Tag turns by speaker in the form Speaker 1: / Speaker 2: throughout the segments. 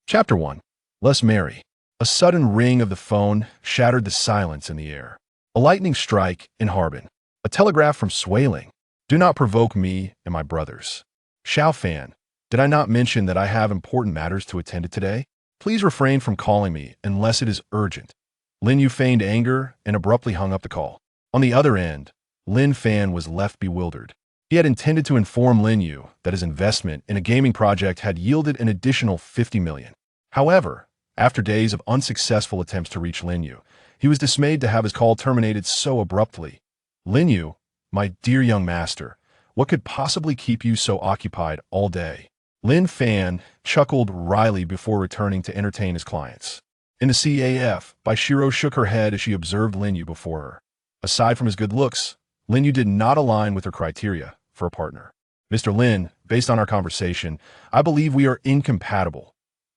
Speaker 1: Chapter 1. Let's marry. A sudden ring of the phone shattered the silence in the air. A lightning strike in Harbin. A telegraph from Swaling. Do not provoke me and my brothers. Xiao Fan, did I not mention that I have important matters to attend to today? Please refrain from calling me unless it is urgent. Lin Yu feigned anger and abruptly hung up the call. On the other end, Lin Fan was left bewildered. He had intended to inform Lin Yu that his investment in a gaming project had yielded an additional 50 million. However, after days of unsuccessful attempts to reach Lin Yu, he was dismayed to have his call terminated so abruptly. Lin Yu, my dear young master, what could possibly keep you so occupied all day? Lin Fan chuckled wryly before returning to entertain his clients. In the CAF, Bai Xirou shook her head as she observed Lin Yu before her. Aside from his good looks, Lin Yu did not align with her criteria for a partner. Mr. Lin, based on our conversation, I believe we are incompatible.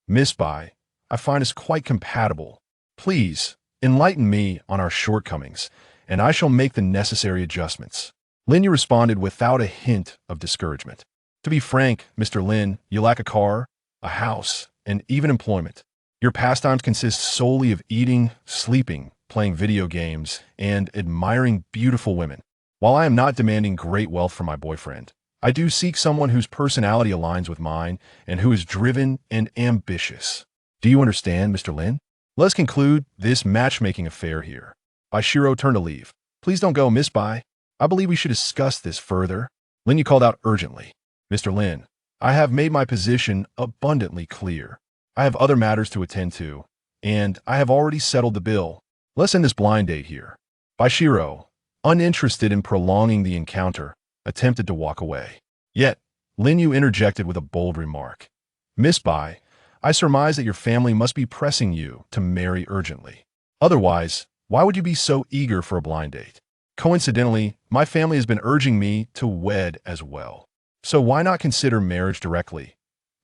Speaker 1: Miss Bai, I find us quite compatible. Please, enlighten me on our shortcomings, and I shall make the necessary adjustments. Lin Yu responded without a hint of discouragement. To be frank, Mr. Lin, you lack a car, a house, and even employment. Your pastimes consist solely of eating, sleeping, playing video games, and admiring beautiful women. While I am not demanding great wealth from my boyfriend, I do seek someone whose personality aligns with mine and who is driven and ambitious. Do you understand, Mr. Lin? Let's conclude this matchmaking affair here. Bai Xirou turned to leave. Please don't go, Miss Bai. I believe we should discuss this further. Lin Yu called out urgently. Mr. Lin, I have made my position abundantly clear. I have other matters to attend to, and I have already settled the bill. Let's end this blind date here. Bai Xirou, uninterested in prolonging the encounter, attempted to walk away. Yet, Lin Yu interjected with a bold remark. Miss Bai, I surmise that your family must be pressing you to marry urgently. Otherwise, why would you be so eager for a blind date? Coincidentally, my family has been urging me to wed as well. So why not consider marriage directly?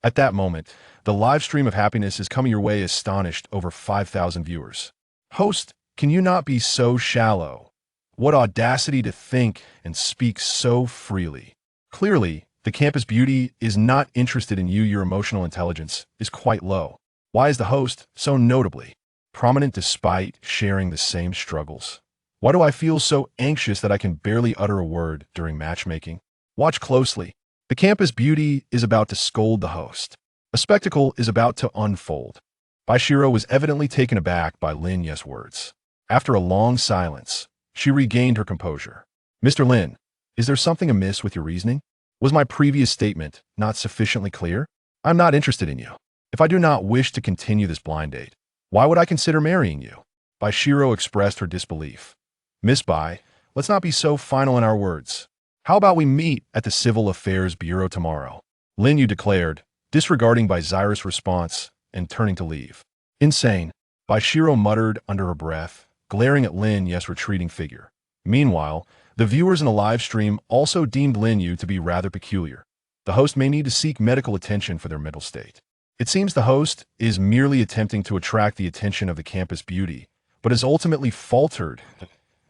Speaker 1: At that moment, the live stream of happiness is coming your way astonished over 5,000 viewers. Host, can you not be so shallow? What audacity to think and speak so freely. Clearly, the campus beauty is not interested in you. Your emotional intelligence is quite low. Why is the host so notably prominent despite sharing the same struggles? Why do I feel so anxious that I can barely utter a word during matchmaking? Watch closely. The campus beauty is about to scold the host. A spectacle is about to unfold. Bai Xirou was evidently taken aback by Lin Yu's words. After a long silence, she regained her composure. Mr. Lin, is there something amiss with your reasoning? Was my previous statement not sufficiently clear? I'm not interested in you. If I do not wish to continue this blind date, why would I consider marrying you? Bai Xirou expressed her disbelief. Miss Bai, let's not be so final in our words. How about we meet at the Civil Affairs Bureau tomorrow? Lin Yu declared, disregarding Bai Xirous' response and turning to leave. Insane, Bai Xirou muttered under her breath, glaring at Lin Yu's retreating figure. Meanwhile, the viewers in the live stream also deemed Lin Yu to be rather peculiar. The host may need to seek medical attention for their mental state. It seems the host is merely attempting to attract the attention of the campus beauty, but has ultimately faltered.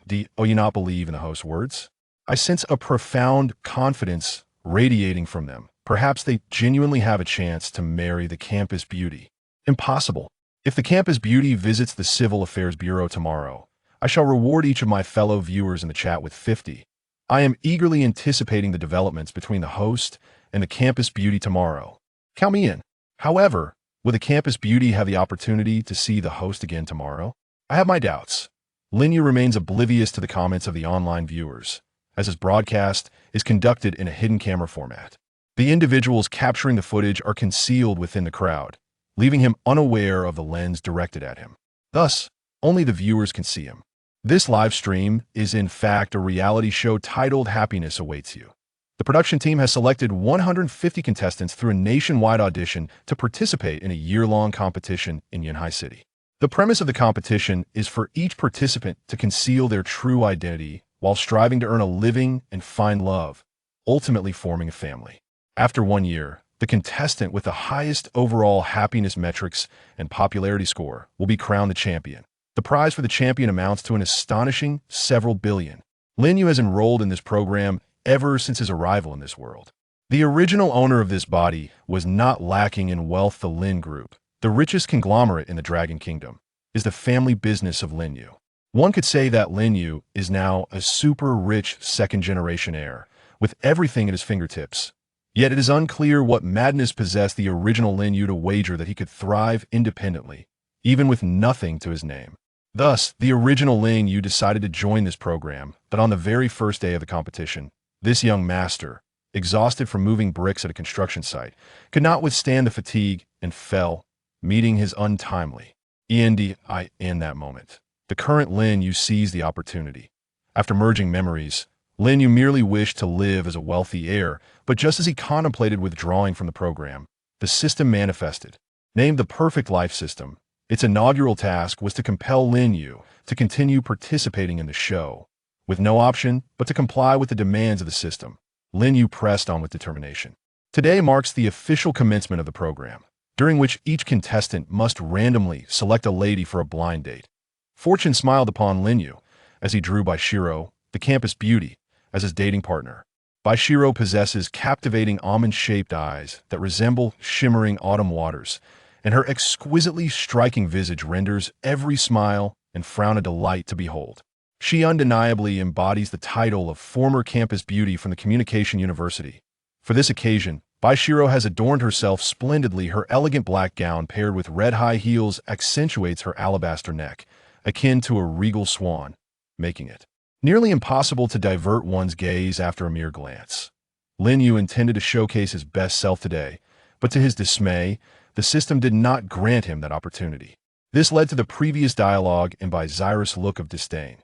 Speaker 1: Do you not believe in the host's words? I sense a profound confidence radiating from them. Perhaps they genuinely have a chance to marry the campus beauty. Impossible. If the campus beauty visits the Civil Affairs Bureau tomorrow, I shall reward each of my fellow viewers in the chat with 50. I am eagerly anticipating the developments between the host and the campus beauty tomorrow. Count me in. However, will the campus beauty have the opportunity to see the host again tomorrow? I have my doubts. Lin Yu remains oblivious to the comments of the online viewers, as his broadcast is conducted in a hidden camera format. The individuals capturing the footage are concealed within the crowd, leaving him unaware of the lens directed at him. Thus, only the viewers can see him. This live stream is in fact a reality show titled Happiness Awaits You. The production team has selected 150 contestants through a nationwide audition to participate in a year-long competition in Yanhai City. The premise of the competition is for each participant to conceal their true identity while striving to earn a living and find love, ultimately forming a family. After 1 year, the contestant with the highest overall happiness metrics and popularity score will be crowned the champion. The prize for the champion amounts to an astonishing several billion. Lin Yu has enrolled in this program ever since his arrival in this world. The original owner of this body was not lacking in wealth. The Lin Group, the richest conglomerate in the Dragon Kingdom, is the family business of Lin Yu. One could say that Lin Yu is now a super-rich second-generation heir, with everything at his fingertips. Yet it is unclear what madness possessed the original Lin Yu to wager that he could thrive independently, even with nothing to his name. Thus, the original Lin Yu decided to join this program, but on the very first day of the competition, this young master, exhausted from moving bricks at a construction site, could not withstand the fatigue and fell, meeting his untimely end. In that moment, the current Lin Yu seized the opportunity. After merging memories, Lin Yu merely wished to live as a wealthy heir, but just as he contemplated withdrawing from the program, the system manifested. Named the Perfect Life System, its inaugural task was to compel Lin Yu to continue participating in the show. With no option but to comply with the demands of the system, Lin Yu pressed on with determination. Today marks the official commencement of the program, during which each contestant must randomly select a lady for a blind date. Fortune smiled upon Lin Yu as he drew Bai Xirou, the campus beauty, as his dating partner. Bai Xirou possesses captivating almond-shaped eyes that resemble shimmering autumn waters, and her exquisitely striking visage renders every smile and frown a delight to behold. She undeniably embodies the title of former campus beauty from the Communication University. For this occasion, Bai Xirou has adorned herself splendidly. Her elegant black gown paired with red high heels accentuates her alabaster neck, akin to a regal swan, making it nearly impossible to divert one's gaze after a mere glance. Lin Yu intended to showcase his best self today, but to his dismay, the system did not grant him that opportunity. This led to the previous dialogue and Bai Xirous' look of disdain.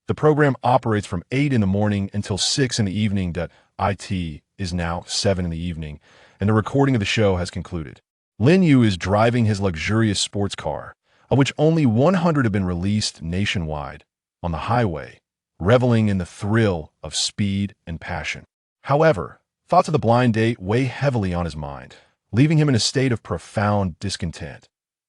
Speaker 1: The program operates from 8 in the morning until 6 in the evening. It is now 7 in the evening, and the recording of the show has concluded. Lin Yu is driving his luxurious sports car, of which only 100 have been released nationwide, on the highway, reveling in the thrill of speed and passion. However, thoughts of the blind date weigh heavily on his mind, leaving him in a state of profound discontent.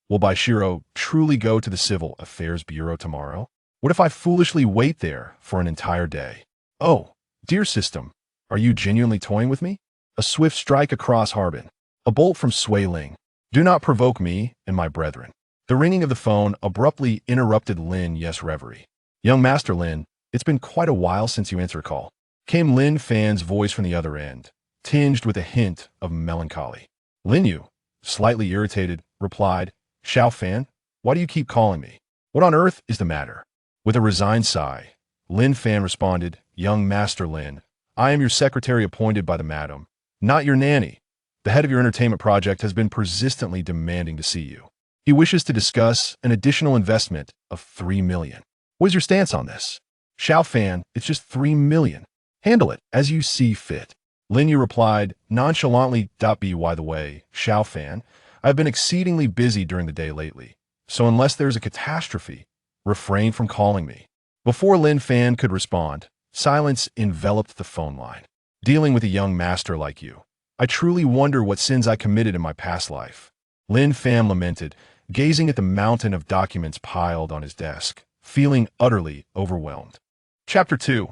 Speaker 1: Will Bai Xirou truly go to the Civil Affairs Bureau tomorrow? What if I foolishly wait there for an entire day? Oh, dear system, are you genuinely toying with me? A swift strike across Harbin. A bolt from Sui Ling. Do not provoke me and my brethren. The ringing of the phone abruptly interrupted Lin Yu's reverie. Young Master Lin, it's been quite a while since you answered a call. Came Lin Fan's voice from the other end, tinged with a hint of melancholy. Lin Yu, slightly irritated, replied, Xiao Fan, why do you keep calling me? What on earth is the matter? With a resigned sigh, Lin Fan responded, Young Master Lin, I am your secretary appointed by the madam, not your nanny. The head of your entertainment project has been persistently demanding to see you. He wishes to discuss an additional investment of 3 million. What is your stance on this? Xiao Fan, it's just 3 million. Handle it as you see fit. Lin Yu replied, nonchalantly, By the way, Xiao Fan, I've been exceedingly busy during the day lately, so unless there's a catastrophe, refrain from calling me. Before Lin Fan could respond, silence enveloped the phone line. Dealing with a young master like you, I truly wonder what sins I committed in my past life. Lin Fan lamented, gazing at the mountain of documents piled on his desk, feeling utterly overwhelmed. Chapter 2.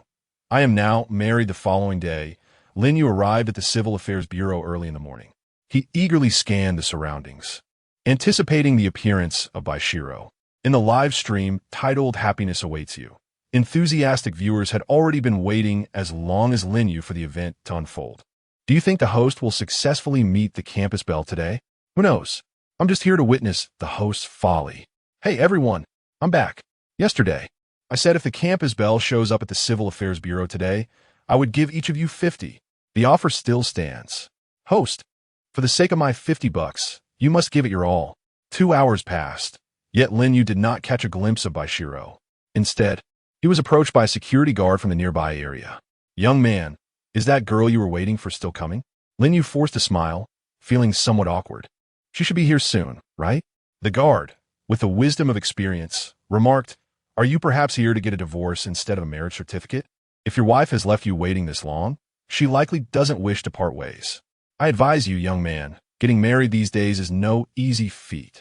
Speaker 1: I am now married. The following day, Lin Yu arrived at the Civil Affairs Bureau early in the morning. He eagerly scanned the surroundings, anticipating the appearance of Bai Xirou. In the live stream titled Happiness Awaits You, enthusiastic viewers had already been waiting as long as Lin Yu for the event to unfold. Do you think the host will successfully meet the campus belle today? Who knows? I'm just here to witness the host's folly. Hey everyone, I'm back. Yesterday, I said if the campus belle shows up at the Civil Affairs Bureau today, I would give each of you 50. The offer still stands. Host, for the sake of my $50, you must give it your all. 2 hours passed, yet Lin Yu did not catch a glimpse of Bai Xirou. Instead, he was approached by a security guard from the nearby area. Young man, is that girl you were waiting for still coming? Lin Yu forced a smile, feeling somewhat awkward. She should be here soon, right? The guard, with the wisdom of experience, remarked, Are you perhaps here to get a divorce instead of a marriage certificate? If your wife has left you waiting this long, she likely doesn't wish to part ways. I advise you, young man, getting married these days is no easy feat.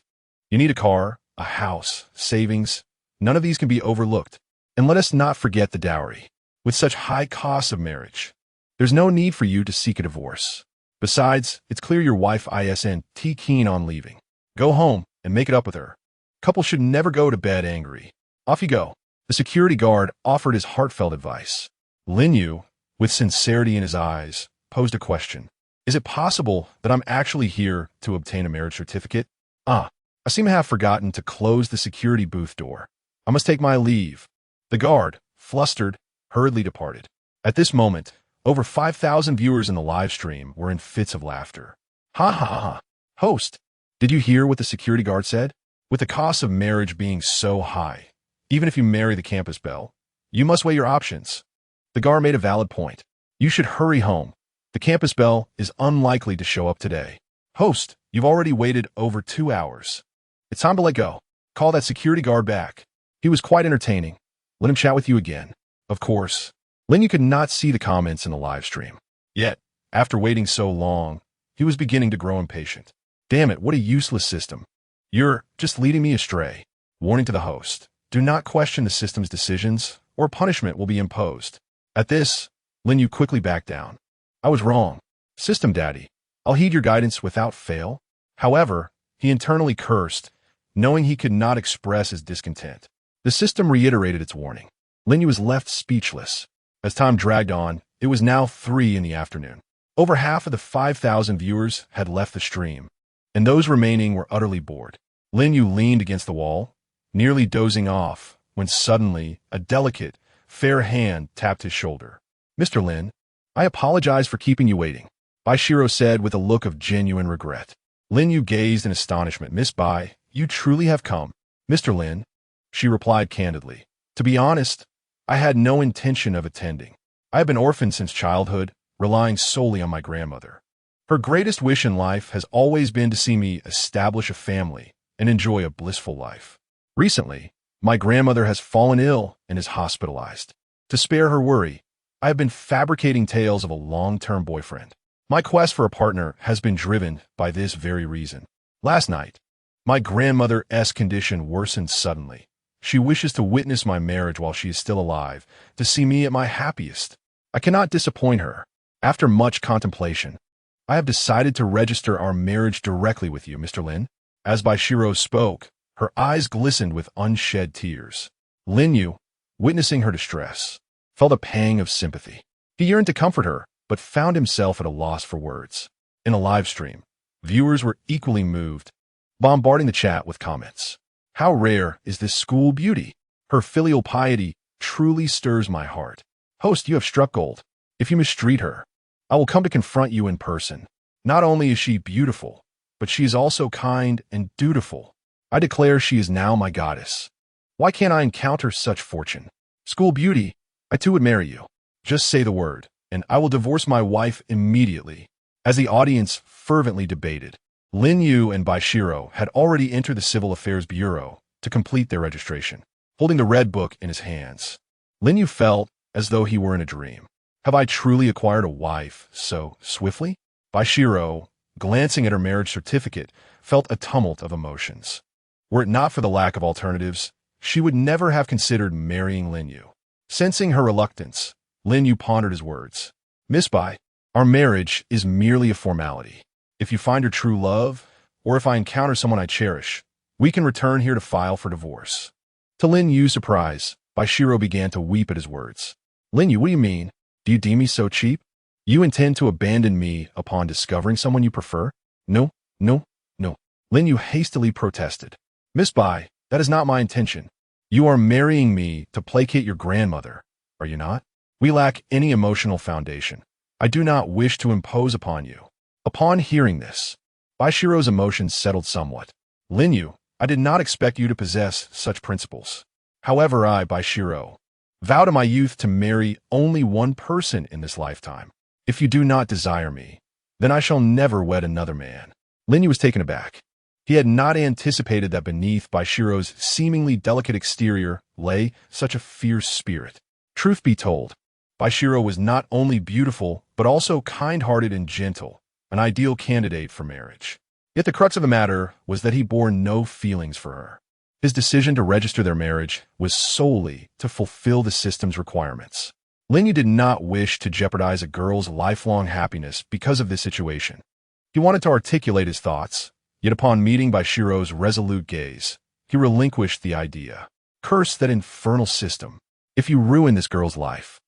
Speaker 1: You need a car, a house, savings. None of these can be overlooked. And let us not forget the dowry. With such high costs of marriage, there's no need for you to seek a divorce. Besides, it's clear your wife isn't keen on leaving. Go home and make it up with her. Couples should never go to bed angry. Off you go. The security guard offered his heartfelt advice. Lin Yu, with sincerity in his eyes, posed a question. Is it possible that I'm actually here to obtain a marriage certificate? I seem to have forgotten to close the security booth door. I must take my leave. The guard, flustered, hurriedly departed. At this moment, over 5,000 viewers in the live stream were in fits of laughter. Ha ha ha. Host, did you hear what the security guard said? With the cost of marriage being so high, even if you marry the campus belle, you must weigh your options. The guard made a valid point. You should hurry home. The campus belle is unlikely to show up today. Host, you've already waited over 2 hours. It's time to let go. Call that security guard back. He was quite entertaining. Let him chat with you again. Of course. Lin Yu could not see the comments in the live stream. Yet, after waiting so long, he was beginning to grow impatient. Damn it, what a useless system. You're just leading me astray. Warning to the host. Do not question the system's decisions, or punishment will be imposed. At this, Lin Yu quickly backed down. I was wrong. System Daddy, I'll heed your guidance without fail. However, he internally cursed, knowing he could not express his discontent. The system reiterated its warning. Lin Yu was left speechless. As time dragged on, it was now 3 in the afternoon. Over half of the 5,000 viewers had left the stream, and those remaining were utterly bored. Lin Yu leaned against the wall, nearly dozing off, when suddenly a delicate, fair hand tapped his shoulder. Mr. Lin, I apologize for keeping you waiting, Bai Xirou said with a look of genuine regret. Lin Yu gazed in astonishment. Miss Bai, you truly have come. Mr. Lin, she replied candidly. To be honest, I had no intention of attending. I have been orphaned since childhood, relying solely on my grandmother. Her greatest wish in life has always been to see me establish a family and enjoy a blissful life. Recently, my grandmother has fallen ill and is hospitalized. To spare her worry, I have been fabricating tales of a long-term boyfriend. My quest for a partner has been driven by this very reason. Last night, my grandmother's condition worsened suddenly. She wishes to witness my marriage while she is still alive, to see me at my happiest. I cannot disappoint her. After much contemplation, I have decided to register our marriage directly with you, Mr. Lin. As Bai Xirou spoke, her eyes glistened with unshed tears. Lin Yu, witnessing her distress, felt a pang of sympathy. He yearned to comfort her, but found himself at a loss for words. In a live stream, viewers were equally moved, bombarding the chat with comments. How rare is this school beauty? Her filial piety truly stirs my heart. Host, you have struck gold. If you mistreat her, I will come to confront you in person. Not only is she beautiful, but she is also kind and dutiful. I declare she is now my goddess. Why can't I encounter such fortune? School beauty, I too would marry you. Just say the word, and I will divorce my wife immediately. As the audience fervently debated, Lin Yu and Bai Xirou had already entered the Civil Affairs Bureau to complete their registration, holding the red book in his hands. Lin Yu felt as though he were in a dream. Have I truly acquired a wife so swiftly? Bai Xirou, glancing at her marriage certificate, felt a tumult of emotions. Were it not for the lack of alternatives, she would never have considered marrying Lin Yu. Sensing her reluctance, Lin Yu pondered his words. Miss Bai, our marriage is merely a formality. If you find your true love, or if I encounter someone I cherish, we can return here to file for divorce. To Lin Yu's surprise, Bai Xirou began to weep at his words. Lin Yu, what do you mean? Do you deem me so cheap? You intend to abandon me upon discovering someone you prefer? No, no, no. Lin Yu hastily protested. Miss Bai, that is not my intention. You are marrying me to placate your grandmother, are you not? We lack any emotional foundation. I do not wish to impose upon you. Upon hearing this, Bai Xirou's emotions settled somewhat. Lin Yu, I did not expect you to possess such principles. However, I, Bai Xirou, vow to my youth to marry only one person in this lifetime. If you do not desire me, then I shall never wed another man. Lin Yu was taken aback. He had not anticipated that beneath Bai Xirou's seemingly delicate exterior lay such a fierce spirit. Truth be told, Bai Xirou was not only beautiful, but also kind-hearted and gentle, an ideal candidate for marriage. Yet the crux of the matter was that he bore no feelings for her. His decision to register their marriage was solely to fulfill the system's requirements. Lin Yu did not wish to jeopardize a girl's lifelong happiness because of this situation. He wanted to articulate his thoughts, Yet upon meeting Bai Xirou's resolute gaze, he relinquished the idea. Curse that infernal system. If you ruin this girl's life,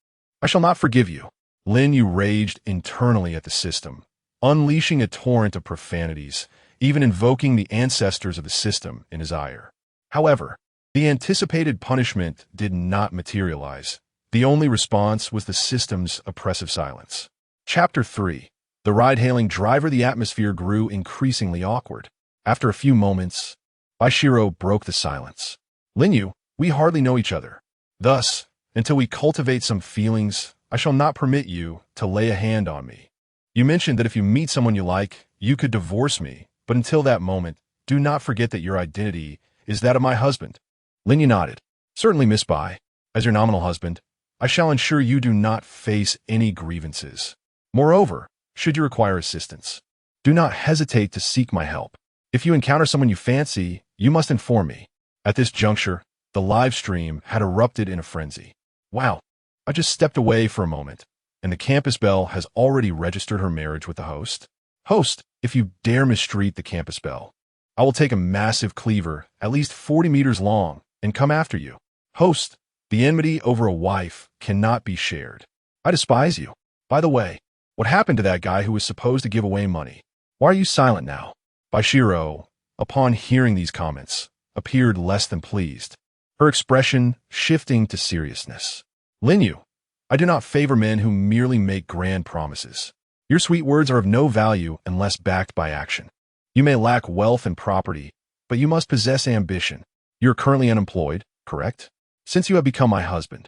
Speaker 1: I shall not forgive you. Lin Yu raged internally at the system, unleashing a torrent of profanities, even invoking the ancestors of the system in his ire. However, the anticipated punishment did not materialize. The only response was the system's oppressive silence. Chapter 3. The ride-hailing driver. The atmosphere grew increasingly awkward. After a few moments, Bai Xirou broke the silence. Lin Yu, we hardly know each other. Thus, until we cultivate some feelings, I shall not permit you to lay a hand on me. You mentioned that if you meet someone you like, you could divorce me, but until that moment, do not forget that your identity is that of my husband. Lin Yu nodded. Certainly, Miss Bai. As your nominal husband, I shall ensure you do not face any grievances. Moreover, should you require assistance, do not hesitate to seek my help. If you encounter someone you fancy, you must inform me. At this juncture, the live stream had erupted in a frenzy. Wow, I just stepped away for a moment, and the campus belle has already registered her marriage with the host. Host, if you dare mistreat the campus belle, I will take a massive cleaver, at least 40 meters long, and come after you. Host, the enmity over a wife cannot be shared. I despise you. By the way, what happened to that guy who was supposed to give away money? Why are you silent now? Bai Xirou, upon hearing these comments, appeared less than pleased, her expression shifting to seriousness. Lin Yu, I do not favor men who merely make grand promises. Your sweet words are of no value unless backed by action. You may lack wealth and property, but you must possess ambition. You are currently unemployed, correct? Since you have become my husband,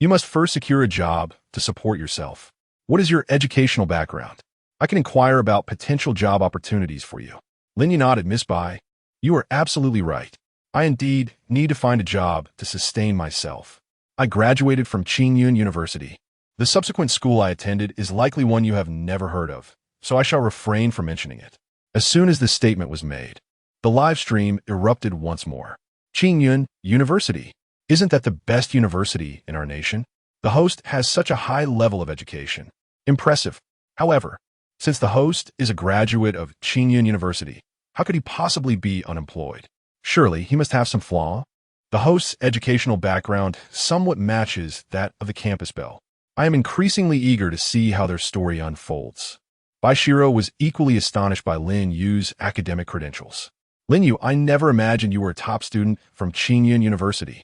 Speaker 1: you must first secure a job to support yourself. What is your educational background? I can inquire about potential job opportunities for you. Lin Yu nodded. Miss Bai, you are absolutely right. I indeed need to find a job to sustain myself. I graduated from Qingyun University. The subsequent school I attended is likely one you have never heard of, so I shall refrain from mentioning it. As soon as this statement was made, the live stream erupted once more. Qingyun University. Isn't that the best university in our nation? The host has such a high level of education. Impressive. However, since the host is a graduate of Qingyun University, how could he possibly be unemployed? Surely he must have some flaw? The host's educational background somewhat matches that of the campus belle. I am increasingly eager to see how their story unfolds. Bai Xirou was equally astonished by Lin Yu's academic credentials. Lin Yu, I never imagined you were a top student from Qingyun University.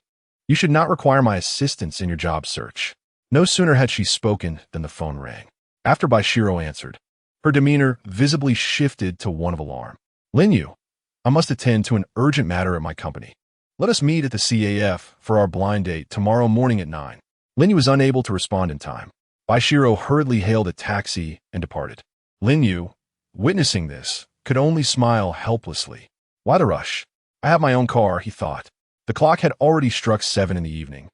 Speaker 1: You should not require my assistance in your job search. No sooner had she spoken than the phone rang. After Bai Xirou answered, her demeanor visibly shifted to one of alarm. Lin Yu, I must attend to an urgent matter at my company. Let us meet at the CAF for our blind date tomorrow morning at 9. Lin Yu was unable to respond in time. Bai Xirou hurriedly hailed a taxi and departed. Lin Yu, witnessing this, could only smile helplessly. Why the rush? I have my own car, he thought. The clock had already struck 7 in the evening,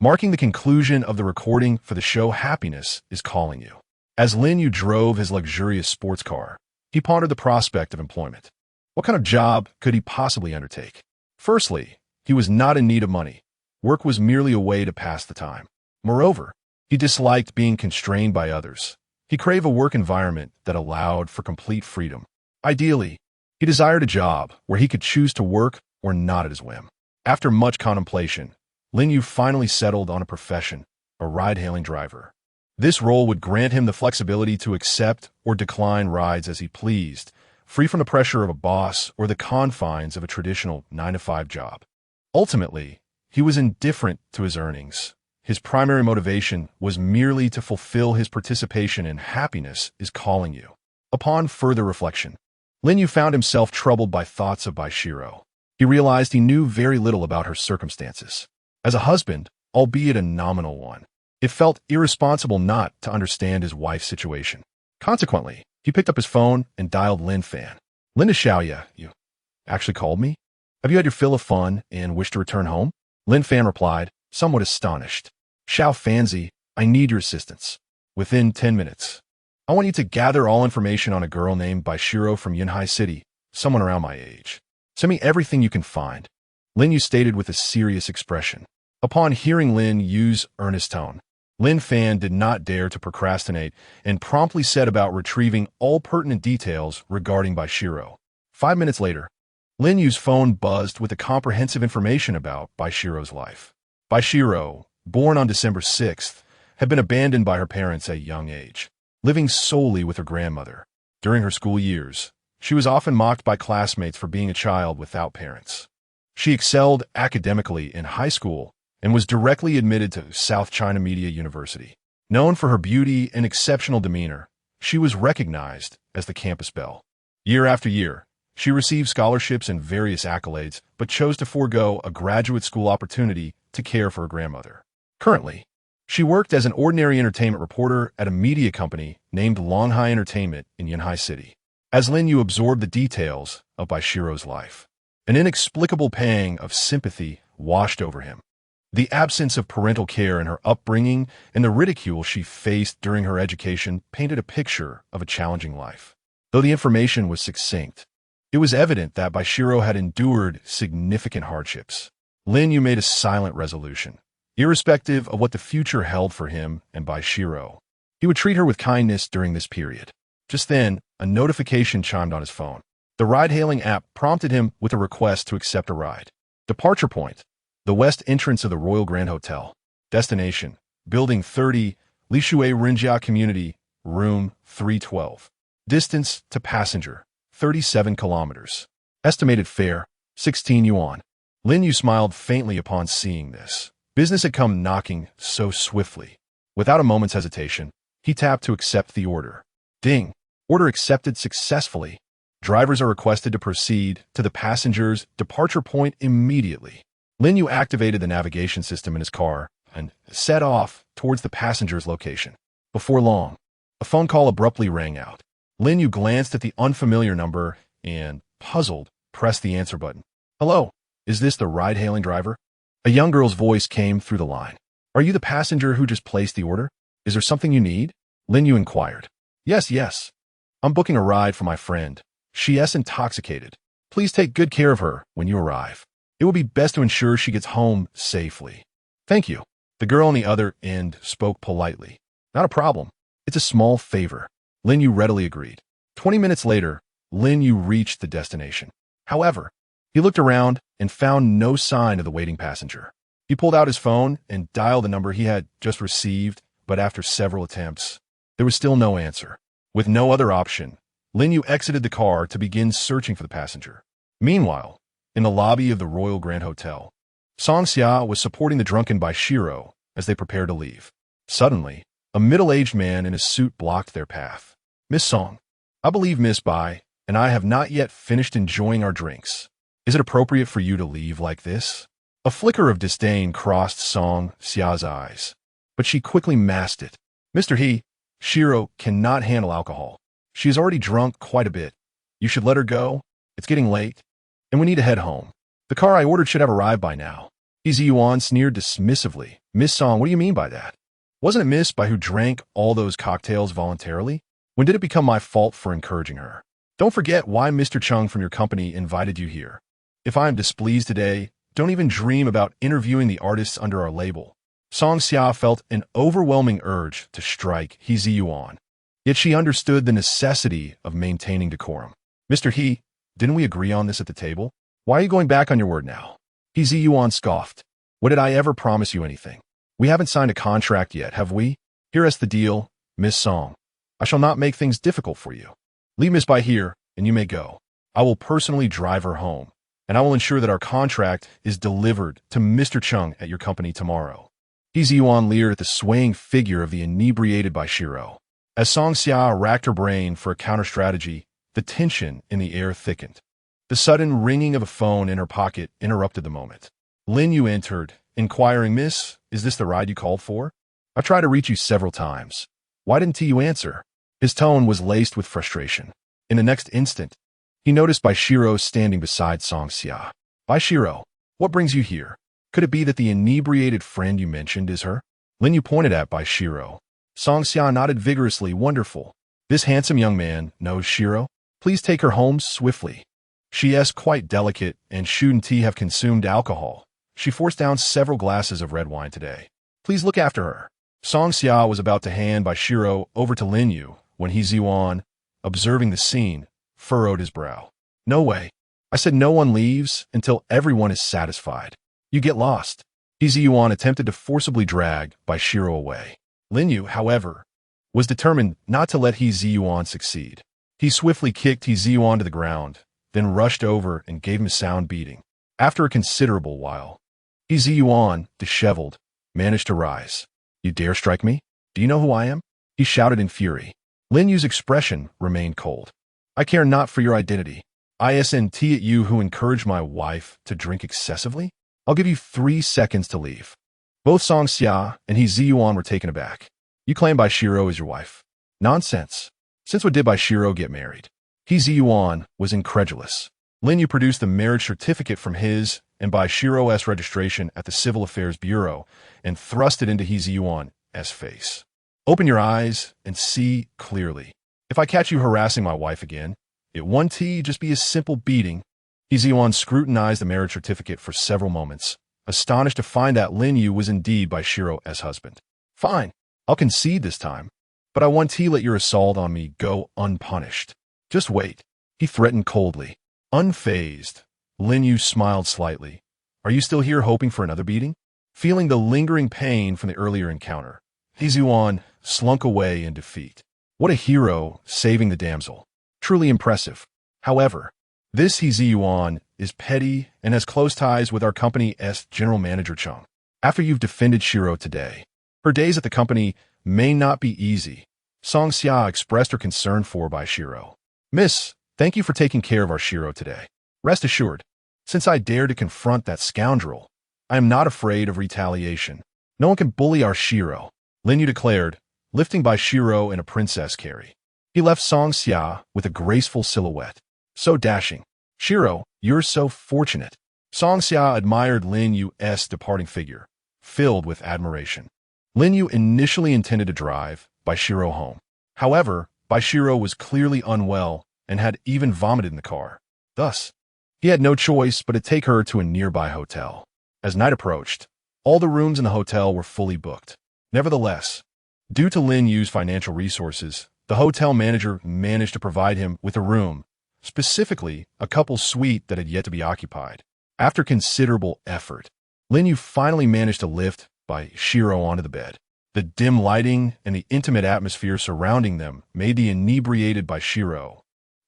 Speaker 1: marking the conclusion of the recording for the show Happiness is Calling You. As Lin Yu drove his luxurious sports car, he pondered the prospect of employment. What kind of job could he possibly undertake? Firstly, he was not in need of money. Work was merely a way to pass the time. Moreover, he disliked being constrained by others. He craved a work environment that allowed for complete freedom. Ideally, he desired a job where he could choose to work or not at his whim. After much contemplation, Lin Yu finally settled on a profession, a ride-hailing driver. This role would grant him the flexibility to accept or decline rides as he pleased, free from the pressure of a boss or the confines of a traditional 9-to-5 job. Ultimately, he was indifferent to his earnings. His primary motivation was merely to fulfill his participation in Happiness is Calling You. Upon further reflection, Lin Yu found himself troubled by thoughts of Bai Xirou. He realized he knew very little about her circumstances. As a husband, albeit a nominal one, it felt irresponsible not to understand his wife's situation. Consequently, he picked up his phone and dialed Lin Fan. Linda Xiaoya, you actually called me? Have you had your fill of fun and wish to return home? Lin Fan replied, somewhat astonished. Xiao Fanzi, I need your assistance. Within 10 minutes. I want you to gather all information on a girl named Bai Xirou from Yunhai City, someone around my age. Send me everything you can find. Lin Yu stated with a serious expression. Upon hearing Lin Yu's earnest tone, Lin Fan did not dare to procrastinate and promptly set about retrieving all pertinent details regarding Bai Xirou. 5 minutes later, Lin Yu's phone buzzed with the comprehensive information about Bai Xirou's life. Bai Xirou, born on December 6th, had been abandoned by her parents at a young age, living solely with her grandmother. During her school years, she was often mocked by classmates for being a child without parents. She excelled academically in high school and was directly admitted to South China Media University. Known for her beauty and exceptional demeanor, she was recognized as the campus belle. Year after year, she received scholarships and various accolades, but chose to forego a graduate school opportunity to care for her grandmother. Currently, she worked as an ordinary entertainment reporter at a media company named Longhai Entertainment in Yanhai City. As Lin Yu absorbed the details of Bai Xirou's life, an inexplicable pang of sympathy washed over him. The absence of parental care in her upbringing and the ridicule she faced during her education painted a picture of a challenging life. Though the information was succinct, it was evident that Bai Xirou had endured significant hardships. Lin Yu made a silent resolution. Irrespective of what the future held for him and Bai Xirou, he would treat her with kindness during this period. Just then, a notification chimed on his phone. The ride-hailing app prompted him with a request to accept a ride. Departure point: the west entrance of the Royal Grand Hotel. Destination: Building 30, Lishui Rinjia Community, Room 312. Distance to passenger: 37 kilometers. Estimated fare: 16 yuan. Lin Yu smiled faintly upon seeing this. Business had come knocking so swiftly. Without a moment's hesitation, he tapped to accept the order. Ding! Order accepted successfully. Drivers are requested to proceed to the passenger's departure point immediately. Lin Yu activated the navigation system in his car and set off towards the passenger's location. Before long, a phone call abruptly rang out. Lin Yu glanced at the unfamiliar number and, puzzled, pressed the answer button. Hello, is this the ride-hailing driver? A young girl's voice came through the line. Are you the passenger who just placed the order? Is there something you need? Lin Yu inquired. Yes. I'm booking a ride for my friend. She is intoxicated. Please take good care of her when you arrive. It will be best to ensure she gets home safely. Thank you. The girl on the other end spoke politely. Not a problem. It's a small favor. Lin Yu readily agreed. 20 minutes later, Lin Yu reached the destination. However, he looked around and found no sign of the waiting passenger. He pulled out his phone and dialed the number he had just received, but after several attempts, there was still no answer. With no other option, Lin Yu exited the car to begin searching for the passenger. Meanwhile, in the lobby of the Royal Grand Hotel, Song Xia was supporting the drunken Bai Xirou as they prepared to leave. Suddenly, a middle-aged man in a suit blocked their path. Miss Song, I believe Miss Bai and I have not yet finished enjoying our drinks. Is it appropriate for you to leave like this? A flicker of disdain crossed Song Xia's eyes, but she quickly masked it. Mr. Xirou cannot handle alcohol. She has already drunk quite a bit. You should let her go. It's getting late, and we need to head home. The car I ordered should have arrived by now. Yuan sneered dismissively. Miss Song, what do you mean by that? Wasn't it Miss Bai who drank all those cocktails voluntarily? When did it become my fault for encouraging her? Don't forget why Mr. Chung from your company invited you here. If I am displeased today, don't even dream about interviewing the artists under our label. Song Xia felt an overwhelming urge to strike Yuan. Yet she understood the necessity of maintaining decorum. Mr. Didn't we agree on this at the table? Why are you going back on your word now? Yuan scoffed. What did I ever promise you anything? We haven't signed a contract yet, have we? Here is the deal, Miss Song. I shall not make things difficult for you. Leave Miss Bai here, and you may go. I will personally drive her home, and I will ensure that our contract is delivered to Mr. Chung at your company tomorrow. Yuan leered at the swaying figure of the inebriated Bai Xirou. As Song Xia racked her brain for a counter-strategy, the tension in the air thickened. The sudden ringing of a phone in her pocket interrupted the moment. Lin Yu entered, inquiring, Miss, is this the ride you called for? I've tried to reach you several times. Why didn't you answer? His tone was laced with frustration. In the next instant, he noticed Bai Xirou standing beside Song Xia. Bai Xirou, what brings you here? Could it be that the inebriated friend you mentioned is her? Lin Yu pointed at Bai Xirou. Song Xia nodded vigorously. Wonderful. This handsome young man knows Xirou. Please take her home swiftly. She is quite delicate and shouldn't have consumed alcohol. She forced down several glasses of red wine today. Please look after her. Song Xia was about to hand Bai Xirou over to Lin Yu when Yuan, observing the scene, furrowed his brow. No way. I said no one leaves until everyone is satisfied. You get lost. Bai Xirou attempted to forcibly drag Bai Xirou away. Lin Yu, however, was determined not to let Bai Xirou succeed. He swiftly kicked Bai Xirou to the ground, then rushed over and gave him a sound beating. After a considerable while, Bai Xirou, disheveled, managed to rise. You dare strike me? Do you know who I am? He shouted in fury. Lin Yu's expression remained cold. I care not for your identity. Isn't it you who encouraged my wife to drink excessively? I'll give you 3 seconds to leave. Both Song Xia and Bai Xirou were taken aback. You claim Bai Xirou is your wife. Nonsense. Since when did Bai Xirou get married? Bai Xirou was incredulous. Lin Yu produced the marriage certificate from his and Bai Xirou's registration at the Civil Affairs Bureau and thrust it into Bai Xirou's face. Open your eyes and see clearly. If I catch you harassing my wife again, it won't just be a simple beating. Bai Xirou scrutinized the marriage certificate for several moments, astonished to find that Lin Yu was indeed Bai Xirou's husband. Fine, I'll concede this time, but I won't let your assault on me go unpunished. Just wait, he threatened coldly. Unfazed, Lin Yu smiled slightly. Are you still here hoping for another beating? Feeling the lingering pain from the earlier encounter, Bai Xirou slunk away in defeat. What a hero, saving the damsel. Truly impressive. However, this Bai Xirou is petty and has close ties with our company's general manager Chung. After you've defended Xirou today, her days at the company may not be easy. Song Xia expressed her concern for Bai Xirou. Miss, thank you for taking care of our Xirou today. Rest assured, since I dare to confront that scoundrel, I am not afraid of retaliation. No one can bully our Xirou, Lin Yu declared, lifting Bai Xirou in a princess carry. He left Song Xia with a graceful silhouette. So dashing. Xirou, you're so fortunate. Song Xia admired Lin Yu's departing figure, filled with admiration. Lin Yu initially intended to drive Bai Xirou home. However, Bai Xirou was clearly unwell and had even vomited in the car. Thus, he had no choice but to take her to a nearby hotel. As night approached, all the rooms in the hotel were fully booked. Nevertheless, due to Lin Yu's financial resources, the hotel manager managed to provide him with a room, specifically a couple's suite that had yet to be occupied. After considerable effort, Lin Yu finally managed to lift Bai Xirou onto the bed. The dim lighting and the intimate atmosphere surrounding them made the inebriated Bai Xirou,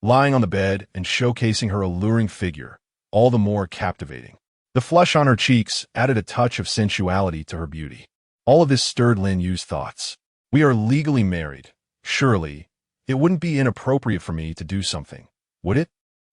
Speaker 1: lying on the bed and showcasing her alluring figure, all the more captivating. The flush on her cheeks added a touch of sensuality to her beauty. All of this stirred Lin Yu's thoughts. We are legally married. Surely, it wouldn't be inappropriate for me to do something, would it?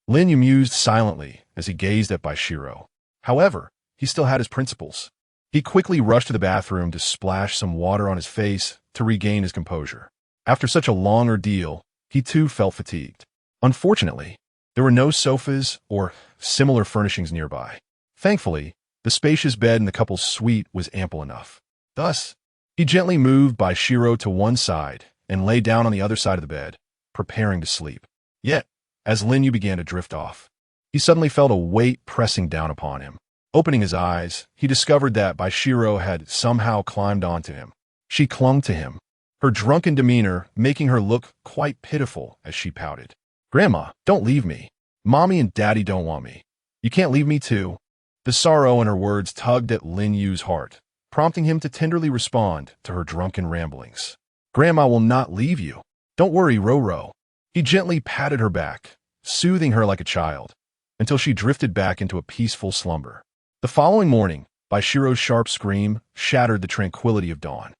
Speaker 1: Lin Yu mused silently as he gazed at Bai Xirou. However, he still had his principles. He quickly rushed to the bathroom to splash some water on his face to regain his composure. After such a long ordeal, he too felt fatigued. Unfortunately, there were no sofas or similar furnishings nearby. Thankfully, the spacious bed in the couple's suite was ample enough. Thus, he gently moved Bai Xirou to one side and lay down on the other side of the bed, preparing to sleep. Yet, as Lin Yu began to drift off, he suddenly felt a weight pressing down upon him. Opening his eyes, he discovered that Bai Xirou had somehow climbed onto him. She clung to him, her drunken demeanor making her look quite pitiful as she pouted. Grandma, don't leave me. Mommy and Daddy don't want me. You can't leave me too. The sorrow in her words tugged at Lin Yu's heart, prompting him to tenderly respond to her drunken ramblings. Grandma will not leave you. Don't worry, Roro. He gently patted her back, soothing her like a child, until she drifted back into a peaceful slumber. The following morning, Bai Xirou's sharp scream shattered the tranquility of dawn.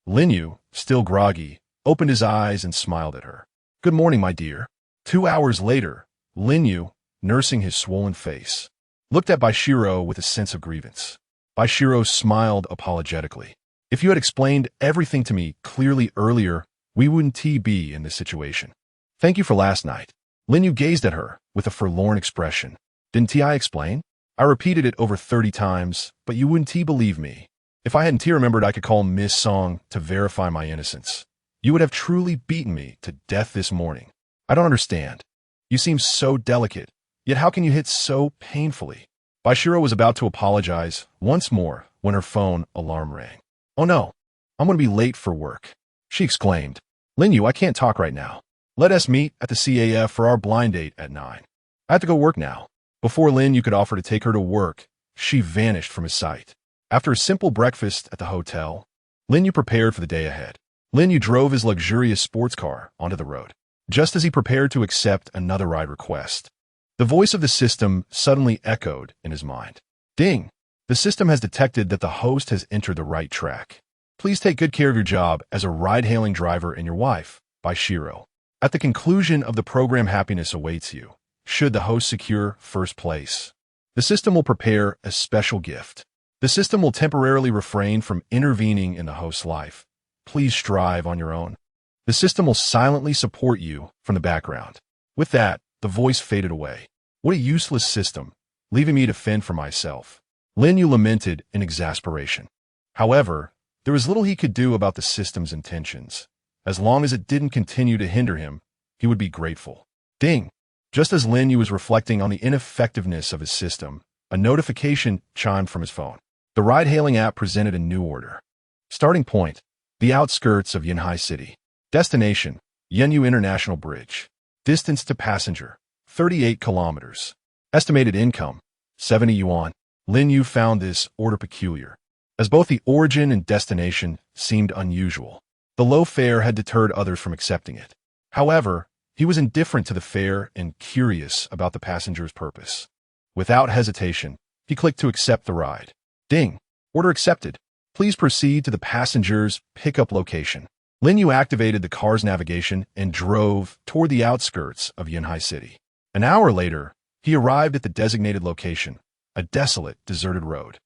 Speaker 1: Lin Yu, still groggy, opened his eyes and smiled at her. Good morning, my dear. 2 hours later, Lin Yu, nursing his swollen face, looked at Bai Xirou with a sense of grievance. Bai Xirou smiled apologetically. If you had explained everything to me clearly earlier, we wouldn't be in this situation. Thank you for last night. Lin Yu gazed at her with a forlorn expression. Didn't I explain? I repeated it over 30 times, but you wouldn't believe me. If I hadn't remembered I could call Miss Song to verify my innocence, you would have truly beaten me to death this morning. I don't understand. You seem so delicate, yet how can you hit so painfully? Bai Xirou was about to apologize once more when her phone alarm rang. Oh no, I'm going to be late for work, she exclaimed. Lin Yu, I can't talk right now. Let us meet at the CAF for our blind date at 9. I have to go work now. Before Lin Yu could offer to take her to work, she vanished from his sight. After a simple breakfast at the hotel, Lin Yu prepared for the day ahead. Lin Yu drove his luxurious sports car onto the road. Just as he prepared to accept another ride request, the voice of the system suddenly echoed in his mind. Ding! The system has detected that the host has entered the right track. Please take good care of your job as a ride-hailing driver and your wife, Bai Xirou. At the conclusion of the program, happiness awaits you. Should the host secure first place, the system will prepare a special gift. The system will temporarily refrain from intervening in the host's life. Please strive on your own. The system will silently support you from the background. With that, the voice faded away. What a useless system, leaving me to fend for myself. Lin Yu lamented in exasperation. However, there was little he could do about the system's intentions. As long as it didn't continue to hinder him, he would be grateful. Ding! Just as Lin Yu was reflecting on the ineffectiveness of his system, a notification chimed from his phone. The ride-hailing app presented a new order. Starting point, the outskirts of Yanhai City. Destination, Lin Yu International Bridge. Distance to passenger, 38 kilometers. Estimated income, 70 yuan. Lin Yu found this order peculiar, as both the origin and destination seemed unusual. The low fare had deterred others from accepting it. However, he was indifferent to the fare and curious about the passenger's purpose. Without hesitation, he clicked to accept the ride. Ding! Order accepted. Please proceed to the passenger's pickup location. Lin Yu activated the car's navigation and drove toward the outskirts of Yanhai City. An hour later, he arrived at the designated location, a desolate, deserted road.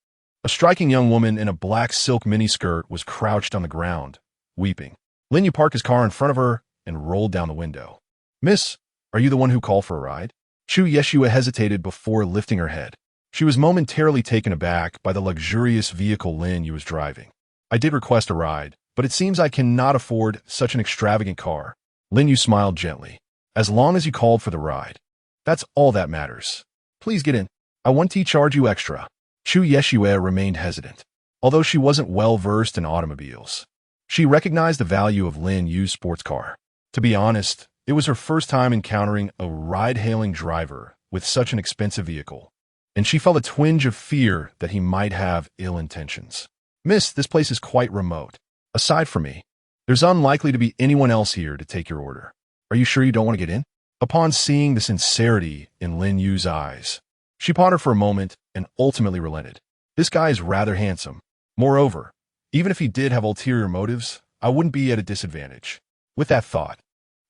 Speaker 1: A striking young woman in a black silk miniskirt was crouched on the ground, weeping. Lin Yu parked his car in front of her and rolled down the window. Miss, are you the one who called for a ride? Chu Yeshua hesitated before lifting her head. She was momentarily taken aback by the luxurious vehicle Lin Yu was driving. I did request a ride, but it seems I cannot afford such an extravagant car. Lin Yu smiled gently. As long as you called for the ride, that's all that matters. Please get in. I want to charge you extra. Chu Yeshua remained hesitant. Although she wasn't well-versed in automobiles, she recognized the value of Lin Yu's sports car. To be honest, it was her first time encountering a ride-hailing driver with such an expensive vehicle, and she felt a twinge of fear that he might have ill intentions. Miss, this place is quite remote. Aside from me, there's unlikely to be anyone else here to take your order. Are you sure you don't want to get in? Upon seeing the sincerity in Lin Yu's eyes, she pondered for a moment and ultimately relented. This guy is rather handsome. Moreover, even if he did have ulterior motives, I wouldn't be at a disadvantage. With that thought,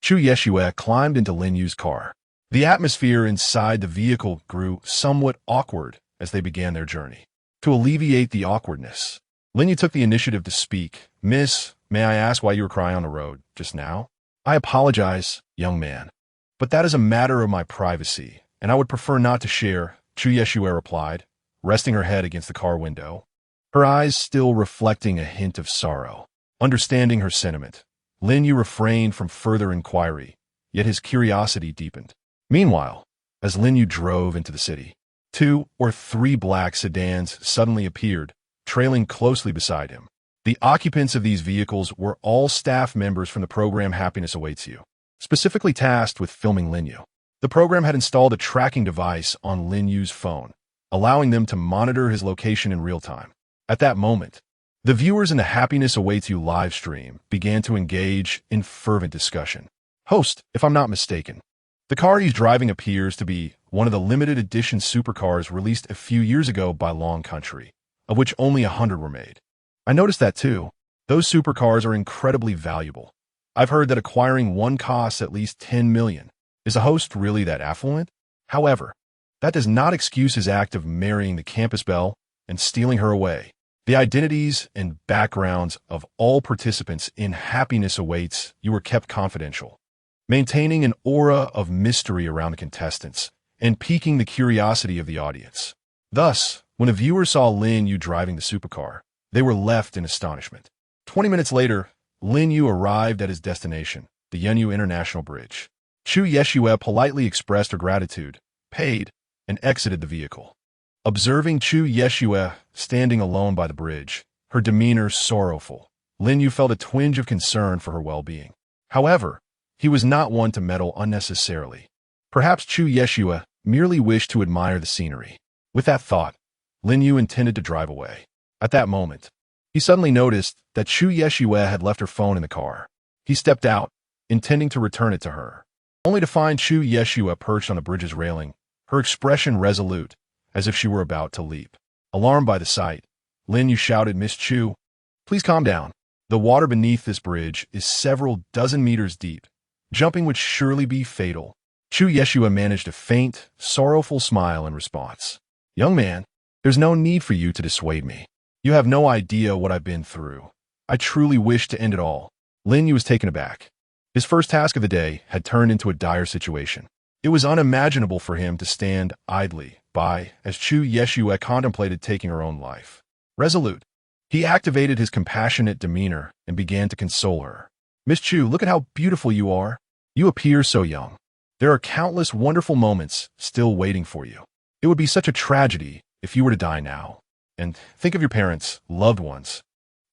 Speaker 1: Chu Yeshua climbed into Lin Yu's car. The atmosphere inside the vehicle grew somewhat awkward as they began their journey. To alleviate the awkwardness, Lin Yu took the initiative to speak. Miss, may I ask why you were crying on the road just now? I apologize, young man, but that is a matter of my privacy, and I would prefer not to share, Chu Yeshua replied, resting her head against the car window, her eyes still reflecting a hint of sorrow. Understanding her sentiment, Lin Yu refrained from further inquiry, yet his curiosity deepened. Meanwhile, as Lin Yu drove into the city, 2 or 3 black sedans suddenly appeared, trailing closely beside him. The occupants of these vehicles were all staff members from the program Happiness Awaits You, specifically tasked with filming Lin Yu. The program had installed a tracking device on Lin Yu's phone, allowing them to monitor his location in real time. At that moment, the viewers in the Happiness Awaits You live stream began to engage in fervent discussion. Host, if I'm not mistaken, the car he's driving appears to be one of the limited edition supercars released a few years ago by Long Country, of which only 100 were made. I noticed that too. Those supercars are incredibly valuable. I've heard that acquiring one costs at least 10 million. Is the host really that affluent? However, that does not excuse his act of marrying the campus belle and stealing her away. The identities and backgrounds of all participants in Happiness Awaits You were kept confidential, maintaining an aura of mystery around the contestants and piquing the curiosity of the audience. Thus, when the viewers saw Lin Yu driving the supercar, they were left in astonishment. 20 minutes later, Lin Yu arrived at his destination, the Lin Yu International Bridge. Chu Yeshua politely expressed her gratitude, paid, and exited the vehicle. Observing Chu Yeshua standing alone by the bridge, her demeanor sorrowful, Lin Yu felt a twinge of concern for her well-being. However, he was not one to meddle unnecessarily. Perhaps Chu Yeshua merely wished to admire the scenery. With that thought, Lin Yu intended to drive away. At that moment, he suddenly noticed that Chu Yeshue had left her phone in the car. He stepped out, intending to return it to her, only to find Chu Yeshue perched on a bridge's railing, her expression resolute, as if she were about to leap. Alarmed by the sight, Lin Yu shouted, "Miss Chu, please calm down. The water beneath this bridge is several dozen meters deep. Jumping would surely be fatal." Chu Yeshua managed a faint, sorrowful smile in response. "Young man, there's no need for you to dissuade me. You have no idea what I've been through. I truly wish to end it all." Lin Yu was taken aback. His first task of the day had turned into a dire situation. It was unimaginable for him to stand idly by as Chu Yeshua contemplated taking her own life. Resolute, he activated his compassionate demeanor and began to console her. "Miss Chu, look at how beautiful you are. You appear so young. There are countless wonderful moments still waiting for you. It would be such a tragedy if you were to die now. And think of your parents, loved ones,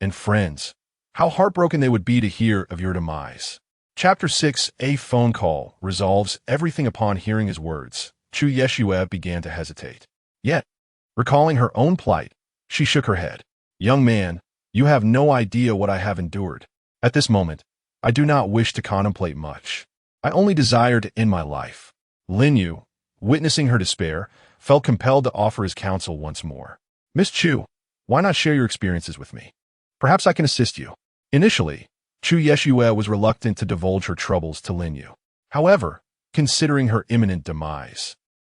Speaker 1: and friends. How heartbroken they would be to hear of your demise." Chapter 6, A Phone Call, resolves everything. Upon hearing his words, Chu Yeshue began to hesitate. Yet, recalling her own plight, she shook her head. "Young man, you have no idea what I have endured. At this moment, I do not wish to contemplate much. I only desire to end my life." Lin Yu, witnessing her despair, felt compelled to offer his counsel once more. "Miss Chu, why not share your experiences with me? Perhaps I can assist you." Initially, Chu Yeshue was reluctant to divulge her troubles to Lin Yu. However, considering her imminent demise,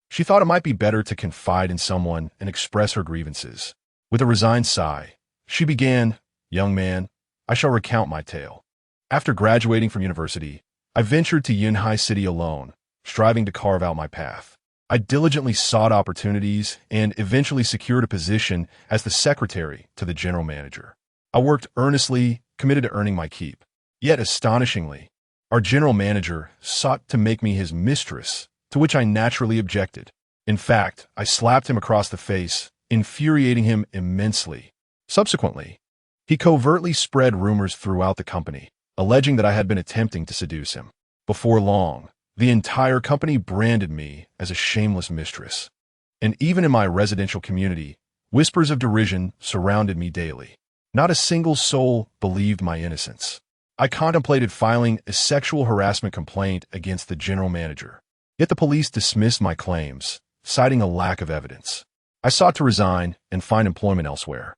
Speaker 1: she thought it might be better to confide in someone and express her grievances. With a resigned sigh, she began, "Young man, I shall recount my tale. After graduating from university, I ventured to Yunhai City alone, striving to carve out my path. I diligently sought opportunities and eventually secured a position as the secretary to the general manager. I worked earnestly, committed to earning my keep. Yet, astonishingly, our general manager sought to make me his mistress, to which I naturally objected. In fact, I slapped him across the face, infuriating him immensely. Subsequently, he covertly spread rumors throughout the company, alleging that I had been attempting to seduce him. Before long, the entire company branded me as a shameless mistress. And even in my residential community, whispers of derision surrounded me daily. Not a single soul believed my innocence. I contemplated filing a sexual harassment complaint against the general manager. Yet the police dismissed my claims, citing a lack of evidence. I sought to resign and find employment elsewhere.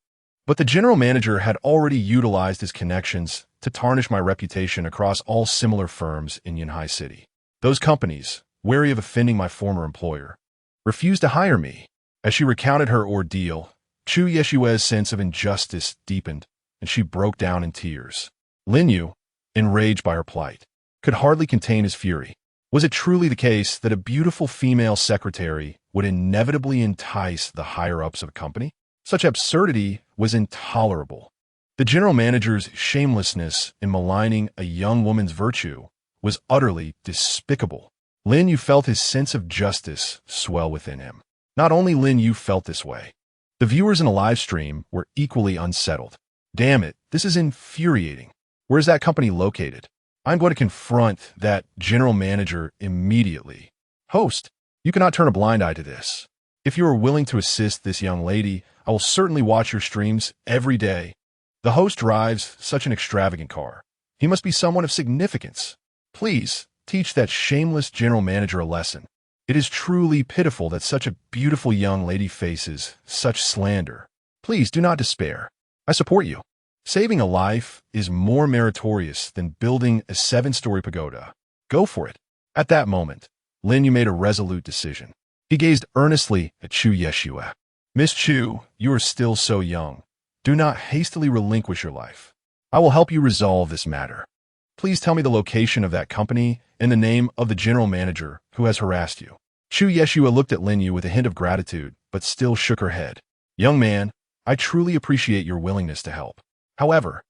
Speaker 1: But the general manager had already utilized his connections to tarnish my reputation across all similar firms in Yunhai City. Those companies, wary of offending my former employer, refused to hire me. As she recounted her ordeal, Chu Yeshue's sense of injustice deepened, and she broke down in tears. Lin Yu, enraged by her plight, could hardly contain his fury. Was it truly the case that a beautiful female secretary would inevitably entice the higher-ups of a company? Such absurdity was intolerable. The general manager's shamelessness in maligning a young woman's virtue was utterly despicable. Lin Yu felt his sense of justice swell within him. Not only Lin Yu felt this way. The viewers in a live stream were equally unsettled. "Damn it, this is infuriating. Where is that company located? I'm going to confront that general manager immediately." Host, you cannot turn a blind eye to this. If you are willing to assist this young lady, I will certainly watch your streams every day. The host drives such an extravagant car. He must be someone of significance. Please, teach that shameless general manager a lesson. It is truly pitiful that such a beautiful young lady faces such slander. Please do not despair. I support you. Saving a life is more meritorious than building a 7-story pagoda. Go for it. At that moment, Lin Yu made a resolute decision. He gazed earnestly at Chu Yeshue. "Miss Chu, you are still so young. Do not hastily relinquish your life. I will help you resolve this matter. Please tell me the location of that company and the name of the general manager who has harassed you." Chu Yeshua looked at Lin Yu with a hint of gratitude, but still shook her head. "Young man, I truly appreciate your willingness to help. However,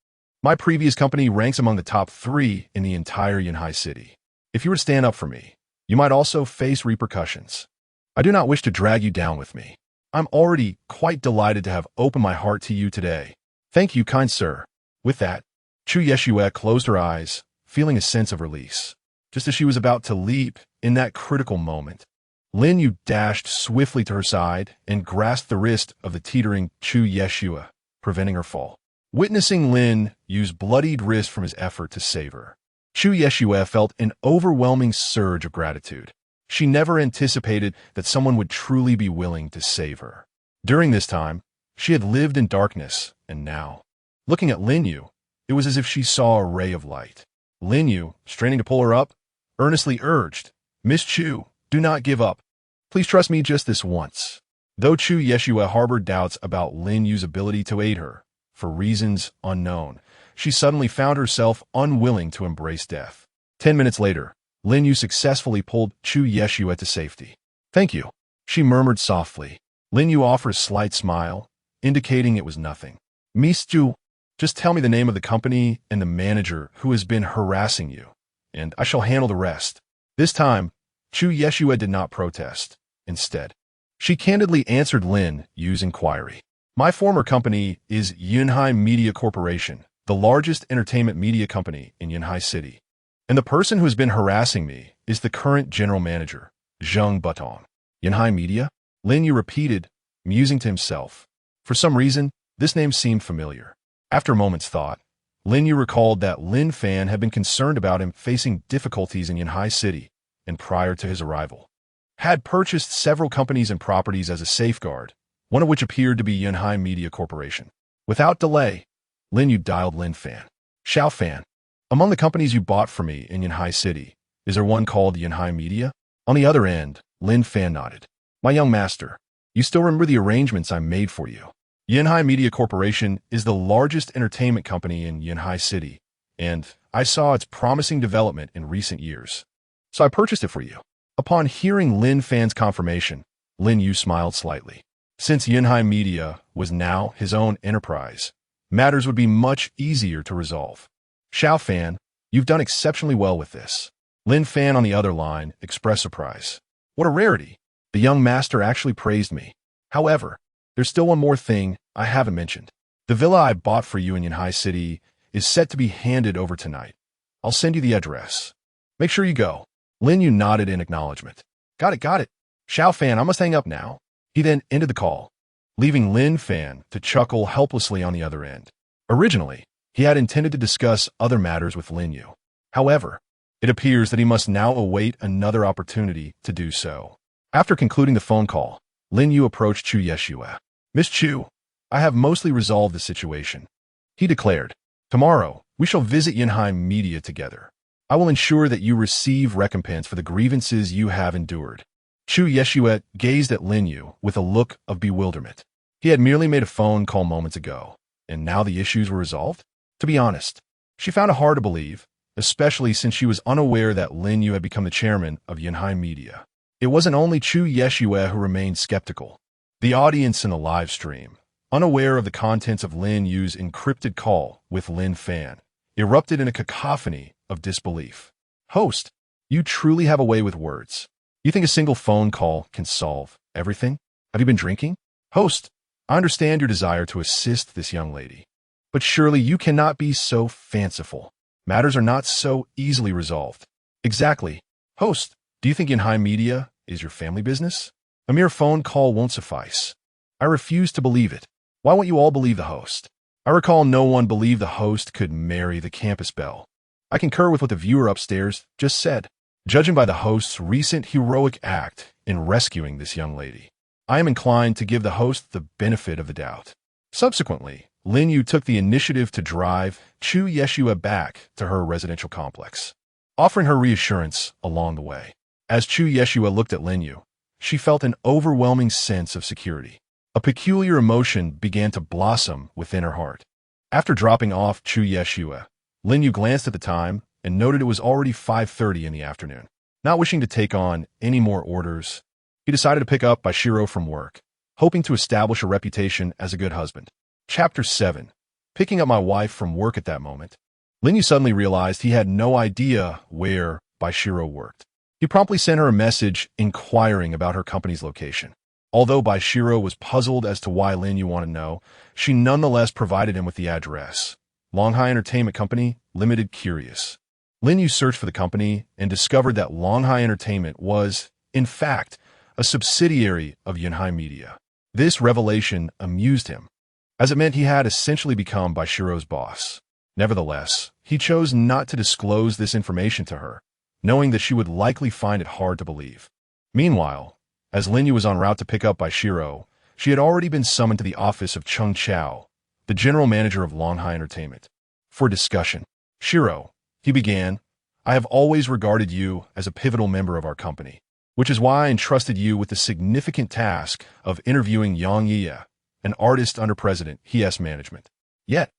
Speaker 1: my previous company ranks among the top 3 in the entire Yunhai City. If you were to stand up for me, you might also face repercussions. I do not wish to drag you down with me. I'm already quite delighted to have opened my heart to you today. Thank you, kind sir." With that, Chu Yeshue closed her eyes, feeling a sense of release. Just as she was about to leap, in that critical moment, Lin Yu dashed swiftly to her side and grasped the wrist of the teetering Chu Yeshua, preventing her fall. Witnessing Lin Yu's bloodied wrist from his effort to save her, Chu Yeshua felt an overwhelming surge of gratitude. She never anticipated that someone would truly be willing to save her. During this time, she had lived in darkness, and now, looking at Lin Yu, it was as if she saw a ray of light. Lin Yu, straining to pull her up, earnestly urged, "Miss Chu, do not give up. Please trust me just this once." Though Chu Yeshua harbored doubts about Lin Yu's ability to aid her, for reasons unknown, she suddenly found herself unwilling to embrace death. 10 minutes later, Lin Yu successfully pulled Chu Yeshua to safety. "Thank you," she murmured softly. Lin Yu offered a slight smile, indicating it was nothing. "Miss Chu, just tell me the name of the company and the manager who has been harassing you, and I shall handle the rest." This time, Chu Yeshua did not protest. Instead, she candidly answered Lin Yu's inquiry. "My former company is Yunhai Media Corporation, the largest entertainment media company in Yunhai City. And the person who has been harassing me is the current general manager, Zheng Butong." "Yunhai Media?" Lin Yu repeated, musing to himself. For some reason, this name seemed familiar. After a moment's thought, Lin Yu recalled that Lin Fan had been concerned about him facing difficulties in Yunhai City, and prior to his arrival, had purchased several companies and properties as a safeguard, one of which appeared to be Yunhai Media Corporation. Without delay, Lin Yu dialed Lin Fan. "Xiao Fan, among the companies you bought for me in Yunhai City, is there one called Yunhai Media?" On the other end, Lin Fan nodded. "My young master, you still remember the arrangements I made for you? Yunhai Media Corporation is the largest entertainment company in Yunhai City, and I saw its promising development in recent years, so I purchased it for you." Upon hearing Lin Fan's confirmation, Lin Yu smiled slightly. Since Yunhai Media was now his own enterprise, matters would be much easier to resolve. "Xiao Fan, you've done exceptionally well with this." Lin Fan on the other line expressed surprise. "What a rarity. The young master actually praised me. However, there's still one more thing I haven't mentioned. The villa I bought for you in Yunhai City is set to be handed over tonight. I'll send you the address. Make sure you go." Lin Yu nodded in acknowledgement. Got it. "Xiao Fan, I must hang up now." He then ended the call, leaving Lin Fan to chuckle helplessly on the other end. Originally, he had intended to discuss other matters with Lin Yu. However, it appears that he must now await another opportunity to do so. After concluding the phone call, Lin Yu approached Chu Yeshua. "Miss Chu, I have mostly resolved the situation," he declared. "Tomorrow, we shall visit Yunhai Media together. I will ensure that you receive recompense for the grievances you have endured." Chu Yeshua gazed at Lin Yu with a look of bewilderment. He had merely made a phone call moments ago, and now the issues were resolved? To be honest, she found it hard to believe, especially since she was unaware that Lin Yu had become the chairman of Yunhai Media. It wasn't only Chu Yeshua who remained skeptical. The audience in the live stream, unaware of the contents of Lin Yu's encrypted call with Lin Fan, erupted in a cacophony of disbelief. "Host, you truly have a way with words. You think a single phone call can solve everything? Have you been drinking?" "Host, I understand your desire to assist this young lady, but surely you cannot be so fanciful. Matters are not so easily resolved." "Exactly. Host, do you think Yunhai Media is your family business? A mere phone call won't suffice. I refuse to believe it. Why won't you all believe the host?" I recall no one believed the host could marry the campus belle. I concur with what the viewer upstairs just said. Judging by the host's recent heroic act in rescuing this young lady, I am inclined to give the host the benefit of the doubt. Subsequently, Lin Yu took the initiative to drive Chu Yeshua back to her residential complex, offering her reassurance along the way. As Chu Yeshua looked at Lin Yu, she felt an overwhelming sense of security. A peculiar emotion began to blossom within her heart. After dropping off Chu Yeshua, Lin Yu glanced at the time and noted it was already 5:30 in the afternoon. Not wishing to take on any more orders, he decided to pick up Bai Xirou from work, hoping to establish a reputation as a good husband. Chapter 7. Picking up my wife from work at that moment, Lin Yu suddenly realized he had no idea where Bai Xirou worked. He promptly sent her a message inquiring about her company's location. Although Bai Xirou was puzzled as to why Lin Yu wanted to know, she nonetheless provided him with the address. Longhai Entertainment Company, Limited Curious. Lin Yu searched for the company and discovered that Longhai Entertainment was, in fact, a subsidiary of Yunhai Media. This revelation amused him, as it meant he had essentially become Bai Xirou's boss. Nevertheless, he chose not to disclose this information to her, knowing that she would likely find it hard to believe. Meanwhile, as Lin Yu was en route to pick up Bai Xirou, she had already been summoned to the office of Cheng Chao, the general manager of Longhai Entertainment, for discussion. "Xirou," he began, "I have always regarded you as a pivotal member of our company, which is why I entrusted you with the significant task of interviewing Yang Yi, an artist under President He's management. Yet,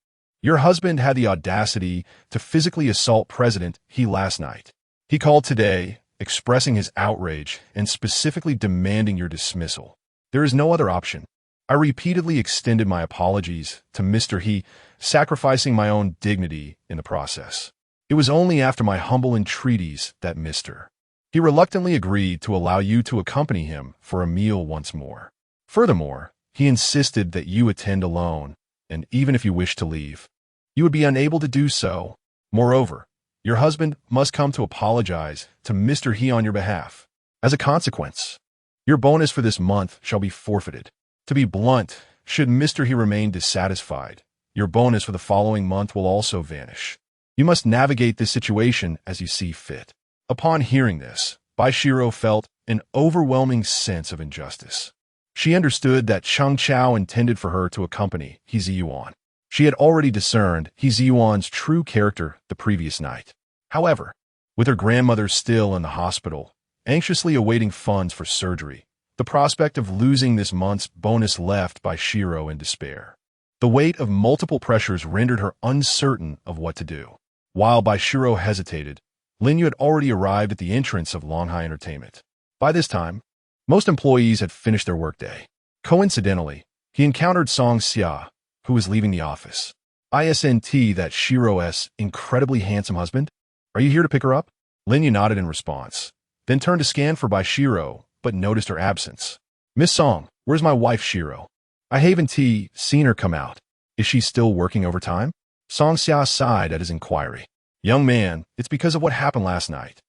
Speaker 1: your husband had the audacity to physically assault President He last night. He called today, expressing his outrage and specifically demanding your dismissal. There is no other option. I repeatedly extended my apologies to Mr. He, sacrificing my own dignity in the process. It was only after my humble entreaties that Mr. He reluctantly agreed to allow you to accompany him for a meal once more. Furthermore, he insisted that you attend alone, and even if you wish to leave, you would be unable to do so. Moreover, your husband must come to apologize to Mr. He on your behalf. As a consequence, your bonus for this month shall be forfeited. To be blunt, should Mr. He remain dissatisfied, your bonus for the following month will also vanish. You must navigate this situation as you see fit." Upon hearing this, Bai Xirou felt an overwhelming sense of injustice. She understood that Cheng Chao intended for her to accompany He Ziyuan. She had already discerned He Ziyuan's true character the previous night. However, with her grandmother still in the hospital, anxiously awaiting funds for surgery, the prospect of losing this month's bonus left Bai Xirou in despair. The weight of multiple pressures rendered her uncertain of what to do. While Bai Xirou hesitated, Lin Yu had already arrived at the entrance of Longhai Entertainment. By this time, most employees had finished their workday. Coincidentally, he encountered Song Xia, who was leaving the office. "Isn't that Xirou's incredibly handsome husband? Are you here to pick her up?" Lin Yu nodded in response, then turned to scan for Bai Xirou, but noticed her absence. "Miss Song, where's my wife Xirou? I haven't seen her come out. Is she still working overtime?" Song Xia sighed at his inquiry. "Young man, it's because of what happened last night.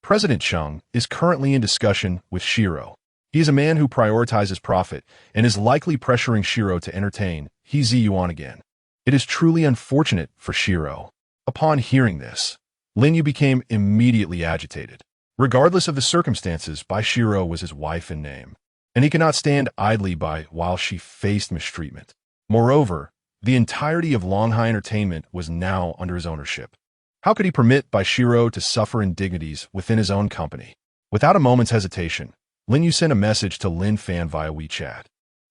Speaker 1: President Cheng is currently in discussion with Xirou. He is a man who prioritizes profit and is likely pressuring Xirou to entertain He Ziyuan again. It is truly unfortunate for Xirou." Upon hearing this, Lin Yu became immediately agitated. Regardless of the circumstances, Bai Xirou was his wife in name, and he could not stand idly by while she faced mistreatment. Moreover, the entirety of Longhai Entertainment was now under his ownership. How could he permit Bai Xirou to suffer indignities within his own company? Without a moment's hesitation, Lin Yu sent a message to Lin Fan via WeChat,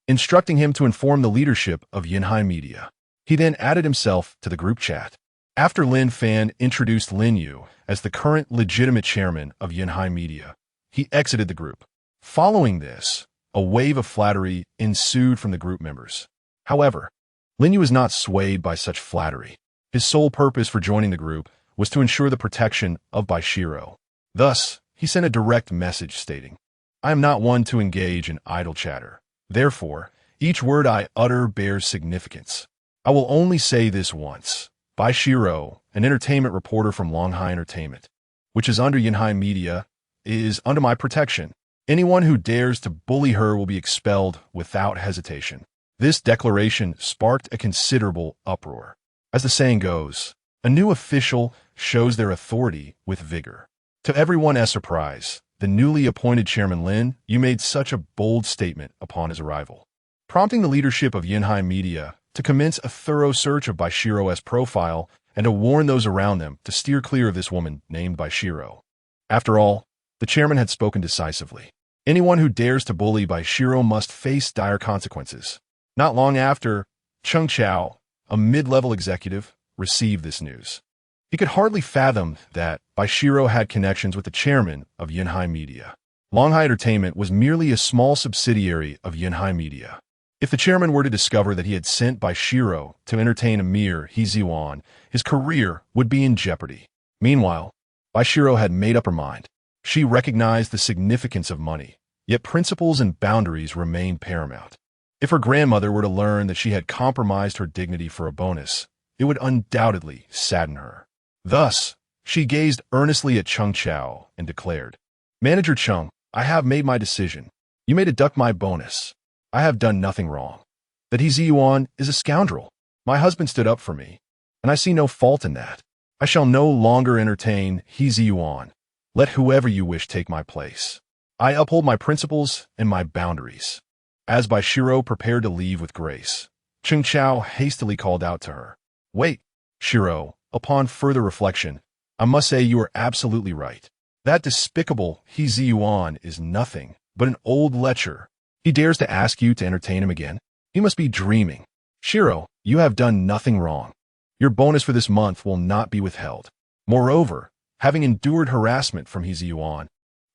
Speaker 1: instructing him to inform the leadership of Yunhai Media. He then added himself to the group chat. After Lin Fan introduced Lin Yu as the current legitimate chairman of Yunhai Media, he exited the group. Following this, a wave of flattery ensued from the group members. However, Lin Yu was not swayed by such flattery. His sole purpose for joining the group was to ensure the protection of Bai Xirou. Thus, he sent a direct message stating, "I am not one to engage in idle chatter. Therefore, each word I utter bears significance. I will only say this once. Bai Xirou, an entertainment reporter from Longhai Entertainment, which is under Yunhai Media, is under my protection. Anyone who dares to bully her will be expelled without hesitation." This declaration sparked a considerable uproar. As the saying goes, a new official shows their authority with vigor. To everyone's surprise, the newly appointed Chairman Lin Yu made such a bold statement upon his arrival, prompting the leadership of Yunhai Media to commence a thorough search of Bai Xirou's profile and to warn those around them to steer clear of this woman named Bai Xirou. After all, the chairman had spoken decisively. Anyone who dares to bully Bai Xirou must face dire consequences. Not long after, Cheng Chao, a mid-level executive, received this news. He could hardly fathom that Bai Xirou had connections with the chairman of Yunhai Media. Longhai Entertainment was merely a small subsidiary of Yunhai Media. If the chairman were to discover that he had sent Bai Xirou to entertain a mere He Ziyuan, his career would be in jeopardy. Meanwhile, Bai Xirou had made up her mind. She recognized the significance of money, yet principles and boundaries remained paramount. If her grandmother were to learn that she had compromised her dignity for a bonus, it would undoubtedly sadden her. Thus, she gazed earnestly at Cheng Chao and declared, "Manager Cheng, I have made my decision. You may deduct my bonus. I have done nothing wrong. That He Ziyuan is a scoundrel. My husband stood up for me, and I see no fault in that. I shall no longer entertain He Ziyuan. Let whoever you wish take my place. I uphold my principles and my boundaries. As Bai Xirou prepared to leave with grace, Cheng Chao hastily called out to her. Wait, Xirou, upon further reflection, I must say you are absolutely right. That despicable He Ziyuan is nothing but an old lecher. He dares to ask you to entertain him again? He must be dreaming. Xirou, you have done nothing wrong. Your bonus for this month will not be withheld. Moreover, having endured harassment from He Ziyuan,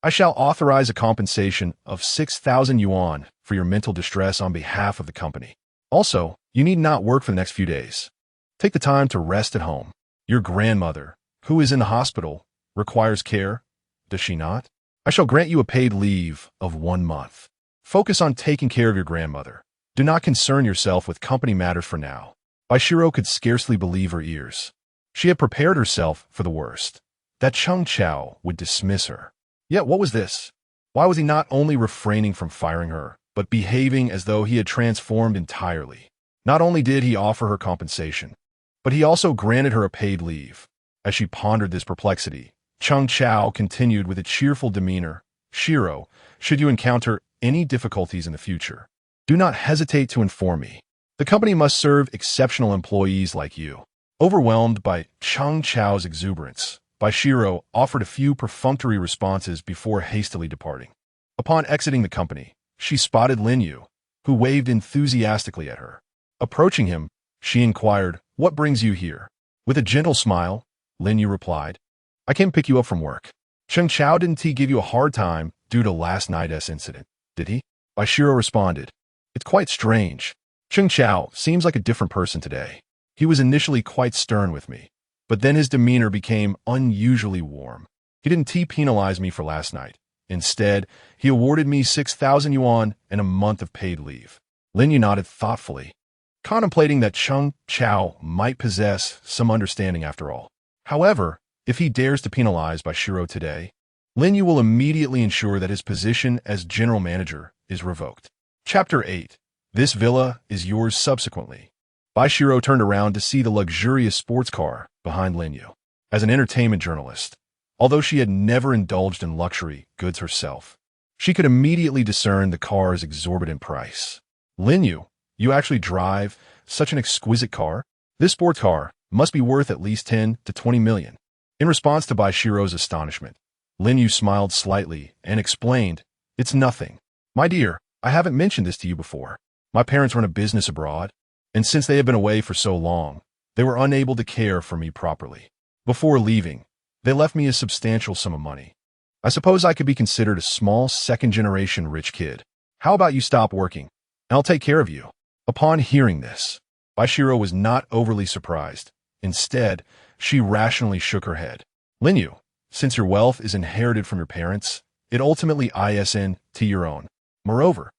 Speaker 1: I shall authorize a compensation of 6,000 yuan for your mental distress on behalf of the company. Also, you need not work for the next few days. Take the time to rest at home. Your grandmother, who is in the hospital, requires care, does she not? I shall grant you a paid leave of 1 month. Focus on taking care of your grandmother. Do not concern yourself with company matters for now. Bai Xirou could scarcely believe her ears. She had prepared herself for the worst, that Cheng Chao would dismiss her. Yet what was this? Why was he not only refraining from firing her, but behaving as though he had transformed entirely? Not only did he offer her compensation, but he also granted her a paid leave. As she pondered this perplexity, Cheng Chao continued with a cheerful demeanor. Xirou, should you encounter any difficulties in the future, do not hesitate to inform me. The company must serve exceptional employees like you. Overwhelmed by Cheng Chao's exuberance, Bai Xirou offered a few perfunctory responses before hastily departing. Upon exiting the company, she spotted Lin Yu, who waved enthusiastically at her. Approaching him, she inquired, "What brings you here?" With a gentle smile, Lin Yu replied, "I came to pick you up from work." Cheng Chao, didn't he give you a hard time due to last night's incident, did he? Bai Xirou responded, "It's quite strange. Cheng Chao seems like a different person today. He was initially quite stern with me, but then his demeanor became unusually warm. He didn't penalize me for last night. Instead, he awarded me 6,000 yuan and a month of paid leave." Lin Yu nodded thoughtfully, contemplating that Cheng Chao might possess some understanding after all. However, if he dares to penalize Bai Xirou today, Lin Yu will immediately ensure that his position as general manager is revoked. Chapter 8. This villa is yours subsequently. Bai Xirou turned around to see the luxurious sports car behind Lin Yu. As an entertainment journalist, although she had never indulged in luxury goods herself, she could immediately discern the car's exorbitant price. Lin Yu, you actually drive such an exquisite car? This sports car must be worth at least 10 to 20 million. In response to Bai Xirou's astonishment, Lin Yu smiled slightly and explained, "It's nothing. My dear, I haven't mentioned this to you before. My parents run a business abroad, and since they have been away for so long, they were unable to care for me properly. Before leaving, they left me a substantial sum of money. I suppose I could be considered a small second-generation rich kid. How about you stop working, and I'll take care of you?" Upon hearing this, Bai Xirou was not overly surprised. Instead, she rationally shook her head. "Lin Yu, since your wealth is inherited from your parents, it ultimately isn't to your own. Moreover,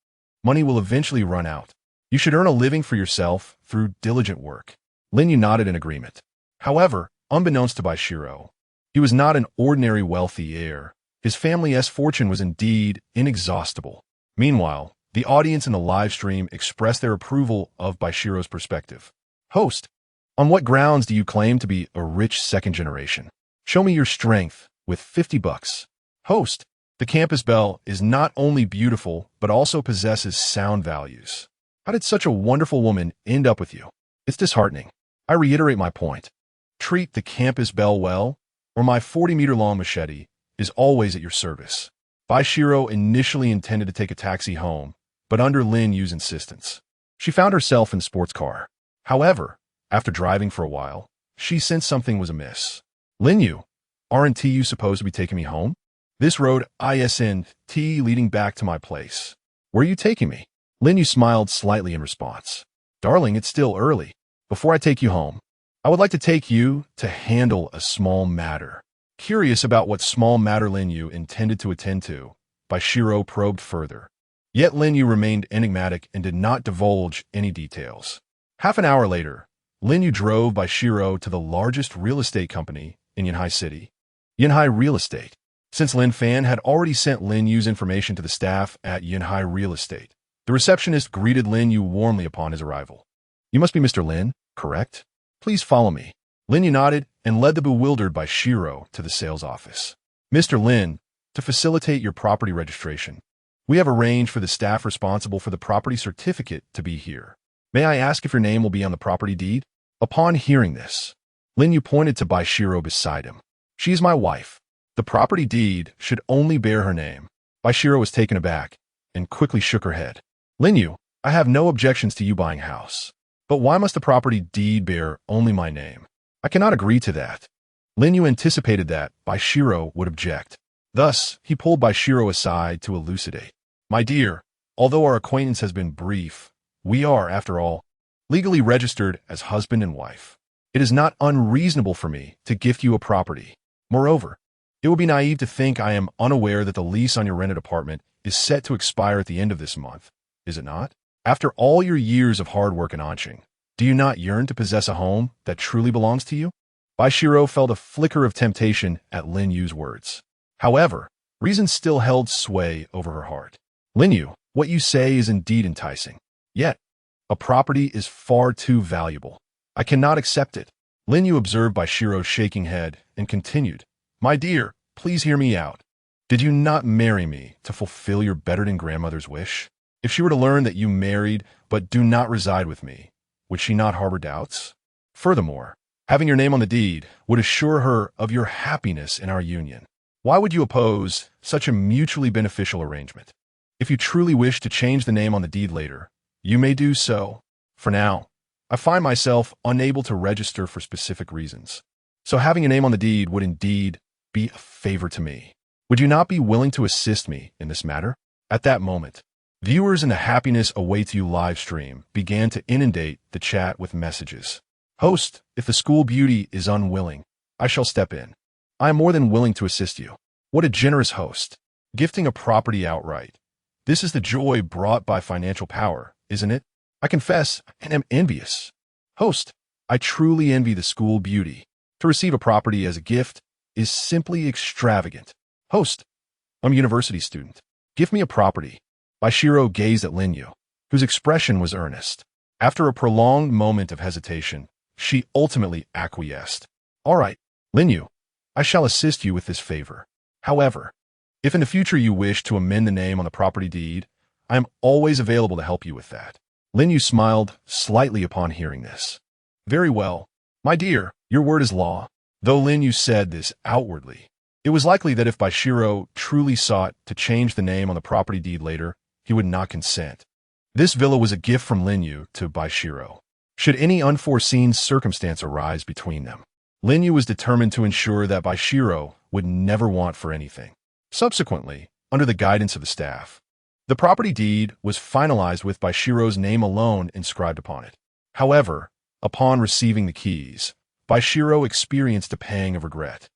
Speaker 1: money will eventually run out. You should earn a living for yourself through diligent work." Lin Yu nodded in agreement. However, unbeknownst to Bai Xirou, he was not an ordinary wealthy heir. His family's fortune was indeed inexhaustible. Meanwhile, the audience in the live stream expressed their approval of Bai Xirou's perspective. "Host, on what grounds do you claim to be a rich second generation? Show me your strength with 50 bucks. Host, the campus belle is not only beautiful, but also possesses sound values. How did such a wonderful woman end up with you? It's disheartening. I reiterate my point. Treat the campus belle well, or my 40-meter-long machete is always at your service." Bai Xirou initially intended to take a taxi home, but under Lin Yu's insistence, she found herself in the sports car. However, after driving for a while, she sensed something was amiss. "Lin Yu, aren't you supposed to be taking me home? This road isn't leading back to my place. Where are you taking me?" Lin Yu smiled slightly in response. "Darling, it's still early. Before I take you home, I would like to take you to handle a small matter." Curious about what small matter Lin Yu intended to attend to, Bai Xirou probed further. Yet Lin Yu remained enigmatic and did not divulge any details. Half an hour later, Lin Yu drove Bai Xirou to the largest real estate company in Yanhai City. Yanhai Real Estate. Since Lin Fan had already sent Lin Yu's information to the staff at Yunhai Real Estate, the receptionist greeted Lin Yu warmly upon his arrival. "You must be Mr. Lin, correct? Please follow me." Lin Yu nodded and led the bewildered Bai Xirou to the sales office. "Mr. Lin, to facilitate your property registration, we have arranged for the staff responsible for the property certificate to be here. May I ask if your name will be on the property deed?" Upon hearing this, Lin Yu pointed to Bai Xirou beside him. "She is my wife. The property deed should only bear her name." Bai Xirou was taken aback and quickly shook her head. "Lin Yu, I have no objections to you buying a house. But why must the property deed bear only my name? I cannot agree to that." Lin Yu anticipated that Bai Xirou would object. Thus, he pulled Bai Xirou aside to elucidate. "My dear, although our acquaintance has been brief, we are, after all, legally registered as husband and wife. It is not unreasonable for me to gift you a property. Moreover, it would be naive to think I am unaware that the lease on your rented apartment is set to expire at the end of this month, is it not? After all your years of hard work and anqing, do you not yearn to possess a home that truly belongs to you?" Bai Xirou felt a flicker of temptation at Lin Yu's words. However, reason still held sway over her heart. "Lin Yu, what you say is indeed enticing. Yet, a property is far too valuable. I cannot accept it." Lin Yu observed Bai Xirou's shaking head and continued, "My dear, please hear me out. Did you not marry me to fulfill your better-than-grandmother's wish? If she were to learn that you married but do not reside with me, would she not harbor doubts? Furthermore, having your name on the deed would assure her of your happiness in our union. Why would you oppose such a mutually beneficial arrangement? If you truly wish to change the name on the deed later, you may do so. For now, I find myself unable to register for specific reasons. So having a name on the deed would indeed be a favor to me. Would you not be willing to assist me in this matter?" At that moment, viewers in the Happiness Awaits You live stream began to inundate the chat with messages. "Host, if the school beauty is unwilling, I shall step in. I am more than willing to assist you." What a generous host, gifting a property outright. This is the joy brought by financial power, isn't it? I confess and am envious. Host, I truly envy the school beauty. To receive a property as a gift is simply extravagant. Host, I'm a university student. Give me a property. Bai Xirou gazed at Lin Yu, whose expression was earnest. After a prolonged moment of hesitation, she ultimately acquiesced. "All right, Lin Yu, I shall assist you with this favor. However, if in the future you wish to amend the name on the property deed, I am always available to help you with that." Lin Yu smiled slightly upon hearing this. "Very well, my dear, your word is law." Though Lin Yu said this outwardly, it was likely that if Bai Xirou truly sought to change the name on the property deed later, he would not consent. This villa was a gift from Lin Yu to Bai Xirou. Should any unforeseen circumstance arise between them, Lin Yu was determined to ensure that Bai Xirou would never want for anything. Subsequently, under the guidance of the staff, the property deed was finalized with Bai Xirou's name alone inscribed upon it. However, upon receiving the keys, Bai Xirou experienced a pang of regret,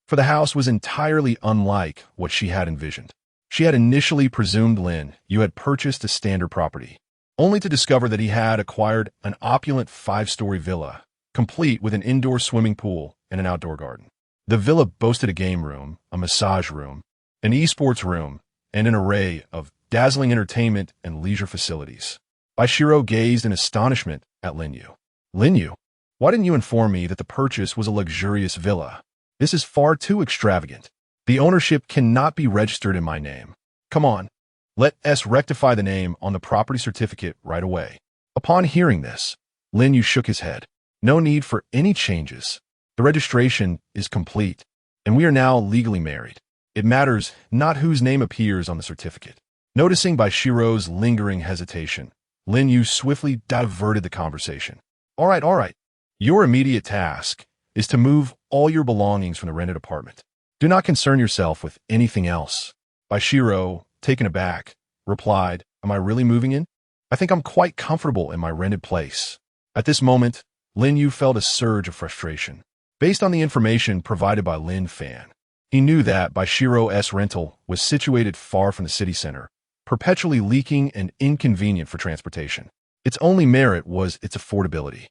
Speaker 1: for the house was entirely unlike what she had envisioned. She had initially presumed Lin Yu had purchased a standard property, only to discover that he had acquired an opulent 5-story villa, complete with an indoor swimming pool and an outdoor garden. The villa boasted a game room, a massage room, an esports room, and an array of dazzling entertainment and leisure facilities. Bai Xirou gazed in astonishment at Lin Yu. "Lin Yu, why didn't you inform me that the purchase was a luxurious villa? This is far too extravagant. The ownership cannot be registered in my name. Come on, let us rectify the name on the property certificate right away." Upon hearing this, Lin Yu shook his head. "No need for any changes. The registration is complete, and we are now legally married. It matters not whose name appears on the certificate." Noticing Bai Xirou's lingering hesitation, Lin Yu swiftly diverted the conversation. All right. Your immediate task is to move all your belongings from the rented apartment. Do not concern yourself with anything else." Bai Xirou, taken aback, replied, "Am I really moving in? I think I'm quite comfortable in my rented place." At this moment, Lin Yu felt a surge of frustration. Based on the information provided by Lin Fan, he knew that Bai Xirou's rental was situated far from the city center, perpetually leaking and inconvenient for transportation. Its only merit was its affordability.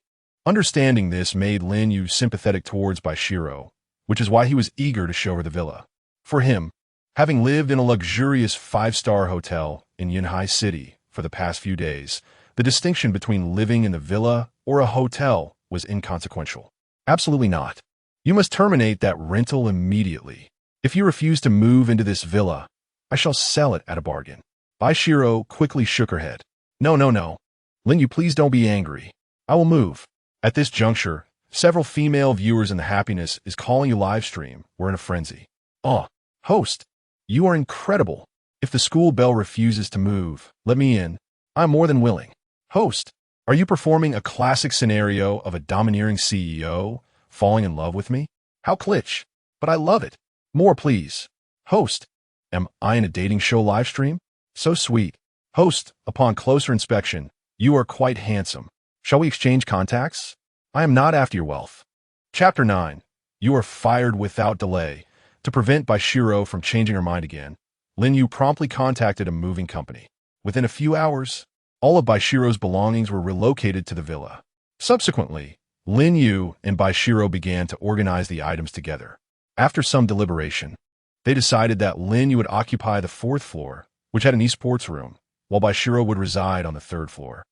Speaker 1: Understanding this made Lin Yu sympathetic towards Bai Xirou, which is why he was eager to show her the villa. For him, Having lived in a luxurious five-star hotel in Yunhai City for the past few days, the distinction between living in the villa or a hotel was inconsequential. Absolutely not. You must terminate that rental immediately. If you refuse to move into this villa, I shall sell it at a bargain. Bai Xirou quickly shook her head. No, no, no. Lin Yu, please don't be angry. I will move. At this juncture, several female viewers in the Happiness is Calling You live stream were in a frenzy. Oh, host, you are incredible. If the school belle refuses to move, let me in. I'm more than willing. Host, are you performing a classic scenario of a domineering CEO falling in love with me? How glitch, but I love it. More, please. Host, am I in a dating show live stream? So sweet. Host, upon closer inspection, you are quite handsome. Shall we exchange contacts? I am not after your wealth. Chapter 9. You are fired without delay. To prevent Bai Xirou from changing her mind again, Lin Yu promptly contacted a moving company. Within a few hours, all of Bai Xirou's belongings were relocated to the villa. Subsequently, Lin Yu and Bai Xirou began to organize the items together. After some deliberation, they decided that Lin Yu would occupy the 4th floor, which had an esports room, while Bai Xirou would reside on the 3rd floor,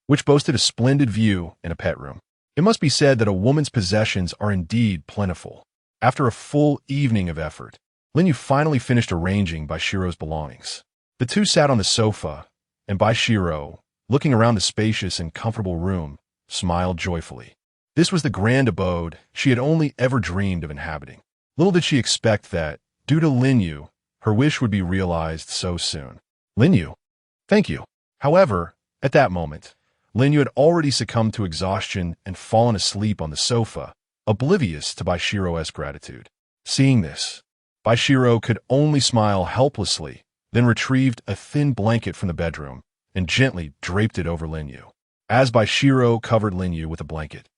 Speaker 1: which boasted a splendid view and a pet room. It must be said that a woman's possessions are indeed plentiful. After a full evening of effort, Lin Yu finally finished arranging Bai Xirou's belongings. The two sat on the sofa, and Bai Xirou, looking around the spacious and comfortable room, smiled joyfully. This was the grand abode she had only ever dreamed of inhabiting. Little did she expect that, due to Lin Yu, her wish would be realized so soon. Lin Yu, thank you. However, at that moment, Lin Yu had already succumbed to exhaustion and fallen asleep on the sofa, oblivious to Bai Xirou's gratitude. Seeing this, Bai Xirou could only smile helplessly, then retrieved a thin blanket from the bedroom and gently draped it over Lin Yu. As Bai Xirou covered Lin Yu with a blanket,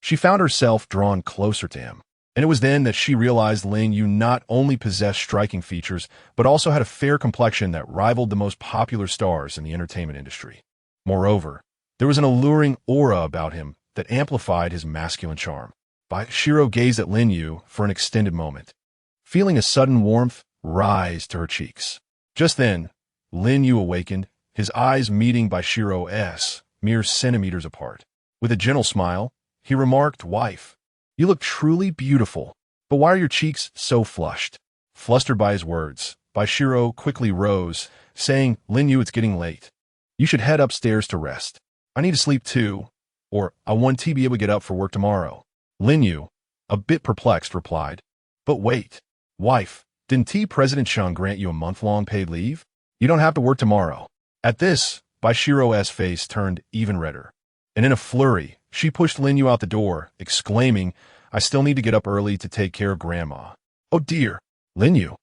Speaker 1: she found herself drawn closer to him. And it was then that she realized Lin Yu not only possessed striking features, but also had a fair complexion that rivaled the most popular stars in the entertainment industry. Moreover, there was an alluring aura about him that amplified his masculine charm. Bai Xirou gazed at Lin Yu for an extended moment, feeling a sudden warmth rise to her cheeks. Just then, Lin Yu awakened, his eyes meeting Bai Xirou's mere centimeters apart. With a gentle smile, he remarked, "Wife, you look truly beautiful, but why are your cheeks so flushed?" Flustered by his words, Bai Xirou quickly rose, saying, "Lin Yu, it's getting late. You should head upstairs to rest. I need to sleep too, or I want to be able to get up for work tomorrow." Lin Yu, a bit perplexed, replied, "But wait, wife, didn't President Chung grant you a month-long paid leave? You don't have to work tomorrow." At this, Bai Xirou's face turned even redder, and in a flurry, she pushed Lin Yu out the door, exclaiming, "I still need to get up early to take care of Grandma." "Oh dear, Lin Yu,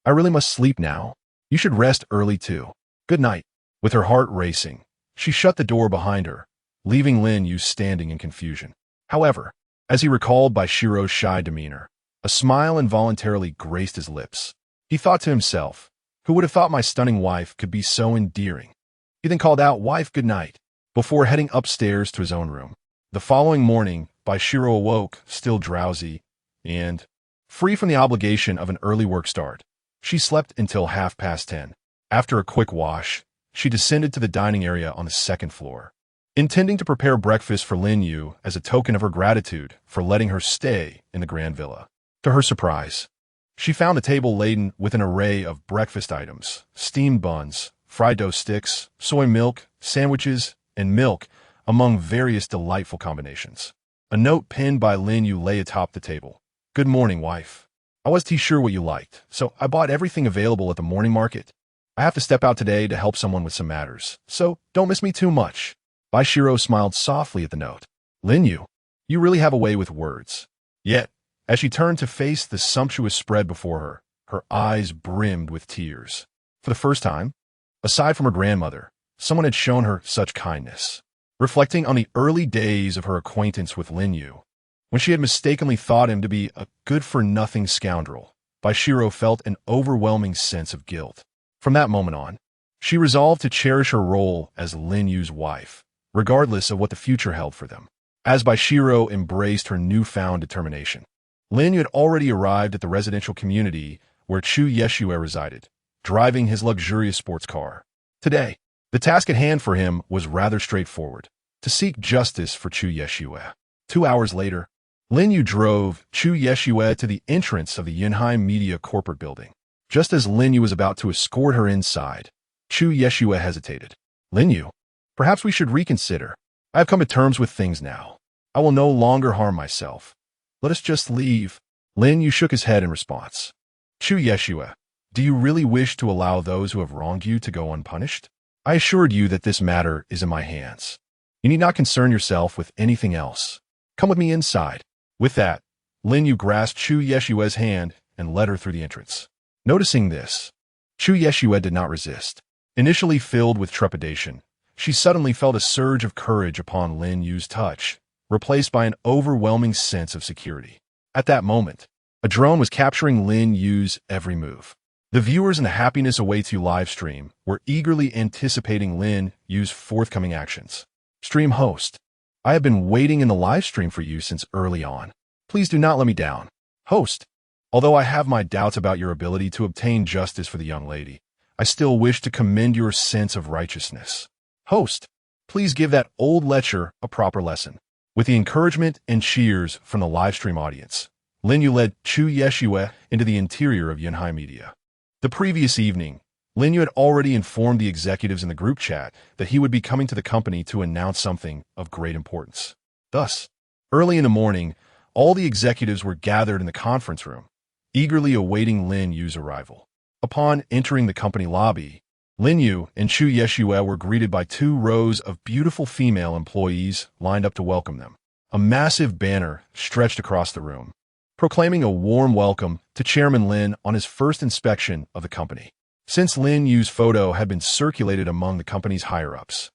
Speaker 1: I really must sleep now. You should rest early too. Good night." With her heart racing, she shut the door behind her, leaving Lin Yu standing in confusion. However, as he recalled Bai Xirou's shy demeanor, a smile involuntarily graced his lips. He thought to himself, who would have thought my stunning wife could be so endearing? He then called out, "Wife, good night," before heading upstairs to his own room. The following morning, Bai Xirou awoke, still drowsy, and, free from the obligation of an early work start, she slept until 10:30. After a quick wash, she descended to the dining area on the 2nd floor, intending to prepare breakfast for Lin Yu as a token of her gratitude for letting her stay in the grand villa. To her surprise, she found the table laden with an array of breakfast items: steamed buns, fried dough sticks, soy milk, sandwiches, and milk, among various delightful combinations. A note penned by Lin Yu lay atop the table. "Good morning, wife. I wasn't sure what you liked, so I bought everything available at the morning market. I have to step out today to help someone with some matters, so don't miss me too much." Bai Xirou smiled softly at the note. "Lin Yu, you really have a way with words." Yet, as she turned to face the sumptuous spread before her, her eyes brimmed with tears. For the first time, aside from her grandmother, someone had shown her such kindness. Reflecting on the early days of her acquaintance with Lin Yu, when she had mistakenly thought him to be a good-for-nothing scoundrel, Bai Xirou felt an overwhelming sense of guilt. From that moment on, she resolved to cherish her role as Lin Yu's wife, regardless of what the future held for them. As Bai Xirou embraced her newfound determination, Lin Yu had already arrived at the residential community where Chu Yeshue resided, driving his luxurious sports car. Today, the task at hand for him was rather straightforward: to seek justice for Chu Yeshue. 2 hours later, Lin Yu drove Chu Yeshue to the entrance of the Yunhai Media corporate building. Just as Lin Yu was about to escort her inside, Chu Yeshue hesitated. "Lin Yu, perhaps we should reconsider. I have come to terms with things now. I will no longer harm myself. Let us just leave." Lin Yu shook his head in response. "Chu Yeshue, do you really wish to allow those who have wronged you to go unpunished? I assured you that this matter is in my hands. You need not concern yourself with anything else. Come with me inside." With that, Lin Yu grasped Chu Yeshue's hand and led her through the entrance. Noticing this, Chu Yeshue did not resist. Initially filled with trepidation, she suddenly felt a surge of courage upon Lin Yu's touch, replaced by an overwhelming sense of security. At that moment, a drone was capturing Lin Yu's every move. The viewers in the Happiness Awaits You live stream were eagerly anticipating Lin Yu's forthcoming actions. Stream host: "I have been waiting in the live stream for you since early on. Please do not let me down." Host: "Although I have my doubts about your ability to obtain justice for the young lady, I still wish to commend your sense of righteousness." Host: "Please give that old lecher a proper lesson." With the encouragement and cheers from the livestream audience, Lin Yu led Chu Yeshue into the interior of Yunhai Media. The previous evening, Lin Yu had already informed the executives in the group chat that he would be coming to the company to announce something of great importance. Thus, early in the morning, all the executives were gathered in the conference room, eagerly awaiting Lin Yu's arrival. Upon entering the company lobby, Lin Yu and Chu Yeshue were greeted by 2 rows of beautiful female employees lined up to welcome them. A massive banner stretched across the room, proclaiming a warm welcome to Chairman Lin on his first inspection of the company. Since Lin Yu's photo had been circulated among the company's higher-ups,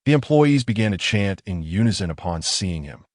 Speaker 1: the employees began to chant in unison upon seeing him.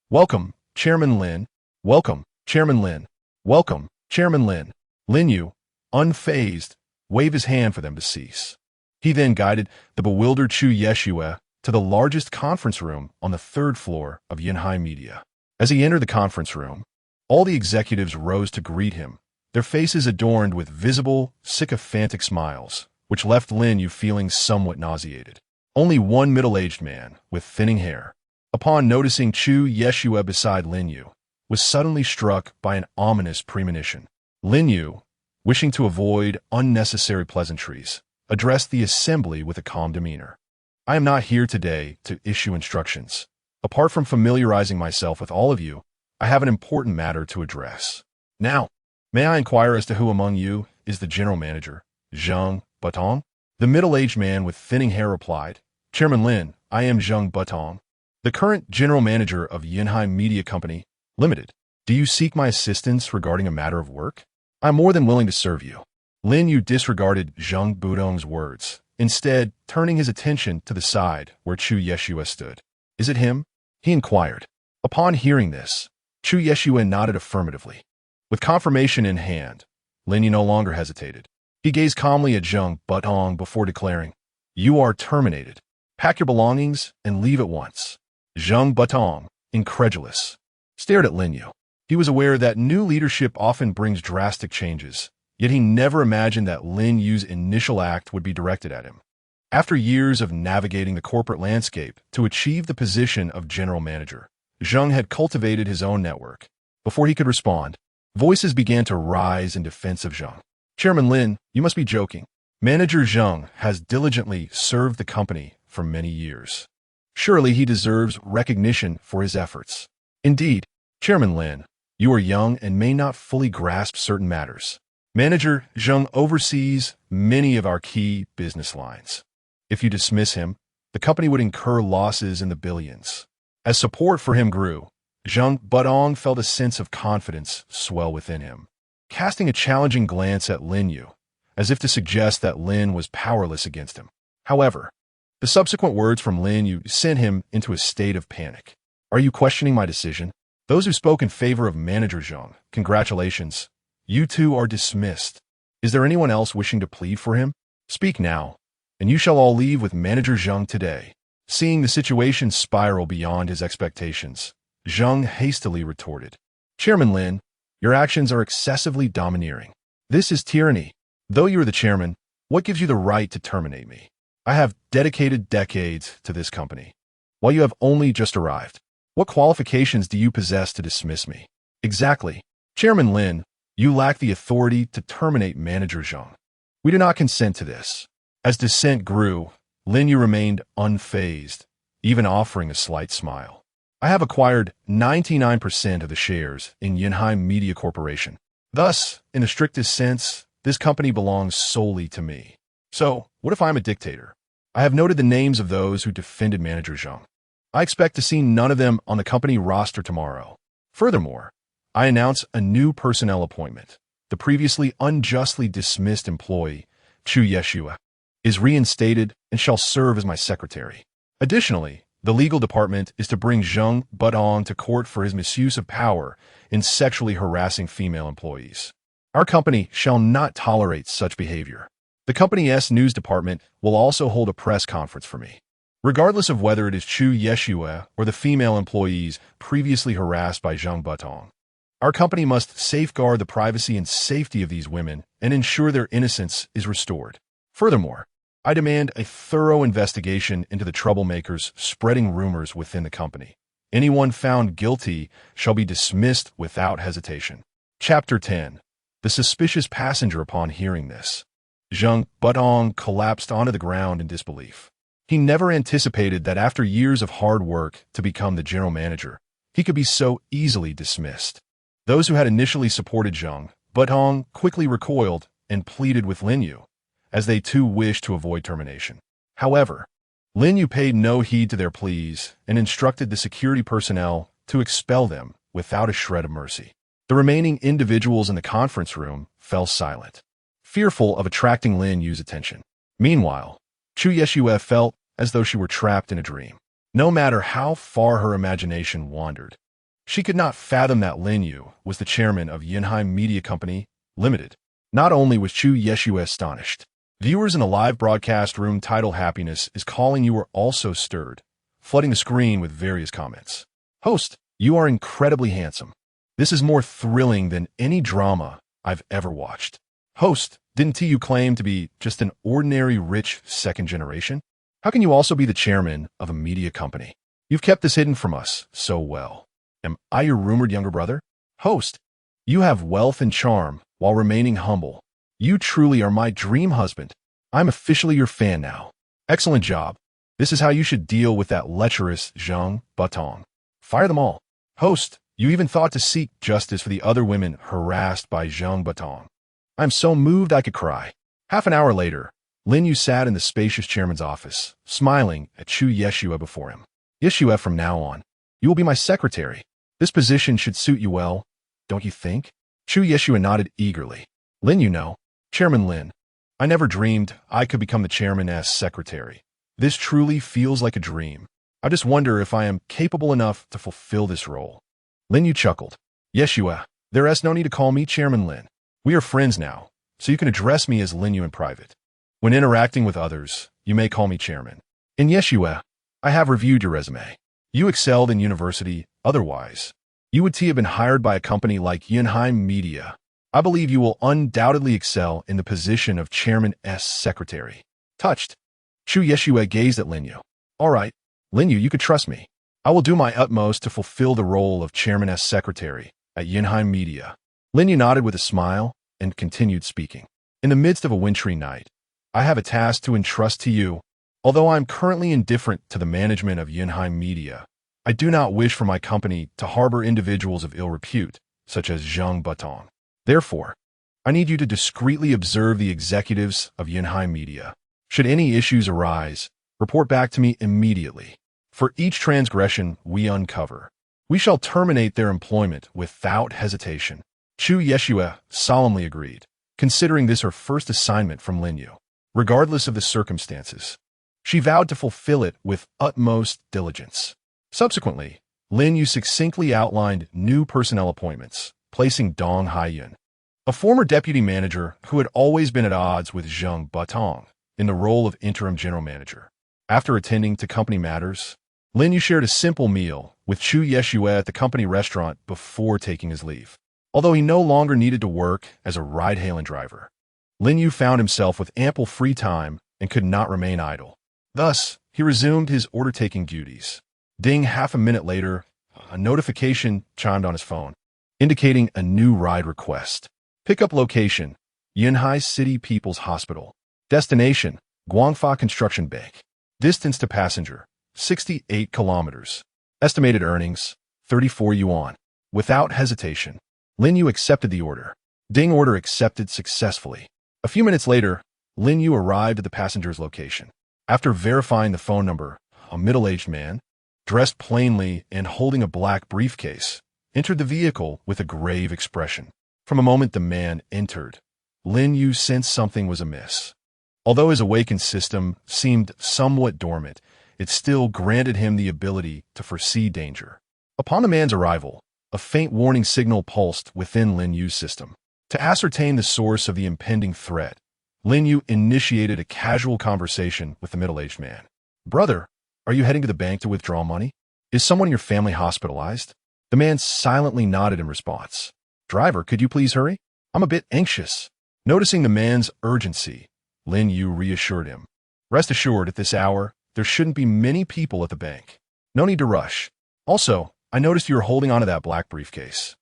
Speaker 1: "Welcome, Chairman Lin. Welcome, Chairman Lin. Welcome, Chairman Lin." Lin Yu, unfazed, waved his hand for them to cease. He then guided the bewildered Chu Yeshue to the largest conference room on the 3rd floor of Yunhai Media. As he entered the conference room, all the executives rose to greet him, their faces adorned with visible, sycophantic smiles, which left Lin Yu feeling somewhat nauseated. Only one middle-aged man, with thinning hair, upon noticing Chu Yeshue beside Lin Yu, was suddenly struck by an ominous premonition. Lin Yu, wishing to avoid unnecessary pleasantries, addressed the assembly with a calm demeanor. "I am not here today to issue instructions. Apart from familiarizing myself with all of you, I have an important matter to address. Now, may I inquire as to who among you is the general manager, Zhang Butong?" The middle-aged man with thinning hair replied, "Chairman Lin, I am Zhang Butong, the current general manager of Yunhai Media Company Limited. Do you seek my assistance regarding a matter of work? I am more than willing to serve you." Lin Yu disregarded Zhang Butong's words, instead turning his attention to the side where Chu Yeshue stood. "Is it him?" he inquired. Upon hearing this, Chu Yeshue nodded affirmatively. With confirmation in hand, Lin Yu no longer hesitated. He gazed calmly at Zhang Butong before declaring, "You are terminated. Pack your belongings and leave at once." Zhang Butong, incredulous, stared at Lin Yu. He was aware that new leadership often brings drastic changes, yet he never imagined that Lin Yu's initial act would be directed at him. After years of navigating the corporate landscape to achieve the position of general manager, Zhang had cultivated his own network. Before he could respond, voices began to rise in defense of Zhang. "Chairman Lin, you must be joking. Manager Zhang has diligently served the company for many years. Surely he deserves recognition for his efforts." "Indeed, Chairman Lin, you are young and may not fully grasp certain matters. Manager Zhang oversees many of our key business lines. If you dismiss him, the company would incur losses in the billions." As support for him grew, Zhang Butong felt a sense of confidence swell within him. Casting a challenging glance at Lin Yu, as if to suggest that Lin was powerless against him. However, the subsequent words from Lin Yu sent him into a state of panic. "Are you questioning my decision? Those who spoke in favor of Manager Zhang, congratulations. You two are dismissed. Is there anyone else wishing to plead for him? Speak now, and you shall all leave with Manager Zhang today." Seeing the situation spiral beyond his expectations, Zhang hastily retorted, "Chairman Lin, your actions are excessively domineering. This is tyranny. Though you are the chairman, what gives you the right to terminate me? I have dedicated decades to this company, while you have only just arrived. What qualifications do you possess to dismiss me? Exactly. Chairman Lin, you lack the authority to terminate Manager Zhang. We do not consent to this. As dissent grew, Lin Yu remained unfazed, even offering a slight smile. I have acquired 99% of the shares in Yunheim Media Corporation. Thus, in the strictest sense, this company belongs solely to me. So, what if I'm a dictator? I have noted the names of those who defended Manager Zhang. I expect to see none of them on the company roster tomorrow. Furthermore, I announce a new personnel appointment. The previously unjustly dismissed employee, Chu Yeshua, is reinstated and shall serve as my secretary. Additionally, the legal department is to bring Zhang Butong to court for his misuse of power in sexually harassing female employees. Our company shall not tolerate such behavior. The company's news department will also hold a press conference for me. Regardless of whether it is Chu Yeshua or the female employees previously harassed by Zhang Butong, our company must safeguard the privacy and safety of these women and ensure their innocence is restored. Furthermore, I demand a thorough investigation into the troublemakers spreading rumors within the company. Anyone found guilty shall be dismissed without hesitation. Chapter 10. The suspicious passenger. Upon hearing this, Zhang Butong collapsed onto the ground in disbelief. He never anticipated that after years of hard work to become the general manager, he could be so easily dismissed. Those who had initially supported Zhang Butong quickly recoiled and pleaded with Lin Yu, as they too wished to avoid termination. However, Lin Yu paid no heed to their pleas and instructed the security personnel to expel them without a shred of mercy. The remaining individuals in the conference room fell silent, fearful of attracting Lin Yu's attention. Meanwhile, Chu Yeshua felt as though she were trapped in a dream. No matter how far her imagination wandered, she could not fathom that Lin Yu was the chairman of Yunheim Media Company Limited. Not only was Chu Yeshua astonished, viewers in the live broadcast room titled Happiness is Calling You were also stirred, flooding the screen with various comments. Host, you are incredibly handsome. This is more thrilling than any drama I've ever watched. Host, didn't you claim to be just an ordinary rich second generation? How can you also be the chairman of a media company? You've kept this hidden from us so well. Am I your rumored younger brother? Host, you have wealth and charm while remaining humble. You truly are my dream husband. I'm officially your fan now. Excellent job. This is how you should deal with that lecherous Zhang Butong. Fire them all. Host, you even thought to seek justice for the other women harassed by Zhang Butong. I'm so moved I could cry. Half an hour later, Lin Yu sat in the spacious chairman's office, smiling at Chu Yeshua before him. Yeshua, from now on, you will be my secretary. This position should suit you well, don't you think? Chu Yeshua nodded eagerly. Lin Yu, no. Chairman Lin, I never dreamed I could become the chairman's secretary. This truly feels like a dream. I just wonder if I am capable enough to fulfill this role. Lin Yu chuckled. Yeshua, there is no need to call me Chairman Lin. We are friends now, so you can address me as Lin Yu in private. When interacting with others, you may call me Chairman. And Yeshua, I have reviewed your resume. You excelled in university, otherwise you would have been hired by a company like Yunheim Media. I believe you will undoubtedly excel in the position of Chairman's secretary. Touched, Chu Yeshua gazed at Lin Yu. All right, Lin Yu, you could trust me. I will do my utmost to fulfill the role of Chairman's secretary at Yunheim Media. Lin Yu nodded with a smile and continued speaking. In the midst of a wintry night, I have a task to entrust to you. Although I am currently indifferent to the management of Yunheim Media, I do not wish for my company to harbor individuals of ill repute, such as Zhang Butong. Therefore, I need you to discreetly observe the executives of Yunheim Media. Should any issues arise, report back to me immediately. For each transgression we uncover, we shall terminate their employment without hesitation. Chu Yeshua solemnly agreed, considering this her first assignment from Lin Yu. Regardless of the circumstances, she vowed to fulfill it with utmost diligence. Subsequently, Lin Yu succinctly outlined new personnel appointments, placing Dong Haiyun, a former deputy manager who had always been at odds with Zhang Butong, in the role of interim general manager. After attending to company matters, Lin Yu shared a simple meal with Chu Yeshua at the company restaurant before taking his leave. Although he no longer needed to work as a ride-hailing driver, Lin Yu found himself with ample free time and could not remain idle. Thus, he resumed his order-taking duties. Ding, half a minute later, a notification chimed on his phone, indicating a new ride request. Pickup location, Yunhai City People's Hospital. Destination, Guangfa Construction Bank. Distance to passenger, 68 kilometers. Estimated earnings, 34 yuan. Without hesitation, Lin Yu accepted the order. Ding, order accepted successfully. A few minutes later, Lin Yu arrived at the passenger's location. After verifying the phone number, a middle-aged man, dressed plainly and holding a black briefcase, entered the vehicle with a grave expression. From the moment the man entered, Lin Yu sensed something was amiss. Although his awakened system seemed somewhat dormant, it still granted him the ability to foresee danger. Upon the man's arrival, a faint warning signal pulsed within Lin Yu's system. To ascertain the source of the impending threat, Lin Yu initiated a casual conversation with the middle-aged man. "Brother, are you heading to the bank to withdraw money? Is someone in your family hospitalized?" The man silently nodded in response. "Driver, could you please hurry? I'm a bit anxious." Noticing the man's urgency, Lin Yu reassured him. "Rest assured, at this hour, there shouldn't be many people at the bank. No need to rush. Also, I noticed you were holding onto that black briefcase.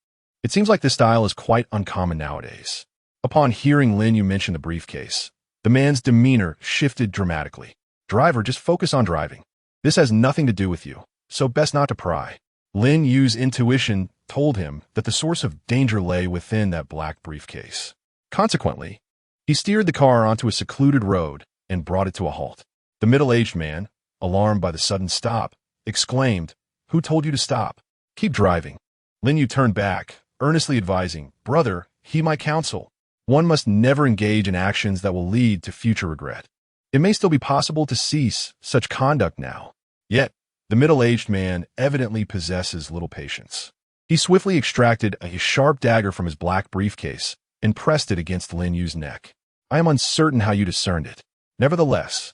Speaker 1: It seems like this style is quite uncommon nowadays." Upon hearing Lin Yu mention the briefcase, the man's demeanor shifted dramatically. "Driver, just focus on driving. This has nothing to do with you, so best not to pry." Lin Yu's intuition told him that the source of danger lay within that black briefcase. Consequently, he steered the car onto a secluded road and brought it to a halt. The middle-aged man, alarmed by the sudden stop, exclaimed, "Who told you to stop? Keep driving." Lin Yu turned back, earnestly advising, "Brother, heed my counsel. One must never engage in actions that will lead to future regret. It may still be possible to cease such conduct now." Yet, the middle-aged man evidently possesses little patience. He swiftly extracted a sharp dagger from his black briefcase and pressed it against Lin Yu's neck. "I am uncertain how you discerned it. Nevertheless,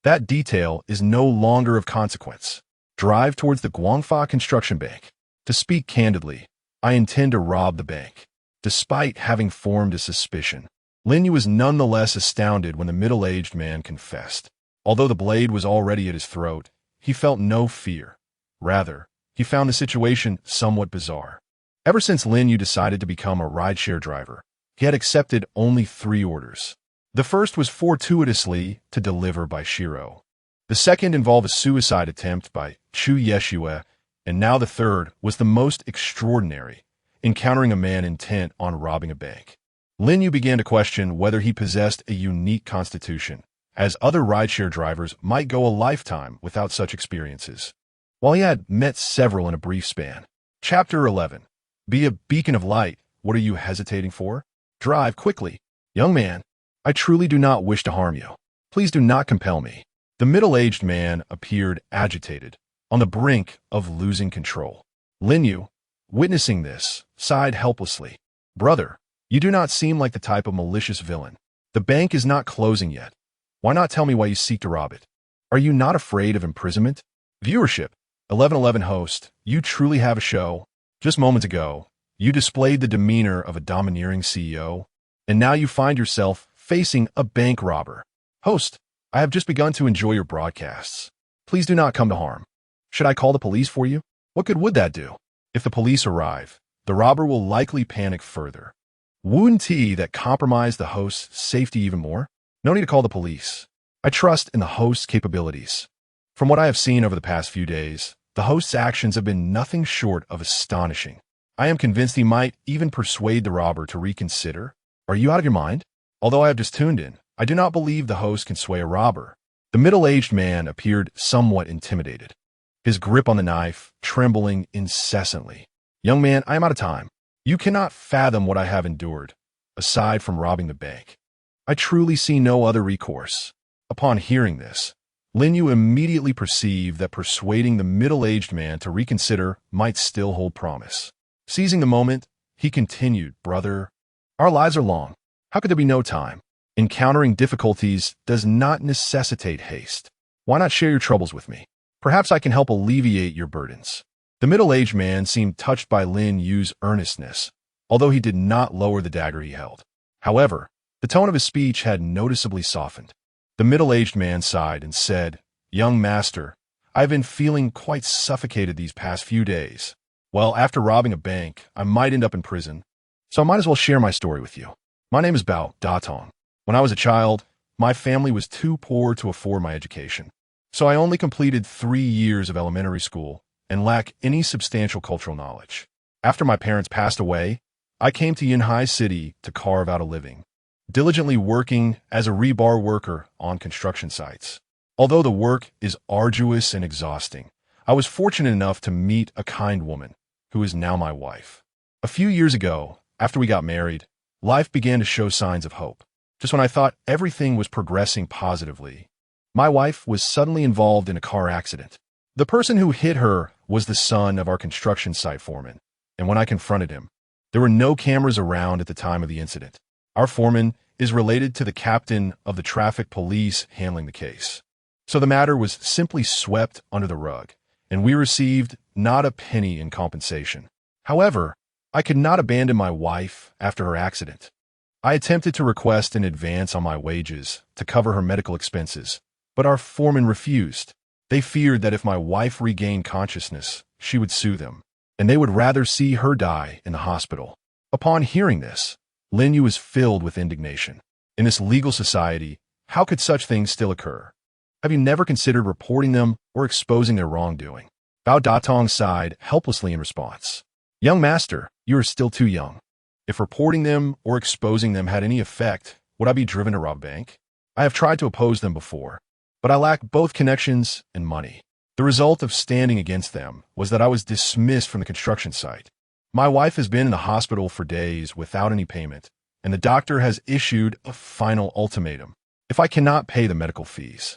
Speaker 1: that detail is no longer of consequence. Drive towards the Guangfa Construction Bank. To speak candidly, I intend to rob the bank." Despite having formed a suspicion, Lin Yu was nonetheless astounded when the middle-aged man confessed. Although the blade was already at his throat, he felt no fear. Rather, he found the situation somewhat bizarre. Ever since Lin Yu decided to become a rideshare driver, he had accepted only 3 orders. The first was fortuitously to deliver Bai Xirou. The second involved a suicide attempt by Chu Yeshue, and now the third was the most extraordinary, encountering a man intent on robbing a bank. Lin Yu began to question whether he possessed a unique constitution, as other rideshare drivers might go a lifetime without such experiences, while he had met several in a brief span. Chapter 11. Be a beacon of light. What are you hesitating for? Drive quickly. Young man, I truly do not wish to harm you. Please do not compel me. The middle-aged man appeared agitated, on the brink of losing control. Lin Yu, witnessing this, sighed helplessly. "Brother, you do not seem like the type of malicious villain. The bank is not closing yet. Why not tell me why you seek to rob it? Are you not afraid of imprisonment?" Viewership. 1111 host, you truly have a show. Just moments ago, you displayed the demeanor of a domineering CEO, and now you find yourself facing a bank robber. Host, I have just begun to enjoy your broadcasts. Please do not come to harm. Should I call the police for you? What good would that do? If the police arrive, the robber will likely panic further. Wouldn't that compromise the host's safety even more? No need to call the police. I trust in the host's capabilities. From what I have seen over the past few days, the host's actions have been nothing short of astonishing. I am convinced he might even persuade the robber to reconsider. Are you out of your mind? Although I have just tuned in, I do not believe the host can sway a robber. The middle-aged man appeared somewhat intimidated, his grip on the knife trembling incessantly. Young man, I am out of time. You cannot fathom what I have endured, aside from robbing the bank. I truly see no other recourse. Upon hearing this, Lin Yu immediately perceived that persuading the middle-aged man to reconsider might still hold promise. Seizing the moment, he continued, "Brother, our lives are long. How could there be no time? Encountering difficulties does not necessitate haste. Why not share your troubles with me? Perhaps I can help alleviate your burdens." The middle-aged man seemed touched by Lin Yu's earnestness, although he did not lower the dagger he held. However, the tone of his speech had noticeably softened. The middle-aged man sighed and said, "Young master, I've been feeling quite suffocated these past few days. Well, after robbing a bank, I might end up in prison, so I might as well share my story with you. My name is Bai Xirou. When I was a child, my family was too poor to afford my education, so I only completed 3 years of elementary school and lack any substantial cultural knowledge. After my parents passed away, I came to Yinhai City to carve out a living, diligently working as a rebar worker on construction sites. Although the work is arduous and exhausting, I was fortunate enough to meet a kind woman who is now my wife. A few years ago, after we got married, life began to show signs of hope. Just when I thought everything was progressing positively, my wife was suddenly involved in a car accident. The person who hit her was the son of our construction site foreman, and when I confronted him, there were no cameras around at the time of the incident. Our foreman is related to the captain of the traffic police handling the case. So the matter was simply swept under the rug, and we received not a penny in compensation. However, I could not abandon my wife after her accident. I attempted to request an advance on my wages to cover her medical expenses, but our foreman refused. They feared that if my wife regained consciousness, she would sue them, and they would rather see her die in the hospital. Upon hearing this, Lin Yu was filled with indignation. In this legal society, how could such things still occur? Have you never considered reporting them or exposing their wrongdoing? Bao Datong sighed helplessly in response. Young master, you are still too young. If reporting them or exposing them had any effect, would I be driven to rob a bank? I have tried to oppose them before, but I lack both connections and money. The result of standing against them was that I was dismissed from the construction site. My wife has been in the hospital for days without any payment, and the doctor has issued a final ultimatum. If I cannot pay the medical fees,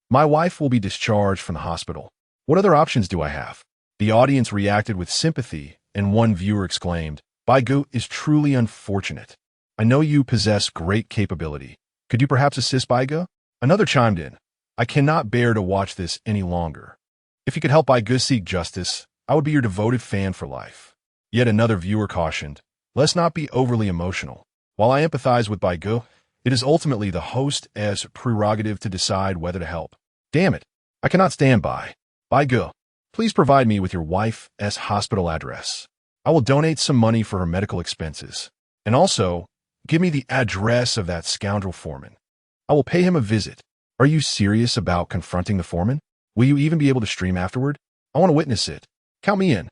Speaker 1: my wife will be discharged from the hospital. What other options do I have? The audience reacted with sympathy, and one viewer exclaimed, Bai Xirou is truly unfortunate. I know you possess great capability. Could you perhaps assist Bai Xirou? Another chimed in, I cannot bear to watch this any longer. If you could help Bai Xirou seek justice, I would be your devoted fan for life. Yet another viewer cautioned, let's not be overly emotional. While I empathize with Bai Xirou, it is ultimately the host's prerogative to decide whether to help. Damn it, I cannot stand by. Bai Xirou, please provide me with your wife's hospital address. I will donate some money for her medical expenses. And also, give me the address of that scoundrel foreman. I will pay him a visit. Are you serious about confronting the foreman? Will you even be able to stream afterward? I want to witness it. Count me in.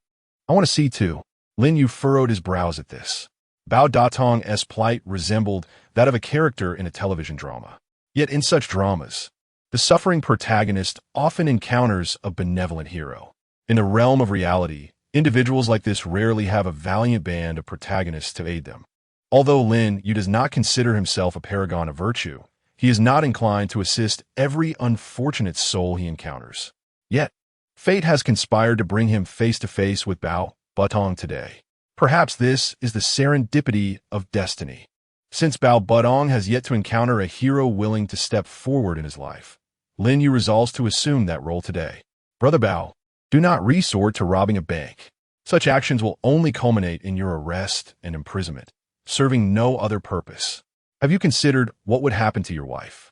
Speaker 1: I want to see too. Lin Yu furrowed his brows at this. Bao Datong's plight resembled that of a character in a television drama. Yet in such dramas, the suffering protagonist often encounters a benevolent hero. In the realm of reality, individuals like this rarely have a valiant band of protagonists to aid them. Although Lin Yu does not consider himself a paragon of virtue, he is not inclined to assist every unfortunate soul he encounters. Yet, fate has conspired to bring him face to face with Bao Butong today. Perhaps this is the serendipity of destiny. Since Bao Butong has yet to encounter a hero willing to step forward in his life, Lin Yu resolves to assume that role today. Brother Bao, do not resort to robbing a bank. Such actions will only culminate in your arrest and imprisonment, serving no other purpose. Have you considered what would happen to your wife,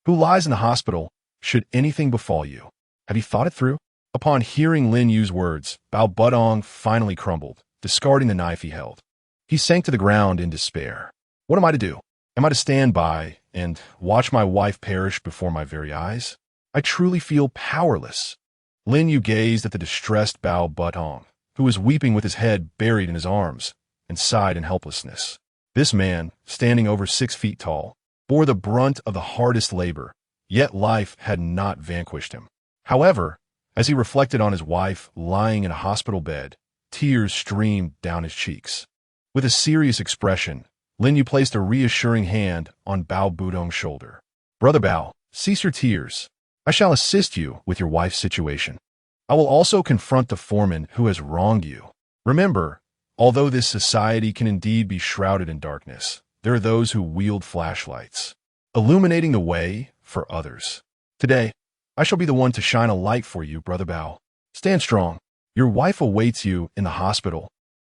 Speaker 1: who lies in the hospital should anything befall you? Have you thought it through? Upon hearing Lin Yu's words, Bao Butong finally crumbled, discarding the knife he held. He sank to the ground in despair. What am I to do? Am I to stand by and watch my wife perish before my very eyes? I truly feel powerless. Lin Yu gazed at the distressed Bao Butong, who was weeping with his head buried in his arms, and sighed in helplessness. This man, standing over 6 feet tall, bore the brunt of the hardest labor, yet life had not vanquished him. However, as he reflected on his wife lying in a hospital bed, tears streamed down his cheeks. With a serious expression, Lin Yu placed a reassuring hand on Bao Butong's shoulder. Brother Bao, cease your tears. I shall assist you with your wife's situation. I will also confront the foreman who has wronged you. Remember, although this society can indeed be shrouded in darkness, there are those who wield flashlights, illuminating the way for others. Today, I shall be the one to shine a light for you, Brother Bao. Stand strong. Your wife awaits you in the hospital.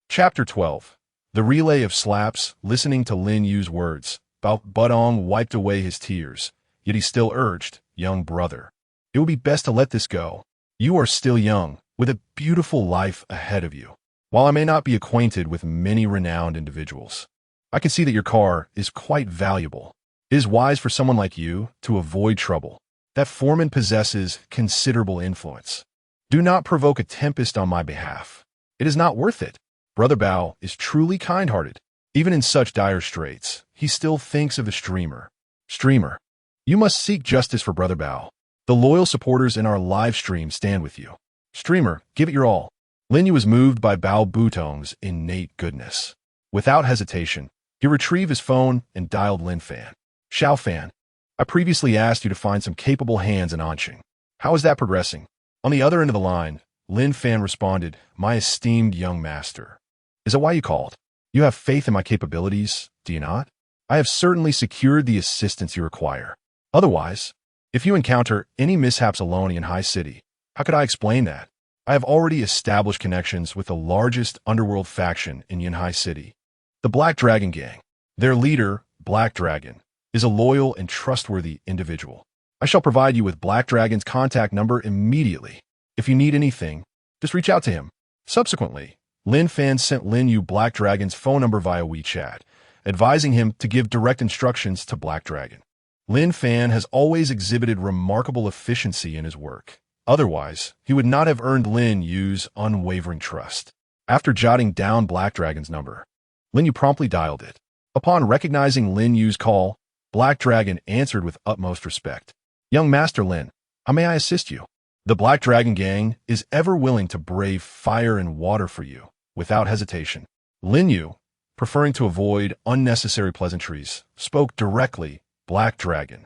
Speaker 1: Chapter 12. The relay of slaps, listening to Lin Yu's words, Bao Budong wiped away his tears, yet he still urged, young brother. It would be best to let this go. You are still young, with a beautiful life ahead of you. While I may not be acquainted with many renowned individuals, I can see that your car is quite valuable. It is wise for someone like you to avoid trouble. That foreman possesses considerable influence. Do not provoke a tempest on my behalf. It is not worth it. Brother Bao is truly kind-hearted. Even in such dire straits, he still thinks of the streamer. Streamer, you must seek justice for Brother Bao. The loyal supporters in our live stream stand with you. Streamer, give it your all. Lin Yu was moved by Bao Butong's innate goodness. Without hesitation, he retrieved his phone and dialed Lin Fan. Xiao Fan, I previously asked you to find some capable hands in Anqing. How is that progressing? On the other end of the line, Lin Fan responded, my esteemed young master. Is that why you called? You have faith in my capabilities, do you not? I have certainly secured the assistance you require. Otherwise, if you encounter any mishaps alone in High City, how could I explain that? I have already established connections with the largest underworld faction in Yunhai City, the Black Dragon Gang. Their leader, Black Dragon, is a loyal and trustworthy individual. I shall provide you with Black Dragon's contact number immediately. If you need anything, just reach out to him. Subsequently, Lin Fan sent Lin Yu Black Dragon's phone number via WeChat, advising him to give direct instructions to Black Dragon. Lin Fan has always exhibited remarkable efficiency in his work. Otherwise, he would not have earned Lin Yu's unwavering trust. After jotting down Black Dragon's number, Lin Yu promptly dialed it. Upon recognizing Lin Yu's call, Black Dragon answered with utmost respect. Young Master Lin, how may I assist you? The Black Dragon Gang is ever willing to brave fire and water for you, without hesitation. Lin Yu, preferring to avoid unnecessary pleasantries, spoke directly. Black Dragon,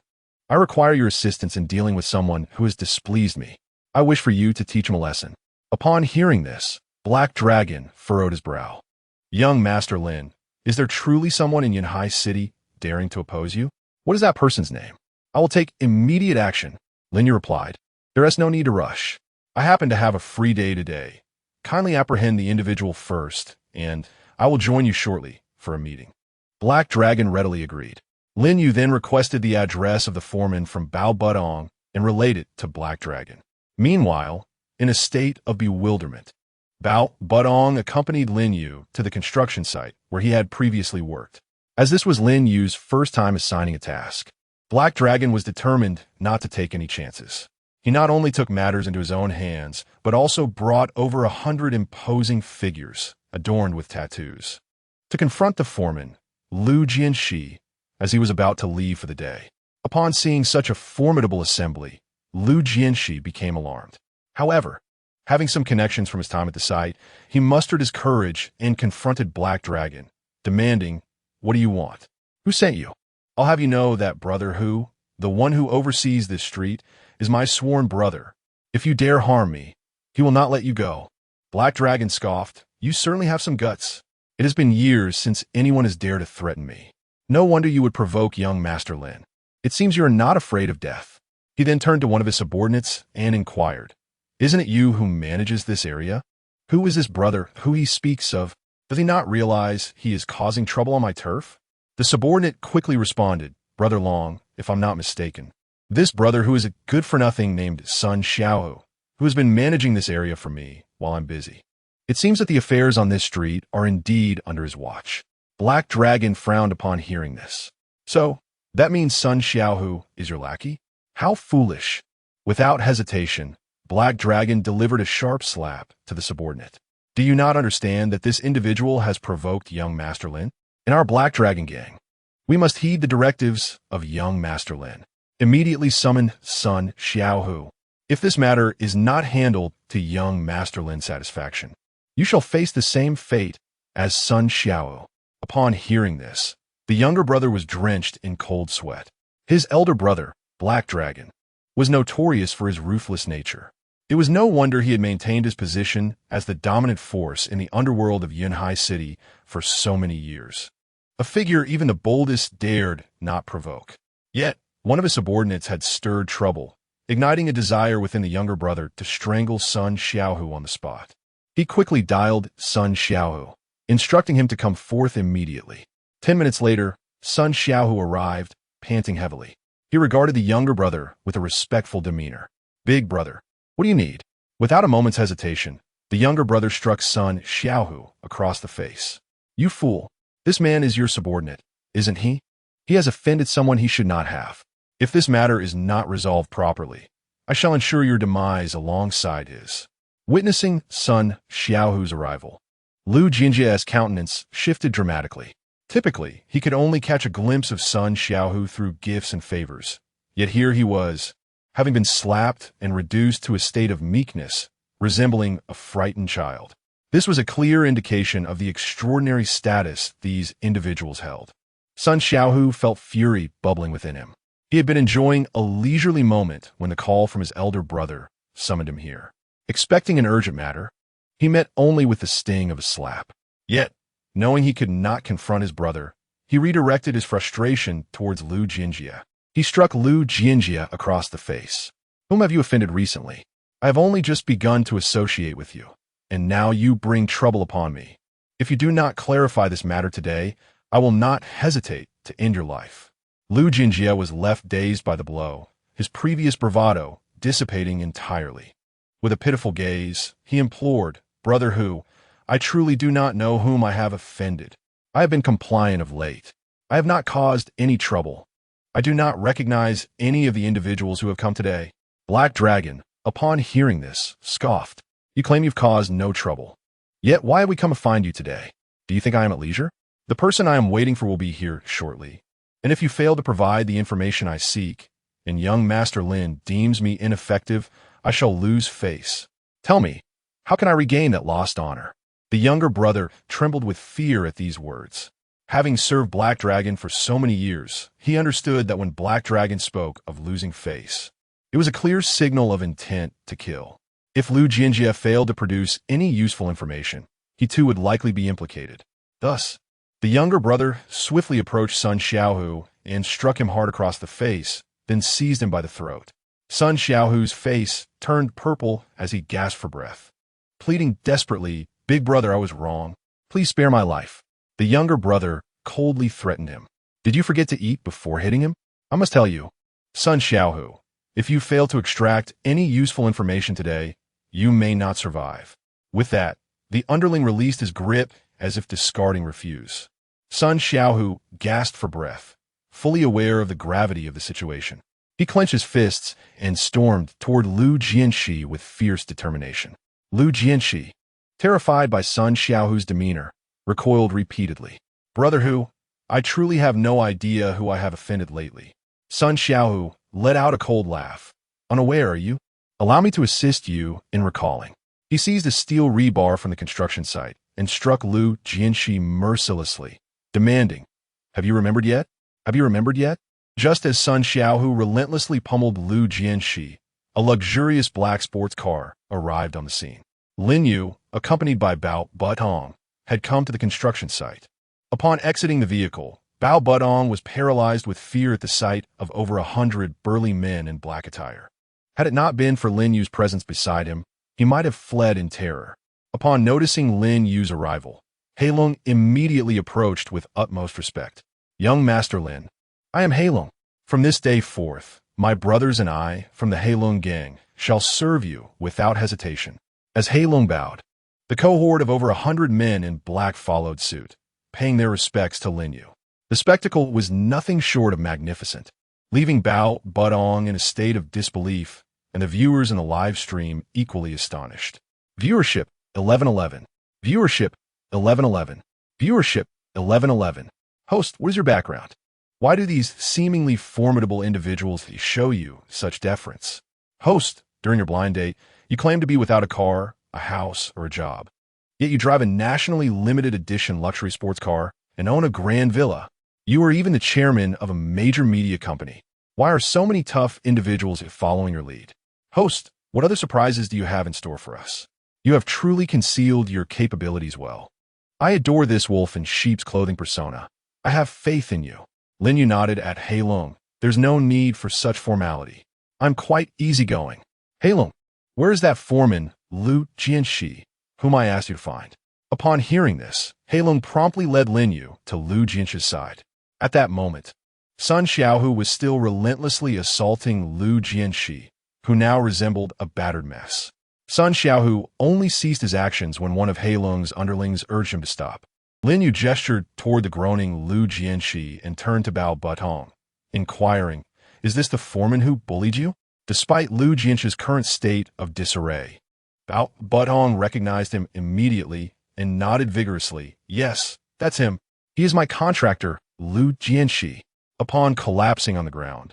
Speaker 1: I require your assistance in dealing with someone who has displeased me. I wish for you to teach him a lesson. Upon hearing this, Black Dragon furrowed his brow. Young Master Lin, is there truly someone in Yunhai City daring to oppose you? What is that person's name? I will take immediate action. Lin Yu replied. There is no need to rush. I happen to have a free day today. Kindly apprehend the individual first, and I will join you shortly for a meeting. Black Dragon readily agreed. Lin Yu then requested the address of the foreman from Bao Budong and relayed it to Black Dragon. Meanwhile, in a state of bewilderment, Bao Budong accompanied Lin Yu to the construction site where he had previously worked. As this was Lin Yu's first time assigning a task, Black Dragon was determined not to take any chances. He not only took matters into his own hands, but also brought over 100 imposing figures adorned with tattoos to confront the foreman, Lu Jianxi, as he was about to leave for the day. Upon seeing such a formidable assembly, Lu Jianxi became alarmed. However, having some connections from his time at the site, he mustered his courage and confronted Black Dragon, demanding, what do you want? Who sent you? I'll have you know that brother who, the one who oversees this street, is my sworn brother. If you dare harm me, he will not let you go. Black Dragon scoffed, you certainly have some guts. It has been years since anyone has dared to threaten me. No wonder you would provoke young Master Lin. It seems you are not afraid of death. He then turned to one of his subordinates and inquired, isn't it you who manages this area? Who is this brother who he speaks of? Does he not realize he is causing trouble on my turf? The subordinate quickly responded, Brother Long, if I'm not mistaken. This brother who is a good-for-nothing named Sun Xiaohu, who has been managing this area for me while I'm busy. It seems that the affairs on this street are indeed under his watch. Black Dragon frowned upon hearing this. So, that means Sun Xiaohu is your lackey? How foolish. Without hesitation, Black Dragon delivered a sharp slap to the subordinate. Do you not understand that this individual has provoked young Master Lin? In our Black Dragon Gang, we must heed the directives of young Master Lin. Immediately summon Sun Xiaohu. If this matter is not handled to young Master Lin's satisfaction, you shall face the same fate as Sun Xiaohu. Upon hearing this, the younger brother was drenched in cold sweat. His elder brother, Black Dragon, was notorious for his ruthless nature. It was no wonder he had maintained his position as the dominant force in the underworld of Yunhai City for so many years. A figure even the boldest dared not provoke. Yet, one of his subordinates had stirred trouble, igniting a desire within the younger brother to strangle Sun Xiaohu on the spot. He quickly dialed Sun Xiaohu. instructing him to come forth immediately. 10 minutes later, Sun Xiaohu arrived, panting heavily. He regarded the younger brother with a respectful demeanor. "Big brother, what do you need?" Without a moment's hesitation, the younger brother struck Sun Xiaohu across the face. "You fool! This man is your subordinate, isn't he? He has offended someone he should not have. If this matter is not resolved properly, I shall ensure your demise alongside his." Witnessing Sun Xiaohu's arrival, Lu Jinjia's countenance shifted dramatically. Typically, he could only catch a glimpse of Sun Xiaohu through gifts and favors. Yet here he was, having been slapped and reduced to a state of meekness, resembling a frightened child. This was a clear indication of the extraordinary status these individuals held. Sun Xiaohu felt fury bubbling within him. He had been enjoying a leisurely moment when the call from his elder brother summoned him here. Expecting an urgent matter, he met only with the sting of a slap. Yet, knowing he could not confront his brother, he redirected his frustration towards Lu Jinjia. He struck Lu Jinjia across the face. "Whom have you offended recently? I have only just begun to associate with you, and now you bring trouble upon me. If you do not clarify this matter today, I will not hesitate to end your life." Lu Jinjia was left dazed by the blow, his previous bravado dissipating entirely. With a pitiful gaze, he implored, "Brother Hu, I truly do not know whom I have offended. I have been compliant of late. I have not caused any trouble. I do not recognize any of the individuals who have come today." Black Dragon, upon hearing this, scoffed. "You claim you've caused no trouble. Yet why have we come to find you today? Do you think I am at leisure? The person I am waiting for will be here shortly. And if you fail to provide the information I seek, and young Master Lin deems me ineffective, I shall lose face. Tell me, how can I regain that lost honor?" The younger brother trembled with fear at these words. Having served Black Dragon for so many years, he understood that when Black Dragon spoke of losing face, it was a clear signal of intent to kill. If Lu Jinjia failed to produce any useful information, he too would likely be implicated. Thus, the younger brother swiftly approached Sun Xiaohu and struck him hard across the face, then seized him by the throat. Sun Xiaohu's face turned purple as he gasped for breath. Pleading desperately, "Big brother, I was wrong. Please spare my life." The younger brother coldly threatened him. "Did you forget to eat before hitting him? I must tell you, Sun Xiaohu, if you fail to extract any useful information today, you may not survive." With that, the underling released his grip as if discarding refuse. Sun Xiaohu gasped for breath, fully aware of the gravity of the situation. He clenched his fists and stormed toward Lu Jianxi with fierce determination. Lu Jianxi, terrified by Sun Xiaohu's demeanor, recoiled repeatedly. "Brother Hu, I truly have no idea who I have offended lately." Sun Xiaohu let out a cold laugh. "Unaware, are you? Allow me to assist you in recalling." He seized a steel rebar from the construction site and struck Lu Jianxi mercilessly, demanding, "Have you remembered yet? Have you remembered yet?" Just as Sun Xiaohu relentlessly pummeled Lu Jianxi, a luxurious black sports car arrived on the scene. Lin Yu, accompanied by Bao Butong, had come to the construction site. Upon exiting the vehicle, Bao Butong was paralyzed with fear at the sight of over 100 burly men in black attire. Had it not been for Lin Yu's presence beside him, he might have fled in terror. Upon noticing Lin Yu's arrival, Heilong immediately approached with utmost respect. "Young Master Lin, I am Heilong. From this day forth, my brothers and I, from the Heilong gang, shall serve you without hesitation." As Heilong bowed, the cohort of over 100 men in black followed suit, paying their respects to Lin Yu. The spectacle was nothing short of magnificent, leaving Bao Butong in a state of disbelief, and the viewers in the live stream equally astonished. Viewership 1111. Viewership 1111. Viewership 1111. Host, what is your background? Why do these seemingly formidable individuals show you such deference? Host, during your blind date, you claim to be without a car, a house, or a job. Yet you drive a nationally limited edition luxury sports car and own a grand villa. You are even the chairman of a major media company. Why are so many tough individuals following your lead? Host, what other surprises do you have in store for us? You have truly concealed your capabilities well. I adore this wolf in sheep's clothing persona. I have faith in you. Lin Yu nodded at Heilong. There's no need for such formality. I'm quite easygoing. Heilong, where is that foreman, Lu Jianxi, whom I asked you to find? Upon hearing this, Heilong promptly led Lin Yu to Lu Jianxi's side. At that moment, Sun Xiaohu was still relentlessly assaulting Lu Jianxi, who now resembled a battered mess. Sun Xiaohu only ceased his actions when one of Heilong's underlings urged him to stop. Lin Yu gestured toward the groaning Lu Jianxi and turned to Bao Butong, inquiring, "Is this the foreman who bullied you?" Despite Lu Jianxi's current state of disarray, Bao Butong recognized him immediately and nodded vigorously. "Yes, that's him. He is my contractor, Lu Jianxi." Upon collapsing on the ground,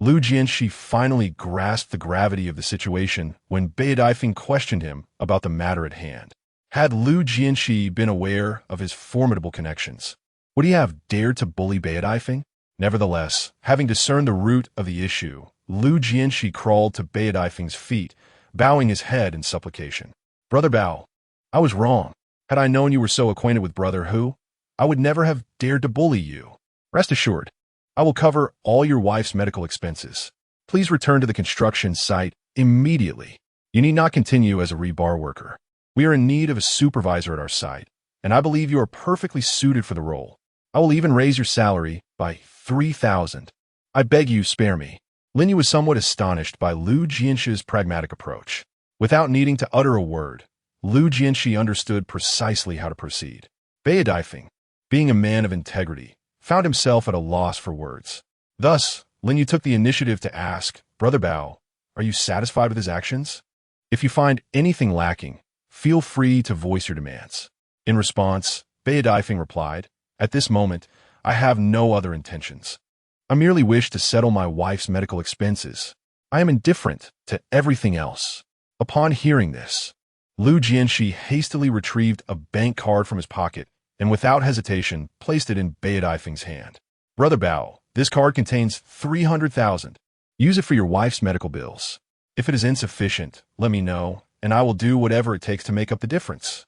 Speaker 1: Lu Jianxi finally grasped the gravity of the situation when Bai Xirou questioned him about the matter at hand. Had Lu Jianxi been aware of his formidable connections, would he have dared to bully Bai Xirou? Nevertheless, having discerned the root of the issue, Lu Jianxi crawled to Bai Xirou's feet, bowing his head in supplication. "Brother Bao, I was wrong. Had I known you were so acquainted with Brother Hu, I would never have dared to bully you. Rest assured, I will cover all your wife's medical expenses. Please return to the construction site immediately. You need not continue as a rebar worker. We are in need of a supervisor at our site, and I believe you are perfectly suited for the role. I will even raise your salary by 3,000. I beg you, spare me." Lin Yu was somewhat astonished by Lu Jianxi's pragmatic approach. Without needing to utter a word, Lu Jianxi understood precisely how to proceed. Bai Xirou, being a man of integrity, found himself at a loss for words. Thus, Lin Yu took the initiative to ask, "Brother Bao, are you satisfied with his actions? If you find anything lacking, feel free to voice your demands." In response, Bai Xirou replied, "At this moment, I have no other intentions. I merely wish to settle my wife's medical expenses. I am indifferent to everything else." Upon hearing this, Lu Jianxi hastily retrieved a bank card from his pocket and without hesitation placed it in Bai Xirou's hand. "Brother Bao, this card contains 300,000. Use it for your wife's medical bills. If it is insufficient, let me know, and I will do whatever it takes to make up the difference.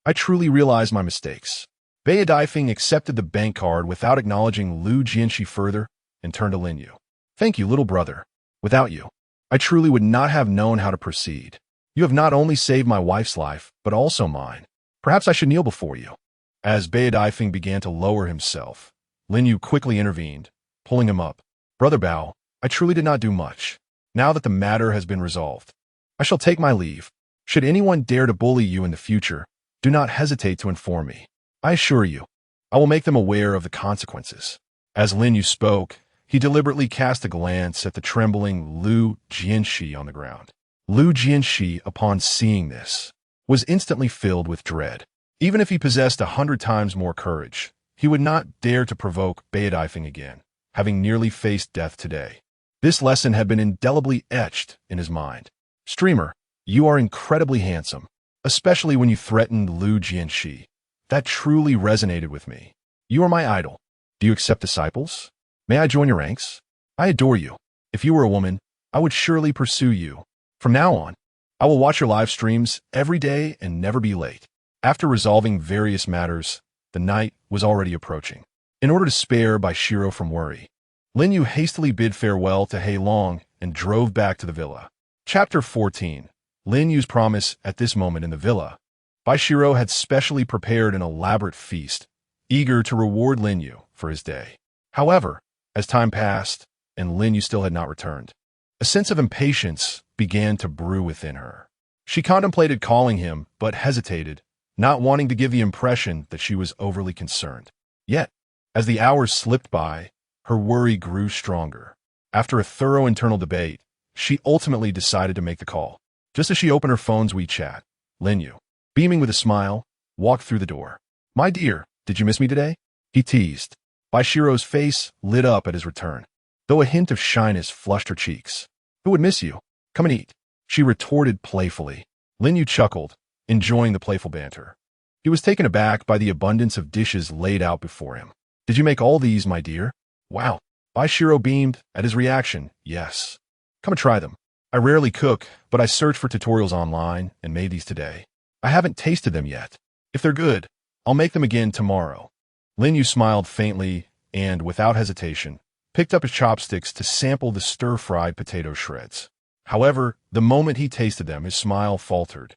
Speaker 1: I truly realize my mistakes." Bai Xirou accepted the bank card without acknowledging Lu Jianxi further and turned to Lin Yu. "Thank you, little brother. Without you, I truly would not have known how to proceed. You have not only saved my wife's life, but also mine. Perhaps I should kneel before you." As Bai Xirou began to lower himself, Lin Yu quickly intervened, pulling him up. "Brother Bao, I truly did not do much. Now that the matter has been resolved, I shall take my leave. Should anyone dare to bully you in the future, do not hesitate to inform me. I assure you, I will make them aware of the consequences." As Lin Yu spoke, he deliberately cast a glance at the trembling Lu Jianxi on the ground. Lu Jianxi, upon seeing this, was instantly filled with dread. Even if he possessed 100 times more courage, he would not dare to provoke Bai Xirou again, having nearly faced death today. This lesson had been indelibly etched in his mind. "Streamer, you are incredibly handsome, especially when you threatened Lu Jianxi. That truly resonated with me. You are my idol. Do you accept disciples? May I join your ranks? I adore you. If you were a woman, I would surely pursue you. From now on, I will watch your live streams every day and never be late." After resolving various matters, the night was already approaching. In order to spare Bai Xirou from worry, Lin Yu hastily bid farewell to Heilong and drove back to the villa. Chapter 14. Lin Yu's promise. At this moment in the villa, Bai Xirou had specially prepared an elaborate feast, eager to reward Lin Yu for his day. However, as time passed and Lin Yu still had not returned, a sense of impatience began to brew within her. She contemplated calling him, but hesitated, not wanting to give the impression that she was overly concerned. Yet, as the hours slipped by, her worry grew stronger. After a thorough internal debate, she ultimately decided to make the call. Just as she opened her phone's WeChat, Lin Yu, beaming with a smile, walked through the door. "My dear, did you miss me today?" he teased. Bai Xirou's face lit up at his return, though a hint of shyness flushed her cheeks. "Who would miss you? Come and eat," she retorted playfully. Lin Yu chuckled, enjoying the playful banter. He was taken aback by the abundance of dishes laid out before him. "Did you make all these, my dear?" "Wow." Bai Xirou beamed at his reaction. "Yes. Come and try them. I rarely cook, but I searched for tutorials online and made these today. I haven't tasted them yet. If they're good, I'll make them again tomorrow." Lin Yu smiled faintly and, without hesitation, picked up his chopsticks to sample the stir-fried potato shreds. However, the moment he tasted them, his smile faltered.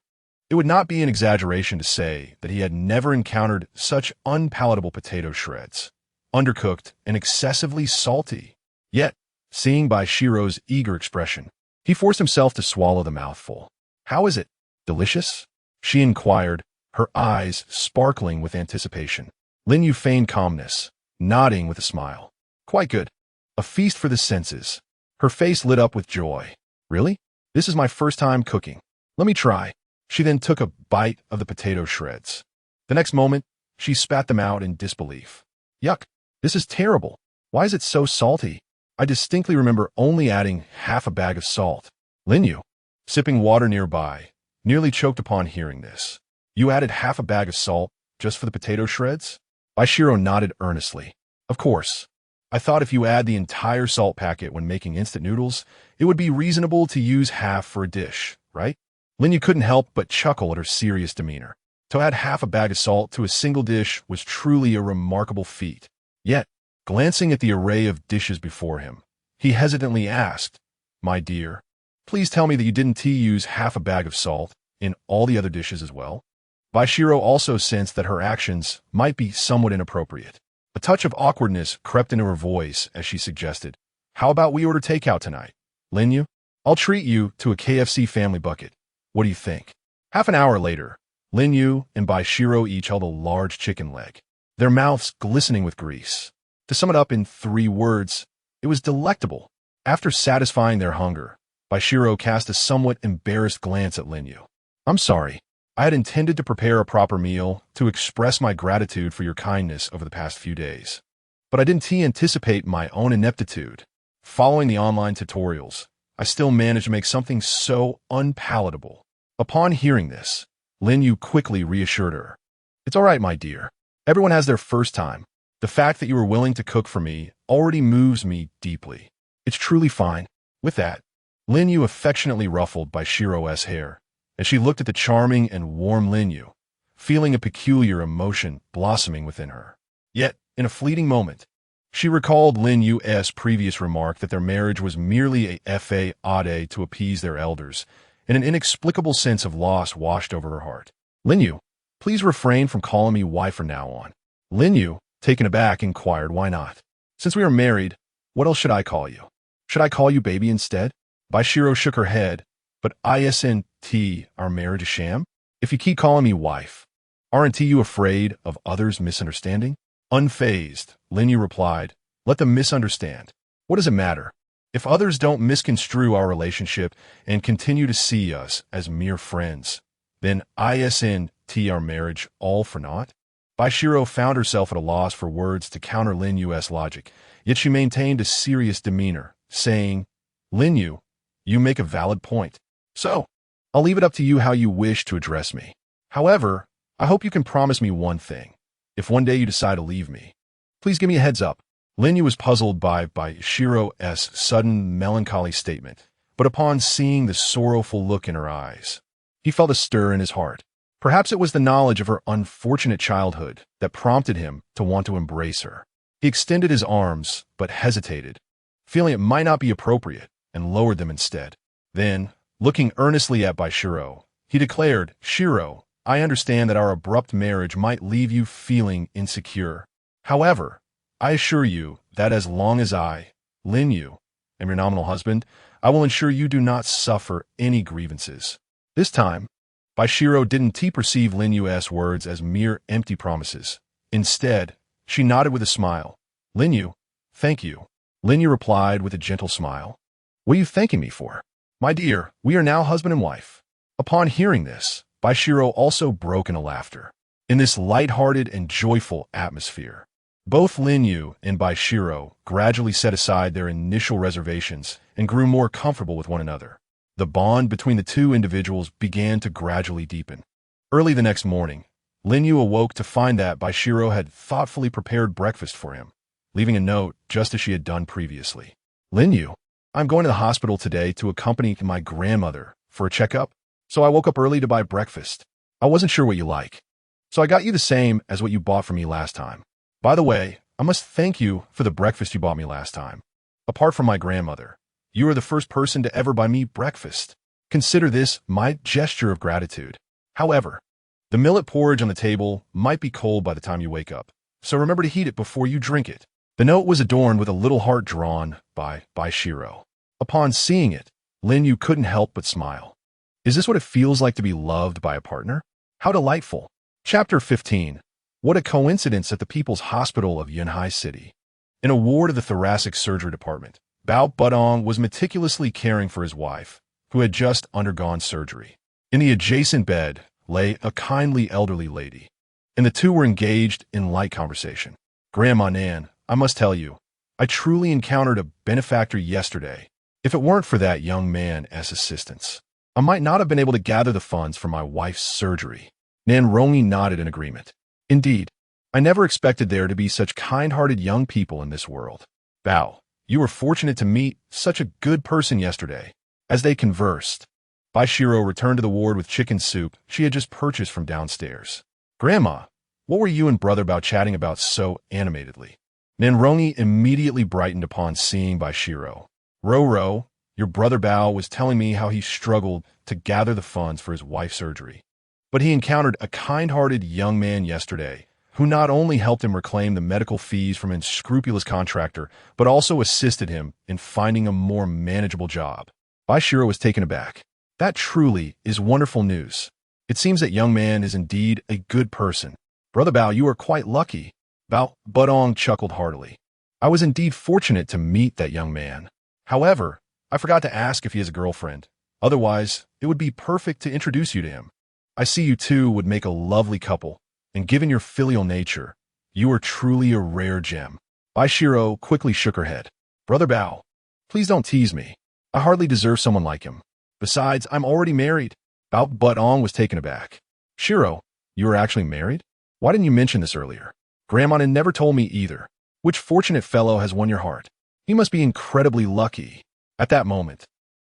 Speaker 1: It would not be an exaggeration to say that he had never encountered such unpalatable potato shreds, undercooked and excessively salty. Yet, seeing Bai Xirou's eager expression, he forced himself to swallow the mouthful. "How is it? Delicious?" she inquired, her eyes sparkling with anticipation. Lin Yu feigned calmness, nodding with a smile. "Quite good. A feast for the senses." Her face lit up with joy. "Really? This is my first time cooking. Let me try." She then took a bite of the potato shreds. The next moment, she spat them out in disbelief. "Yuck! This is terrible. Why is it so salty? I distinctly remember only adding half a bag of salt." Lin Yu, sipping water nearby, nearly choked upon hearing this. "You added half a bag of salt just for the potato shreds?" Bai Xirou nodded earnestly. "Of course. I thought if you add the entire salt packet when making instant noodles, it would be reasonable to use half for a dish, right?" Lin Yu couldn't help but chuckle at her serious demeanor. To add half a bag of salt to a single dish was truly a remarkable feat. Yet, glancing at the array of dishes before him, he hesitantly asked, "My dear, please tell me that you didn't use half a bag of salt in all the other dishes as well?" Bai Xirou also sensed that her actions might be somewhat inappropriate. A touch of awkwardness crept into her voice as she suggested, "How about we order takeout tonight? Lin Yu, I'll treat you to a KFC family bucket. What do you think?" Half an hour later, Lin Yu and Bai Xirou each held a large chicken leg, their mouths glistening with grease. To sum it up in 3 words, it was delectable. After satisfying their hunger, Bai Xirou cast a somewhat embarrassed glance at Lin Yu. "I'm sorry. I had intended to prepare a proper meal to express my gratitude for your kindness over the past few days. But I didn't anticipate my own ineptitude. Following the online tutorials, I still managed to make something so unpalatable." Upon hearing this, Lin Yu quickly reassured her. "It's all right, my dear. Everyone has their first time. The fact that you were willing to cook for me already moves me deeply. It's truly fine." With that, Lin Yu affectionately ruffled Bai Xirou's hair, and she looked at the charming and warm Lin Yu, feeling a peculiar emotion blossoming within her. Yet, in a fleeting moment, she recalled Lin Yu's previous remark that their marriage was merely a fade to appease their elders, and an inexplicable sense of loss washed over her heart. "Lin Yu, please refrain from calling me wife from now on." Lin Yu, taken aback, inquired, "Why not? Since we are married, what else should I call you? Should I call you baby instead?" Bai Xirou shook her head. "But isn't our marriage a sham? If you keep calling me wife, aren't you afraid of others misunderstanding?" Unfazed, Lin Yu replied, "Let them misunderstand. What does it matter? If others don't misconstrue our relationship and continue to see us as mere friends, then isn't our marriage all for naught?" Bai Xirou found herself at a loss for words to counter Lin Yu's logic, yet she maintained a serious demeanor, saying, "Lin Yu, you make a valid point. So, I'll leave it up to you how you wish to address me. However, I hope you can promise me one thing. If one day you decide to leave me, please give me a heads up." Lin Yu was puzzled by Bai Xirou's sudden melancholy statement, but upon seeing the sorrowful look in her eyes, he felt a stir in his heart. Perhaps it was the knowledge of her unfortunate childhood that prompted him to want to embrace her. He extended his arms, but hesitated, feeling it might not be appropriate, and lowered them instead. Then, looking earnestly at Bai Xirou, he declared, "Xirou, I understand that our abrupt marriage might leave you feeling insecure. However, I assure you that as long as I, Lin Yu, am your nominal husband, I will ensure you do not suffer any grievances." This time, Bai Xirou didn't perceive Lin Yu's words as mere empty promises. Instead, she nodded with a smile. "Lin Yu, thank you." Lin Yu replied with a gentle smile. "What are you thanking me for? My dear, we are now husband and wife." Upon hearing this, Bai Xirou also broke into laughter. In this light-hearted and joyful atmosphere, both Lin Yu and Bai Xirou gradually set aside their initial reservations and grew more comfortable with one another. The bond between the two individuals began to gradually deepen. Early the next morning, Lin Yu awoke to find that Bai Xirou had thoughtfully prepared breakfast for him, leaving a note just as she had done previously. "Lin Yu, I'm going to the hospital today to accompany my grandmother for a checkup, so I woke up early to buy breakfast. I wasn't sure what you like, so I got you the same as what you bought for me last time. By the way, I must thank you for the breakfast you bought me last time. Apart from my grandmother, you are the first person to ever buy me breakfast. Consider this my gesture of gratitude." However, the millet porridge on the table might be cold by the time you wake up, so remember to heat it before you drink it. The note was adorned with a little heart drawn by Bai Xirou. Upon seeing it, Lin Yu couldn't help but smile. Is this what it feels like to be loved by a partner? How delightful. Chapter 15. What a coincidence at the People's Hospital of Yunhai City. In a ward of the thoracic surgery department, Bao Budong was meticulously caring for his wife, who had just undergone surgery. In the adjacent bed lay a kindly elderly lady, and the two were engaged in light conversation. Grandma Nan, I must tell you, I truly encountered a benefactor yesterday. If it weren't for that young man as assistance, I might not have been able to gather the funds for my wife's surgery. Nan Rongi nodded in agreement. Indeed, I never expected there to be such kind-hearted young people in this world. Bao, you were fortunate to meet such a good person yesterday. As they conversed, Bai Xirou returned to the ward with chicken soup she had just purchased from downstairs. Grandma, what were you and Brother Bao chatting about so animatedly? Nan Rongi immediately brightened upon seeing Bai Xirou. Ro, your brother Bao was telling me how he struggled to gather the funds for his wife's surgery. But he encountered a kind-hearted young man yesterday who not only helped him reclaim the medical fees from an unscrupulous contractor, but also assisted him in finding a more manageable job. Bai Xirou was taken aback. That truly is wonderful news. It seems that young man is indeed a good person. Brother Bao, you are quite lucky. Bao Budong chuckled heartily. I was indeed fortunate to meet that young man. However, I forgot to ask if he has a girlfriend. Otherwise, it would be perfect to introduce you to him. I see you two would make a lovely couple, and given your filial nature, you are truly a rare gem. Bai Xirou quickly shook her head. Brother Bao, please don't tease me. I hardly deserve someone like him. Besides, I'm already married. Bao Budong was taken aback. Xirou, you are actually married? Why didn't you mention this earlier? Grandma never told me either. Which fortunate fellow has won your heart? He must be incredibly lucky. At that moment,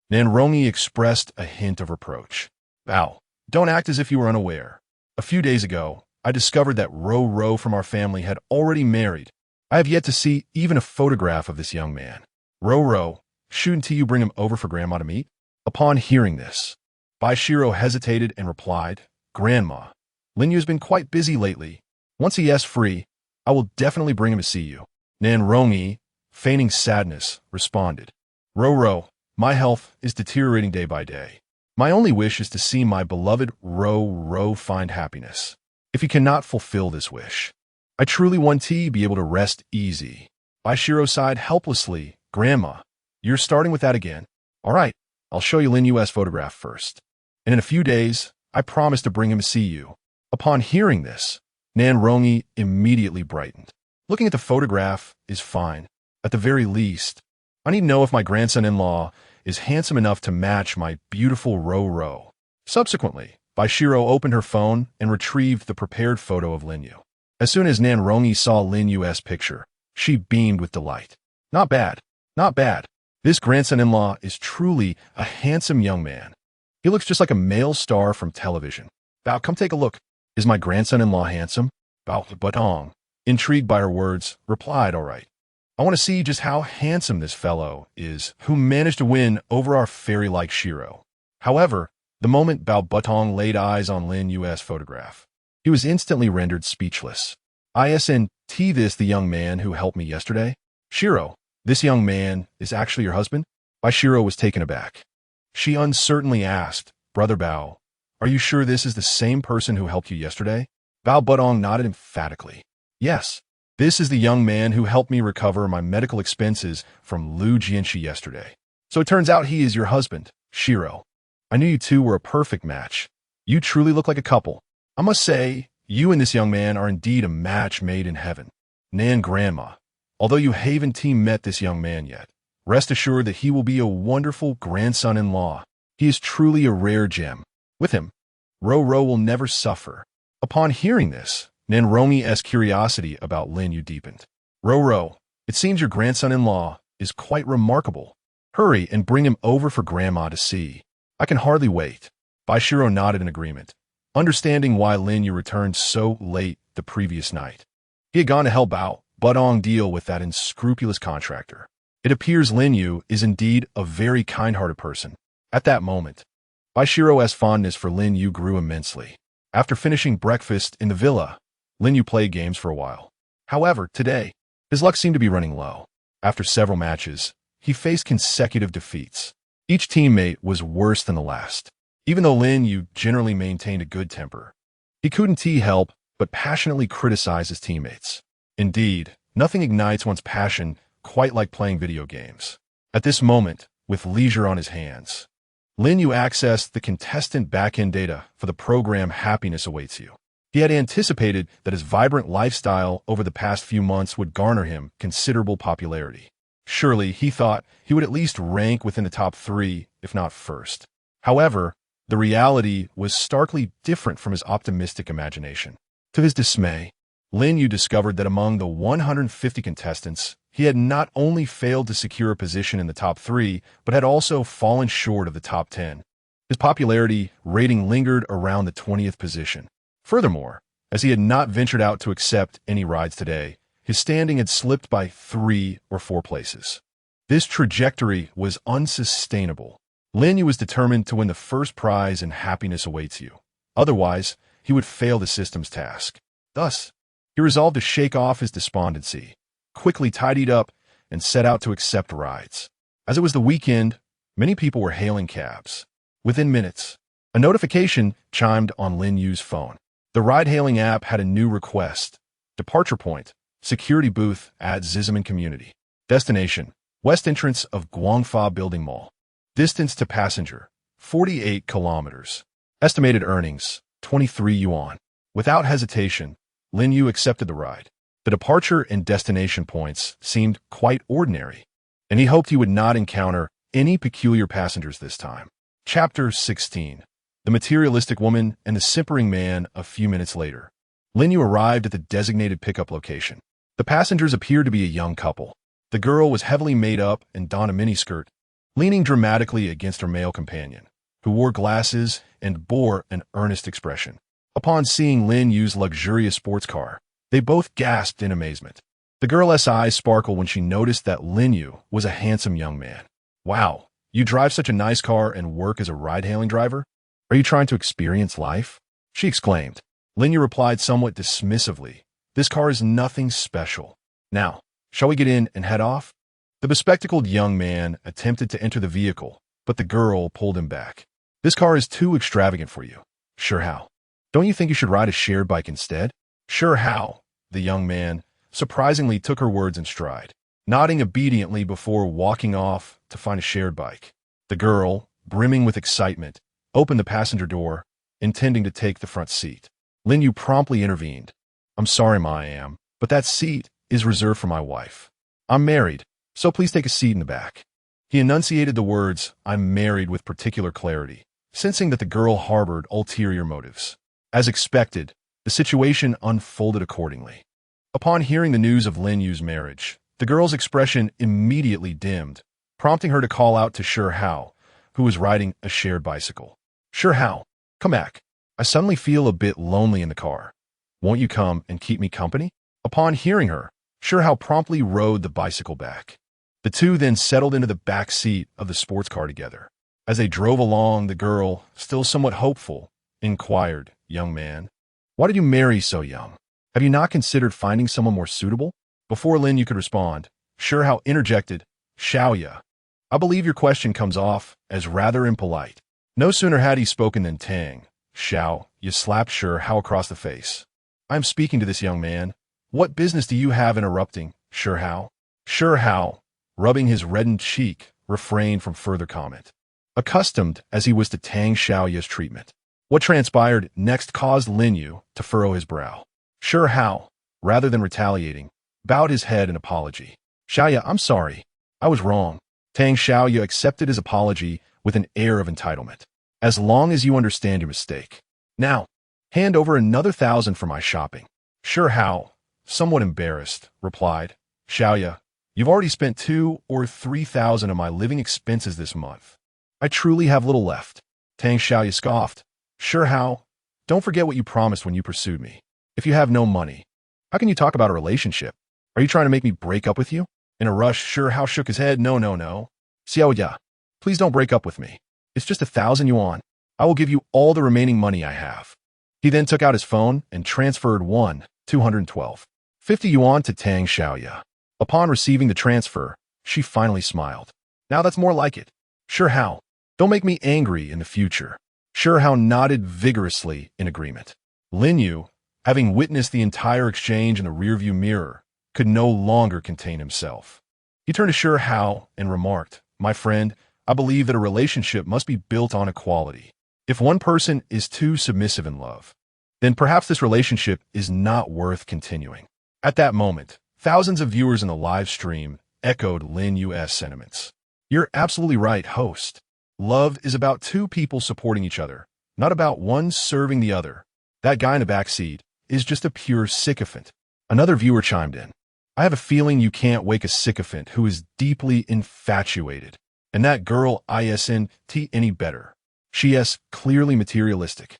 Speaker 1: Nan Rongi expressed a hint of reproach. Bao, don't act as if you were unaware. A few days ago, I discovered that Ro from our family had already married. I have yet to see even a photograph of this young man. Ro, shouldn't you bring him over for Grandma to meet? Upon hearing this, Bai Xirou hesitated and replied, Grandma, Lin Yu has been quite busy lately. Once he is free, I will definitely bring him to see you. Nan Rongi, feigning sadness, responded, Ro, my health is deteriorating day by day. My only wish is to see my beloved Ro find happiness. If he cannot fulfill this wish, I truly want to be able to rest easy. Bai Xirou sighed helplessly. Grandma, you're starting with that again. All right, I'll show you Lin Yu's photograph first. And in a few days, I promise to bring him to see you. Upon hearing this, Nan Rongi immediately brightened. Looking at the photograph is fine. At the very least, I need to know if my grandson-in-law is handsome enough to match my beautiful Ro. Subsequently, Bai Xirou opened her phone and retrieved the prepared photo of Lin Yu. As soon as Nan Rongi saw Lin Yu's picture, she beamed with delight. Not bad, not bad. This grandson-in-law is truly a handsome young man. He looks just like a male star from television. Bao, come take a look. Is my grandson-in-law handsome? Bao Budong, intrigued by her words, replied, all right. I want to see just how handsome this fellow is who managed to win over our fairy-like Xirou. However, the moment Bao Budong laid eyes on Lin Yu's photograph, he was instantly rendered speechless. Isn't this the young man who helped me yesterday? Xirou, this young man is actually your husband? Bai Xirou was taken aback. She uncertainly asked, Brother Bao, are you sure this is the same person who helped you yesterday? Bao Budong nodded emphatically. Yes, this is the young man who helped me recover my medical expenses from Lu Jianxi yesterday. So it turns out he is your husband, Xirou. I knew you two were a perfect match. You truly look like a couple. I must say, you and this young man are indeed a match made in heaven. Nan Grandma, although you haven't met this young man yet, rest assured that he will be a wonderful grandson-in-law. He is truly a rare gem. With him, Ro will never suffer. Upon hearing this, Nan Rongi's curiosity about Lin Yu deepened. Ro, it seems your grandson-in-law is quite remarkable. Hurry and bring him over for Grandma to see. I can hardly wait. Bai Xirou nodded in agreement, understanding why Lin Yu returned so late the previous night. He had gone to help Bao Budong deal with that unscrupulous contractor. It appears Lin Yu is indeed a very kind-hearted person. At that moment, Bai Xirou's fondness for Lin Yu grew immensely. After finishing breakfast in the villa, Lin Yu played games for a while. However, today, his luck seemed to be running low. After several matches, he faced consecutive defeats. Each teammate was worse than the last. Even though Lin Yu generally maintained a good temper, he couldn't help but passionately criticize his teammates. Indeed, nothing ignites one's passion quite like playing video games. At this moment, with leisure on his hands, Lin Yu accessed the contestant backend data for the program Happiness Awaits You. He had anticipated that his vibrant lifestyle over the past few months would garner him considerable popularity. Surely, he thought he would at least rank within the top 3, if not first. However, the reality was starkly different from his optimistic imagination. To his dismay, Lin Yu discovered that among the 150 contestants, he had not only failed to secure a position in the top 3, but had also fallen short of the top 10. His popularity rating lingered around the 20th position. Furthermore, as he had not ventured out to accept any rides today, his standing had slipped by 3 or 4 places. This trajectory was unsustainable. Lin Yu was determined to win the first prize in Happiness Awaits You. Otherwise, he would fail the system's task. Thus, he resolved to shake off his despondency, quickly tidied up, and set out to accept rides. As it was the weekend, many people were hailing cabs. Within minutes, a notification chimed on Lin Yu's phone. The ride-hailing app had a new request. Departure point, security booth at Ziziman Community. Destination, west entrance of Guangfa Building Mall. Distance to passenger, 48 kilometers. Estimated earnings, 23 yuan. Without hesitation, Lin Yu accepted the ride. The departure and destination points seemed quite ordinary, and he hoped he would not encounter any peculiar passengers this time. Chapter 16. The Materialistic Woman and the Simpering Man. A few minutes later, Lin Yu arrived at the designated pickup location. The passengers appeared to be a young couple. The girl was heavily made up and donned a miniskirt, leaning dramatically against her male companion, who wore glasses and bore an earnest expression. Upon seeing Lin Yu's luxurious sports car, they both gasped in amazement. The girl's eyes sparkled when she noticed that Lin Yu was a handsome young man. "Wow, you drive such a nice car and work as a ride-hailing driver? Are you trying to experience life?" she exclaimed. Lin Yu replied somewhat dismissively, "This car is nothing special. Now, shall we get in and head off?" The bespectacled young man attempted to enter the vehicle, but the girl pulled him back. "This car is too extravagant for you. Sure how? Don't you think you should ride a shared bike instead?" "Sure how?" The young man surprisingly took her words in stride, nodding obediently before walking off to find a shared bike. The girl, brimming with excitement, opened the passenger door, intending to take the front seat. Lin Yu promptly intervened. "I'm sorry, Ma, but that seat is reserved for my wife. I'm married, so please take a seat in the back." He enunciated the words, "I'm married," with particular clarity, sensing that the girl harbored ulterior motives. As expected, the situation unfolded accordingly. Upon hearing the news of Lin Yu's marriage, the girl's expression immediately dimmed, prompting her to call out to Sure Hao, who was riding a shared bicycle. "Sure Hao, come back. I suddenly feel a bit lonely in the car. Won't you come and keep me company?" Upon hearing her, Sure Hao promptly rode the bicycle back. The two then settled into the back seat of the sports car together. As they drove along, the girl, still somewhat hopeful, inquired, "Young man, why did you marry so young? Have you not considered finding someone more suitable?" Before Lin Yu could respond, Sure Hao interjected, "Xiaoya, I believe your question comes off as rather impolite." No sooner had he spoken than Tang, Xiao, you slapped Sure Hao across the face. "I am speaking to this young man. What business do you have interrupting, Sure Hao?" Sure Hao, rubbing his reddened cheek, refrained from further comment, accustomed as he was to Tang Xiaoya's treatment. What transpired next caused Lin Yu to furrow his brow. Sure Hao, rather than retaliating, bowed his head in apology. "Xiaoya, I'm sorry. I was wrong." Tang Xiaoya accepted his apology with an air of entitlement. "As long as you understand your mistake. Now, hand over another 1,000 for my shopping." Sure Hao, somewhat embarrassed, replied, "Xiaoya, you've already spent 2,000 or 3,000 of my living expenses this month. I truly have little left." Tang Xiaoya scoffed. "Sure Hao, don't forget what you promised when you pursued me. If you have no money, how can you talk about a relationship? Are you trying to make me break up with you?" In a rush, Sure Hao shook his head. No. "Xiaoya, please don't break up with me. It's just 1,000 yuan. I will give you all the remaining money I have." He then took out his phone and transferred 250 yuan to Tang Xiaoya. Upon receiving the transfer, she finally smiled. Now that's more like it. Sure how. Don't make me angry in the future. Sure how nodded vigorously in agreement. Lin Yu, having witnessed the entire exchange in the rearview mirror, could no longer contain himself. He turned to Sure Hao and remarked, "My friend, I believe that a relationship must be built on equality. If one person is too submissive in love, then perhaps this relationship is not worth continuing." At that moment, thousands of viewers in the live stream echoed Lin Yu's sentiments. You're absolutely right, host. Love is about two people supporting each other, not about one serving the other. That guy in the back seat is just a pure sycophant. Another viewer chimed in. I have a feeling you can't wake a sycophant who is deeply infatuated. And that girl isn't any better. She is clearly materialistic.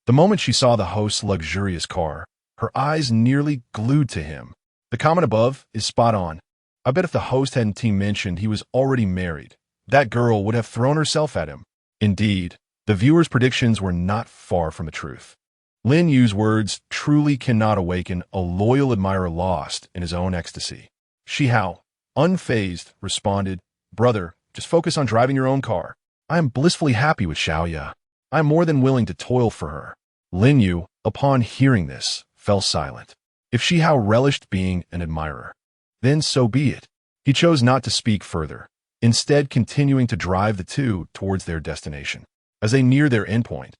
Speaker 1: The moment she saw the host's luxurious car, her eyes nearly glued to him. The comment above is spot on. I bet if the host hadn't mentioned he was already married, that girl would have thrown herself at him. Indeed, the viewers' predictions were not far from the truth. Lin Yu's words truly cannot awaken a loyal admirer lost in his own ecstasy. Shi Hao, unfazed, responded, Brother, just focus on driving your own car. I am blissfully happy with Xiaoya. I am more than willing to toil for her. Lin Yu, upon hearing this, fell silent. If Shi Hao relished being an admirer, then so be it. He chose not to speak further, instead continuing to drive the two towards their destination. As they neared their endpoint,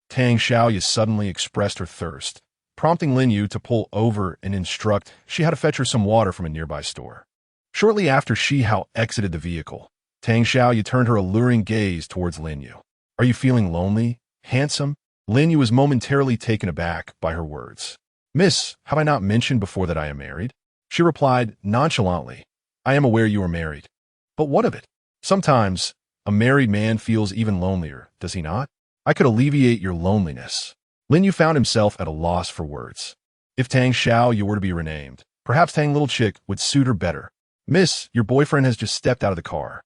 Speaker 1: Tang Xiaoya suddenly expressed her thirst, prompting Lin Yu to pull over and instruct she had to fetch her some water from a nearby store. Shortly after Shi Hao exited the vehicle, Tang Xiaoya turned her alluring gaze towards Lin Yu. Are you feeling lonely, handsome? Lin Yu was momentarily taken aback by her words. Miss, have I not mentioned before that I am married? She replied nonchalantly, I am aware you are married. But what of it? Sometimes, a married man feels even lonelier, does he not? I could alleviate your loneliness. Lin Yu found himself at a loss for words. If Tang Xiaoya were to be renamed, perhaps Tang Little Chick would suit her better. Miss, your boyfriend has just stepped out of the car.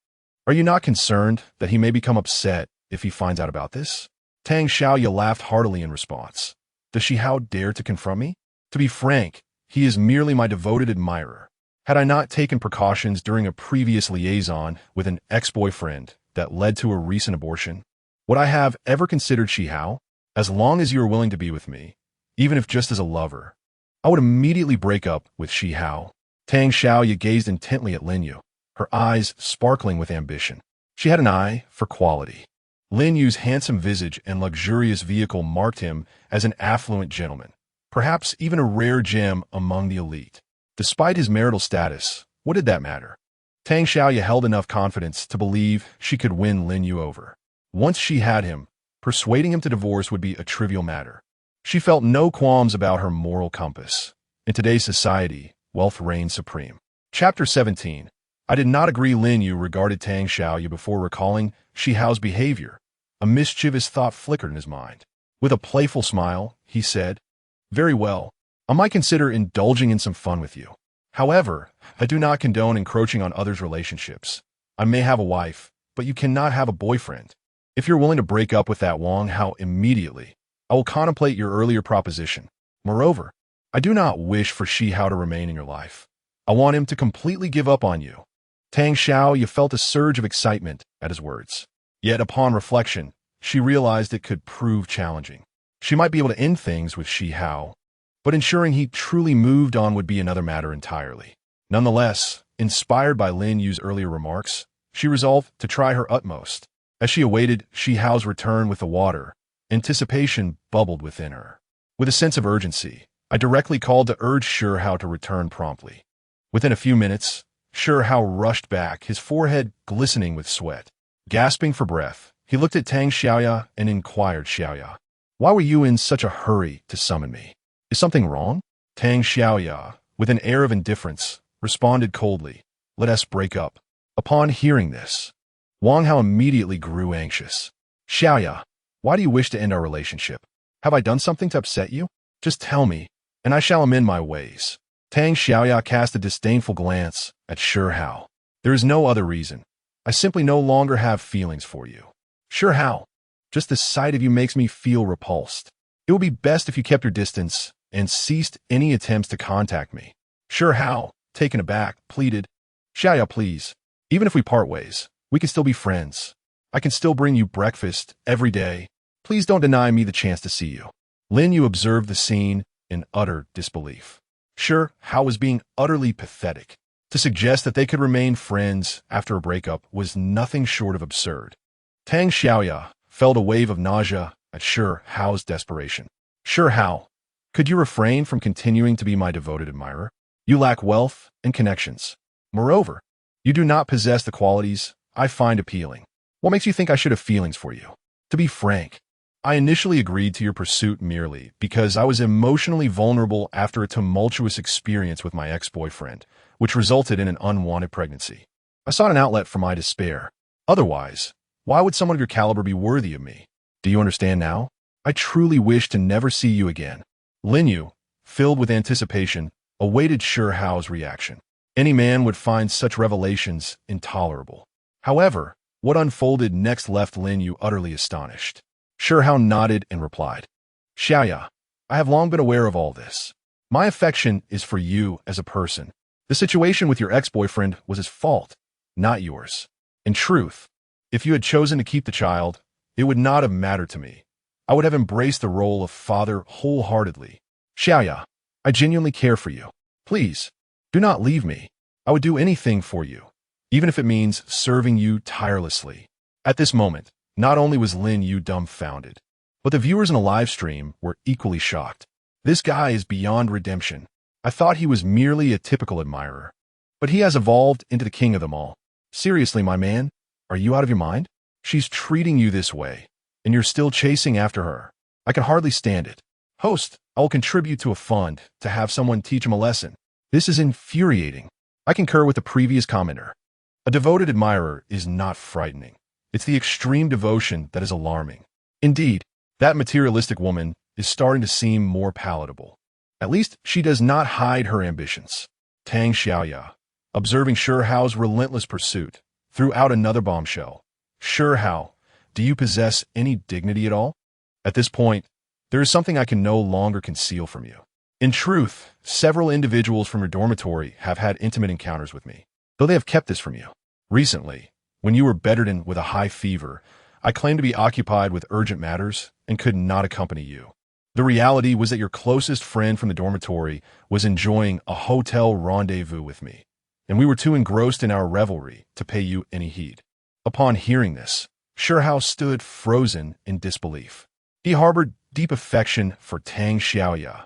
Speaker 1: Are you not concerned that he may become upset if he finds out about this? Tang Xiaoya laughed heartily in response. Does Shi Hao dare to confront me? To be frank, he is merely my devoted admirer. Had I not taken precautions during a previous liaison with an ex-boyfriend that led to a recent abortion, would I have ever considered Shi Hao? As long as you are willing to be with me, even if just as a lover, I would immediately break up with Shi Hao. Tang Xiaoya gazed intently at Lin Yu, her eyes sparkling with ambition. She had an eye for quality. Lin Yu's handsome visage and luxurious vehicle marked him as an affluent gentleman, perhaps even a rare gem among the elite. Despite his marital status, what did that matter? Tang Xiaoya held enough confidence to believe she could win Lin Yu over. Once she had him, persuading him to divorce would be a trivial matter. She felt no qualms about her moral compass. In today's society, wealth reigns supreme. Chapter 17. I did not agree. Lin Yu regarded Tang Xiaoya before recalling Shi Hao's behavior. A mischievous thought flickered in his mind. With a playful smile, he said, Very well, I might consider indulging in some fun with you. However, I do not condone encroaching on others' relationships. I may have a wife, but you cannot have a boyfriend. If you're willing to break up with that Wang Hao immediately, I will contemplate your earlier proposition. Moreover, I do not wish for Shi Hao to remain in your life. I want him to completely give up on you. Tang Xiaoya felt a surge of excitement at his words. Yet upon reflection, she realized it could prove challenging. She might be able to end things with Shi Hao, but ensuring he truly moved on would be another matter entirely. Nonetheless, inspired by Lin Yu's earlier remarks, she resolved to try her utmost. As she awaited Shi Hao's return with the water, anticipation bubbled within her. With a sense of urgency, I directly called to urge Shi Hao to return promptly. Within a few minutes, Shi Hao rushed back, his forehead glistening with sweat. Gasping for breath, he looked at Tang Xiaoya and inquired, Xiaoya, why were you in such a hurry to summon me? Is something wrong? Tang Xiaoya, with an air of indifference, responded coldly, Let us break up. Upon hearing this, Wang Hao immediately grew anxious. Xiaoya, why do you wish to end our relationship? Have I done something to upset you? Just tell me, and I shall amend my ways. Tang Xiaoya cast a disdainful glance at Shi Hao. There is no other reason. I simply no longer have feelings for you. Shi Hao, just the sight of you makes me feel repulsed. It would be best if you kept your distance and ceased any attempts to contact me. Sure how, taken aback, pleaded. Xiaoya, please. Even if we part ways, we can still be friends. I can still bring you breakfast every day. Please don't deny me the chance to see you. Lin Yu observed the scene in utter disbelief. Sure, Hao was being utterly pathetic. To suggest that they could remain friends after a breakup was nothing short of absurd. Tang Xiaoya felt a wave of nausea at Sure Hao's desperation. Sure Hao, could you refrain from continuing to be my devoted admirer? You lack wealth and connections. Moreover, you do not possess the qualities I find appealing. What makes you think I should have feelings for you? To be frank, I initially agreed to your pursuit merely because I was emotionally vulnerable after a tumultuous experience with my ex-boyfriend, which resulted in an unwanted pregnancy. I sought an outlet for my despair. Otherwise, why would someone of your caliber be worthy of me? Do you understand now? I truly wish to never see you again. Lin Yu, filled with anticipation, awaited Sure Hao's reaction. Any man would find such revelations intolerable. However, what unfolded next left Lin Yu utterly astonished. Sure Hao nodded and replied, Xiaoya, I have long been aware of all this. My affection is for you as a person. The situation with your ex-boyfriend was his fault, not yours. In truth, if you had chosen to keep the child, it would not have mattered to me. I would have embraced the role of father wholeheartedly. Xiaoya, I genuinely care for you. Please, do not leave me. I would do anything for you, even if it means serving you tirelessly. At this moment, not only was Lin Yu dumbfounded, but the viewers in the live stream were equally shocked. This guy is beyond redemption. I thought he was merely a typical admirer, but he has evolved into the king of them all. Seriously, my man, are you out of your mind? She's treating you this way, and you're still chasing after her. I can hardly stand it. Host, I will contribute to a fund to have someone teach him a lesson. This is infuriating. I concur with the previous commenter. A devoted admirer is not frightening. It's the extreme devotion that is alarming. Indeed, that materialistic woman is starting to seem more palatable. At least she does not hide her ambitions. Tang Xiaoya, observing Sure Hao's relentless pursuit, threw out another bombshell. Sure Hao, do you possess any dignity at all? At this point, there is something I can no longer conceal from you. In truth, several individuals from your dormitory have had intimate encounters with me, though they have kept this from you. Recently, when you were bedridden with a high fever, I claimed to be occupied with urgent matters and could not accompany you. The reality was that your closest friend from the dormitory was enjoying a hotel rendezvous with me, and we were too engrossed in our revelry to pay you any heed. Upon hearing this, Sure Hao stood frozen in disbelief. He harbored deep affection for Tang Xiaoya,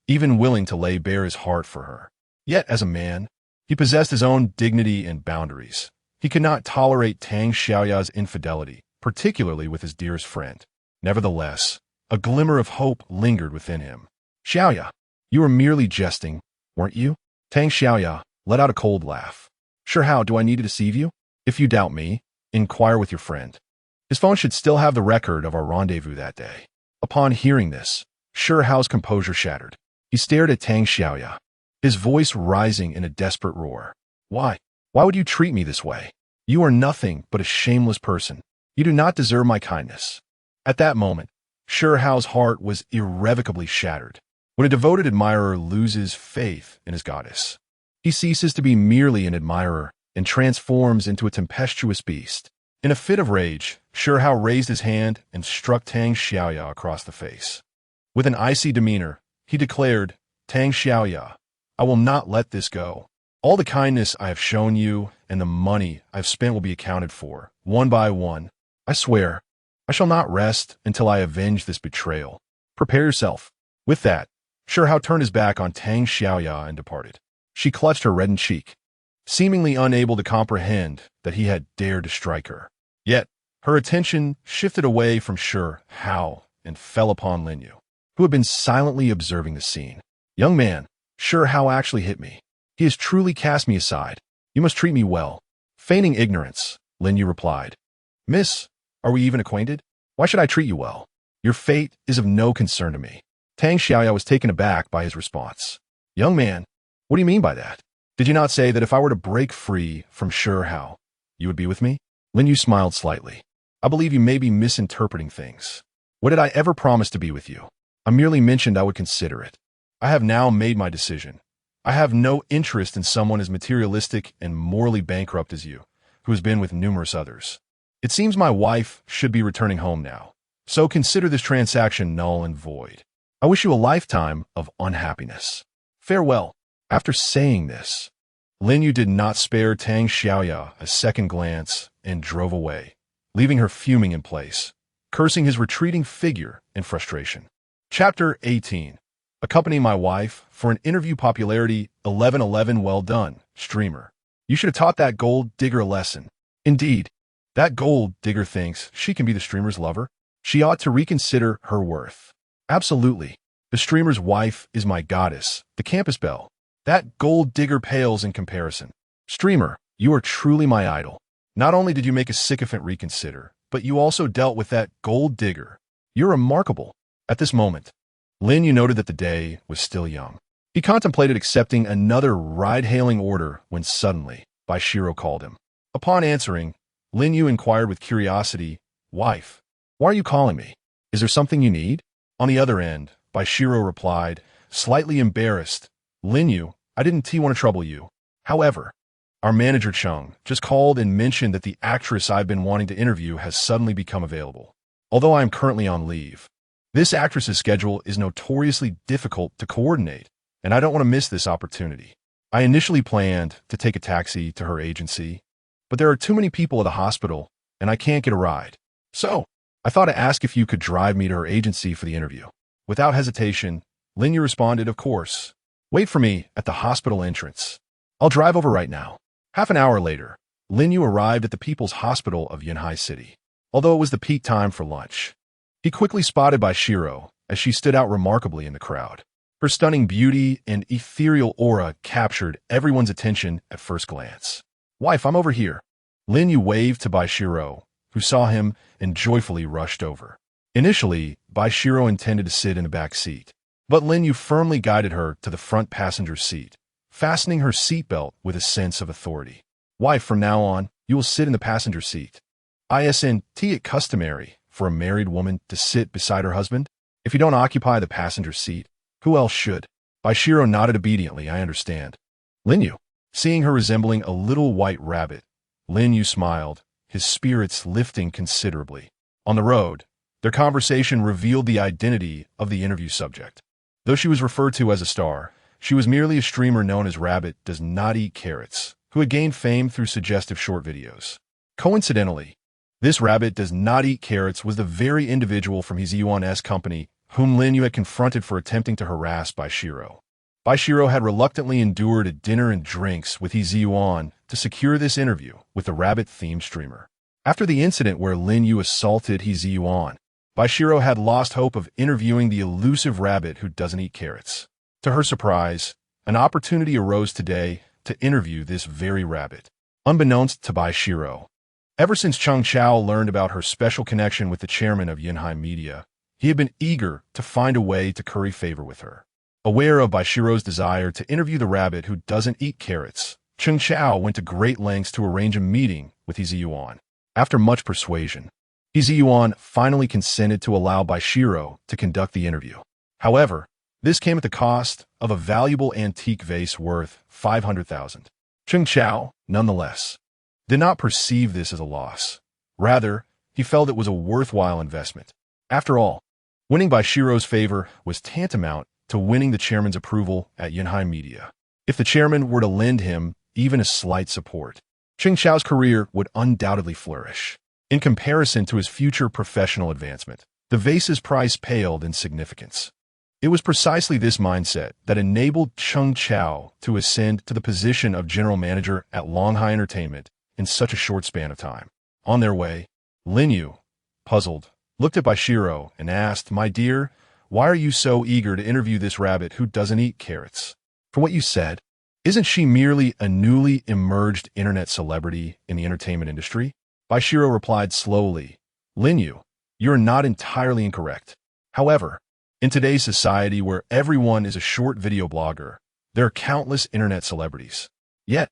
Speaker 1: even willing to lay bare his heart for her. Yet, as a man, he possessed his own dignity and boundaries. He could not tolerate Tang Xiaoya's infidelity, particularly with his dearest friend. Nevertheless, a glimmer of hope lingered within him. Xiaoya, you were merely jesting, weren't you? Tang Xiaoya let out a cold laugh. Sure Hao, do I need to deceive you? If you doubt me, inquire with your friend. His phone should still have the record of our rendezvous that day. Upon hearing this, Sure Hao's composure shattered. He stared at Tang Xiaoya, his voice rising in a desperate roar. Why? Why would you treat me this way? You are nothing but a shameless person. You do not deserve my kindness. At that moment, Sure Hao's heart was irrevocably shattered. When a devoted admirer loses faith in his goddess, he ceases to be merely an admirer and transforms into a tempestuous beast. In a fit of rage, Sure Hao raised his hand and struck Tang Xiaoya across the face. With an icy demeanor, he declared, Tang Xiaoya, I will not let this go. All the kindness I have shown you and the money I've spent will be accounted for, one by one. I swear, I shall not rest until I avenge this betrayal. Prepare yourself. With that, Sure Hao turned his back on Tang Xiaoya and departed. She clutched her reddened cheek, seemingly unable to comprehend that he had dared to strike her. Yet, her attention shifted away from Sure Hao and fell upon Lin Yu, who had been silently observing the scene. Young man, Sure Hao actually hit me. He has truly cast me aside. You must treat me well. Feigning ignorance, Lin Yu replied. Miss, are we even acquainted? Why should I treat you well? Your fate is of no concern to me. Tang Xiaoya was taken aback by his response. Young man, what do you mean by that? Did you not say that if I were to break free from Sure Hao, you would be with me? Lin Yu smiled slightly. I believe you may be misinterpreting things. What did I ever promise to be with you? I merely mentioned I would consider it. I have now made my decision. I have no interest in someone as materialistic and morally bankrupt as you, who has been with numerous others. It seems my wife should be returning home now, so consider this transaction null and void. I wish you a lifetime of unhappiness. Farewell. After saying this, Lin Yu did not spare Tang Xiaoya a second glance and drove away, leaving her fuming in place, cursing his retreating figure in frustration. Chapter 18. Accompany my wife for an interview. Popularity 1111. Well done, streamer. You should have taught that gold digger a lesson. Indeed, that gold digger thinks she can be the streamer's lover. She ought to reconsider her worth. Absolutely. The streamer's wife is my goddess, the campus belle. That gold digger pales in comparison. Streamer, you are truly my idol. Not only did you make a sycophant reconsider, but you also dealt with that gold digger. You're remarkable. At this moment, Lin Yu noted that the day was still young. He contemplated accepting another ride-hailing order when suddenly Bai Xirou called him. Upon answering, Lin Yu inquired with curiosity, "Wife, why are you calling me? Is there something you need?" On the other end, Bai Xirou replied, slightly embarrassed, "Lin Yu, I didn't want to trouble you. However, our manager Chung just called and mentioned that the actress I've been wanting to interview has suddenly become available. Although I am currently on leave, this actress's schedule is notoriously difficult to coordinate, and I don't want to miss this opportunity. I initially planned to take a taxi to her agency, but there are too many people at the hospital, and I can't get a ride. So, I thought to ask if you could drive me to her agency for the interview." Without hesitation, Lin Yu responded, "Of course. Wait for me at the hospital entrance. I'll drive over right now." Half an hour later, Lin Yu arrived at the People's Hospital of Yunhai City. Although it was the peak time for lunch, he quickly spotted Bai Xirou as she stood out remarkably in the crowd. Her stunning beauty and ethereal aura captured everyone's attention at first glance. "Wife, I'm over here." Lin Yu waved to Bai Xirou, who saw him and joyfully rushed over. Initially, Bai Xirou intended to sit in the back seat, but Lin Yu firmly guided her to the front passenger seat, fastening her seatbelt with a sense of authority. "Wife, from now on, you will sit in the passenger seat. Isn't it customary for a married woman to sit beside her husband? If you don't occupy the passenger seat, who else should?" Bai Xirou nodded obediently. "I understand." Lin Yu, seeing her resembling a little white rabbit, Lin Yu smiled, his spirits lifting considerably. On the road, their conversation revealed the identity of the interview subject. Though she was referred to as a star, she was merely a streamer known as Rabbit Does Not Eat Carrots, who had gained fame through suggestive short videos. Coincidentally, this Rabbit Does Not Eat Carrots was the very individual from his Yuan's company whom Lin Yu had confronted for attempting to harass Bai Xirou. Bai Xirou had reluctantly endured a dinner and drinks with his Yuan to secure this interview with the rabbit-themed streamer. After the incident where Lin Yu assaulted his Yuan, Bai Xirou had lost hope of interviewing the elusive rabbit who doesn't eat carrots. To her surprise, an opportunity arose today to interview this very rabbit. Unbeknownst to Bai Xirou, ever since Cheng Chao learned about her special connection with the chairman of Yunhai Media, he had been eager to find a way to curry favor with her. Aware of Bai Xirou's desire to interview the rabbit who doesn't eat carrots, Cheng Chao went to great lengths to arrange a meeting with his Yuan. After much persuasion, his Yuan finally consented to allow Bai Xirou to conduct the interview. However, this came at the cost of a valuable antique vase worth 500,000. Cheng Chao, nonetheless, did not perceive this as a loss. Rather, he felt it was a worthwhile investment. After all, winning Bai Xirou's favor was tantamount to winning the chairman's approval at Yunhai Media. If the chairman were to lend him even a slight support, Cheng Chao's career would undoubtedly flourish. In comparison to his future professional advancement, the vase's price paled in significance. It was precisely this mindset that enabled Cheng Chao to ascend to the position of general manager at Longhai Entertainment in such a short span of time. On their way, Lin Yu, puzzled, looked at Bai Xirou and asked, "My dear, why are you so eager to interview this rabbit who doesn't eat carrots?" "For what you said, isn't she merely a newly emerged internet celebrity in the entertainment industry?" Bai Xirou replied slowly, "Lin Yu, you're not entirely incorrect. However, in today's society where everyone is a short video blogger, there are countless internet celebrities. Yet,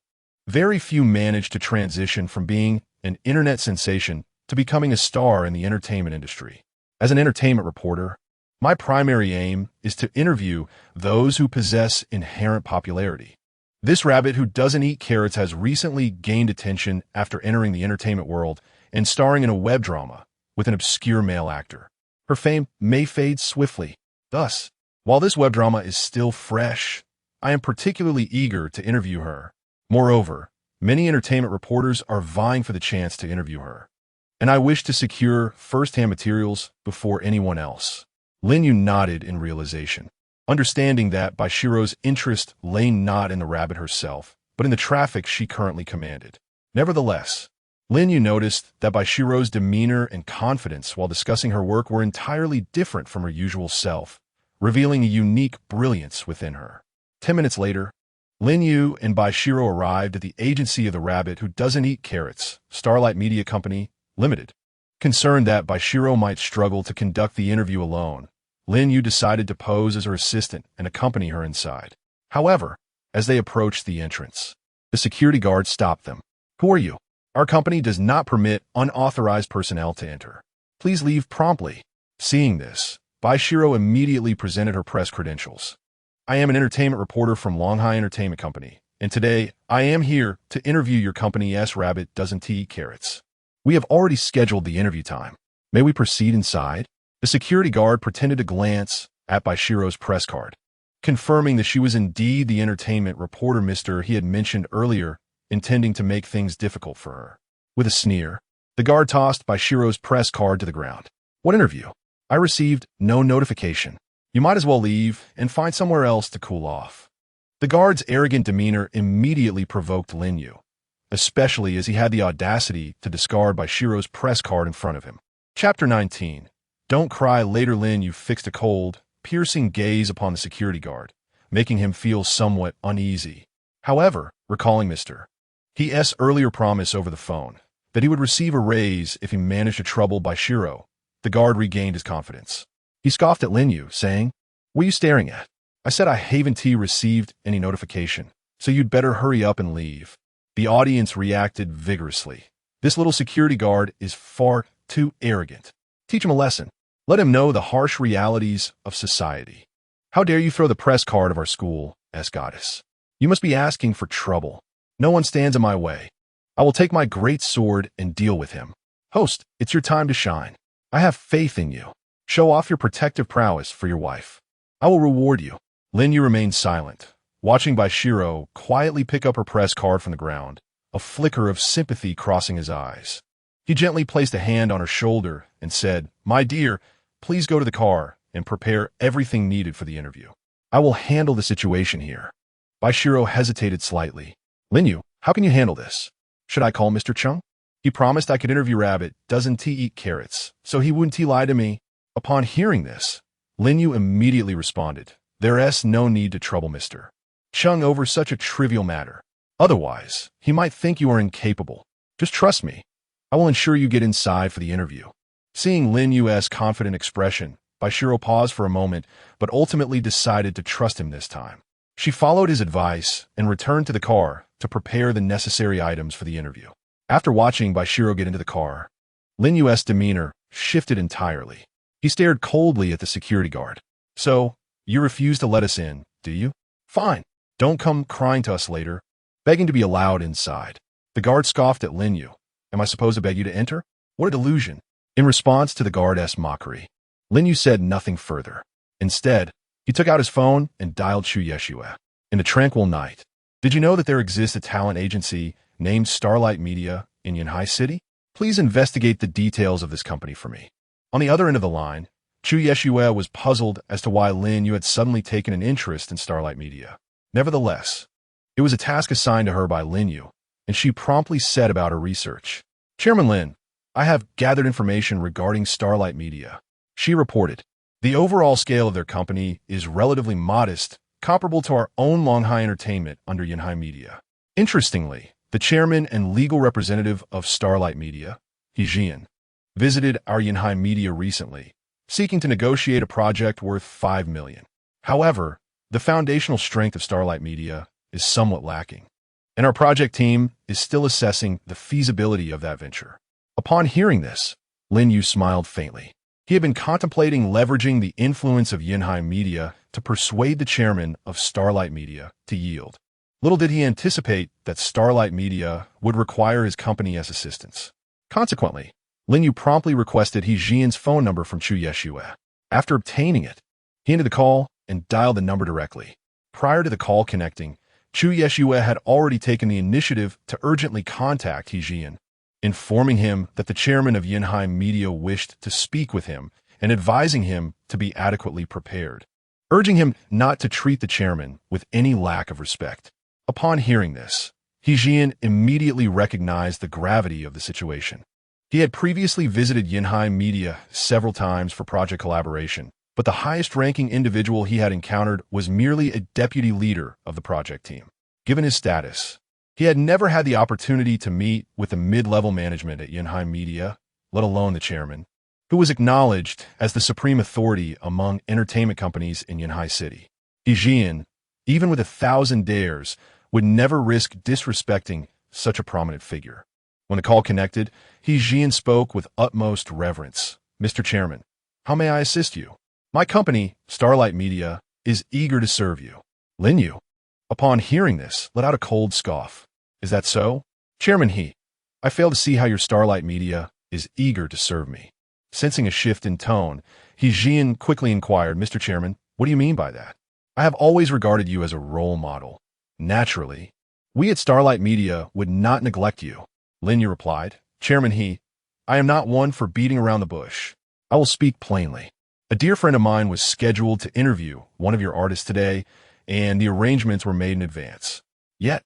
Speaker 1: very few manage to transition from being an internet sensation to becoming a star in the entertainment industry. As an entertainment reporter, My primary aim is to interview those who possess inherent popularity. This rabbit who doesn't eat carrots has recently gained attention after entering the entertainment world and starring in a web drama with an obscure male actor. Her fame may fade swiftly. Thus, while this web drama is still fresh, I am particularly eager to interview her. Moreover, many entertainment reporters are vying for the chance to interview her, and I wish to secure first-hand materials before anyone else. Lin Yu nodded in realization, understanding that Bai Xirou's interest lay not in the rabbit herself, but in the traffic she currently commanded. Nevertheless, Lin Yu noticed that Bai Xirou's demeanor and confidence while discussing her work were entirely different from her usual self, revealing a unique brilliance within her. 10 minutes later, Lin Yu and Bai Xirou arrived at the agency of the rabbit who doesn't eat carrots, Starlight Media Company, Limited. Concerned that Bai Xirou might struggle to conduct the interview alone, Lin Yu decided to pose as her assistant and accompany her inside. However, as they approached the entrance, the security guard stopped them. "Who are you? Our company does not permit unauthorized personnel to enter. Please leave promptly." Seeing this, Bai Xirou immediately presented her press credentials. "I am an entertainment reporter from Longhai Entertainment Company, and today I am here to interview your company's rabbit doesn't eat carrots. We have already scheduled the interview time. May we proceed inside?" The security guard pretended to glance at Bai Xirou's press card, confirming that she was indeed the entertainment reporter he had mentioned earlier, intending to make things difficult for her. With a sneer, the guard tossed Bai Xirou's press card to the ground. "What interview? I received no notification. You might as well leave and find somewhere else to cool off." The guard's arrogant demeanor immediately provoked Lin Yu, especially as he had the audacity to discard Bai Xirou's press card in front of him. Chapter 19. Don't cry. Later, Lin Yu fixed a cold, piercing gaze upon the security guard, making him feel somewhat uneasy. However, recalling Mr. H's earlier promise over the phone that he would receive a raise if he managed to trouble Bai Xirou, the guard regained his confidence. He scoffed at Lin Yu, saying, "What are you staring at? I said I haven't received any notification, so you'd better hurry up and leave." The audience reacted vigorously. This little security guard is far too arrogant. Teach him a lesson. Let him know the harsh realities of society. How dare you throw the press card of our school's goddess? You must be asking for trouble. No one stands in my way. I will take my great sword and deal with him. Host, it's your time to shine. I have faith in you. Show off your protective prowess for your wife. I will reward you. Lin Yu remained silent, watching Bai Xirou quietly pick up her press card from the ground, a flicker of sympathy crossing his eyes. He gently placed a hand on her shoulder and said, "My dear, please go to the car and prepare everything needed for the interview. I will handle the situation here." Bai Xirou hesitated slightly. "Lin Yu, how can you handle this? Should I call Mr. Chung? He promised I could interview rabbit doesn't eat carrots, so he wouldn't lie to me." Upon hearing this, Lin Yu immediately responded, "There's no need to trouble Mr. Chung over such a trivial matter. Otherwise, he might think you are incapable. Just trust me. I will ensure you get inside for the interview." Seeing Lin Yu's confident expression, Bai Xirou paused for a moment, but ultimately decided to trust him this time. She followed his advice and returned to the car to prepare the necessary items for the interview. After watching Bai Xirou get into the car, Lin Yu's demeanor shifted entirely. He stared coldly at the security guard. "So, you refuse to let us in, do you? Fine. Don't come crying to us later, begging to be allowed inside." The guard scoffed at Lin Yu. "Am I supposed to beg you to enter? What a delusion." In response to the guard's mockery, Lin Yu said nothing further. Instead, he took out his phone and dialed Chu Yeshua. "In a tranquil night, did you know that there exists a talent agency named Starlight Media in Yanhai City? Please investigate the details of this company for me." On the other end of the line, Chu Yeshua was puzzled as to why Lin Yu had suddenly taken an interest in Starlight Media. Nevertheless, it was a task assigned to her by Lin Yu, and she promptly set about her research. "Chairman Lin, I have gathered information regarding Starlight Media," she reported. "The overall scale of their company is relatively modest, comparable to our own Longhai Entertainment under Yanhai Media. Interestingly, the chairman and legal representative of Starlight Media, He Jian, visited our Yanhai Media recently, seeking to negotiate a project worth 5 million. However, the foundational strength of Starlight Media is somewhat lacking, and our project team is still assessing the feasibility of that venture." Upon hearing this, Lin Yu smiled faintly. He had been contemplating leveraging the influence of Yinhai Media to persuade the chairman of Starlight Media to yield. Little did he anticipate that Starlight Media would require his company as assistance. Consequently, Lin Yu promptly requested He Jian's phone number from Chu Yeshue. After obtaining it, he ended the call and dialed the number directly. Prior to the call connecting, Chu Yeshue had already taken the initiative to urgently contact He Jian, informing him that the chairman of Yinhai Media wished to speak with him and advising him to be adequately prepared, urging him not to treat the chairman with any lack of respect. Upon hearing this, He Jian immediately recognized the gravity of the situation. He had previously visited Yinhai Media several times for project collaboration, but the highest-ranking individual he had encountered was merely a deputy leader of the project team. Given his status, he had never had the opportunity to meet with the mid-level management at Yinhai Media, let alone the chairman, who was acknowledged as the supreme authority among entertainment companies in Yinhai City. He Jian, even with 1,000 dares, would never risk disrespecting such a prominent figure. When the call connected, He Jian spoke with utmost reverence. "Mr. Chairman, how may I assist you? My company, Starlight Media, is eager to serve you." Lin Yu, upon hearing this, let out a cold scoff. "Is that so? Chairman He, I fail to see how your Starlight Media is eager to serve me." Sensing a shift in tone, He Jian quickly inquired, "Mr. Chairman, what do you mean by that? I have always regarded you as a role model. Naturally, we at Starlight Media would not neglect you." Lin Yu replied, "Chairman He, I am not one for beating around the bush. I will speak plainly. A dear friend of mine was scheduled to interview one of your artists today, and the arrangements were made in advance. Yet,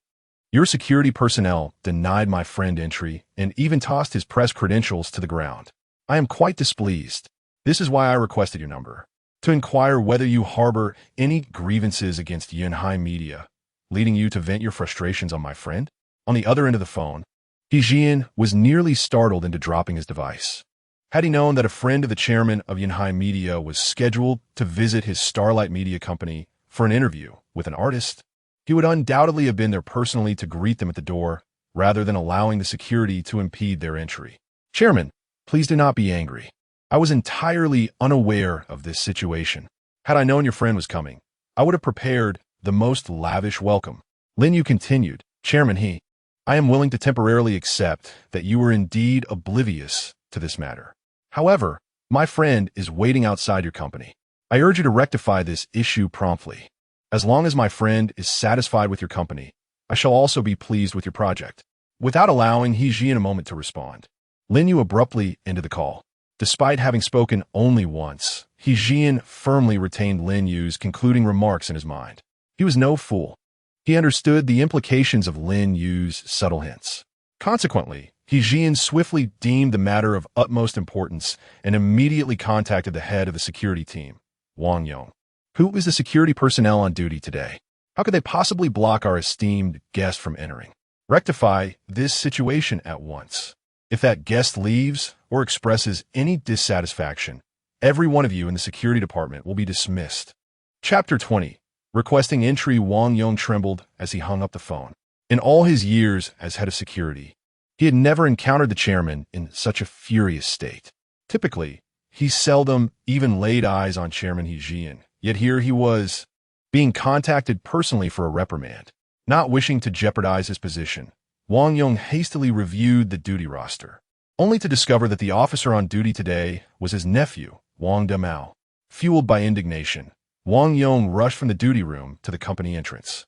Speaker 1: your security personnel denied my friend entry and even tossed his press credentials to the ground. I am quite displeased. This is why I requested your number, to inquire whether you harbor any grievances against Yinhai Media, leading you to vent your frustrations on my friend." On the other end of the phone, He Jian was nearly startled into dropping his device. Had he known that a friend of the chairman of Yinhai Media was scheduled to visit his Starlight Media company for an interview with an artist, he would undoubtedly have been there personally to greet them at the door, rather than allowing the security to impede their entry. "Chairman, please do not be angry. I was entirely unaware of this situation. Had I known your friend was coming, I would have prepared the most lavish welcome." Lin Yu continued, "Chairman He, I am willing to temporarily accept that you were indeed oblivious to this matter. However, my friend is waiting outside your company. I urge you to rectify this issue promptly. As long as my friend is satisfied with your company, I shall also be pleased with your project." Without allowing He Jian a moment to respond, Lin Yu abruptly ended the call. Despite having spoken only once, He Jian firmly retained Lin Yu's concluding remarks in his mind. He was no fool. He understood the implications of Lin Yu's subtle hints. Consequently, He Jian swiftly deemed the matter of utmost importance and immediately contacted the head of the security team, Wang Yong. "Who is the security personnel on duty today? How could they possibly block our esteemed guest from entering? Rectify this situation at once. If that guest leaves or expresses any dissatisfaction, every one of you in the security department will be dismissed." Chapter 20. Requesting entry. Wang Yong trembled as he hung up the phone. In all his years as head of security, he had never encountered the chairman in such a furious state. Typically, he seldom even laid eyes on Chairman He Jian, yet here he was, being contacted personally for a reprimand. Not wishing to jeopardize his position, Wang Yong hastily reviewed the duty roster, only to discover that the officer on duty today was his nephew, Wang Demao. Fueled by indignation, Wang Yong rushed from the duty room to the company entrance.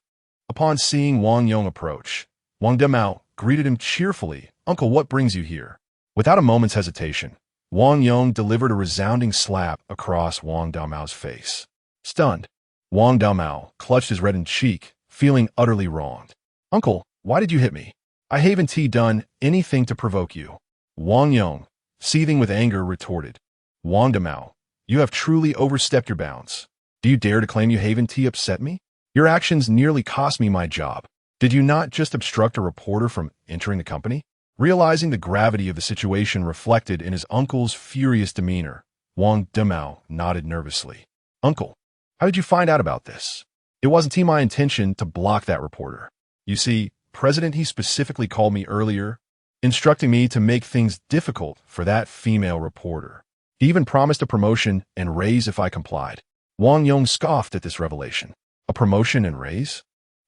Speaker 1: Upon seeing Wang Yong approach, Wang Demao greeted him cheerfully. "Uncle, what brings you here?" Without a moment's hesitation, Wang Yong delivered a resounding slap across Wang Damao's face. Stunned, Wang Damao clutched his reddened cheek, feeling utterly wronged. "Uncle, why did you hit me? I haven't done anything to provoke you." Wang Yong, seething with anger, retorted. "Wang Damao, you have truly overstepped your bounds. Do you dare to claim you haven't upset me? Your actions nearly cost me my job. Did you not just obstruct a reporter from entering the company?" Realizing the gravity of the situation reflected in his uncle's furious demeanor, Wang Demao nodded nervously. "Uncle, how did you find out about this? It wasn't my intention to block that reporter. You see, President He specifically called me earlier, instructing me to make things difficult for that female reporter. He even promised a promotion and raise if I complied. Wang Yong scoffed at this revelation. A promotion and raise?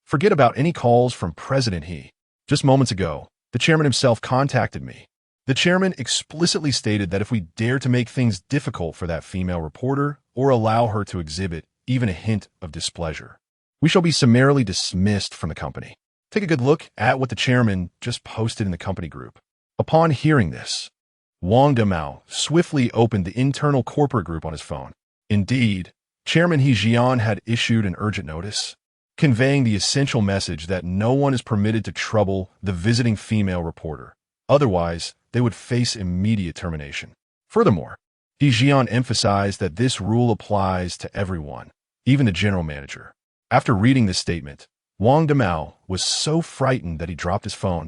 Speaker 1: Forget about any calls from President He. Just moments ago, the chairman himself contacted me. The chairman explicitly stated that if we dare to make things difficult for that female reporter or allow her to exhibit even a hint of displeasure, we shall be summarily dismissed from the company. Take a good look at what the chairman just posted in the company group. Upon hearing this, Wang Damao swiftly opened the internal corporate group on his phone. Indeed, Chairman He Jian had issued an urgent notice, conveying the essential message that no one is permitted to trouble the visiting female reporter. Otherwise, they would face immediate termination. Furthermore, He Jian emphasized that this rule applies to everyone, even the general manager. After reading this statement, Wang Damao was so frightened that he dropped his phone,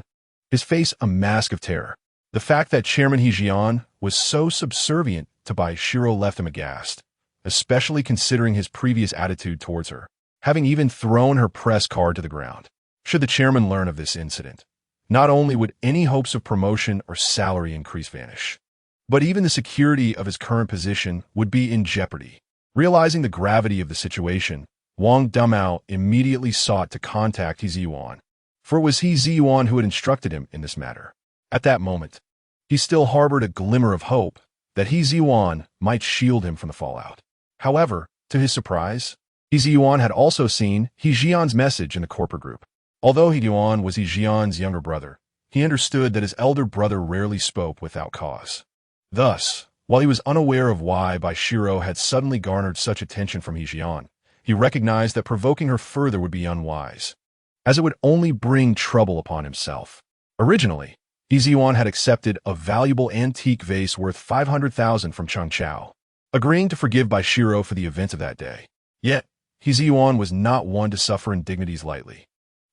Speaker 1: his face a mask of terror. The fact that Chairman He Jian was so subservient to Bai Xirou left him aghast, especially considering his previous attitude towards her, having even thrown her press card to the ground. Should the chairman learn of this incident, not only would any hopes of promotion or salary increase vanish, but even the security of his current position would be in jeopardy. Realizing the gravity of the situation, Wang Damao immediately sought to contact He Ziyuan, for it was He Ziyuan who had instructed him in this matter. At that moment, he still harbored a glimmer of hope that He Ziyuan might shield him from the fallout. However, to his surprise, He Ziyuan had also seen He Jian's message in the corporate group. Although He Ziyuan was He Jian's younger brother, he understood that his elder brother rarely spoke without cause. Thus, while he was unaware of why Bai Xirou had suddenly garnered such attention from He Jian, he recognized that provoking her further would be unwise, as it would only bring trouble upon himself. Originally, He Ziyuan had accepted a valuable antique vase worth 500,000 from Changchao, agreeing to forgive Bai Xirou for the events of that day. Yet, He Ziyuan was not one to suffer indignities lightly.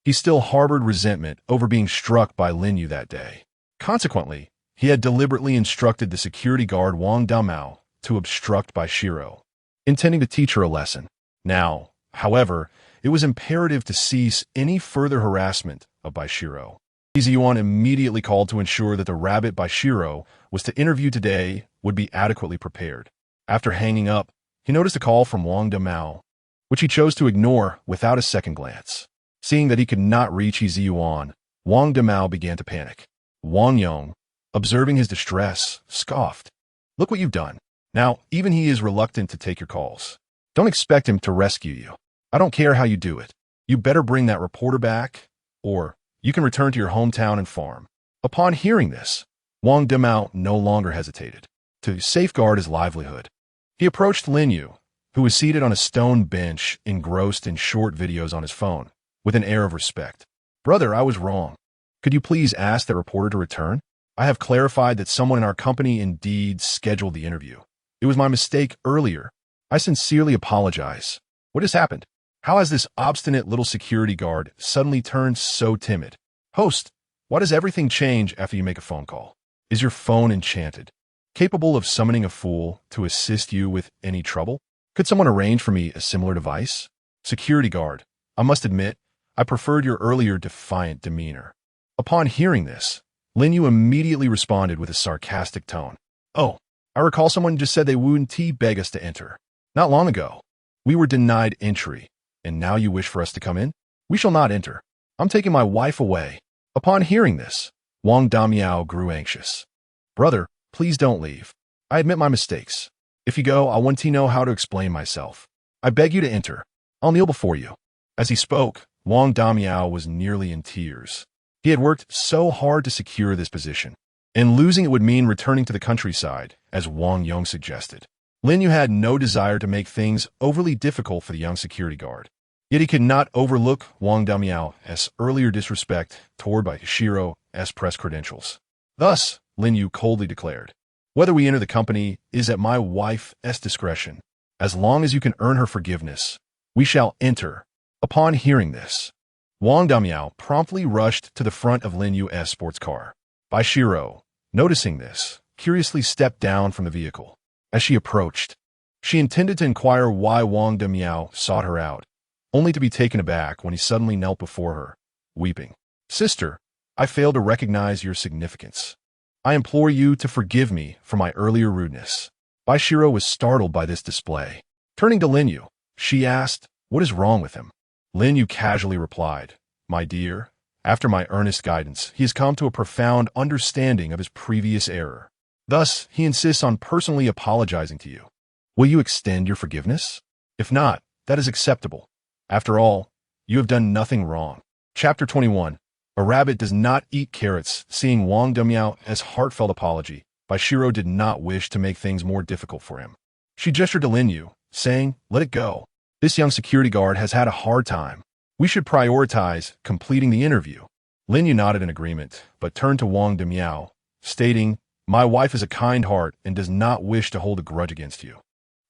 Speaker 1: He still harbored resentment over being struck by Lin Yu that day. Consequently, he had deliberately instructed the security guard Wang Damao to obstruct Bai Xirou, intending to teach her a lesson. Now, however, it was imperative to cease any further harassment of Bai Xirou. He Ziyuan immediately called to ensure that the rabbit Bai Xirou was to interview today would be adequately prepared. After hanging up, he noticed a call from Wang Damao, which he chose to ignore without a second glance. Seeing that he could not reach He Ziyuan, Wang Damao began to panic. Wang Yong, observing his distress, scoffed. "Look what you've done. Now, even he is reluctant to take your calls. Don't expect him to rescue you. I don't care how you do it. You better bring that reporter back, or you can return to your hometown and farm." Upon hearing this, Wang Damao no longer hesitated. To safeguard his livelihood, he approached Lin Yu, who was seated on a stone bench engrossed in short videos on his phone, with an air of respect. "Brother, I was wrong. Could you please ask that reporter to return? I have clarified that someone in our company indeed scheduled the interview. It was my mistake earlier. I sincerely apologize. What has happened? How has this obstinate little security guard suddenly turned so timid? Host, why does everything change after you make a phone call? Is your phone enchanted, capable of summoning a fool to assist you with any trouble? Could someone arrange for me a similar device?" Security guard, I must admit, I preferred your earlier defiant demeanor. Upon hearing this, Lin Yu immediately responded with a sarcastic tone. "Oh, I recall someone just said they wouldn't beg us to enter. Not long ago, we were denied entry, and now you wish for us to come in? We shall not enter. I'm taking my wife away." Upon hearing this, Wang Damiao grew anxious. "Brother, please don't leave. I admit my mistakes. If you go, I want to know how to explain myself. I beg you to enter. I'll kneel before you." As he spoke, Wang Damiao was nearly in tears. He had worked so hard to secure this position, and losing it would mean returning to the countryside, as Wang Yong suggested. Lin Yu had no desire to make things overly difficult for the young security guard. Yet he could not overlook Wang Damiao's earlier disrespect toward Bai Xirou's press credentials. Thus, Lin Yu coldly declared, "Whether we enter the company is at my wife's discretion. As long as you can earn her forgiveness, we shall enter." Upon hearing this, Wang Damiao promptly rushed to the front of Lin Yu's sports car. Bai Xirou, noticing this, curiously stepped down from the vehicle. As she approached, she intended to inquire why Wang Damiao sought her out, only to be taken aback when he suddenly knelt before her, weeping. "Sister, I failed to recognize your significance. I implore you to forgive me for my earlier rudeness. Bai Xirou was startled by this display. Turning to Lin Yu, she asked, "What is wrong with him?" Lin Yu casually replied, "My dear, after my earnest guidance, he has come to a profound understanding of his previous error. Thus, he insists on personally apologizing to you. Will you extend your forgiveness? If not, that is acceptable. After all, you have done nothing wrong." Chapter 21. A rabbit does not eat carrots. Seeing Wang Demiao's heartfelt apology, Bai Xirou did not wish to make things more difficult for him. She gestured to Lin Yu, saying, "Let it go. This young security guard has had a hard time. We should prioritize completing the interview." Lin Yu nodded in agreement, but turned to Wang Demiao, stating, "My wife is a kind heart and does not wish to hold a grudge against you.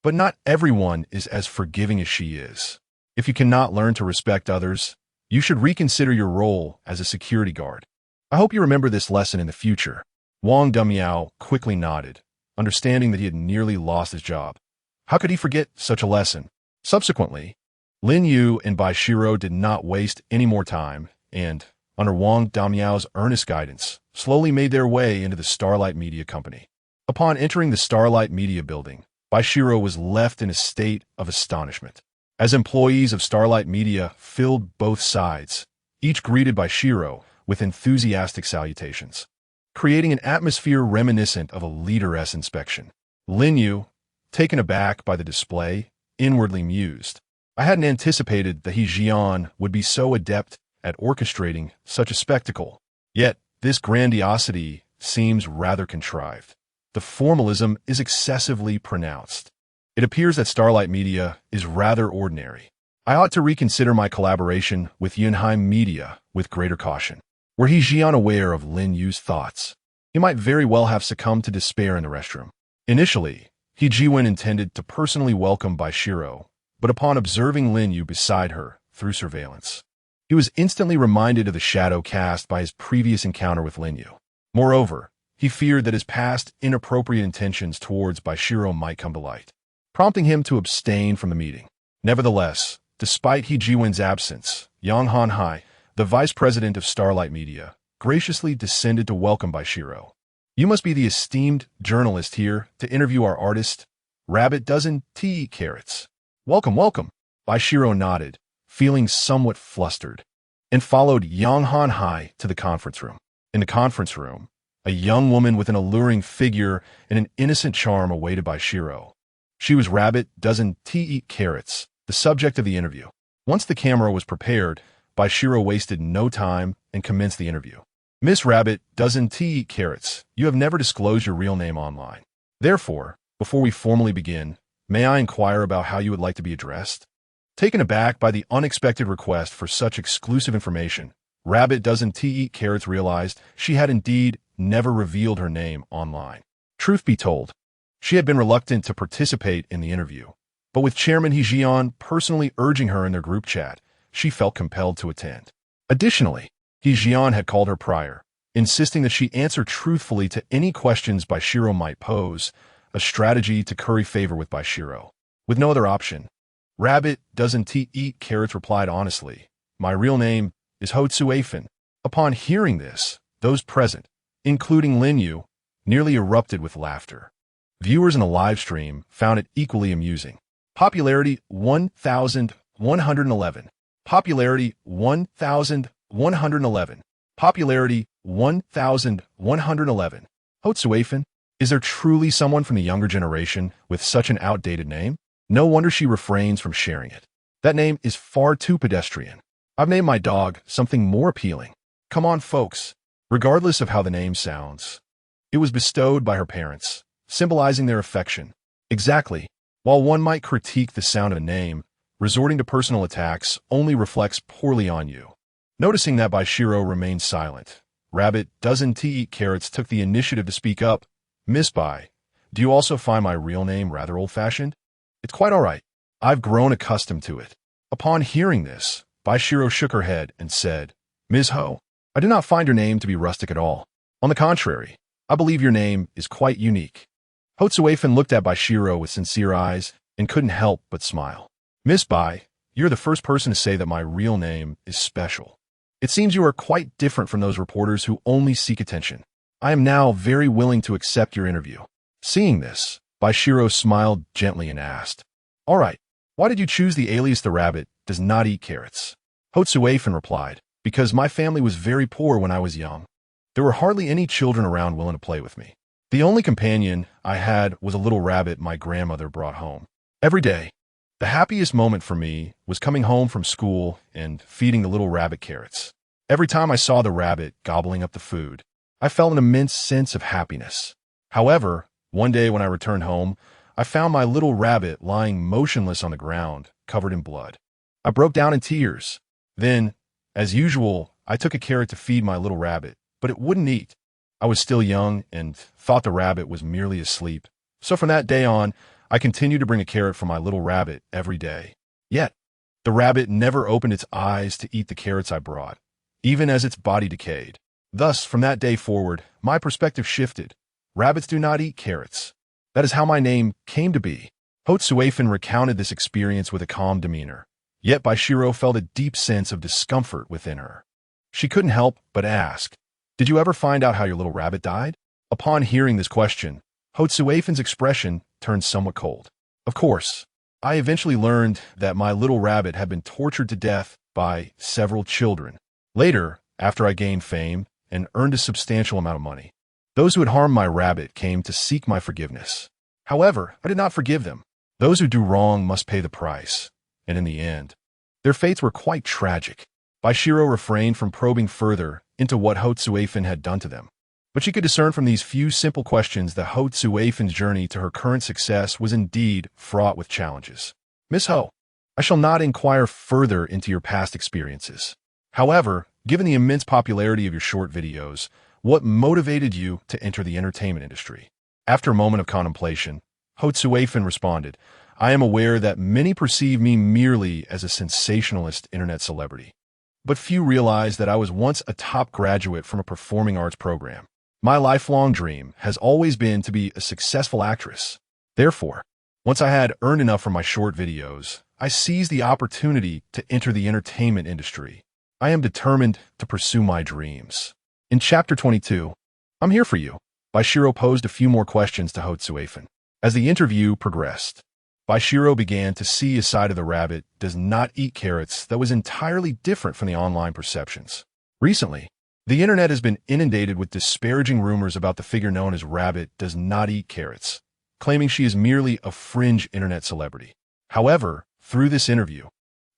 Speaker 1: But not everyone is as forgiving as she is. If you cannot learn to respect others, you should reconsider your role as a security guard. I hope you remember this lesson in the future." Wang Demiao quickly nodded, understanding that he had nearly lost his job. How could he forget such a lesson? Subsequently, Lin Yu and Bai Xirou did not waste any more time and, under Wang Damiao's earnest guidance, slowly made their way into the Starlight Media Company. Upon entering the Starlight Media building, Bai Xirou was left in a state of astonishment. As employees of Starlight Media filled both sides, each greeted Bai Xirou with enthusiastic salutations, creating an atmosphere reminiscent of a leader's inspection. Lin Yu, taken aback by the display, inwardly mused, "I hadn't anticipated that Jian would be so adept at orchestrating such a spectacle. Yet, this grandiosity seems rather contrived. The formalism is excessively pronounced. It appears that Starlight Media is rather ordinary. I ought to reconsider my collaboration with Yunheim Media with greater caution." Were Jian aware of Lin Yu's thoughts, he might very well have succumbed to despair in the restroom. Initially, Jiwen intended to personally welcome Bai Xirou, but upon observing Lin Yu beside her through surveillance, he was instantly reminded of the shadow cast by his previous encounter with Lin Yu. Moreover, he feared that his past inappropriate intentions towards Bai Xirou might come to light, prompting him to abstain from the meeting. Nevertheless, despite Jiwen's absence, Yang Hanhai, the vice president of Starlight Media, graciously descended to welcome Bai Xirou. "You must be the esteemed journalist here to interview our artist. Rabbit doesn't eat carrots. Welcome, welcome." Bai Xirou nodded, feeling somewhat flustered, and followed Yang Hanhai to the conference room. In the conference room, a young woman with an alluring figure and an innocent charm awaited Bai Xirou. She was Rabbit doesn't eat carrots, the subject of the interview. Once the camera was prepared, Bai Xirou wasted no time and commenced the interview. "Miss Rabbit doesn't eat carrots, you have never disclosed your real name online. Therefore, before we formally begin, may I inquire about how you would like to be addressed?" Taken aback by the unexpected request for such exclusive information, Rabbit doesn't eat carrots realized she had indeed never revealed her name online. Truth be told, she had been reluctant to participate in the interview, but with Chairman Jian personally urging her in their group chat, she felt compelled to attend. Additionally, Jian had called her prior, insisting that she answer truthfully to any questions Bai Xirou might pose, a strategy to curry favor with Bai Xirou. With no other option, Rabbit doesn't eat carrots replied honestly, "My real name is Ho Tsuefan." Upon hearing this, those present, including Lin Yu, nearly erupted with laughter. Viewers in the live stream found it equally amusing. Popularity 1,111. Popularity 1,111. Popularity 1,111. Ho Tsuefan? Is there truly someone from the younger generation with such an outdated name? No wonder she refrains from sharing it. That name is far too pedestrian. I've named my dog something more appealing. Come on, folks. Regardless of how the name sounds, it was bestowed by her parents, symbolizing their affection. Exactly. While one might critique the sound of a name, resorting to personal attacks only reflects poorly on you. Noticing that Bai Xirou remained silent, Rabbit doesn't eat carrots took the initiative to speak up. "Miss Bai, do you also find my real name rather old-fashioned?" "It's quite all right. I've grown accustomed to it." Upon hearing this, Bai Xirou shook her head and said, "Ms. Ho, I do not find your name to be rustic at all. On the contrary, I believe your name is quite unique." Ho Tsuefan looked at Bai Xirou with sincere eyes and couldn't help but smile. "Miss Bai, you're the first person to say that my real name is special. It seems you are quite different from those reporters who only seek attention. I am now very willing to accept your interview." Seeing this, Bai Xirou smiled gently and asked, "All right, why did you choose the alias the rabbit does not eat carrots?" Hotsuafen replied, "Because my family was very poor when I was young. There were hardly any children around willing to play with me. The only companion I had was a little rabbit my grandmother brought home. Every day, the happiest moment for me was coming home from school and feeding the little rabbit carrots. Every time I saw the rabbit gobbling up the food, I felt an immense sense of happiness. However, one day when I returned home, I found my little rabbit lying motionless on the ground, covered in blood. I broke down in tears. Then, as usual, I took a carrot to feed my little rabbit, but it wouldn't eat. I was still young and thought the rabbit was merely asleep. So from that day on, I continued to bring a carrot for my little rabbit every day. Yet, the rabbit never opened its eyes to eat the carrots I brought, even as its body decayed. Thus, from that day forward, my perspective shifted. Rabbits do not eat carrots. That is how my name came to be." Hotsuafen recounted this experience with a calm demeanor. Yet Bai Xirou felt a deep sense of discomfort within her. She couldn't help but ask, "Did you ever find out how your little rabbit died?" Upon hearing this question, Hotsuafen's expression turned somewhat cold. "Of course, I eventually learned that my little rabbit had been tortured to death by several children. Later, after I gained fame and earned a substantial amount of money, those who had harmed my rabbit came to seek my forgiveness. However, I did not forgive them. Those who do wrong must pay the price. And in the end, their fates were quite tragic." Bai Xirou refrained from probing further into what Hotsuafen had done to them. But she could discern from these few simple questions that Hotsuafen's journey to her current success was indeed fraught with challenges. "Miss Ho, I shall not inquire further into your past experiences. However, given the immense popularity of your short videos, what motivated you to enter the entertainment industry?" After a moment of contemplation, Hotsuafen responded, "I am aware that many perceive me merely as a sensationalist internet celebrity. But few realize that I was once a top graduate from a performing arts program. My lifelong dream has always been to be a successful actress. Therefore, once I had earned enough from my short videos, I seized the opportunity to enter the entertainment industry. I am determined to pursue my dreams." In Chapter 22, "I'm Here For You," Bai Xirou posed a few more questions to Hotsuafen. As the interview progressed, Bai Xirou began to see a side of the rabbit does not eat carrots that was entirely different from the online perceptions. Recently, the internet has been inundated with disparaging rumors about the figure known as Rabbit does not eat carrots, claiming she is merely a fringe internet celebrity. However, through this interview,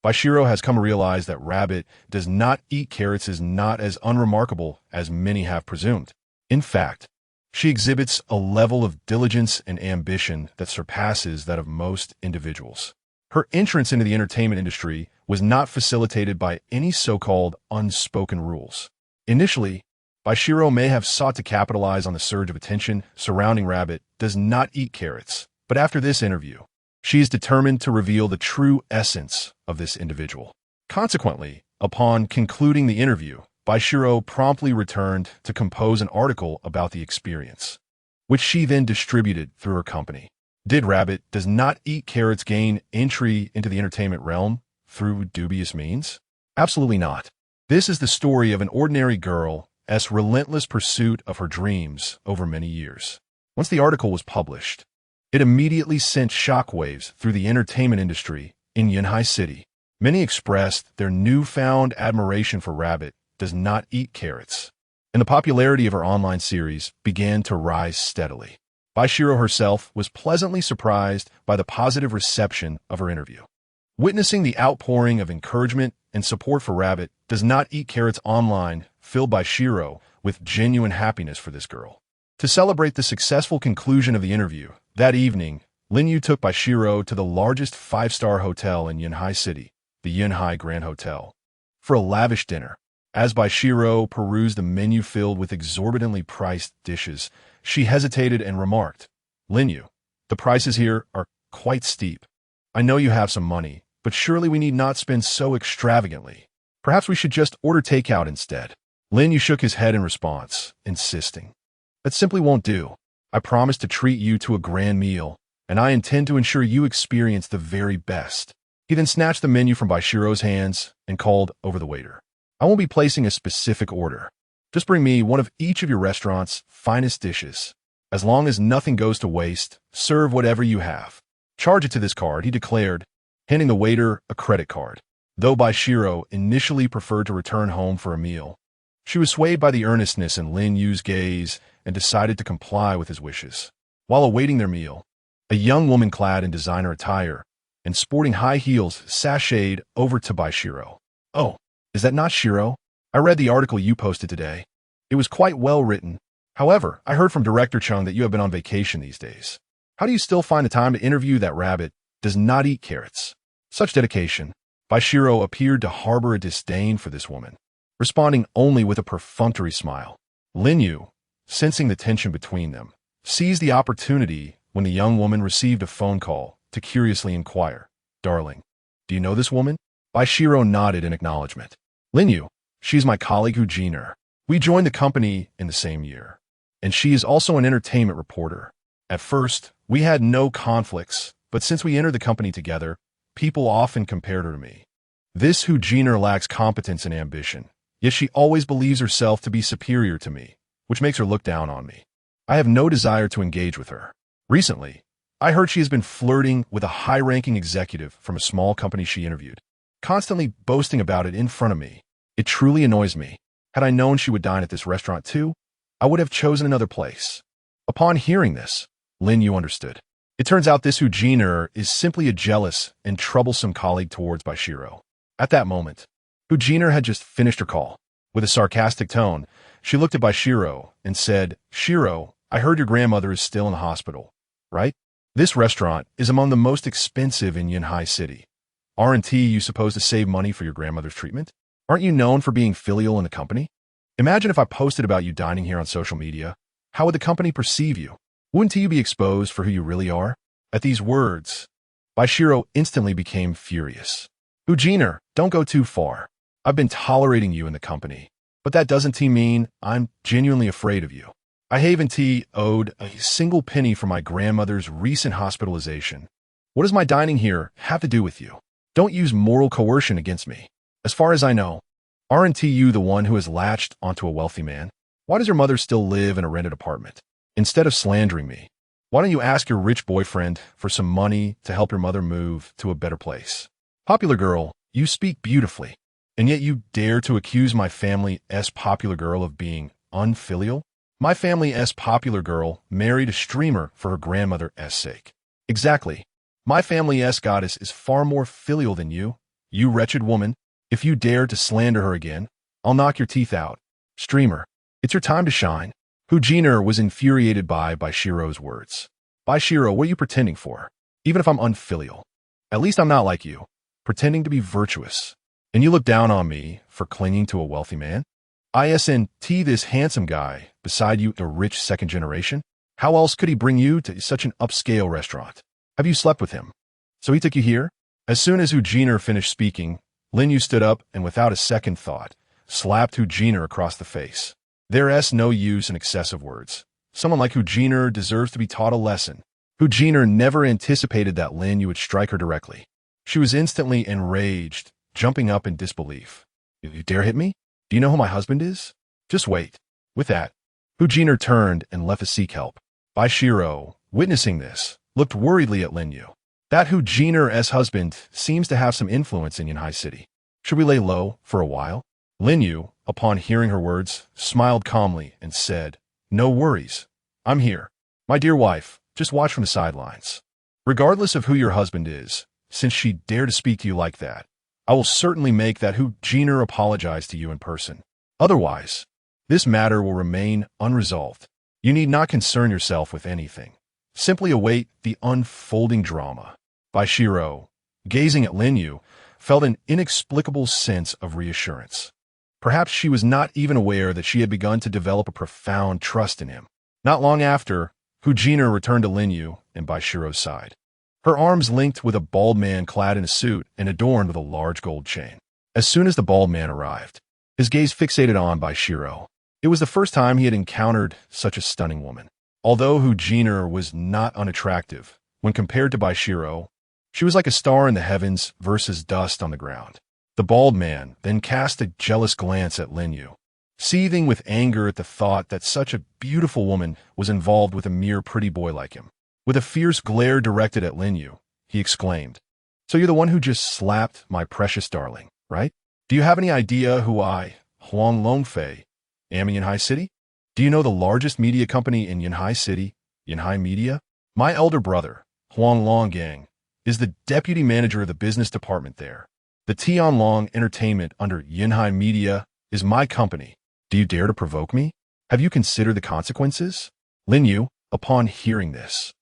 Speaker 1: Bai Xirou has come to realize that Rabbit does not eat carrots is not as unremarkable as many have presumed. In fact, she exhibits a level of diligence and ambition that surpasses that of most individuals. Her entrance into the entertainment industry was not facilitated by any so-called unspoken rules. Initially, Bai Xirou may have sought to capitalize on the surge of attention surrounding Rabbit does not eat carrots, but after this interview, she is determined to reveal the true essence of this individual. Consequently, upon concluding the interview, Bai Xirou promptly returned to compose an article about the experience, which she then distributed through her company. Did Rabbit does not eat carrots gain entry into the entertainment realm through dubious means? Absolutely not. This is the story of an ordinary girl's relentless pursuit of her dreams over many years. Once the article was published, it immediately sent shockwaves through the entertainment industry in Yunhai City. Many expressed their newfound admiration for Rabbit does not eat carrots, and the popularity of her online series began to rise steadily. Bai Xirou herself was pleasantly surprised by the positive reception of her interview. Witnessing the outpouring of encouragement and support for Rabbit does not eat carrots online filled Bai Xirou with genuine happiness for this girl. To celebrate the successful conclusion of the interview, that evening, Lin Yu took Bai Xirou to the largest five-star hotel in Yunhai City, the Yunhai Grand Hotel, for a lavish dinner. As Bai Xirou perused the menu filled with exorbitantly priced dishes, she hesitated and remarked, "Lin Yu, the prices here are quite steep. I know you have some money, but surely we need not spend so extravagantly. Perhaps we should just order takeout instead." Lin Yu shook his head in response, insisting, "That simply won't do. I promise to treat you to a grand meal, and I intend to ensure you experience the very best." He then snatched the menu from Bai Xirou's hands and called over the waiter. "I won't be placing a specific order. Just bring me one of each of your restaurant's finest dishes." As long as nothing goes to waste, serve whatever you have. Charge it to this card, he declared, handing the waiter a credit card. Though Bai Xirou initially preferred to return home for a meal, she was swayed by the earnestness in Lin Yu's gaze and decided to comply with his wishes. While awaiting their meal, a young woman clad in designer attire and sporting high heels sashayed over to Bai Xirou. "Oh, is that not Xirou? I read the article you posted today. It was quite well written. However, I heard from Director Chung that you have been on vacation these days. How do you still find the time to interview that rabbit does not eat carrots?" Such dedication. Bai Xirou appeared to harbor a disdain for this woman, responding only with a perfunctory smile. Lin Yu, sensing the tension between them, seized the opportunity when the young woman received a phone call to curiously inquire, "Darling, do you know this woman?" Bai Xirou nodded in acknowledgement. "Lin Yu, she's my colleague Hu Jiner. We joined the company in the same year, and she is also an entertainment reporter. At first, we had no conflicts, but since we entered the company together, people often compared her to me. This Hu Jiner lacks competence and ambition, yet she always believes herself to be superior to me, which makes her look down on me. I have no desire to engage with her. Recently, I heard she has been flirting with a high-ranking executive from a small company she interviewed, constantly boasting about it in front of me. It truly annoys me. Had I known she would dine at this restaurant too, I would have chosen another place." Upon hearing this, Lin Yu understood. It turns out this Hu Jiner is simply a jealous and troublesome colleague towards Bai Xirou. At that moment, Hu Jiner had just finished her call. With a sarcastic tone, she looked at Bai Xirou and said, "Xirou, I heard your grandmother is still in the hospital, right? This restaurant is among the most expensive in Yunhai City. Aren't you supposed to save money for your grandmother's treatment? Aren't you known for being filial in the company? Imagine if I posted about you dining here on social media. How would the company perceive you? Wouldn't you be exposed for who you really are?" At these words, Bai Xirou instantly became furious. "Hu Jiner, don't go too far. I've been tolerating you in the company, but that doesn't mean I'm genuinely afraid of you. I haven't owed a single penny for my grandmother's recent hospitalization. What does my dining here have to do with you? Don't use moral coercion against me. As far as I know, aren't you the one who has latched onto a wealthy man? Why does your mother still live in a rented apartment? Instead of slandering me, why don't you ask your rich boyfriend for some money to help your mother move to a better place? Popular girl, you speak beautifully, and yet you dare to accuse my family's popular girl of being unfilial? My family's popular girl married a streamer for her grandmother's sake. Exactly. My family's goddess is far more filial than you. You wretched woman, if you dare to slander her again, I'll knock your teeth out. Streamer, it's your time to shine." Hu Jiner was infuriated by Bai Xirou's words. "Bai Xirou, what are you pretending for? Even if I'm unfilial, at least I'm not like you, pretending to be virtuous. And you look down on me for clinging to a wealthy man? Isn't this handsome guy beside you a rich second generation? How else could he bring you to such an upscale restaurant? Have you slept with him? So he took you here?" As soon as Hu Jiner finished speaking, Lin Yu stood up and without a second thought, slapped Hu Jiner across the face. There's no use in excessive words. Someone like Hu Jiner deserves to be taught a lesson. Hu Jiner never anticipated that Lin Yu would strike her directly. She was instantly enraged, jumping up in disbelief. "You dare hit me? Do you know who my husband is? Just wait." With that, Hu Jiner turned and left to seek help. Bai Xirou, witnessing this, looked worriedly at Lin Yu. That Hu Jiner's husband seems to have some influence in Yunhai City. Should we lay low for a while? Lin Yu, upon hearing her words, smiled calmly and said, "No worries. I'm here. My dear wife, just watch from the sidelines. Regardless of who your husband is, since she dared to speak to you like that, I will certainly make that Hu Jiner apologize to you in person. Otherwise, this matter will remain unresolved. You need not concern yourself with anything. Simply await the unfolding drama." Bai Xirou, gazing at Lin Yu, felt an inexplicable sense of reassurance. Perhaps she was not even aware that she had begun to develop a profound trust in him. Not long after, Hu Jiner returned to Lin Yu and Bai Xirou's side, her arms linked with a bald man clad in a suit and adorned with a large gold chain. As soon as the bald man arrived, his gaze fixated on Bai Xirou. It was the first time he had encountered such a stunning woman. Although Hu Jiner was not unattractive, when compared to Bai Xirou, she was like a star in the heavens versus dust on the ground. The bald man then cast a jealous glance at Lin Yu. seething with anger at the thought that such a beautiful woman was involved with a mere pretty boy like him. With a fierce glare directed at Lin Yu, he exclaimed, "So you're the one who just slapped my precious darling, right? Do you have any idea who I, Huang Longfei, am in Yanhai City? Do you know the largest media company in Yanhai City, Yanhai Media? My elder brother, Huang Longgang, is the deputy manager of the business department there. The Tianlong Entertainment under Yanhai Media is my company. Do you dare to provoke me? Have you considered the consequences?" Lin Yu, upon hearing this,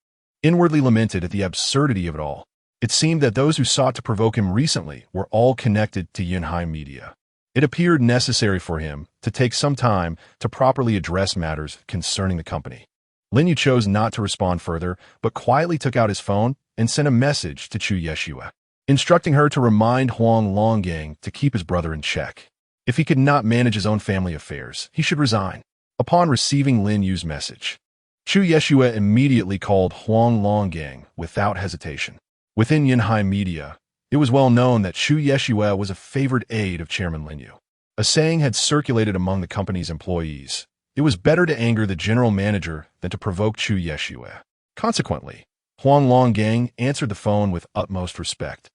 Speaker 1: inwardly lamented at the absurdity of it all. It seemed that those who sought to provoke him recently were all connected to Yanhai Media. It appeared necessary for him to take some time to properly address matters concerning the company. Lin Yu chose not to respond further, but quietly took out his phone and sent a message to Chu Yeshua, instructing her to remind Huang Longgang to keep his brother in check. If he could not manage his own family affairs, he should resign. Upon receiving Lin Yu's message, Chu Yeshua immediately called Huang Longgang without hesitation. Within Yanhai Media, it was well known that Chu Yeshua was a favored aide of Chairman Lin Yu. A saying had circulated among the company's employees: it was better to anger the general manager than to provoke Chu Yeshua. Consequently, Huang Longgang answered the phone with utmost respect.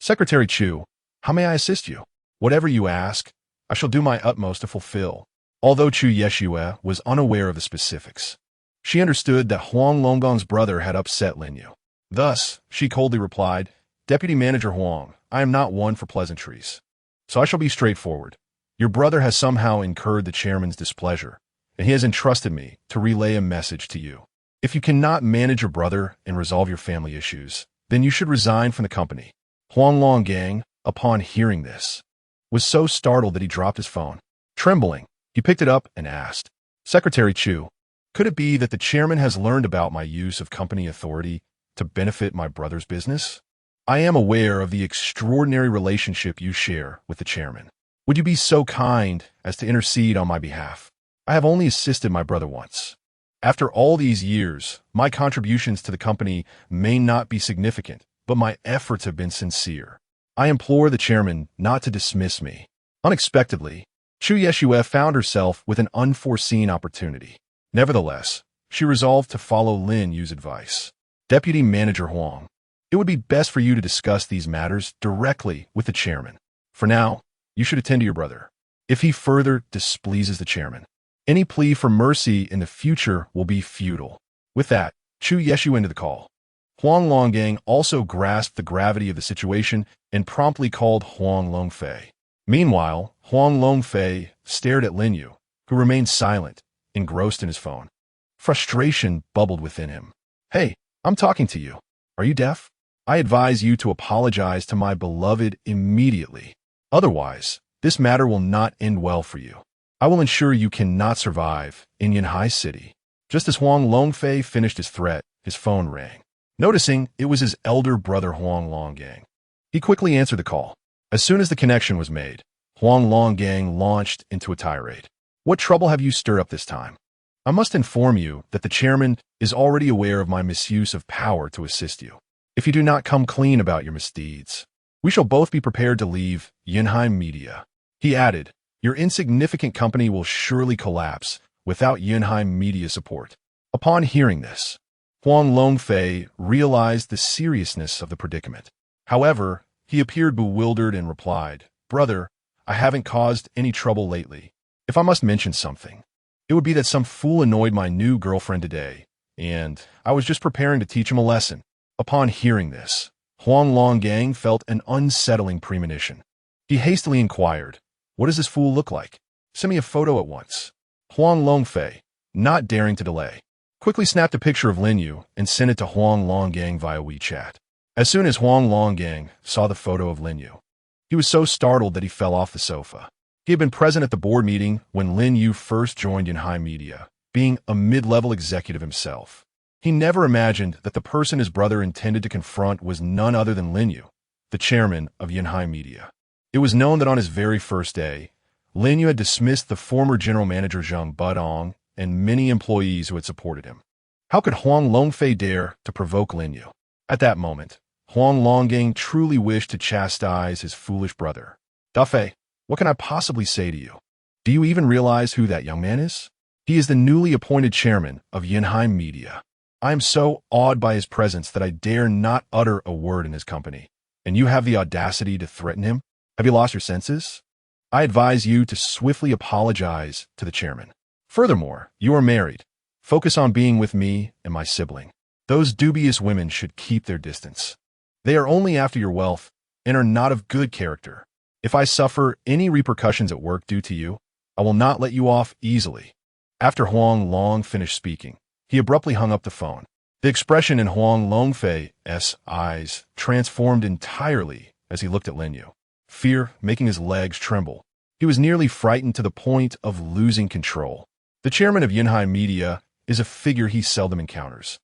Speaker 1: "Secretary Chu, how may I assist you? Whatever you ask, I shall do my utmost to fulfill." Although Chu Yeshua was unaware of the specifics, she understood that Huang Longgang's brother had upset Lin Yu. Thus, she coldly replied, "Deputy Manager Huang, I am not one for pleasantries, so I shall be straightforward. Your brother has somehow incurred the chairman's displeasure, and he has entrusted me to relay a message to you. If you cannot manage your brother and resolve your family issues, then you should resign from the company." Huang Longgang, upon hearing this, was so startled that he dropped his phone. Trembling, he picked it up and asked, "Secretary Chu, could it be that the chairman has learned about my use of company authority to benefit my brother's business? I am aware of the extraordinary relationship you share with the chairman. Would you be so kind as to intercede on my behalf? I have only assisted my brother once. After all these years, my contributions to the company may not be significant, but my efforts have been sincere. I implore the chairman not to dismiss me." Unexpectedly, Chu Yeshua found herself with an unforeseen opportunity. Nevertheless, she resolved to follow Lin Yu's advice. "Deputy Manager Huang, it would be best for you to discuss these matters directly with the chairman. For now, you should attend to your brother. If he further displeases the chairman, any plea for mercy in the future will be futile." With that, Chu Yeshua ended the call. Huang Longgang also grasped the gravity of the situation and promptly called Huang Longfei. Meanwhile, Huang Longfei stared at Lin Yu, who remained silent, engrossed in his phone. Frustration bubbled within him. "Hey, I'm talking to you. Are you deaf? I advise you to apologize to my beloved immediately. Otherwise, this matter will not end well for you. I will ensure you cannot survive in Yanhai City." Just as Huang Longfei finished his threat, his phone rang. Noticing it was his elder brother Huang Longgang, he quickly answered the call. As soon as the connection was made, Huang Longgang launched into a tirade. "What trouble have you stirred up this time? I must inform you that the chairman is already aware of my misuse of power to assist you. If you do not come clean about your misdeeds, we shall both be prepared to leave Yanhai Media." He added, "Your insignificant company will surely collapse without Yanhai Media support." Upon hearing this, Huang Longfei realized the seriousness of the predicament. However, he appeared bewildered and replied, "Brother, I haven't caused any trouble lately. If I must mention something, it would be that some fool annoyed my new girlfriend today, and I was just preparing to teach him a lesson." Upon hearing this, Huang Longgang felt an unsettling premonition. He hastily inquired, "What does this fool look like? Send me a photo at once." Huang Longfei, not daring to delay, quickly snapped a picture of Lin Yu and sent it to Huang Longgang via WeChat. As soon as Huang Longgang saw the photo of Lin Yu, he was so startled that he fell off the sofa. He had been present at the board meeting when Lin Yu first joined Yanhai Media, being a mid-level executive himself. He never imagined that the person his brother intended to confront was none other than Lin Yu, the chairman of Yanhai Media. It was known that on his very first day, Lin Yu had dismissed the former general manager Zhang Budong and many employees who had supported him. How could Huang Longfei dare to provoke Lin Yu? At that moment, Huang Longgang truly wished to chastise his foolish brother. "Dafei, what can I possibly say to you? Do you even realize who that young man is? He is the newly appointed chairman of Yunheim Media. I am so awed by his presence that I dare not utter a word in his company. And you have the audacity to threaten him? Have you lost your senses? I advise you to swiftly apologize to the chairman. Furthermore, you are married. Focus on being with me and my sibling. Those dubious women should keep their distance. They are only after your wealth and are not of good character. If I suffer any repercussions at work due to you, I will not let you off easily. After Huang Long finished speaking, he abruptly hung up the phone. The expression in Huang Longfei's eyes transformed entirely as he looked at Lin Yu, fear making his legs tremble. He was nearly frightened to the point of losing control. The chairman of Yunheim Media is a figure he seldom encounters,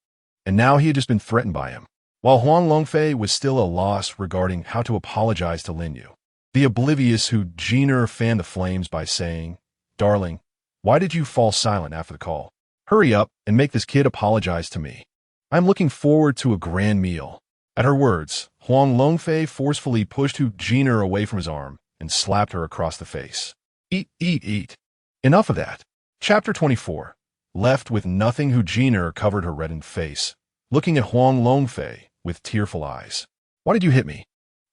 Speaker 1: and now he had just been threatened by him. While Huang Longfei was still a loss regarding how to apologize to Lin Yu, the oblivious Hu Jiner fanned the flames by saying, "Darling, why did you fall silent after the call? Hurry up and make this kid apologize to me. I'm looking forward to a grand meal." At her words, Huang Longfei forcefully pushed Hu Jiner away from his arm and slapped her across the face. Eat, eat, eat. Enough of that. Chapter 24. Left with nothing, Hu Jiner covered her reddened face, looking at Huang Longfei with tearful eyes. "Why did you hit me?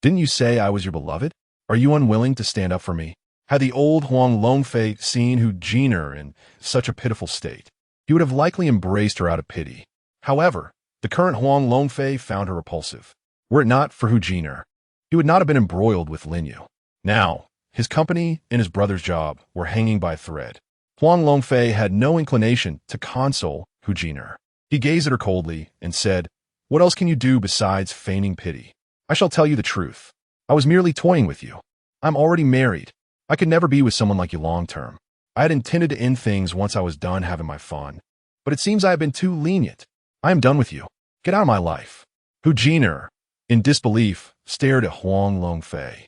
Speaker 1: Didn't you say I was your beloved? Are you unwilling to stand up for me?" Had the old Huang Longfei seen Hu Jiner in such a pitiful state, he would have likely embraced her out of pity. However, the current Huang Longfei found her repulsive. Were it not for Hu Jiner, he would not have been embroiled with Lin Yu. Now, his company and his brother's job were hanging by a thread. Huang Longfei had no inclination to console Hu Jiner. He gazed at her coldly and said, "What else can you do besides feigning pity? I shall tell you the truth. I was merely toying with you. I'm already married. I could never be with someone like you long term. I had intended to end things once I was done having my fun, but it seems I have been too lenient. I am done with you. Get out of my life." Hu Jiner, in disbelief, stared at Huang Longfei.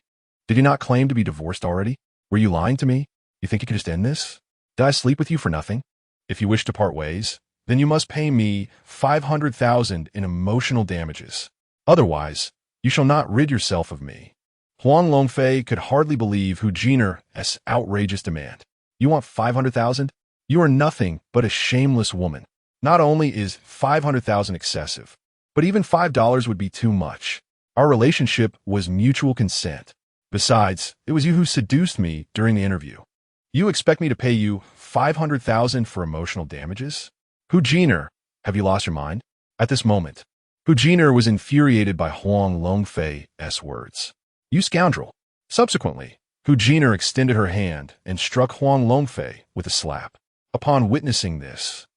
Speaker 1: "Did you not claim to be divorced already? Were you lying to me? You think you could just end this? Did I sleep with you for nothing? If you wish to part ways, then you must pay me 500,000 in emotional damages. Otherwise, you shall not rid yourself of me." Huang Longfei could hardly believe Hu Jiner's outrageous demand. "You want 500,000? You are nothing but a shameless woman. Not only is 500,000 excessive, but even $5 would be too much. Our relationship was mutual consent. Besides, it was you who seduced me during the interview. You expect me to pay you 500,000 for emotional damages? Hu Jiner, have you lost your mind?" At this moment, Hu Jiner was infuriated by Huang Longfei's words. "You scoundrel." Subsequently, Hu Jiner extended her hand and struck Huang Longfei with a slap. Upon witnessing this,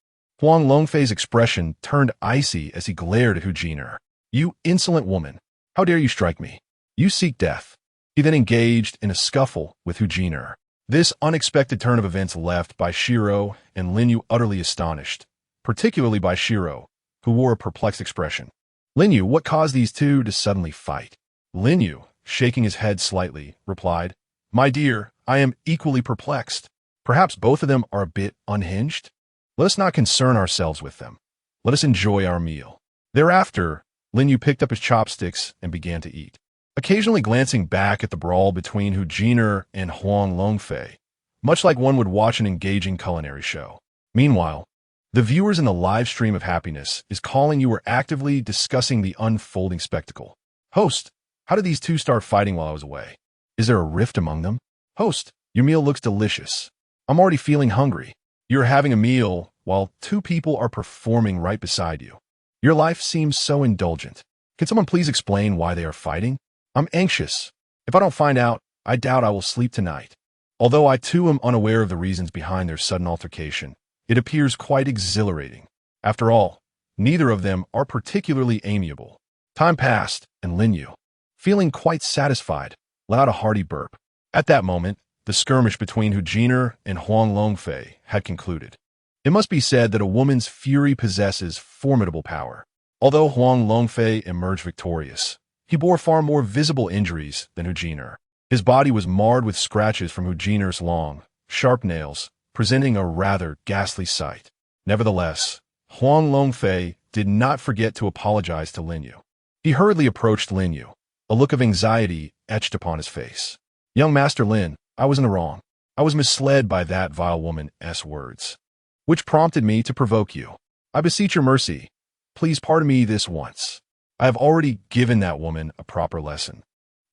Speaker 1: Huang Longfei's expression turned icy as he glared at Hu Jiner. "You insolent woman! How dare you strike me? You seek death." He then engaged in a scuffle with Hu Jiner. This unexpected turn of events left Bai Xirou and Lin Yu utterly astonished, particularly Bai Xirou, who wore a perplexed expression. "Lin Yu, what caused these two to suddenly fight?" Lin Yu, shaking his head slightly, replied, "My dear, I am equally perplexed. Perhaps both of them are a bit unhinged? Let us not concern ourselves with them. Let us enjoy our meal." Thereafter, Lin Yu picked up his chopsticks and began to eat, occasionally glancing back at the brawl between Hu Jiner and Huang Longfei, much like one would watch an engaging culinary show. Meanwhile, the viewers in the live stream of happiness is calling you were actively discussing the unfolding spectacle. "Host, how did these two start fighting while I was away? Is there a rift among them? Host, your meal looks delicious. I'm already feeling hungry. You're having a meal while two people are performing right beside you. Your life seems so indulgent. Can someone please explain why they are fighting? I'm anxious. If I don't find out, I doubt I will sleep tonight." Although I too am unaware of the reasons behind their sudden altercation, it appears quite exhilarating. After all, neither of them are particularly amiable. Time passed, and Lin Yu, feeling quite satisfied, let out a hearty burp. At that moment, the skirmish between Hu Jiner and Huang Longfei had concluded. It must be said that a woman's fury possesses formidable power. Although Huang Longfei emerged victorious, he bore far more visible injuries than Hu Jiner. His body was marred with scratches from Hu Jiner's long, sharp nails, presenting a rather ghastly sight. Nevertheless, Huang Longfei did not forget to apologize to Lin Yu. He hurriedly approached Lin Yu, a look of anxiety etched upon his face. "Young Master Lin, I was in the wrong. I was misled by that vile woman's words, which prompted me to provoke you. I beseech your mercy. Please pardon me this once. I have already given that woman a proper lesson,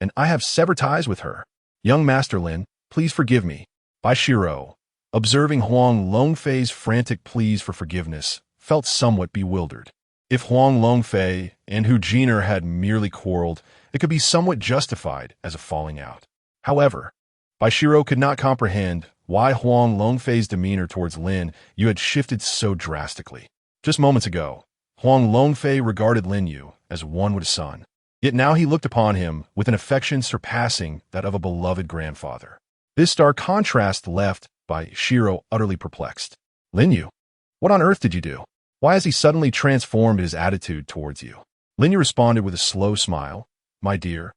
Speaker 1: and I have severed ties with her. Young Master Lin, please forgive me. Bai Xirou, observing Huang Longfei's frantic pleas for forgiveness, felt somewhat bewildered. If Huang Longfei and Hu Jiner had merely quarreled, it could be somewhat justified as a falling out. However, Bai Xirou could not comprehend why Huang Longfei's demeanor towards Lin Yu had shifted so drastically. Just moments ago, Huang Longfei regarded Lin Yu as one with a son, yet now he looked upon him with an affection surpassing that of a beloved grandfather. This stark contrast left Bai Xirou utterly perplexed. Lin Yu, what on earth did you do? Why has he suddenly transformed his attitude towards you? Lin Yu responded with a slow smile. My dear,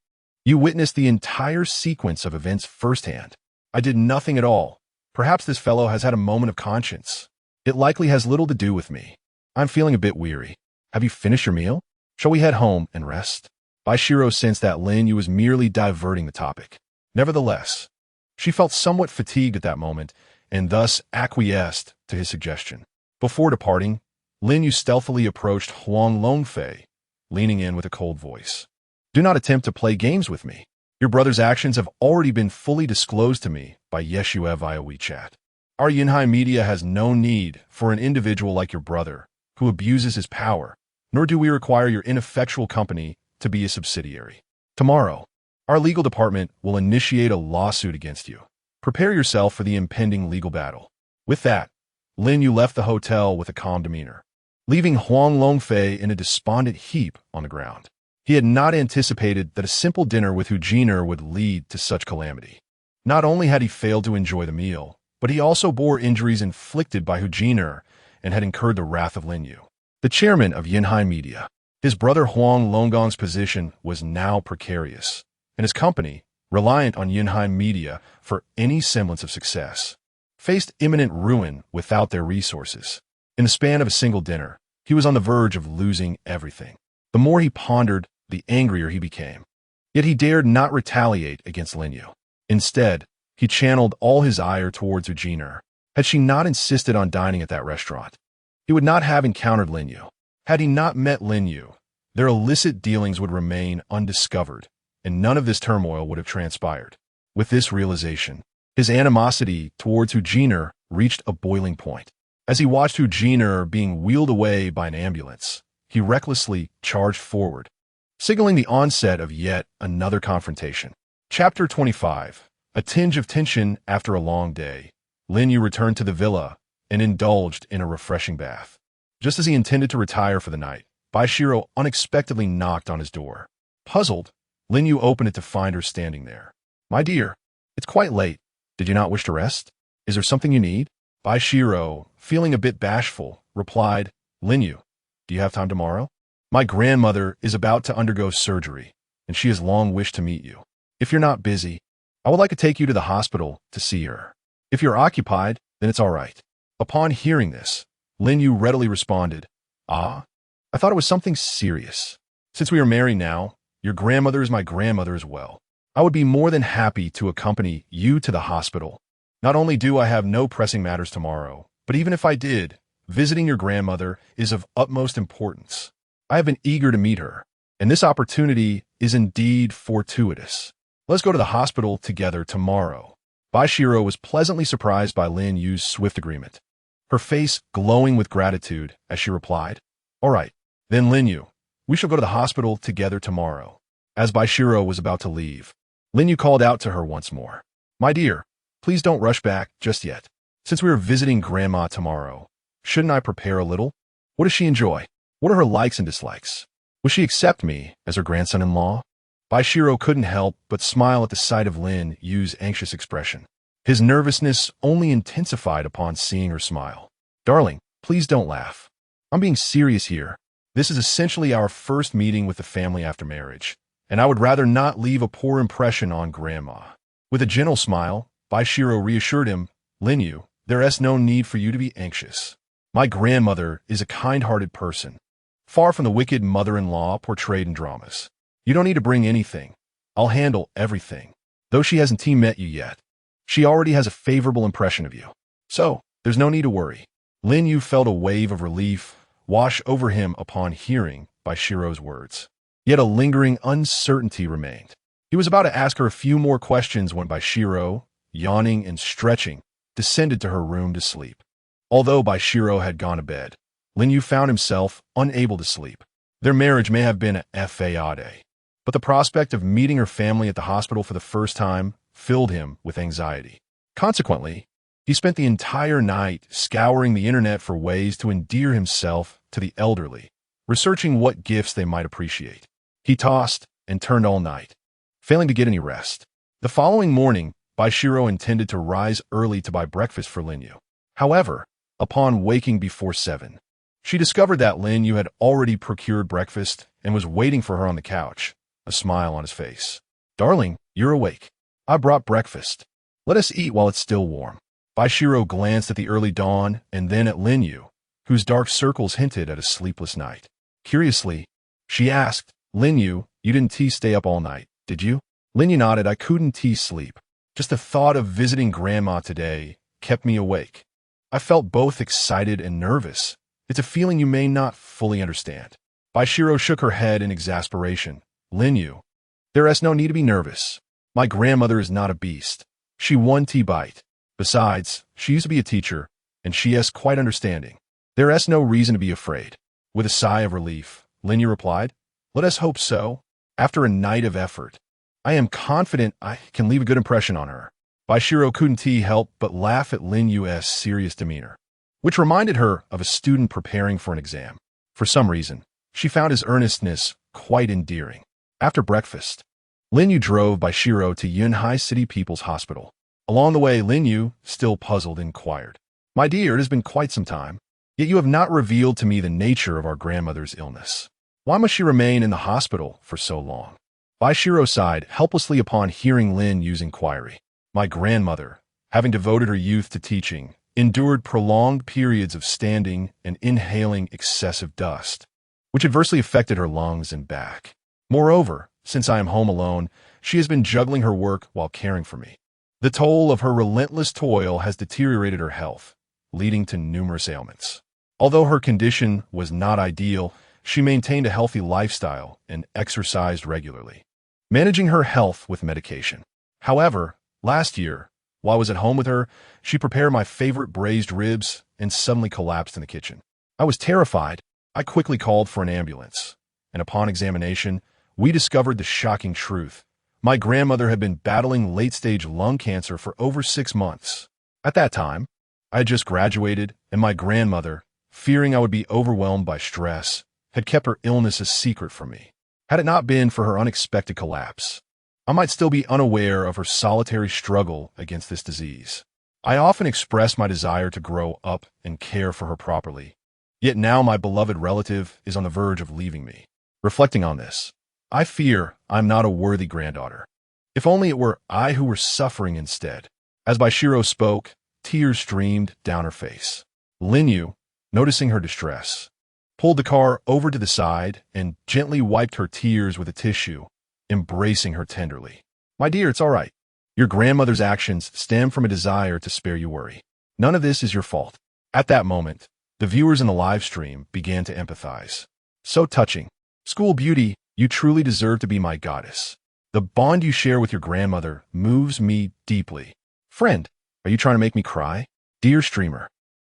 Speaker 1: you witnessed the entire sequence of events firsthand. I did nothing at all. Perhaps this fellow has had a moment of conscience. It likely has little to do with me. I'm feeling a bit weary. Have you finished your meal? Shall we head home and rest? Bai Xirou sensed that Lin Yu was merely diverting the topic. Nevertheless, she felt somewhat fatigued at that moment and thus acquiesced to his suggestion. Before departing, Lin Yu stealthily approached Huang Longfei, leaning in with a cold voice. Do not attempt to play games with me. Your brother's actions have already been fully disclosed to me by Yeshua via WeChat. Our Yinhai media has no need for an individual like your brother who abuses his power, nor do we require your ineffectual company to be a subsidiary. Tomorrow, our legal department will initiate a lawsuit against you. Prepare yourself for the impending legal battle. With that, Lin Yu left the hotel with a calm demeanor, leaving Huang Longfei in a despondent heap on the ground. He had not anticipated that a simple dinner with Hu Jiner would lead to such calamity. Not only had he failed to enjoy the meal, but he also bore injuries inflicted by Hu Jiner and had incurred the wrath of Lin Yu, the chairman of Yinhai Media. His brother Huang Longgong's position was now precarious, and his company, reliant on Yinhai Media for any semblance of success, faced imminent ruin without their resources. In the span of a single dinner, he was on the verge of losing everything. The more he pondered, the angrier he became. Yet he dared not retaliate against Lin Yu. Instead, he channeled all his ire towards Hu Jiner. Had she not insisted on dining at that restaurant, he would not have encountered Lin Yu. Had he not met Lin Yu, their illicit dealings would remain undiscovered, and none of this turmoil would have transpired. With this realization, his animosity towards Hu Jiner reached a boiling point. As he watched Hu Jiner being wheeled away by an ambulance, he recklessly charged forward, signaling the onset of yet another confrontation. Chapter 25. A tinge of tension after a long day. Lin Yu returned to the villa and indulged in a refreshing bath. Just as he intended to retire for the night, Bai Xirou unexpectedly knocked on his door. Puzzled, Lin Yu opened it to find her standing there. My dear, it's quite late. Did you not wish to rest? Is there something you need? Bai Xirou, feeling a bit bashful, replied, Lin Yu, do you have time tomorrow? My grandmother is about to undergo surgery, and she has long wished to meet you. If you're not busy, I would like to take you to the hospital to see her. If you're occupied, then it's all right. Upon hearing this, Lin Yu readily responded, I thought it was something serious. Since we are married now, your grandmother is my grandmother as well. I would be more than happy to accompany you to the hospital. Not only do I have no pressing matters tomorrow, but even if I did, visiting your grandmother is of utmost importance. I have been eager to meet her, and this opportunity is indeed fortuitous. Let's go to the hospital together tomorrow. Bai Xirou was pleasantly surprised by Lin Yu's swift agreement, her face glowing with gratitude as she replied, All right, then Lin Yu, we shall go to the hospital together tomorrow. As Bai Xirou was about to leave, Lin Yu called out to her once more, My dear, please don't rush back just yet. Since we are visiting Grandma tomorrow, shouldn't I prepare a little? What does she enjoy? What are her likes and dislikes? Will she accept me as her grandson-in-law? Bai Xirou couldn't help but smile at the sight of Lin Yu's anxious expression. His nervousness only intensified upon seeing her smile. Darling, please don't laugh. I'm being serious here. This is essentially our first meeting with the family after marriage, and I would rather not leave a poor impression on Grandma. With a gentle smile, Bai Xirou reassured him, Lin Yu, there is no need for you to be anxious. My grandmother is a kind-hearted person, far from the wicked mother-in-law portrayed in dramas. You don't need to bring anything. I'll handle everything. Though she hasn't met you yet, She already has a favorable impression of you. So, there's no need to worry. Lin Yu felt a wave of relief wash over him upon hearing Bai Xirou's words. Yet a lingering uncertainty remained. He was about to ask her a few more questions when Bai Xirou, yawning and stretching, descended to her room to sleep. Although Bai Xirou had gone to bed, Lin Yu found himself unable to sleep. Their marriage may have been a fade, but the prospect of meeting her family at the hospital for the first time filled him with anxiety. Consequently, he spent the entire night scouring the internet for ways to endear himself to the elderly, researching what gifts they might appreciate. He tossed and turned all night, failing to get any rest. The following morning, Bai Xirou intended to rise early to buy breakfast for Lin Yu. However, upon waking before 7, she discovered that Lin Yu had already procured breakfast and was waiting for her on the couch, a smile on his face. "Darling, you're awake. I brought breakfast. Let us eat while it's still warm." Bai Xirou glanced at the early dawn and then at Lin Yu, whose dark circles hinted at a sleepless night. Curiously, she asked, "Lin Yu, you didn't stay up all night, did you?" Lin Yu nodded. "I couldn't sleep. Just the thought of visiting Grandma today kept me awake. I felt both excited and nervous. It's a feeling you may not fully understand." Bai Xirou shook her head in exasperation. "Lin Yu, there is no need to be nervous. My grandmother is not a beast. She won't bite. Besides, she used to be a teacher, and she is quite understanding. There is no reason to be afraid." With a sigh of relief, Lin Yu replied, "Let us hope so. After a night of effort, I am confident I can leave a good impression on her." Bai Xirou couldn't help but laugh at Lin Yu's serious demeanor, which reminded her of a student preparing for an exam. For some reason, she found his earnestness quite endearing. After breakfast, Lin Yu drove Bai Xirou to Yunhai City People's Hospital. Along the way, Lin Yu, still puzzled, inquired, "My dear, it has been quite some time, yet you have not revealed to me the nature of our grandmother's illness. Why must she remain in the hospital for so long?" Bai Xirou sighed helplessly upon hearing Lin Yu's inquiry. "My grandmother, having devoted her youth to teaching, endured prolonged periods of standing and inhaling excessive dust, which adversely affected her lungs and back. Moreover, since I am home alone, she has been juggling her work while caring for me. The toll of her relentless toil has deteriorated her health, leading to numerous ailments. Although her condition was not ideal, she maintained a healthy lifestyle and exercised regularly, managing her health with medication. However, last year, while I was at home with her, she prepared my favorite braised ribs and suddenly collapsed in the kitchen. I was terrified. I quickly called for an ambulance, and upon examination, we discovered the shocking truth. My grandmother had been battling late-stage lung cancer for over 6 months. At that time, I had just graduated, and my grandmother, fearing I would be overwhelmed by stress, had kept her illness a secret from me. Had it not been for her unexpected collapse, I might still be unaware of her solitary struggle against this disease. I often express my desire to grow up and care for her properly, yet now my beloved relative is on the verge of leaving me. Reflecting on this, I fear I'm not a worthy granddaughter. If only it were I who were suffering instead." As Bai Xirou spoke, tears streamed down her face. Lin Yu, noticing her distress, pulled the car over to the side and gently wiped her tears with a tissue, embracing her tenderly. "My dear, it's all right. Your grandmother's actions stem from a desire to spare you worry. None of this is your fault." At that moment, the viewers in the live stream began to empathize. "So touching. School beauty, you truly deserve to be my goddess. The bond you share with your grandmother moves me deeply." Friend, are you trying to make me cry? Dear streamer,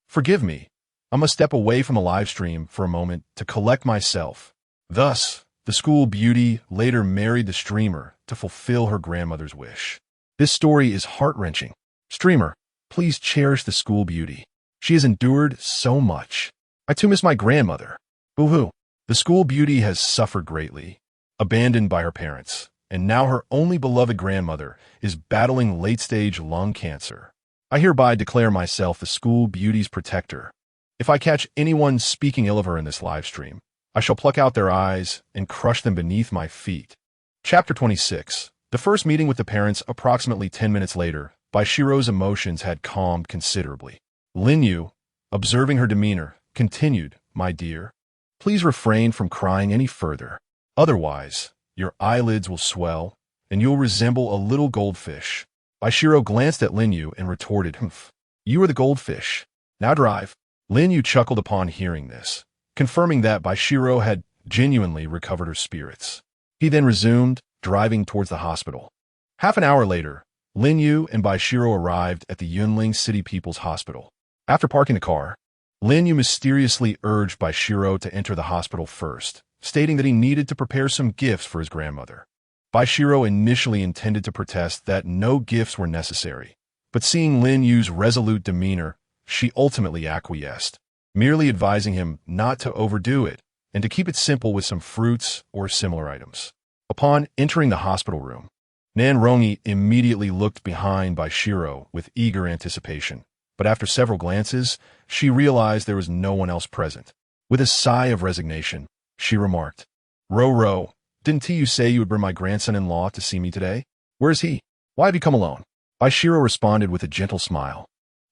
Speaker 1: forgive me. I must step away from the live stream for a moment to collect myself. Thus, the school beauty later married the streamer to fulfill her grandmother's wish. This story is heart-wrenching. Streamer, please cherish the school beauty. She has endured so much. I too miss my grandmother. Boo-hoo. The school beauty has suffered greatly, abandoned by her parents, and now her only beloved grandmother is battling late-stage lung cancer. I hereby declare myself the school beauty's protector. If I catch anyone speaking ill of her in this live stream, I shall pluck out their eyes and crush them beneath my feet. Chapter 26. The first meeting with the parents approximately 10 minutes later, Bai Xirou's emotions had calmed considerably. Lin Yu, observing her demeanor, continued, "My dear, please refrain from crying any further. Otherwise, your eyelids will swell, and you'll resemble a little goldfish." Bai Xirou glanced at Lin Yu and retorted, "Humph. You are the goldfish. Now drive." Lin Yu chuckled upon hearing this, confirming that Bai Xirou had genuinely recovered her spirits. He then resumed, driving towards the hospital. Half an hour later, Lin Yu and Bai Xirou arrived at the Yunling City People's Hospital. After parking the car, Lin Yu mysteriously urged Bai Xirou to enter the hospital first, stating that he needed to prepare some gifts for his grandmother. Bai Xirou initially intended to protest that no gifts were necessary, but seeing Lin Yu's resolute demeanor, she ultimately acquiesced, merely advising him not to overdo it and to keep it simple with some fruits or similar items. Upon entering the hospital room, Nan Rongyi immediately looked behind Bai Xirou with eager anticipation, but after several glances, she realized there was no one else present. With a sigh of resignation, she remarked, "Ro, didn't you say you would bring my grandson-in-law to see me today? Where is he? Why have you come alone?" Bai Xirou responded with a gentle smile.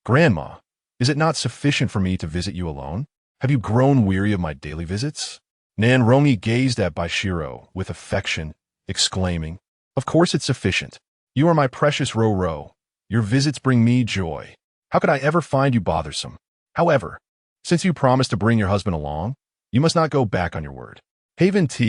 Speaker 1: "Grandma, is it not sufficient for me to visit you alone? Have you grown weary of my daily visits?" Nan Rongyi gazed at Bai Xirou with affection, exclaiming, "Of course it's sufficient. You are my precious Ro. Your visits bring me joy. How could I ever find you bothersome? However, since you promised to bring your husband along, you must not go back on your word. Haven't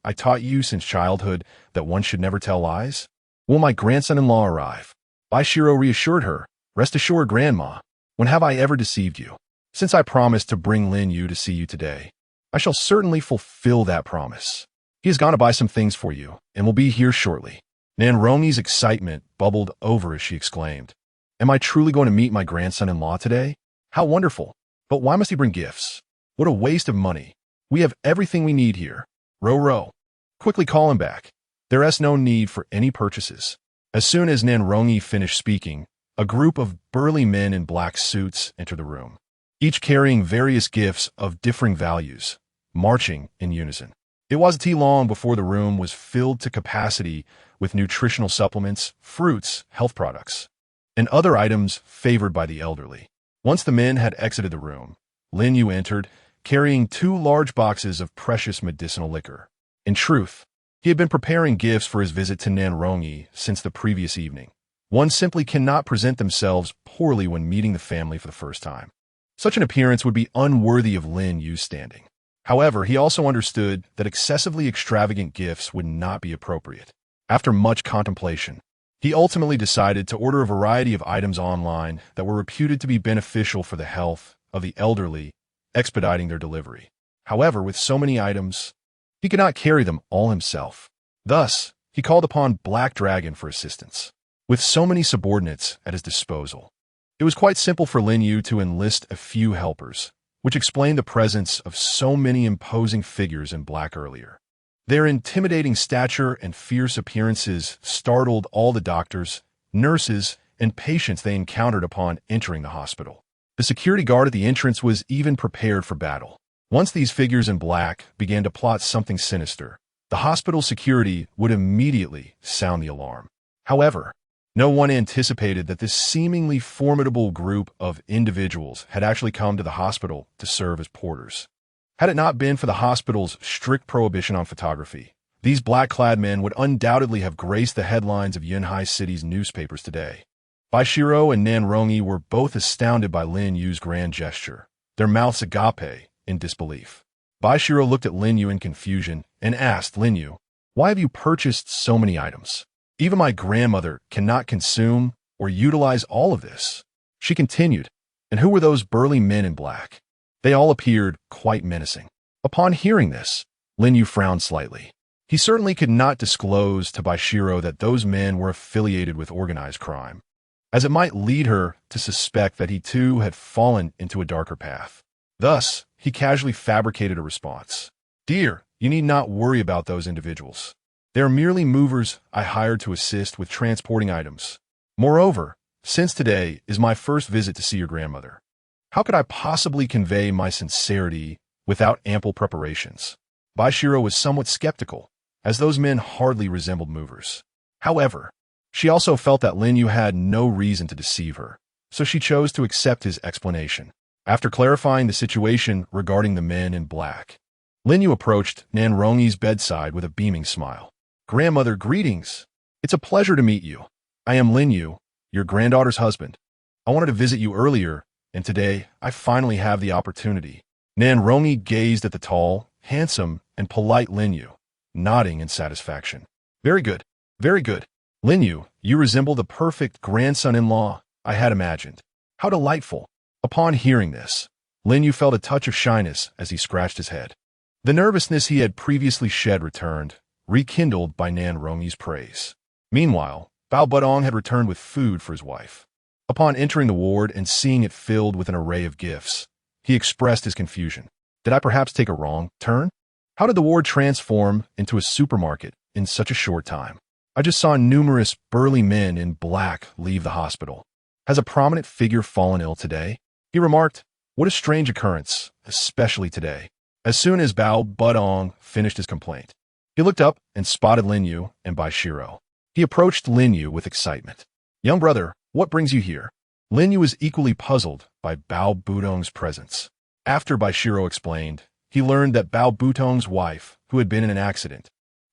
Speaker 1: I taught you since childhood that one should never tell lies? Will my grandson-in-law arrive?" Bai Xirou reassured her, "Rest assured, Grandma. When have I ever deceived you? Since I promised to bring Lin Yu to see you today, I shall certainly fulfill that promise. He has gone to buy some things for you and will be here shortly." Nan Rongyi's excitement bubbled over as she exclaimed, "Am I truly going to meet my grandson-in-law today? How wonderful! But why must he bring gifts? What a waste of money. We have everything we need here. Ro, quickly call him back. There is no need for any purchases." As soon as Nan Rongyi finished speaking, a group of burly men in black suits entered the room, each carrying various gifts of differing values, marching in unison. It wasn't long before the room was filled to capacity with nutritional supplements, fruits, health products, and other items favored by the elderly. Once the men had exited the room, Lin Yu entered, carrying 2 large boxes of precious medicinal liquor. In truth, he had been preparing gifts for his visit to Nan Rongyi since the previous evening. One simply cannot present themselves poorly when meeting the family for the first time. Such an appearance would be unworthy of Lin Yu's standing. However, he also understood that excessively extravagant gifts would not be appropriate. After much contemplation, he ultimately decided to order a variety of items online that were reputed to be beneficial for the health of the elderly, expediting their delivery. However, with so many items, he could not carry them all himself. Thus, he called upon Black Dragon for assistance. With so many subordinates at his disposal, it was quite simple for Lin Yu to enlist a few helpers, which explained the presence of so many imposing figures in black earlier. Their intimidating stature and fierce appearances startled all the doctors, nurses, and patients they encountered upon entering the hospital. The security guard at the entrance was even prepared for battle. Once these figures in black began to plot something sinister, the hospital security would immediately sound the alarm. However, no one anticipated that this seemingly formidable group of individuals had actually come to the hospital to serve as porters. Had it not been for the hospital's strict prohibition on photography, these black-clad men would undoubtedly have graced the headlines of Yunhai City's newspapers today. Bai Xirou and Nan Rongyi were both astounded by Lin Yu's grand gesture, their mouths agape in disbelief. Bai Xirou looked at Lin Yu in confusion and asked, "Lin Yu, why have you purchased so many items? Even my grandmother cannot consume or utilize all of this." She continued, "And who were those burly men in black? They all appeared quite menacing." Upon hearing this, Lin Yu frowned slightly. He certainly could not disclose to Bai Xirou that those men were affiliated with organized crime, as it might lead her to suspect that he too had fallen into a darker path. Thus, he casually fabricated a response. "Dear, you need not worry about those individuals. They are merely movers I hired to assist with transporting items. Moreover, since today is my first visit to see your grandmother, how could I possibly convey my sincerity without ample preparations?" Bai Xirou was somewhat skeptical, as those men hardly resembled movers. However, she also felt that Lin Yu had no reason to deceive her, so she chose to accept his explanation. After clarifying the situation regarding the men in black, Lin Yu approached Nan Rongyi's bedside with a beaming smile. "Grandmother, greetings. It's a pleasure to meet you. I am Lin Yu, your granddaughter's husband. I wanted to visit you earlier, and today I finally have the opportunity. Nan Rongyi gazed at the tall, handsome, and polite Lin Yu, nodding in satisfaction. Very good, very good. Lin Yu, you resemble the perfect grandson-in-law I had imagined. How delightful. Upon hearing this, Lin Yu felt a touch of shyness as he scratched his head. The nervousness he had previously shed returned, rekindled by Nan Rongyi's praise. Meanwhile, Bao Budong had returned with food for his wife. Upon entering the ward and seeing it filled with an array of gifts, he expressed his confusion. Did I perhaps take a wrong turn? How did the ward transform into a supermarket in such a short time? I just saw numerous burly men in black leave the hospital. Has a prominent figure fallen ill today? He remarked. What a strange occurrence, especially today. As soon as Bao Budong finished his complaint, he looked up and spotted Lin Yu and Bai Xirou. He approached Lin Yu with excitement. Young brother, what brings you here? Lin Yu was equally puzzled by Bao Budong's presence. After Bai Xirou explained, he learned that Bao Budong's wife, who had been in an accident,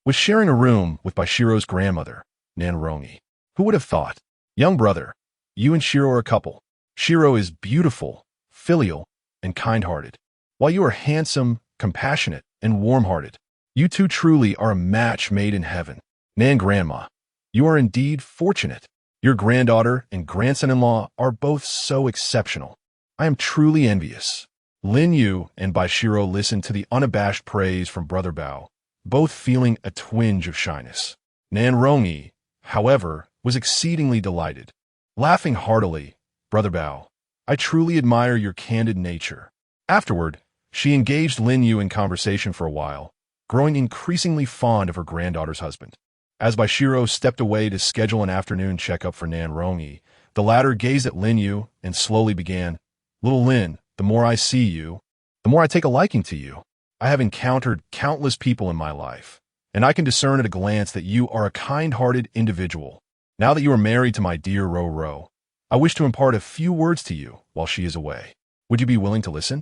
Speaker 1: was sharing a room with Bai Xirou's grandmother, Nan Rongyi. Who would have thought? Young brother, you and Xirou are a couple. Xirou is beautiful, filial, and kind-hearted, while you are handsome, compassionate, and warm-hearted. You two truly are a match made in heaven. Nan grandma, you are indeed fortunate. Your granddaughter and grandson-in-law are both so exceptional. I am truly envious. Lin Yu and Bai Xirou listened to the unabashed praise from Brother Bao, both feeling a twinge of shyness. Nan Rongyi, however, was exceedingly delighted. Laughing heartily, Brother Bao, I truly admire your candid nature. Afterward, she engaged Lin Yu in conversation for a while, growing increasingly fond of her granddaughter's husband. As Bai Xirou stepped away to schedule an afternoon checkup for Nan Rongyi, the latter gazed at Lin Yu and slowly began, Little Lin, the more I see you, the more I take a liking to you. I have encountered countless people in my life, and I can discern at a glance that you are a kind-hearted individual. Now that you are married to my dear Ro Ro, I wish to impart a few words to you while she is away. Would you be willing to listen?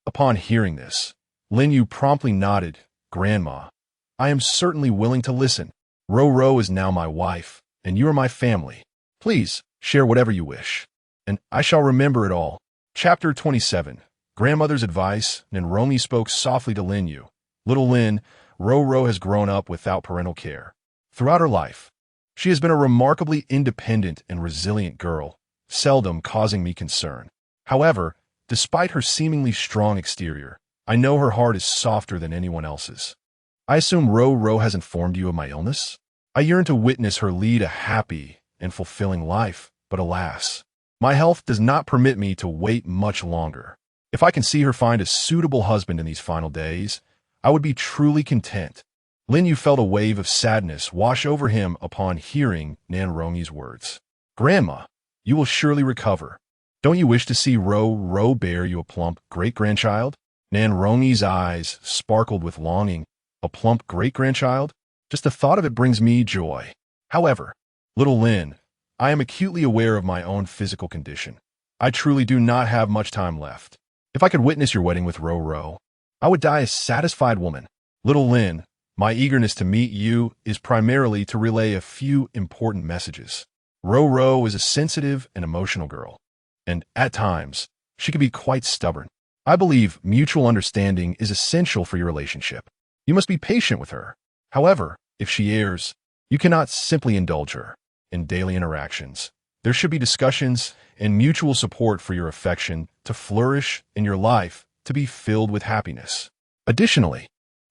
Speaker 1: Upon hearing this, Lin Yu promptly nodded, Grandma, I am certainly willing to listen. Ro Ro is now my wife, and you are my family. Please, share whatever you wish, and I shall remember it all. Chapter 27. Grandmother's Advice. Nan Rongyi spoke softly to Lin Yu. Little Lin, Ro Ro has grown up without parental care. Throughout her life, she has been a remarkably independent and resilient girl, seldom causing me concern. However, despite her seemingly strong exterior, I know her heart is softer than anyone else's. I assume Ro Ro has informed you of my illness? I yearn to witness her lead a happy and fulfilling life, but alas, my health does not permit me to wait much longer. If I can see her find a suitable husband in these final days, I would be truly content. Lin Yu felt a wave of sadness wash over him upon hearing Nan Rongyi's words. Grandma, you will surely recover. Don't you wish to see Ro Ro bear you a plump great-grandchild? Nan Rongyi's eyes sparkled with longing. A plump great-grandchild? Just the thought of it brings me joy. However, little Lin, I am acutely aware of my own physical condition. I truly do not have much time left. If I could witness your wedding with Ro Ro, I would die a satisfied woman. Little Lin, my eagerness to meet you is primarily to relay a few important messages. Ro Ro is a sensitive and emotional girl, and at times, she can be quite stubborn. I believe mutual understanding is essential for your relationship. You must be patient with her. However, if she errs, you cannot simply indulge her. In daily interactions, there should be discussions and mutual support for your affection to flourish in your life to be filled with happiness. Additionally,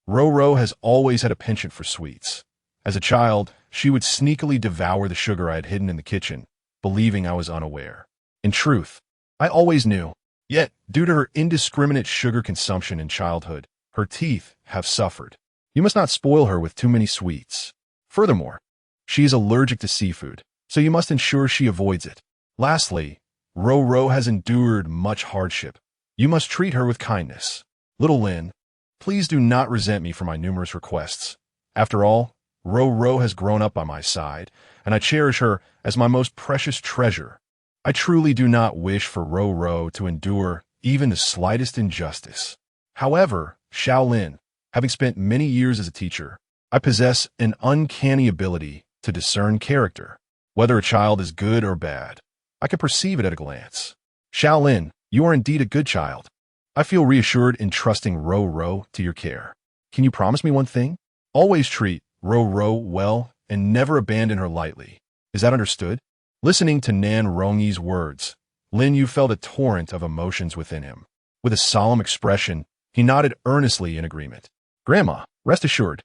Speaker 1: Ro Ro has always had a penchant for sweets. As a child, she would sneakily devour the sugar I had hidden in the kitchen, believing I was unaware. In truth, I always knew. Yet, due to her indiscriminate sugar consumption in childhood, her teeth have suffered. You must not spoil her with too many sweets. Furthermore, she is allergic to seafood, so you must ensure she avoids it. Lastly, Ro Ro has endured much hardship. You must treat her with kindness. Little Lin, please do not resent me for my numerous requests. After all, Ro Ro has grown up by my side, and I cherish her as my most precious treasure. I truly do not wish for Ro Ro to endure even the slightest injustice. However, Shaolin, having spent many years as a teacher, I possess an uncanny ability to discern character. Whether a child is good or bad, I can perceive it at a glance. Shaolin, you are indeed a good child. I feel reassured in trusting Ro to your care. Can you promise me one thing? Always treat Ro well and never abandon her lightly. Is that understood? Listening to Nan Rongyi's words, Lin Yu felt a torrent of emotions within him. With a solemn expression, he nodded earnestly in agreement. Grandma, rest assured,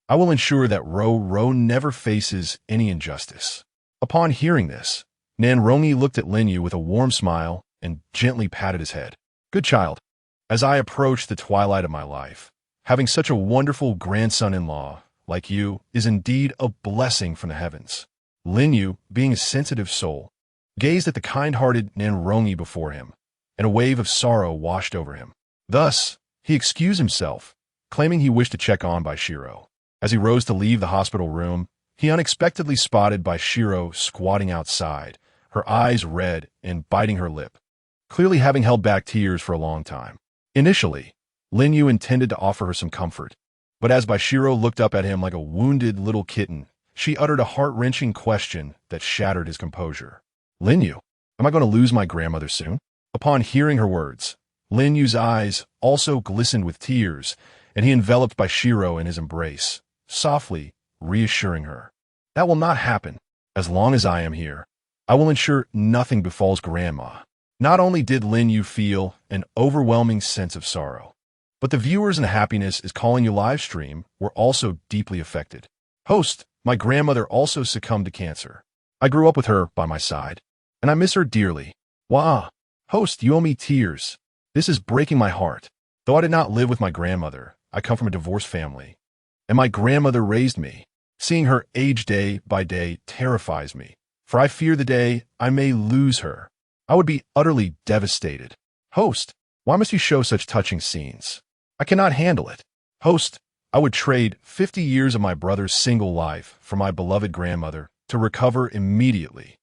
Speaker 1: I will ensure that Ro never faces any injustice. Upon hearing this, Nan Rongyi looked at Lin Yu with a warm smile and gently patted his head. Good child, as I approach the twilight of my life, having such a wonderful grandson-in-law like you is indeed a blessing from the heavens. Lin Yu, being a sensitive soul, gazed at the kind-hearted Nan Rongyi before him, and a wave of sorrow washed over him. Thus, he excused himself, claiming he wished to check on Bai Xirou. As he rose to leave the hospital room, he unexpectedly spotted Bai Xirou squatting outside, her eyes red and biting her lip, clearly having held back tears for a long time. Initially, Lin Yu intended to offer her some comfort, but as Bai Xirou looked up at him like a wounded little kitten, she uttered a heart-wrenching question that shattered his composure. Lin Yu, am I going to lose my grandmother soon? Upon hearing her words, Lin Yu's eyes also glistened with tears, and he enveloped Bai Xirou in his embrace, softly reassuring her. That will not happen. As long as I am here, I will ensure nothing befalls Grandma. Not only did Lin Yu feel an overwhelming sense of sorrow, but the viewers in Happiness is Calling You live stream were also deeply affected. Host, my grandmother also succumbed to cancer. I grew up with her by my side, and I miss her dearly. Wah! Host, you owe me tears. This is breaking my heart. Though I did not live with my grandmother, I come from a divorced family, and my grandmother raised me. Seeing her age day by day terrifies me, for I fear the day I may lose her. I would be utterly devastated. Host, why must you show such touching scenes? I cannot handle it. Host, I would trade 50 years of my brother's single life for my beloved grandmother to recover immediately.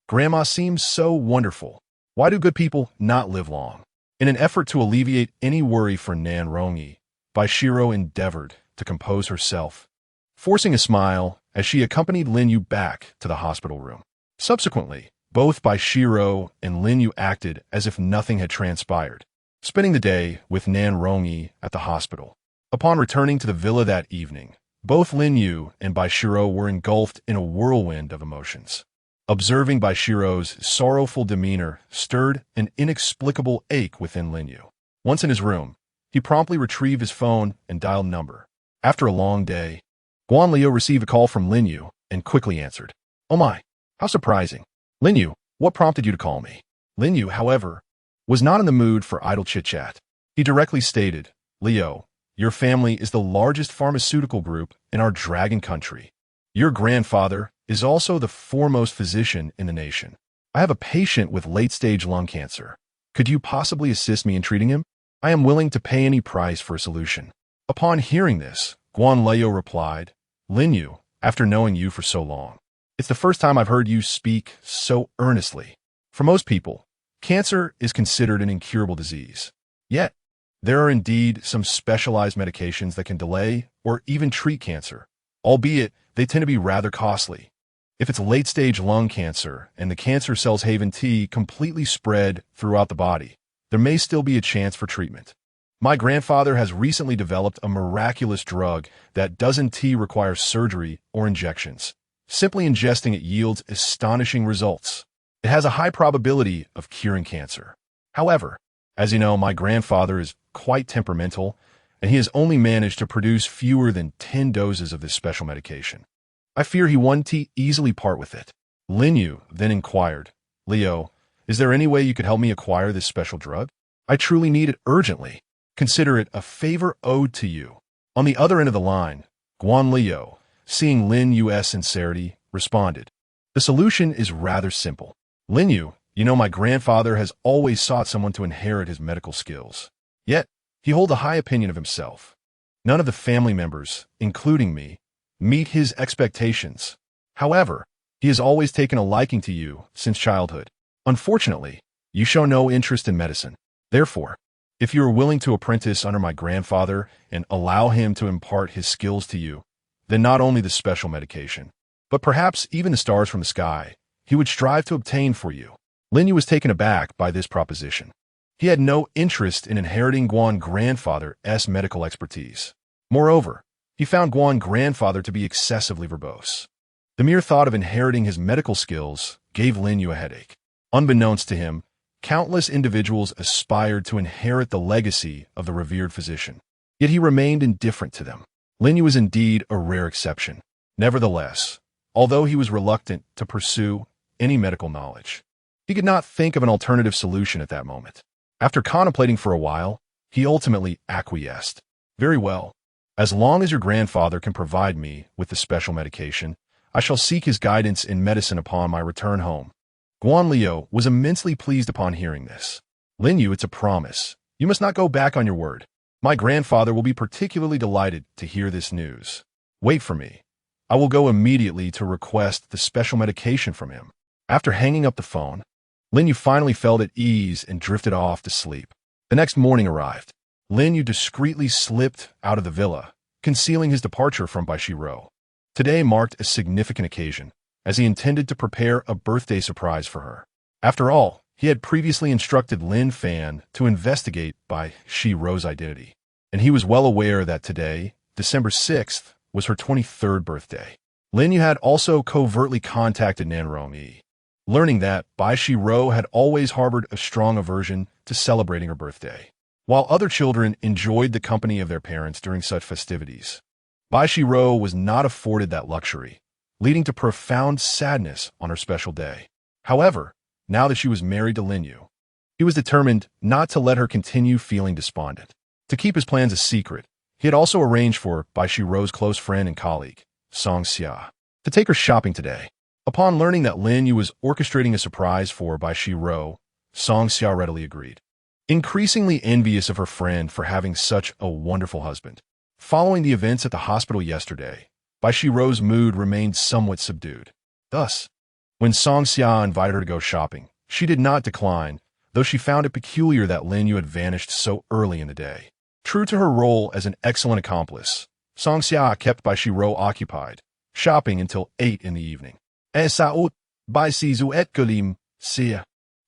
Speaker 1: Grandma seems so wonderful. Why do good people not live long? In an effort to alleviate any worry for Nan Rongyi, Bai Xirou endeavored to compose herself, forcing a smile as she accompanied Lin Yu back to the hospital room. Subsequently, both Bai Xirou and Lin Yu acted as if nothing had transpired, spending the day with Nan Rongyi at the hospital. Upon returning to the villa that evening, both Lin Yu and Bai Xirou were engulfed in a whirlwind of emotions. Observing Bai Xirou's sorrowful demeanor stirred an inexplicable ache within Lin Yu. Once in his room, he promptly retrieved his phone and dialed number. After a long day, Guan Liu received a call from Lin Yu and quickly answered. Oh my, how surprising. Lin Yu, what prompted you to call me? Lin Yu, however, was not in the mood for idle chit-chat. He directly stated, Leo, your family is the largest pharmaceutical group in our dragon country. Your grandfather is also the foremost physician in the nation. I have a patient with late-stage lung cancer. Could you possibly assist me in treating him? I am willing to pay any price for a solution. Upon hearing this, Guan Liu replied, Lin Yu, after knowing you for so long, it's the first time I've heard you speak so earnestly. For most people, cancer is considered an incurable disease. Yet, there are indeed some specialized medications that can delay or even treat cancer, albeit they tend to be rather costly. If it's late-stage lung cancer and the cancer cells Haven T completely spread throughout the body, there may still be a chance for treatment. My grandfather has recently developed a miraculous drug that doesn't require surgery or injections. Simply ingesting it yields astonishing results. It has a high probability of curing cancer. However, as you know, my grandfather is quite temperamental, and he has only managed to produce fewer than 10 doses of this special medication. I fear he won't easily part with it. Lin Yu then inquired, Leo, is there any way you could help me acquire this special drug? I truly need it urgently. Consider it a favor owed to you. On the other end of the line, Guan Liu, seeing Lin Yu's sincerity, responded, the solution is rather simple. Lin Yu, you know my grandfather has always sought someone to inherit his medical skills. Yet, he holds a high opinion of himself. None of the family members, including me, meet his expectations. However, he has always taken a liking to you since childhood. Unfortunately, you show no interest in medicine. Therefore, if you are willing to apprentice under my grandfather and allow him to impart his skills to you, then not only the special medication, but perhaps even the stars from the sky he would strive to obtain for you. Lin Yu was taken aback by this proposition. He had no interest in inheriting Guan's grandfather's medical expertise. Moreover, he found Guan's grandfather to be excessively verbose. The mere thought of inheriting his medical skills gave Lin Yu a headache. Unbeknownst to him, countless individuals aspired to inherit the legacy of the revered physician. Yet he remained indifferent to them. Lin Yu was indeed a rare exception. Nevertheless, although he was reluctant to pursue any medical knowledge, he could not think of an alternative solution at that moment. After contemplating for a while, he ultimately acquiesced. Very well. As long as your grandfather can provide me with the special medication, I shall seek his guidance in medicine upon my return home. Guan Liu was immensely pleased upon hearing this. Lin Yu, it's a promise. You must not go back on your word. My grandfather will be particularly delighted to hear this news. Wait for me. I will go immediately to request the special medication from him. After hanging up the phone, Lin Yu finally felt at ease and drifted off to sleep. The next morning arrived. Lin Yu discreetly slipped out of the villa, concealing his departure from Bai Xirou. Today marked a significant occasion, as he intended to prepare a birthday surprise for her. After all, he had previously instructed Lin Fan to investigate Bai Xirou's identity, and he was well aware that today, December 6th, was her 23rd birthday. Lin Yu had also covertly contacted Nan Rongyi, learning that Bai Xirou had always harbored a strong aversion to celebrating her birthday. While other children enjoyed the company of their parents during such festivities, Bai Xirou was not afforded that luxury, leading to profound sadness on her special day. However, now that she was married to Lin Yu, he was determined not to let her continue feeling despondent. To keep his plans a secret, he had also arranged for Bai Xirou's close friend and colleague, Song Xia, to take her shopping today. Upon learning that Lin Yu was orchestrating a surprise for Bai Xirou, Song Xia readily agreed. Increasingly envious of her friend for having such a wonderful husband, following the events at the hospital yesterday, Bai Xirou's mood remained somewhat subdued. Thus, when Song Xia invited her to go shopping, she did not decline, though she found it peculiar that Lin Yu had vanished so early in the day. True to her role as an excellent accomplice, Song Xia kept Bai Xirou occupied, shopping until 8 in the evening. Bai Xirou et Gulim, Xia.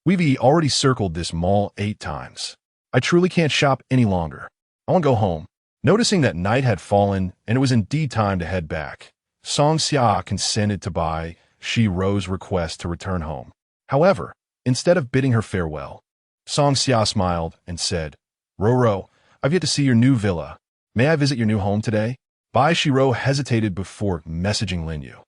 Speaker 1: We've already circled this mall 8 times. I truly can't shop any longer. I want to go home. Noticing that night had fallen and it was indeed time to head back, Song Xia consented to Bai Xirou's request to return home. However, instead of bidding her farewell, Song Xia smiled and said, Roro, I've yet to see your new villa. May I visit your new home today? Bai Xirou hesitated before messaging Lin Yu,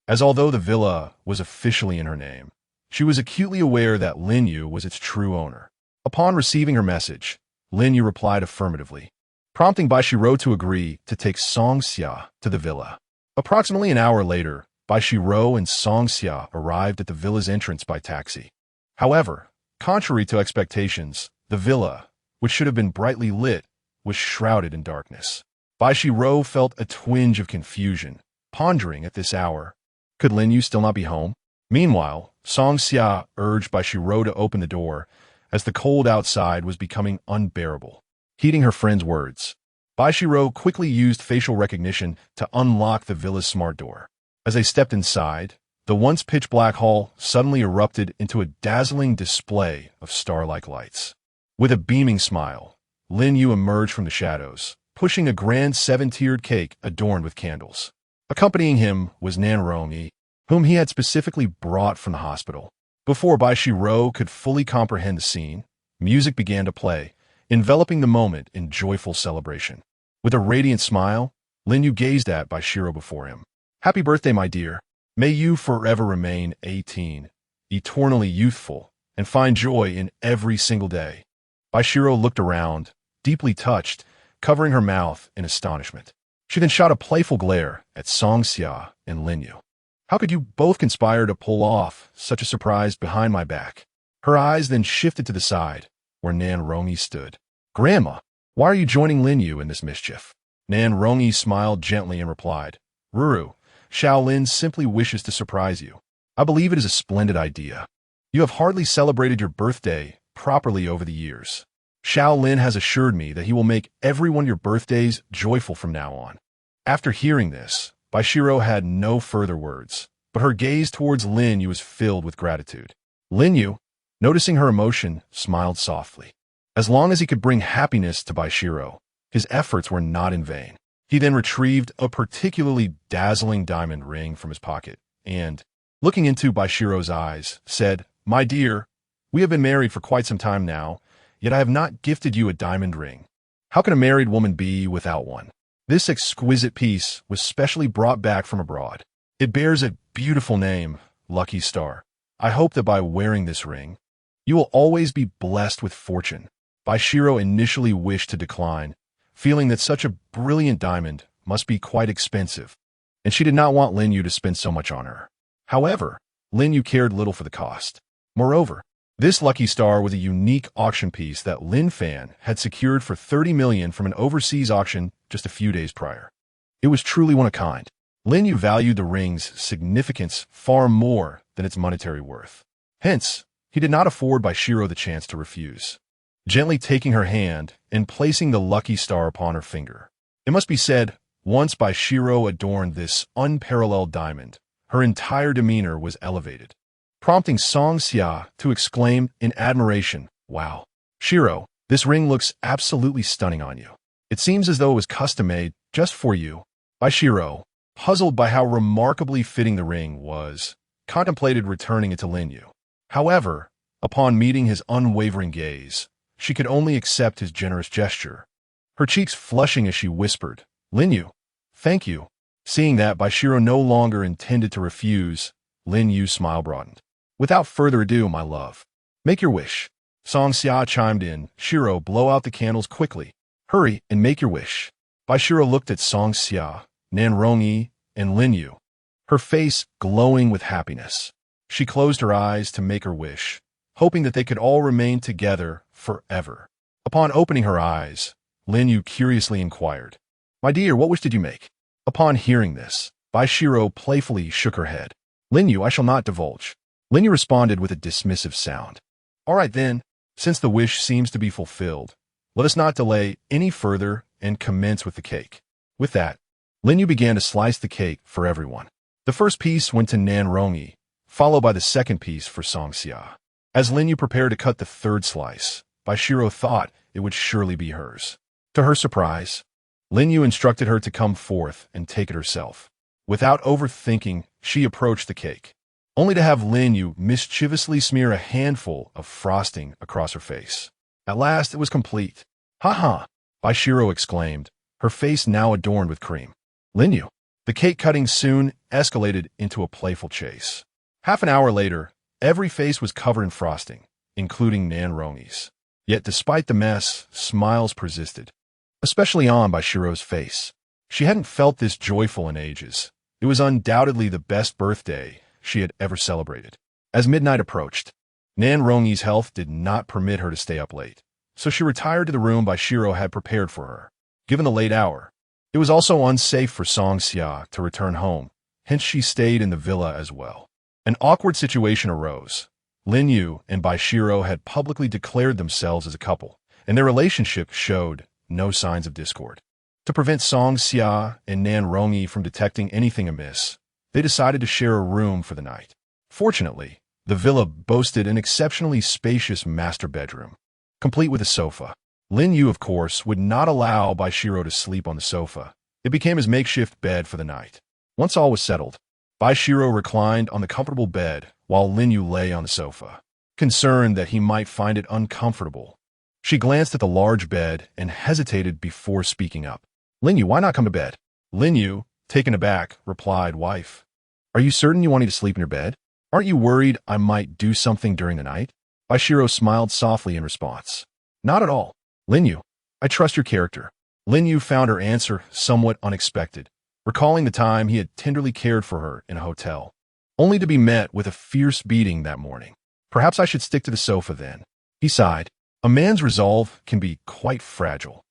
Speaker 1: as although the villa was officially in her name, she was acutely aware that Lin Yu was its true owner. Upon receiving her message, Lin Yu replied affirmatively, prompting Bai Xirou to agree to take Song Xia to the villa. Approximately an hour later, Bai Xirou and Song Xia arrived at the villa's entrance by taxi. However, contrary to expectations, the villa, which should have been brightly lit, was shrouded in darkness. Bai Xirou felt a twinge of confusion, pondering at this hour, could Lin Yu still not be home? Meanwhile, Song Xia urged Bai Xirou to open the door, as the cold outside was becoming unbearable. Heeding her friend's words, Bai Xirou quickly used facial recognition to unlock the villa's smart door. As they stepped inside, the once pitch-black hall suddenly erupted into a dazzling display of star-like lights. With a beaming smile, Lin Yu emerged from the shadows, pushing a grand 7-tiered cake adorned with candles. Accompanying him was Nan Rongyi, whom he had specifically brought from the hospital. Before Bai Xirou could fully comprehend the scene, music began to play, enveloping the moment in joyful celebration. With a radiant smile, Lin Yu gazed at Bai Xirou before him. Happy birthday, my dear. May you forever remain 18, eternally youthful, and find joy in every single day. Bai Xirou looked around, deeply touched, covering her mouth in astonishment. She then shot a playful glare at Song Xia and Lin Yu. How could you both conspire to pull off such a surprise behind my back? Her eyes then shifted to the side, where Nan Rongyi stood. Grandma, why are you joining Lin Yu in this mischief? Nan Rongyi smiled gently and replied, Ruru, Shaolin simply wishes to surprise you. I believe it is a splendid idea. You have hardly celebrated your birthday properly over the years. Shaolin has assured me that he will make every one of your birthdays joyful from now on. After hearing this, Bai Xirou had no further words, but but her gaze towards Lin Yu was filled with gratitude. Lin Yu, noticing her emotion, smiled softly. As long as he could bring happiness to Bai Xirou, his efforts were not in vain. He then retrieved a particularly dazzling diamond ring from his pocket and, looking into Bai Xirou's eyes, said, "My dear, we have been married for quite some time now, yet I have not gifted you a diamond ring. How can a married woman be without one?" This exquisite piece was specially brought back from abroad. It bears a beautiful name, Lucky Star. I hope that by wearing this ring, you will always be blessed with fortune. Bai Xirou initially wished to decline, feeling that such a brilliant diamond must be quite expensive, and she did not want Lin Yu to spend so much on her. However, Lin Yu cared little for the cost. Moreover, this Lucky Star was a unique auction piece that Lin Fan had secured for 30 million from an overseas auction just a few days prior. It was truly one of a kind. Lin Yu valued the ring's significance far more than its monetary worth. Hence, he did not afford Bai Xirou the chance to refuse. Gently taking her hand and placing the Lucky Star upon her finger. It must be said, once Bai Xirou adorned this unparalleled diamond, her entire demeanor was elevated, prompting Song Xia to exclaim in admiration, "Wow, Xirou, this ring looks absolutely stunning on you. It seems as though it was custom-made just for you." Bai Xirou, puzzled by how remarkably fitting the ring was, contemplated returning it to Lin Yu. However, upon meeting his unwavering gaze, she could only accept his generous gesture, her cheeks flushing as she whispered, "Lin Yu, thank you." Seeing that Bai Xirou no longer intended to refuse, Lin Yu's smile broadened. "Without further ado, my love, make your wish." Song Xia chimed in, "Xirou, blow out the candles quickly. Hurry and make your wish." Bai Xirou looked at Song Xia, Nan Rongyi, and Lin Yu, her face glowing with happiness. She closed her eyes to make her wish, hoping that they could all remain together forever. Upon opening her eyes, Lin Yu curiously inquired, "My dear, what wish did you make?" Upon hearing this, Bai Xirou playfully shook her head. "Lin Yu, I shall not divulge." Lin Yu responded with a dismissive sound. "All right then, since the wish seems to be fulfilled, let us not delay any further and commence with the cake." With that, Lin Yu began to slice the cake for everyone. The first piece went to Nan Rongyi, followed by the second piece for Song Xia. As Lin Yu prepared to cut the third slice, Bai Xirou thought it would surely be hers. To her surprise, Lin Yu instructed her to come forth and take it herself. Without overthinking, she approached the cake, only to have Lin Yu mischievously smear a handful of frosting across her face. At last, it was complete. "Ha ha!" Bai Xirou exclaimed, her face now adorned with cream. "Lin Yu." The cake cutting soon escalated into a playful chase. Half an hour later, every face was covered in frosting, including Nan Rongyi's. Yet despite the mess, smiles persisted, especially on Bai Xirou's face. She hadn't felt this joyful in ages. It was undoubtedly the best birthday she had ever celebrated. As midnight approached, Nan Rongyi's health did not permit her to stay up late, so she retired to the room Bai Xirou had prepared for her. Given the late hour, it was also unsafe for Song Xia to return home, hence she stayed in the villa as well. An awkward situation arose. Lin Yu and Bai Xirou had publicly declared themselves as a couple, and their relationship showed no signs of discord. To prevent Song Xia and Nan Rongyi from detecting anything amiss, they decided to share a room for the night. Fortunately, the villa boasted an exceptionally spacious master bedroom, complete with a sofa. Lin Yu, of course, would not allow Bai Xirou to sleep on the sofa. It became his makeshift bed for the night. Once all was settled, Bai Xirou reclined on the comfortable bed while Lin Yu lay on the sofa. Concerned that he might find it uncomfortable, she glanced at the large bed and hesitated before speaking up. "Lin Yu, why not come to bed?" Lin Yu, taken aback, replied, "Wife, are you certain you want me to sleep in your bed? Aren't you worried I might do something during the night?" Bai Xirou smiled softly in response. "Not at all. Lin Yu, I trust your character." Lin Yu found her answer somewhat unexpected, recalling the time he had tenderly cared for her in a hotel, only to be met with a fierce beating that morning. "Perhaps I should stick to the sofa then." He sighed. A man's resolve can be quite fragile,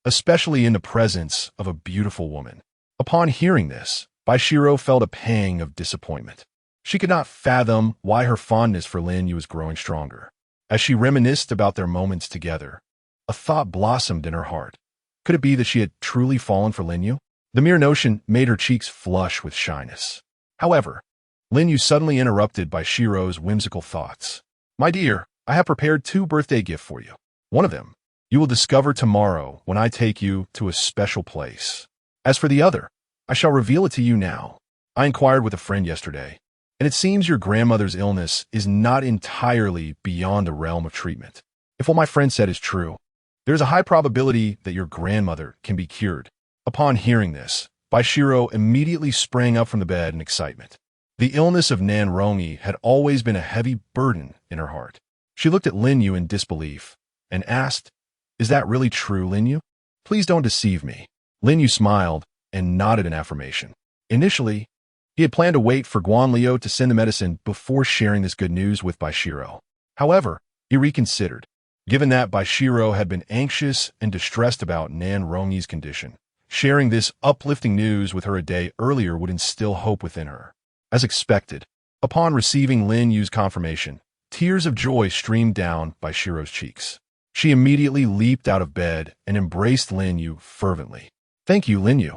Speaker 1: especially in the presence of a beautiful woman. Upon hearing this, Bai Xirou felt a pang of disappointment. She could not fathom why her fondness for Lin Yu was growing stronger. As she reminisced about their moments together, a thought blossomed in her heart. Could it be that she had truly fallen for Lin Yu? The mere notion made her cheeks flush with shyness. However, Lin Yu suddenly interrupted Bai Xirou's whimsical thoughts. My dear, I have prepared 2 birthday gifts for you. One of them, you will discover tomorrow when I take you to a special place. As for the other, I shall reveal it to you now. I inquired with a friend yesterday, and it seems your grandmother's illness is not entirely beyond the realm of treatment. If what my friend said is true, there is a high probability that your grandmother can be cured. Upon hearing this, Bai Xirou immediately sprang up from the bed in excitement. The illness of Nan Rongyi had always been a heavy burden in her heart. She looked at Lin Yu in disbelief and asked, Is that really true, Lin Yu? Please don't deceive me. Lin Yu smiled and nodded in affirmation. Initially, he had planned to wait for Guan Liu to send the medicine before sharing this good news with Bai Xirou. However, he reconsidered, given that Bai Xirou had been anxious and distressed about Nan Rongyi's condition. Sharing this uplifting news with her a day earlier would instill hope within her. As expected, upon receiving Lin Yu's confirmation, tears of joy streamed down Bai Xirou's cheeks. She immediately leaped out of bed and embraced Lin Yu fervently. Thank you, Lin Yu.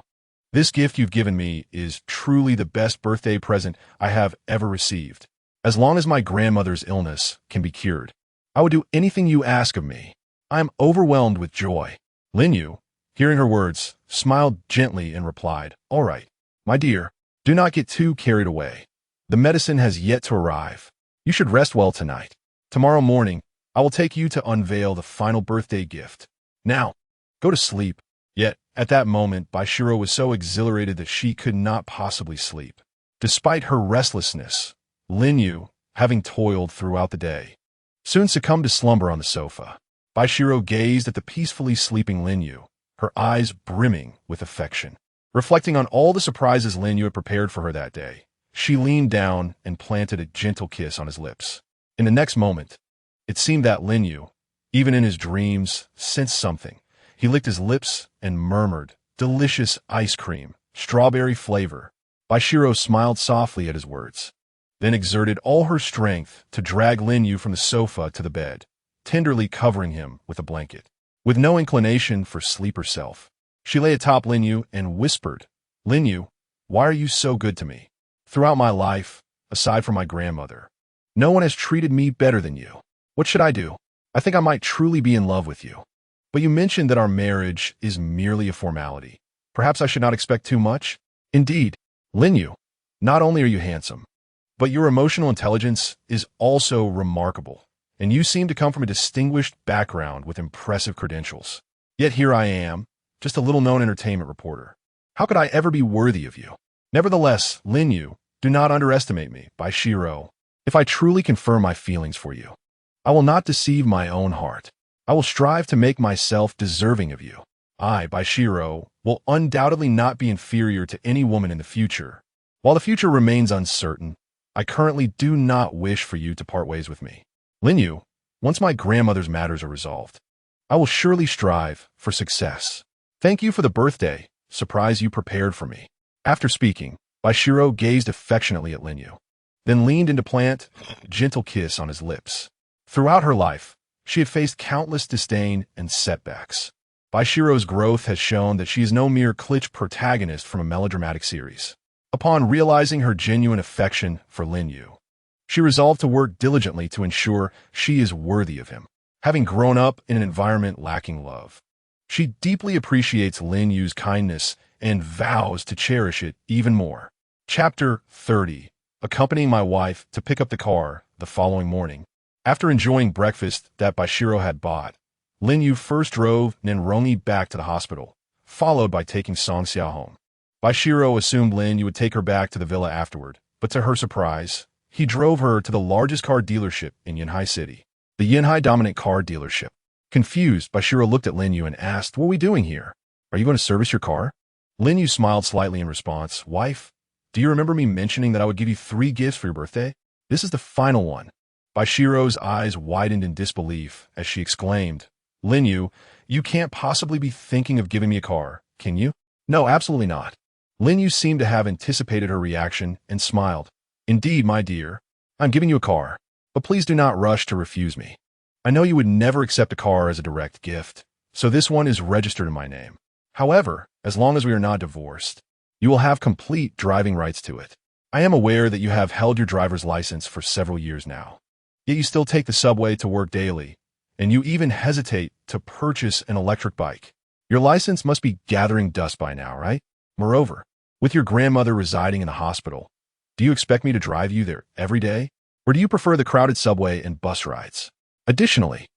Speaker 1: This gift you've given me is truly the best birthday present I have ever received. As long as my grandmother's illness can be cured, I will do anything you ask of me. I am overwhelmed with joy. Lin Yu, hearing her words, smiled gently and replied, All right, my dear, do not get too carried away. The medicine has yet to arrive. You should rest well tonight. Tomorrow morning, I will take you to unveil the final birthday gift. Now, go to sleep. Yet, at that moment, Bai Xirou was so exhilarated that she could not possibly sleep. Despite her restlessness, Lin Yu, having toiled throughout the day, soon succumbed to slumber on the sofa. Bai Xirou gazed at the peacefully sleeping Lin Yu, her eyes brimming with affection. Reflecting on all the surprises Lin Yu had prepared for her that day, she leaned down and planted a gentle kiss on his lips. In the next moment, it seemed that Lin Yu, even in his dreams, sensed something. He licked his lips and murmured, Delicious ice cream, strawberry flavor. Bai Xirou smiled softly at his words, then exerted all her strength to drag Lin Yu from the sofa to the bed, tenderly covering him with a blanket. With no inclination for sleep herself, she lay atop Lin Yu and whispered, Lin Yu, why are you so good to me? Throughout my life, aside from my grandmother, no one has treated me better than you. What should I do? I think I might truly be in love with you. But you mentioned that our marriage is merely a formality. Perhaps I should not expect too much? Indeed, Lin Yu, not only are you handsome, but your emotional intelligence is also remarkable, and you seem to come from a distinguished background with impressive credentials. Yet here I am, just a little-known entertainment reporter. How could I ever be worthy of you? Nevertheless, Lin Yu, do not underestimate me, Bai Xirou. If I truly confirm my feelings for you, I will not deceive my own heart. I will strive to make myself deserving of you. I, Bai Xirou, will undoubtedly not be inferior to any woman in the future. While the future remains uncertain, I currently do not wish for you to part ways with me. Lin Yu, once my grandmother's matters are resolved, I will surely strive for success. Thank you for the birthday surprise you prepared for me. After speaking, Bai Xirou gazed affectionately at Lin Yu, then leaned in to plant a gentle kiss on his lips. Throughout her life, she had faced countless disdain and setbacks. Bai Xirou's growth has shown that she is no mere cliché protagonist from a melodramatic series. Upon realizing her genuine affection for Lin Yu, she resolved to work diligently to ensure she is worthy of him. Having grown up in an environment lacking love, she deeply appreciates Lin Yu's kindness and vows to cherish it even more. Chapter 30. Accompanying my wife to pick up the car the following morning. After enjoying breakfast that Bai Xirou had bought, Lin Yu first drove Nan Rongyi back to the hospital, followed by taking Song Xiao home. Bai Xirou assumed Lin Yu would take her back to the villa afterward, but to her surprise, he drove her to the largest car dealership in Yinhai City, the Yinhai Dominant Car Dealership. Confused, Bai Xirou looked at Lin Yu and asked, What are we doing here? Are you going to service your car? Lin Yu smiled slightly in response. Wife, do you remember me mentioning that I would give you 3 gifts for your birthday? This is the final one. Bai Xirou's eyes widened in disbelief as she exclaimed, Lin Yu, you can't possibly be thinking of giving me a car, can you? No, absolutely not. Lin Yu seemed to have anticipated her reaction and smiled. Indeed, my dear, I'm giving you a car, but please do not rush to refuse me. I know you would never accept a car as a direct gift, so this one is registered in my name. However, as long as we are not divorced, you will have complete driving rights to it. I am aware that you have held your driver's license for several years now. Yet you still take the subway to work daily, and you even hesitate to purchase an electric bike. Your license must be gathering dust by now, right? Moreover, with your grandmother residing in the hospital, do you expect me to drive you there every day? Or do you prefer the crowded subway and bus rides? Additionally,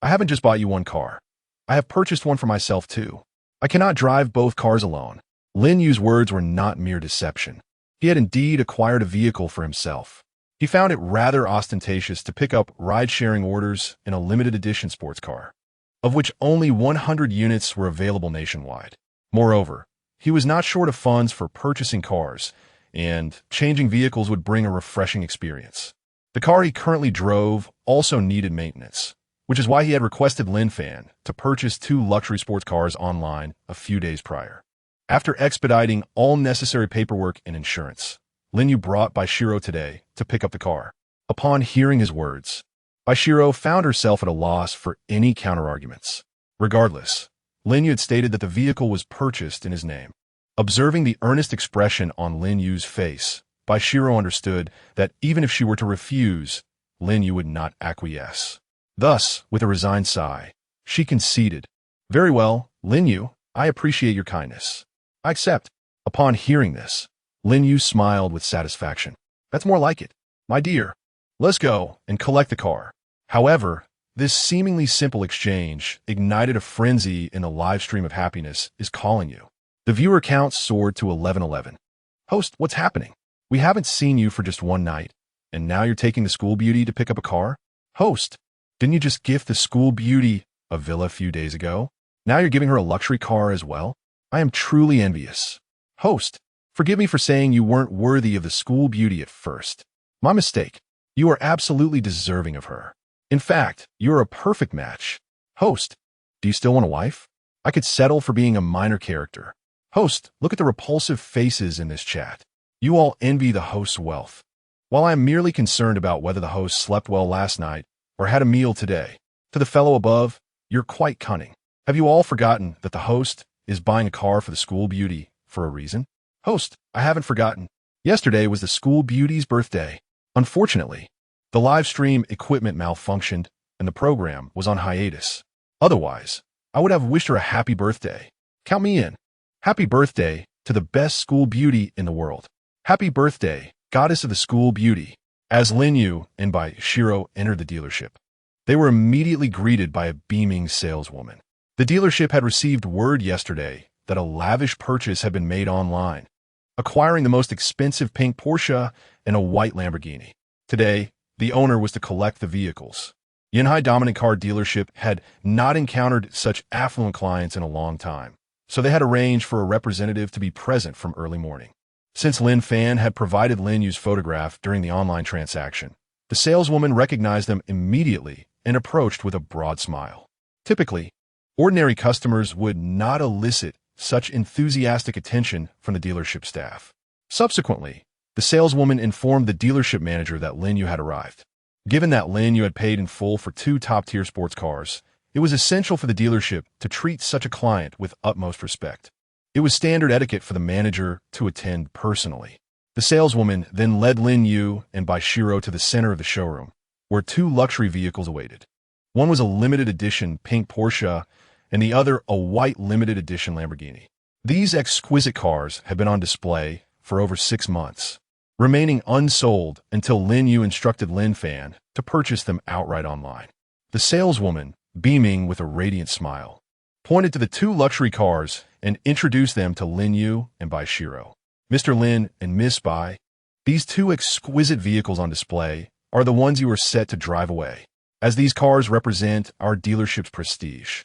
Speaker 1: I haven't just bought you one car. I have purchased one for myself too. I cannot drive both cars alone. Lin Yu's words were not mere deception. He had indeed acquired a vehicle for himself. He found it rather ostentatious to pick up ride-sharing orders in a limited edition sports car, of which only 100 units were available nationwide. Moreover, he was not short of funds for purchasing cars, and changing vehicles would bring a refreshing experience. The car he currently drove also needed maintenance, which is why he had requested Lin Fan to purchase 2 luxury sports cars online a few days prior. After expediting all necessary paperwork and insurance, Lin Yu brought Bai Xirou today to pick up the car. Upon hearing his words, Bai Xirou found herself at a loss for any counterarguments. Regardless, Lin Yu had stated that the vehicle was purchased in his name. Observing the earnest expression on Lin Yu's face, Bai Xirou understood that even if she were to refuse, Lin Yu would not acquiesce. Thus, with a resigned sigh, she conceded, "Very well, Lin Yu, I appreciate your kindness. I accept." Upon hearing this, Lin Yu smiled with satisfaction. "That's more like it. My dear, let's go and collect the car." However, this seemingly simple exchange ignited a frenzy in the live stream of happiness is calling you. The viewer count soared to 1111. "Host, what's happening? We haven't seen you for just one night, and now you're taking the school beauty to pick up a car? Host, didn't you just gift the school beauty a villa a few days ago? Now you're giving her a luxury car as well? I am truly envious. Host, forgive me for saying you weren't worthy of the school beauty at first. My mistake. You are absolutely deserving of her. In fact, you are a perfect match. Host, do you still want a wife? I could settle for being a minor character. Host, look at the repulsive faces in this chat. You all envy the host's wealth. While I am merely concerned about whether the host slept well last night or had a meal today, to the fellow above, you're quite cunning. Have you all forgotten that the host is buying a car for the school beauty for a reason? Host, I haven't forgotten. Yesterday was the school beauty's birthday. Unfortunately, the live stream equipment malfunctioned and the program was on hiatus. Otherwise, I would have wished her a happy birthday. Count me in. Happy birthday to the best school beauty in the world. Happy birthday, goddess of the school beauty. As Lin Yu and Bai Xirou entered the dealership, they were immediately greeted by a beaming saleswoman. The dealership had received word yesterday that a lavish purchase had been made online, acquiring the most expensive pink Porsche and a white Lamborghini. Today, the owner was to collect the vehicles. Yanhai Dominant Car Dealership had not encountered such affluent clients in a long time, so they had arranged for a representative to be present from early morning. Since Lin Fan had provided Lin Yu's photograph during the online transaction, the saleswoman recognized them immediately and approached with a broad smile. Typically, ordinary customers would not elicit such enthusiastic attention from the dealership staff. Subsequently, the saleswoman informed the dealership manager that Lin Yu had arrived. Given that Lin Yu had paid in full for 2 top-tier sports cars, it was essential for the dealership to treat such a client with utmost respect. It was standard etiquette for the manager to attend personally. The saleswoman then led Lin Yu and Bai Xirou to the center of the showroom, where 2 luxury vehicles awaited. One was a limited edition pink Porsche, and the other a white limited edition Lamborghini. These exquisite cars had been on display for over 6 months, remaining unsold until Lin Yu instructed Lin Fan to purchase them outright online. The saleswoman, beaming with a radiant smile, pointed to the 2 luxury cars and introduced them to Lin Yu and Bai Xirou. Mr. Lin and Miss Bai, these 2 exquisite vehicles on display are the ones you are set to drive away, as these cars represent our dealership's prestige.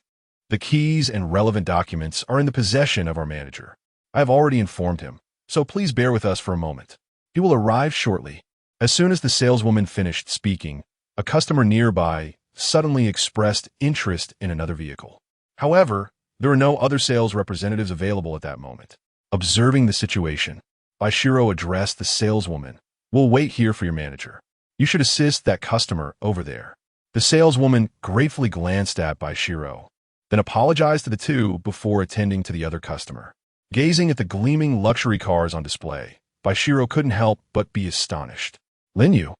Speaker 1: The keys and relevant documents are in the possession of our manager. I have already informed him, so please bear with us for a moment. He will arrive shortly. As soon as the saleswoman finished speaking, a customer nearby suddenly expressed interest in another vehicle. However, there were no other sales representatives available at that moment. Observing the situation, Bai Xirou addressed the saleswoman. "We'll wait here for your manager. You should assist that customer over there." The saleswoman gratefully glanced at Bai Xirou, then apologized to the 2 before attending to the other customer. Gazing at the gleaming luxury cars on display, Bai Xirou couldn't help but be astonished. Lin Yu,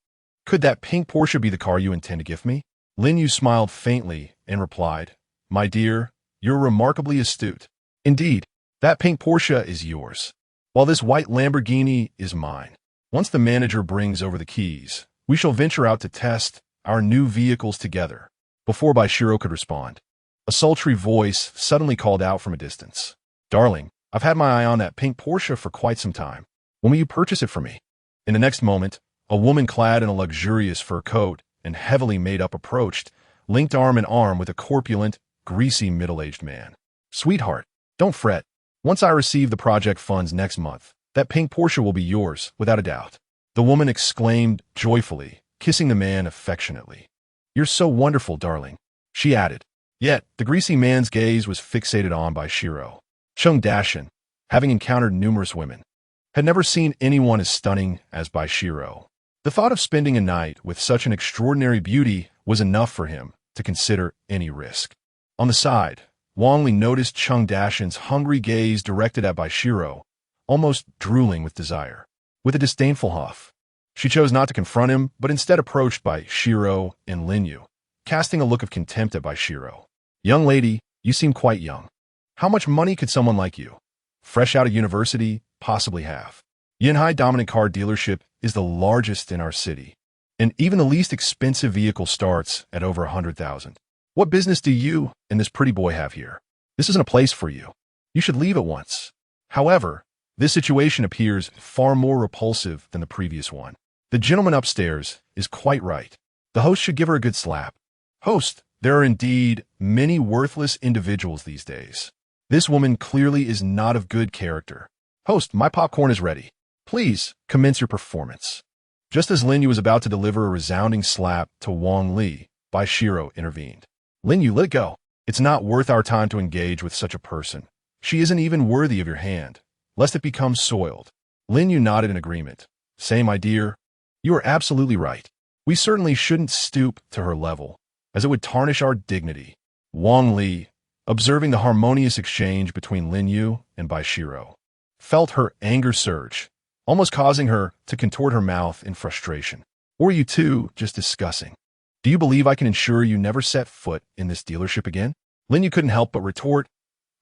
Speaker 1: could that pink Porsche be the car you intend to gift me? Lin Yu smiled faintly and replied, My dear, you're remarkably astute. Indeed, that pink Porsche is yours, while this white Lamborghini is mine. Once the manager brings over the keys, we shall venture out to test our new vehicles together. Before Bai Xirou could respond, a sultry voice suddenly called out from a distance. Darling, I've had my eye on that pink Porsche for quite some time. When will you purchase it for me? In the next moment, a woman clad in a luxurious fur coat and heavily made up approached, linked arm in arm with a corpulent, greasy middle-aged man. Sweetheart, don't fret. Once I receive the project funds next month, that pink Porsche will be yours, without a doubt. The woman exclaimed joyfully, kissing the man affectionately. You're so wonderful, darling, she added. Yet, the greasy man's gaze was fixated on Bai Xirou. Cheng Dashan, having encountered numerous women, had never seen anyone as stunning as Bai Xirou. The thought of spending a night with such an extraordinary beauty was enough for him to consider any risk. On the side, Wang Li noticed Cheng Dashan's hungry gaze directed at Bai Xirou, almost drooling with desire. With a disdainful huff, she chose not to confront him, but instead approached Bai Xirou and Lin Yu, casting a look of contempt at Bai Xirou. Young lady, you seem quite young. How much money could someone like you, fresh out of university, possibly have? Yunhai Dominant Car Dealership is the largest in our city, and even the least expensive vehicle starts at over 100,000. What business do you and this pretty boy have here? This isn't a place for you. You should leave at once. However, this situation appears far more repulsive than the previous one. The gentleman upstairs is quite right. The host should give her a good slap. Host, there are indeed many worthless individuals these days. This woman clearly is not of good character. Host, my popcorn is ready. Please commence your performance. Just as Lin Yu was about to deliver a resounding slap to Wang Li, Bai Xirou intervened. Lin Yu, let it go. It's not worth our time to engage with such a person. She isn't even worthy of your hand, lest it become soiled. Lin Yu nodded in agreement. Say, my dear, you are absolutely right. We certainly shouldn't stoop to her level, as it would tarnish our dignity. Wang Li, observing the harmonious exchange between Lin Yu and Bai Xirou, felt her anger surge, almost causing her to contort her mouth in frustration. Or are you two just discussing? Do you believe I can ensure you never set foot in this dealership again? Lin Yu couldn't help but retort,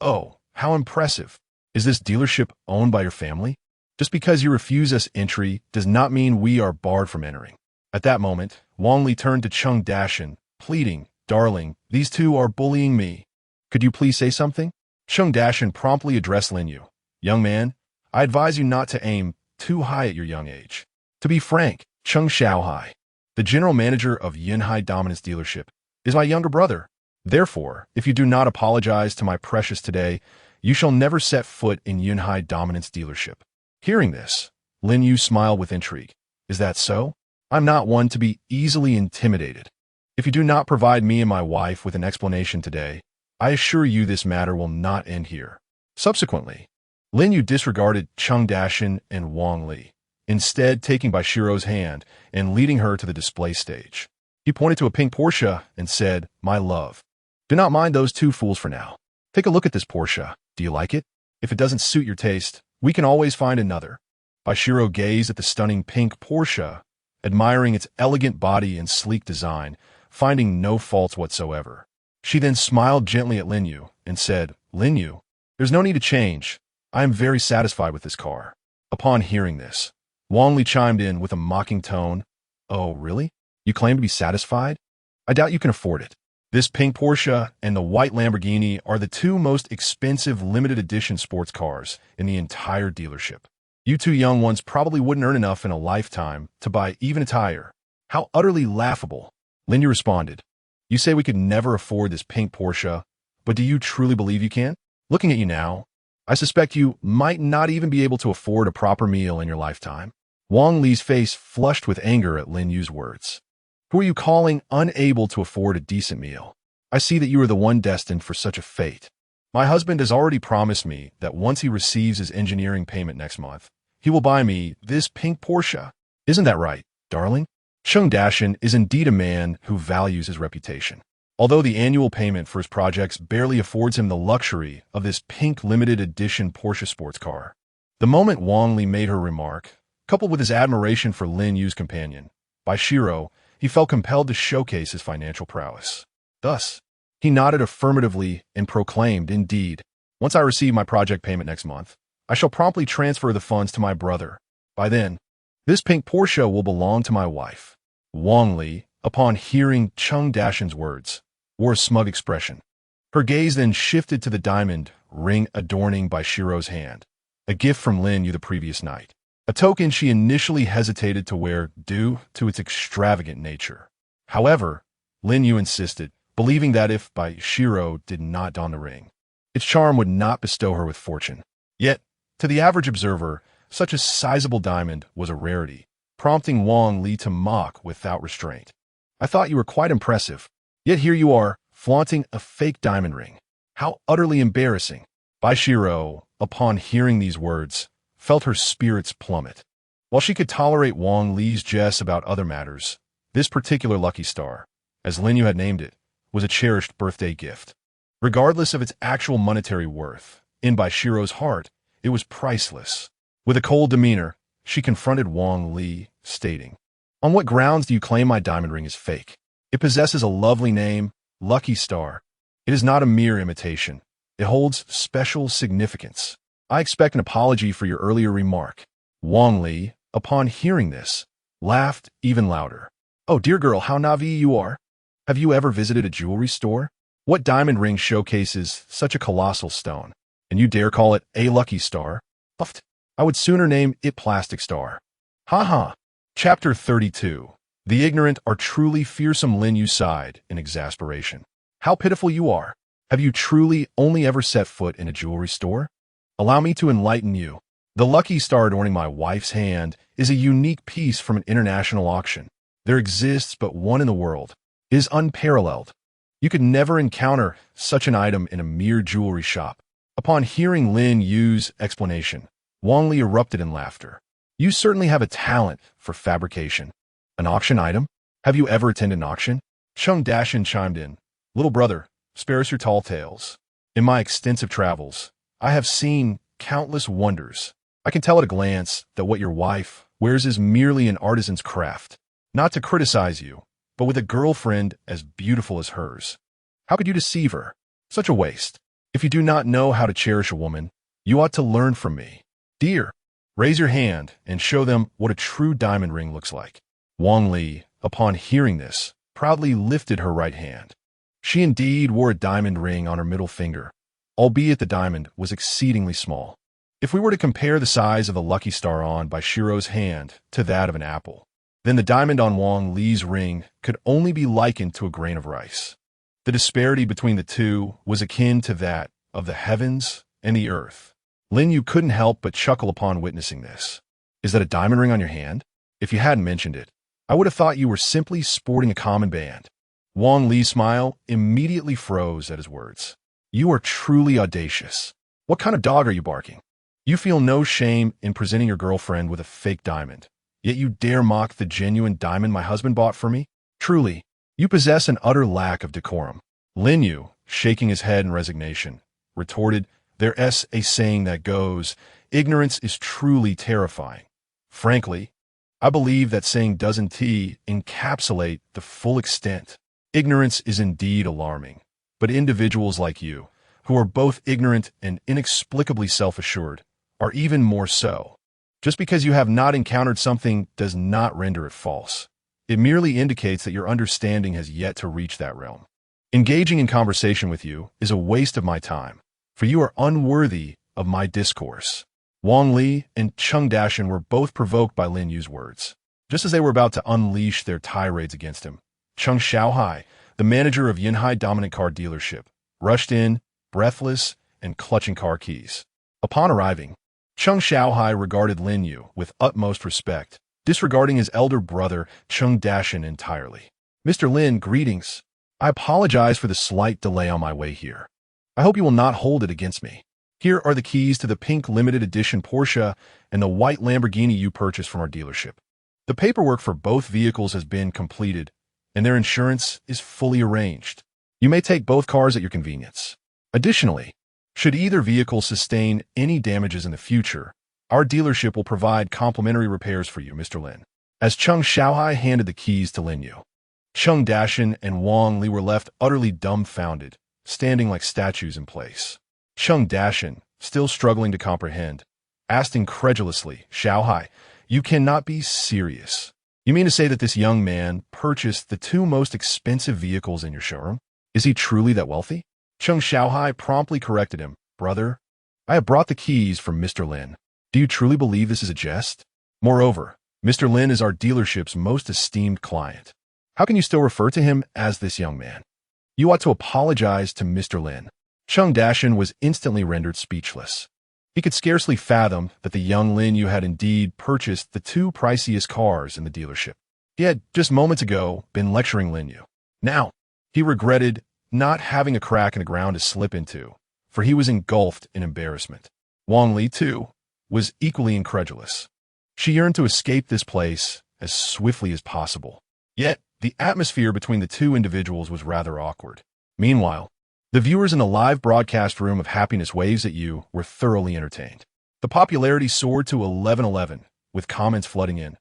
Speaker 1: Oh, how impressive. Is this dealership owned by your family? Just because you refuse us entry does not mean we are barred from entering. At that moment, Wang Li turned to Cheng Dashan, pleading, Darling, these two are bullying me. Could you please say something? Cheng Dashan promptly addressed Lin Yu. Young man, I advise you not to aim too high at your young age. To be frank, Cheng Xiaohai, the general manager of Yunhai Dominance Dealership, is my younger brother. Therefore, if you do not apologize to my precious today, you shall never set foot in Yunhai Dominance Dealership. Hearing this, Lin Yu smiled with intrigue. Is that so? I'm not one to be easily intimidated. If you do not provide me and my wife with an explanation today, I assure you this matter will not end here. Subsequently, Lin Yu disregarded Cheng Dashan and Wang Li, instead taking Bai Xirou's hand and leading her to the display stage. He pointed to a pink Porsche and said, My love, do not mind those two fools for now. Take a look at this Porsche. Do you like it? If it doesn't suit your taste, we can always find another. Bai Xirou gazed at the stunning pink Porsche, admiring its elegant body and sleek design, finding no faults whatsoever. She then smiled gently at Lin Yu and said, Lin Yu, there's no need to change. I am very satisfied with this car. Upon hearing this, Wang Li chimed in with a mocking tone. Oh, really? You claim to be satisfied? I doubt you can afford it. This pink Porsche and the white Lamborghini are the two most expensive limited edition sports cars in the entire dealership. You two young ones probably wouldn't earn enough in a lifetime to buy even a tire. How utterly laughable. Lin Yu responded. You say we could never afford this pink Porsche, but do you truly believe you can? Looking at you now, I suspect you might not even be able to afford a proper meal in your lifetime. Wang Li's face flushed with anger at Lin Yu's words. Who are you calling unable to afford a decent meal? I see that you are the one destined for such a fate. My husband has already promised me that once he receives his engineering payment next month, he will buy me this pink Porsche. Isn't that right, darling? Cheng Dashan is indeed a man who values his reputation. Although the annual payment for his projects barely affords him the luxury of this pink limited edition Porsche sports car, The moment Wang Li made her remark, coupled with his admiration for Lin Yu's companion, Bai Xirou, he felt compelled to showcase his financial prowess. Thus, he nodded affirmatively and proclaimed, "Indeed, once I receive my project payment next month, I shall promptly transfer the funds to my brother. By then, this pink Porsche will belong to my wife." Wang Li, upon hearing Cheng Dashin's words, wore a smug expression. Her gaze then shifted to the diamond ring adorning Bai Xirou's hand, a gift from Lin Yu the previous night, a token she initially hesitated to wear due to its extravagant nature. However, Lin Yu insisted, believing that if Bai Xirou did not don the ring, its charm would not bestow her with fortune. Yet, to the average observer, such a sizable diamond was a rarity, prompting Wang Li to mock without restraint. "I thought you were quite impressive, yet here you are, flaunting a fake diamond ring. How utterly embarrassing." Bai Xirou, upon hearing these words, felt her spirits plummet. While she could tolerate Wang Li's jests about other matters, this particular lucky star, as Lin Yu had named it, was a cherished birthday gift. Regardless of its actual monetary worth, in Bai Xirou's heart, it was priceless. With a cold demeanor, she confronted Wang Li, stating, "On what grounds do you claim my diamond ring is fake? It possesses a lovely name, Lucky Star. It is not a mere imitation. It holds special significance. I expect an apology for your earlier remark." Wang Li, upon hearing this, laughed even louder. "Oh, dear girl, how naive you are. Have you ever visited a jewelry store? What diamond ring showcases such a colossal stone? And you dare call it a lucky star? Puffed. I would sooner name it Plastic Star." Ha ha. Chapter 32. The ignorant are truly fearsome. Lin Yu sighed in exasperation. "How pitiful you are. Have you truly only ever set foot in a jewelry store? Allow me to enlighten you. The lucky star adorning my wife's hand is a unique piece from an international auction. There exists but one in the world. It is unparalleled. You could never encounter such an item in a mere jewelry shop." Upon hearing Lin Yu's explanation, Wang Li erupted in laughter. "You certainly have a talent for fabrication. An auction item? Have you ever attended an auction?" Cheng Dashin chimed in. "Little brother, spare us your tall tales. In my extensive travels, I have seen countless wonders. I can tell at a glance that what your wife wears is merely an artisan's craft. Not to criticize you, but with a girlfriend as beautiful as hers, how could you deceive her? Such a waste. If you do not know how to cherish a woman, you ought to learn from me. Dear, raise your hand and show them what a true diamond ring looks like." Wang Li, upon hearing this, proudly lifted her right hand. She indeed wore a diamond ring on her middle finger, albeit the diamond was exceedingly small. If we were to compare the size of the lucky star on Bai Xirou's hand to that of an apple, then the diamond on Wang Li's ring could only be likened to a grain of rice. The disparity between the two was akin to that of the heavens and the earth. Lin Yu couldn't help but chuckle upon witnessing this. "Is that a diamond ring on your hand? If you hadn't mentioned it, I would have thought you were simply sporting a common band." Wang Li's smile immediately froze at his words. "You are truly audacious. What kind of dog are you barking? You feel no shame in presenting your girlfriend with a fake diamond, yet you dare mock the genuine diamond my husband bought for me? Truly, you possess an utter lack of decorum." Lin Yu, shaking his head in resignation, retorted, "There's a saying that goes, ignorance is truly terrifying. Frankly, I believe that saying doesn't encapsulate the full extent. Ignorance is indeed alarming, but individuals like you, who are both ignorant and inexplicably self-assured, are even more so. Just because you have not encountered something does not render it false. It merely indicates that your understanding has yet to reach that realm. Engaging in conversation with you is a waste of my time, for you are unworthy of my discourse." Wang Li and Cheng Dashin were both provoked by Lin Yu's words. Just as they were about to unleash their tirades against him, Cheng Xiaohai, the manager of Yinhai Dominant Car Dealership, rushed in, breathless and clutching car keys. Upon arriving, Cheng Xiaohai regarded Lin Yu with utmost respect, disregarding his elder brother Cheng Dashin entirely. "Mr. Lin, greetings. I apologize for the slight delay on my way here. I hope you will not hold it against me. Here are the keys to the pink limited edition Porsche and the white Lamborghini you purchased from our dealership. The paperwork for both vehicles has been completed, and their insurance is fully arranged. You may take both cars at your convenience. Additionally, should either vehicle sustain any damages in the future, Our dealership will provide complimentary repairs for you, Mr. Lin. As Cheng Xiaohai handed the keys to Lin Yu, Cheng Dashin and Wang Li were left utterly dumbfounded, standing like statues in place. Cheng Dashin, still struggling to comprehend, asked incredulously, Xiaohai, you cannot be serious. You mean to say that this young man purchased the two most expensive vehicles in your showroom? Is he truly that wealthy? Cheng Xiaohai promptly corrected him. Brother, I have brought the keys from Mr. Lin. Do you truly believe this is a jest? Moreover, Mr. Lin is our dealership's most esteemed client. How can you still refer to him as this young man? You ought to apologize to Mr. Lin. Cheng Dashin was instantly rendered speechless. He could scarcely fathom that the young Lin Yu had indeed purchased the two priciest cars in the dealership. He had, just moments ago, been lecturing Lin Yu. Now, he regretted not having a crack in the ground to slip into, for he was engulfed in embarrassment. Wang Li, too, was equally incredulous. She yearned to escape this place as swiftly as possible. Yet, the atmosphere between the two individuals was rather awkward. Meanwhile, the viewers in the live broadcast room of Happiness Waves at You were thoroughly entertained. The popularity soared to 1111, with comments flooding in.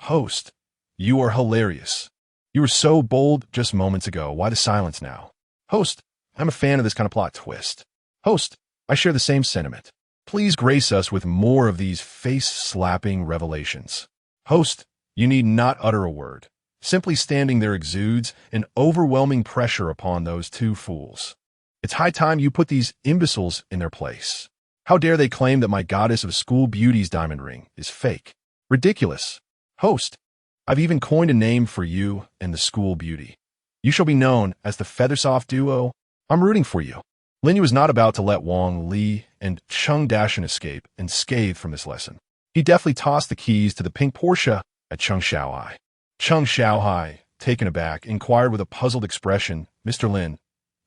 Speaker 1: Host, you are hilarious. You were so bold just moments ago. Why the silence now? Host, I'm a fan of this kind of plot twist. Host, I share the same sentiment. Please grace us with more of these face-slapping revelations. Host, you need not utter a word. Simply standing there exudes an overwhelming pressure upon those two fools. It's high time you put these imbeciles in their place. How dare they claim that my goddess of school beauty's diamond ring is fake? Ridiculous. Host, I've even coined a name for you and the school beauty. You shall be known as the Feathersoft duo. I'm rooting for you. Lin Yu was not about to let Wang Li and Cheng Dashin escape unscathed from this lesson. He deftly tossed the keys to the pink Porsche at Cheng Xiaohai. Cheng Xiaohai, taken aback, inquired with a puzzled expression, Mr. Lin,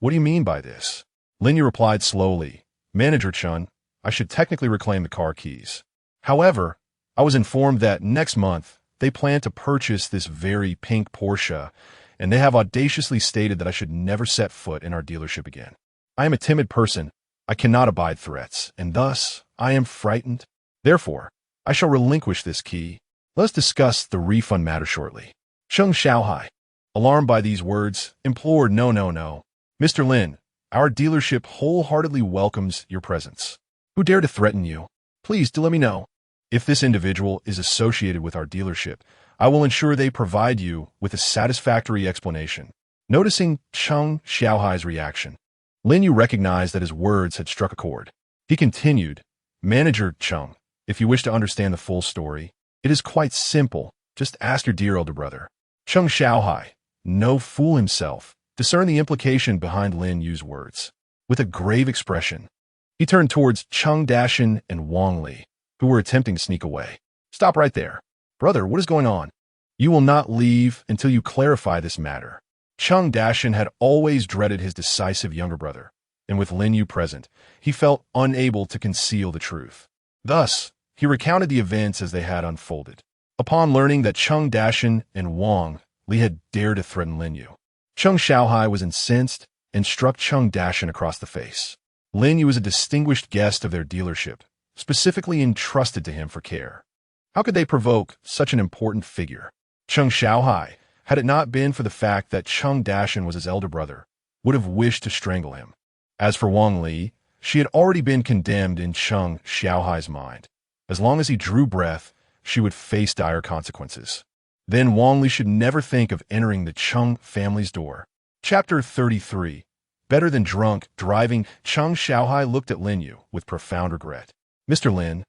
Speaker 1: what do you mean by this? Lin Yu replied slowly, Manager Chun, I should technically reclaim the car keys. However, I was informed that next month they plan to purchase this very pink Porsche, and they have audaciously stated that I should never set foot in our dealership again. I am a timid person. I cannot abide threats, and thus I am frightened. Therefore, I shall relinquish this key. Let us discuss the refund matter shortly. Cheng Xiaohai, alarmed by these words, implored, No. Mr. Lin, our dealership wholeheartedly welcomes your presence. Who dare to threaten you? Please do let me know. If this individual is associated with our dealership, I will ensure they provide you with a satisfactory explanation. Noticing Cheng Xiaohai's reaction, Lin Yu recognized that his words had struck a chord. He continued, Manager Cheng, if you wish to understand the full story, it is quite simple. Just ask your dear elder brother. Cheng Xiaohai, no fool himself, discerned the implication behind Lin Yu's words. With a grave expression, he turned towards Cheng Dashin and Wang Li, who were attempting to sneak away. Stop right there. Brother, what is going on? You will not leave until you clarify this matter. Cheng Dashin had always dreaded his decisive younger brother, and with Lin Yu present, he felt unable to conceal the truth. Thus, he recounted the events as they had unfolded. Upon learning that Cheng Dashin and Wang Li had dared to threaten Lin Yu, Cheng Xiaohai was incensed and struck Cheng Dashin across the face. Lin Yu was a distinguished guest of their dealership, specifically entrusted to him for care. How could they provoke such an important figure? Cheng Xiaohai, had it not been for the fact that Cheng Dashin was his elder brother, would have wished to strangle him. As for Wang Li, she had already been condemned in Cheng Xiaohai's mind. As long as he drew breath, she would face dire consequences. Then Wang Li should never think of entering the Cheng family's door. Chapter 33. Better than drunk driving. Cheng Xiaohai looked at Lin Yu with profound regret. Mr. Lin,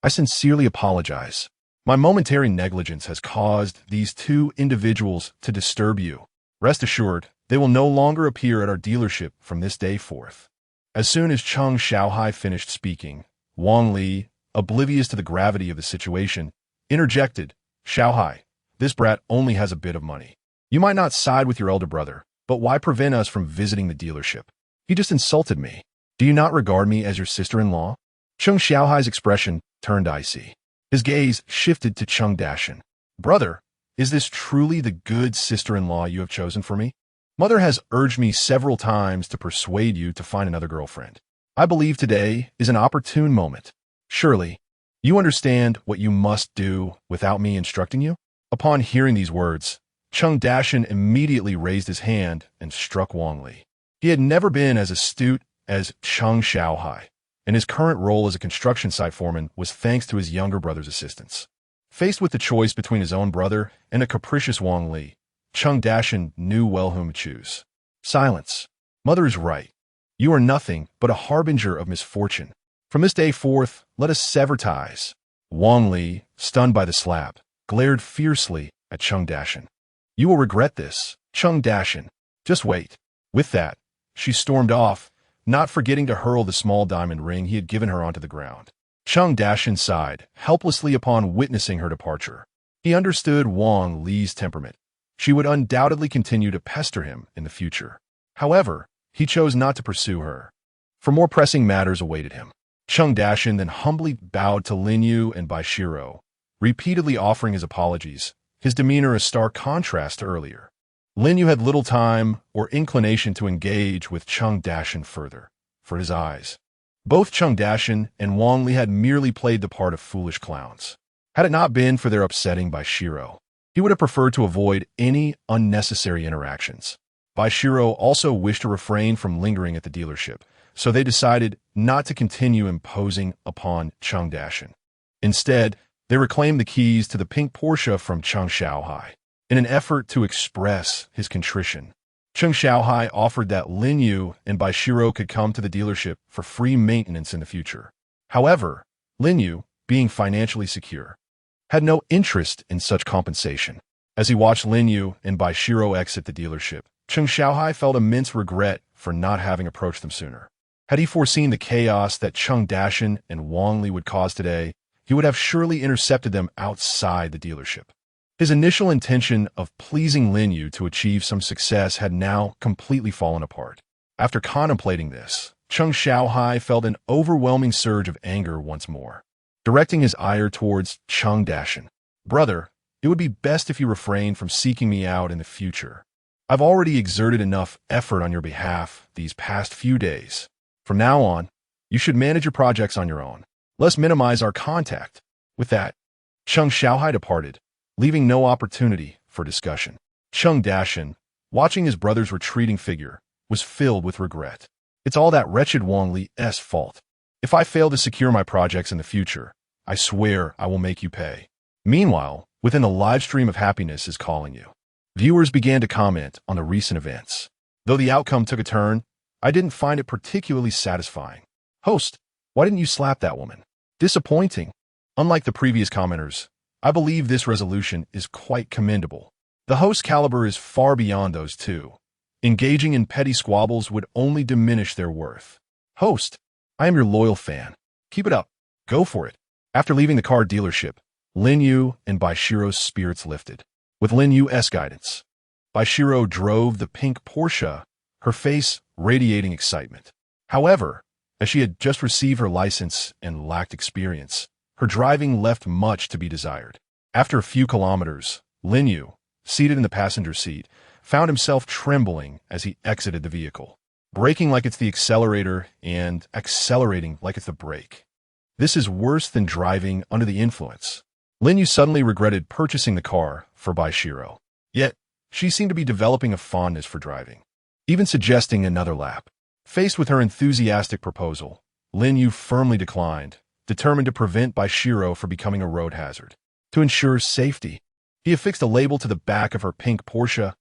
Speaker 1: I sincerely apologize. My momentary negligence has caused these two individuals to disturb you. Rest assured, they will no longer appear at our dealership from this day forth. As soon as Cheng Xiaohai finished speaking, Wang Li, oblivious to the gravity of the situation, interjected, Xiaohai, this brat only has a bit of money. You might not side with your elder brother, but why prevent us from visiting the dealership? He just insulted me. Do you not regard me as your sister-in-law? Cheng Xiaohai's expression turned icy. His gaze shifted to Cheng Dashin. Brother, is this truly the good sister-in-law you have chosen for me? Mother has urged me several times to persuade you to find another girlfriend. I believe today is an opportune moment. Surely, You understand what you must do without me instructing you? Upon hearing these words, Cheng Dashin immediately raised his hand and struck Wang Li. He had never been as astute as Cheng Xiaohai, and his current role as a construction site foreman was thanks to his younger brother's assistance. Faced with the choice between his own brother and a capricious Wang Li, Cheng Dashin knew well whom to choose. Silence. Mother is right. You are nothing but a harbinger of misfortune. From this day forth, let us sever ties. Wang Li, stunned by the slap, glared fiercely at Cheng Dashin. You will regret this, Cheng Dashin. Just wait. With that, she stormed off, not forgetting to hurl the small diamond ring he had given her onto the ground. Cheng Dashin sighed helplessly upon witnessing her departure. He understood Wang Li's temperament. She would undoubtedly continue to pester him in the future. However, he chose not to pursue her, for more pressing matters awaited him. Cheng Dashin then humbly bowed to Lin Yu and Bai Xirou, repeatedly offering his apologies, his demeanor a stark contrast to earlier. Lin Yu had little time or inclination to engage with Cheng Dashin further, for his eyes. Both Cheng Dashin and Wang Li had merely played the part of foolish clowns. Had it not been for their upsetting Bai Xirou, he would have preferred to avoid any unnecessary interactions. Bai Xirou also wished to refrain from lingering at the dealership, so they decided not to continue imposing upon Cheng Dashin. Instead, they reclaimed the keys to the pink Porsche from Cheng Xiaohai. In an effort to express his contrition, Cheng Xiaohai offered that Lin Yu and Bai Xirou could come to the dealership for free maintenance in the future. However, Lin Yu, being financially secure, had no interest in such compensation. As he watched Lin Yu and Bai Xirou exit the dealership, Cheng Xiaohai felt immense regret for not having approached them sooner. Had he foreseen the chaos that Cheng Dashin and Wang Li would cause today, he would have surely intercepted them outside the dealership. His initial intention of pleasing Lin Yu to achieve some success had now completely fallen apart. After contemplating this, Cheng Xiaohai felt an overwhelming surge of anger once more. Directing his ire towards Cheng Dashin, "Brother, it would be best if you refrained from seeking me out in the future. I've already exerted enough effort on your behalf these past few days. From now on, you should manage your projects on your own. Let's minimize our contact." With that, Cheng Xiaohai departed, leaving no opportunity for discussion. Cheng Dashin, watching his brother's retreating figure, was filled with regret. It's all that wretched Wang Li's fault. If I fail to secure my projects in the future, I swear I will make you pay. Meanwhile, within the live stream of happiness is calling you. Viewers began to comment on the recent events. Though the outcome took a turn, I didn't find it particularly satisfying. Host, why didn't you slap that woman? Disappointing. Unlike the previous commenters, I believe this resolution is quite commendable. The host caliber is far beyond those two. Engaging in petty squabbles would only diminish their worth. Host, I am your loyal fan. Keep it up. Go for it. After leaving the car dealership, Lin Yu and Bai Xirou's spirits lifted. With Lin Yu's guidance, Bai Xirou drove the pink Porsche, her face radiating excitement. However, as she had just received her license and lacked experience, her driving left much to be desired. After a few kilometers, Lin Yu, seated in the passenger seat, found himself trembling as he exited the vehicle, braking like it's the accelerator and accelerating like it's the brake. This is worse than driving under the influence. Lin Yu suddenly regretted purchasing the car for Bai Xirou. Yet, she seemed to be developing a fondness for driving, even suggesting another lap. Faced with her enthusiastic proposal, Lin Yu firmly declined, determined to prevent Bai Xirou from becoming a road hazard. To ensure safety, he affixed a label to the back of her pink Porsche.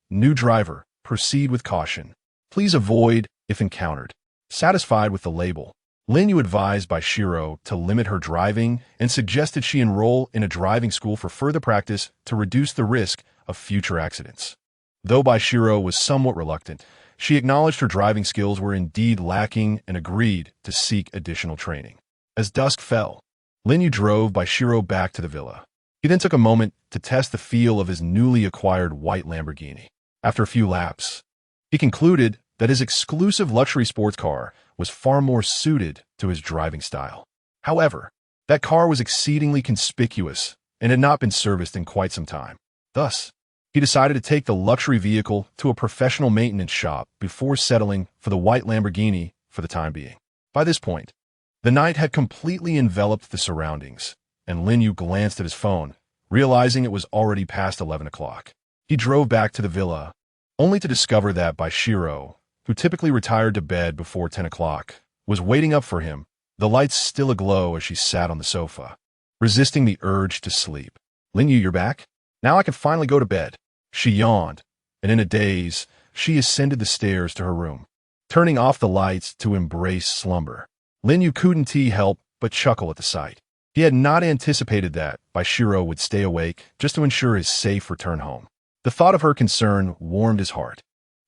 Speaker 1: "New driver, proceed with caution. Please avoid if encountered." Satisfied with the label, Lin Yu advised Bai Xirou to limit her driving and suggested she enroll in a driving school for further practice to reduce the risk of future accidents. Though Bai Xirou was somewhat reluctant, she acknowledged her driving skills were indeed lacking and agreed to seek additional training. As dusk fell, Lin Yu drove Bai Xirou back to the villa. He then took a moment to test the feel of his newly acquired white Lamborghini. After a few laps, he concluded that his exclusive luxury sports car was far more suited to his driving style. However, that car was exceedingly conspicuous and had not been serviced in quite some time. Thus, he decided to take the luxury vehicle to a professional maintenance shop before settling for the white Lamborghini for the time being. By this point, The night had completely enveloped the surroundings, and Lin Yu glanced at his phone, realizing it was already past 11 o'clock. He drove back to the villa, only to discover that Bai Xirou, who typically retired to bed before 10 o'clock, was waiting up for him, the lights still aglow as she sat on the sofa, resisting the urge to sleep. "Lin Yu, you're back? Now I can finally go to bed." She yawned, and in a daze, she ascended the stairs to her room, turning off the lights to embrace slumber. Lin Yu couldn't help but chuckle at the sight. He had not anticipated that Bai Xirou would stay awake just to ensure his safe return home. The thought of her concern warmed his heart.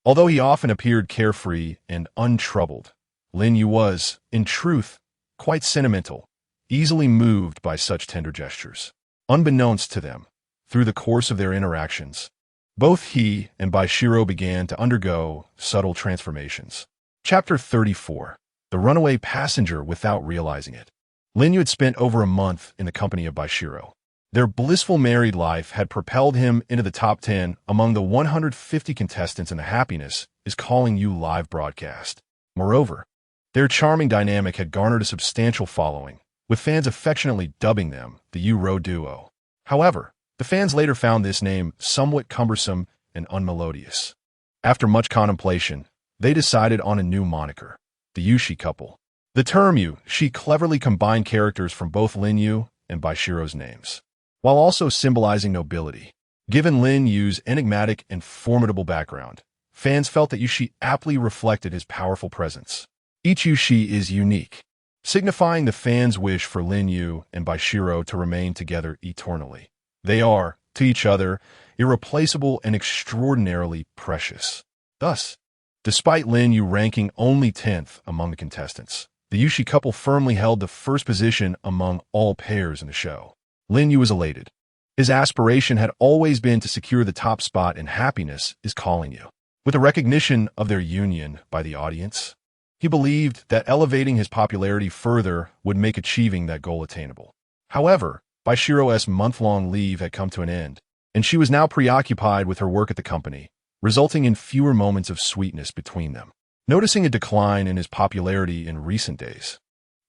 Speaker 1: Although he often appeared carefree and untroubled, Lin Yu was, in truth, quite sentimental, easily moved by such tender gestures. Unbeknownst to them, through the course of their interactions, both he and Bai Xirou began to undergo subtle transformations. Chapter 34. The Runaway Passenger Without Realizing It. Lin Yu had spent over a month in the company of Bai Xirou. Their blissful married life had propelled him into the top 10 among the 150 contestants in the Happiness is Calling You live broadcast. Moreover, their charming dynamic had garnered a substantial following, with fans affectionately dubbing them the Yu duo. However, the fans later found this name somewhat cumbersome and unmelodious. After much contemplation, they decided on a new moniker, the Yu-Shi couple. The term Yu-Shi cleverly combined characters from both Lin Yu and Bai Xirou's names, while also symbolizing nobility. Given Lin Yu's enigmatic and formidable background, fans felt that Yu-Shi aptly reflected his powerful presence. Each Yu-Shi is unique, signifying the fans' wish for Lin Yu and Bai Xirou to remain together eternally. They are, to each other, irreplaceable and extraordinarily precious. Thus, despite Lin Yu ranking only 10th among the contestants, the Yu-Shi couple firmly held the first position among all pairs in the show. Lin Yu was elated. His aspiration had always been to secure the top spot in Happiness is Calling You. With the recognition of their union by the audience, he believed that elevating his popularity further would make achieving that goal attainable. However, Bai Xirou's month-long leave had come to an end, and she was now preoccupied with her work at the company, resulting in fewer moments of sweetness between them. Noticing a decline in his popularity in recent days,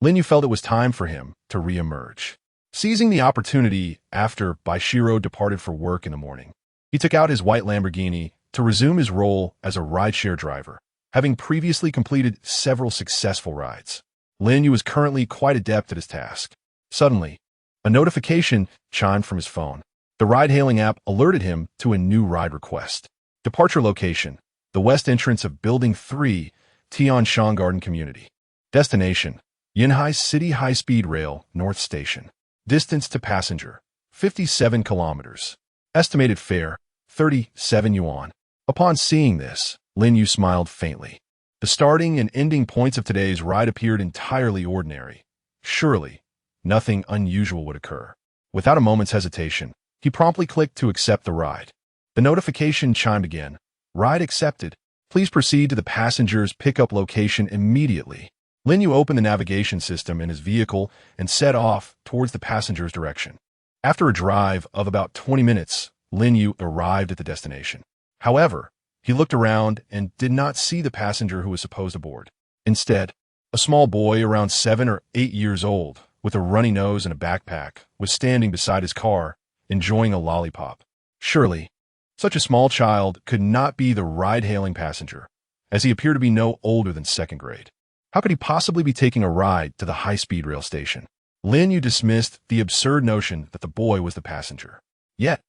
Speaker 1: Lin Yu felt it was time for him to re-emerge. Seizing the opportunity after Bai Xirou departed for work in the morning, he took out his white Lamborghini to resume his role as a rideshare driver, having previously completed several successful rides. Lin Yu was currently quite adept at his task. Suddenly, a notification chimed from his phone. The ride-hailing app alerted him to a new ride request. Departure location, the west entrance of Building 3, Tianshan Garden Community. Destination, Yinhai City High-Speed Rail, North Station. Distance to passenger, 57 kilometers. Estimated fare, 37 yuan. Upon seeing this, Lin Yu smiled faintly. The starting and ending points of today's ride appeared entirely ordinary. Surely, nothing unusual would occur. Without a moment's hesitation, he promptly clicked to accept the ride. The notification chimed again. Ride accepted. Please proceed to the passenger's pickup location immediately. Lin Yu opened the navigation system in his vehicle and set off towards the passenger's direction. After a drive of about 20 minutes, Lin Yu arrived at the destination. However, he looked around and did not see the passenger who was supposed aboard. Instead, a small boy around 7 or 8 years old, with a runny nose and a backpack, was standing beside his car, enjoying a lollipop. Surely, such a small child could not be the ride-hailing passenger, as he appeared to be no older than second grade. How could he possibly be taking a ride to the high-speed rail station? Lin Yu dismissed the absurd notion that the boy was the passenger. Yet,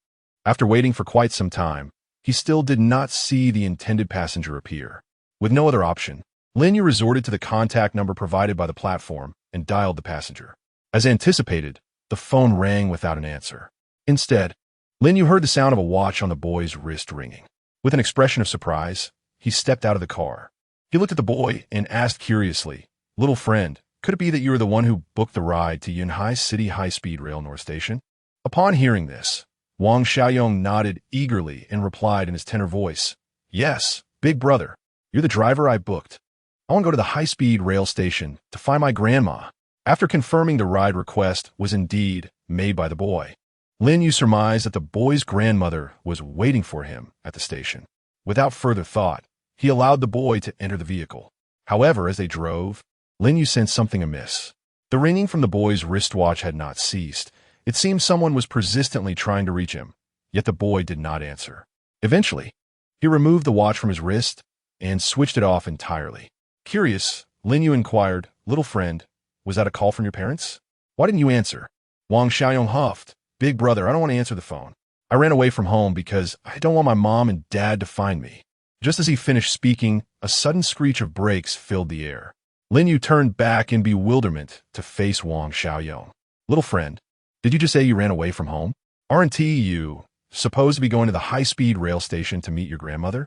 Speaker 1: after waiting for quite some time, he still did not see the intended passenger appear. With no other option, Lin Yu resorted to the contact number provided by the platform and dialed the passenger. As anticipated, the phone rang without an answer. Instead, Lin Yu heard the sound of a watch on the boy's wrist ringing. With an expression of surprise, he stepped out of the car. He looked at the boy and asked curiously, "Little friend, could it be that you are the one who booked the ride to Yunhai City High-Speed Rail North Station?" Upon hearing this, Wang Xiaoyong nodded eagerly and replied in his tenor voice, "Yes, big brother, you're the driver I booked. I want to go to the high-speed rail station to find my grandma." After confirming the ride request was indeed made by the boy, Lin Yu surmised that the boy's grandmother was waiting for him at the station. Without further thought, he allowed the boy to enter the vehicle. However, as they drove, Lin Yu sensed something amiss. The ringing from the boy's wristwatch had not ceased. It seemed someone was persistently trying to reach him, yet the boy did not answer. Eventually, he removed the watch from his wrist and switched it off entirely. Curious, Lin Yu inquired, "Little friend, was that a call from your parents? Why didn't you answer?" Wang Xiaoyong huffed, "Big brother, I don't want to answer the phone. I ran away from home because I don't want my mom and dad to find me." Just as he finished speaking, a sudden screech of brakes filled the air. Lin Yu turned back in bewilderment to face Wang Xiaoyong. "Little friend, did you just say you ran away from home? Aren't you supposed to be going to the high-speed rail station to meet your grandmother?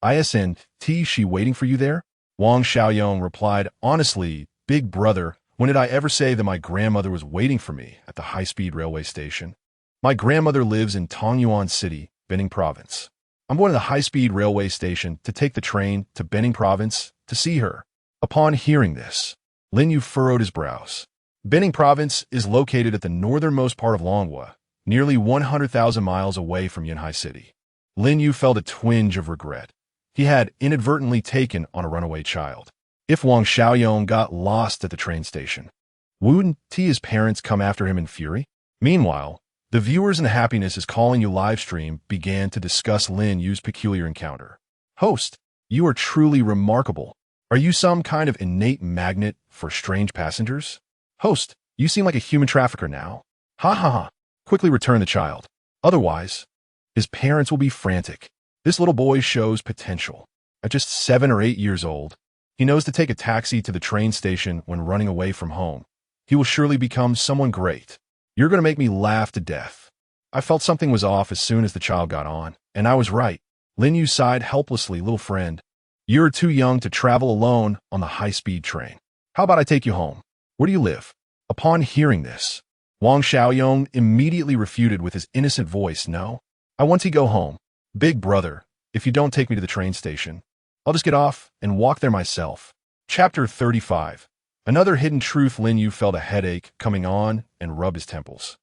Speaker 1: Isn't she waiting for you there?" Wang Xiaoyong replied, "Honestly, big brother, when did I ever say that my grandmother was waiting for me at the high-speed railway station? My grandmother lives in Tongyuan City, Bening Province. I'm going to the high-speed railway station to take the train to Bening Province to see her." Upon hearing this, Lin Yu furrowed his brows. Bening Province is located at the northernmost part of Longhua, nearly 100,000 miles away from Yanhai City. Lin Yu felt a twinge of regret. He had inadvertently taken on a runaway child. If Wang Xiaoyong got lost at the train station, wouldn't his parents come after him in fury? Meanwhile, the Viewers in Happiness is Calling You livestream began to discuss Lin Yu's peculiar encounter. "Host, you are truly remarkable. Are you some kind of innate magnet for strange passengers? Host, you seem like a human trafficker now. Ha ha ha. Quickly return the child. Otherwise, his parents will be frantic. This little boy shows potential. At just 7 or 8 years old, he knows to take a taxi to the train station when running away from home. He will surely become someone great. You're going to make me laugh to death." I felt something was off as soon as the child got on, and I was right. Lin Yu sighed helplessly. "Little friend, you're too young to travel alone on the high-speed train. How about I take you home? Where do you live?" Upon hearing this, Wang Xiaoyong immediately refuted with his innocent voice, "No, I want to go home. Big brother, if you don't take me to the train station, I'll just get off and walk there myself." Chapter 35. Another hidden truth. Lin Yu felt a headache coming on and rubbed his temples.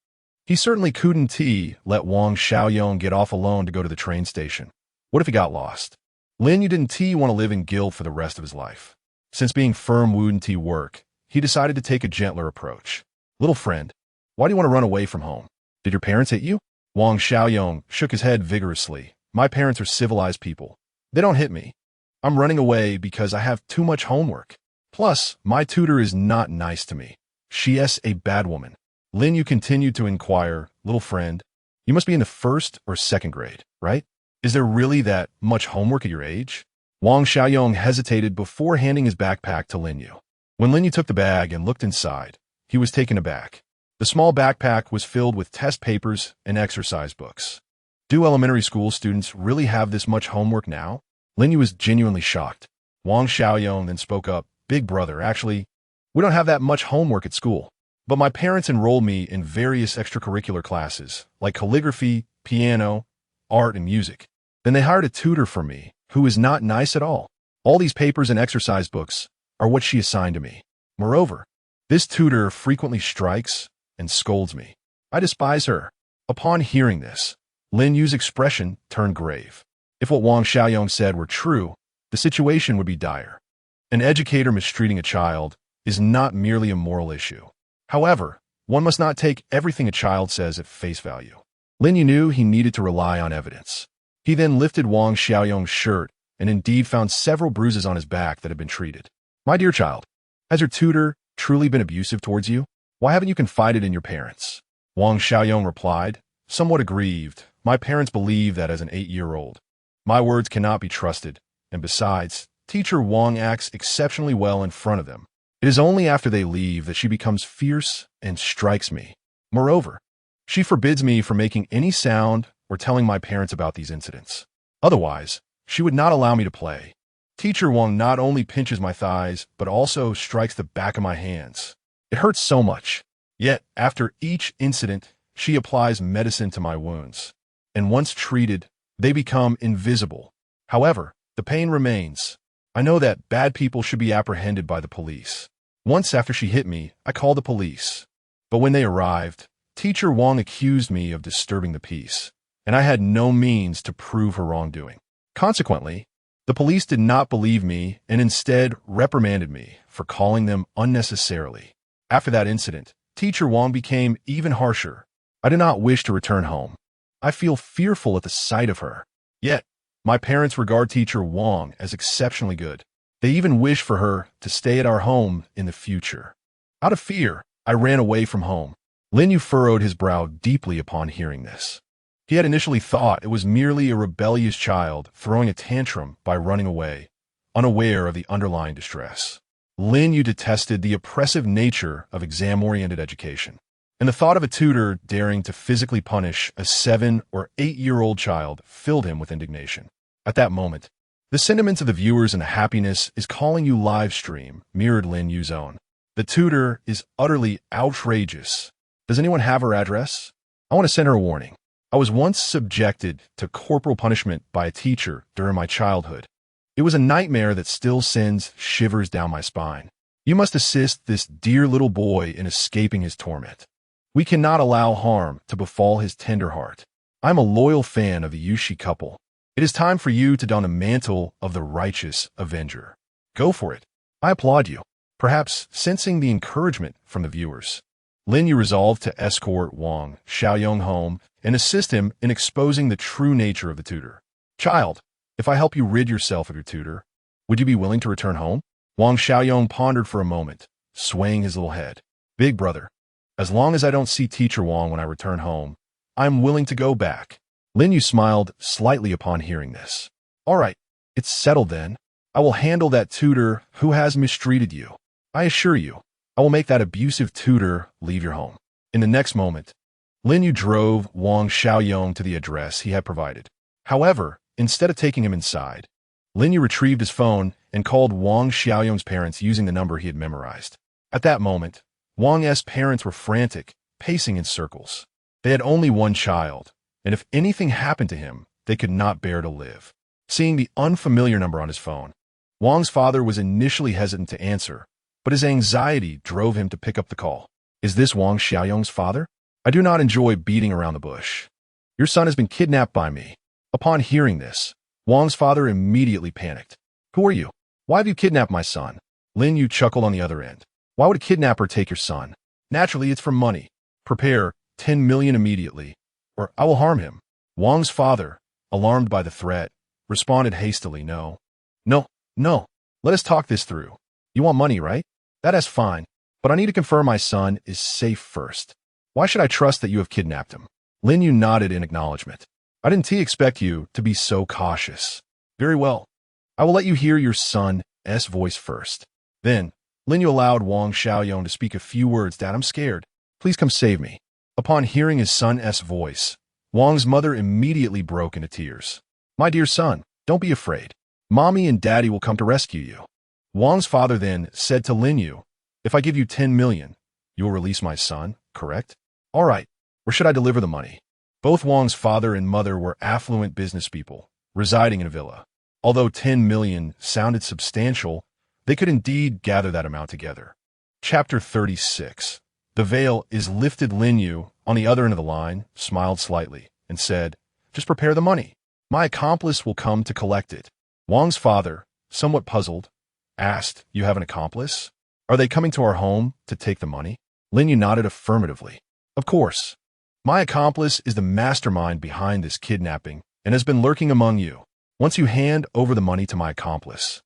Speaker 1: He certainly couldn't let Wang Xiaoyong get off alone to go to the train station. What if he got lost? Lin Yu didn't want to live in guilt for the rest of his life. Since being firm wouldn't work, he decided to take a gentler approach. "Little friend, why do you want to run away from home? Did your parents hit you?" Wang Xiaoyong shook his head vigorously. "My parents are civilized people. They don't hit me. I'm running away because I have too much homework. Plus, my tutor is not nice to me. She's a bad woman." Lin Yu continued to inquire, "Little friend, you must be in the 1st or 2nd grade, right? Is there really that much homework at your age?" Wang Xiaoyong hesitated before handing his backpack to Lin Yu. When Lin Yu took the bag and looked inside, he was taken aback. The small backpack was filled with test papers and exercise books. Do elementary school students really have this much homework now? Lin Yu was genuinely shocked. Wang Xiaoyong then spoke up, "Big brother, actually, we don't have that much homework at school. But my parents enrolled me in various extracurricular classes, like calligraphy, piano, art, and music. Then they hired a tutor for me, who is not nice at all. All these papers and exercise books are what she assigned to me. Moreover, this tutor frequently strikes and scolds me. I despise her." Upon hearing this, Lin Yu's expression turned grave. If what Wang Xiaoyong said were true, the situation would be dire. An educator mistreating a child is not merely a moral issue. However, one must not take everything a child says at face value. Lin Yu knew he needed to rely on evidence. He then lifted Wang Xiaoyong's shirt and indeed found several bruises on his back that had been treated. "My dear child, has your tutor truly been abusive towards you? Why haven't you confided in your parents?" Wang Xiaoyong replied, somewhat aggrieved, "My parents believe that as an 8-year-old. My words cannot be trusted, and besides, teacher Wang acts exceptionally well in front of them. It is only after they leave that she becomes fierce and strikes me. Moreover, she forbids me from making any sound or telling my parents about these incidents. Otherwise, she would not allow me to play. Teacher Wang not only pinches my thighs, but also strikes the back of my hands. It hurts so much. Yet, after each incident, she applies medicine to my wounds. And once treated, they become invisible. However, the pain remains. I know that bad people should be apprehended by the police. Once after she hit me, I called the police. But when they arrived, Teacher Wang accused me of disturbing the peace, and I had no means to prove her wrongdoing. Consequently, the police did not believe me and instead reprimanded me for calling them unnecessarily. After that incident, Teacher Wang became even harsher. I do not wish to return home. I feel fearful at the sight of her. Yet, my parents regard Teacher Wang as exceptionally good. They even wish for her to stay at our home in the future. Out of fear, I ran away from home. Lin Yu furrowed his brow deeply upon hearing this. He had initially thought it was merely a rebellious child throwing a tantrum by running away, unaware of the underlying distress. Lin Yu detested the oppressive nature of exam-oriented education, and the thought of a tutor daring to physically punish a 7- or 8-year-old child filled him with indignation. At that moment, the sentiments of the viewers and the happiness is calling you live stream mirrored Lin Yu's own. The tutor is utterly outrageous. Does anyone have her address? I want to send her a warning. I was once subjected to corporal punishment by a teacher during my childhood. It was a nightmare that still sends shivers down my spine. You must assist this dear little boy in escaping his torment. We cannot allow harm to befall his tender heart. I'm a loyal fan of the Yushi couple. It is time for you to don the mantle of the righteous avenger. Go for it. I applaud you. Perhaps sensing the encouragement from the viewers, Lin Yu resolved to escort Wang Xiaoyong home and assist him in exposing the true nature of the tutor. Child, if I help you rid yourself of your tutor, would you be willing to return home? Wang Xiaoyong pondered for a moment, swaying his little head. Big brother, as long as I don't see Teacher Wang when I return home, I'm willing to go back. Lin Yu smiled slightly upon hearing this. All right, it's settled then. I will handle that tutor who has mistreated you. I assure you, I will make that abusive tutor leave your home. In the next moment, Lin Yu drove Wang Xiaoyong to the address he had provided. However, instead of taking him inside, Lin Yu retrieved his phone and called Wang Xiaoyong's parents using the number he had memorized. At that moment, Wang's parents were frantic, pacing in circles. They had only one child, and if anything happened to him, they could not bear to live. Seeing the unfamiliar number on his phone, Wang's father was initially hesitant to answer, but his anxiety drove him to pick up the call. Is this Wang Xiaoyong's father? I do not enjoy beating around the bush. Your son has been kidnapped by me. Upon hearing this, Wang's father immediately panicked. Who are you? Why have you kidnapped my son? Lin Yu chuckled on the other end. Why would a kidnapper take your son? Naturally, it's for money. Prepare 10 million immediately, or I will harm him. Wang's father, alarmed by the threat, responded hastily, No. Let us talk this through. You want money, right? That is fine, but I need to confirm my son is safe first. Why should I trust that you have kidnapped him? Lin Yu nodded in acknowledgement. I didn't expect you to be so cautious. Very well. I will let you hear your son's voice first. Then, Lin Yu allowed Wang Xiaoyong to speak a few words. Dad, I'm scared. Please come save me. Upon hearing his son's voice, Wang's mother immediately broke into tears. My dear son, don't be afraid. Mommy and Daddy will come to rescue you. Wang's father then said to Lin Yu, If I give you 10 million, you will release my son, correct? All right, where should I deliver the money? Both Wang's father and mother were affluent business people, residing in a villa. Although 10 million sounded substantial, they could indeed gather that amount together. Chapter 36. The veil is lifted. Lin Yu, on the other end of the line, smiled slightly and said, Just prepare the money. My accomplice will come to collect it. Wang's father, somewhat puzzled, asked, You have an accomplice? Are they coming to our home to take the money? Lin Yu nodded affirmatively. Of course. My accomplice is the mastermind behind this kidnapping and has been lurking among you. Once you hand over the money to my accomplice,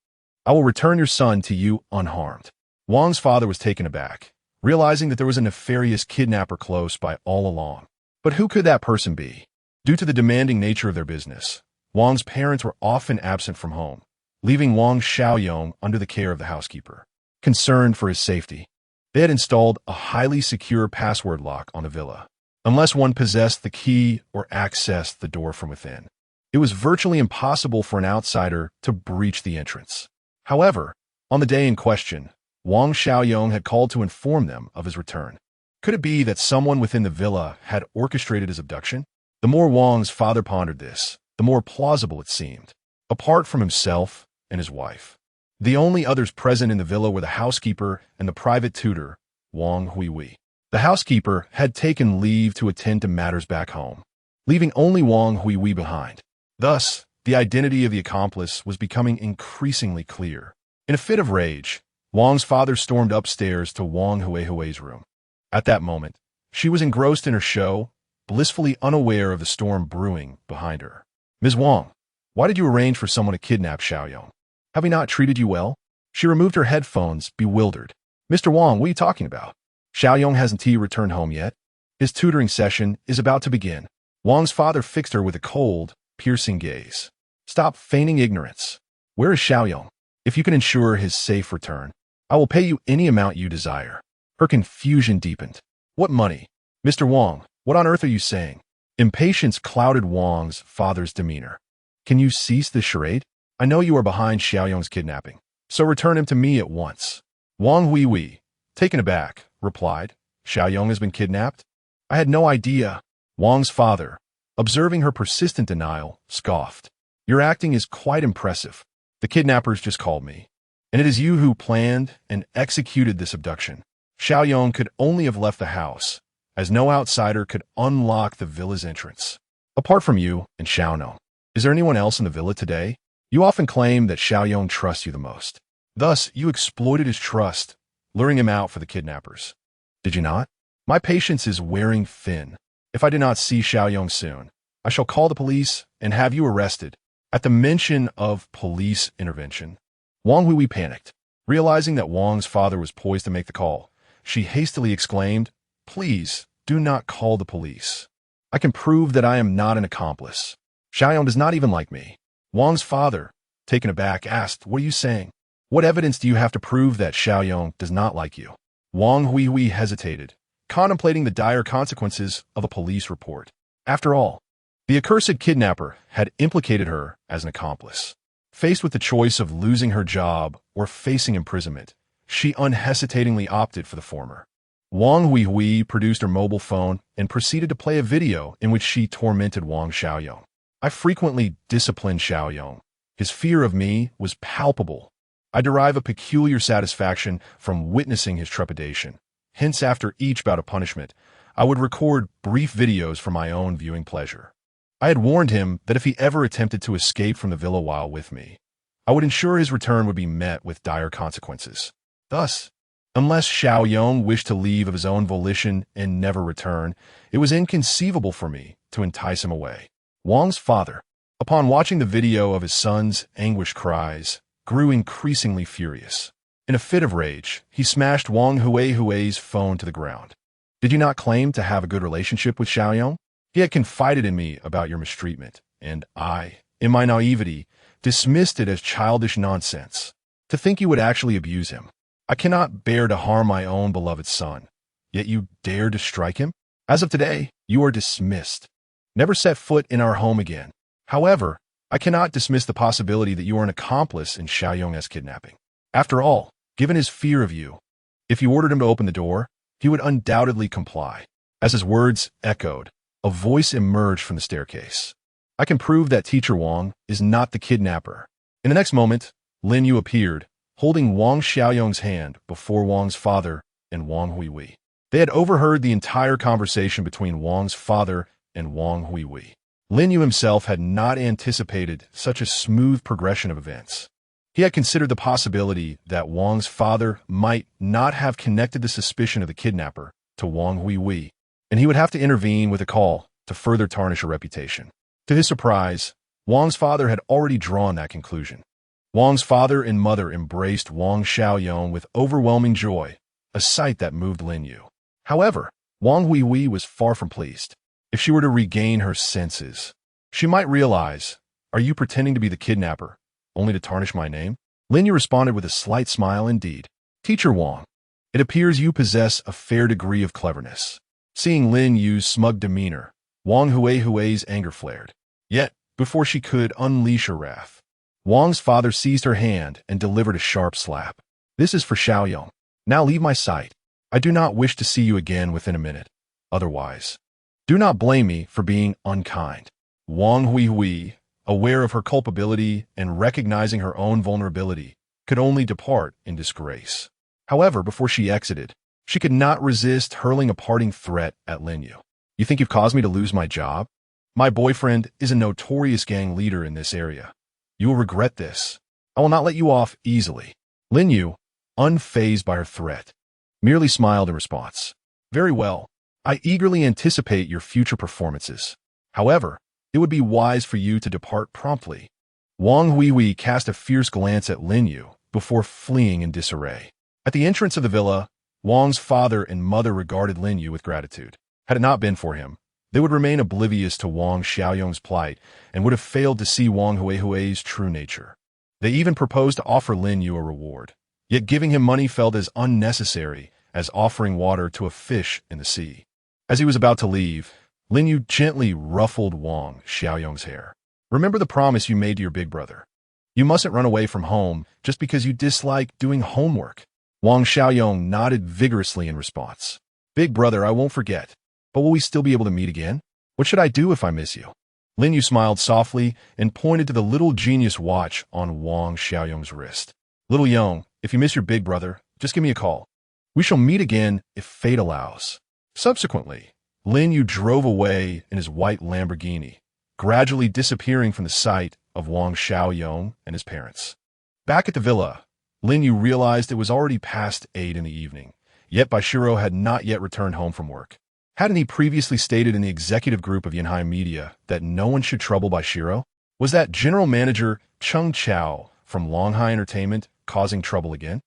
Speaker 1: I will return your son to you unharmed. Wang's father was taken aback, realizing that there was a nefarious kidnapper close by all along. But who could that person be? Due to the demanding nature of their business, Wang's parents were often absent from home, leaving Wang Xiaoyong under the care of the housekeeper. Concerned for his safety, they had installed a highly secure password lock on the villa. Unless one possessed the key or accessed the door from within, it was virtually impossible for an outsider to breach the entrance. However, on the day in question, Wang Xiaoyong had called to inform them of his return. Could it be that someone within the villa had orchestrated his abduction? The more Wang's father pondered this, the more plausible it seemed. Apart from himself and his wife, the only others present in the villa were the housekeeper and the private tutor, Wang Huihui. The housekeeper had taken leave to attend to matters back home, leaving only Wang Huihui behind. Thus, the identity of the accomplice was becoming increasingly clear. In a fit of rage, Wang's father stormed upstairs to Wang Hui's room. At that moment, she was engrossed in her show, blissfully unaware of the storm brewing behind her. Ms. Wang, why did you arrange for someone to kidnap Xiaoyong? Have he not treated you well? She removed her headphones, bewildered. Mr. Wang, what are you talking about? Xiaoyong hasn't he returned home yet? His tutoring session is about to begin. Wang's father fixed her with a cold, piercing gaze. Stop feigning ignorance. Where is Xiaoyong? If you can ensure his safe return, I will pay you any amount you desire. Her confusion deepened. What money? Mr. Wang, what on earth are you saying? Impatience clouded Wang's father's demeanor. Can you cease this charade? I know you are behind Xiaoyong's kidnapping, so return him to me at once. Wang Hui, taken aback, replied, Xiaoyong has been kidnapped? I had no idea. Wang's father, observing her persistent denial, scoffed. Your acting is quite impressive. The kidnappers just called me, and it is you who planned and executed this abduction. Xiaoyong could only have left the house, as no outsider could unlock the villa's entrance. Apart from you and Xiaono, is there anyone else in the villa today? You often claim that Xiaoyong trusts you the most. Thus, you exploited his trust, luring him out for the kidnappers. Did you not? My patience is wearing thin. If I do not see Xiaoyong soon, I shall call the police and have you arrested. At the mention of police intervention, Wang Hui panicked. Realizing that Wang's father was poised to make the call, she hastily exclaimed, Please, do not call the police. I can prove that I am not an accomplice. Xiaoyong does not even like me. Wang's father, taken aback, asked, What are you saying? What evidence do you have to prove that Xiaoyong does not like you? Wang Hui hesitated, contemplating the dire consequences of a police report. After all, the accursed kidnapper had implicated her as an accomplice. Faced with the choice of losing her job or facing imprisonment, she unhesitatingly opted for the former. Wang Hui produced her mobile phone and proceeded to play a video in which she tormented Wang Xiaoyong. I frequently disciplined Xiaoyong. His fear of me was palpable. I derive a peculiar satisfaction from witnessing his trepidation. Hence, after each bout of punishment, I would record brief videos for my own viewing pleasure. I had warned him that if he ever attempted to escape from the villa while with me, I would ensure his return would be met with dire consequences. Thus, unless Xiaoyong wished to leave of his own volition and never return, it was inconceivable for me to entice him away. Wang's father, upon watching the video of his son's anguished cries, grew increasingly furious. In a fit of rage, he smashed Wang Hui's phone to the ground. Did you not claim to have a good relationship with Xiaoyong? He had confided in me about your mistreatment, and I, in my naivety, dismissed it as childish nonsense. To think you would actually abuse him. I cannot bear to harm my own beloved son, yet you dare to strike him? As of today, you are dismissed. Never set foot in our home again. However, I cannot dismiss the possibility that you are an accomplice in Xiaoyong's kidnapping. After all, given his fear of you, if you ordered him to open the door, he would undoubtedly comply. As his words echoed, a voice emerged from the staircase. I can prove that Teacher Wang is not the kidnapper. In the next moment, Lin Yu appeared, holding Wang Xiaoyong's hand before Wang's father and Wang Hui. They had overheard the entire conversation between Wang's father and Wang Hui. Lin Yu himself had not anticipated such a smooth progression of events. He had considered the possibility that Wang's father might not have connected the suspicion of the kidnapper to Wang Hui, and he would have to intervene with a call to further tarnish her reputation. To his surprise, Wang's father had already drawn that conclusion. Wang's father and mother embraced Wang Xiaoyong with overwhelming joy, a sight that moved Lin Yu. However, Wang Hui was far from pleased. If she were to regain her senses, she might realize, Are you pretending to be the kidnapper, only to tarnish my name? Lin Yu responded with a slight smile indeed. Teacher Wang, it appears you possess a fair degree of cleverness. Seeing Lin Yu's smug demeanor, Wang Hui's anger flared. Yet, before she could unleash her wrath, Wang's father seized her hand and delivered a sharp slap. This is for Xiaoyong. Now leave my sight. I do not wish to see you again within a minute. Otherwise, do not blame me for being unkind. Wang Hui, aware of her culpability and recognizing her own vulnerability, could only depart in disgrace. However, before she exited, she could not resist hurling a parting threat at Lin Yu. You think you've caused me to lose my job? My boyfriend is a notorious gang leader in this area. You will regret this. I will not let you off easily. Lin Yu, unfazed by her threat, merely smiled in response. Very well. I eagerly anticipate your future performances. However, it would be wise for you to depart promptly. Wang Huihui cast a fierce glance at Lin Yu before fleeing in disarray. At the entrance of the villa, Wang's father and mother regarded Lin Yu with gratitude. Had it not been for him, they would remain oblivious to Wang Xiaoyong's plight and would have failed to see Wang Huihui's true nature. They even proposed to offer Lin Yu a reward, yet giving him money felt as unnecessary as offering water to a fish in the sea. As he was about to leave, Lin Yu gently ruffled Wang Xiaoyong's hair. Remember the promise you made to your big brother. You mustn't run away from home just because you dislike doing homework. Wang Xiaoyong nodded vigorously in response. Big brother, I won't forget. But will we still be able to meet again? What should I do if I miss you? Lin Yu smiled softly and pointed to the little genius watch on Wang Xiaoyong's wrist. Little Yong, if you miss your big brother, just give me a call. We shall meet again if fate allows. Subsequently, Lin Yu drove away in his white Lamborghini, gradually disappearing from the sight of Wang Xiaoyong and his parents. Back at the villa, Lin Yu realized it was already past 8 in the evening, yet Bai Xirou had not yet returned home from work. Hadn't he previously stated in the executive group of Yanhai Media that no one should trouble Bai Xirou? Was that general manager Cheng Chao from Longhai Entertainment causing trouble again?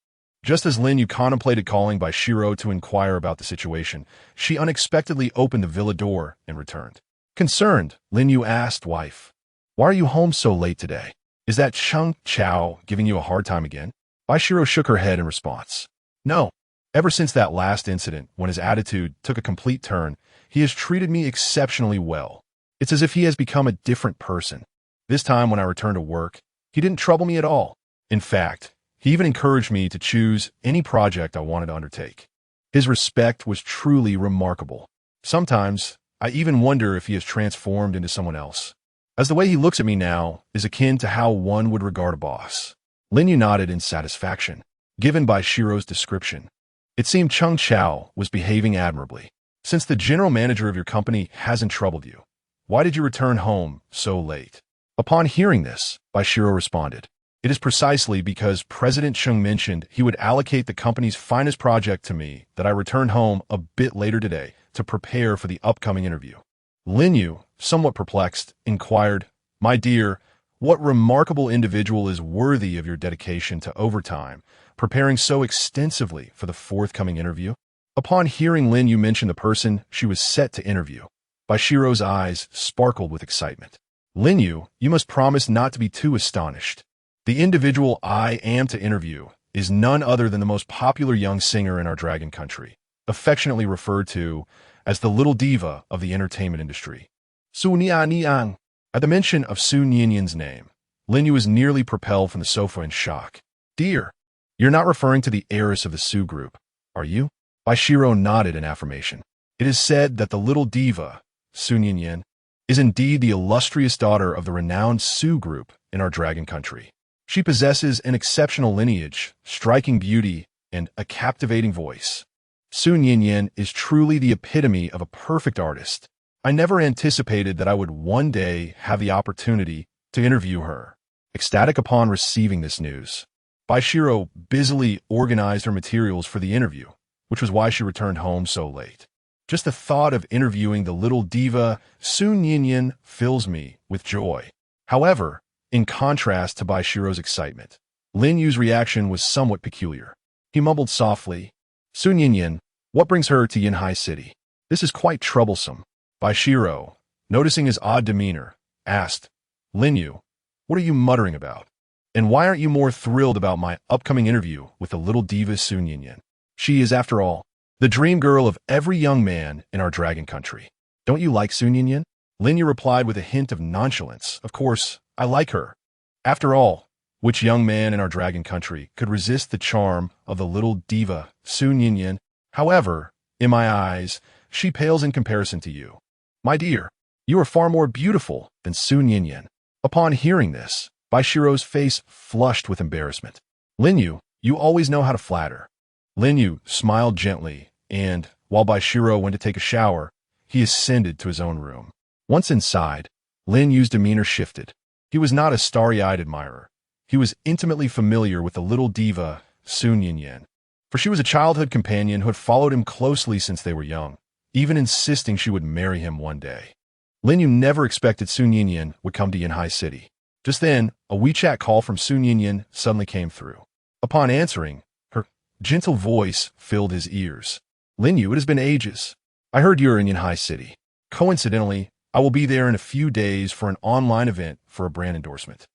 Speaker 1: Just as Lin Yu contemplated calling Bai Xirou to inquire about the situation, she unexpectedly opened the villa door and returned. Concerned, Lin Yu asked wife, "Why are you home so late today? Is that Cheng Chao giving you a hard time again?" Bai Xirou shook her head in response. No. Ever since that last incident, when his attitude took a complete turn, he has treated me exceptionally well. It's as if he has become a different person. This time when I returned to work, he didn't trouble me at all. In fact, he even encouraged me to choose any project I wanted to undertake. His respect was truly remarkable. Sometimes, I even wonder if he has transformed into someone else, as the way he looks at me now is akin to how one would regard a boss. Lin Yu nodded in satisfaction, given Bai Xirou's description. It seemed Cheng Chao was behaving admirably. Since the general manager of your company hasn't troubled you, why did you return home so late? Upon hearing this, Bai Xirou responded, it is precisely because President Cheng mentioned he would allocate the company's finest project to me that I returned home a bit later today to prepare for the upcoming interview. Lin Yu, somewhat perplexed, inquired, My dear, what remarkable individual is worthy of your dedication to overtime, preparing so extensively for the forthcoming interview? Upon hearing Lin Yu mention the person she was set to interview, Bai Xirou's eyes sparkled with excitement. Lin Yu, you must promise not to be too astonished. The individual I am to interview is none other than the most popular young singer in our dragon country, affectionately referred to as the little diva of the entertainment industry. Su Nian. At the mention of Su Nian's name, Lin Yu was nearly propelled from the sofa in shock. Dear, you're not referring to the heiress of the Su group, are you? Bai Xirou nodded in affirmation. It is said that the little diva, Su Nian, is indeed the illustrious daughter of the renowned Su group in our dragon country. She possesses an exceptional lineage, striking beauty, and a captivating voice. Su Nian is truly the epitome of a perfect artist. I never anticipated that I would one day have the opportunity to interview her. Ecstatic upon receiving this news, Bai Xirou busily organized her materials for the interview, which was why she returned home so late. Just the thought of interviewing the little diva Su Nian fills me with joy. However, in contrast to Bai Xirou's excitement, Lin Yu's reaction was somewhat peculiar. He mumbled softly, Su Nian, what brings her to Yanhai City? This is quite troublesome. Bai Xirou, noticing his odd demeanor, asked, Lin Yu, what are you muttering about? And why aren't you more thrilled about my upcoming interview with the little diva Su Nian? She is, after all, the dream girl of every young man in our dragon country. Don't you like Su Nian? Lin Yu replied with a hint of nonchalance. Of course, I like her. After all, which young man in our dragon country could resist the charm of the little diva Su Nian? However, in my eyes, she pales in comparison to you. My dear, you are far more beautiful than Su Nian. Upon hearing this, Bai Xirou's face flushed with embarrassment. Lin Yu, you always know how to flatter. Lin Yu smiled gently, and, while Bai Xirou went to take a shower, he ascended to his own room. Once inside, Lin Yu's demeanor shifted. He was not a starry-eyed admirer. He was intimately familiar with the little diva Sun Yinyan, for she was a childhood companion who had followed him closely since they were young, even insisting she would marry him one day. Lin Yu never expected Sun Yinyan would come to Yanhai City. Just then, a WeChat call from Sun Yinyan suddenly came through. Upon answering, her gentle voice filled his ears. Lin Yu, it has been ages. I heard you're in Yanhai City. Coincidentally, I will be there in a few days for an online event for a brand endorsement.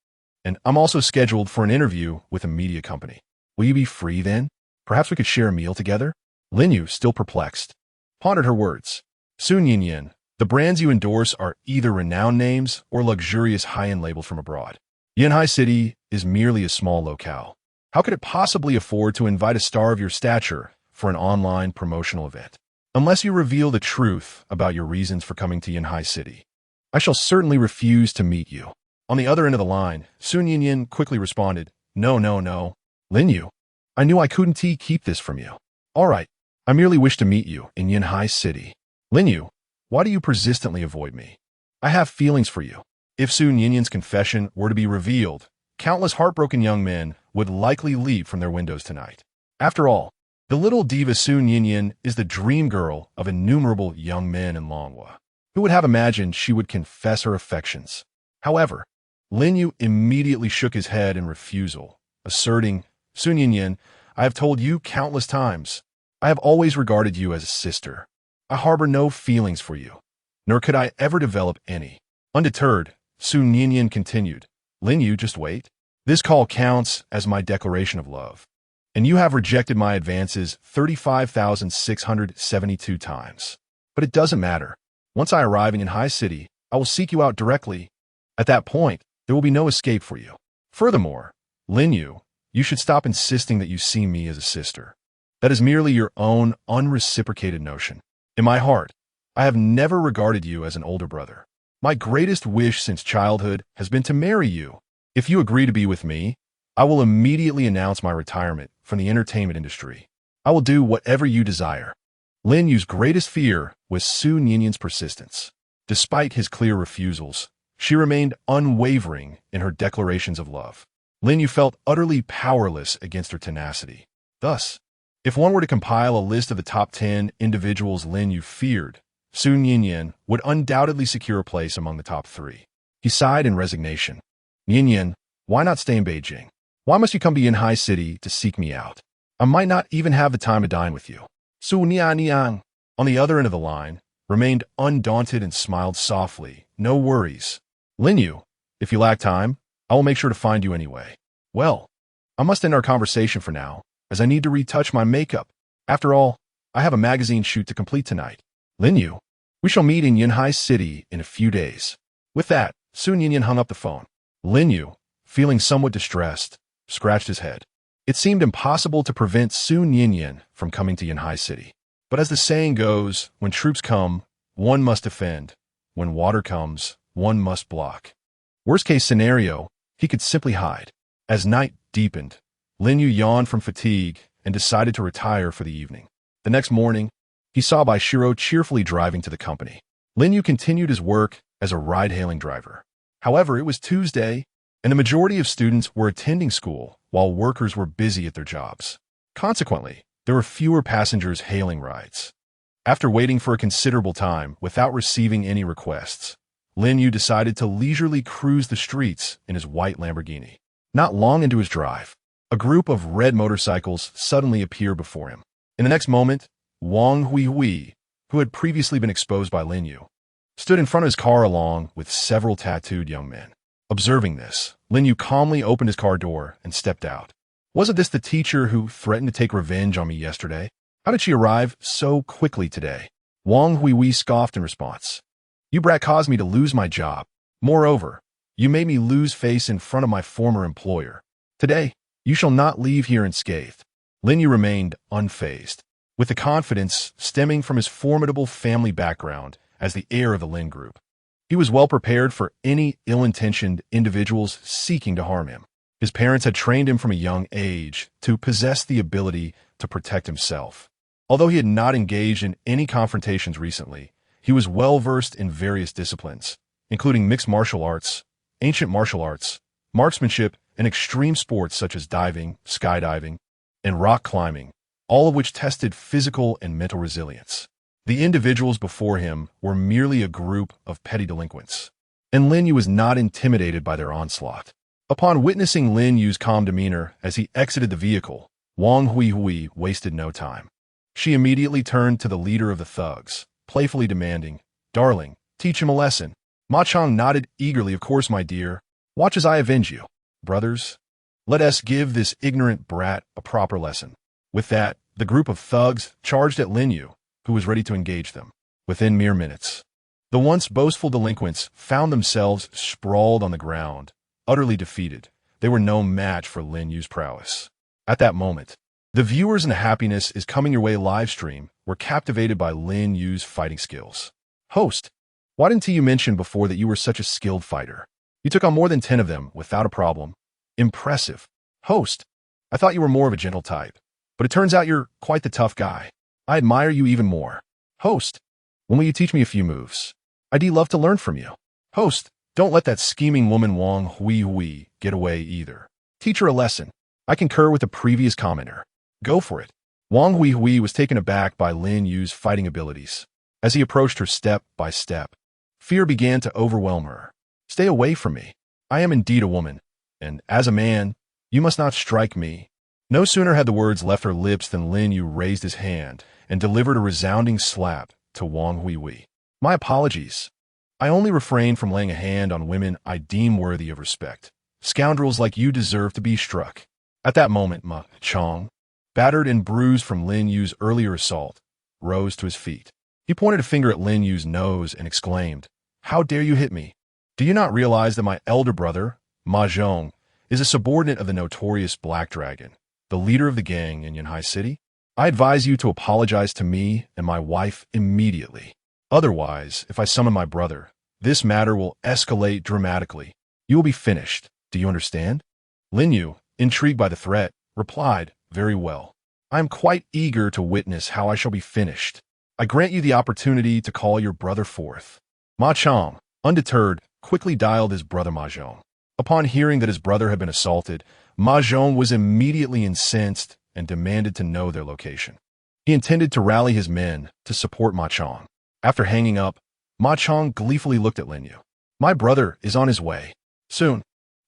Speaker 1: And I'm also scheduled for an interview with a media company. Will you be free then? Perhaps we could share a meal together? Lin Yu, still perplexed, pondered her words. Sun Yinyan, the brands you endorse are either renowned names or luxurious high-end labels from abroad. Yanhai City is merely a small locale. How could it possibly afford to invite a star of your stature for an online promotional event? Unless you reveal the truth about your reasons for coming to Yanhai City, I shall certainly refuse to meet you. On the other end of the line, Sun Yinyan quickly responded, No. Lin Yu, I knew I couldn't keep this from you. All right, I merely wish to meet you in Yanhai City. Lin Yu, why do you persistently avoid me? I have feelings for you. If Sun Yinyan's confession were to be revealed, countless heartbroken young men would likely leap from their windows tonight. After all, the little diva Sun Yinyan is the dream girl of innumerable young men in Longhua. Who would have imagined she would confess her affections? However, Lin Yu immediately shook his head in refusal, asserting, Sun Yinyan, I have told you countless times. I have always regarded you as a sister. I harbor no feelings for you, nor could I ever develop any. Undeterred, Sun Yinyan continued, Lin Yu, just wait. This call counts as my declaration of love, and you have rejected my advances 35,672 times. But it doesn't matter. Once I arrive in Yanhai City, I will seek you out directly. At that point, there will be no escape for you. Furthermore, Lin Yu, you should stop insisting that you see me as a sister. That is merely your own unreciprocated notion. In my heart, I have never regarded you as an older brother. My greatest wish since childhood has been to marry you. If you agree to be with me, I will immediately announce my retirement from the entertainment industry. I will do whatever you desire. Lin Yu's greatest fear was Sun Yinyan's persistence. Despite his clear refusals, she remained unwavering in her declarations of love. Lin Yu felt utterly powerless against her tenacity. Thus, if one were to compile a list of the top 10 individuals Lin Yu feared, Sun Yinyan would undoubtedly secure a place among the top 3. He sighed in resignation. Yinyan, why not stay in Beijing? Why must you come to Yanhai City to seek me out? I might not even have the time to dine with you. Su Nian, on the other end of the line, remained undaunted and smiled softly. No worries. Lin Yu, if you lack time, I will make sure to find you anyway. Well, I must end our conversation for now, as I need to retouch my makeup. After all, I have a magazine shoot to complete tonight. Lin Yu, we shall meet in Yanhai City in a few days. With that, Sun Yinyan hung up the phone. Lin Yu, feeling somewhat distressed, scratched his head. It seemed impossible to prevent Sun Yinyan from coming to Yanhai City. But as the saying goes, when troops come, one must defend. When water comes, one must block. Worst case scenario, he could simply hide. As night deepened, Lin Yu yawned from fatigue and decided to retire for the evening. The next morning, he saw Bai Xirou cheerfully driving to the company. Lin Yu continued his work as a ride-hailing driver. However, it was Tuesday, and the majority of students were attending school while workers were busy at their jobs. Consequently, there were fewer passengers hailing rides. After waiting for a considerable time without receiving any requests, Lin Yu decided to leisurely cruise the streets in his white Lamborghini. Not long into his drive, a group of red motorcycles suddenly appeared before him. In the next moment, Wang Hui, who had previously been exposed by Lin Yu, stood in front of his car along with several tattooed young men. Observing this, Lin Yu calmly opened his car door and stepped out. Wasn't this the teacher who threatened to take revenge on me yesterday? How did she arrive so quickly today? Wang Hui scoffed in response. You brat caused me to lose my job. Moreover, you made me lose face in front of my former employer. Today, you shall not leave here unscathed. Lin Yu remained unfazed, with the confidence stemming from his formidable family background as the heir of the Lin Group. He was well prepared for any ill-intentioned individuals seeking to harm him. His parents had trained him from a young age to possess the ability to protect himself. Although he had not engaged in any confrontations recently, he was well-versed in various disciplines, including mixed martial arts, ancient martial arts, marksmanship, and extreme sports such as diving, skydiving, and rock climbing, all of which tested physical and mental resilience. The individuals before him were merely a group of petty delinquents, and Lin Yu was not intimidated by their onslaught. Upon witnessing Lin Yu's calm demeanor as he exited the vehicle, Wang Huihui wasted no time. She immediately turned to the leader of the thugs, playfully demanding, "Darling, teach him a lesson." Ma Chong nodded eagerly. "Of course, my dear. Watch as I avenge you. Brothers, let us give this ignorant brat a proper lesson." With that, the group of thugs charged at Lin Yu, who was ready to engage them. Within mere minutes, the once boastful delinquents found themselves sprawled on the ground, utterly defeated. They were no match for Lin Yu's prowess. At that moment, the viewers in Happiness is Coming Your Way livestream were captivated by Lin Yu's fighting skills. "Host, why didn't you mention before that you were such a skilled fighter? You took on more than 10 of them without a problem. Impressive. Host, I thought you were more of a gentle type, but it turns out you're quite the tough guy. I admire you even more. Host, when will you teach me a few moves? I'd love to learn from you. Host, don't let that scheming woman Wang Huihui get away either. Teach her a lesson. I concur with the previous commenter. Go for it." Wang Huihui was taken aback by Lin Yu's fighting abilities. As he approached her step by step, fear began to overwhelm her. "Stay away from me. I am indeed a woman, and as a man, you must not strike me." No sooner had the words left her lips than Lin Yu raised his hand and delivered a resounding slap to Wang Huihui. "My apologies. I only refrain from laying a hand on women I deem worthy of respect. Scoundrels like you deserve to be struck." At that moment, Ma Chong, battered and bruised from Lin Yu's earlier assault, rose to his feet. He pointed a finger at Lin Yu's nose and exclaimed, "How dare you hit me? Do you not realize that my elder brother, Ma Zhong, is a subordinate of the notorious Black Dragon, the leader of the gang in Yanhai City? I advise you to apologize to me and my wife immediately. Otherwise, if I summon my brother, this matter will escalate dramatically. You will be finished. Do you understand?" Lin Yu, intrigued by the threat, replied, "Very well. I am quite eager to witness how I shall be finished. I grant you the opportunity to call your brother forth." Ma Chong, undeterred, quickly dialed his brother Ma Zhong. Upon hearing that his brother had been assaulted, Ma Zhong was immediately incensed and demanded to know their location. He intended to rally his men to support Ma Chong. After hanging up, Ma Chong gleefully looked at Lin Yu. "My brother is on his way. Soon,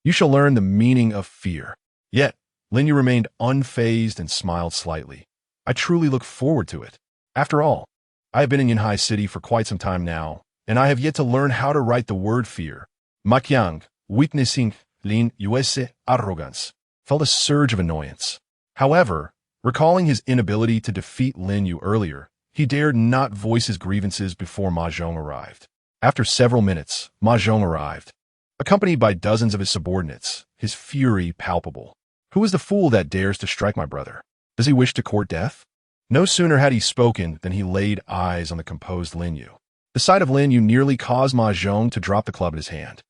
Speaker 1: you shall learn the meaning of fear." Yet, Lin Yu remained unfazed and smiled slightly. "I truly look forward to it. After all, I have been in Yanhai City for quite some time now, and I have yet to learn how to write the word fear." Ma Qiang, witnessing Lin Yu's arrogance, felt a surge of annoyance. However, recalling his inability to defeat Lin Yu earlier, he dared not voice his grievances before Ma Zhong arrived. After several minutes, Ma Zhong arrived, accompanied by dozens of his subordinates, his fury palpable. "Who is the fool that dares to strike my brother? Does he wish to court death?" No sooner had he spoken than he laid eyes on the composed Lin Yu. The sight of Lin Yu nearly caused Ma Zhong to drop the club in his hand.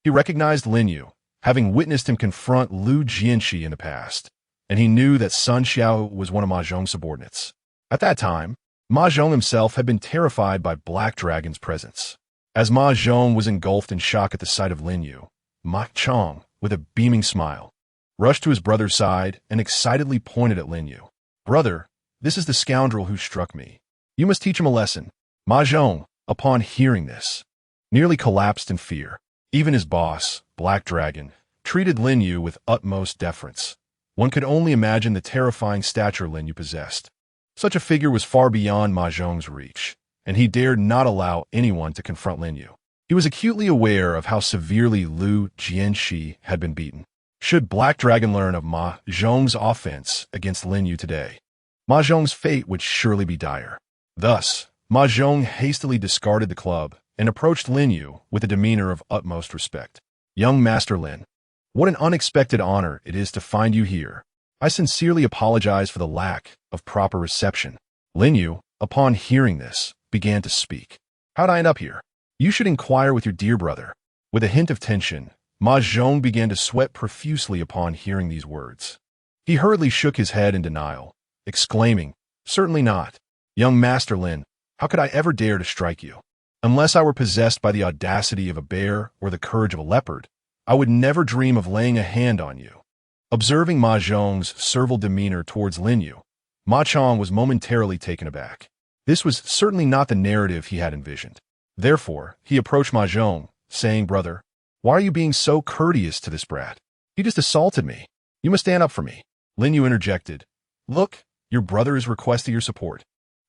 Speaker 1: He recognized Lin Yu, having witnessed him confront Lu Jianxi in the past, and he knew that Sun Xiao was one of Ma Zhong's subordinates. At that time, Ma Zhong himself had been terrified by Black Dragon's presence. As Ma Zhong was engulfed in shock at the sight of Lin Yu, Ma Chong, with a beaming smile, rushed to his brother's side and excitedly pointed at Lin Yu. "Brother, this is the scoundrel who struck me. You must teach him a lesson." Ma Zhong, upon hearing this, nearly collapsed in fear. Even his boss, Black Dragon, treated Lin Yu with utmost deference. One could only imagine the terrifying stature Lin Yu possessed. Such a figure was far beyond Ma Zhong's reach, and he dared not allow anyone to confront Lin Yu. He was acutely aware of how severely Lu Jianxi had been beaten. Should Black Dragon learn of Ma Zhong's offense against Lin Yu today, Ma Zhong's fate would surely be dire. Thus, Ma Zhong hastily discarded the club and approached Lin Yu with a demeanor of utmost respect. "Young Master Lin, what an unexpected honor it is to find you here. I sincerely apologize for the lack of proper reception." Lin Yu, upon hearing this, began to speak. "How'd I end up here? You should inquire with your dear brother." With a hint of tension, Ma Zhong began to sweat profusely upon hearing these words. He hurriedly shook his head in denial, exclaiming, "Certainly not. Young Master Lin, how could I ever dare to strike you? Unless I were possessed by the audacity of a bear or the courage of a leopard, I would never dream of laying a hand on you." Observing Ma Zhong's servile demeanor towards Lin Yu, Ma Chong was momentarily taken aback. This was certainly not the narrative he had envisioned. Therefore, he approached Ma Zhong, saying, "Brother, why are you being so courteous to this brat? He just assaulted me. You must stand up for me." Lin Yu interjected, "Look, your brother is requesting your support.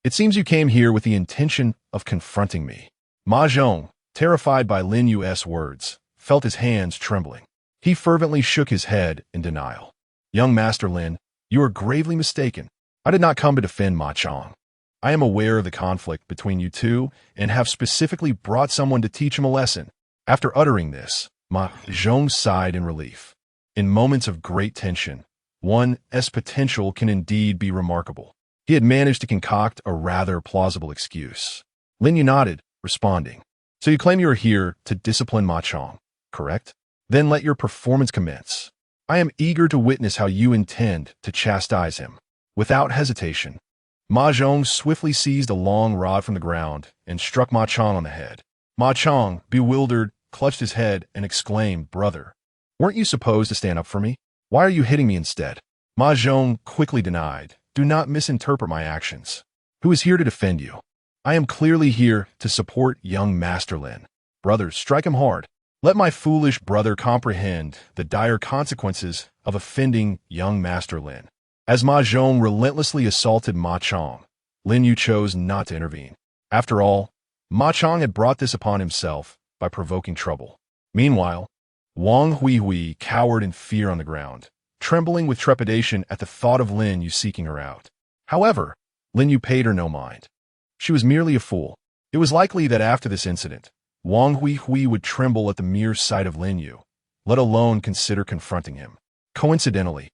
Speaker 1: It seems you came here with the intention of confronting me." Ma Zhong, terrified by Lin Yu's words, felt his hands trembling. He fervently shook his head in denial. "Young Master Lin, you are gravely mistaken. I did not come to defend Ma Chong. I am aware of the conflict between you two and have specifically brought someone to teach him a lesson." After uttering this, Ma Zhong sighed in relief. In moments of great tension, one's potential can indeed be remarkable. He had managed to concoct a rather plausible excuse. Lin Yu nodded, responding, "So you claim you are here to discipline Ma Chong, correct? Then let your performance commence. I am eager to witness how you intend to chastise him." Without hesitation, Ma Zhong swiftly seized a long rod from the ground and struck Ma Chong on the head. Ma Chong, bewildered, clutched his head and exclaimed, "Brother, weren't you supposed to stand up for me? Why are you hitting me instead?" Ma Zhong quickly denied, "Do not misinterpret my actions. Who is here to defend you? I am clearly here to support young Master Lin. Brother, strike him hard. Let my foolish brother comprehend the dire consequences of offending young Master Lin." As Ma Zhong relentlessly assaulted Ma Chong, Lin Yu chose not to intervene. After all, Ma Chong had brought this upon himself by provoking trouble. Meanwhile, Wang Huihui cowered in fear on the ground, trembling with trepidation at the thought of Lin Yu seeking her out. However, Lin Yu paid her no mind. She was merely a fool. It was likely that after this incident, Wang Huihui would tremble at the mere sight of Lin Yu, let alone consider confronting him. Coincidentally,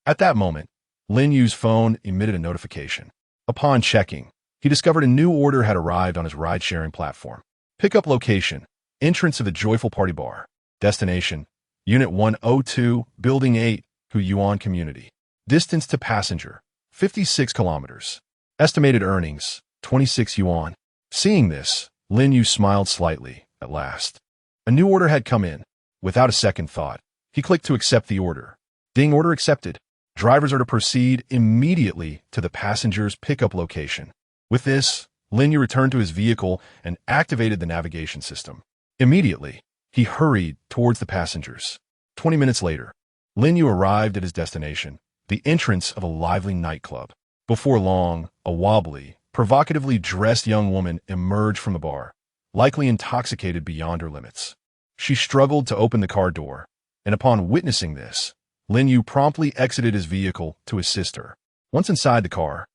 Speaker 1: at that moment, Lin Yu's phone emitted a notification. Upon checking, he discovered a new order had arrived on his ride-sharing platform. Pickup location, entrance of the Joyful Party Bar. Destination, Unit 102, Building 8, Huyuan Community. Distance to passenger, 56 kilometers. Estimated earnings, 26 yuan. Seeing this, Lin Yu smiled slightly, at last. A new order had come in. Without a second thought, he clicked to accept the order. Ding, order accepted. Drivers are to proceed immediately to the passenger's pickup location. With this, Lin Yu returned to his vehicle and activated the navigation system. Immediately, he hurried towards the passengers. 20 minutes later, Lin Yu arrived at his destination, the entrance of a lively nightclub. Before long, a wobbly, provocatively dressed young woman emerged from the bar, likely intoxicated beyond her limits. She struggled to open the car door, and upon witnessing this, Lin Yu promptly exited his vehicle to assist her. Once inside the car,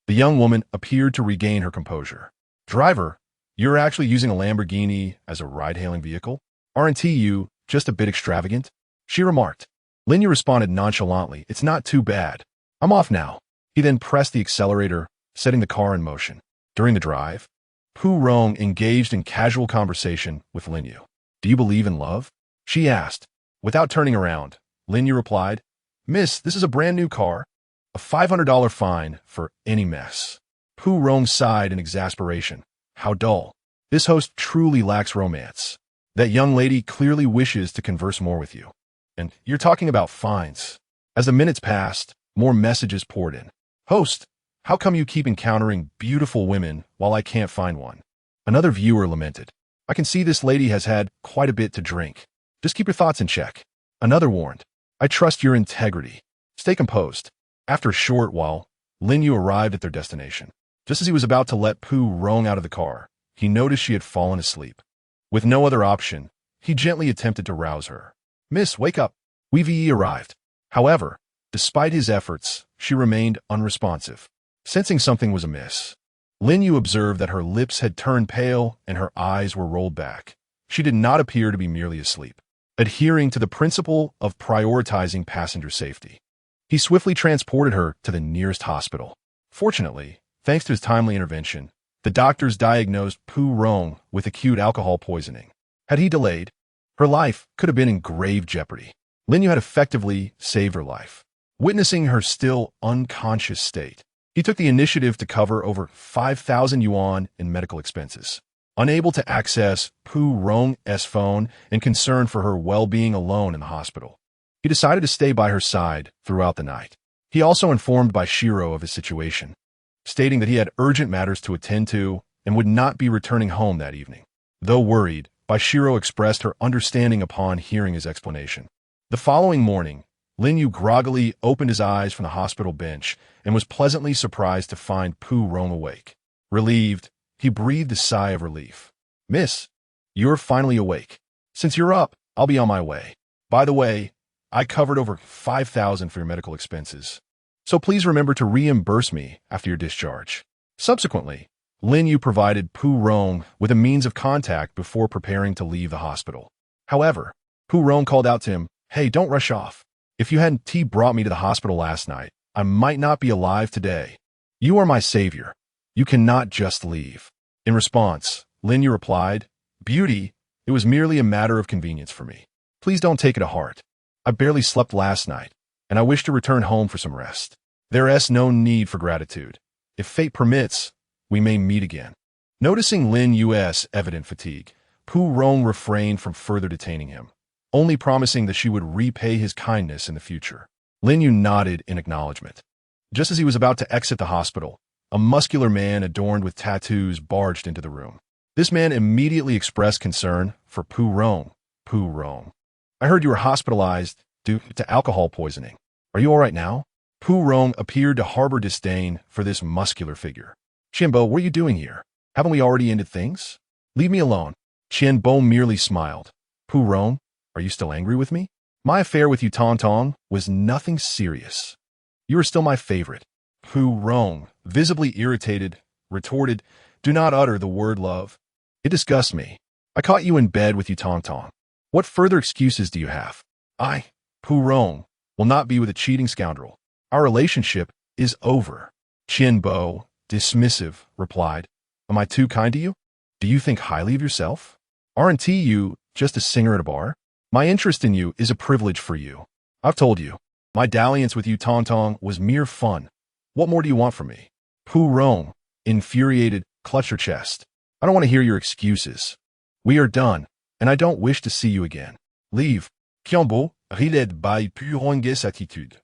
Speaker 1: the young woman appeared to regain her composure. "Driver, you're actually using a Lamborghini as a ride-hailing vehicle? Aren't you just a bit extravagant?" she remarked. Lin Yu responded nonchalantly, "It's not too bad. I'm off now." He then pressed the accelerator, setting the car in motion. During the drive, Pu Rong engaged in casual conversation with Lin Yu. "Do you believe in love?" she asked. Without turning around, Lin Yu replied, "Miss, this is a brand new car. A $500 fine for any mess." Pu Rong sighed in exasperation. How dull. This host truly lacks romance. That young lady clearly wishes to converse more with you. And you're talking about fines. As the minutes passed, more messages poured in. "Host, how come you keep encountering beautiful women while I can't find one?" Another viewer lamented. "I can see this lady has had quite a bit to drink. Just keep your thoughts in check." Another warned, "I trust your integrity. Stay composed." After a short while, Lin Yu arrived at their destination. Just as he was about to let Pu Rong out of the car, he noticed she had fallen asleep. With no other option, he gently attempted to rouse her. "Miss, wake up. We've arrived." However, despite his efforts, she remained unresponsive. Sensing something was amiss, Lin Yu observed that her lips had turned pale and her eyes were rolled back. She did not appear to be merely asleep. Adhering to the principle of prioritizing passenger safety, he swiftly transported her to the nearest hospital. Fortunately, thanks to his timely intervention, the doctors diagnosed Pu Rong with acute alcohol poisoning. Had he delayed, her life could have been in grave jeopardy. Lin Yu had effectively saved her life. Witnessing her still unconscious state, he took the initiative to cover over 5,000 yuan in medical expenses. Unable to access Pu Rong's phone and concerned for her well-being alone in the hospital, He decided to stay by her side throughout the night. He also informed Bai Xirou of his situation, stating that he had urgent matters to attend to and would not be returning home that evening. Though worried, Bai Xirou expressed her understanding upon hearing his explanation. The following morning, Lin Yu groggily opened his eyes from the hospital bench and was pleasantly surprised to find Pu Rong awake. Relieved, he breathed a sigh of relief. "Miss, you're finally awake. Since you're up, I'll be on my way. By the way, I covered over 5,000 for your medical expenses, so please remember to reimburse me after your discharge." Subsequently, Lin Yu provided Pu Rong with a means of contact before preparing to leave the hospital. However, Pu Rong called out to him, "Hey, don't rush off. If you hadn't brought me to the hospital last night, I might not be alive today. You are my savior. You cannot just leave." In response, Lin Yu replied, "Beauty, it was merely a matter of convenience for me. Please don't take it to heart. I barely slept last night, and I wish to return home for some rest. There is no need for gratitude. If fate permits, we may meet again." Noticing Lin Yu's evident fatigue, Pu Rong refrained from further detaining him, only promising that she would repay his kindness in the future. Lin Yu nodded in acknowledgement. Just as he was about to exit the hospital, a muscular man adorned with tattoos barged into the room. This man immediately expressed concern for Pu Rong. "Pu Rong, I heard you were hospitalized due to alcohol poisoning. Are you all right now?" Pu Rong appeared to harbor disdain for this muscular figure. "Qianbo, what are you doing here? Haven't we already ended things? Leave me alone." Qianbo merely smiled. "Pu Rong, are you still angry with me? My affair with you Tong Tong was nothing serious. You are still my favorite." Pu Rong, visibly irritated, retorted, "Do not utter the word love. It disgusts me. I caught you in bed with you Tong Tong. What further excuses do you have? I, Pu Rong, will not be with a cheating scoundrel. Our relationship is over." Qianbo, dismissive, replied, "Am I too kind to you? Do you think highly of yourself? Aren't you just a singer at a bar? My interest in you is a privilege for you. I've told you, my dalliance with you Tong Tong was mere fun. What more do you want from me?" Pu Rong, infuriated, clutched her chest. "I don't want to hear your excuses. We are done, and I don't wish to see you again. Leave." Qianbo, riled by Pu Rong's attitude,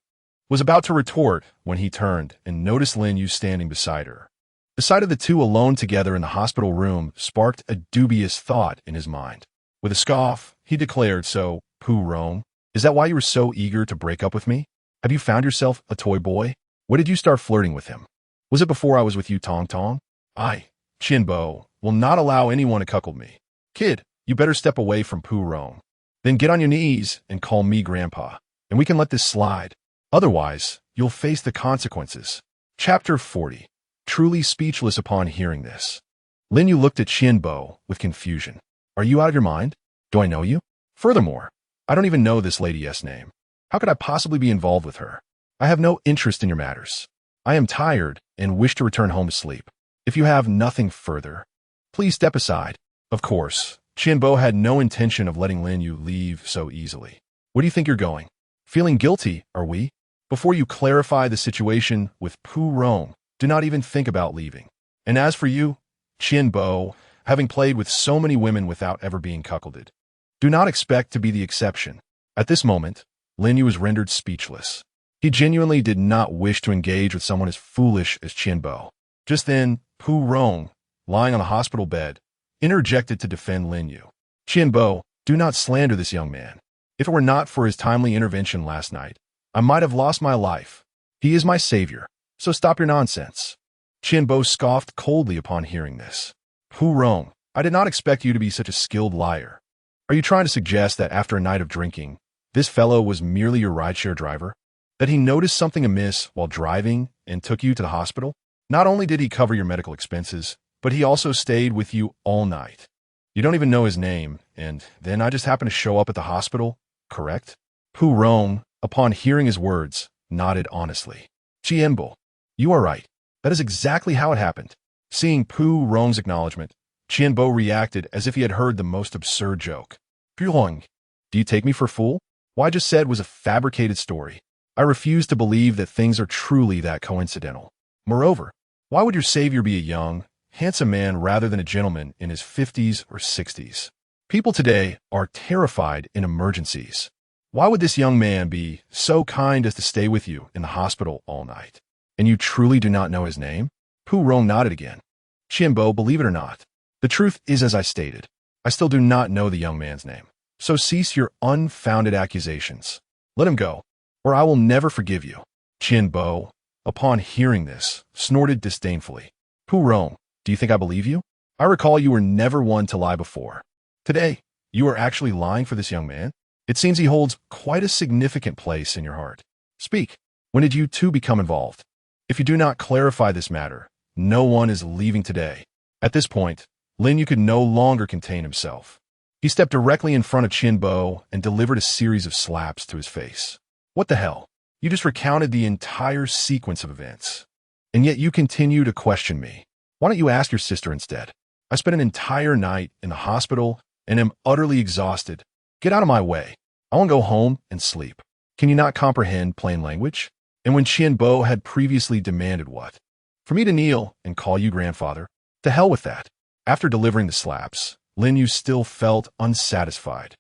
Speaker 1: was about to retort when he turned and noticed Lin Yu standing beside her. The sight of the two alone together in the hospital room sparked a dubious thought in his mind. With a scoff, he declared, "So, Pu Rong, is that why you were so eager to break up with me? Have you found yourself a toy boy? When did you start flirting with him? Was it before I was with you Tong Tong? I, Qianbo, will not allow anyone to cuckold me. Kid, you better step away from Pu Rong. Then get on your knees and call me Grandpa, and we can let this slide. Otherwise, you'll face the consequences." Chapter 40. Truly speechless upon hearing this, Lin Yu looked at Qianbo with confusion. "Are you out of your mind? Do I know you? Furthermore, I don't even know this lady's name. How could I possibly be involved with her? I have no interest in your matters. I am tired and wish to return home to sleep. If you have nothing further, please step aside." Of course, Qianbo had no intention of letting Lin Yu leave so easily. "Where do you think you're going? Feeling guilty, are we? Before you clarify the situation with Pu Rong, do not even think about leaving. And as for you, Qianbo, having played with so many women without ever being cuckolded, do not expect to be the exception." At this moment, Lin Yu was rendered speechless. He genuinely did not wish to engage with someone as foolish as Qianbo. Just then, Pu Rong, lying on the hospital bed, interjected to defend Lin Yu. "Qianbo, do not slander this young man. If it were not for his timely intervention last night, I might have lost my life. He is my savior, so stop your nonsense." Qianbo scoffed coldly upon hearing this. "Pu Rong, I did not expect you to be such a skilled liar. Are you trying to suggest that after a night of drinking, this fellow was merely your rideshare driver? That he noticed something amiss while driving and took you to the hospital? Not only did he cover your medical expenses, but he also stayed with you all night. You don't even know his name, and then I just happened to show up at the hospital, correct?" Pu Rong, upon hearing his words, nodded honestly. "Qianbo, you are right. That is exactly how it happened." Seeing Pu Rong's acknowledgement, Qianbo reacted as if he had heard the most absurd joke. "Pu Rong, do you take me for a fool? What I just said was a fabricated story. I refuse to believe that things are truly that coincidental. Moreover, why would your savior be a young, handsome man rather than a gentleman in his 50s or 60s? People today are terrified in emergencies. Why would this young man be so kind as to stay with you in the hospital all night? And you truly do not know his name? Pu Rong nodded again. Qianbo, believe it or not, the truth is as I stated. I still do not know the young man's name. So cease your unfounded accusations. Let him go, or I will never forgive you. Qianbo, upon hearing this, snorted disdainfully. Pu Rong, do you think I believe you? I recall you were never one to lie before. Today, you are actually lying for this young man? It seems he holds quite a significant place in your heart. Speak. When did you two become involved? If you do not clarify this matter, no one is leaving today. At this point, Lin Yu could no longer contain himself. He stepped directly in front of Qianbo and delivered a series of slaps to his face. What the hell? You just recounted the entire sequence of events. And yet you continue to question me. Why don't you ask your sister instead? I spent an entire night in the hospital and am utterly exhausted. Get out of my way. I want to go home and sleep. Can you not comprehend plain language? And when Qianbo had previously demanded what? For me to kneel and call you grandfather? To hell with that. After delivering the slaps, Lin Yu still felt unsatisfied.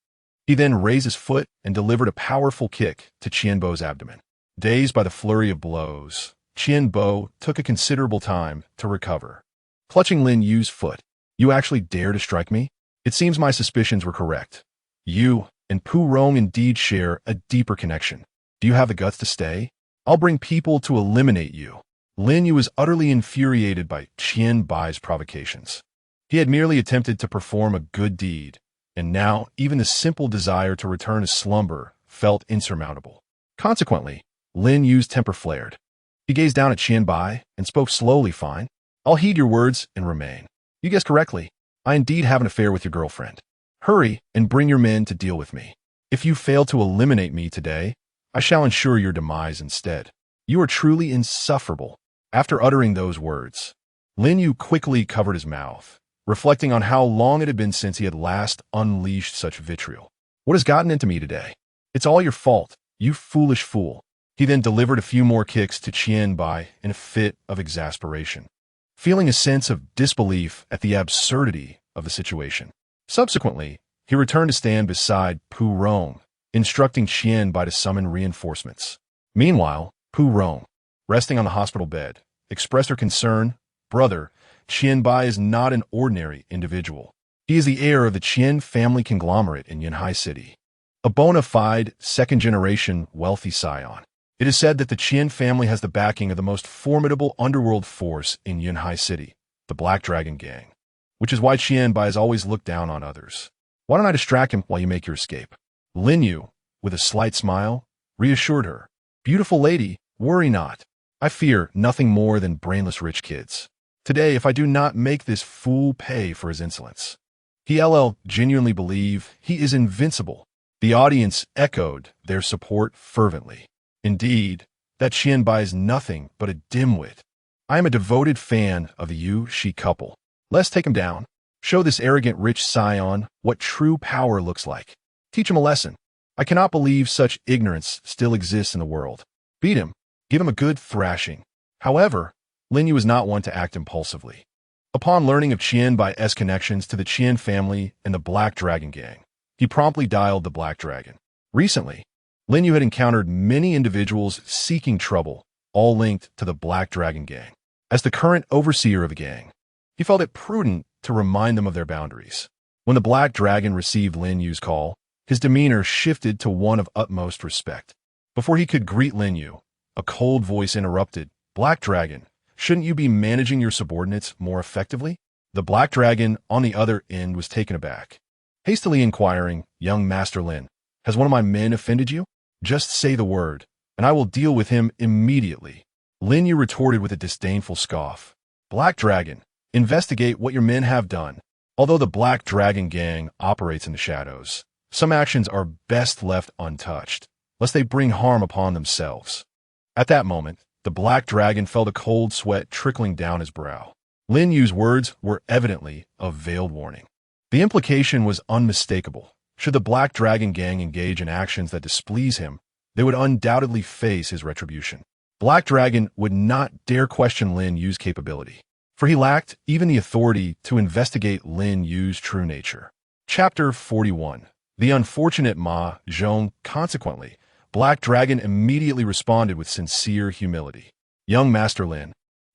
Speaker 1: He then raised his foot and delivered a powerful kick to Qianbo's abdomen. Dazed by the flurry of blows, Qianbo took a considerable time to recover. Clutching Lin Yu's foot, you actually dare to strike me? It seems my suspicions were correct. You and Pu Rong indeed share a deeper connection. Do you have the guts to stay? I'll bring people to eliminate you. Lin Yu was utterly infuriated by Bai's provocations. He had merely attempted to perform a good deed, and now even the simple desire to return to slumber felt insurmountable. Consequently, Lin Yu's temper flared. He gazed down at Bai and spoke slowly. Fine. I'll heed your words and remain. You guessed correctly. I indeed have an affair with your girlfriend. Hurry and bring your men to deal with me. If you fail to eliminate me today, I shall ensure your demise instead. You are truly insufferable. After uttering those words, Lin Yu quickly covered his mouth, reflecting on how long it had been since he had last unleashed such vitriol. What has gotten into me today? It's all your fault, you foolish fool. He then delivered a few more kicks to Bai in a fit of exasperation, feeling a sense of disbelief at the absurdity of the situation. Subsequently, he returned to stand beside Pu Rong, instructing Bai to summon reinforcements. Meanwhile, Pu Rong, resting on the hospital bed, expressed her concern. Brother, Bai is not an ordinary individual. He is the heir of the Qian family conglomerate in Yunhai City, a bona fide second-generation wealthy scion. It is said that the Qian family has the backing of the most formidable underworld force in Yunhai City, the Black Dragon Gang, which is why Bai has always looked down on others. Why don't I distract him while you make your escape? Lin Yu, with a slight smile, reassured her. Beautiful lady, worry not. I fear nothing more than brainless rich kids. Today, if I do not make this fool pay for his insolence. He genuinely believe he is invincible. The audience echoed their support fervently. Indeed, that Bai is nothing but a dimwit. I am a devoted fan of the Yu-Shi couple. Let's take him down. Show this arrogant rich scion what true power looks like. Teach him a lesson. I cannot believe such ignorance still exists in the world. Beat him. Give him a good thrashing. However, Lin Yu was not one to act impulsively. Upon learning of Bai's connections to the Qian family and the Black Dragon Gang, he promptly dialed the Black Dragon. Recently, Lin Yu had encountered many individuals seeking trouble, all linked to the Black Dragon Gang. As the current overseer of the gang, he felt it prudent to remind them of their boundaries. When the Black Dragon received Lin Yu's call, his demeanor shifted to one of utmost respect. Before he could greet Lin Yu, a cold voice interrupted. Black Dragon, shouldn't you be managing your subordinates more effectively? The Black Dragon on the other end was taken aback, hastily inquiring, Young Master Lin, has one of my men offended you? Just say the word, and I will deal with him immediately. Lin Yu retorted with a disdainful scoff. Black Dragon, investigate what your men have done. Although the Black Dragon Gang operates in the shadows, some actions are best left untouched, lest they bring harm upon themselves. At that moment, the Black Dragon felt a cold sweat trickling down his brow. Lin Yu's words were evidently a veiled warning. The implication was unmistakable. Should the Black Dragon Gang engage in actions that displease him, they would undoubtedly face his retribution. Black Dragon would not dare question Lin Yu's capability, for he lacked even the authority to investigate Lin Yu's true nature. Chapter 41. The unfortunate Ma Zhong, consequently, Black Dragon immediately responded with sincere humility. Young Master Lin,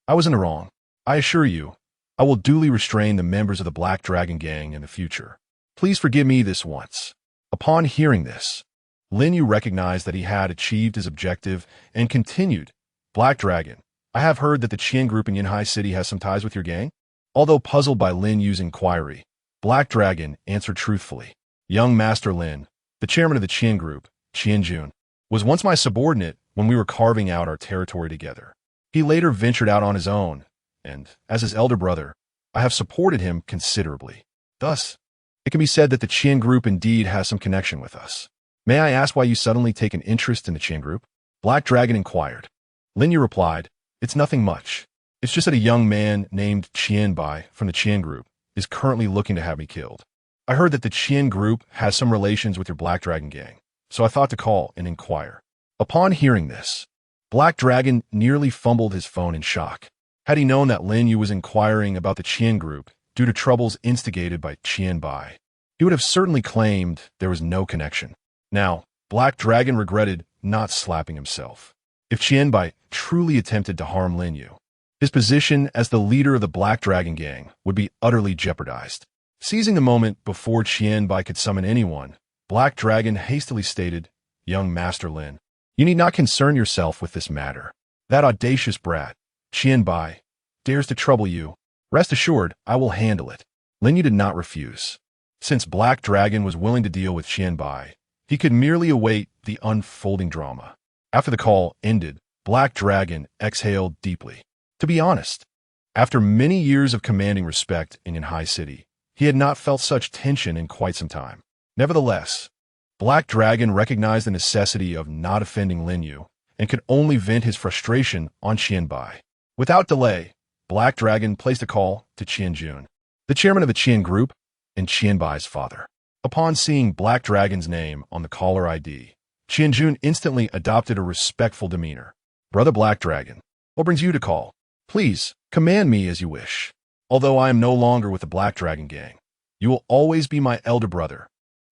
Speaker 1: I was in the wrong. I assure you, I will duly restrain the members of the Black Dragon gang in the future. Please forgive me this once. Upon hearing this, Lin Yu recognized that he had achieved his objective and continued, Black Dragon, I have heard that the Qian group in Yanhai City has some ties with your gang? Although puzzled by Lin Yu's inquiry, Black Dragon answered truthfully. Young Master Lin, the chairman of the Qian group, Qian Jun, was once my subordinate when we were carving out our territory together. He later ventured out on his own, and, as his elder brother, I have supported him considerably. Thus, it can be said that the Qian group indeed has some connection with us. May I ask why you suddenly take an interest in the Qian group? Black Dragon inquired. Lin Yu replied, It's nothing much. It's just that a young man named Bai from the Qian group is currently looking to have me killed. I heard that the Qian group has some relations with your Black Dragon gang, so I thought to call and inquire. Upon hearing this, Black Dragon nearly fumbled his phone in shock. Had he known that Lin Yu was inquiring about the Qian group due to troubles instigated by Bai, he would have certainly claimed there was no connection. Now, Black Dragon regretted not slapping himself. If Bai truly attempted to harm Lin Yu, his position as the leader of the Black Dragon gang would be utterly jeopardized. Seizing the moment before Bai could summon anyone, Black Dragon hastily stated, Young Master Lin, you need not concern yourself with this matter. That audacious brat, Bai, dares to trouble you. Rest assured, I will handle it. Lin Yu did not refuse. Since Black Dragon was willing to deal with Bai, he could merely await the unfolding drama. After the call ended, Black Dragon exhaled deeply. To be honest, after many years of commanding respect in Yanhai City, he had not felt such tension in quite some time. Nevertheless, Black Dragon recognized the necessity of not offending Lin Yu and could only vent his frustration on Bai. Without delay, Black Dragon placed a call to Qian Jun, the chairman of the Qian group and Bai's father. Upon seeing Black Dragon's name on the caller ID, Qian Jun instantly adopted a respectful demeanor. Brother Black Dragon, what brings you to call? Please, command me as you wish. Although I am no longer with the Black Dragon gang, you will always be my elder brother.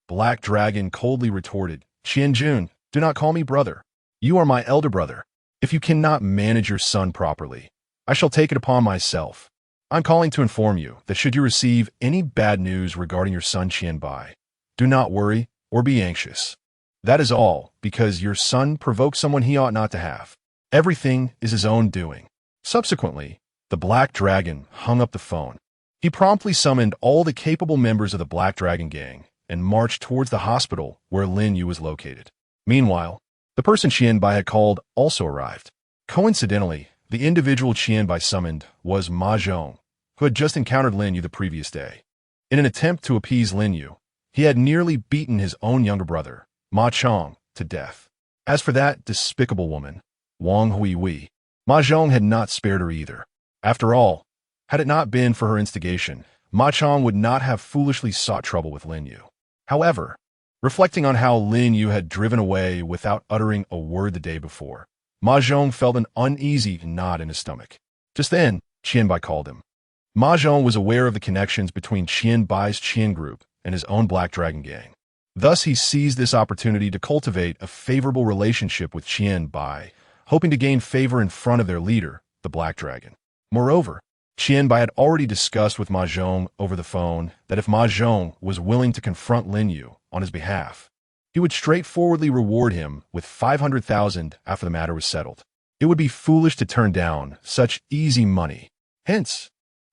Speaker 1: Black Dragon coldly retorted, Qian Jun, do not call me brother. You are my elder brother. If you cannot manage your son properly, I shall take it upon myself. I'm calling to inform you that should you receive any bad news regarding your son Bai, do not worry or be anxious. That is all because your son provoked someone he ought not to have. Everything is his own doing. Subsequently, the Black Dragon hung up the phone. He promptly summoned all the capable members of the Black Dragon gang and marched towards the hospital where Lin Yu was located. Meanwhile, the person Bai had called also arrived. Coincidentally, the individual Bai summoned was Ma Zhong, who had just encountered Lin Yu the previous day. In an attempt to appease Lin Yu, he had nearly beaten his own younger brother, Ma Chong, to death. As for that despicable woman, Wang Huihui, Ma Zhong had not spared her either. After all, had it not been for her instigation, Ma Chong would not have foolishly sought trouble with Lin Yu. However, reflecting on how Lin Yu had driven away without uttering a word the day before, Ma Zhong felt an uneasy knot in his stomach. Just then, Bai called him. Ma Zhong was aware of the connections between Bai's Qian group and his own Black Dragon gang. Thus, he seized this opportunity to cultivate a favorable relationship with Bai, hoping to gain favor in front of their leader, the Black Dragon. Moreover, Bai had already discussed with Ma Zhong over the phone that if Ma Zhong was willing to confront Lin Yu on his behalf, he would straightforwardly reward him with 500,000 after the matter was settled. It would be foolish to turn down such easy money. Hence,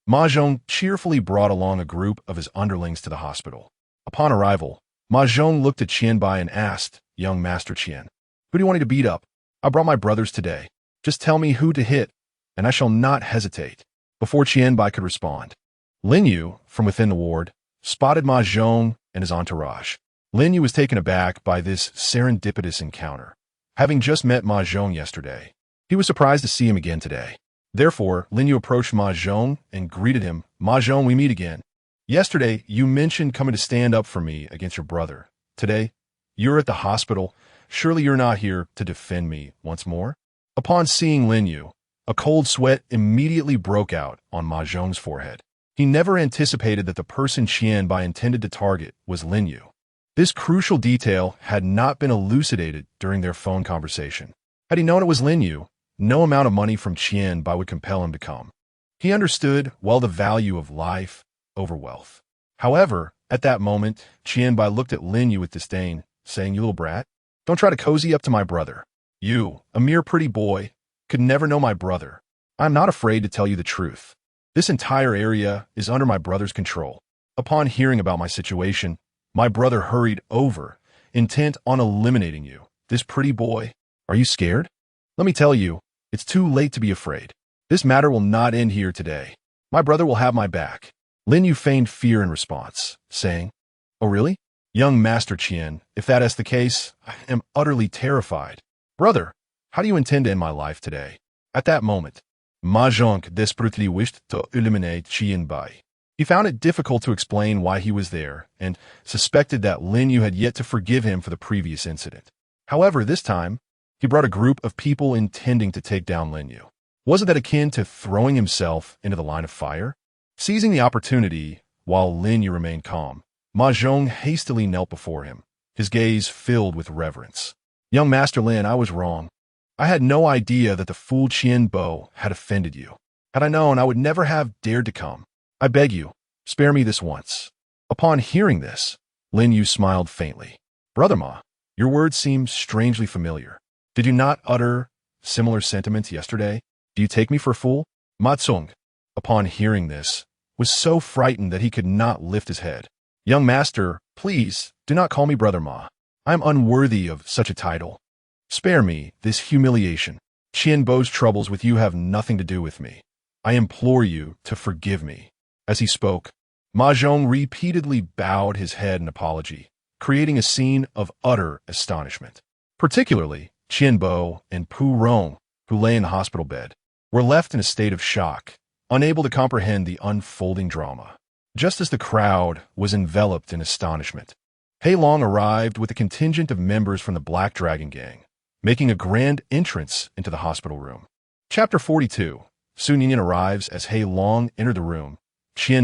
Speaker 1: Ma Zhong cheerfully brought along a group of his underlings to the hospital. Upon arrival, Ma Zhong looked at Bai and asked, Young Master Qian, who do you want me to beat up? I brought my brothers today. Just tell me who to hit, and I shall not hesitate. Before Bai could respond, Lin Yu, from within the ward, spotted Ma Zhong and his entourage. Lin Yu was taken aback by this serendipitous encounter. Having just met Ma Zhong yesterday, he was surprised to see him again today. Therefore, Lin Yu approached Ma Zhong and greeted him. Ma Zhong, we meet again. Yesterday, you mentioned coming to stand up for me against your brother. Today, you're at the hospital. Surely you're not here to defend me once more? Upon seeing Lin Yu, a cold sweat immediately broke out on Ma Zhong's forehead. He never anticipated that the person Bai intended to target was Lin Yu. This crucial detail had not been elucidated during their phone conversation. Had he known it was Lin Yu, no amount of money from Bai would compel him to come. He understood well the value of life over wealth. However, at that moment, Bai looked at Lin Yu with disdain, saying, "You little brat, don't try to cozy up to my brother. You, a mere pretty boy, could never know my brother. I'm not afraid to tell you the truth. This entire area is under my brother's control." Upon hearing about my situation, my brother hurried over, intent on eliminating you. This pretty boy. Are you scared? Let me tell you, it's too late to be afraid. This matter will not end here today. My brother will have my back. Lin Yu feigned fear in response, saying, "Oh really? Young Master Qian, if that is the case, I am utterly terrified. Brother, how do you intend to end my life today?" At that moment, Ma Zhong desperately wished to eliminate Bai. He found it difficult to explain why he was there and suspected that Lin Yu had yet to forgive him for the previous incident. However, this time, he brought a group of people intending to take down Lin Yu. Wasn't that akin to throwing himself into the line of fire? Seizing the opportunity, while Lin Yu remained calm, Ma Zhong hastily knelt before him, his gaze filled with reverence. "Young Master Lin, I was wrong. I had no idea that the fool Bo had offended you. Had I known, I would never have dared to come. I beg you, spare me this once." Upon hearing this, Lin Yu smiled faintly. "Brother Ma, your words seem strangely familiar. Did you not utter similar sentiments yesterday? Do you take me for a fool?" Ma Zhong, upon hearing this, was so frightened that he could not lift his head. "Young master, please, do not call me Brother Ma. I am unworthy of such a title. Spare me this humiliation. Bo's troubles with you have nothing to do with me. I implore you to forgive me." As he spoke, Ma Zhong repeatedly bowed his head in apology, creating a scene of utter astonishment. Particularly, Bo and Pu Rong, who lay in the hospital bed, were left in a state of shock, unable to comprehend the unfolding drama. Just as the crowd was enveloped in astonishment, Hei Long arrived with a contingent of members from the Black Dragon Gang, making a grand entrance into the hospital room. Chapter 42. Sun Yinyan arrives. As Hei Long entered the room,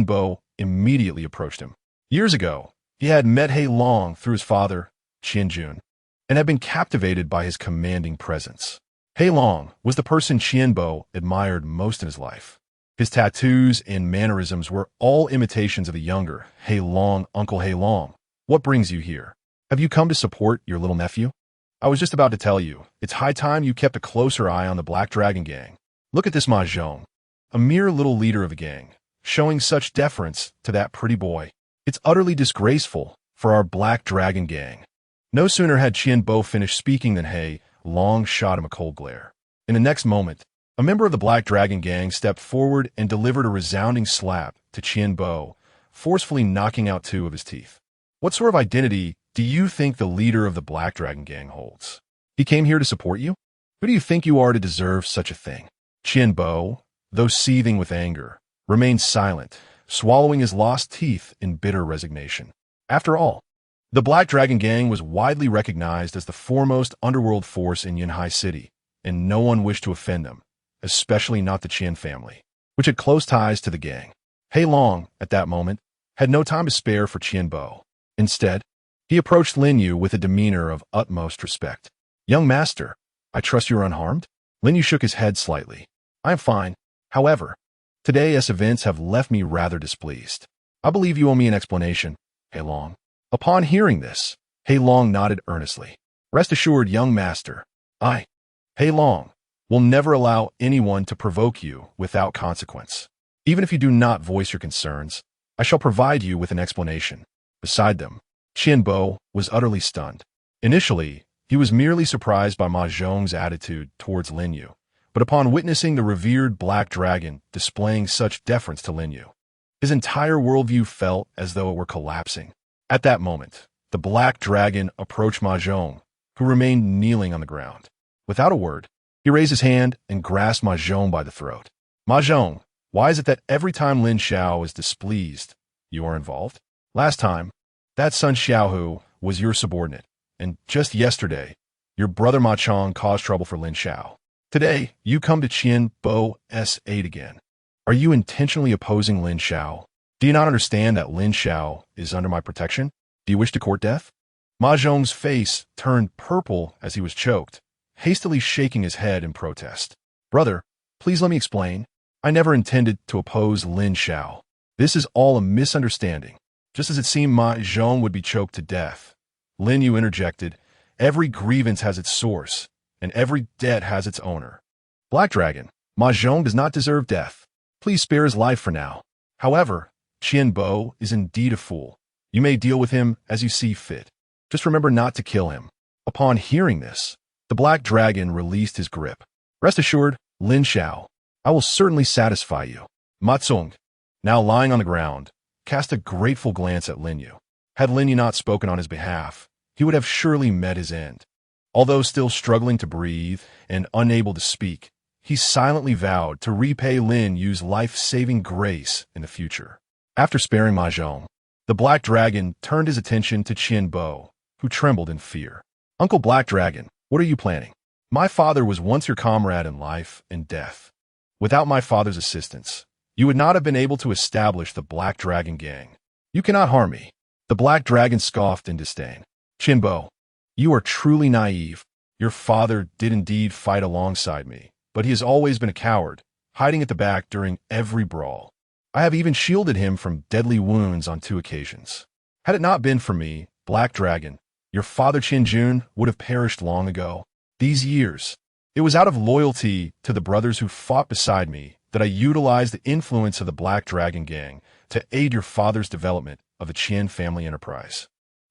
Speaker 1: Bo immediately approached him. Years ago, he had met Hei Long through his father, Jun, and had been captivated by his commanding presence. Hei Long was the person Bo admired most in his life. His tattoos and mannerisms were all imitations of the younger Hei Long, Uncle Hei Long. "What brings you here? Have you come to support your little nephew?" "I was just about to tell you, it's high time you kept a closer eye on the Black Dragon Gang. Look at this Ma Zhong, a mere little leader of the gang, showing such deference to that pretty boy. It's utterly disgraceful for our Black Dragon Gang." No sooner had Bo finished speaking than Hei Long shot him a cold glare. In the next moment, a member of the Black Dragon Gang stepped forward and delivered a resounding slap to Bo, forcefully knocking out 2 of his teeth. "What sort of identity do you think the leader of the Black Dragon Gang holds? He came here to support you? Who do you think you are to deserve such a thing?" Bo, though seething with anger, remained silent, swallowing his lost teeth in bitter resignation. After all, the Black Dragon Gang was widely recognized as the foremost underworld force in Yunhai City, and no one wished to offend them, especially not the Qian family, which had close ties to the gang. Hei Long, at that moment, had no time to spare for Bo. Instead, he approached Lin Yu with a demeanor of utmost respect. "Young master, I trust you are unharmed?" Lin Yu shook his head slightly. "I am fine. However, today's events have left me rather displeased. I believe you owe me an explanation, Hei Long." Upon hearing this, Hei Long nodded earnestly. "Rest assured, young master, I, Hei Long, will never allow anyone to provoke you without consequence. Even if you do not voice your concerns, I shall provide you with an explanation." Beside them, Bo was utterly stunned. Initially, he was merely surprised by Ma Zhong's attitude towards Lin Yu, but upon witnessing the revered Black Dragon displaying such deference to Lin Yu, his entire worldview felt as though it were collapsing. At that moment, the Black Dragon approached Ma Zhong, who remained kneeling on the ground. Without a word, he raised his hand and grasped Ma Zhong by the throat. "Ma Zhong, why is it that every time Lin Xiao is displeased, you are involved? Last time, that son Xiaohu was your subordinate, and just yesterday, your brother Ma Chong caused trouble for Lin Xiao. Today, you come to Bo's aid again. Are you intentionally opposing Lin Xiao? Do you not understand that Lin Xiao is under my protection? Do you wish to court death?" Ma Zhong's face turned purple as he was choked, hastily shaking his head in protest. Brother, please let me explain. I never intended to oppose Lin Xiao. This is all a misunderstanding. Just as it seemed Ma Zhong would be choked to death, Lin Yu interjected, every grievance has its source, and every debt has its owner. Black Dragon, Ma Zhong does not deserve death. Please spare his life for now. However, Qian Bo is indeed a fool. You may deal with him as you see fit. Just remember not to kill him. Upon hearing this, the Black Dragon released his grip. Rest assured, Lin Xiao, I will certainly satisfy you. Ma Zhong, now lying on the ground, cast a grateful glance at Lin Yu. Had Lin Yu not spoken on his behalf, he would have surely met his end. Although still struggling to breathe and unable to speak, he silently vowed to repay Lin Yu's life-saving grace in the future. After sparing Ma Zhong, the Black Dragon turned his attention to Qian Bo, who trembled in fear. Uncle Black Dragon, what are you planning? My father was once your comrade in life and death. Without my father's assistance, you would not have been able to establish the Black Dragon gang. You cannot harm me. The Black Dragon scoffed in disdain. Qian Bo, you are truly naive. Your father did indeed fight alongside me, but he has always been a coward, hiding at the back during every brawl. I have even shielded him from deadly wounds on 2 occasions. Had it not been for me, Black Dragon, your father Qian Jun would have perished long ago. These years, it was out of loyalty to the brothers who fought beside me that I utilized the influence of the Black Dragon gang to aid your father's development of the Qian family enterprise.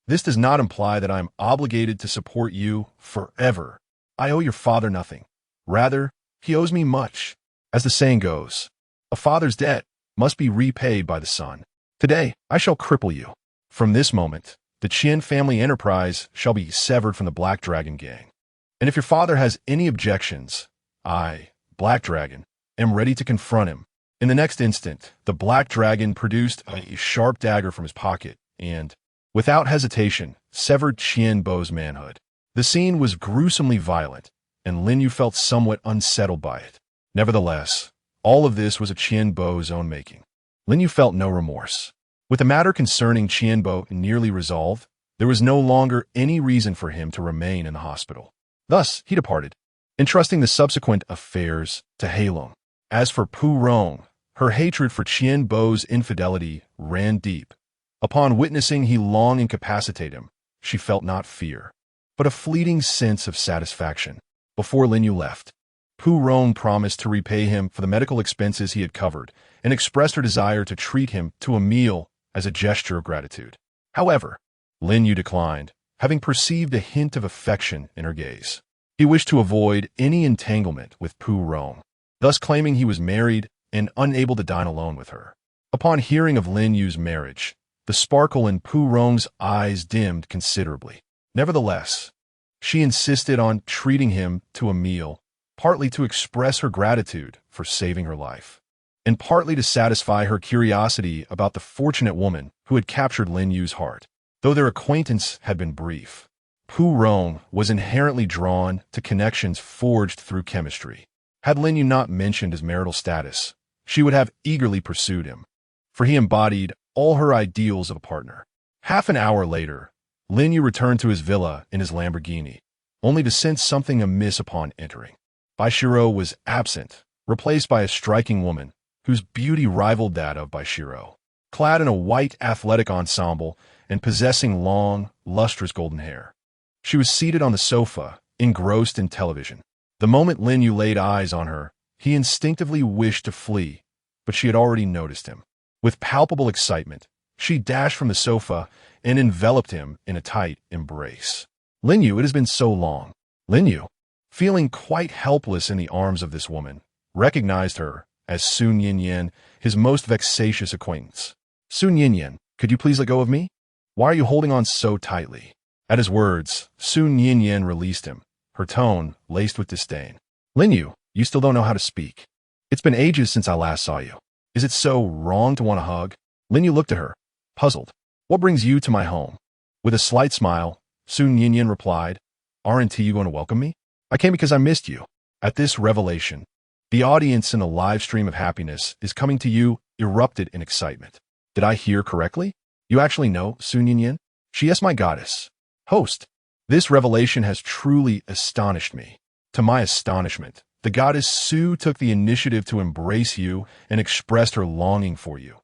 Speaker 1: This does not imply that I am obligated to support you forever. I owe your father nothing. Rather, he owes me much. As the saying goes, a father's debt must be repaid by the son. Today, I shall cripple you. From this moment, the Qian family enterprise shall be severed from the Black Dragon gang. And if your father has any objections, I, Black Dragon, am ready to confront him. In the next instant, the Black Dragon produced a sharp dagger from his pocket and, without hesitation, severed Qian Bo's manhood. The scene was gruesomely violent, and Lin Yu felt somewhat unsettled by it. Nevertheless, all of this was of Qian Bo's own making. Lin Yu felt no remorse. With the matter concerning Qian Bo nearly resolved, there was no longer any reason for him to remain in the hospital. Thus, he departed, entrusting the subsequent affairs to Heilong. As for Pu Rong, her hatred for Qian Bo's infidelity ran deep. Upon witnessing he long incapacitate him, she felt not fear, but a fleeting sense of satisfaction. Before Lin Yu left, Pu Rong promised to repay him for the medical expenses he had covered and expressed her desire to treat him to a meal as a gesture of gratitude. However, Lin Yu declined, having perceived a hint of affection in her gaze. He wished to avoid any entanglement with Pu Rong, thus claiming he was married and unable to dine alone with her. Upon hearing of Lin Yu's marriage, the sparkle in Pu Rong's eyes dimmed considerably. Nevertheless, she insisted on treating him to a meal, partly to express her gratitude for saving her life, and partly to satisfy her curiosity about the fortunate woman who had captured Lin Yu's heart. Though their acquaintance had been brief, Pu Rong was inherently drawn to connections forged through chemistry. Had Lin Yu not mentioned his marital status, she would have eagerly pursued him, for he embodied all her ideals of a partner. Half an hour later, Lin Yu returned to his villa in his Lamborghini, only to sense something amiss upon entering. Bai Xirou was absent, replaced by a striking woman whose beauty rivaled that of Bai Xirou. Clad in a white athletic ensemble and possessing long, lustrous golden hair, she was seated on the sofa, engrossed in television. The moment Lin Yu laid eyes on her, he instinctively wished to flee, but she had already noticed him. With palpable excitement, she dashed from the sofa and enveloped him in a tight embrace. Lin Yu, it has been so long. Lin Yu, feeling quite helpless in the arms of this woman, recognized her as Sun Yinyan, his most vexatious acquaintance. Sun Yinyan, could you please let go of me? Why are you holding on so tightly? At his words, Sun Yinyan released him, her tone laced with disdain. Lin Yu, you still don't know how to speak. It's been ages since I last saw you. Is it so wrong to want a hug? Lin Yu looked at her, puzzled. What brings you to my home? With a slight smile, Sun Yinyan replied, Aren't you going to welcome me? I came because I missed you. At this revelation, the audience in the live stream of happiness is coming to you erupted in excitement. Did I hear correctly? You actually know Sun Yinyan? She is my goddess. Host, this revelation has truly astonished me. To my astonishment, the goddess Su took the initiative to embrace you and expressed her longing for you.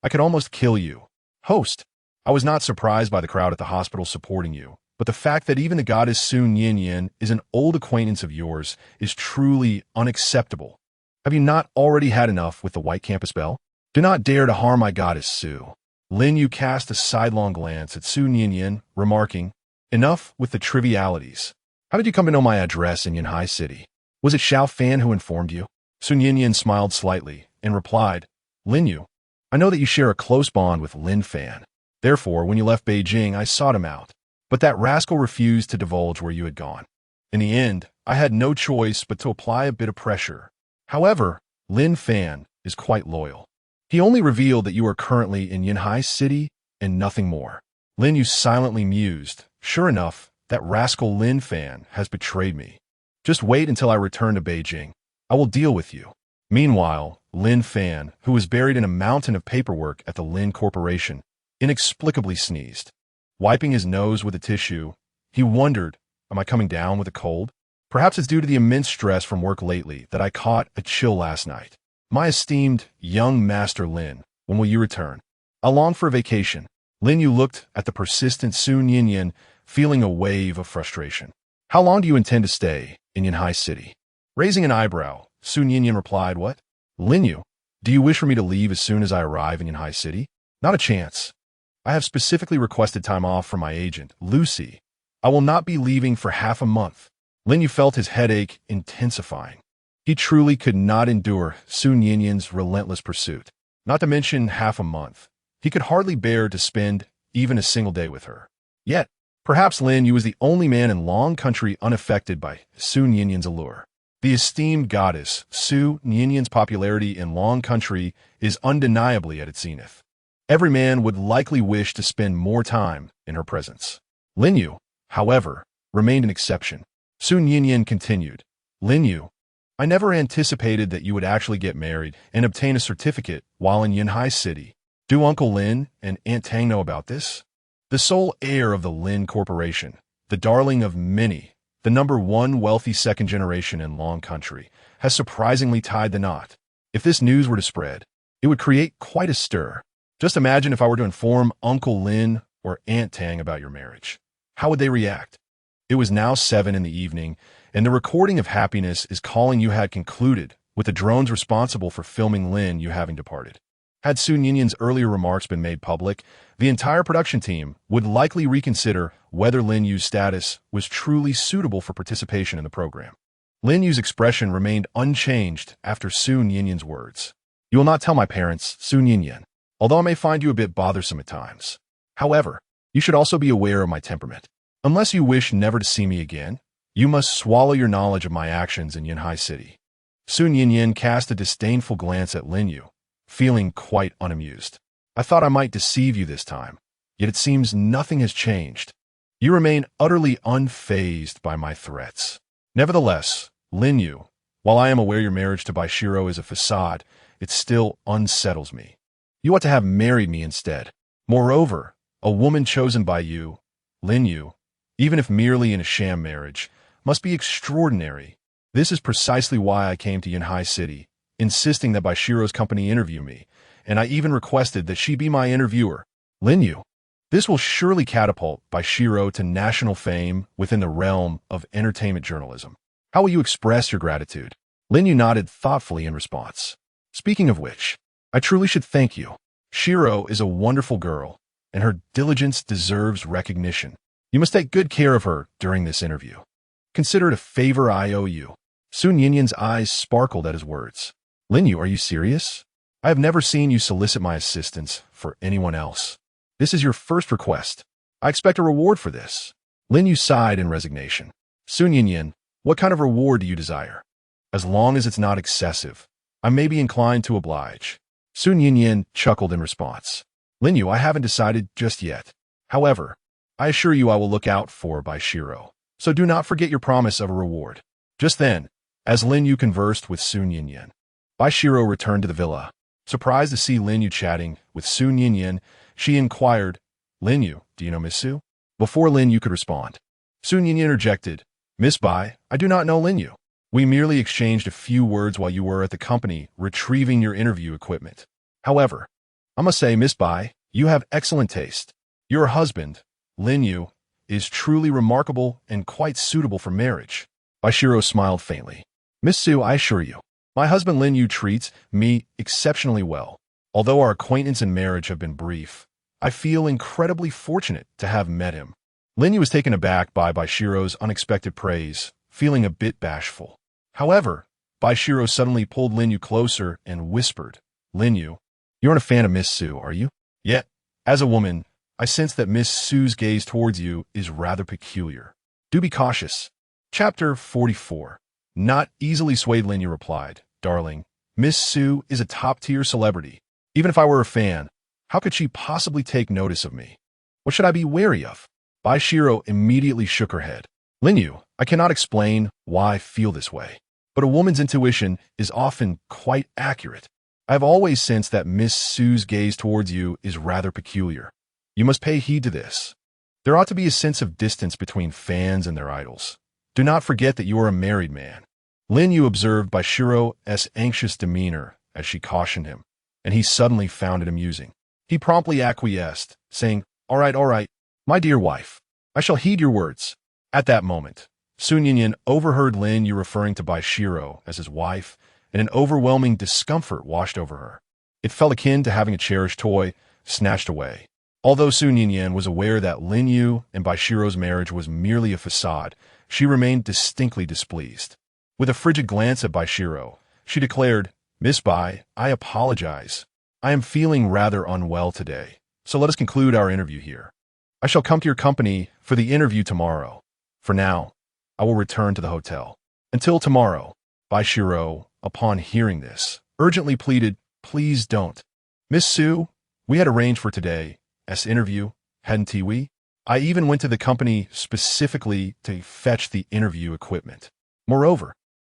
Speaker 1: I could almost kill you. Host, I was not surprised by the crowd at the hospital supporting you, but the fact that even the goddess Su Yin is an old acquaintance of yours is truly unacceptable. Have you not already had enough with the White Campus Belle? Do not dare to harm my goddess Su. Lin Yu cast a sidelong glance at Su Yin, remarking, enough with the trivialities. How did you come to know my address in Yanhai City? Was it Xiao Fan who informed you? Su Yin smiled slightly and replied, Lin Yu, I know that you share a close bond with Lin Fan. Therefore, when you left Beijing, I sought him out. But that rascal refused to divulge where you had gone. In the end, I had no choice but to apply a bit of pressure. However, Lin Fan is quite loyal. He only revealed that you are currently in Yanhai City and nothing more. Lin Yu silently mused. Sure enough, that rascal Lin Fan has betrayed me. Just wait until I return to Beijing. I will deal with you. Meanwhile, Lin Fan, who was buried in a mountain of paperwork at the Lin Corporation, inexplicably sneezed. Wiping his nose with a tissue, he wondered, am I coming down with a cold? Perhaps it's due to the immense stress from work lately that I caught a chill last night. My esteemed young Master Lin, when will you return? I long for a vacation. Lin Yu looked at the persistent Su Yin, feeling a wave of frustration. How long do you intend to stay in Yanhai City? Raising an eyebrow, Su Yin replied, what? Lin Yu, do you wish for me to leave as soon as I arrive in Yanhai City? Not a chance. I have specifically requested time off from my agent, Lucy. I will not be leaving for half a month. Lin Yu felt his headache intensifying. He truly could not endure Su Yin's relentless pursuit. Not to mention half a month. He could hardly bear to spend even a single day with her. Yet, perhaps Lin Yu was the only man in Long Country unaffected by Su Yin's allure. The esteemed goddess Su Yin's popularity in Long Country is undeniably at its zenith. Every man would likely wish to spend more time in her presence. Lin Yu, however, remained an exception. Su Yin continued, Lin Yu, I never anticipated that you would actually get married and obtain a certificate while in Yanhai City. Do Uncle Lin and Aunt Tang know about this? The sole heir of the Lin Corporation, the darling of many, the #1 wealthy second generation in Long Country, has surprisingly tied the knot. If this news were to spread, it would create quite a stir. Just imagine if I were to inform Uncle Lin or Aunt Tang about your marriage. How would they react? It was now 7 in the evening, and the recording of Happiness is Calling You had concluded, with the drones responsible for filming Lin Yu having departed. Had Su Yin's earlier remarks been made public, the entire production team would likely reconsider whether Lin Yu's status was truly suitable for participation in the program. Lin Yu's expression remained unchanged after Su Yin's words. You will not tell my parents, Su Yin, although I may find you a bit bothersome at times. However, you should also be aware of my temperament. Unless you wish never to see me again, you must swallow your knowledge of my actions in Yanhai City. Su Yin cast a disdainful glance at Lin Yu, feeling quite unamused. I thought I might deceive you this time, yet it seems nothing has changed. You remain utterly unfazed by my threats. Nevertheless, Lin Yu, while I am aware your marriage to Bai Xirou is a facade, it still unsettles me. You ought to have married me instead. Moreover, a woman chosen by you, Lin Yu, even if merely in a sham marriage, must be extraordinary. This is precisely why I came to Yanhai City, insisting that Bai Xirou's company interview me, and I even requested that she be my interviewer. Lin Yu, this will surely catapult Bai Xirou to national fame within the realm of entertainment journalism. How will you express your gratitude? Lin Yu nodded thoughtfully in response. Speaking of which, I truly should thank you. Xirou is a wonderful girl, and her diligence deserves recognition. You must take good care of her during this interview. Consider it a favor I owe you. Su Yin's eyes sparkled at his words. Lin Yu, are you serious? I have never seen you solicit my assistance for anyone else. This is your first request. I expect a reward for this. Lin Yu sighed in resignation. Su Yin, what kind of reward do you desire? As long as it's not excessive, I may be inclined to oblige. Su Yin chuckled in response. Lin Yu, I haven't decided just yet. However, I assure you I will look out for Bai Xirou, so do not forget your promise of a reward. Just then, as Lin Yu conversed with Su Yin, Bai Xirou returned to the villa. Surprised to see Lin Yu chatting with Su Yin, she inquired, Lin Yu, do you know Miss Su? Before Lin Yu could respond, Sun Yin interjected, Miss Bai, I do not know Lin Yu. We merely exchanged a few words while you were at the company retrieving your interview equipment. However, I must say, Miss Bai, you have excellent taste. Your husband, Lin Yu, is truly remarkable and quite suitable for marriage. Bai Xirou smiled faintly. Miss Su, I assure you, my husband Lin Yu treats me exceptionally well. Although our acquaintance and marriage have been brief, I feel incredibly fortunate to have met him. Lin Yu was taken aback by Bai Xirou's unexpected praise, feeling a bit bashful. However, Bai Xirou suddenly pulled Lin Yu closer and whispered, Lin Yu, you aren't a fan of Miss Su, are you? Yet, as a woman, I sense that Miss Su's gaze towards you is rather peculiar. Do be cautious. Chapter 44. Not easily swayed, Lin Yu replied, Darling, Miss Su is a top-tier celebrity. Even if I were a fan, how could she possibly take notice of me? What should I be wary of? Bai Xirou immediately shook her head. Lin Yu, I cannot explain why I feel this way, but a woman's intuition is often quite accurate. I have always sensed that Miss Su's gaze towards you is rather peculiar. You must pay heed to this. There ought to be a sense of distance between fans and their idols. Do not forget that you are a married man. Lin Yu observed Bai Xirou's anxious demeanor as she cautioned him, and he suddenly found it amusing. He promptly acquiesced, saying, all right, my dear wife, I shall heed your words. At that moment, Sun Yin overheard Lin Yu referring to Bai Xirou as his wife, and an overwhelming discomfort washed over her. It felt akin to having a cherished toy snatched away. Although Sun Yin was aware that Lin Yu and Bai Xirou's marriage was merely a facade, she remained distinctly displeased. With a frigid glance at Bai Xirou, she declared, Miss Bai, I apologize. I am feeling rather unwell today, so let us conclude our interview here. I shall come to your company for the interview tomorrow. For now, I will return to the hotel. Until tomorrow. Bai Xirou, upon hearing this, urgently pleaded, please don't. Miss Su, we had arranged for today's interview, hadn't we? I even went to the company specifically to fetch the interview equipment. Moreover,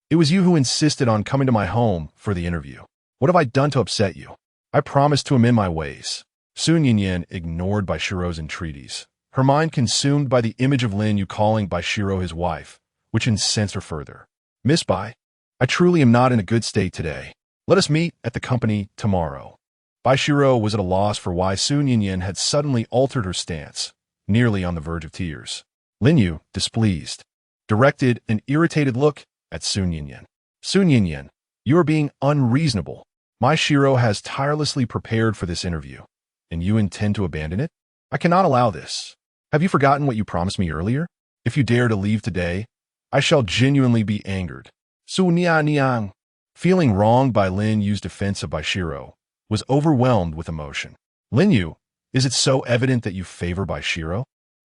Speaker 1: it was you who insisted on coming to my home for the interview. What have I done to upset you? I promised to amend my ways. Sun Yin ignored Bai Xirou's entreaties, her mind consumed by the image of Lin Yu calling Bai Xirou his wife, which incensed her further. Miss Bai, I truly am not in a good state today. Let us meet at the company tomorrow. Bai Xirou was at a loss for why Sun Yin had suddenly altered her stance, nearly on the verge of tears. Lin Yu, displeased, directed an irritated look at Sun Yin. Sun Yin, you are being unreasonable. Bai Xirou has tirelessly prepared for this interview, and you intend to abandon it? I cannot allow this. Have you forgotten what you promised me earlier? If you dare to leave today, I shall genuinely be angered. Su Niang, feeling wronged by Lin Yu's defense of Bai Xirou, was overwhelmed with emotion. Lin Yu, is it so evident that you favor Bai Xirou?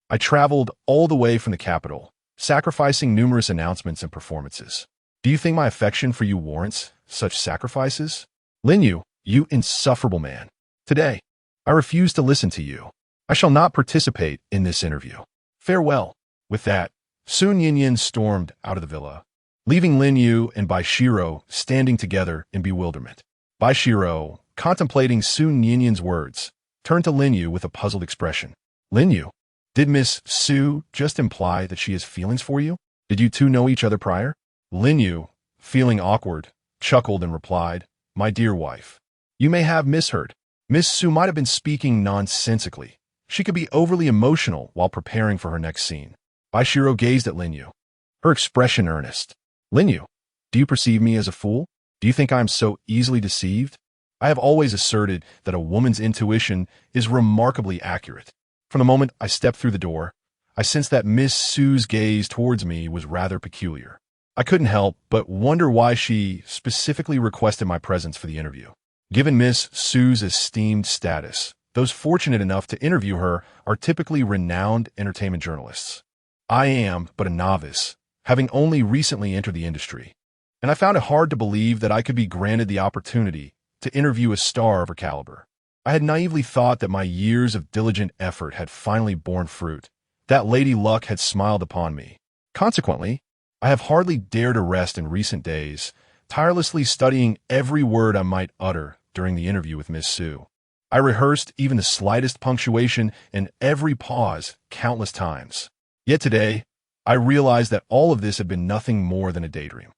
Speaker 1: I traveled all the way from the capital, sacrificing numerous announcements and performances. Do you think my affection for you warrants such sacrifices? Lin Yu, you insufferable man. Today, I refuse to listen to you. I shall not participate in this interview. Farewell. With that, Sun Yin stormed out of the villa, leaving Lin Yu and Bai Xirou standing together in bewilderment. Bai Xirou, contemplating Sun Yin's words, turned to Lin Yu with a puzzled expression. Lin Yu, did Miss Su just imply that she has feelings for you? Did you two know each other prior? Lin Yu, feeling awkward, chuckled and replied, My dear wife, you may have misheard. Miss Su might have been speaking nonsensically. She could be overly emotional while preparing for her next scene. Bai Xirou gazed at Lin Yu, her expression earnest. Lin Yu, do you perceive me as a fool? Do you think I am so easily deceived? I have always asserted that a woman's intuition is remarkably accurate. From the moment I stepped through the door, I sensed that Miss Su's gaze towards me was rather peculiar. I couldn't help but wonder why she specifically requested my presence for the interview. Given Miss Su's esteemed status, those fortunate enough to interview her are typically renowned entertainment journalists. I am but a novice, having only recently entered the industry, and I found it hard to believe that I could be granted the opportunity to interview a star of her caliber. I had naively thought that my years of diligent effort had finally borne fruit, that Lady Luck had smiled upon me. Consequently, I have hardly dared to rest in recent days, tirelessly studying every word I might utter during the interview with Miss Su. I rehearsed even the slightest punctuation and every pause countless times. Yet today, I realized that all of this had been nothing more than a daydream.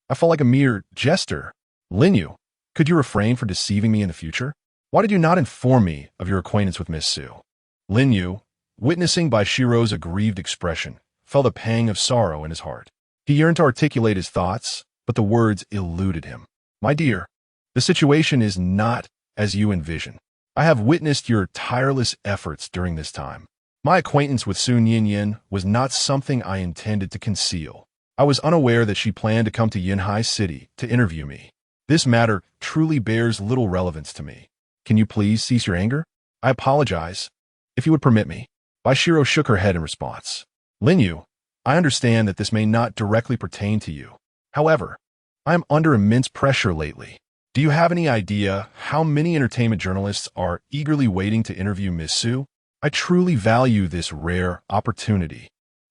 Speaker 1: I felt like a mere jester. Lin Yu, could you refrain from deceiving me in the future? Why did you not inform me of your acquaintance with Miss Su? Lin Yu, witnessing Bai Xirou's aggrieved expression, felt a pang of sorrow in his heart. He yearned to articulate his thoughts, but the words eluded him. My dear, the situation is not as you envision. I have witnessed your tireless efforts during this time. My acquaintance with Su Ninian was not something I intended to conceal. I was unaware that she planned to come to Yunhai City to interview me. This matter truly bears little relevance to me. Can you please cease your anger? I apologize. If you would permit me. Bai Xirou shook her head in response. Lin Yu, I understand that this may not directly pertain to you. However, I am under immense pressure lately. Do you have any idea how many entertainment journalists are eagerly waiting to interview Miss Su? I truly value this rare opportunity.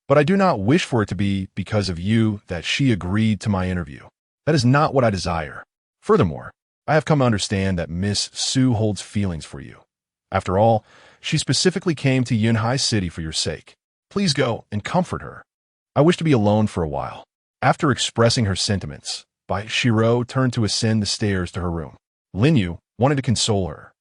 Speaker 1: But I do not wish for it to be because of you that she agreed to my interview. That is not what I desire. Furthermore, I have come to understand that Miss Su holds feelings for you. After all, she specifically came to Yunhai City for your sake. Please go and comfort her. I wish to be alone for a while. After expressing her sentiments, Bai Xirou turned to ascend the stairs to her room. Lin Yu wanted to console her,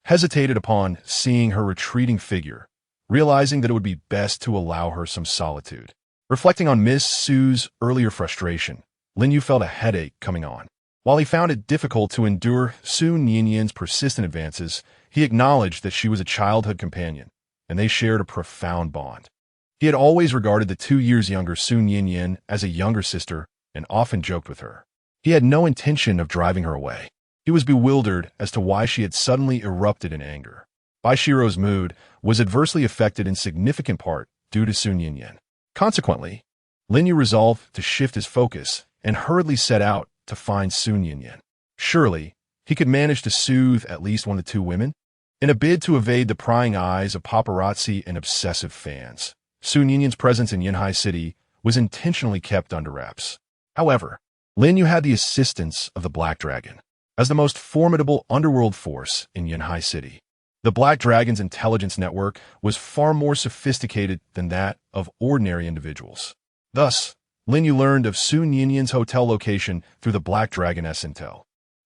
Speaker 1: hesitated upon seeing her retreating figure, realizing that it would be best to allow her some solitude. Reflecting on Miss Su's earlier frustration, Lin Yu felt a headache coming on. While he found it difficult to endure Su Ninian's persistent advances, he acknowledged that she was a childhood companion, and they shared a profound bond. He had always regarded the 2 years younger Su Ninian as a younger sister and often joked with her. He had no intention of driving her away. He was bewildered as to why she had suddenly erupted in anger. Bai Xirou's mood was adversely affected in significant part due to Su Ninian. Consequently, Lin Yu resolved to shift his focus and hurriedly set out to find Su Ninian. Surely, he could manage to soothe at least one of the two women? In a bid to evade the prying eyes of paparazzi and obsessive fans, Su Ninian's presence in Yunhai City was intentionally kept under wraps. However, Lin Yu had the assistance of the Black Dragon. As the most formidable underworld force in Yunhai City, the Black Dragon's intelligence network was far more sophisticated than that of ordinary individuals. Thus, Lin Yu learned of Su Ninian's hotel location through the Black Dragon-S intel.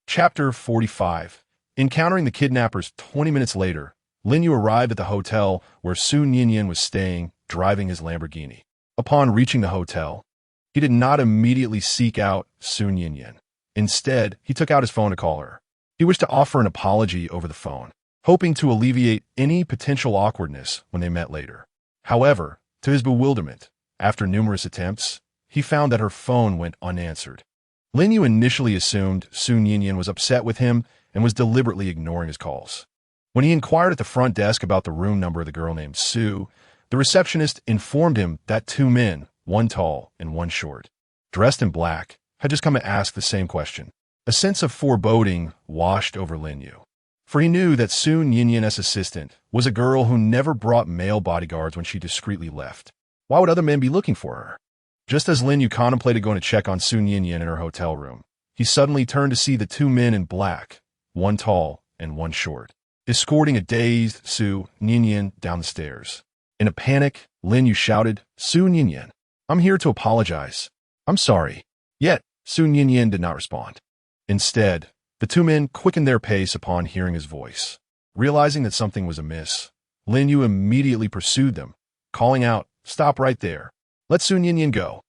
Speaker 1: Chapter 45. Encountering the kidnappers 20 minutes later, Lin Yu arrived at the hotel where Su Ninian was staying, driving his Lamborghini. Upon reaching the hotel, he did not immediately seek out Su Ninian. Instead, he took out his phone to call her. He wished to offer an apology over the phone, hoping to alleviate any potential awkwardness when they met later. However, to his bewilderment, after numerous attempts, he found that her phone went unanswered. Lin Yu initially assumed Su Ninian was upset with him and was deliberately ignoring his calls. When he inquired at the front desk about the room number of the girl named Su, the receptionist informed him that 2 men, one tall and one short, dressed in black, had just come to ask the same question. A sense of foreboding washed over Lin Yu, for he knew that Su Ninian's assistant was a girl who never brought male bodyguards when she discreetly left. Why would other men be looking for her? Just as Lin Yu contemplated going to check on Su Ninian in her hotel room, he suddenly turned to see the 2 men in black, one tall and one short, escorting a dazed Su Ninian down the stairs. In a panic, Lin Yu shouted, "Su Ninian, I'm here to apologize. I'm sorry." Yet, Su Ninian did not respond. Instead, the 2 men quickened their pace upon hearing his voice. Realizing that something was amiss, Lin Yu immediately pursued them, calling out, "Stop right there. Let Su Ninian go."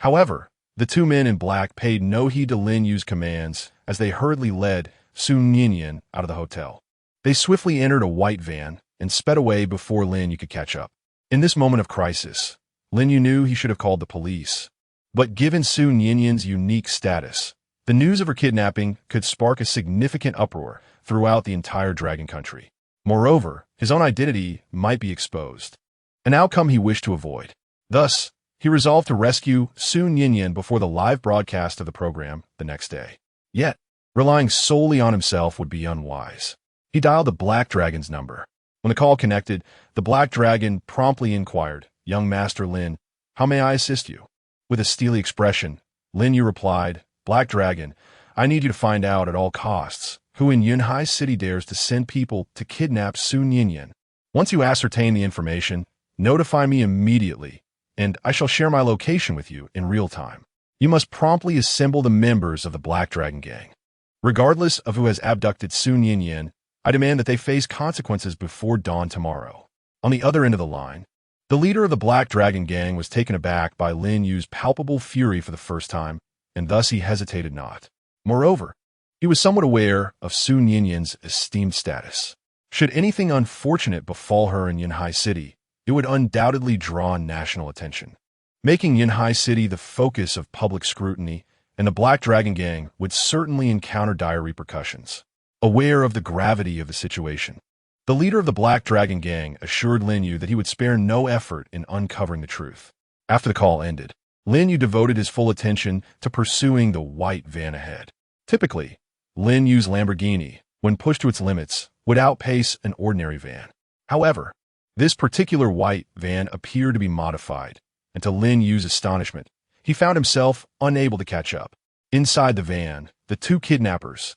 Speaker 1: However, the 2 men in black paid no heed to Lin Yu's commands as they hurriedly led Su Ninian out of the hotel. They swiftly entered a white van and sped away before Lin Yu could catch up. In this moment of crisis, Lin Yu knew he should have called the police. But given Su Ninian's unique status, the news of her kidnapping could spark a significant uproar throughout the entire Dragon Country. Moreover, his own identity might be exposed, an outcome he wished to avoid. Thus, he resolved to rescue Su Ninian before the live broadcast of the program the next day. Yet, relying solely on himself would be unwise. He dialed the Black Dragon's number. When the call connected, the Black Dragon promptly inquired, "Young Master Lin, how may I assist you?" With a steely expression, Lin Yu replied, "Black Dragon, I need you to find out at all costs who in Yunhai City dares to send people to kidnap Sun Yinyan. Once you ascertain the information, notify me immediately, and I shall share my location with you in real time. You must promptly assemble the members of the Black Dragon Gang. Regardless of who has abducted Sun Yinyan, I demand that they face consequences before dawn tomorrow. On the other end of the line, the leader of the Black Dragon Gang was taken aback by Lin Yu's palpable fury for the first time, and thus he hesitated not. Moreover, he was somewhat aware of Sun Yinyan's esteemed status. Should anything unfortunate befall her in Yunhai City, it would undoubtedly draw national attention, making Yunhai City the focus of public scrutiny, and the Black Dragon Gang would certainly encounter dire repercussions. Aware of the gravity of the situation, the leader of the Black Dragon Gang assured Lin Yu that he would spare no effort in uncovering the truth. After the call ended, Lin Yu devoted his full attention to pursuing the white van ahead. Typically, Lin Yu's Lamborghini, when pushed to its limits, would outpace an ordinary van. However, this particular white van appeared to be modified, and to Lin Yu's astonishment, he found himself unable to catch up. Inside the van, the two kidnappers,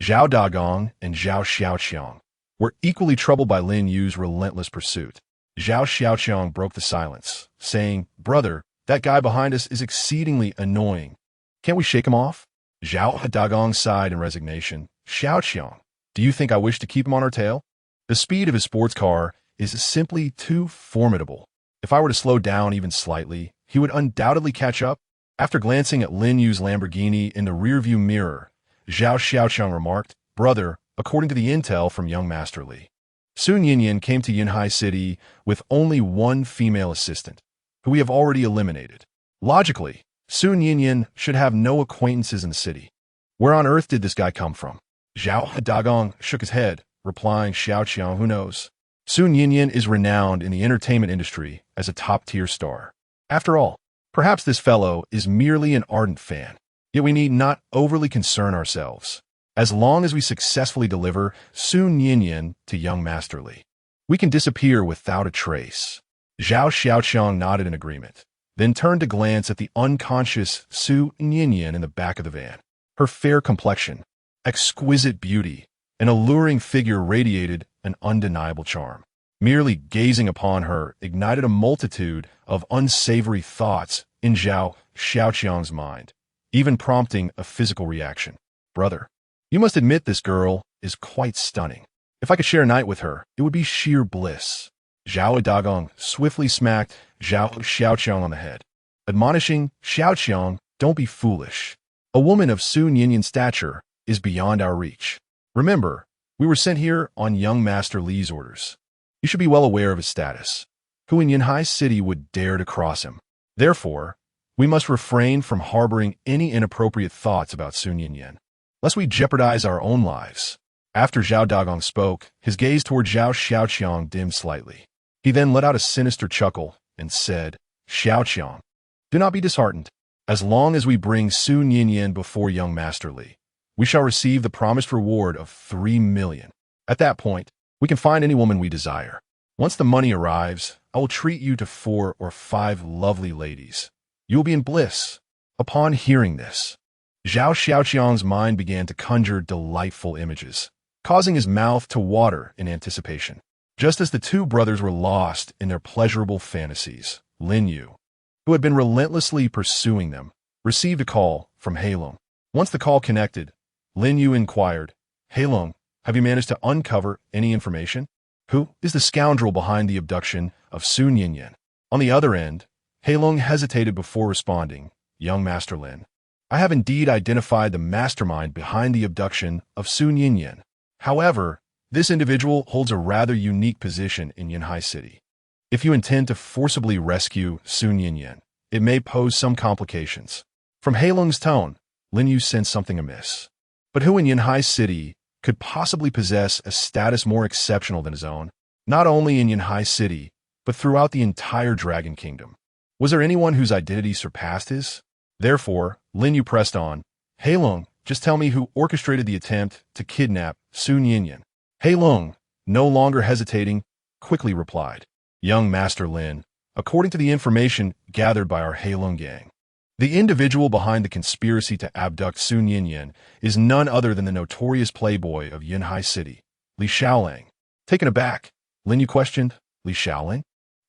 Speaker 1: Zhao Dagong and Zhao Xiaoqiang, were equally troubled by Lin Yu's relentless pursuit. Zhao Xiaoqiang broke the silence, saying, "Brother, that guy behind us is exceedingly annoying. Can't we shake him off?" Zhao Dagong sighed in resignation. "Xiaoqiang, do you think I wish to keep him on our tail? The speed of his sports car is simply too formidable. If I were to slow down even slightly, he would undoubtedly catch up." After glancing at Lin Yu's Lamborghini in the rearview mirror, Zhao Xiaoqiang remarked, "Brother, according to the intel from young Master Li, Sun Yinyan came to Yunhai City with only one female assistant, who we have already eliminated. Logically, Sun Yinyan should have no acquaintances in the city. Where on earth did this guy come from?" Zhao Dagong shook his head, replying, "Xiaoqiang, who knows? Sun Yinyan is renowned in the entertainment industry as a top-tier star. After all, perhaps this fellow is merely an ardent fan. Yet we need not overly concern ourselves. As long as we successfully deliver Sun Yinyan to young Master Li, we can disappear without a trace." Zhao Xiaoqiang nodded in agreement, then turned to glance at the unconscious Sun Yinyan in the back of the van. Her fair complexion, exquisite beauty, and alluring figure radiated an undeniable charm. Merely gazing upon her ignited a multitude of unsavory thoughts in Zhao Xiaoqiang's mind, even prompting a physical reaction. "Brother, you must admit this girl is quite stunning. If I could share a night with her, it would be sheer bliss." Zhao Dagong swiftly smacked Zhao Xiaoqiang on the head, admonishing, "Xiaoqiang, don't be foolish. A woman of Sun Yinyan's stature is beyond our reach. Remember, we were sent here on young Master Li's orders. You should be well aware of his status. Who in Yunhai City would dare to cross him? Therefore, we must refrain from harboring any inappropriate thoughts about Sun Yinyan, lest we jeopardize our own lives." After Zhao Dagong spoke, his gaze toward Zhao Xiaoqiang dimmed slightly. He then let out a sinister chuckle and said, "Xiaoqiang, do not be disheartened. As long as we bring Sun Yinyan before young Master Li, we shall receive the promised reward of 3 million. At that point, we can find any woman we desire. Once the money arrives, I will treat you to 4 or 5 lovely ladies. You will be in bliss." Upon hearing this, Zhao Xiaoqiang's mind began to conjure delightful images, causing his mouth to water in anticipation. Just as the two brothers were lost in their pleasurable fantasies, Lin Yu, who had been relentlessly pursuing them, received a call from Heilong. Once the call connected, Lin Yu inquired, "Heilong, have you managed to uncover any information? Who is the scoundrel behind the abduction of Sun Yinyan?" On the other end, Heilong hesitated before responding, "Young Master Lin, I have indeed identified the mastermind behind the abduction of Sun Yinyan. However, this individual holds a rather unique position in Yunhai City. If you intend to forcibly rescue Sun Yinyan, it may pose some complications." From Heilong's tone, Lin Yu sensed something amiss. But who in Yunhai City could possibly possess a status more exceptional than his own, not only in Yunhai City, but throughout the entire Dragon Kingdom? Was there anyone whose identity surpassed his? Therefore, Lin Yu pressed on, "Heilong, just tell me who orchestrated the attempt to kidnap Sun Yinyan." Heilong, no longer hesitating, quickly replied, "Young Master Lin, according to the information gathered by our Heilong gang, The individual behind the conspiracy to abduct Sun Yinyan is none other than the notorious playboy of Yunhai City, Li Xiaolang. Taken aback, Lin Yu questioned, Li Xiaolang?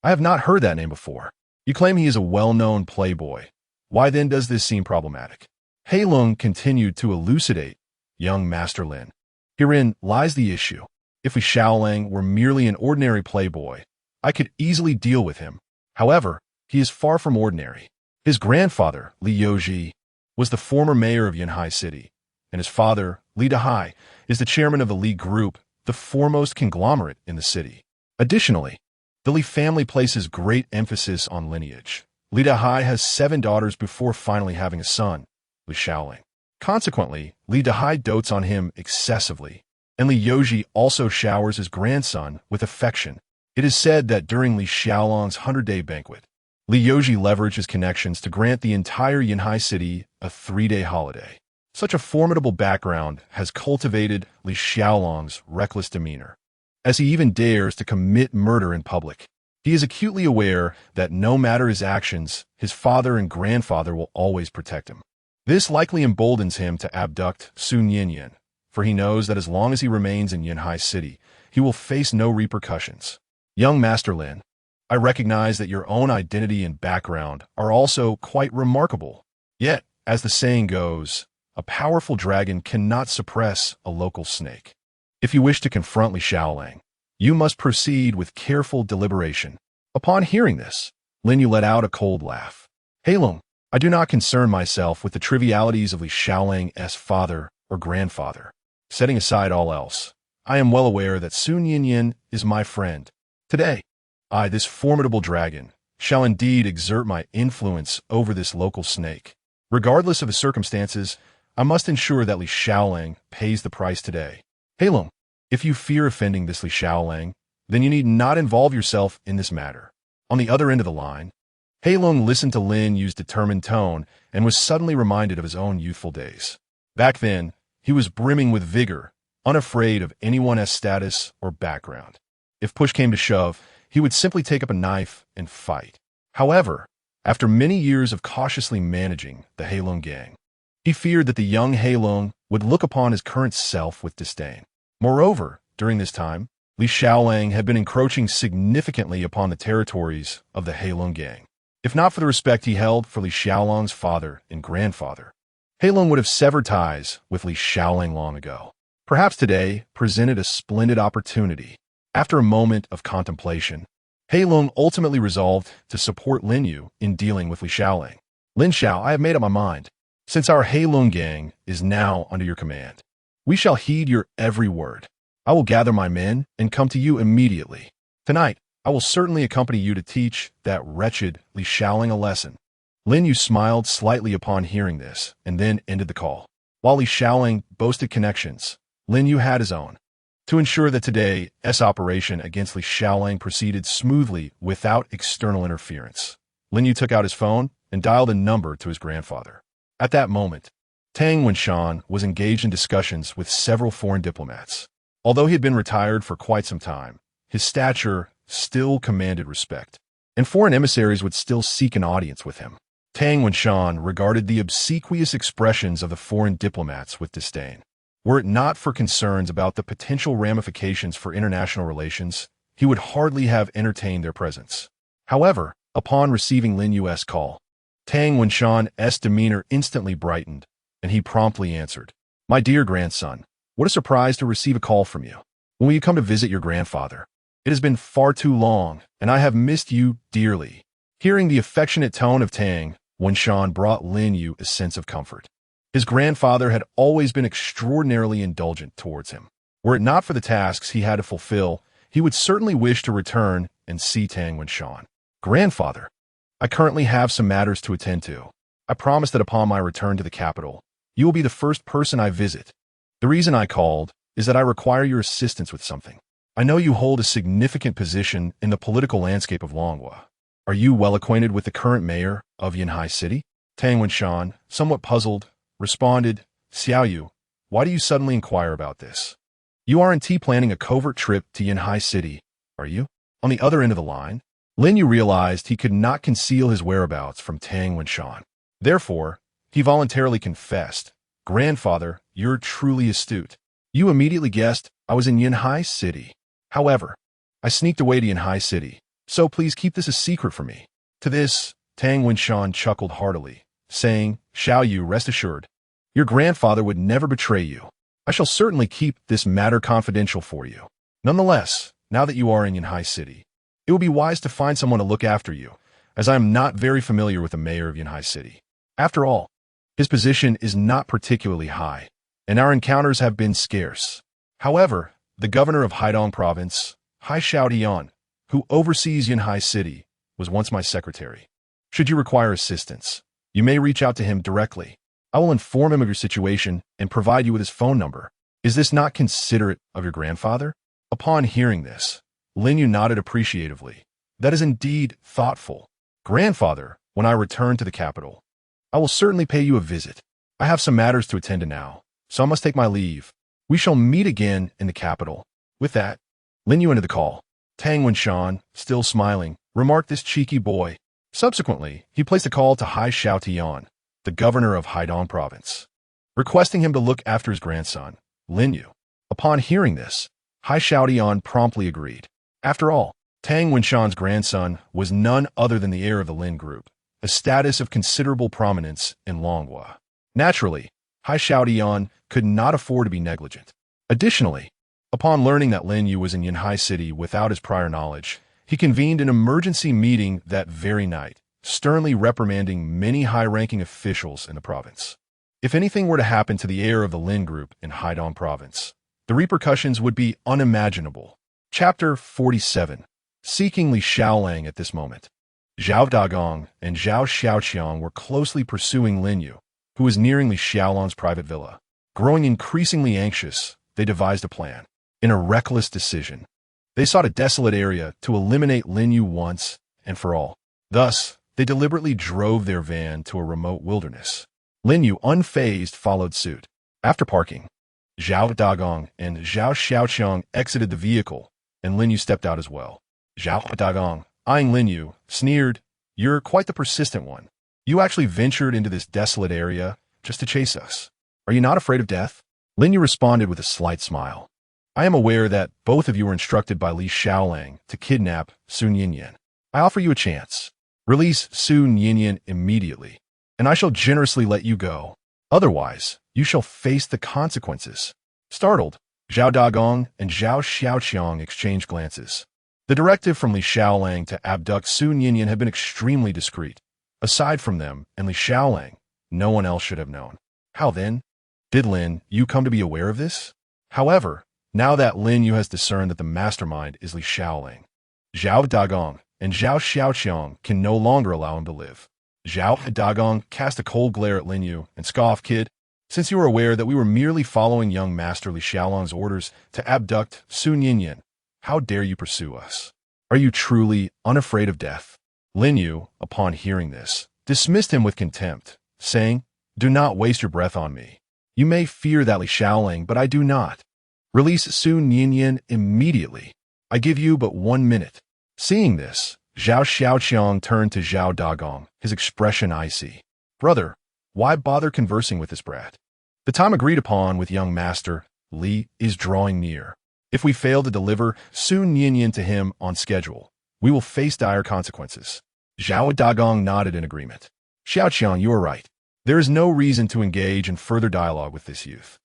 Speaker 1: I have not heard that name before. You claim he is a well-known playboy. Why then does this seem problematic? He Lung continued to elucidate, young Master Lin. Herein lies the issue. If Li Xiaolang were merely an ordinary playboy, I could easily deal with him. However, he is far from ordinary. His grandfather, Li Yoji, was the former mayor of Yunhai City, and his father, Li Dahai, is the chairman of the Li Group, the foremost conglomerate in the city. Additionally, the Li family places great emphasis on lineage. Li Dahai has 7 daughters before finally having a son, Li Xiaolang. Consequently, Li Dahai dotes on him excessively, and Li Yoji also showers his grandson with affection. It is said that during Li Xiaolang's 100-day banquet, Li Yoji leveraged his connections to grant the entire Yunhai City a 3-day holiday. Such a formidable background has cultivated Li Xiaolang's reckless demeanor, as he even dares to commit murder in public. He is acutely aware that no matter his actions, his father and grandfather will always protect him. This likely emboldens him to abduct Sun Yinyan, for he knows that as long as he remains in Yunhai City, he will face no repercussions. Young Master Lin, I recognize that your own identity and background are also quite remarkable. Yet, as the saying goes, a powerful dragon cannot suppress a local snake. If you wish to confront Li Xiaolang, you must proceed with careful deliberation. Upon hearing this, Lin Yu let out a cold laugh. He Lung, I do not concern myself with the trivialities of Li Xiaolang's father or grandfather. Setting aside all else, I am well aware that Sun Yinyan is my friend. Today, I, this formidable dragon, shall indeed exert my influence over this local snake. Regardless of the circumstances, I must ensure that Li Xiaolang pays the price today. He Lung, if you fear offending this Li Xiaolang, then you need not involve yourself in this matter. On the other end of the line, He Lung listened to Lin Yu's determined tone and was suddenly reminded of his own youthful days. Back then, he was brimming with vigor, unafraid of anyone's status or background. If push came to shove, he would simply take up a knife and fight. However, after many years of cautiously managing the He Lung gang, he feared that the young He Lung would look upon his current self with disdain. Moreover, during this time, Li Xiaolang had been encroaching significantly upon the territories of the He Lung gang. If not for the respect he held for Li Xiaolang's father and grandfather, He Lung would have severed ties with Li Xiaolang long ago. Perhaps today presented a splendid opportunity. After a moment of contemplation, He Lung ultimately resolved to support Lin Yu in dealing with Li Xiaolang. Lin Xiao, I have made up my mind. Since our He Lung gang is now under your command, we shall heed your every word. I will gather my men and come to you immediately. Tonight, I will certainly accompany you to teach that wretched Li Xiaolang a lesson. Lin Yu smiled slightly upon hearing this and then ended the call. While Li Xiaolang boasted connections, Lin Yu had his own. To ensure that today's operation against Li Xiaolang proceeded smoothly without external interference, Lin Yu took out his phone and dialed a number to his grandfather. At that moment, Tang Wenshan was engaged in discussions with several foreign diplomats. Although he had been retired for quite some time, his stature still commanded respect, and foreign emissaries would still seek an audience with him. Tang Wenshan regarded the obsequious expressions of the foreign diplomats with disdain. Were it not for concerns about the potential ramifications for international relations, he would hardly have entertained their presence. However, upon receiving Lin Yu's call, Tang Wenshan's demeanor instantly brightened, and he promptly answered, My dear grandson, what a surprise to receive a call from you. When will you come to visit your grandfather? It has been far too long, and I have missed you dearly. Hearing the affectionate tone of Tang, Wenshan brought Lin Yu a sense of comfort. His grandfather had always been extraordinarily indulgent towards him. Were it not for the tasks he had to fulfill, he would certainly wish to return and see Tang Wenshan. Grandfather, I currently have some matters to attend to. I promise that upon my return to the capital, you will be the first person I visit. The reason I called is that I require your assistance with something. I know you hold a significant position in the political landscape of Longhua. Are you well acquainted with the current mayor of Yunhai City? Tang Wenshan, somewhat puzzled, responded, Xiao Yu, why do you suddenly inquire about this? You aren't planning a covert trip to Yunhai City, are you? On the other end of the line, Lin Yu realized he could not conceal his whereabouts from Tang Wenshan. Therefore, he voluntarily confessed, "Grandfather, you're truly astute. You immediately guessed I was in Yanhai City. However, I sneaked away to Yanhai City, so please keep this a secret from me." To this, Tang Winshan chuckled heartily, saying, "Xiao Yu, rest assured, your grandfather would never betray you. I shall certainly keep this matter confidential for you. Nonetheless, now that you are in Yanhai City, it would be wise to find someone to look after you, as I am not very familiar with the mayor of Yanhai City. After all, his position is not particularly high, and our encounters have been scarce. However, the governor of Haidong Province, Hai Xiaotian, who oversees Yanhai City, was once my secretary. Should you require assistance, you may reach out to him directly. I will inform him of your situation and provide you with his phone number. Is this not considerate of your grandfather?" Upon hearing this, Lin Yu nodded appreciatively. "That is indeed thoughtful. Grandfather, when I return to the capital, I will certainly pay you a visit. I have some matters to attend to now, so I must take my leave. We shall meet again in the capital." With that, Lin Yu ended the call. Tang Winshan, still smiling, remarked this cheeky boy. Subsequently, he placed a call to Hai Xiaotian, the governor of Haidong Province, requesting him to look after his grandson, Lin Yu. Upon hearing this, Hai Xiaotian promptly agreed. After all, Tang Winshan's grandson was none other than the heir of the Lin Group, a status of considerable prominence in Longhua. Naturally, Hai Xiaotian could not afford to be negligent. Additionally, upon learning that Lin Yu was in Yanhai City without his prior knowledge, he convened an emergency meeting that very night, sternly reprimanding many high-ranking officials in the province. If anything were to happen to the heir of the Lin Group in Haidong Province, the repercussions would be unimaginable. Chapter 47. Seeking Li Xiaolang at this moment. Zhao Dagong and Zhao Xiaoqiang were closely pursuing Lin Yu, who was nearing Li Xiaolang's private villa. Growing increasingly anxious, they devised a plan. In a reckless decision, they sought a desolate area to eliminate Lin Yu once and for all. Thus, they deliberately drove their van to a remote wilderness. Lin Yu, unfazed, followed suit. After parking, Zhao Dagong and Zhao Xiaoqiang exited the vehicle, and Lin Yu stepped out as well. Zhao Dagong, eyeing Lin Yu, sneered, "You're quite the persistent one. You actually ventured into this desolate area just to chase us. Are you not afraid of death?" Lin Yu responded with a slight smile. "I am aware that both of you were instructed by Li Xiaolang to kidnap Sun Yinyan. I offer you a chance. Release Sun Yinyan immediately, and I shall generously let you go. Otherwise, you shall face the consequences." Startled, Zhao Dagong and Zhao Xiaoqiang exchanged glances. The directive from Li Xiaolang to abduct Sun Yinyan had been extremely discreet. Aside from them and Li Xiaolang, no one else should have known. How then? Did Lin Yu come to be aware of this? However, now that Lin Yu has discerned that the mastermind is Li Xiaolang, Zhao Dagong and Zhao Xiaoqiang can no longer allow him to live. Zhao Dagong cast a cold glare at Lin Yu and scoffed, "Kid, since you are aware that we were merely following young master Li Xiaolang's orders to abduct Sun Yinyan, how dare you pursue us? Are you truly unafraid of death?" Lin Yu, upon hearing this, dismissed him with contempt, saying, "Do not waste your breath on me. You may fear that Li Xiaolang, but I do not. Release Sun Yinyan immediately. I give you but 1 minute." Seeing this, Zhao Xiaoqiang turned to Zhao Dagong, his expression icy. "Brother, why bother conversing with this brat? The time agreed upon with young master Li is drawing near. If we fail to deliver Sun Yinyan to him on schedule, we will face dire consequences." Zhao Dagong nodded in agreement. "Xiaoqiang, you are right. There is no reason to engage in further dialogue with this youth,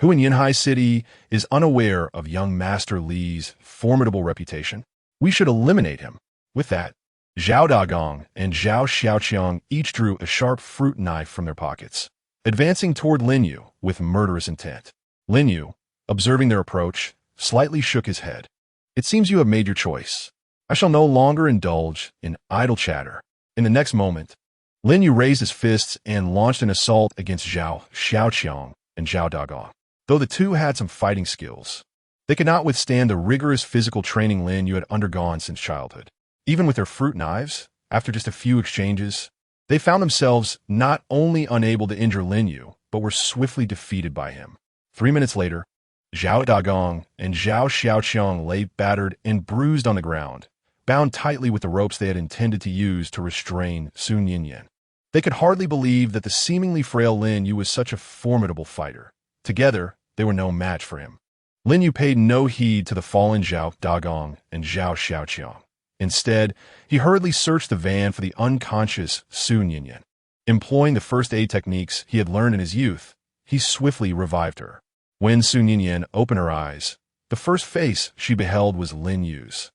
Speaker 1: who in Yanhai City is unaware of young master Li's formidable reputation. We should eliminate him." With that, Zhao Dagong and Zhao Xiaoqiang each drew a sharp fruit knife from their pockets, advancing toward Lin Yu with murderous intent. Lin Yu, observing their approach, slightly shook his head. "It seems you have made your choice. I shall no longer indulge in idle chatter." In the next moment, Lin Yu raised his fists and launched an assault against Zhao Xiaoqiang and Zhao Dagong. Though the two had some fighting skills, they could not withstand the rigorous physical training Lin Yu had undergone since childhood. Even with their fruit knives, after just a few exchanges, they found themselves not only unable to injure Lin Yu, but were swiftly defeated by him. 3 minutes later, Zhao Dagong and Zhao Xiaoqiang lay battered and bruised on the ground, bound tightly with the ropes they had intended to use to restrain Sun Yinyan. They could hardly believe that the seemingly frail Lin Yu was such a formidable fighter. Together, they were no match for him. Lin Yu paid no heed to the fallen Zhao Dagong and Zhao Xiaoqiang. Instead, he hurriedly searched the van for the unconscious Su Ninian. Employing the first aid techniques he had learned in his youth, he swiftly revived her. When Su Ninian opened her eyes, the first face she beheld was Lin Yu's,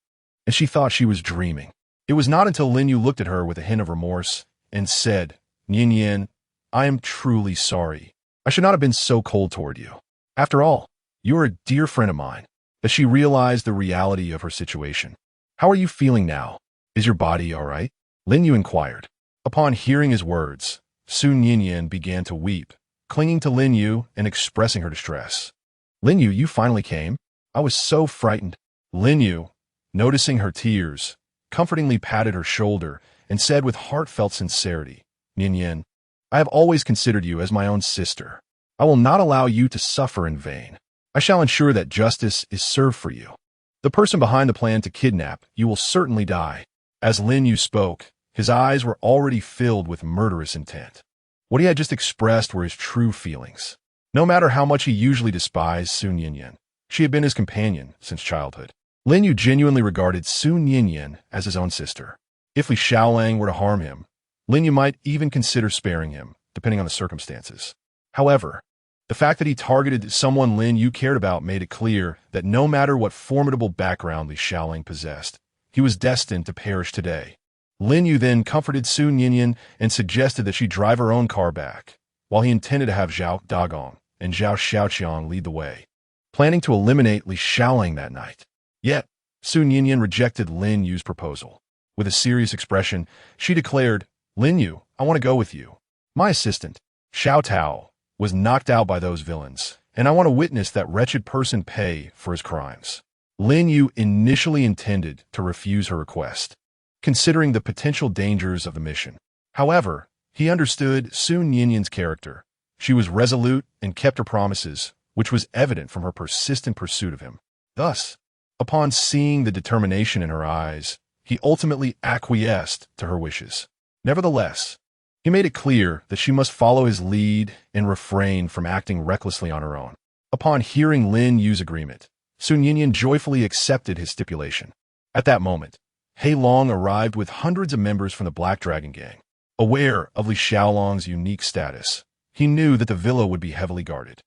Speaker 1: and she thought she was dreaming. It was not until Lin Yu looked at her with a hint of remorse and said, "Ninian, I am truly sorry. I should not have been so cold toward you. After all, you are a dear friend of mine," that she realized the reality of her situation. "How are you feeling now? Is your body all right?" Lin Yu inquired. Upon hearing his words, Su Ninian began to weep, clinging to Lin Yu and expressing her distress. "Lin Yu, you finally came? I was so frightened." Lin Yu, noticing her tears, comfortingly patted her shoulder and said with heartfelt sincerity, "Ninian, I have always considered you as my own sister. I will not allow you to suffer in vain. I shall ensure that justice is served for you. The person behind the plan to kidnap you will certainly die." As Lin Yu spoke, his eyes were already filled with murderous intent. What he had just expressed were his true feelings. No matter how much he usually despised Su Ninian, she had been his companion since childhood. Lin Yu genuinely regarded Su Ninian as his own sister. If Li Xiaolang were to harm him, Lin Yu might even consider sparing him, depending on the circumstances. However, the fact that he targeted someone Lin Yu cared about made it clear that no matter what formidable background Li Xiaolang possessed, he was destined to perish today. Lin Yu then comforted Su Ninian and suggested that she drive her own car back, while he intended to have Zhao Dagong and Zhao Xiaoqiang lead the way, planning to eliminate Li Xiaolang that night. Yet, Su Ninian rejected Lin Yu's proposal. With a serious expression, she declared, "Lin Yu, I want to go with you. My assistant, Xiao Tao, was knocked out by those villains, and I want to witness that wretched person pay for his crimes." Lin Yu initially intended to refuse her request, considering the potential dangers of the mission. However, he understood Su Ninian's character. She was resolute and kept her promises, which was evident from her persistent pursuit of him. Thus, upon seeing the determination in her eyes, he ultimately acquiesced to her wishes. Nevertheless, he made it clear that she must follow his lead and refrain from acting recklessly on her own. Upon hearing Lin Yu's agreement, Su Ninian joyfully accepted his stipulation. At that moment, Hei Long arrived with hundreds of members from the Black Dragon Gang. Aware of Li Xiaolang's unique status, he knew that the villa would be heavily guarded.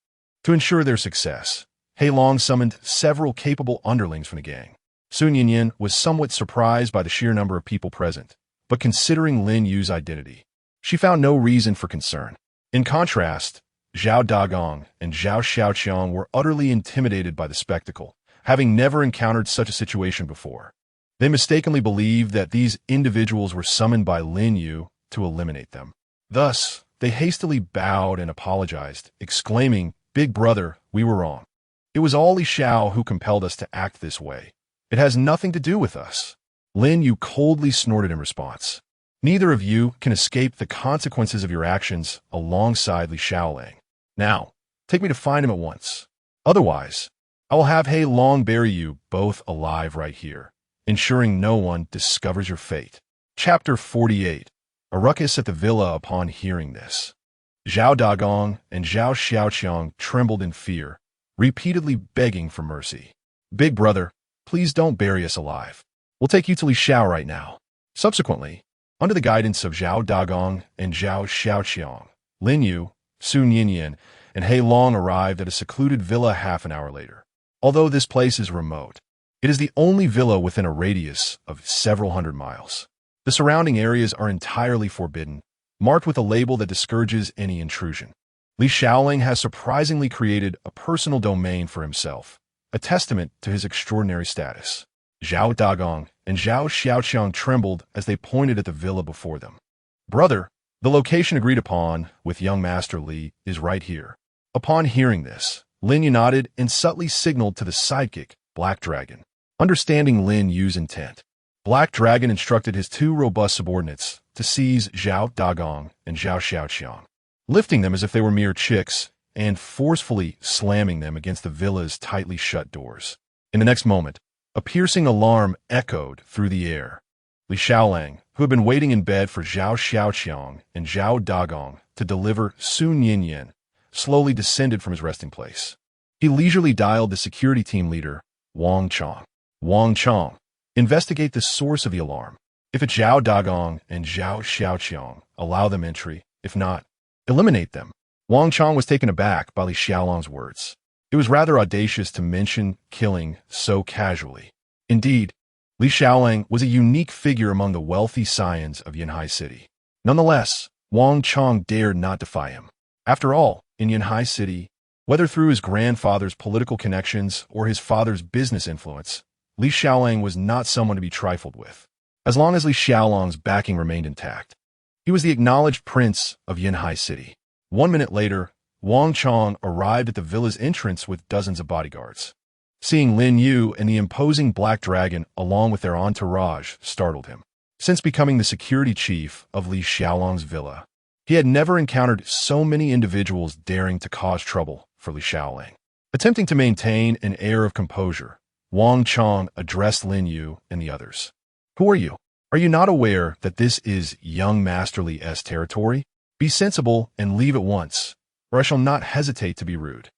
Speaker 1: To ensure their success, Hei Long summoned several capable underlings from the gang. Su Ninian was somewhat surprised by the sheer number of people present, but considering Lin Yu's identity, she found no reason for concern. In contrast, Zhao Dagong and Zhao Xiaoqiang were utterly intimidated by the spectacle, having never encountered such a situation before. They mistakenly believed that these individuals were summoned by Lin Yu to eliminate them. Thus, they hastily bowed and apologized, exclaiming, "Big brother, we were wrong. It was all Li Xiao who compelled us to act this way. It has nothing to do with us." Lin Yu coldly snorted in response. "Neither of you can escape the consequences of your actions alongside Li Xiaolang. Now, take me to find him at once. Otherwise, I will have Hei Long bury you both alive right here, ensuring no one discovers your fate." Chapter 48. A ruckus at the villa. Upon hearing this, Zhao Dagong and Zhao Xiaoqiang trembled in fear, repeatedly begging for mercy. "Big brother, please don't bury us alive. We'll take you to Li Xiao right now." Subsequently, under the guidance of Zhao Dagong and Zhao Xiaoqiang, Lin Yu, Su Ninian, and Hei Long arrived at a secluded villa half an hour later. Although this place is remote, it is the only villa within a radius of several hundred miles. The surrounding areas are entirely forbidden, marked with a label that discourages any intrusion. Li Xiaolang has surprisingly created a personal domain for himself, a testament to his extraordinary status. Zhao Dagong and Zhao Xiaoqiang trembled as they pointed at the villa before them. "Brother, the location agreed upon with young Master Li is right here." Upon hearing this, Lin Yu nodded and subtly signaled to the sidekick, Black Dragon. Understanding Lin Yu's intent, Black Dragon instructed his two robust subordinates to seize Zhao Dagong and Zhao Xiaoqiang, lifting them as if they were mere chicks and forcefully slamming them against the villa's tightly shut doors. In the next moment, a piercing alarm echoed through the air. Li Xiaolang, who had been waiting in bed for Zhao Xiaoqiang and Zhao Dagong to deliver Sun Yinyan, slowly descended from his resting place. He leisurely dialed the security team leader, Wang Chong. Wang Chong, investigate the source of the alarm. If it's Zhao Dagong and Zhao Xiaoqiang, allow them entry. If not, eliminate them. Wang Chong was taken aback by Li Xiaolang's words. It was rather audacious to mention killing so casually. Indeed, Li Xiaolang was a unique figure among the wealthy scions of Yanhai City. Nonetheless, Wang Chong dared not defy him. After all, in Yanhai City, whether through his grandfather's political connections or his father's business influence, Li Xiaolang was not someone to be trifled with. As long as Li Xiaolang's backing remained intact, he was the acknowledged prince of Yanhai City. 1 minute later, Wang Chong arrived at the villa's entrance with dozens of bodyguards. Seeing Lin Yu and the imposing Black Dragon along with their entourage startled him. Since becoming the security chief of Li Xiaolang's villa, he had never encountered so many individuals daring to cause trouble for Li Xiaolang. Attempting to maintain an air of composure, Wang Chong addressed Lin Yu and the others. Who are you? Are you not aware that this is young Master Li's territory? Be sensible and leave at once, or I shall not hesitate to be rude.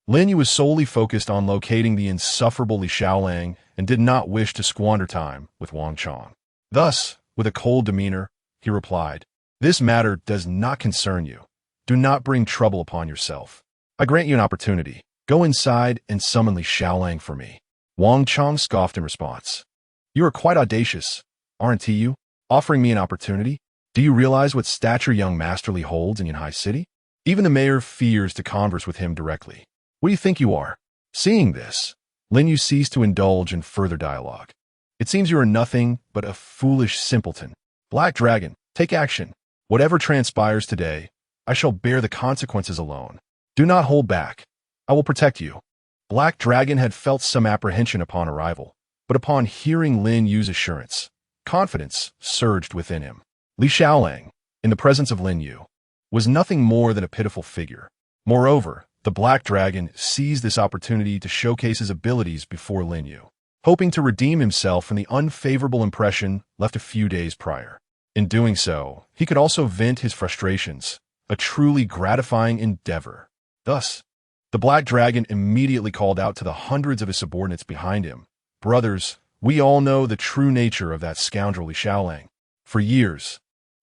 Speaker 1: Lin Yu was solely focused on locating the insufferable Li Xiaolang and did not wish to squander time with Wang Chong. Thus, with a cold demeanor, he replied, "This matter does not concern you. Do not bring trouble upon yourself. I grant you an opportunity. Go inside and summon Li Xiaolang for me." Wang Chong scoffed in response. "You are quite audacious, aren't you? Offering me an opportunity? Do you realize what stature young Master Li holds in Yanhai City? Even the mayor fears to converse with him directly. What do you think you are?" Seeing this, Lin Yu ceased to indulge in further dialogue. "It seems you are nothing but a foolish simpleton. Black Dragon, take action. Whatever transpires today, I shall bear the consequences alone. Do not hold back. I will protect you." Black Dragon had felt some apprehension upon arrival, but upon hearing Lin Yu's assurance, confidence surged within him. Li Xiaolang, in the presence of Lin Yu, was nothing more than a pitiful figure. Moreover, the Black Dragon seized this opportunity to showcase his abilities before Lin Yu, hoping to redeem himself from the unfavorable impression left a few days prior. In doing so, he could also vent his frustrations, a truly gratifying endeavor. Thus, the Black Dragon immediately called out to the hundreds of his subordinates behind him, "Brothers, we all know the true nature of that scoundrel Li Xiaolang. For years,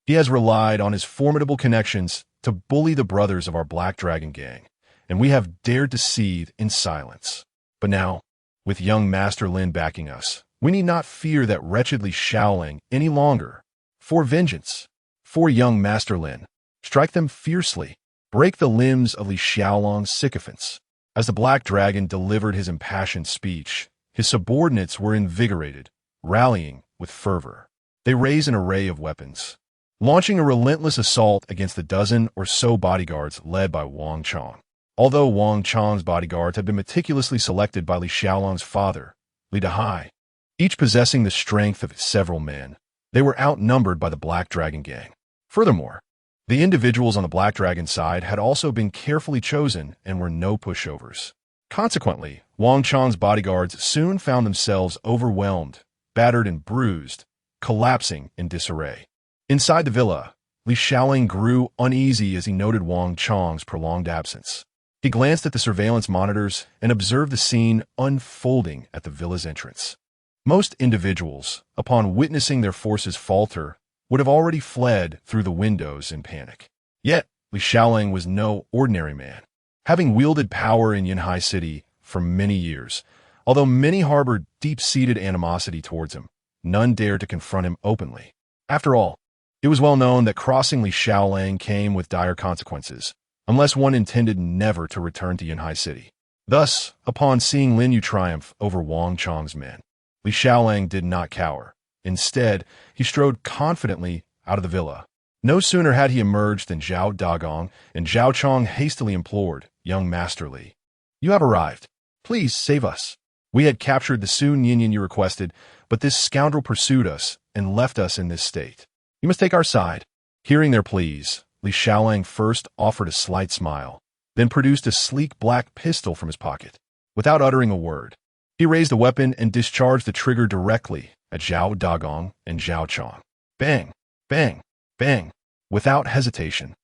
Speaker 1: he has relied on his formidable connections to bully the brothers of our Black Dragon gang, and we have dared to seethe in silence. But now, with young Master Lin backing us, we need not fear that wretched Li Xiaolang any longer. For vengeance, for young Master Lin, strike them fiercely, break the limbs of Li Xiaolang's sycophants." As the Black Dragon delivered his impassioned speech, his subordinates were invigorated, rallying with fervor. They raised an array of weapons, launching a relentless assault against the dozen or so bodyguards led by Wang Chong. Although Wang Chong's bodyguards had been meticulously selected by Li Xiaolang's father, Li Dahai, each possessing the strength of several men, they were outnumbered by the Black Dragon gang. Furthermore, the individuals on the Black Dragon side had also been carefully chosen and were no pushovers. Consequently, Wang Chong's bodyguards soon found themselves overwhelmed, battered and bruised, collapsing in disarray. Inside the villa, Li Xiaolang grew uneasy as he noted Wang Chong's prolonged absence. He glanced at the surveillance monitors and observed the scene unfolding at the villa's entrance. Most individuals, upon witnessing their forces falter, would have already fled through the windows in panic. Yet, Li Xiaolang was no ordinary man. Having wielded power in Yanhai City for many years, although many harbored deep-seated animosity towards him, none dared to confront him openly. After all, it was well known that crossing Li Xiaolang came with dire consequences, unless one intended never to return to Yanhai City. Thus, upon seeing Lin Yu triumph over Wang Chong's men, Li Xiaolang did not cower. Instead, he strode confidently out of the villa. No sooner had he emerged than Zhao Dagong and Zhao Chong hastily implored, "Young Master Li, you have arrived. Please save us. We had captured the Sun Yinyan you requested, but this scoundrel pursued us and left us in this state. You must take our side." Hearing their pleas, Li Xiaolang first offered a slight smile, then produced a sleek black pistol from his pocket. Without uttering a word, he raised the weapon and discharged the trigger directly at Zhao Dagong and Zhao Chong. Bang, bang, bang. Without hesitation,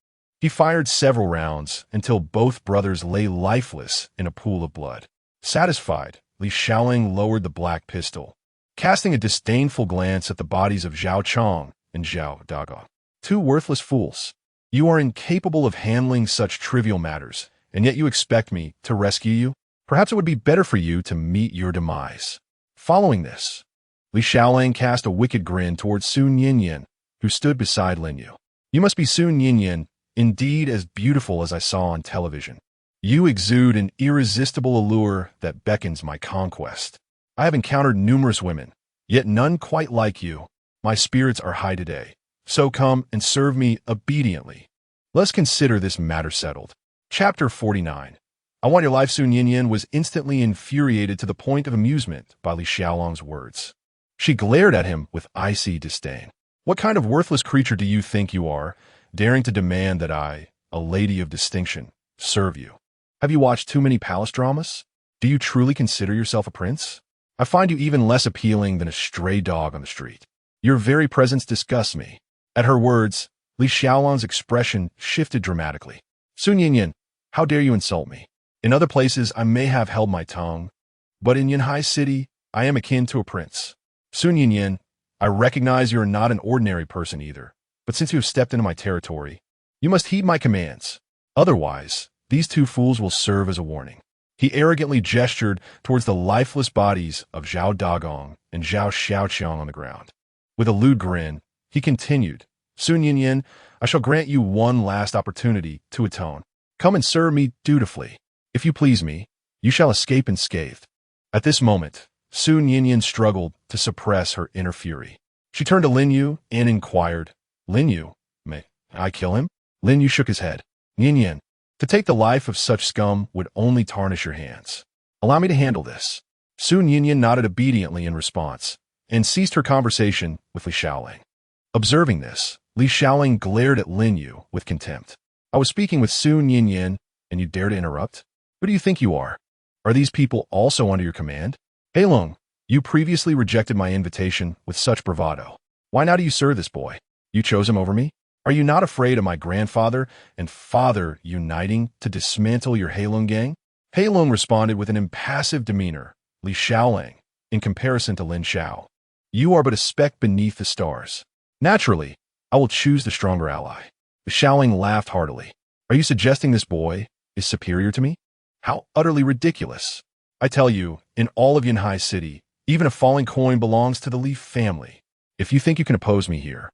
Speaker 1: he fired several rounds until both brothers lay lifeless in a pool of blood. Satisfied, Li Xiaoling lowered the black pistol, casting a disdainful glance at the bodies of Zhao Chong and Zhao Dagong. Two worthless fools. You are incapable of handling such trivial matters, and yet you expect me to rescue you? Perhaps it would be better for you to meet your demise. Following this, Li Xiaoling cast a wicked grin towards Sun Yinyan, who stood beside Lin Yu. You must be Sun Yinyan, indeed as beautiful as I saw on television. You exude an irresistible allure that beckons my conquest. I have encountered numerous women, yet none quite like you. My spirits are high today, so come and serve me obediently. Let's consider this matter settled. Chapter 49. I want your life. Sun Yinyan was instantly infuriated to the point of amusement by Li Xiaolong's words. She glared at him with icy disdain. What kind of worthless creature do you think you are, daring to demand that I, a lady of distinction, serve you? Have you watched too many palace dramas? Do you truly consider yourself a prince? I find you even less appealing than a stray dog on the street. Your very presence disgusts me. At her words, Li Xiaolong's expression shifted dramatically. Sun Yinyan, how dare you insult me? In other places, I may have held my tongue, but in Yanhai City, I am akin to a prince. Sun Yinyan, I recognize you are not an ordinary person either, but since you have stepped into my territory, you must heed my commands. Otherwise, these two fools will serve as a warning. He arrogantly gestured towards the lifeless bodies of Zhao Dagong and Zhao Xiaoqiang on the ground. With a lewd grin, he continued, Sun Yinyan, I shall grant you one last opportunity to atone. Come and serve me dutifully. If you please me, you shall escape unscathed. At this moment, Sun Yinyan struggled to suppress her inner fury. She turned to Lin Yu and inquired, Lin Yu, may I kill him? Lin Yu shook his head. Yinyan, to take the life of such scum would only tarnish your hands. Allow me to handle this. Sun Yinyan nodded obediently in response and ceased her conversation with Li Xiaoling. Observing this, Li Xiaoling glared at Lin Yu with contempt. I was speaking with Sun Yinyan, and you dare to interrupt? Who do you think you are? Are these people also under your command? Heilong, you previously rejected my invitation with such bravado. Why now do you serve this boy? You chose him over me? Are you not afraid of my grandfather and father uniting to dismantle your Heilong gang? Heilong responded with an impassive demeanor. Li Xiaoling, in comparison to Lin Xiao, you are but a speck beneath the stars. Naturally, I will choose the stronger ally. Li Xiaoling laughed heartily. Are you suggesting this boy is superior to me? How utterly ridiculous. I tell you, in all of Yanhai City, even a falling coin belongs to the Li family. If you think you can oppose me here,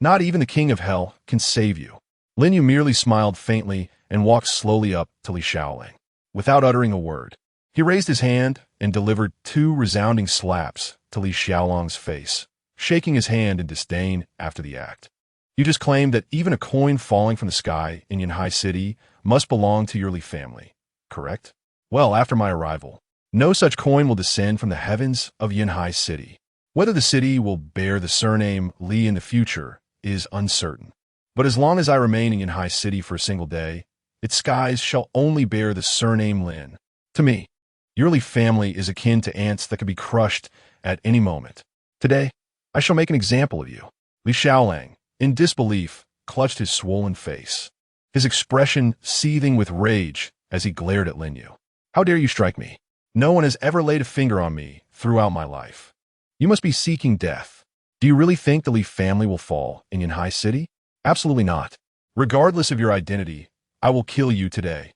Speaker 1: not even the king of hell can save you. Lin Yu merely smiled faintly and walked slowly up to Li Xiaoling. Without uttering a word, he raised his hand and delivered two resounding slaps to Li Xiaolong's face, shaking his hand in disdain after the act. You just claimed that even a coin falling from the sky in Yanhai City must belong to your Li family, correct? Well, after my arrival, no such coin will descend from the heavens of Yanhai City. Whether the city will bear the surname Li in the future is uncertain. But as long as I remain in Yanhai City for a single day, its skies shall only bear the surname Lin. To me, your Li family is akin to ants that could be crushed at any moment. Today, I shall make an example of you. Li Xiaoling, in disbelief, clutched his swollen face, his expression seething with rage as he glared at Lin Yu. How dare you strike me? No one has ever laid a finger on me throughout my life. You must be seeking death. Do you really think the Li family will fall in Yanhai City? Absolutely not. Regardless of your identity, I will kill you today.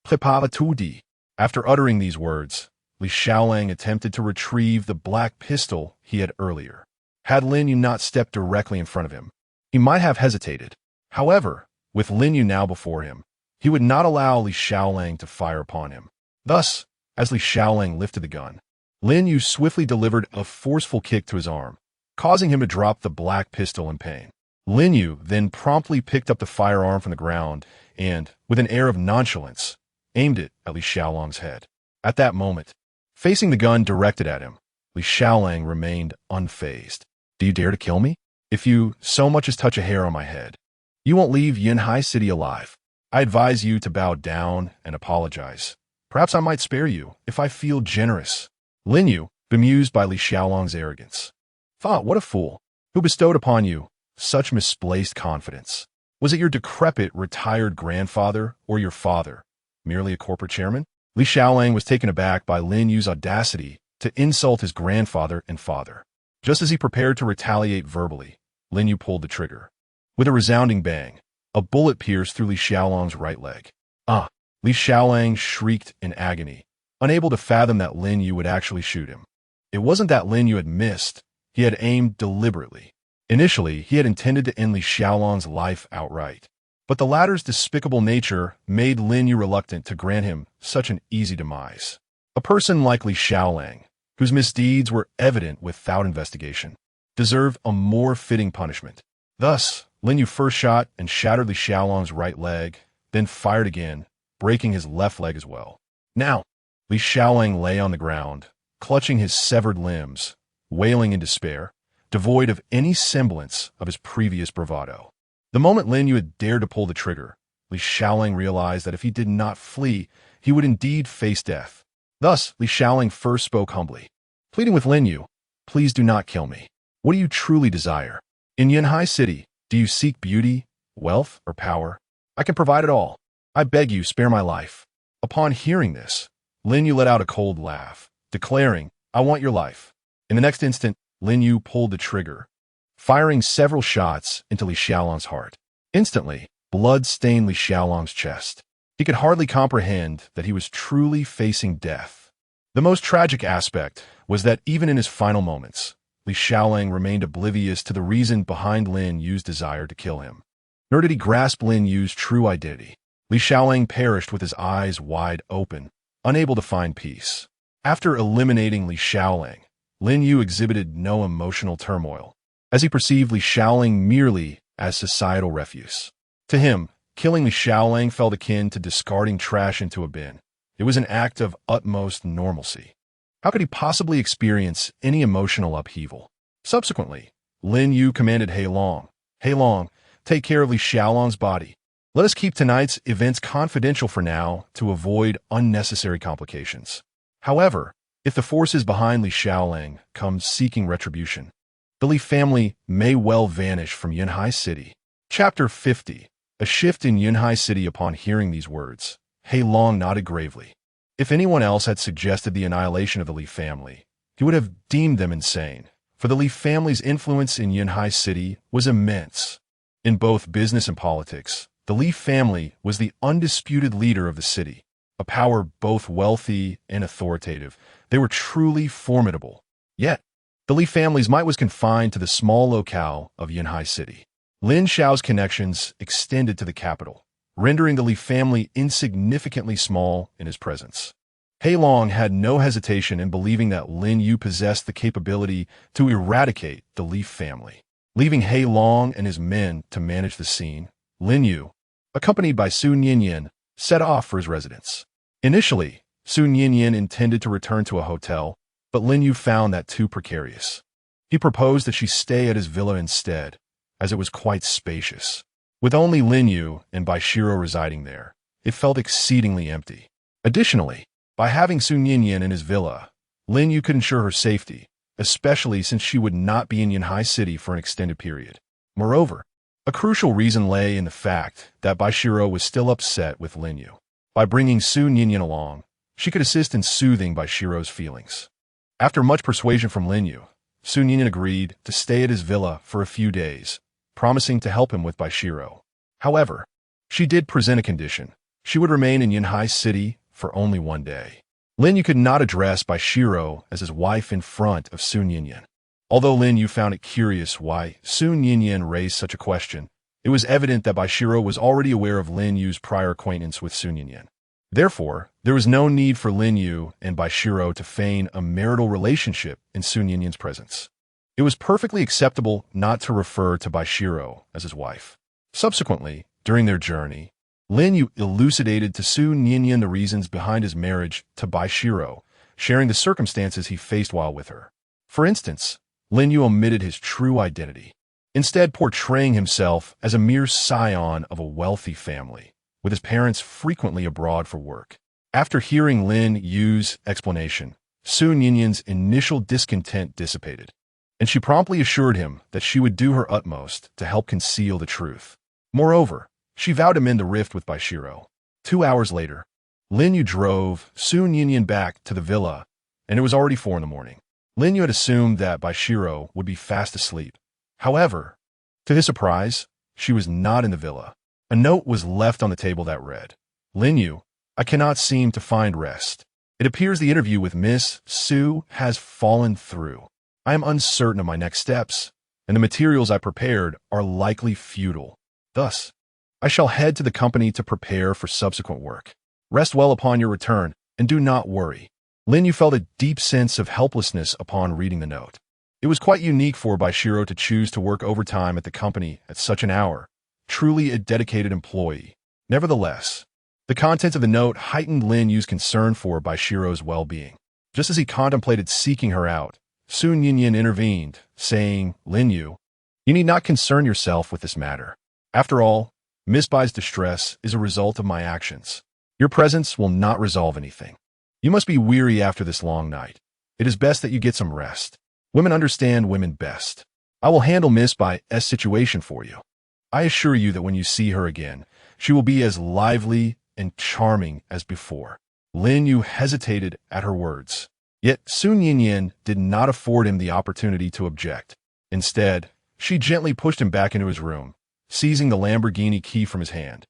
Speaker 1: Prépare tout. After uttering these words, Li Xiaoling attempted to retrieve the black pistol he had earlier. Had Lin Yu not stepped directly in front of him, he might have hesitated. However, with Lin Yu now before him, he would not allow Li Xiaoling to fire upon him. Thus, as Li Xiaoling lifted the gun, Lin Yu swiftly delivered a forceful kick to his arm, causing him to drop the black pistol in pain. Lin Yu then promptly picked up the firearm from the ground and, with an air of nonchalance, aimed it at Li Xiaolong's head. At that moment, facing the gun directed at him, Li Xiaoling remained unfazed. Do you dare to kill me? If you so much as touch a hair on my head, you won't leave Yanhai City alive. I advise you to bow down and apologize. Perhaps I might spare you if I feel generous. Lin Yu, bemused by Li Xiaolong's arrogance, thought, what a fool. Who bestowed upon you such misplaced confidence? Was it your decrepit, retired grandfather or your father, merely a corporate chairman? Li Xiaolang was taken aback by Lin Yu's audacity to insult his grandfather and father. Just as he prepared to retaliate verbally, Lin Yu pulled the trigger. With a resounding bang, a bullet pierced through Li Xiaolang's right leg. Ah! Li Xiaolang shrieked in agony, unable to fathom that Lin Yu would actually shoot him. It wasn't that Lin Yu had missed, he had aimed deliberately. Initially, he had intended to end Li Xiaolang's life outright. But the latter's despicable nature made Lin Yu reluctant to grant him such an easy demise. A person like Li Xiaolang, whose misdeeds were evident without investigation, deserved a more fitting punishment. Thus, Lin Yu first shot and shattered Li Xiaolang's right leg, then fired again, breaking his left leg as well. Now, Li Xiaolang lay on the ground, clutching his severed limbs, wailing in despair, devoid of any semblance of his previous bravado. The moment Lin Yu had dared to pull the trigger, Li Xiaolang realized that if he did not flee, he would indeed face death. Thus, Li Xiaolang first spoke humbly, pleading with Lin Yu, "Please do not kill me. What do you truly desire? In Yunhai City, do you seek beauty, wealth, or power? I can provide it all. I beg you, spare my life." Upon hearing this, Lin Yu let out a cold laugh, declaring, "I want your life." In the next instant, Lin Yu pulled the trigger, firing several shots into Li Xiaolang's heart. Instantly, blood stained Li Xiaolang's chest. He could hardly comprehend that he was truly facing death. The most tragic aspect was that even in his final moments, Li Xiaolang remained oblivious to the reason behind Lin Yu's desire to kill him. Nor did he grasp Lin Yu's true identity. Li Xiaolang perished with his eyes wide open, unable to find peace. After eliminating Li Xiaolang, Lin Yu exhibited no emotional turmoil, as he perceived Li Xiaolang merely as societal refuse. To him, killing Li Xiaolang felt akin to discarding trash into a bin. It was an act of utmost normalcy. How could he possibly experience any emotional upheaval? Subsequently, Lin Yu commanded Hei Long, take care of Li Xiaolang's body. Let us keep tonight's events confidential for now to avoid unnecessary complications. However, if the forces behind Li Xiaolang come seeking retribution, the Li family may well vanish from Yunhai City. Chapter 50. A shift in Yunhai City. Upon hearing these words, Hei Long nodded gravely. If anyone else had suggested the annihilation of the Li family, he would have deemed them insane, for the Li family's influence in Yunhai City was immense. In both business and politics, the Li family was the undisputed leader of the city, a power both wealthy and authoritative. They were truly formidable. Yet, the Li family's might was confined to the small locale of Yunhai City. Lin Xiao's connections extended to the capital, rendering the Li family insignificantly small in his presence. Hei Long had no hesitation in believing that Lin Yu possessed the capability to eradicate the Li family. Leaving Hei Long and his men to manage the scene, Lin Yu, accompanied by Su Ninian, set off for his residence. Initially, Su Ninian intended to return to a hotel, but Lin Yu found that too precarious. He proposed that she stay at his villa instead, as it was quite spacious. With only Lin Yu and Bai Xirou residing there, it felt exceedingly empty. Additionally, by having Su Ninian in his villa, Lin Yu could ensure her safety, especially since she would not be in Yunhai City for an extended period. Moreover, a crucial reason lay in the fact that Bai Xirou was still upset with Lin Yu. By bringing Su Ninian along, she could assist in soothing Bai Xirou's feelings. After much persuasion from Lin Yu, Su Ninian agreed to stay at his villa for a few days, promising to help him with Bai Xirou. However, she did present a condition. She would remain in Yunhai City for only one day. Lin Yu could not address Bai Xirou as his wife in front of Su Ninian. Although Lin Yu found it curious why Su Ninian raised such a question, it was evident that Bai Xirou was already aware of Lin Yu's prior acquaintance with Su Ninian. Therefore, there was no need for Lin Yu and Bai Xirou to feign a marital relationship in Su Ninian's presence. It was perfectly acceptable not to refer to Bai Xirou as his wife. Subsequently, during their journey, Lin Yu elucidated to Su Ninian the reasons behind his marriage to Bai Xirou, sharing the circumstances he faced while with her. For instance, Lin Yu omitted his true identity, instead portraying himself as a mere scion of a wealthy family, with his parents frequently abroad for work. After hearing Lin Yu's explanation, Su Ninian's initial discontent dissipated. and she promptly assured him that she would do her utmost to help conceal the truth. Moreover, she vowed to mend the rift with Bai Xirou. 2 hours later, Lin Yu drove Sun Yinyan back to the villa, and it was already 4 in the morning. Lin Yu had assumed that Bai Xirou would be fast asleep. However, to his surprise, she was not in the villa. A note was left on the table that read, "Lin Yu, I cannot seem to find rest. It appears the interview with Miss Su has fallen through. I am uncertain of my next steps, and the materials I prepared are likely futile. Thus, I shall head to the company to prepare for subsequent work. Rest well upon your return, and do not worry." Lin Yu felt a deep sense of helplessness upon reading the note. It was quite unique for Bai Xirou to choose to work overtime at the company at such an hour, truly a dedicated employee. Nevertheless, the content of the note heightened Lin Yu's concern for Bai Xirou's well-being. Just as he contemplated seeking her out, Sun Yinyan intervened, saying, "Lin Yu, you need not concern yourself with this matter. After all, Miss Bai's distress is a result of my actions. Your presence will not resolve anything. You must be weary after this long night. It is best that you get some rest. Women understand women best. I will handle Miss Bai's situation for you. I assure you that when you see her again, she will be as lively and charming as before." Lin Yu hesitated at her words. Yet Sun Yinyan did not afford him the opportunity to object. Instead, she gently pushed him back into his room, seizing the Lamborghini key from his hand,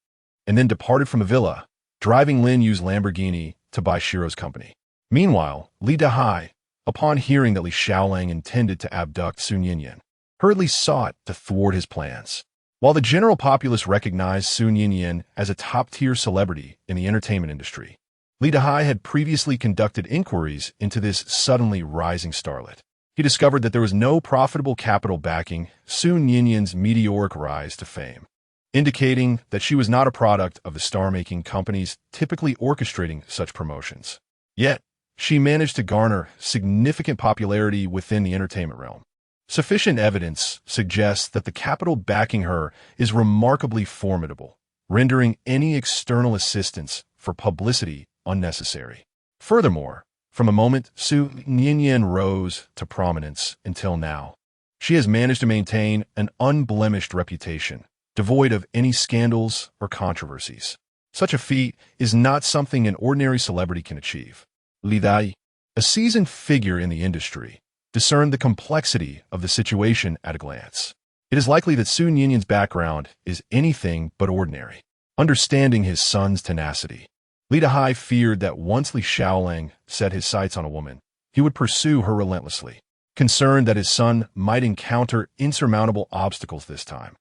Speaker 1: and then departed from the villa, driving Lin Yu's Lamborghini to Bai Xirou's company. Meanwhile, Li Dahai, upon hearing that Li Xiaolang intended to abduct Sun Yinyan, hurriedly sought to thwart his plans. While the general populace recognized Sun Yinyan as a top-tier celebrity in the entertainment industry, Li Dahai had previously conducted inquiries into this suddenly rising starlet. He discovered that there was no profitable capital backing Sun Yinyan's meteoric rise to fame, indicating that she was not a product of the star-making companies typically orchestrating such promotions. Yet, she managed to garner significant popularity within the entertainment realm. Sufficient evidence suggests that the capital backing her is remarkably formidable, rendering any external assistance for publicity unnecessary. Furthermore, from the moment Sun Yinyan rose to prominence until now, she has managed to maintain an unblemished reputation, devoid of any scandals or controversies. Such a feat is not something an ordinary celebrity can achieve. Li Dai, a seasoned figure in the industry, discerned the complexity of the situation at a glance. It is likely that Sun Yinyan's background is anything but ordinary. Understanding his son's tenacity, Li Dahai feared that once Li Xiaolang set his sights on a woman, he would pursue her relentlessly. Concerned that his son might encounter insurmountable obstacles this time,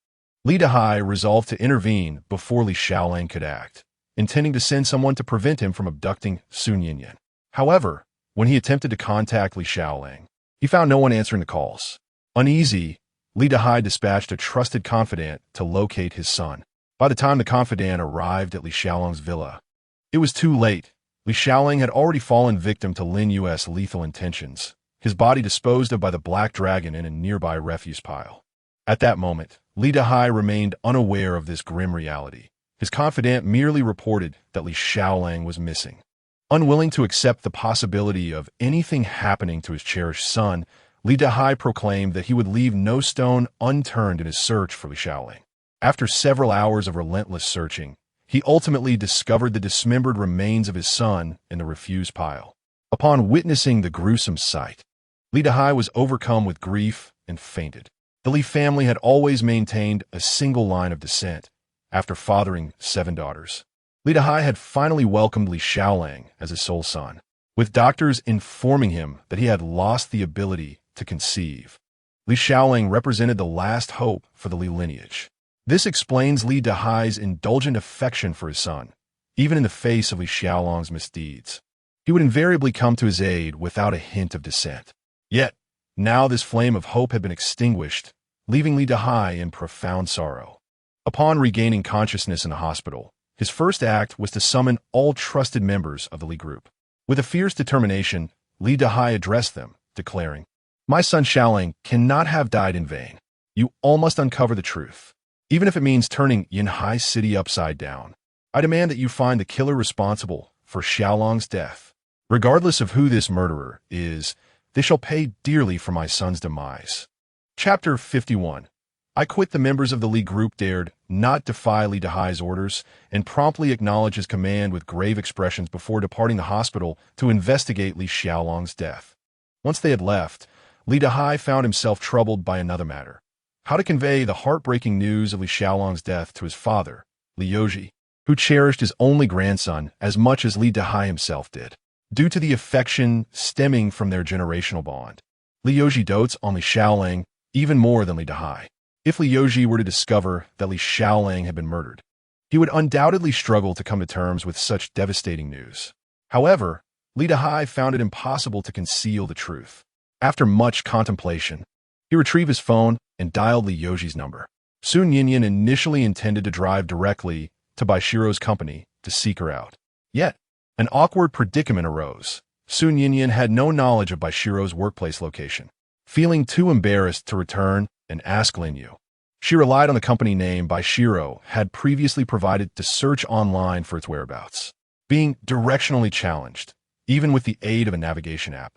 Speaker 1: Li Dahai resolved to intervene before Li Xiaolang could act, intending to send someone to prevent him from abducting Sun Yinyan. However, when he attempted to contact Li Xiaolang, he found no one answering the calls. Uneasy, Li Dahai dispatched a trusted confidant to locate his son. By the time the confidant arrived at Li Xiaolang's villa, it was too late. Li Xiaolang had already fallen victim to Lin Yu's lethal intentions, his body disposed of by the Black Dragon in a nearby refuse pile. At that moment, Li Dahai remained unaware of this grim reality. His confidant merely reported that Li Xiaolang was missing. Unwilling to accept the possibility of anything happening to his cherished son, Li Dahai proclaimed that he would leave no stone unturned in his search for Li Xiaolang. After several hours of relentless searching, he ultimately discovered the dismembered remains of his son in the refuse pile. Upon witnessing the gruesome sight, Li Dahai was overcome with grief and fainted. The Li family had always maintained a single line of descent after fathering 7 daughters. Li Dahai had finally welcomed Li Xiaolang as his sole son, with doctors informing him that he had lost the ability to conceive. Li Xiaolang represented the last hope for the Li lineage. This explains Li Dahai's indulgent affection for his son, even in the face of Li Xiaolang's misdeeds. He would invariably come to his aid without a hint of dissent. Yet, now this flame of hope had been extinguished, leaving Li Dahai in profound sorrow. Upon regaining consciousness in the hospital, his first act was to summon all trusted members of the Li group. With a fierce determination, Li Dahai addressed them, declaring, "My son Xiaolang cannot have died in vain. You all must uncover the truth, even if it means turning Yinhai City upside down. I demand that you find the killer responsible for Xiaolang's death. Regardless of who this murderer is, They shall pay dearly for my son's demise. Chapter 51. I quit. The members of the Li group dared not defy Li Dahai's orders and promptly acknowledged his command with grave expressions before departing the hospital to investigate Li Xiaolong's death. Once they had left, Li Dahai found himself troubled by another matter: how to convey the heartbreaking news of Li Xiaolong's death to his father, Li Yoji, who cherished his only grandson as much as Li Dahai himself did. Due to the affection stemming from their generational bond, Li Yoji dotes on Li Xiaolang even more than Li Dahai. If Li Yoji were to discover that Li Xiaolang had been murdered, he would undoubtedly struggle to come to terms with such devastating news. However, Li Dahai found it impossible to conceal the truth. After much contemplation, he retrieved his phone and dialed Li Yoji's number. Sun Yinyan initially intended to drive directly to Bai Xirou's company to seek her out. Yet, an awkward predicament arose. Sun Yinyan had no knowledge of Bai Xirou's workplace location. Feeling too embarrassed to return and ask Lin Yu, she relied on the company name Bai Xirou had previously provided to search online for its whereabouts. Being directionally challenged, even with the aid of a navigation app,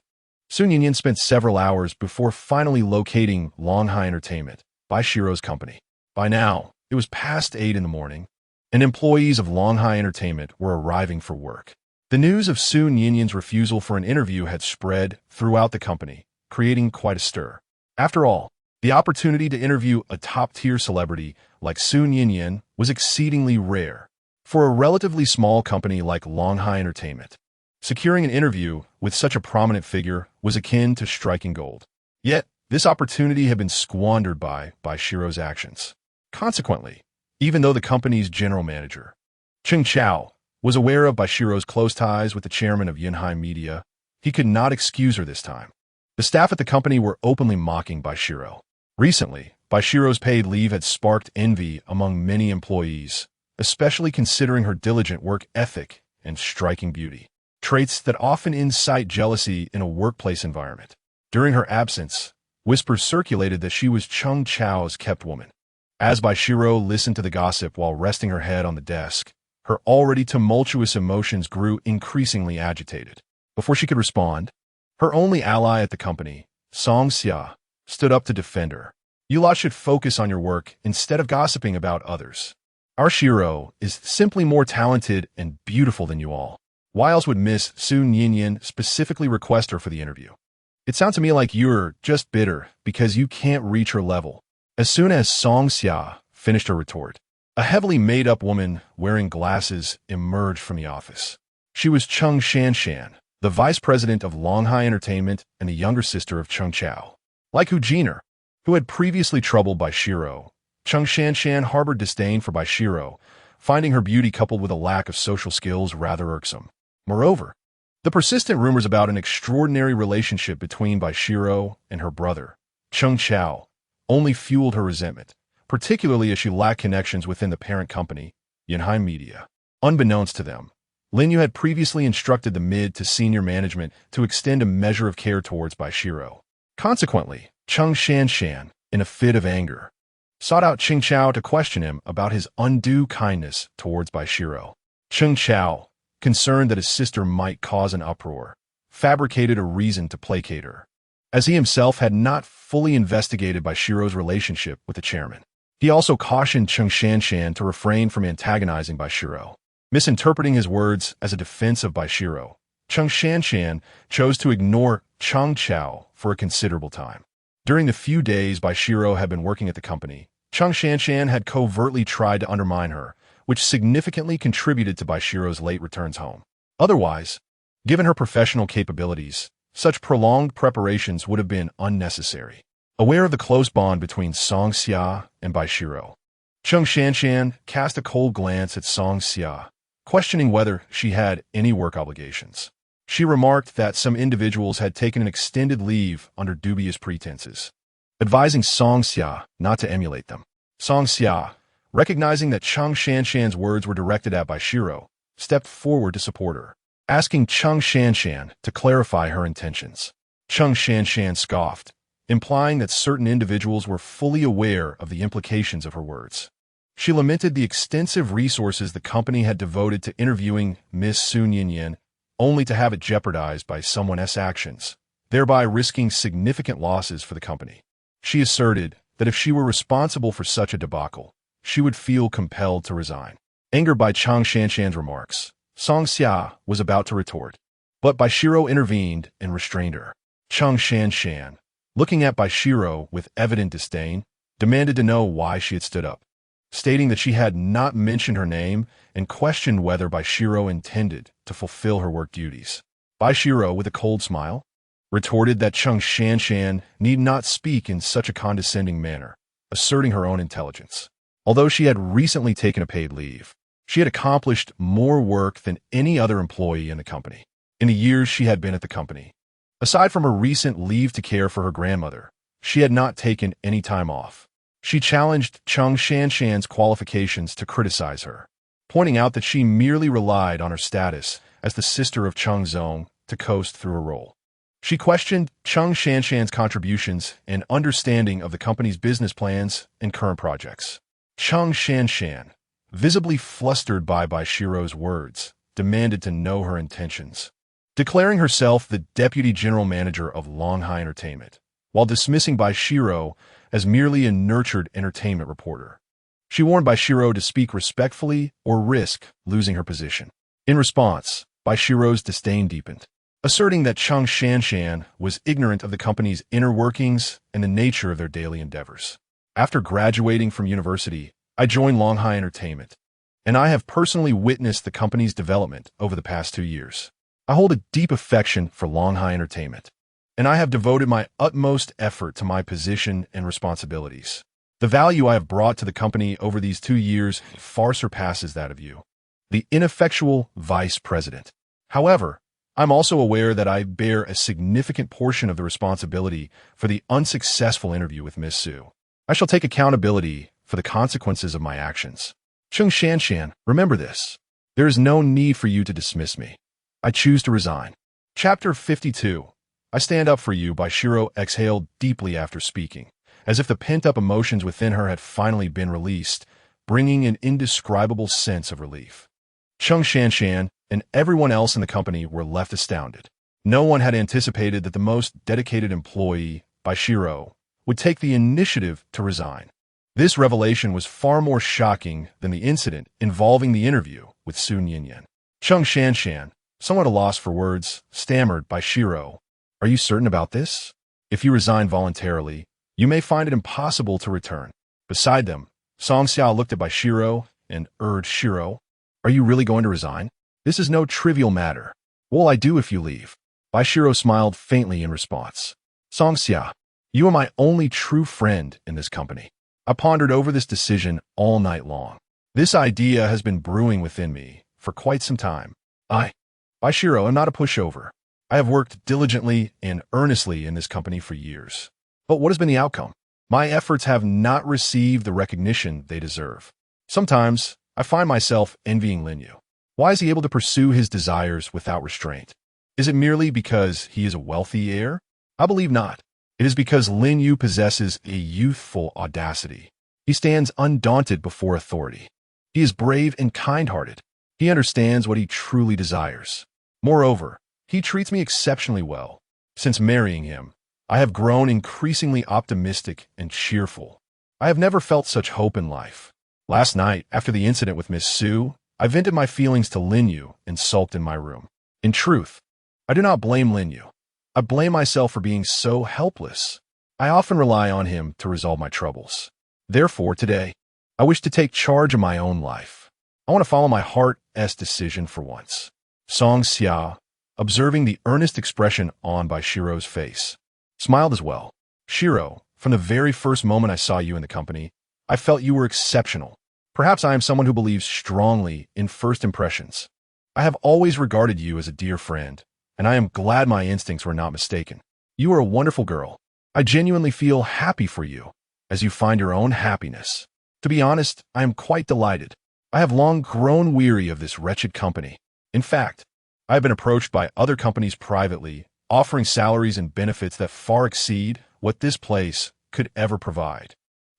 Speaker 1: Sun Yinyan spent several hours before finally locating Longhai Entertainment, Bai Xirou's company. By now, it was past 8 in the morning, and employees of Longhai Entertainment were arriving for work. The news of Sun Yinyan's refusal for an interview had spread throughout the company, creating quite a stir. After all, the opportunity to interview a top-tier celebrity like Sun Yinyan was exceedingly rare. For a relatively small company like Longhai Entertainment, securing an interview with such a prominent figure was akin to striking gold. Yet, this opportunity had been squandered by Bai Xirou's actions. Consequently, even though the company's general manager, Cheng Chao, was aware of Bai Xirou's close ties with the chairman of Yunhai Media, he could not excuse her this time. The staff at the company were openly mocking Bai Xirou. Recently, Bai Xirou's paid leave had sparked envy among many employees, especially considering her diligent work ethic and striking beauty, traits that often incite jealousy in a workplace environment. During her absence, whispers circulated that she was Cheng Chao's kept woman. As Bai Xirou listened to the gossip while resting her head on the desk, her already tumultuous emotions grew increasingly agitated. Before she could respond, her only ally at the company, Song Xia, stood up to defend her. You lot should focus on your work instead of gossiping about others. Our Xirou is simply more talented and beautiful than you all. Why else would Miss Sun Yinyan specifically request her for the interview? It sounds to me like you're just bitter because you can't reach her level. As soon as Song Xia finished her retort, a heavily made-up woman wearing glasses emerged from the office. She was Cheng Shanshan, the vice president of Longhai Entertainment and the younger sister of Cheng Chao. Like Hu Jiner, who had previously troubled Bai Xirou, Cheng Shanshan harbored disdain for Bai Xirou, finding her beauty coupled with a lack of social skills rather irksome. Moreover, the persistent rumors about an extraordinary relationship between Bai Xirou and her brother, Cheng Chao, only fueled her resentment, particularly as she lacked connections within the parent company, Yunhai Media. Unbeknownst to them, Lin Yu had previously instructed the mid to senior management to extend a measure of care towards Bai Xirou. Consequently, Cheng Shanshan, in a fit of anger, sought out Cheng Chao to question him about his undue kindness towards Bai Xirou. Cheng Chao, concerned that his sister might cause an uproar, fabricated a reason to placate her, as he himself had not fully investigated Bai Xirou's relationship with the chairman. He also cautioned Cheng Shanshan to refrain from antagonizing Bai Xirou. Misinterpreting his words as a defense of Bai Xirou, Cheng Shanshan chose to ignore Cheng Chao for a considerable time. During the few days Bai Xirou had been working at the company, Cheng Shanshan had covertly tried to undermine her, which significantly contributed to Bai Xirou's late returns home. Otherwise, given her professional capabilities, such prolonged preparations would have been unnecessary. Aware of the close bond between Song Xia and Bai Xirou, Cheng Shanshan cast a cold glance at Song Xia, questioning whether she had any work obligations. She remarked that some individuals had taken an extended leave under dubious pretenses, advising Song Xia not to emulate them. Song Xia, recognizing that Cheng Shanshan's words were directed at Bai Xirou, stepped forward to support her, asking Cheng Shanshan to clarify her intentions. Cheng Shanshan scoffed, implying that certain individuals were fully aware of the implications of her words. She lamented the extensive resources the company had devoted to interviewing Miss Sun Yinyan, only to have it jeopardized by someone else's actions, thereby risking significant losses for the company. She asserted that if she were responsible for such a debacle, she would feel compelled to resign. Angered by Chang Shanshan's remarks, Song Xia was about to retort, but Bai Xirou intervened and restrained her. Chang Shanshan, looking at Bai Xirou with evident disdain, demanded to know why she had stood up, stating that she had not mentioned her name and questioned whether Bai Xirou intended to fulfill her work duties. Bai Xirou, with a cold smile, retorted that Chang Shanshan need not speak in such a condescending manner, asserting her own intelligence. Although she had recently taken a paid leave, she had accomplished more work than any other employee in the company. In the years she had been at the company, aside from her recent leave to care for her grandmother, she had not taken any time off. She challenged Chang Shanshan's qualifications to criticize her, pointing out that she merely relied on her status as the sister of Chang Zong to coast through her role. She questioned Chang Shanshan's contributions and understanding of the company's business plans and current projects. Chang Shanshan, visibly flustered by Bai Xirou's words, demanded to know her intentions. Declaring herself the deputy general manager of Longhai Entertainment, while dismissing Bai Xirou as merely a nurtured entertainment reporter. She warned Bai Xirou to speak respectfully or risk losing her position. In response, Bai Xirou's disdain deepened, asserting that Chang Shanshan was ignorant of the company's inner workings and the nature of their daily endeavors. After graduating from university, I joined Longhai Entertainment, and I have personally witnessed the company's development over the past 2 years. I hold a deep affection for Longhai Entertainment, and I have devoted my utmost effort to my position and responsibilities. The value I have brought to the company over these 2 years far surpasses that of you, the ineffectual vice president. However, I'm also aware that I bear a significant portion of the responsibility for the unsuccessful interview with Miss Su. I shall take accountability for the consequences of my actions. Chang Shanshan, remember this. There is no need for you to dismiss me. I choose to resign. Chapter 52. I stand up for you. Bai Xirou exhaled deeply after speaking, as if the pent-up emotions within her had finally been released, bringing an indescribable sense of relief. Chang Shanshan and everyone else in the company were left astounded. No one had anticipated that the most dedicated employee, Bai Xirou, would take the initiative to resign. This revelation was far more shocking than the incident involving the interview with Sun Yinyan. Chang Shanshan, somewhat at a loss for words, stammered Bai Xirou, "Are you certain about this? If you resign voluntarily, you may find it impossible to return." Beside them, Song Xiao looked at Bai Xirou and urged Xirou, "Are you really going to resign? This is no trivial matter. What will I do if you leave?" Bai Xirou smiled faintly in response. "Song Xia, you are my only true friend in this company. I pondered over this decision all night long. This idea has been brewing within me for quite some time. Bai Xirou, am not a pushover. I have worked diligently and earnestly in this company for years. But what has been the outcome? My efforts have not received the recognition they deserve. Sometimes I find myself envying Lin Yu. Why is he able to pursue his desires without restraint? Is it merely because he is a wealthy heir? I believe not. It is because Lin Yu possesses a youthful audacity. He stands undaunted before authority. He is brave and kind-hearted. He understands what he truly desires. Moreover, he treats me exceptionally well. Since marrying him, I have grown increasingly optimistic and cheerful. I have never felt such hope in life. Last night, after the incident with Miss Su, I vented my feelings to Lin Yu and sulked in my room. In truth, I do not blame Lin Yu. I blame myself for being so helpless. I often rely on him to resolve my troubles. Therefore, today, I wish to take charge of my own life. I want to follow my heart's decision for once." Song Xia, observing the earnest expression on Bai Xirou's face, smiled as well. "Xirou, from the very first moment I saw you in the company, I felt you were exceptional. Perhaps I am someone who believes strongly in first impressions. I have always regarded you as a dear friend, and I am glad my instincts were not mistaken. You are a wonderful girl. I genuinely feel happy for you, as you find your own happiness. To be honest, I am quite delighted. I have long grown weary of this wretched company. In fact, I have been approached by other companies privately, offering salaries and benefits that far exceed what this place could ever provide.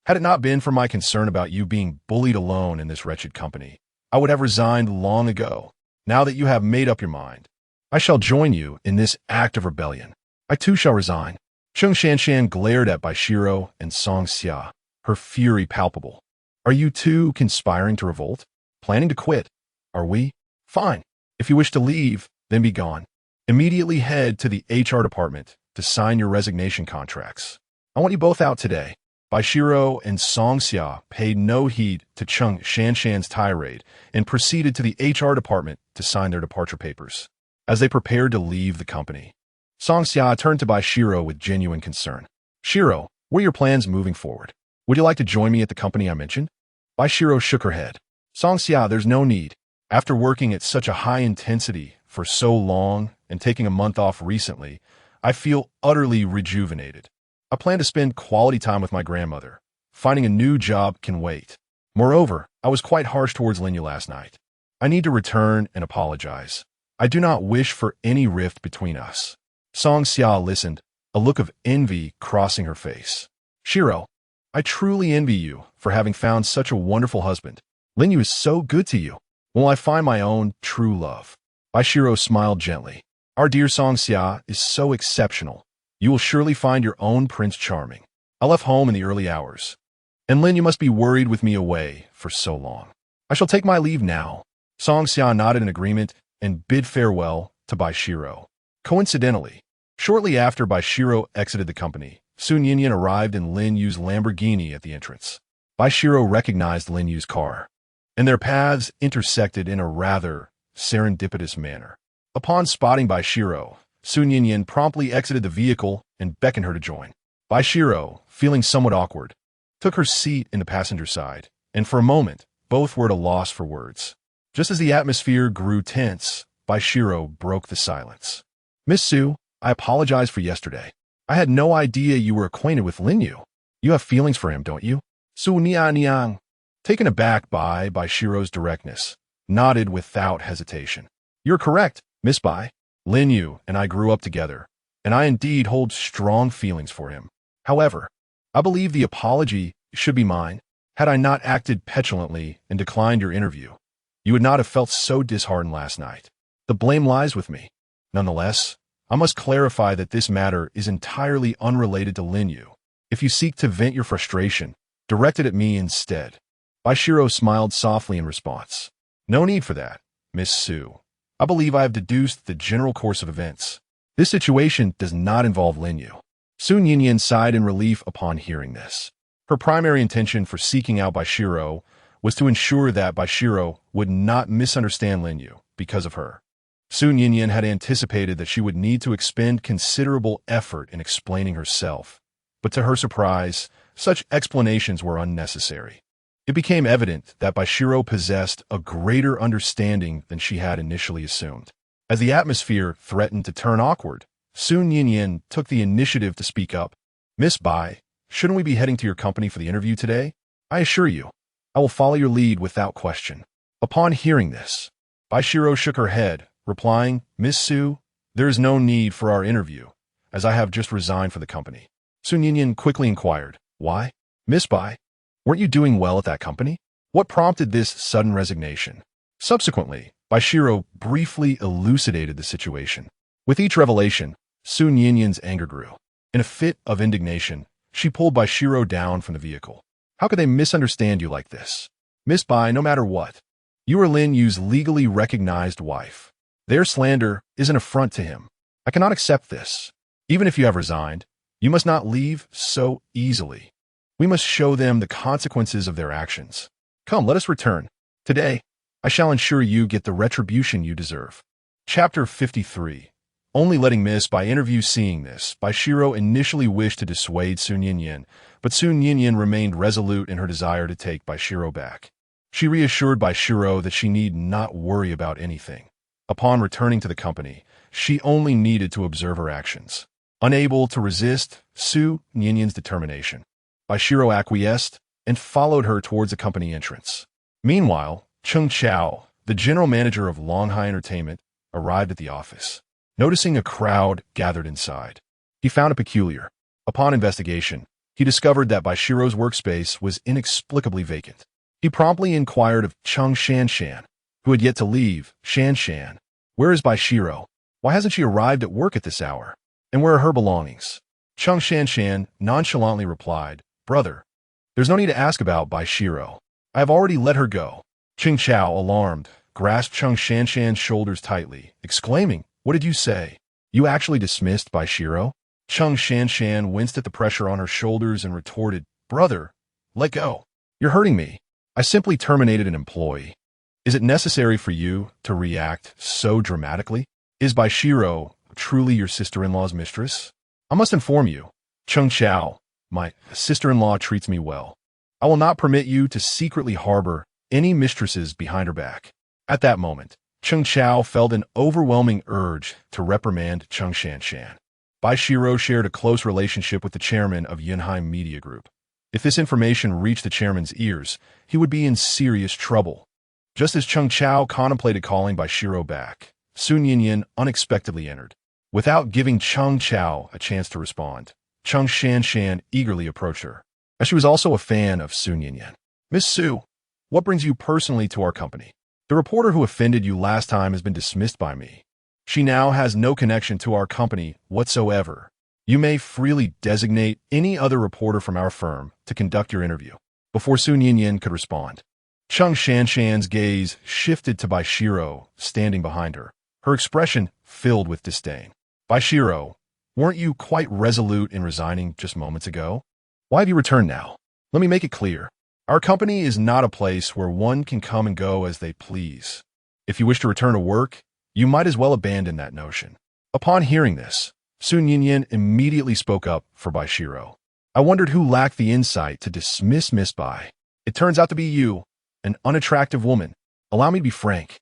Speaker 1: Had it not been for my concern about you being bullied alone in this wretched company, I would have resigned long ago. Now that you have made up your mind, I shall join you in this act of rebellion. I too shall resign. Cheng Shanshan glared at Bai Xirou and Song Xia, her fury palpable. Are you two conspiring to revolt? Planning to quit? Are we? Fine. If you wish to leave, then be gone. Immediately head to the HR department to sign your resignation contracts. I want you both out today. Bai Xirou and Song Xia paid no heed to Cheng Shanshan's tirade and proceeded to the HR department to sign their departure papers. As they prepared to leave the company, Song Xia turned to Bai Xirou with genuine concern. Xirou, what are your plans moving forward? Would you like to join me at the company I mentioned? Bai Xirou shook her head. Song Xia, there's no need. After working at such a high intensity for so long and taking a month off recently, I feel utterly rejuvenated. I plan to spend quality time with my grandmother. Finding a new job can wait. Moreover, I was quite harsh towards Lin Yu last night. I need to return and apologize. I do not wish for any rift between us. Song Xia listened, a look of envy crossing her face. Xirou, I truly envy you for having found such a wonderful husband. Lin Yu is so good to you. When will I find my own true love? Bai Xirou smiled gently. Our dear Song Xia is so exceptional. You will surely find your own Prince Charming. I left home in the early hours. And Lin, you must be worried with me away for so long. I shall take my leave now. Song Xia nodded in agreement and bid farewell to Bai Xirou. Coincidentally, shortly after Bai Xirou exited the company, Sun Yinyan arrived in Lin Yu's Lamborghini at the entrance. Bai Xirou recognized Lin Yu's car, and their paths intersected in a rather serendipitous manner. Upon spotting Bai Xirou, Sun Yinyan promptly exited the vehicle and beckoned her to join. Bai Xirou, feeling somewhat awkward, took her seat in the passenger side, and for a moment, both were at a loss for words. Just as the atmosphere grew tense, Bai Xirou broke the silence. Miss Su, I apologize for yesterday. I had no idea you were acquainted with Lin Yu. You have feelings for him, don't you? Su Niang, taken aback by Bai Xirou's directness, nodded without hesitation. You're correct, Miss Bai. Lin Yu and I grew up together, and I indeed hold strong feelings for him. However, I believe the apology should be mine. Had I not acted petulantly and declined your interview, you would not have felt so disheartened last night. The blame lies with me. Nonetheless, I must clarify that this matter is entirely unrelated to Lin Yu. If you seek to vent your frustration, direct it at me instead. Bai Xirou smiled softly in response. No need for that, Miss Su. I believe I have deduced the general course of events. This situation does not involve Lin Yu. Sun Yinyan sighed in relief upon hearing this. Her primary intention for seeking out Bai Xirou was to ensure that Bai Xirou would not misunderstand Lin Yu because of her. Sun Yinyan had anticipated that she would need to expend considerable effort in explaining herself, but to her surprise, such explanations were unnecessary. It became evident that Bai Xirou possessed a greater understanding than she had initially assumed. As the atmosphere threatened to turn awkward, Sun Yinyan took the initiative to speak up. Miss Bai, shouldn't we be heading to your company for the interview today? I assure you, I will follow your lead without question. Upon hearing this, Bai Xirou shook her head, replying, Miss Su, there is no need for our interview, as I have just resigned for the company. Sun Yinyan quickly inquired, why? Miss Bai, weren't you doing well at that company? What prompted this sudden resignation? Subsequently, Bai Xirou briefly elucidated the situation. With each revelation, Sun Yinyan's anger grew. In a fit of indignation, she pulled Bai Xirou down from the vehicle. How could they misunderstand you like this? Miss Bai, no matter what, you are Lin Yu's legally recognized wife. Their slander is an affront to him. I cannot accept this. Even if you have resigned, you must not leave so easily. We must show them the consequences of their actions. Come, let us return. Today, I shall ensure you get the retribution you deserve. Chapter 53. Only letting Miss Bai interview. Seeing this, Bai Xirou initially wished to dissuade Sun Yinyan, but Sun Yinyan remained resolute in her desire to take Bai Xirou back. She reassured Bai Xirou that she need not worry about anything. Upon returning to the company, she only needed to observe her actions. Unable to resist Sun Yinyan's determination, Bai Xirou acquiesced and followed her towards the company entrance. Meanwhile, Cheng Chao, the general manager of Longhai Entertainment, arrived at the office. Noticing a crowd gathered inside, he found it peculiar. Upon investigation, he discovered that Bai Xirou's workspace was inexplicably vacant. He promptly inquired of Cheng Shanshan, who had yet to leave. Shanshan, where is Bai Xirou? Why hasn't she arrived at work at this hour? And where are her belongings? Cheng Shanshan nonchalantly replied, Brother, there's no need to ask about Bai Xirou. I have already let her go. Qing Chao, alarmed, grasped Cheng Shanshan's shoulders tightly, exclaiming, What did you say? You actually dismissed Bai Xirou? Cheng Shanshan winced at the pressure on her shoulders and retorted, Brother, let go. You're hurting me. I simply terminated an employee. Is it necessary for you to react so dramatically? Is Bai Xirou truly your sister-in-law's mistress? I must inform you, Cheng Chao, my sister-in-law treats me well. I will not permit you to secretly harbor any mistresses behind her back. At that moment, Cheng Chao felt an overwhelming urge to reprimand Cheng Shanshan. Bai Xirou shared a close relationship with the chairman of Yunheim Media Group. If this information reached the chairman's ears, he would be in serious trouble. Just as Cheng Chao contemplated calling Bai Xirou back, Sun Yinyan unexpectedly entered. Without giving Cheng Chao a chance to respond, Cheng Shanshan eagerly approached her, as she was also a fan of Sun Yinyan. Miss Su, what brings you personally to our company? The reporter who offended you last time has been dismissed by me. She now has no connection to our company whatsoever. You may freely designate any other reporter from our firm to conduct your interview. Before Sun Yinyan could respond, Cheng Shanshan's gaze shifted to Bai Xirou, standing behind her, her expression filled with disdain. Bai Xirou, weren't you quite resolute in resigning just moments ago? Why have you returned now? Let me make it clear. Our company is not a place where one can come and go as they please. If you wish to return to work, you might as well abandon that notion. Upon hearing this, Sun Yinyan immediately spoke up for Bai Xirou. I wondered who lacked the insight to dismiss Miss Bai. It turns out to be you, an unattractive woman. Allow me to be frank.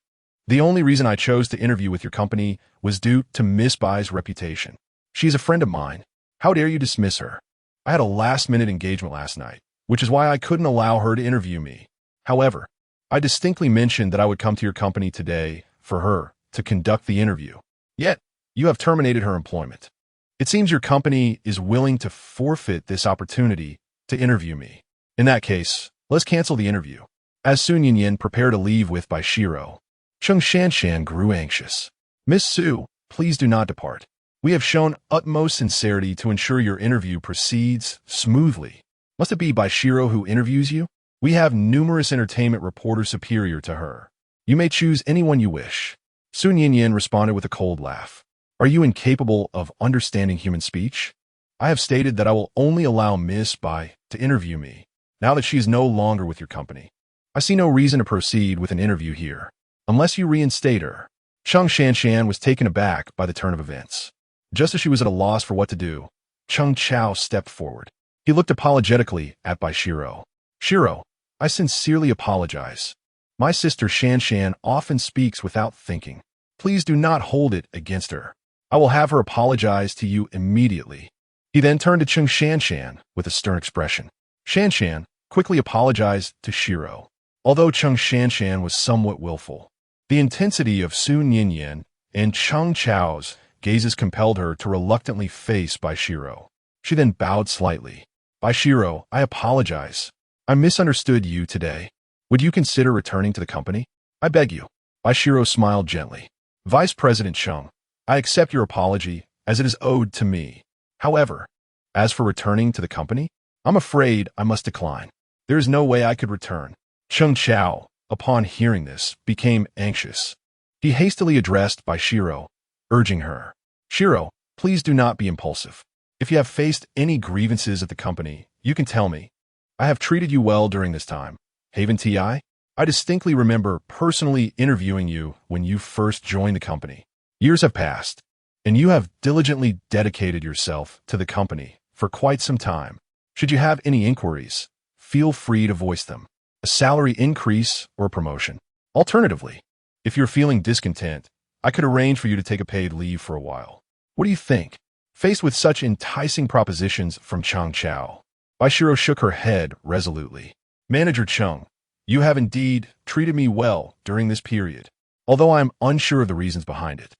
Speaker 1: The only reason I chose to interview with your company was due to Miss Bai's reputation. She is a friend of mine. How dare you dismiss her? I had a last-minute engagement last night, which is why I couldn't allow her to interview me. However, I distinctly mentioned that I would come to your company today for her to conduct the interview. Yet, you have terminated her employment. It seems your company is willing to forfeit this opportunity to interview me. In that case, let's cancel the interview. As Sun Yinyan prepared to leave with Bai Xirou, Cheng Shanshan grew anxious. Miss Su, please do not depart. We have shown utmost sincerity to ensure your interview proceeds smoothly. Must it be Bai Xirou who interviews you? We have numerous entertainment reporters superior to her. You may choose anyone you wish. Sun Yinyan responded with a cold laugh. Are you incapable of understanding human speech? I have stated that I will only allow Miss Bai to interview me, now that she is no longer with your company. I see no reason to proceed with an interview here, unless you reinstate her. Cheng Shanshan was taken aback by the turn of events. Just as she was at a loss for what to do, Cheng Chao stepped forward. He looked apologetically at Bai Xirou. Xirou, I sincerely apologize. My sister Shanshan often speaks without thinking. Please do not hold it against her. I will have her apologize to you immediately. He then turned to Cheng Shanshan with a stern expression. Shanshan quickly apologized to Xirou. Although Cheng Shanshan was somewhat willful, the intensity of Sun Yinyan and Cheng Chao's gazes compelled her to reluctantly face Bai Xirou. She then bowed slightly. Bai Xirou, I apologize. I misunderstood you today. Would you consider returning to the company? I beg you. Bai Xirou smiled gently. Vice President Cheng, I accept your apology as it is owed to me. However, as for returning to the company, I'm afraid I must decline. There is no way I could return. Cheng Chao, upon hearing this, became anxious. He hastily addressed Bai Xirou, urging her. Xirou, please do not be impulsive. If you have faced any grievances at the company, you can tell me. I have treated you well during this time. Haven't I? I distinctly remember personally interviewing you when you first joined the company. Years have passed, and you have diligently dedicated yourself to the company for quite some time. Should you have any inquiries, feel free to voice them. A salary increase or promotion. Alternatively, if you're feeling discontent, I could arrange for you to take a paid leave for a while. What do you think? Faced with such enticing propositions from Cheng Chao, Bai Xirou shook her head resolutely. Manager Cheng, you have indeed treated me well during this period, although I am unsure of the reasons behind it.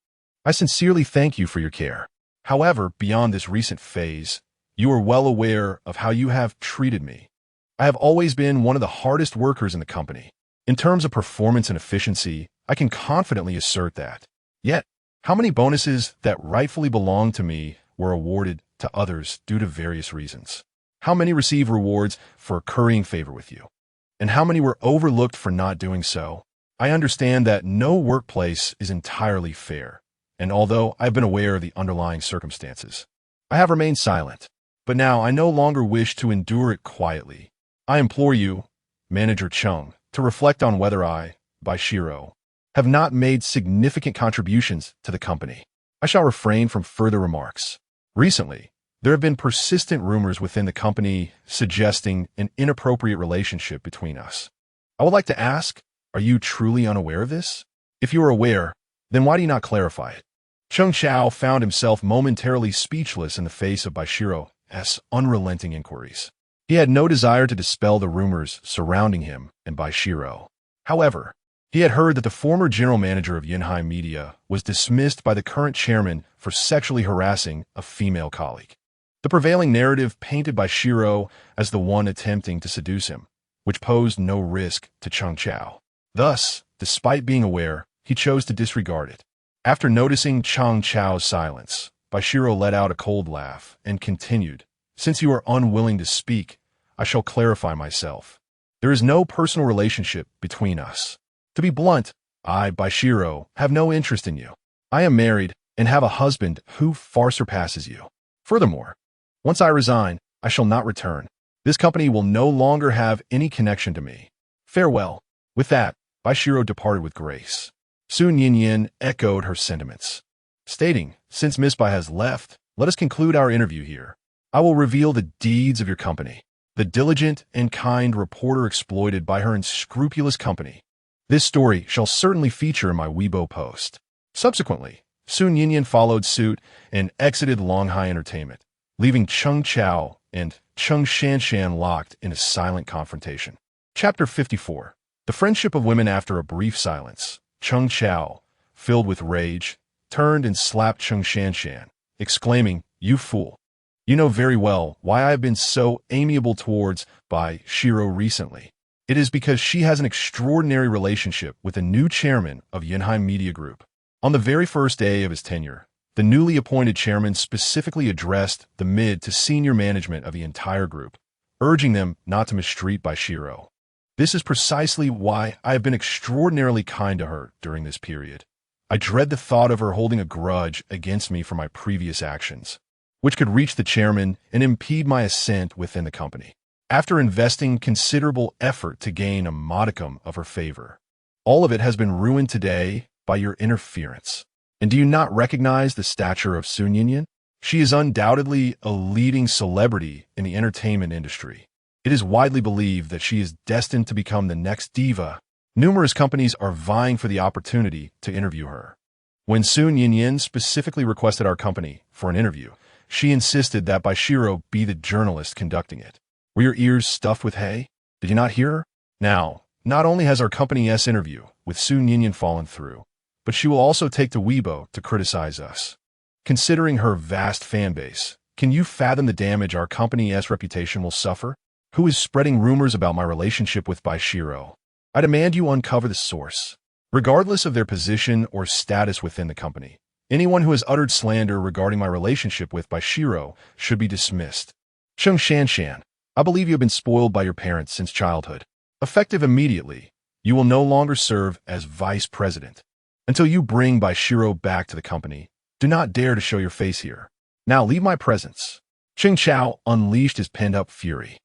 Speaker 1: I sincerely thank you for your care. However, beyond this recent phase, you are well aware of how you have treated me. I have always been one of the hardest workers in the company. In terms of performance and efficiency, I can confidently assert that. Yet, how many bonuses that rightfully belong to me were awarded to others due to various reasons? How many receive rewards for currying favor with you? And how many were overlooked for not doing so? I understand that no workplace is entirely fair, and although I've been aware of the underlying circumstances, I have remained silent. But now I no longer wish to endure it quietly. I implore you, Manager Chung, to reflect on whether I, Bai Xirou, have not made significant contributions to the company. I shall refrain from further remarks. Recently, there have been persistent rumors within the company suggesting an inappropriate relationship between us. I would like to ask, are you truly unaware of this? If you are aware, then why do you not clarify it? Chung Chao found himself momentarily speechless in the face of Bai Xirou's unrelenting inquiries. He had no desire to dispel the rumors surrounding him and Bai Xirou. However, he had heard that the former general manager of Yinhai Media was dismissed by the current chairman for sexually harassing a female colleague. The prevailing narrative painted Bai Xirou as the one attempting to seduce him, which posed no risk to Chung Chao. Thus, despite being aware, he chose to disregard it. After noticing Chung Chao's silence, Bai Xirou let out a cold laugh and continued, "Since you are unwilling to speak, I shall clarify myself. There is no personal relationship between us. To be blunt, I, Bai Xirou, have no interest in you. I am married and have a husband who far surpasses you. Furthermore, once I resign, I shall not return. This company will no longer have any connection to me. Farewell." With that, Bai Xirou departed with grace. Sun Yinyan echoed her sentiments, stating, "Since Miss Bai has left, let us conclude our interview here. I will reveal the deeds of your company, the diligent and kind reporter exploited by her unscrupulous company. This story shall certainly feature in my Weibo post." Subsequently, Sun Yinyan followed suit and exited Longhai Entertainment, leaving Chung Chao and Chung Shanshan locked in a silent confrontation. Chapter 54. The Friendship of Women. After a brief silence, Chung Chao, filled with rage, turned and slapped Chung Shanshan, exclaiming, "You fool! You know very well why I have been so amiable towards Bai Xirou recently. It is because she has an extraordinary relationship with the new chairman of Yinhai Media Group." On the very first day of his tenure, the newly appointed chairman specifically addressed the mid to senior management of the entire group, urging them not to mistreat Bai Xirou. This is precisely why I have been extraordinarily kind to her during this period. I dread the thought of her holding a grudge against me for my previous actions, which could reach the chairman and impede my ascent within the company. After investing considerable effort to gain a modicum of her favor, all of it has been ruined today by your interference. And do you not recognize the stature of Sun Yinyan? She is undoubtedly a leading celebrity in the entertainment industry. It is widely believed that she is destined to become the next diva. Numerous companies are vying for the opportunity to interview her. When Sun Yinyan specifically requested our company for an interview, she insisted that Bai Xirou be the journalist conducting it. Were your ears stuffed with hay? Did you not hear her? Now, not only has our company's interview with Sun Yinyan fallen through, but she will also take to Weibo to criticize us. Considering her vast fan base, can you fathom the damage our company's reputation will suffer? Who is spreading rumors about my relationship with Bai Xirou? I demand you uncover the source. Regardless of their position or status within the company, anyone who has uttered slander regarding my relationship with Bai Xirou should be dismissed. Chung Shanshan, I believe you have been spoiled by your parents since childhood. Effective immediately, you will no longer serve as vice president. Until you bring Bai Xirou back to the company, do not dare to show your face here. Now leave my presence. Chung Chao unleashed his pent-up fury,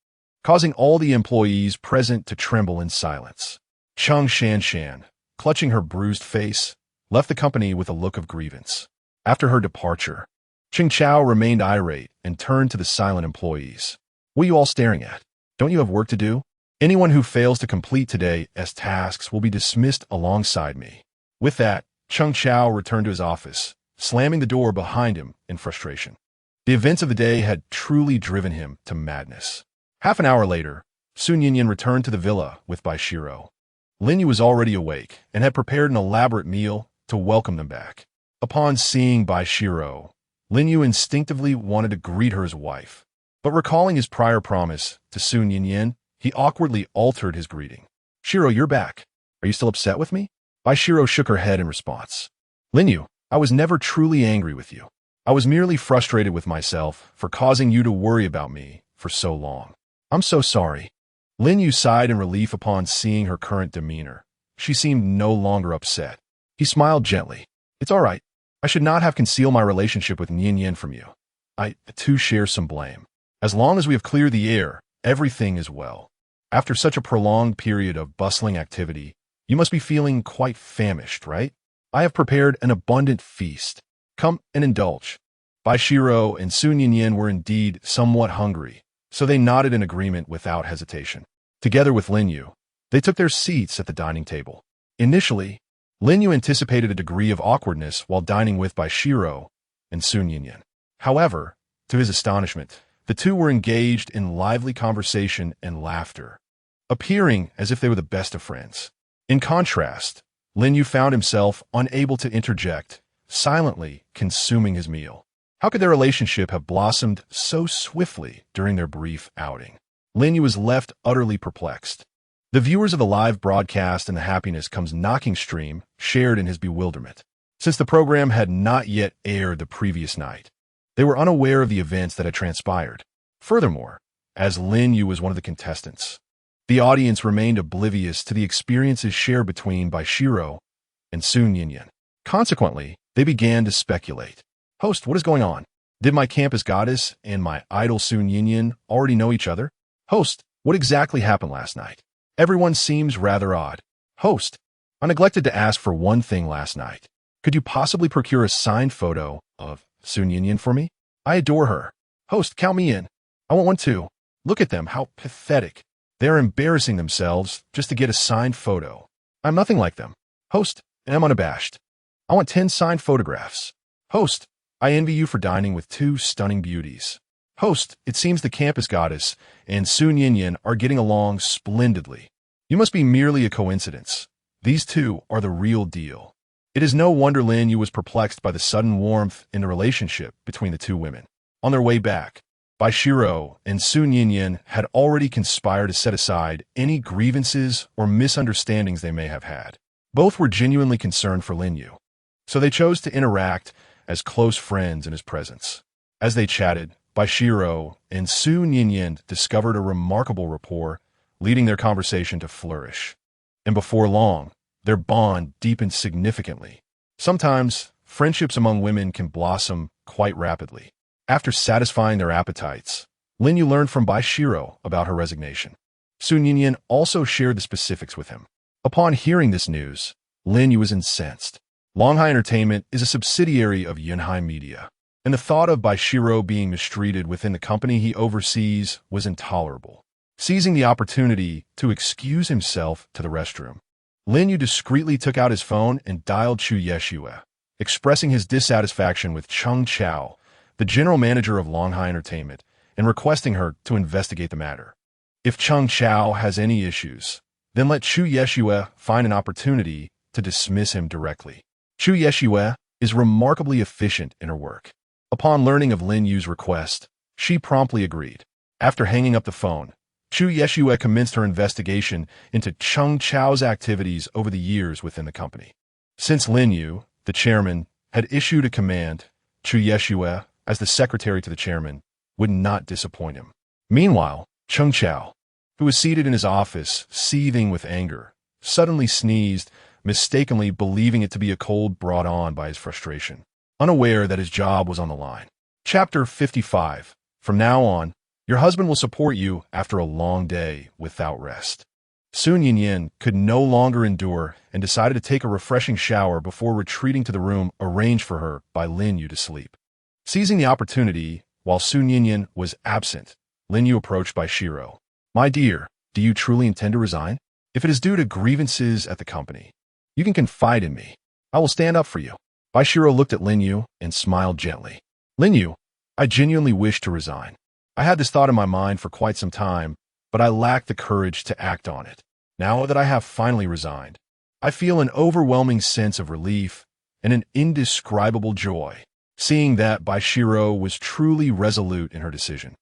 Speaker 1: causing all the employees present to tremble in silence. Chung Shanshan, clutching her bruised face, left the company with a look of grievance. After her departure, Chung Chao remained irate and turned to the silent employees. "What are you all staring at? Don't you have work to do? Anyone who fails to complete today's tasks will be dismissed alongside me." With that, Chung Chao returned to his office, slamming the door behind him in frustration. The events of the day had truly driven him to madness. Half an hour later, Sun Yinyan returned to the villa with Bai Xirou. Lin Yu was already awake and had prepared an elaborate meal to welcome them back. Upon seeing Bai Xirou, Lin Yu instinctively wanted to greet her as wife, but recalling his prior promise to Sun Yinyan, he awkwardly altered his greeting. "Xirou, you're back. Are you still upset with me?" Bai Xirou shook her head in response. "Lin Yu, I was never truly angry with you. I was merely frustrated with myself for causing you to worry about me for so long. I'm so sorry. Lin Yu sighed in relief upon seeing her current demeanor. She seemed no longer upset. He smiled gently. It's all right. I should not have concealed my relationship with Yin from you. I, too, share some blame. As long as we have cleared the air, everything is well. After such a prolonged period of bustling activity, you must be feeling quite famished, right? I have prepared an abundant feast. Come and indulge. Bai Xirou and Sun Yinyan were indeed somewhat hungry, so they nodded in agreement without hesitation. Together with Lin Yu, they took their seats at the dining table. Initially, Lin Yu anticipated a degree of awkwardness while dining with Bai Xirou and Sun Yinyan. However, to his astonishment, the two were engaged in lively conversation and laughter, appearing as if they were the best of friends. In contrast, Lin Yu found himself unable to interject, silently consuming his meal. How could their relationship have blossomed so swiftly during their brief outing? Lin Yu was left utterly perplexed. The viewers of the live broadcast and the happiness comes knocking stream shared in his bewilderment. Since the program had not yet aired the previous night, they were unaware of the events that had transpired. Furthermore, as Lin Yu was one of the contestants, the audience remained oblivious to the experiences shared between Bai Xirou and Sun Yinyan. Consequently, they began to speculate. Host, what is going on? Did my campus goddess and my idol Sun Yinyan already know each other? Host, what exactly happened last night? Everyone seems rather odd. Host, I neglected to ask for one thing last night. Could you possibly procure a signed photo of Sun Yinyan for me? I adore her. Host, count me in. I want one too. Look at them, how pathetic. They are embarrassing themselves just to get a signed photo. I'm nothing like them. Host, I'm unabashed. I want 10 signed photographs. Host, I envy you for dining with two stunning beauties. Host, it seems the campus goddess and Sun Yinyan are getting along splendidly. You must be merely a coincidence. These two are the real deal. It is no wonder Lin Yu was perplexed by the sudden warmth in the relationship between the two women. On their way back, Bai Xirou and Sun Yinyan had already conspired to set aside any grievances or misunderstandings they may have had. Both were genuinely concerned for Lin Yu, so they chose to interact as close friends in his presence. As they chatted, Bai Xirou and Sun Yinyan discovered a remarkable rapport, leading their conversation to flourish. And before long, their bond deepened significantly. Sometimes, friendships among women can blossom quite rapidly. After satisfying their appetites, Lin Yu learned from Bai Xirou about her resignation. Sun Yinyan also shared the specifics with him. Upon hearing this news, Lin Yu was incensed. Longhai Entertainment is a subsidiary of Yunhai Media, and the thought of Bai Xirou being mistreated within the company he oversees was intolerable. Seizing the opportunity to excuse himself to the restroom, Lin Yu discreetly took out his phone and dialed Chu Yeshua, expressing his dissatisfaction with Cheng Chao, the general manager of Longhai Entertainment, and requesting her to investigate the matter. If Cheng Chao has any issues, then let Chu Yeshua find an opportunity to dismiss him directly. Chu Yeshua is remarkably efficient in her work. Upon learning of Lin Yu's request, she promptly agreed. After hanging up the phone, Chu Yeshua commenced her investigation into Cheng Chao's activities over the years within the company. Since Lin Yu, the chairman, had issued a command, Chu Yeshua, as the secretary to the chairman, would not disappoint him. Meanwhile, Cheng Chao, who was seated in his office, seething with anger, suddenly sneezed, mistakenly believing it to be a cold brought on by his frustration, unaware that his job was on the line. Chapter 55. From now on, your husband will support you after a long day without rest. Sun Yinyan could no longer endure and decided to take a refreshing shower before retreating to the room arranged for her by Lin Yu to sleep. Seizing the opportunity, while Sun Yinyan was absent, Lin Yu approached Bai Xirou. My dear, do you truly intend to resign? If it is due to grievances at the company, you can confide in me. I will stand up for you. Bai Xirou looked at Lin Yu and smiled gently. Lin Yu, I genuinely wish to resign. I had this thought in my mind for quite some time, but I lacked the courage to act on it. Now that I have finally resigned, I feel an overwhelming sense of relief and an indescribable joy, seeing that Bai Xirou was truly resolute in her decision.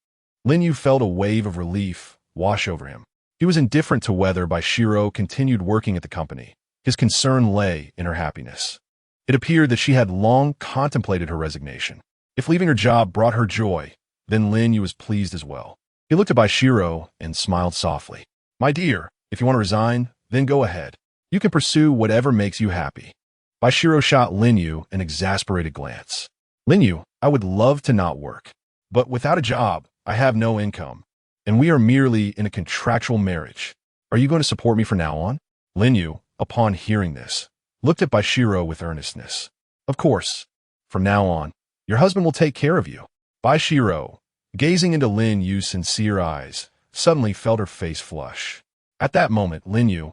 Speaker 1: Lin Yu felt a wave of relief wash over him. He was indifferent to whether Bai Xirou continued working at the company. His concern lay in her happiness. It appeared that she had long contemplated her resignation. If leaving her job brought her joy, then Lin Yu was pleased as well. He looked at Bai Xirou and smiled softly. My dear, if you want to resign, then go ahead. You can pursue whatever makes you happy. Bai Xirou shot Lin Yu an exasperated glance. Lin Yu, I would love to not work. But without a job, I have no income. And we are merely in a contractual marriage. Are you going to support me from now on? Lin Yu, upon hearing this, looked at Bai Xirou with earnestness. Of course. From now on, your husband will take care of you. Bai Xirou, gazing into Lin Yu's sincere eyes, suddenly felt her face flush. At that moment, Lin Yu,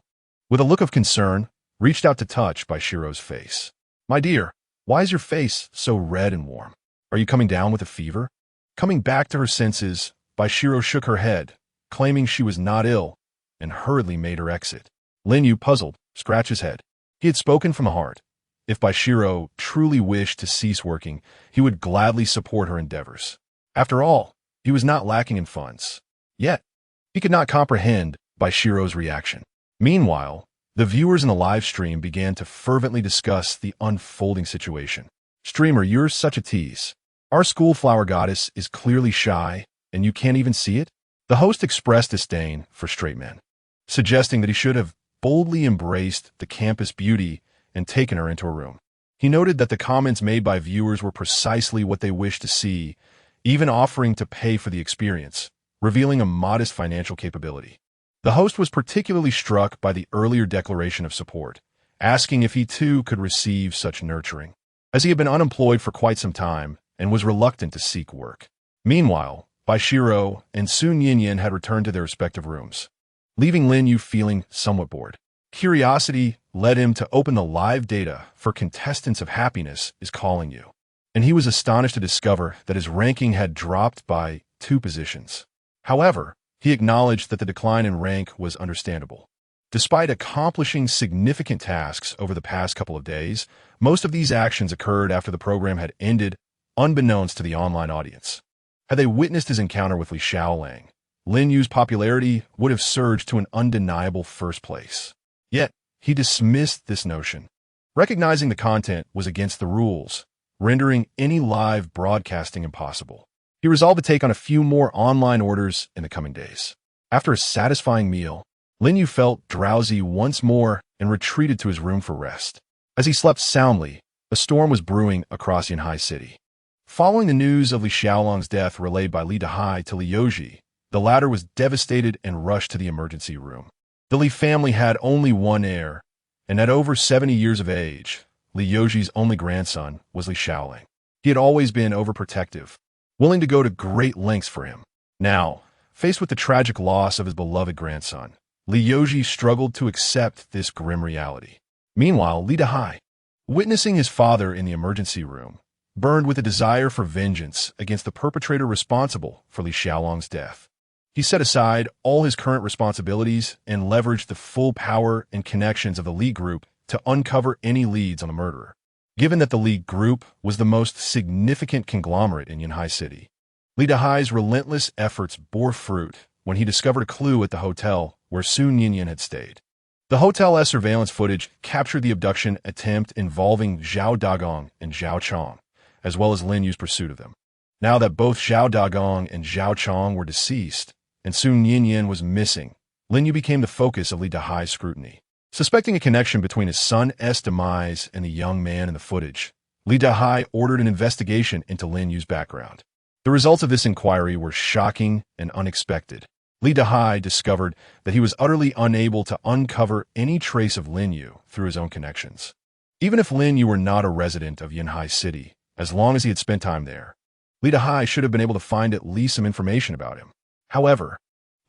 Speaker 1: with a look of concern, reached out to touch Bai Xirou's face. My dear, why is your face so red and warm? Are you coming down with a fever? Coming back to her senses, Bai Xirou shook her head, claiming she was not ill, and hurriedly made her exit. Lin Yu, puzzled, scratched his head. He had spoken from the heart. If Bai Xirou truly wished to cease working, he would gladly support her endeavors. After all, he was not lacking in funds. Yet, he could not comprehend Bai Xirou's reaction. Meanwhile, the viewers in the live stream began to fervently discuss the unfolding situation. Streamer, you're such a tease. Our school flower goddess is clearly shy, and you can't even see it? The host expressed disdain for straight men, suggesting that he should have boldly embraced the campus beauty and taken her into a room. He noted that the comments made by viewers were precisely what they wished to see, even offering to pay for the experience, revealing a modest financial capability. The host was particularly struck by the earlier declaration of support, asking if he too could receive such nurturing, as he had been unemployed for quite some time and was reluctant to seek work. Meanwhile, Bai Xirou and Sun Yinyan had returned to their respective rooms, leaving Lin Yu feeling somewhat bored. Curiosity led him to open the live data for Contestants of Happiness is Calling You, and he was astonished to discover that his ranking had dropped by 2 positions. However, he acknowledged that the decline in rank was understandable. Despite accomplishing significant tasks over the past couple of days, most of these actions occurred after the program had ended, unbeknownst to the online audience. Had they witnessed his encounter with Li Xiaolang, Lin Yu's popularity would have surged to an undeniable first place. Yet, he dismissed this notion, recognizing the content was against the rules, rendering any live broadcasting impossible. He resolved to take on a few more online orders in the coming days. After a satisfying meal, Lin Yu felt drowsy once more and retreated to his room for rest. As he slept soundly, a storm was brewing across Yanhai City. Following the news of Li Xiaolang's death relayed by Li Dahai to Li Yoji, the latter was devastated and rushed to the emergency room. The Li family had only one heir, and at over 70 years of age, Li Yoji's only grandson was Li Xiaolang. He had always been overprotective, willing to go to great lengths for him. Now, faced with the tragic loss of his beloved grandson, Li Yoji struggled to accept this grim reality. Meanwhile, Li Dahai, witnessing his father in the emergency room, burned with a desire for vengeance against the perpetrator responsible for Li Xiaolang's death. He set aside all his current responsibilities and leveraged the full power and connections of the Li Group to uncover any leads on the murderer. Given that the Li Group was the most significant conglomerate in Yanhai City, Li Dahai's relentless efforts bore fruit when he discovered a clue at the hotel where Sun Yinyan had stayed. The hotel's surveillance footage captured the abduction attempt involving Zhao Dagong and Zhao Chong, as well as Lin Yu's pursuit of them. Now that both Zhao Dagong and Zhao Chong were deceased, and Sun Yinyan was missing, Lin Yu became the focus of Li Dahai's scrutiny. Suspecting a connection between his son's demise and the young man in the footage, Li Dahai ordered an investigation into Lin Yu's background. The results of this inquiry were shocking and unexpected. Li Dahai discovered that he was utterly unable to uncover any trace of Lin Yu through his own connections. Even if Lin Yu were not a resident of Yanhai City, as long as he had spent time there, Li Dahai should have been able to find at least some information about him. However,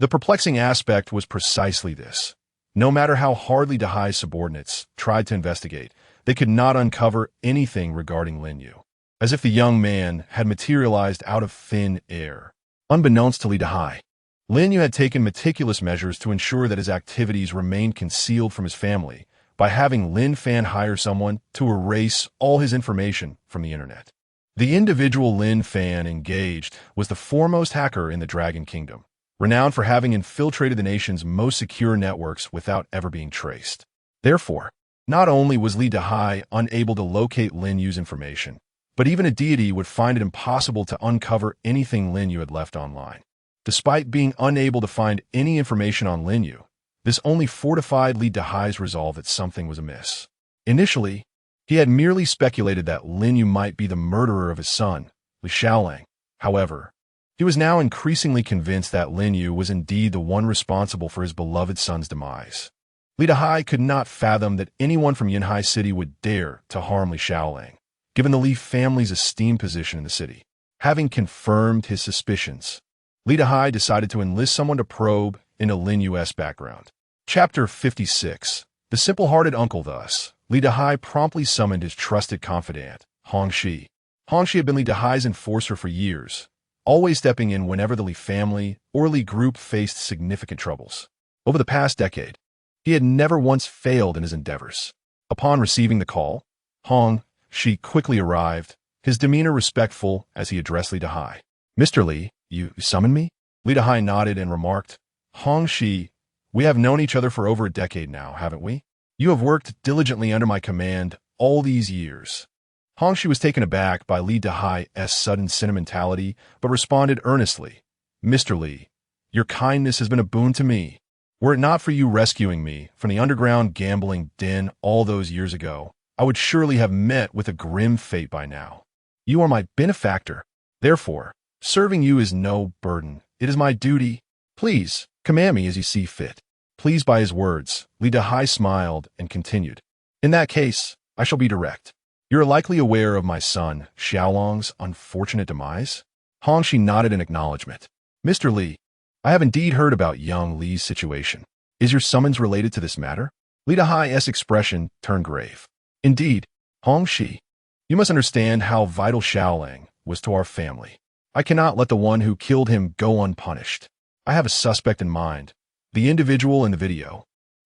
Speaker 1: the perplexing aspect was precisely this. No matter how hard Li Dahai's subordinates tried to investigate, they could not uncover anything regarding Lin Yu, as if the young man had materialized out of thin air. Unbeknownst to Li Dahai, Lin Yu had taken meticulous measures to ensure that his activities remained concealed from his family by having Lin Fan hire someone to erase all his information from the internet. The individual Lin Fan engaged was the foremost hacker in the Dragon Kingdom, renowned for having infiltrated the nation's most secure networks without ever being traced. Therefore, not only was Li Dahai unable to locate Lin Yu's information, but even a deity would find it impossible to uncover anything Lin Yu had left online. Despite being unable to find any information on Lin Yu, this only fortified Li Dahai's resolve that something was amiss. Initially, he had merely speculated that Lin Yu might be the murderer of his son, Li Xiaolang. However, he was now increasingly convinced that Lin Yu was indeed the one responsible for his beloved son's demise. Li Dahai could not fathom that anyone from Yinhai City would dare to harm Li Xiaolang, given the Li family's esteemed position in the city. Having confirmed his suspicions, Li Dahai decided to enlist someone to probe into Lin Yu's background. Chapter 56. The Simple-Hearted Uncle. Thus, Li Dahai promptly summoned his trusted confidant, Hong Shi. Hong Shi had been Li Dahai's enforcer for years, always stepping in whenever the Li family or Li group faced significant troubles. Over the past decade, he had never once failed in his endeavors. Upon receiving the call, Hong Shi quickly arrived, his demeanor respectful as he addressed Li Dahai. "Mr. Li, you summoned me?" Li Dahai nodded and remarked, "Hong Shi, we have known each other for over a decade now, haven't we? You have worked diligently under my command all these years." Hong Shi was taken aback by Li Dahai's sudden sentimentality, but responded earnestly, "Mr. Li, your kindness has been a boon to me. Were it not for you rescuing me from the underground gambling den all those years ago, I would surely have met with a grim fate by now. You are my benefactor. Therefore, serving you is no burden. It is my duty. Please, command me as you see fit." Pleased by his words, Li Dahai smiled and continued, "In that case, I shall be direct. You're likely aware of my son, Xiaolong's unfortunate demise?" Hong Shi nodded in acknowledgement. "Mr. Li, I have indeed heard about young Li's situation. Is your summons related to this matter?" Li Dahai's expression turned grave. "Indeed, Hong Shi, you must understand how vital Xiaolang was to our family. I cannot let the one who killed him go unpunished. I have a suspect in mind, the individual in the video.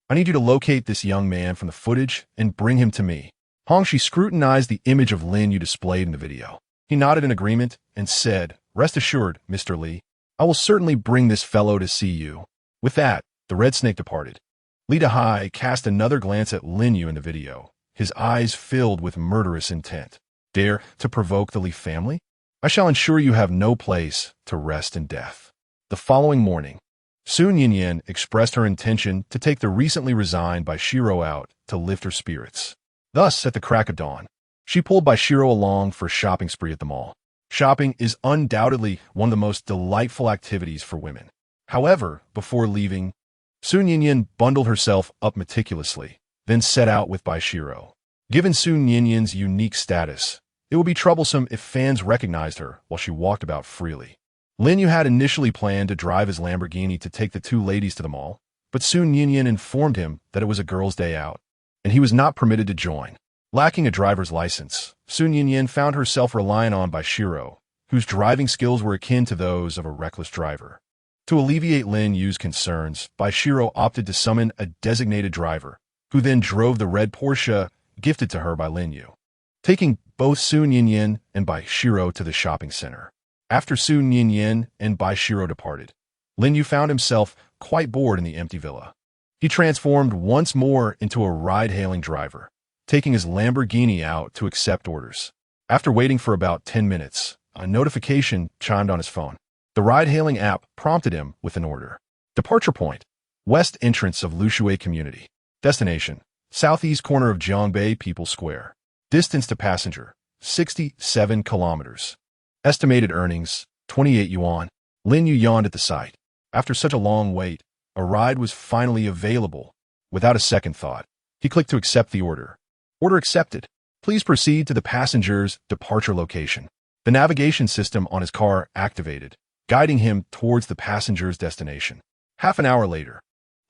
Speaker 1: I need you to locate this young man from the footage and bring him to me." Hong Shi scrutinized the image of Lin Yu displayed in the video. He nodded in agreement and said, "Rest assured, Mr. Li, I will certainly bring this fellow to see you." With that, the red snake departed. Li Dahai cast another glance at Lin Yu in the video, his eyes filled with murderous intent. "Dare to provoke the Li family? I shall ensure you have no place to rest in death." The following morning, Sun Yinyan expressed her intention to take the recently resigned Bai Xirou out to lift her spirits. Thus, at the crack of dawn, she pulled Bai Xirou along for a shopping spree at the mall. Shopping is undoubtedly one of the most delightful activities for women. However, before leaving, Sun Yinyan bundled herself up meticulously, then set out with Bai Xirou. Given Sun Yinyan's unique status, it would be troublesome if fans recognized her while she walked about freely. Lin Yu had initially planned to drive his Lamborghini to take the two ladies to the mall, but Sun Yinyan informed him that it was a girl's day out, and he was not permitted to join. Lacking a driver's license, Sun Yinyan found herself relying on Bai Xirou, whose driving skills were akin to those of a reckless driver. To alleviate Lin Yu's concerns, Bai Xirou opted to summon a designated driver, who then drove the red Porsche gifted to her by Lin Yu, taking both Sun Yinyan and Bai Xirou to the shopping center. After Sun Yinyan and Bai Xirou departed, Lin Yu found himself quite bored in the empty villa. He transformed once more into a ride-hailing driver, taking his Lamborghini out to accept orders. After waiting for about 10 minutes, a notification chimed on his phone. The ride-hailing app prompted him with an order. Departure point: west entrance of Lushui Community. Destination: southeast corner of Jiangbei People's Square. Distance to passenger: 67 kilometers. Estimated earnings: 28 yuan. Lin Yu yawned at the sight. After such a long wait, a ride was finally available. Without a second thought, he clicked to accept the order. Order accepted. Please proceed to the passenger's departure location. The navigation system on his car activated, guiding him towards the passenger's destination. Half an hour later,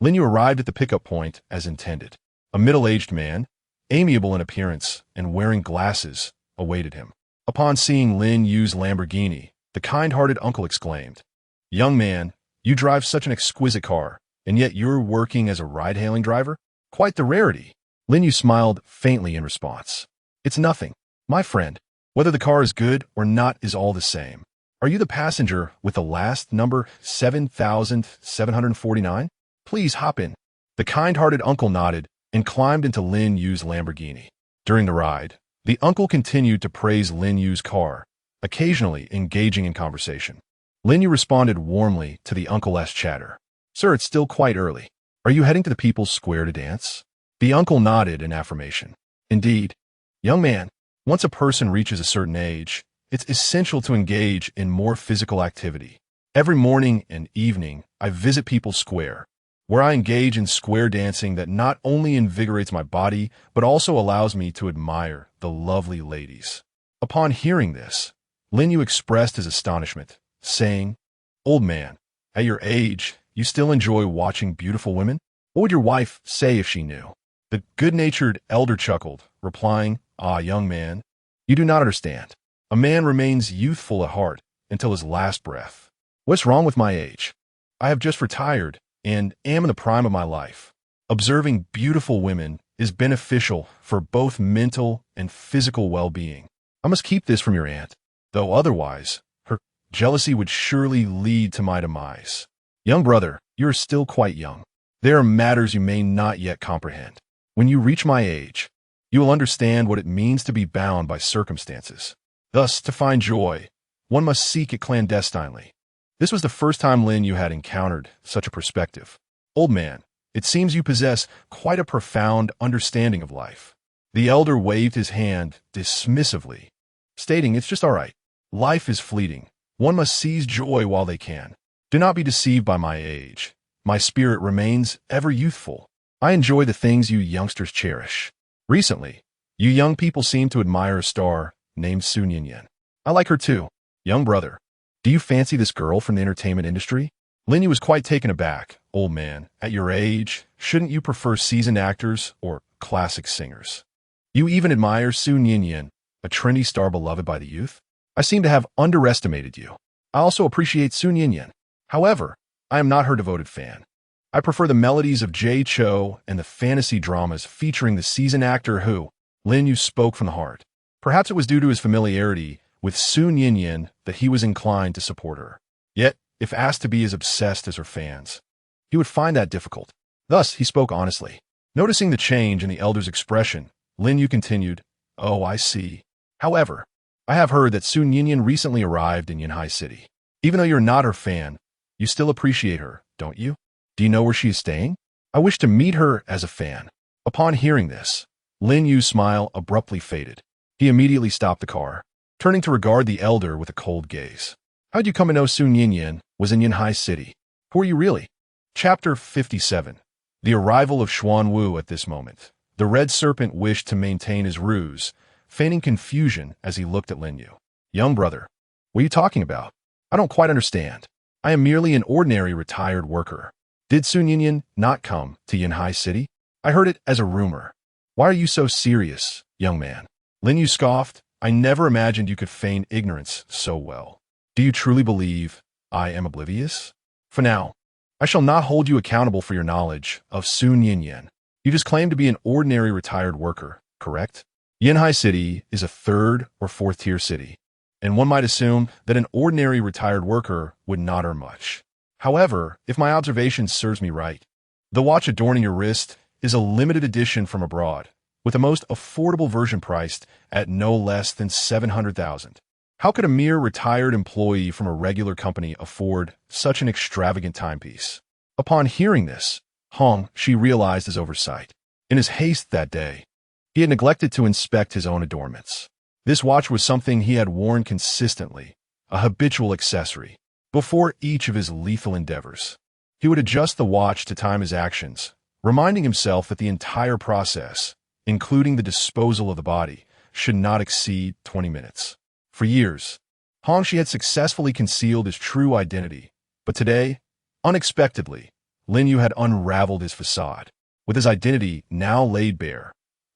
Speaker 1: Lin Yu arrived at the pickup point as intended. A middle-aged man, amiable in appearance and wearing glasses, awaited him. Upon seeing Lin Yu's Lamborghini, the kind-hearted uncle exclaimed, "Young man, you drive such an exquisite car, and yet you're working as a ride-hailing driver? Quite the rarity." Lin Yu smiled faintly in response. "It's nothing, my friend. Whether the car is good or not is all the same. Are you the passenger with the last number 7749? Please hop in." The kind-hearted uncle nodded and climbed into Lin Yu's Lamborghini. During the ride, The uncle continued to praise Lin Yu's car, occasionally engaging in conversation. Lin Yu responded warmly to the uncle's chatter. Sir, it's still quite early. Are you heading to the People's Square to dance? The uncle nodded in affirmation. Indeed. Young man, once a person reaches a certain age, it's essential to engage in more physical activity. Every morning and evening, I visit People's Square, where I engage in square dancing that not only invigorates my body, but also allows me to admire the lovely ladies. Upon hearing this, Lin Yu expressed his astonishment, saying, Old man, at your age, you still enjoy watching beautiful women? What would your wife say if she knew? The good-natured elder chuckled, replying, Ah, young man, you do not understand. A man remains youthful at heart until his last breath. What's wrong with my age? I have just retired and am in the prime of my life. Observing beautiful women is beneficial for both mental and physical well-being. I must keep this from your aunt, though otherwise, her jealousy would surely lead to my demise. Young brother, you are still quite young. There are matters you may not yet comprehend. When you reach my age, you will understand what it means to be bound by circumstances. Thus, to find joy, one must seek it clandestinely. This was the first time Lin Yu had encountered such a perspective. Old man, it seems you possess quite a profound understanding of life. The elder waved his hand dismissively, stating, It's just all right. Life is fleeting. One must seize joy while they can. Do not be deceived by my age. My spirit remains ever youthful. I enjoy the things you youngsters cherish. Recently, you young people seem to admire a star named Sun Yinyan. I like her too. Young brother, do you fancy this girl from the entertainment industry? Lin Yu was quite taken aback. Old man, at your age, shouldn't you prefer seasoned actors or classic singers? You even admire Sun Yinyan, a trendy star beloved by the youth? I seem to have underestimated you. I also appreciate Sun Yinyan. However, I am not her devoted fan. I prefer the melodies of Jay Cho and the fantasy dramas featuring the seasoned actor who, Lin Yu spoke from the heart. Perhaps it was due to his familiarity with Sun Yinyan that he was inclined to support her. Yet, if asked to be as obsessed as her fans, he would find that difficult. Thus, he spoke honestly. Noticing the change in the elder's expression, Lin Yu continued, Oh, I see. However, I have heard that Sun Yinyan recently arrived in Yanhai City. Even though you're not her fan, you still appreciate her, don't you? Do you know where she is staying? I wish to meet her as a fan. Upon hearing this, Lin Yu's smile abruptly faded. He immediately stopped the car, turning to regard the elder with a cold gaze. How'd you come to know Sun Yinyan was in Yanhai City? Who are you really? Chapter 57. The arrival of Xuan Wu at this moment. The red serpent wished to maintain his ruse, feigning confusion as he looked at Lin Yu. Young brother, what are you talking about? I don't quite understand. I am merely an ordinary retired worker. Did Sun Yinyan not come to Yanhai City? I heard it as a rumor. Why are you so serious, young man? Lin Yu scoffed. I never imagined you could feign ignorance so well. Do you truly believe I am oblivious? For now, I shall not hold you accountable for your knowledge of Sun Yinyan. You just claim to be an ordinary retired worker, correct? Yanhai City is a third or fourth tier city, and one might assume that an ordinary retired worker would not earn much. However, if my observation serves me right, the watch adorning your wrist is a limited edition from abroad, with the most affordable version priced at no less than 700,000. How could a mere retired employee from a regular company afford such an extravagant timepiece? Upon hearing this, she realized his oversight. In his haste that day, he had neglected to inspect his own adornments. This watch was something he had worn consistently, a habitual accessory. Before each of his lethal endeavors, he would adjust the watch to time his actions, reminding himself that the entire process, including the disposal of the body, should not exceed 20 minutes. For years, Hongxi had successfully concealed his true identity, but today, unexpectedly, Lin Yu had unraveled his facade. With his identity now laid bare,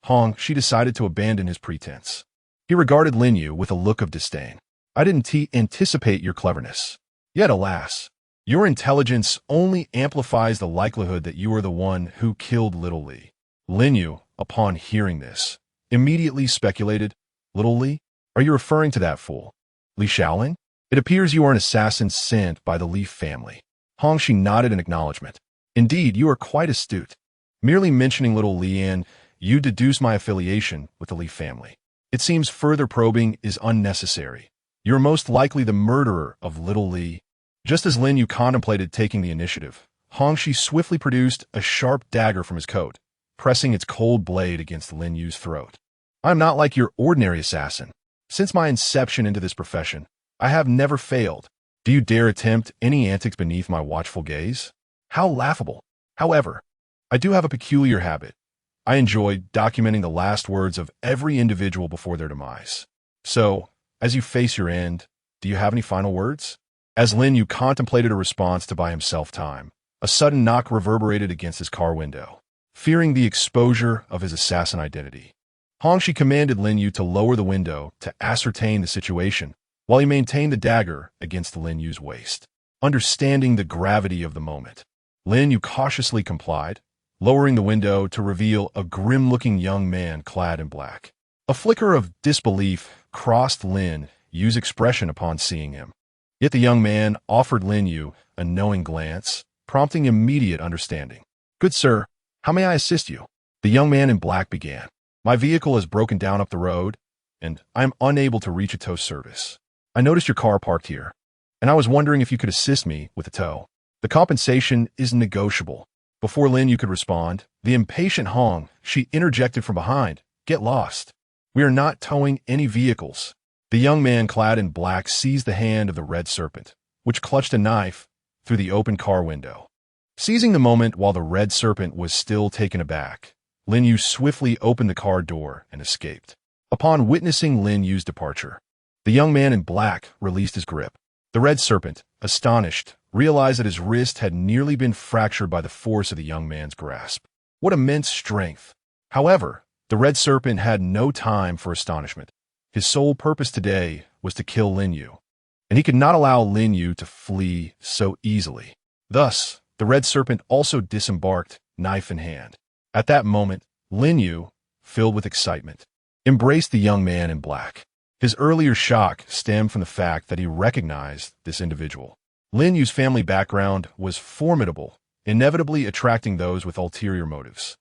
Speaker 1: Hongxi decided to abandon his pretense. He regarded Lin Yu with a look of disdain. I didn't anticipate your cleverness. Yet, alas, your intelligence only amplifies the likelihood that you are the one who killed little Li. Lin Yu, upon hearing this, immediately speculated, Little Li? Are you referring to that fool, Li Shaoling? It appears you are an assassin sent by the Li family. Hongxi nodded in acknowledgement. Indeed, you are quite astute. Merely mentioning little Li and you deduce my affiliation with the Li family. It seems further probing is unnecessary. You're most likely the murderer of little Li. Just as Lin Yu contemplated taking the initiative, Hongxi swiftly produced a sharp dagger from his coat, pressing its cold blade against Lin Yu's throat. I'm not like your ordinary assassin. Since my inception into this profession, I have never failed. Do you dare attempt any antics beneath my watchful gaze? How laughable. However, I do have a peculiar habit. I enjoy documenting the last words of every individual before their demise. So, as you face your end, do you have any final words? As Lin Yu contemplated a response to buy himself time, a sudden knock reverberated against his car window. Fearing the exposure of his assassin identity, Hongxi commanded Lin Yu to lower the window to ascertain the situation, while he maintained the dagger against Lin Yu's waist. Understanding the gravity of the moment, Lin Yu cautiously complied, lowering the window to reveal a grim-looking young man clad in black. A flicker of disbelief crossed Lin Yu's expression upon seeing him. Yet the young man offered Lin Yu a knowing glance, prompting immediate understanding. "Good sir, how may I assist you?" The young man in black began. "My vehicle has broken down up the road, and I am unable to reach a tow service. I noticed your car parked here, and I was wondering if you could assist me with a tow. The compensation is negotiable." Before Lin Yu could respond, the impatient Hongxi interjected from behind, "Get lost. We are not towing any vehicles." The young man clad in black seized the hand of the red serpent, which clutched a knife through the open car window. Seizing the moment while the red serpent was still taken aback, Lin Yu swiftly opened the car door and escaped. Upon witnessing Lin Yu's departure, the young man in black released his grip. The red serpent, astonished, realized that his wrist had nearly been fractured by the force of the young man's grasp. What immense strength! However, the red serpent had no time for astonishment. His sole purpose today was to kill Lin Yu, and he could not allow Lin Yu to flee so easily. Thus, the red serpent also disembarked, knife in hand. At that moment, Lin Yu, filled with excitement, embraced the young man in black. His earlier shock stemmed from the fact that he recognized this individual. Lin Yu's family background was formidable, inevitably attracting those with ulterior motives.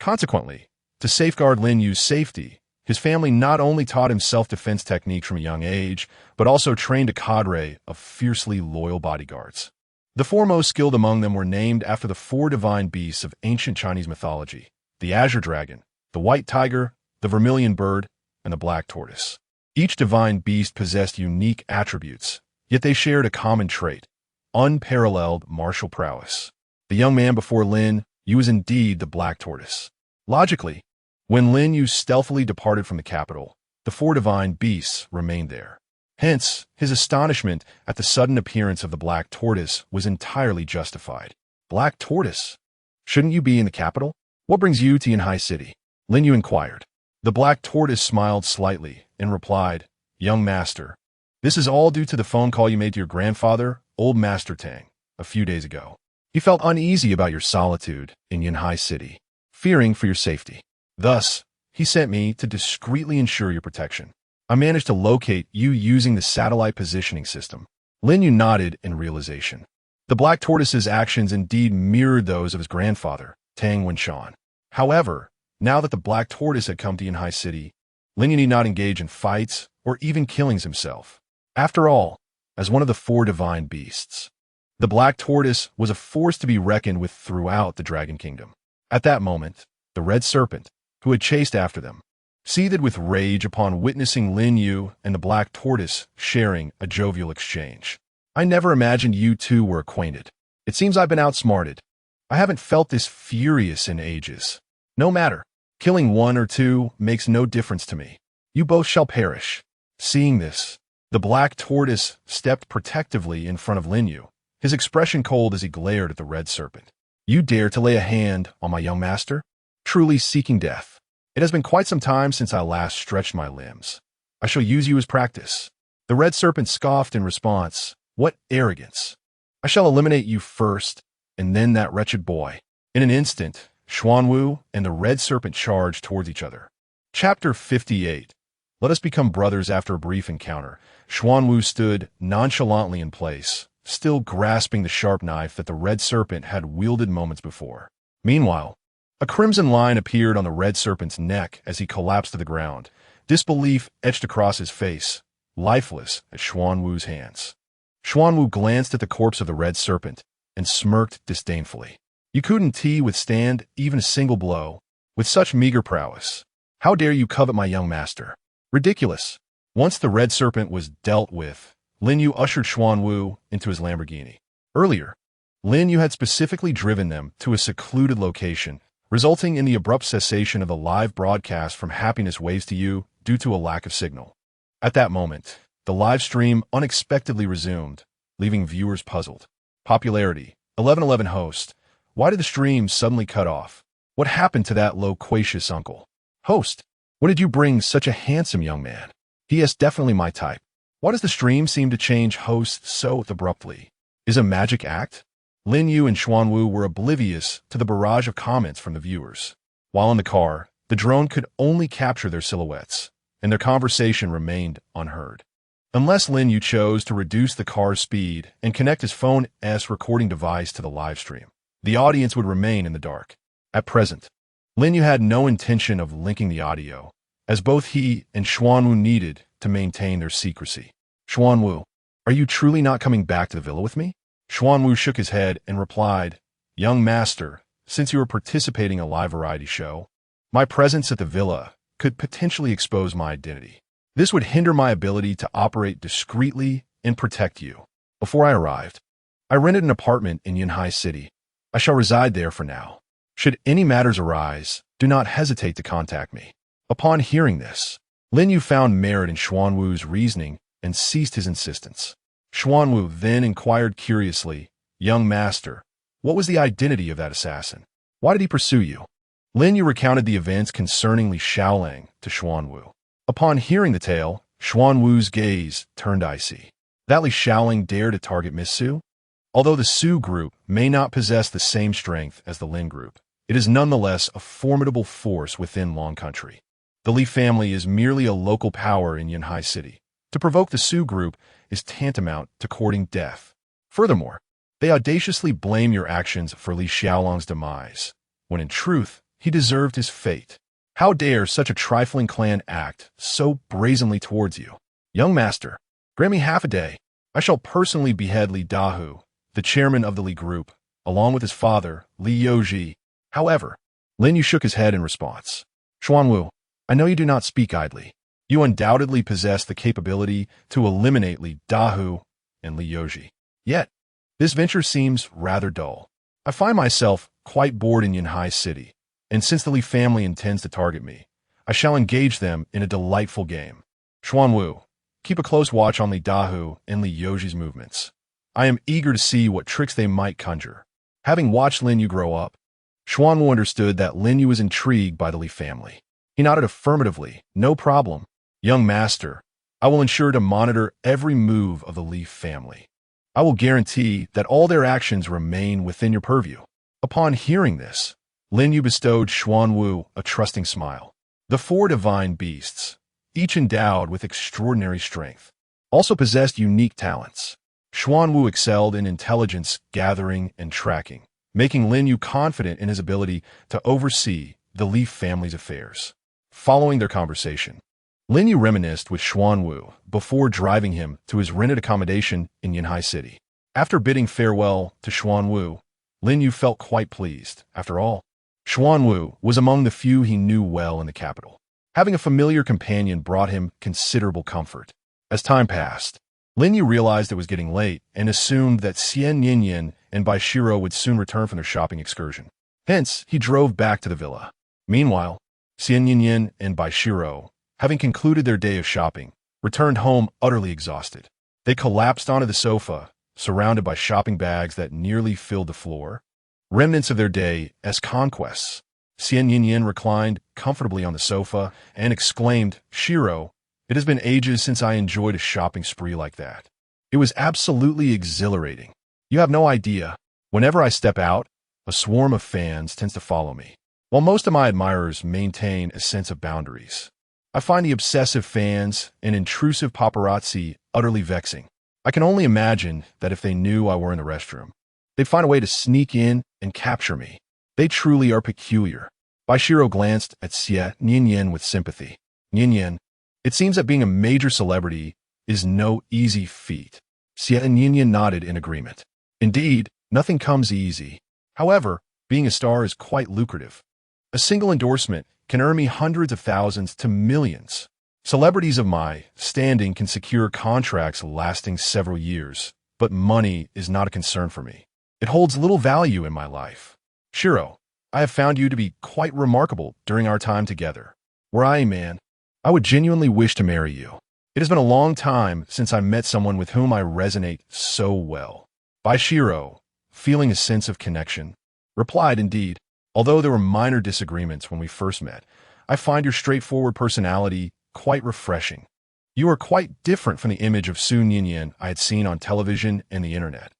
Speaker 1: Consequently, to safeguard Lin Yu's safety, his family not only taught him self-defense techniques from a young age, but also trained a cadre of fiercely loyal bodyguards. The foremost skilled among them were named after the four divine beasts of ancient Chinese mythology: the azure dragon, the white tiger, the vermilion bird, and the black tortoise. Each divine beast possessed unique attributes, yet they shared a common trait: unparalleled martial prowess. The young man before Lin Yu was indeed the black tortoise. Logically, when Lin Yu stealthily departed from the capital, the four divine beasts remained there. Hence, his astonishment at the sudden appearance of the black tortoise was entirely justified. "Black tortoise? Shouldn't you be in the capital? What brings you to Yanhai City?" Lin Yu inquired. The black tortoise smiled slightly and replied, "Young master, this is all due to the phone call you made to your grandfather, old Master Tang, a few days ago. He felt uneasy about your solitude in Yanhai City, fearing for your safety. Thus, he sent me to discreetly ensure your protection. I managed to locate you using the satellite positioning system." Lin Yu nodded in realization. The black tortoise's actions indeed mirrored those of his grandfather, Tang Wenshan. However, now that the black tortoise had come to Yanhai City, Lin Yu need not engage in fights or even killings himself. After all, as one of the four divine beasts, the black tortoise was a force to be reckoned with throughout the Dragon Kingdom. At that moment, the red serpent, who had chased after them, seethed with rage upon witnessing Lin Yu and the black tortoise sharing a jovial exchange. "I never imagined you two were acquainted. It seems I've been outsmarted. I haven't felt this furious in ages. No matter. Killing one or two makes no difference to me. You both shall perish." Seeing this, the black tortoise stepped protectively in front of Lin Yu, his expression cold as he glared at the red serpent. "You dare to lay a hand on my young master? Truly seeking death. It has been quite some time since I last stretched my limbs. I shall use you as practice." The red serpent scoffed in response. "What arrogance! I shall eliminate you first, and then that wretched boy." In an instant, Xuanwu and the red serpent charged towards each other. Chapter 58. Let us become brothers after a brief encounter. Xuanwu stood nonchalantly in place, still grasping the sharp knife that the red serpent had wielded moments before. Meanwhile, a crimson line appeared on the red serpent's neck as he collapsed to the ground, Disbelief etched across his face, lifeless at Xuanwu's hands. Xuanwu glanced at the corpse of the red serpent and smirked disdainfully. You couldn't withstand even a single blow. With such meager prowess, how dare you covet my young master? Ridiculous. Once the red serpent was dealt with, Lin Yu ushered Xuanwu into his Lamborghini. Earlier, Lin Yu had specifically driven them to a secluded location, resulting in the abrupt cessation of the live broadcast from Happiness Waves to You due to a lack of signal. At that moment, the live stream unexpectedly resumed, leaving viewers puzzled. Popularity, 1111 host. Why did the stream suddenly cut off? What happened to that loquacious uncle? Host, what did you bring such a handsome young man? He.S. definitely my type. Why does the stream seem to change hosts so abruptly? Is a magic act? Lin Yu and Xuanwu were oblivious to the barrage of comments from the viewers. While in the car, the drone could only capture their silhouettes, and their conversation remained unheard. Unless Lin Yu chose to reduce the car's speed and connect his phone's recording device to the live stream, the audience would remain in the dark. At present, Lin Yu had no intention of linking the audio, as both he and Xuanwu needed to maintain their secrecy. Xuanwu, are you truly not coming back to the villa with me? Xuanwu shook his head and replied, Young master, since you are participating in a live variety show, my presence at the villa could potentially expose my identity. This would hinder my ability to operate discreetly and protect you. Before I arrived, I rented an apartment in Yunhai City. I shall reside there for now. Should any matters arise, do not hesitate to contact me. Upon hearing this, Lin Yu found merit in Xuanwu's reasoning and ceased his insistence. Xuanwu then inquired curiously, Young master, what was the identity of that assassin? Why did he pursue you? Lin Yu recounted the events concerning Li Xiaolang to Xuanwu. Upon hearing the tale, Xuanwu's gaze turned icy. That Li Xiaolang dared to target Miss Su? Although the Su group may not possess the same strength as the Lin group, it is nonetheless a formidable force within Long Country. The Li family is merely a local power in Yunhai City. To provoke the Su group is tantamount to courting death. Furthermore, they audaciously blame your actions for Li Xiaolang's demise, when in truth, he deserved his fate. How dare such a trifling clan act so brazenly towards you? Young master, grant me half a day. I shall personally behead Li Dahu, the chairman of the Li group, along with his father, Li Yoji. However, Lin Yu shook his head in response. Xuanwu, I know you do not speak idly. You undoubtedly possess the capability to eliminate Li Dahu and Li Yoji. Yet, this venture seems rather dull. I find myself quite bored in Yunhai City, and since the Li family intends to target me, I shall engage them in a delightful game. Xuanwu, keep a close watch on Li Dahu and Li Yoji's movements. I am eager to see what tricks they might conjure. Having watched Lin Yu grow up, Xuanwu understood that Lin Yu was intrigued by the Li family. He nodded affirmatively. No problem. Young master, I will ensure to monitor every move of the Li family. I will guarantee that all their actions remain within your purview. Upon hearing this, Lin Yu bestowed Xuanwu a trusting smile. The four divine beasts, each endowed with extraordinary strength, also possessed unique talents. Xuanwu excelled in intelligence gathering and tracking, making Lin Yu confident in his ability to oversee the Li family's affairs. Following their conversation, Lin Yu reminisced with Xuanwu before driving him to his rented accommodation in Yunhai City. After bidding farewell to Xuanwu, Lin Yu felt quite pleased. After all, Xuanwu was among the few he knew well in the capital. Having a familiar companion brought him considerable comfort. As time passed, Lin Yu realized it was getting late and assumed that Xian Yinyan and Bai Xirou would soon return from their shopping excursion. Hence, he drove back to the villa. Meanwhile, Xian Yinyan and Bai Xirou, having concluded their day of shopping, returned home utterly exhausted. They collapsed onto the sofa, surrounded by shopping bags that nearly filled the floor, remnants of their day's conquests. Xian Yinyan reclined comfortably on the sofa and exclaimed, Xirou, it has been ages since I enjoyed a shopping spree like that. It was absolutely exhilarating. You have no idea. Whenever I step out, a swarm of fans tends to follow me. While most of my admirers maintain a sense of boundaries, I find the obsessive fans and intrusive paparazzi utterly vexing. I can only imagine that if they knew I were in the restroom, they'd find a way to sneak in and capture me. They truly are peculiar. Bai Xirou glanced at Xie Ninian with sympathy. Ninian, It seems that being a major celebrity is no easy feat. Xie and Yin nodded in agreement. Indeed, nothing comes easy. However, being a star is quite lucrative. A single endorsement can earn me hundreds of thousands to millions. Celebrities of my standing can secure contracts lasting several years, but money is not a concern for me. It holds little value in my life. Xirou, I have found you to be quite remarkable during our time together. Were I a man, I would genuinely wish to marry you. It has been a long time since I met someone with whom I resonate so well. Bai Xirou, feeling a sense of connection, replied, indeed, although there were minor disagreements when we first met, I find your straightforward personality quite refreshing. You are quite different from the image of Sun Yinyan I had seen on television and the internet.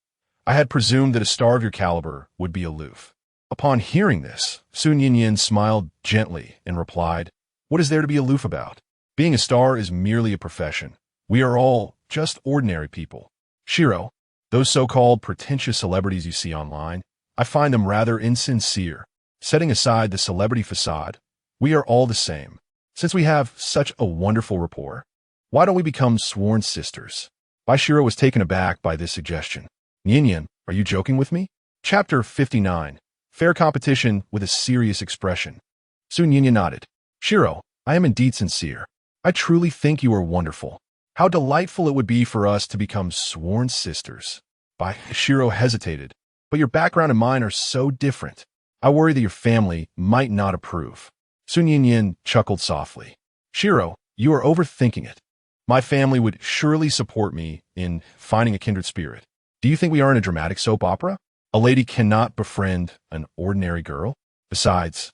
Speaker 1: I had presumed that a star of your caliber would be aloof. Upon hearing this, Sun Yinyan smiled gently and replied, what is there to be aloof about? Being a star is merely a profession. We are all just ordinary people. Xirou, those so-called pretentious celebrities you see online, I find them rather insincere. Setting aside the celebrity facade, we are all the same. Since we have such a wonderful rapport, why don't we become sworn sisters? Bai Xirou was taken aback by this suggestion. Yin, are you joking with me? Chapter 59. Fair competition with a serious expression. Sun Yin nodded. Xirou, I am indeed sincere. I truly think you are wonderful. How delightful it would be for us to become sworn sisters. Bai Xirou hesitated. But your background and mine are so different. I worry that your family might not approve. Sun Yin chuckled softly. Xirou, you are overthinking it. My family would surely support me in finding a kindred spirit. Do you think we are in a dramatic soap opera? A lady cannot befriend an ordinary girl? Besides,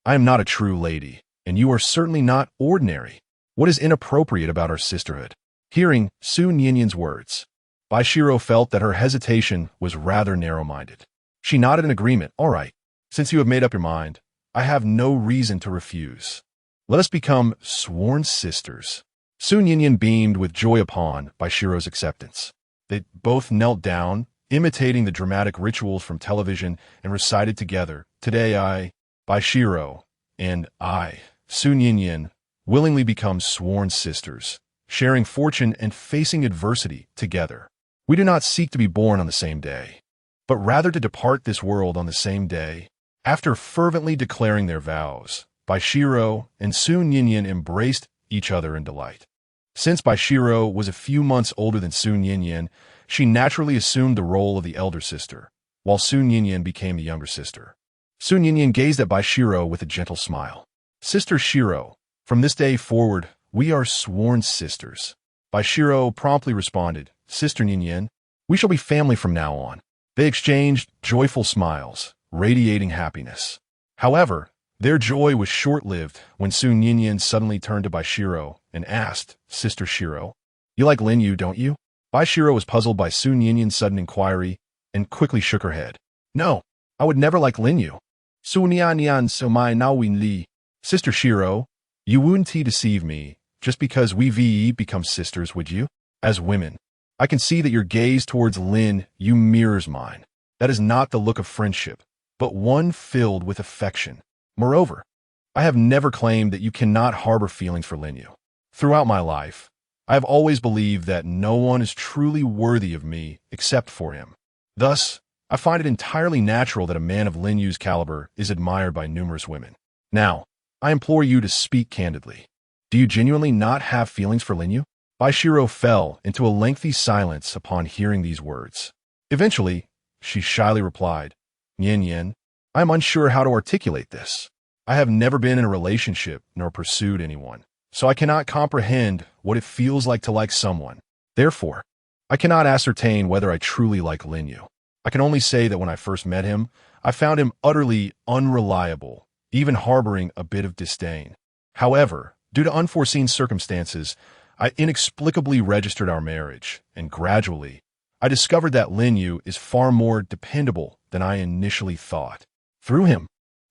Speaker 1: I am not a true lady, and you are certainly not ordinary. What is inappropriate about our sisterhood? Hearing Sun Yinyan's words, Bai Xirou felt that her hesitation was rather narrow-minded. She nodded in agreement. All right, since you have made up your mind, I have no reason to refuse. Let us become sworn sisters. Sun Yinyan beamed with joy upon Bai Xirou's acceptance. They both knelt down, imitating the dramatic rituals from television, and recited together, today I, Bai Xirou, and I, Sun Yinyan, willingly become sworn sisters, sharing fortune and facing adversity together. We do not seek to be born on the same day, but rather to depart this world on the same day. After fervently declaring their vows, Bai Xirou and Sun Yinyan embraced each other in delight. Since Bai Xirou was a few months older than Sun Yinyan, she naturally assumed the role of the elder sister, while Sun Yinyan became the younger sister. Sun Yinyan gazed at Bai Xirou with a gentle smile. Sister Xirou, from this day forward, we are sworn sisters. Bai Xirou promptly responded, Sister Yinyan, we shall be family from now on. They exchanged joyful smiles, radiating happiness. However, their joy was short-lived when Sun Yinyan suddenly turned to Bai Xirou and asked, Sister Xirou, you like Lin Yu, don't you? Bai Xirou was puzzled by Sun Yinyan's sudden inquiry and quickly shook her head. No, I would never like Lin Yu. Sun Yan so my now win li. Sister Xirou, you wouldn't deceive me just because we become sisters, would you? As women, I can see that your gaze towards Lin Yu mirrors mine. That is not the look of friendship, but one filled with affection. Moreover, I have never claimed that you cannot harbor feelings for Lin Yu. Throughout my life, I have always believed that no one is truly worthy of me except for him. Thus, I find it entirely natural that a man of Lin Yu's caliber is admired by numerous women. Now, I implore you to speak candidly. Do you genuinely not have feelings for Lin Yu? Bai Xirou fell into a lengthy silence upon hearing these words. Eventually, she shyly replied, Yin, I am unsure how to articulate this. I have never been in a relationship nor pursued anyone, so I cannot comprehend what it feels like to like someone. Therefore, I cannot ascertain whether I truly like Lin Yu. I can only say that when I first met him, I found him utterly unreliable, even harboring a bit of disdain. However, due to unforeseen circumstances, I inexplicably registered our marriage, and gradually, I discovered that Lin Yu is far more dependable than I initially thought. Through him,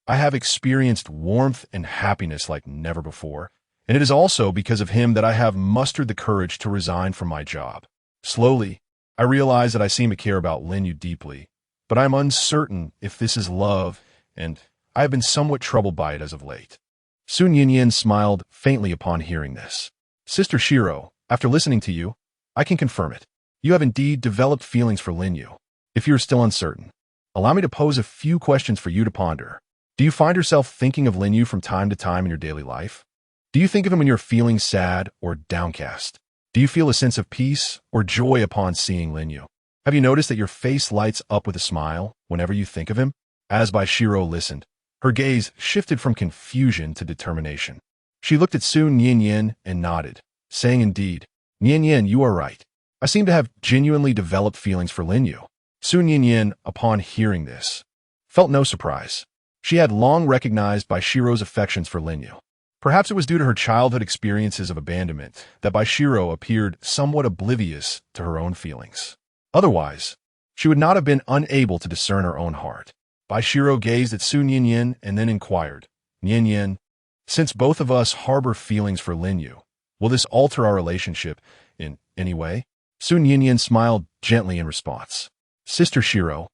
Speaker 1: I have experienced warmth and happiness like never before, and it is also because of him that I have mustered the courage to resign from my job. Slowly, I realize that I seem to care about Lin Yu deeply, but I am uncertain if this is love, and I have been somewhat troubled by it as of late. Sun Yinyan smiled faintly upon hearing this. Sister Xirou, after listening to you, I can confirm it. You have indeed developed feelings for Lin Yu. If you are still uncertain, allow me to pose a few questions for you to ponder. Do you find yourself thinking of Lin Yu from time to time in your daily life? Do you think of him when you're feeling sad or downcast? Do you feel a sense of peace or joy upon seeing Lin Yu? Have you noticed that your face lights up with a smile whenever you think of him? As Bai Xirou listened, her gaze shifted from confusion to determination. She looked at Su Nianyan and nodded, saying, "Indeed, Nianyan, you are right. I seem to have genuinely developed feelings for Lin Yu." Su Nianyan, upon hearing this, felt no surprise. She had long recognized Bai Xirou's affections for Lin Yu. Perhaps it was due to her childhood experiences of abandonment that Bai Xirou appeared somewhat oblivious to her own feelings. Otherwise, she would not have been unable to discern her own heart. Bai Xirou gazed at Su Nianyan and then inquired, "Nianyan, since both of us harbor feelings for Lin Yu, will this alter our relationship in any way?" Su Nianyan smiled gently in response. "Sister Xirou,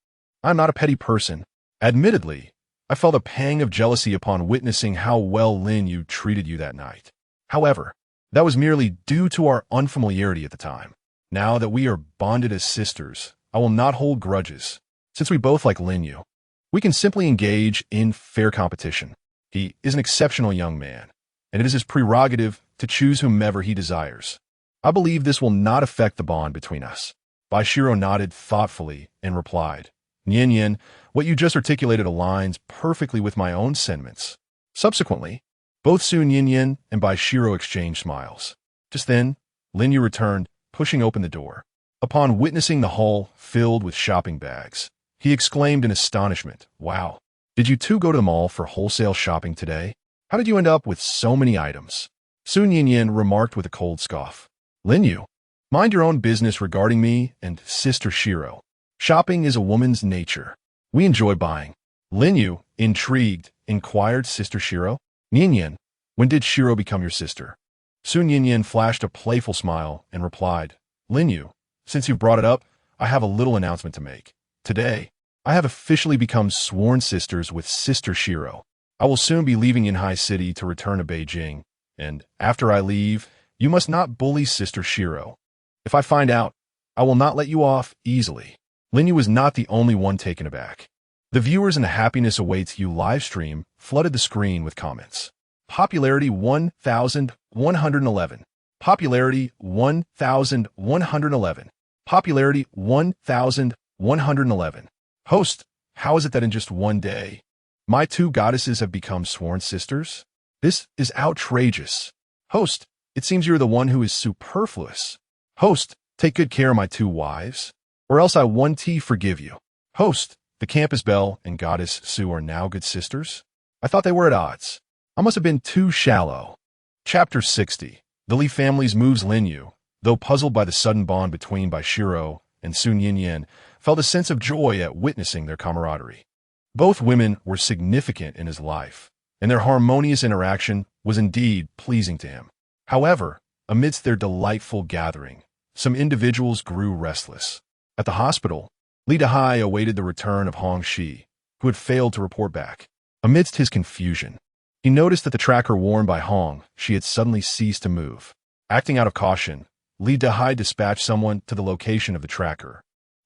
Speaker 1: I am not a petty person. Admittedly, I felt a pang of jealousy upon witnessing how well Lin Yu treated you that night. However, that was merely due to our unfamiliarity at the time. Now that we are bonded as sisters, I will not hold grudges. Since we both like Lin Yu, we can simply engage in fair competition. He is an exceptional young man, and it is his prerogative to choose whomever he desires. I believe this will not affect the bond between us." Bai Xirou nodded thoughtfully and replied, "Nianyan, what you just articulated aligns perfectly with my own sentiments." Subsequently, both Su Nianyan and Bai Xirou exchanged smiles. Just then, Lin Yu returned, pushing open the door. Upon witnessing the hall filled with shopping bags, he exclaimed in astonishment, "Wow, did you two go to the mall for wholesale shopping today? How did you end up with so many items?" Su Nianyan remarked with a cold scoff, "Lin Yu, mind your own business regarding me and Sister Xirou. Shopping is a woman's nature. We enjoy buying." Lin Yu, intrigued, inquired Sister Xirou, "Nianyan, when did Xirou become your sister?" Su Nianyan flashed a playful smile and replied, "Lin Yu, since you've brought it up, I have a little announcement to make. Today, I have officially become sworn sisters with Sister Xirou. I will soon be leaving Yanhai City to return to Beijing, and after I leave, you must not bully Sister Xirou. If I find out, I will not let you off easily." Lin Yu was not the only one taken aback. The viewers in the Happiness Awaits You live stream flooded the screen with comments. Popularity 1,111. Popularity 1,111. Popularity 1,111. Host, how is it that in just one day, my two goddesses have become sworn sisters? This is outrageous. Host, it seems you're the one who is superfluous. Host, take good care of my two wives, or else I won't forgive you. Host, the campus Belle and Goddess Sue are now good sisters? I thought they were at odds. I must have been too shallow. Chapter 60. The Li family's moves. Lin Yu, though puzzled by the sudden bond between Bai Xirou and Su Nianyan, felt a sense of joy at witnessing their camaraderie. Both women were significant in his life, and their harmonious interaction was indeed pleasing to him. However, amidst their delightful gathering, some individuals grew restless. At the hospital, Li Dahai awaited the return of Hong Shi, who had failed to report back. Amidst his confusion, he noticed that the tracker worn by Hong Shi had suddenly ceased to move. Acting out of caution, Li Dahai dispatched someone to the location of the tracker,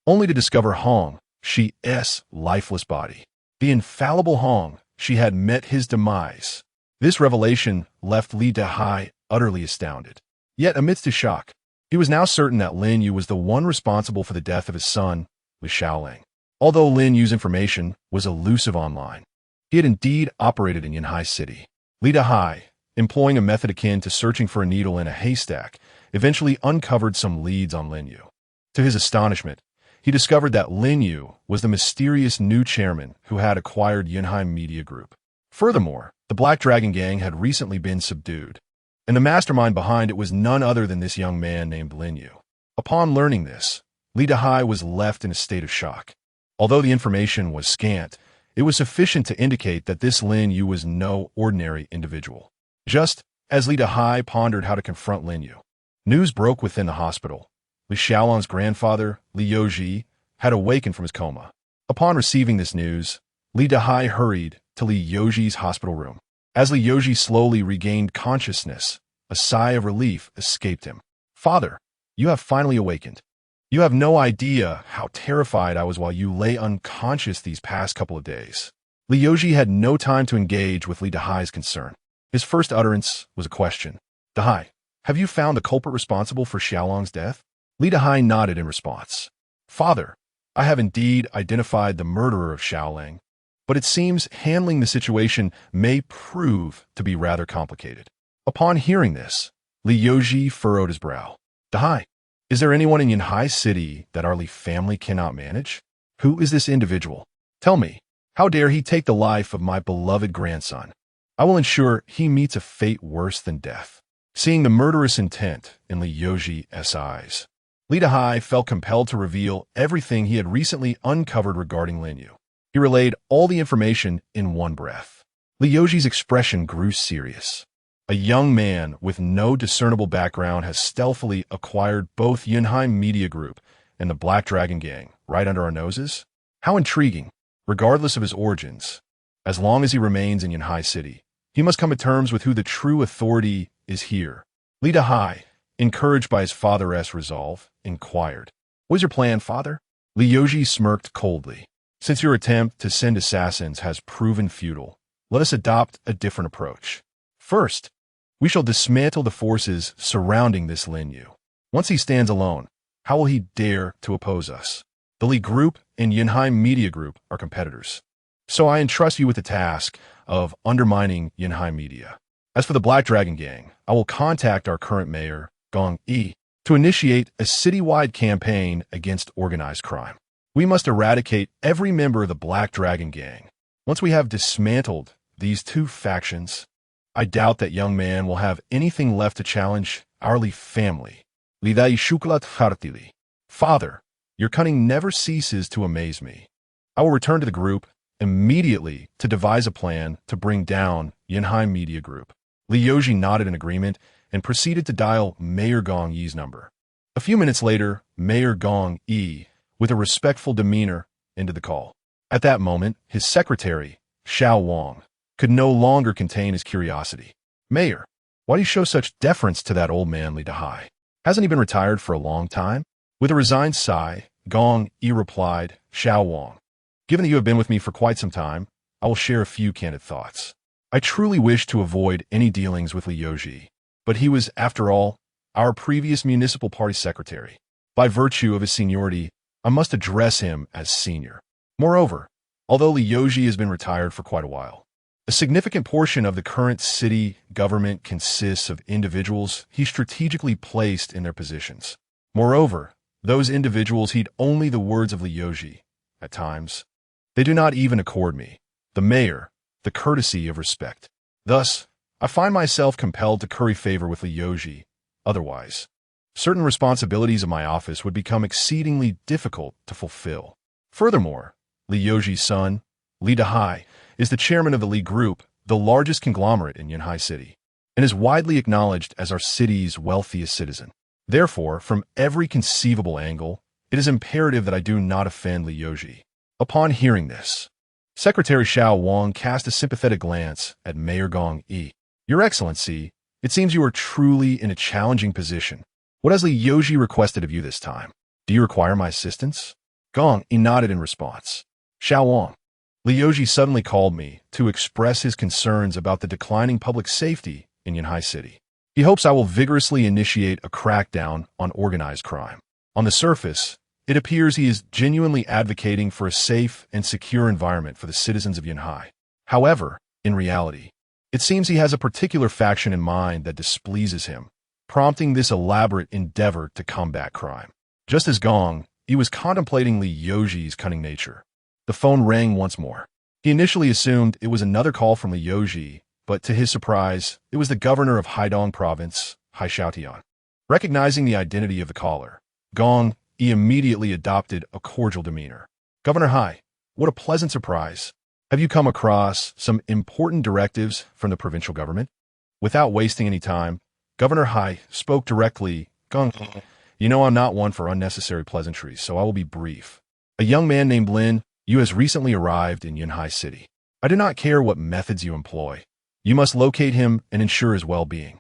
Speaker 1: only to discover Hong Shi's lifeless body. The infallible Hong Shi had met his demise. This revelation left Li Dahai utterly astounded. Yet amidst his shock, he was now certain that Lin Yu was the one responsible for the death of his son, Li Shaoling. Although Lin Yu's information was elusive online, he had indeed operated in Yanhai City. Li Dahai, employing a method akin to searching for a needle in a haystack, eventually uncovered some leads on Lin Yu. To his astonishment, he discovered that Lin Yu was the mysterious new chairman who had acquired Yanhai Media Group. Furthermore, the Black Dragon Gang had recently been subdued, and the mastermind behind it was none other than this young man named Lin Yu. Upon learning this, Li Dahai was left in a state of shock. Although the information was scant, it was sufficient to indicate that this Lin Yu was no ordinary individual. Just as Li Dahai pondered how to confront Lin Yu, news broke within the hospital. Li Xiaolong's grandfather, Li Youji, had awakened from his coma. Upon receiving this news, Li Dahai hurried to Li Youji's hospital room. As Li Youji slowly regained consciousness, A sigh of relief escaped him. "Father, you have finally awakened. You have no idea how terrified I was while you lay unconscious these past couple of days." Li Yoji had no time to engage with Li Dahai's concern. His first utterance was a question. "Dahai, have you found the culprit responsible for Xiaolong's death?" Li Dahai nodded in response. "Father, I have indeed identified the murderer of Xiaolang, but it seems handling the situation may prove to be rather complicated." Upon hearing this, Li Yoji furrowed his brow. "Dahai, is there anyone in Yanhai City that our Li family cannot manage? Who is this individual? Tell me, how dare he take the life of my beloved grandson? I will ensure he meets a fate worse than death." Seeing the murderous intent in Li Yoji's eyes, Li Dahai felt compelled to reveal everything he had recently uncovered regarding Lin Yu. He relayed all the information in one breath. Li Yoji's expression grew serious. A young man with no discernible background has stealthily acquired both Yunhai Media Group and the Black Dragon Gang right under our noses? How intriguing. Regardless of his origins, as long as he remains in Yanhai City, he must come to terms with who the true authority is here. Li Dahai, encouraged by his father's resolve, inquired, "What is your plan, father?" Li Yoji smirked coldly. "Since your attempt to send assassins has proven futile, let us adopt a different approach. First, we shall dismantle the forces surrounding this Lin Yu. Once he stands alone, how will he dare to oppose us? The Li Group and Yunhai Media Group are competitors, so I entrust you with the task of undermining Yunhai Media. As for the Black Dragon Gang, I will contact our current mayor, Gong Yi, to initiate a citywide campaign against organized crime. We must eradicate every member of the Black Dragon Gang. Once we have dismantled these two factions, I doubt that young man will have anything left to challenge our Li family." Lidai shuklat hartili. "Father, your cunning never ceases to amaze me. I will return to the group immediately to devise a plan to bring down Yunhai Media Group." Li Yoji nodded in agreement and proceeded to dial Mayor Gong Yi's number. A few minutes later, Mayor Gong Yi, with a respectful demeanor, ended the call. At that moment, his secretary, Xiao Wang, could no longer contain his curiosity. "Mayor, why do you show such deference to that old man, Li Dahai? Hasn't he been retired for a long time?" With a resigned sigh, Gong Yi replied, "Xiao Wang, given that you have been with me for quite some time, I will share a few candid thoughts. I truly wish to avoid any dealings with Li Yoji, but he was, after all, our previous municipal party secretary. By virtue of his seniority, I must address him as senior. Moreover, although Li Yoji has been retired for quite a while, a significant portion of the current city government consists of individuals he strategically placed in their positions. Moreover, those individuals heed only the words of Li Yoji. At times, they do not even accord me, the mayor, the courtesy of respect. Thus, I find myself compelled to curry favor with Li Yoji. Otherwise, certain responsibilities of my office would become exceedingly difficult to fulfill. Furthermore, Li Yoji's son, Li Dahai, is the chairman of the Li Group, the largest conglomerate in Yanhai City, and is widely acknowledged as our city's wealthiest citizen. Therefore, from every conceivable angle, it is imperative that I do not offend Li Yoji." Upon hearing this, Secretary Xiao Wang cast a sympathetic glance at Mayor Gong Yi. "Your Excellency, it seems you are truly in a challenging position. What has Li Yoji requested of you this time? Do you require my assistance?" Gong Yi nodded in response. "Xiao Wang, Li Yoji suddenly called me to express his concerns about the declining public safety in Yanhai City. He hopes I will vigorously initiate a crackdown on organized crime. On the surface, it appears he is genuinely advocating for a safe and secure environment for the citizens of Yanhai. However, in reality, it seems he has a particular faction in mind that displeases him, prompting this elaborate endeavor to combat crime." Just as Gong Yi was contemplating Li Yoji's cunning nature, the phone rang once more. He initially assumed it was another call from Li Yoji, but to his surprise, it was the governor of Haidong Province, Hai Xiaotian. Recognizing the identity of the caller, Gong Yi immediately adopted a cordial demeanor. "Governor Hai, what a pleasant surprise. Have you come across some important directives from the provincial government?" Without wasting any time, Governor Hai spoke directly. "Gong, you know I'm not one for unnecessary pleasantries, so I will be brief. A young man named Lin Yu has recently arrived in Yanhai City. I do not care what methods you employ. You must locate him and ensure his well-being.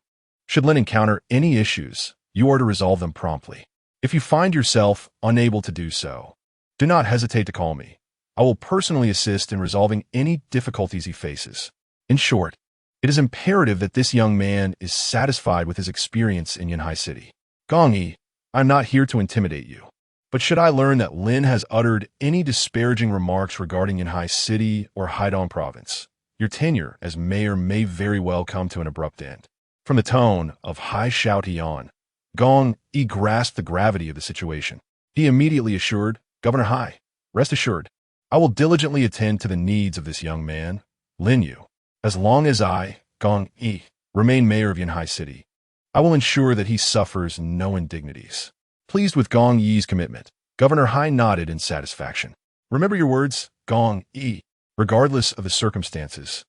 Speaker 1: Should Lin encounter any issues, you are to resolve them promptly. If you find yourself unable to do so, do not hesitate to call me. I will personally assist in resolving any difficulties he faces. In short, it is imperative that this young man is satisfied with his experience in Yanhai City. Gong Yi, I am not here to intimidate you. But should I learn that Lin has uttered any disparaging remarks regarding Yanhai City or Haidong Province, your tenure as mayor may very well come to an abrupt end. From the tone of Hai Xiaotian, Gong Yi grasped the gravity of the situation. He immediately assured Governor Hai, rest assured, I will diligently attend to the needs of this young man, Lin Yu. As long as I, Gong Yi, remain mayor of Yanhai City, I will ensure that he suffers no indignities. Pleased with Gong Yi's commitment, Governor Hai nodded in satisfaction. Remember your words, Gong Yi, regardless of the circumstances.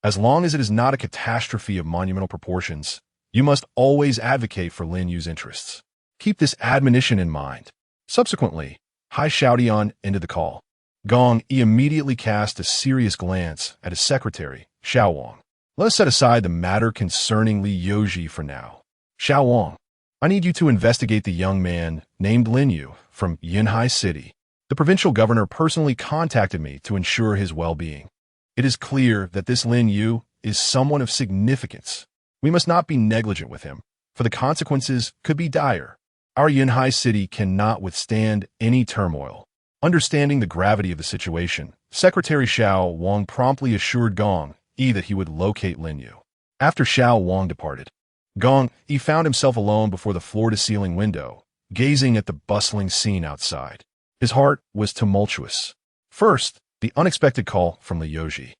Speaker 1: As long as it is not a catastrophe of monumental proportions, you must always advocate for Lin Yu's interests. Keep this admonition in mind. Subsequently, Hai Xiaotian ended the call. Gong Yi immediately cast a serious glance at his secretary, Xiao Wang. Let us set aside the matter concerning Li Youji for now. Xiao Wang, I need you to investigate the young man named Lin Yu from Yanhai City. The provincial governor personally contacted me to ensure his well-being. It is clear that this Lin Yu is someone of significance. We must not be negligent with him, for the consequences could be dire. Our Yanhai City cannot withstand any turmoil. Understanding the gravity of the situation, Secretary Xiao Wang promptly assured Gong Yi that he would locate Lin Yu. After Xiao Wang departed, Gong Yi found himself alone before the floor-to-ceiling window, gazing at the bustling scene outside. His heart was tumultuous. First, the unexpected call from Li Youji,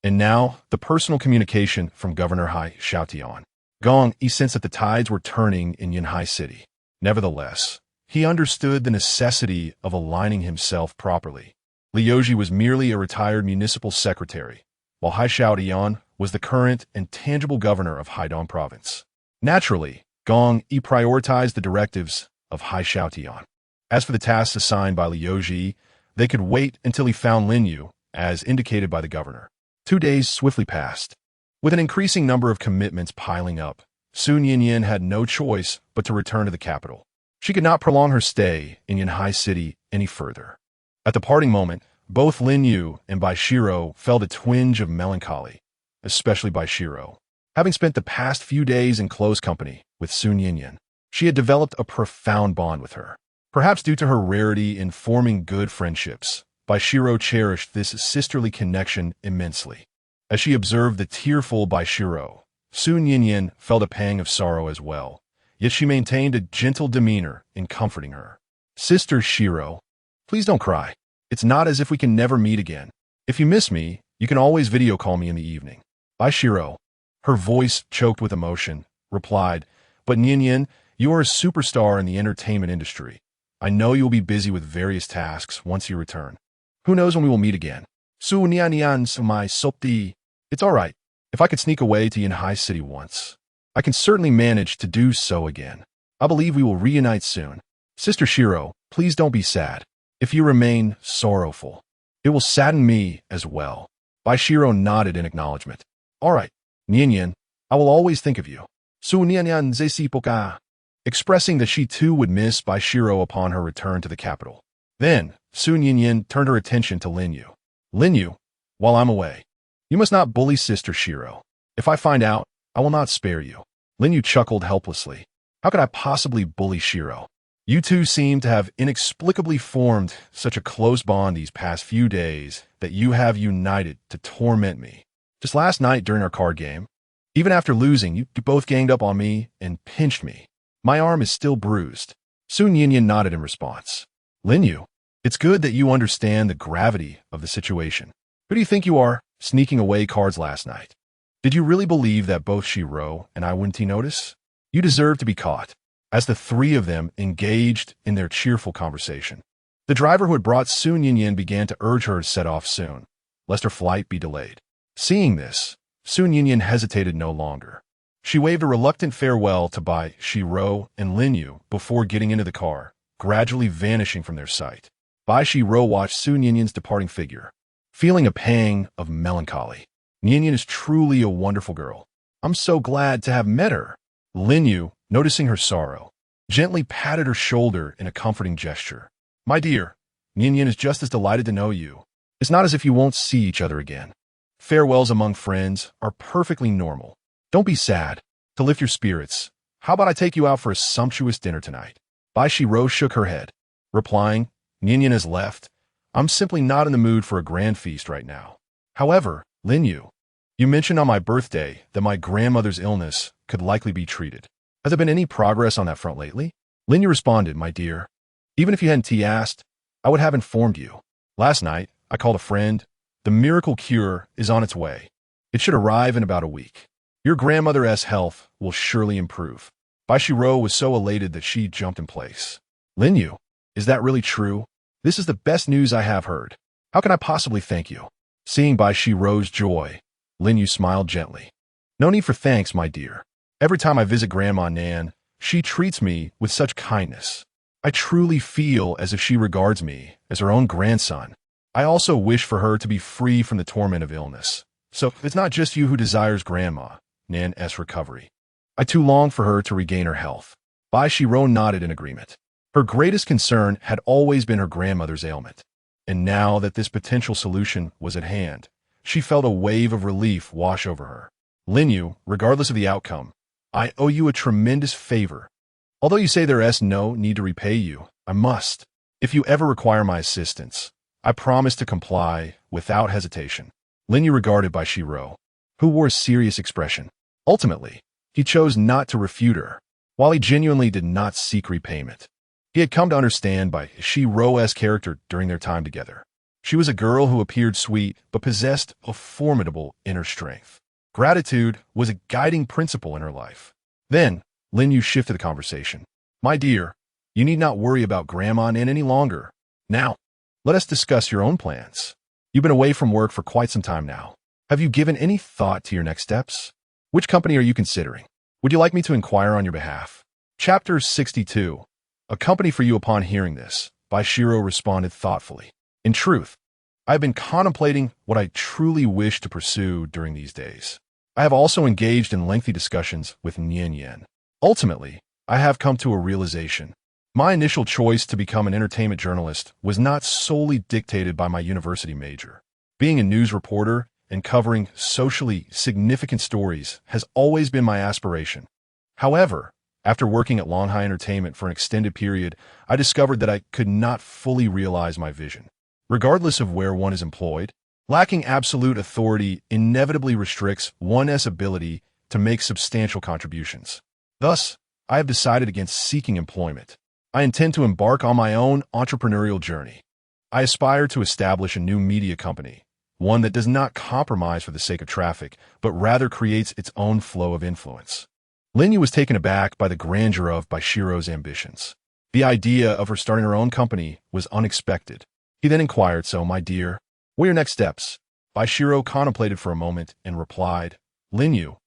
Speaker 1: and now the personal communication from Governor Hai Xiaotian. Gong Yi sensed that the tides were turning in Yanhai City. Nevertheless, he understood the necessity of aligning himself properly. Li Youji was merely a retired municipal secretary, while Hai Xiaotian was the current and tangible governor of Haidong Province. Naturally, Gong Yi prioritized the directives of Hai Xiaotian. As for the tasks assigned by Li Youji, they could wait until he found Lin Yu, as indicated by the governor. 2 days swiftly passed. With an increasing number of commitments piling up, Sun Yinyan had no choice but to return to the capital. She could not prolong her stay in Yanhai City any further. At the parting moment, both Lin Yu and Bai Xirou felt a twinge of melancholy, especially Bai Xirou. Having spent the past few days in close company with Sun Yinyan, she had developed a profound bond with her. Perhaps due to her rarity in forming good friendships, Bai Xirou cherished this sisterly connection immensely. As she observed the tearful Bai Xirou, Sun Yinyan felt a pang of sorrow as well, yet she maintained a gentle demeanor in comforting her. Sister Xirou, please don't cry. It's not as if we can never meet again. If you miss me, you can always video call me in the evening. Bai Xirou, her voice choked with emotion, replied, but Yinyan, you are a superstar in the entertainment industry. I know you will be busy with various tasks once you return. Who knows when we will meet again? Su Nian my sopti. It's all right. If I could sneak away to Yanhai City once, I can certainly manage to do so again. I believe we will reunite soon. Sister Xirou, please don't be sad. If you remain sorrowful, it will sadden me as well. Bai Xirou nodded in acknowledgement. All right, Nian, I will always think of you. Su Nian zesi poka. Expressing that she too would miss Bai Xirou upon her return to the capital. Then, Sun Yinyan turned her attention to Lin Yu. Lin Yu, while I'm away, you must not bully Sister Xirou. If I find out, I will not spare you. Lin Yu chuckled helplessly. How could I possibly bully Xirou? You two seem to have inexplicably formed such a close bond these past few days that you have united to torment me. Just last night during our card game, even after losing, you both ganged up on me and pinched me. My arm is still bruised. Sun Yinyan nodded in response. Lin Yu, it's good that you understand the gravity of the situation. Who do you think you are, sneaking away cards last night? Did you really believe that both Xirou and I wouldn't notice? You deserve to be caught. As the three of them engaged in their cheerful conversation, the driver who had brought Sun Yinyan began to urge her to set off soon, lest her flight be delayed. Seeing this, Sun Yinyan hesitated no longer. She waved a reluctant farewell to Bai Xirou and Lin Yu before getting into the car, gradually vanishing from their sight. Bai Xirou watched Sun Yinyan's departing figure, feeling a pang of melancholy. Yinyan is truly a wonderful girl. I'm so glad to have met her. Lin Yu, noticing her sorrow, gently patted her shoulder in a comforting gesture. My dear, Nian is just as delighted to know you. It's not as if you won't see each other again. Farewells among friends are perfectly normal. Don't be sad. To lift your spirits, how about I take you out for a sumptuous dinner tonight? Bai Xirou shook her head, replying, Nian has left. I'm simply not in the mood for a grand feast right now. However, Lin Yu, you mentioned on my birthday that my grandmother's illness could likely be treated. Has there been any progress on that front lately? Lin Yu responded, my dear, even if you hadn't asked, I would have informed you. Last night, I called a friend. The miracle cure is on its way. It should arrive in about a week. Your grandmother's health will surely improve. Bai Xirou was so elated that she jumped in place. Lin Yu, is that really true? This is the best news I have heard. How can I possibly thank you? Seeing Bai Xirou's joy, Lin Yu smiled gently. No need for thanks, my dear. Every time I visit Grandma Nan, she treats me with such kindness. I truly feel as if she regards me as her own grandson. I also wish for her to be free from the torment of illness. So it's not just you who desires Grandma Nan's recovery. I too long for her to regain her health. Bai Xirou nodded in agreement. Her greatest concern had always been her grandmother's ailment. And now that this potential solution was at hand, she felt a wave of relief wash over her. Lin Yu, regardless of the outcome, I owe you a tremendous favor. Although you say there is no need to repay you, I must. If you ever require my assistance, I promise to comply without hesitation. Lin Yu regarded Bai Xirou, who wore a serious expression. Ultimately, he chose not to refute her, while he genuinely did not seek repayment. He had come to understand Bai Xirou's character during their time together. She was a girl who appeared sweet but possessed a formidable inner strength. Gratitude was a guiding principle in her life. Then, Lin Yu shifted the conversation. My dear, you need not worry about Grandma Nan any longer. Now, let us discuss your own plans. You've been away from work for quite some time now. Have you given any thought to your next steps? Which company are you considering? Would you like me to inquire on your behalf? Chapter 62. A company for you upon hearing this, Bai Xirou responded thoughtfully. In truth, I have been contemplating what I truly wish to pursue during these days. I have also engaged in lengthy discussions with Nian. Ultimately, I have come to a realization. My initial choice to become an entertainment journalist was not solely dictated by my university major. Being a news reporter and covering socially significant stories has always been my aspiration. However, after working at Longhai Entertainment for an extended period, I discovered that I could not fully realize my vision. Regardless of where one is employed, lacking absolute authority inevitably restricts one's ability to make substantial contributions. Thus, I have decided against seeking employment. I intend to embark on my own entrepreneurial journey. I aspire to establish a new media company, one that does not compromise for the sake of traffic, but rather creates its own flow of influence. Lin Yu was taken aback by the grandeur of Bai Xirou's ambitions. The idea of her starting her own company was unexpected. He then inquired, so, my dear, what are your next steps? Bai Xirou contemplated for a moment and replied, Lin Yu,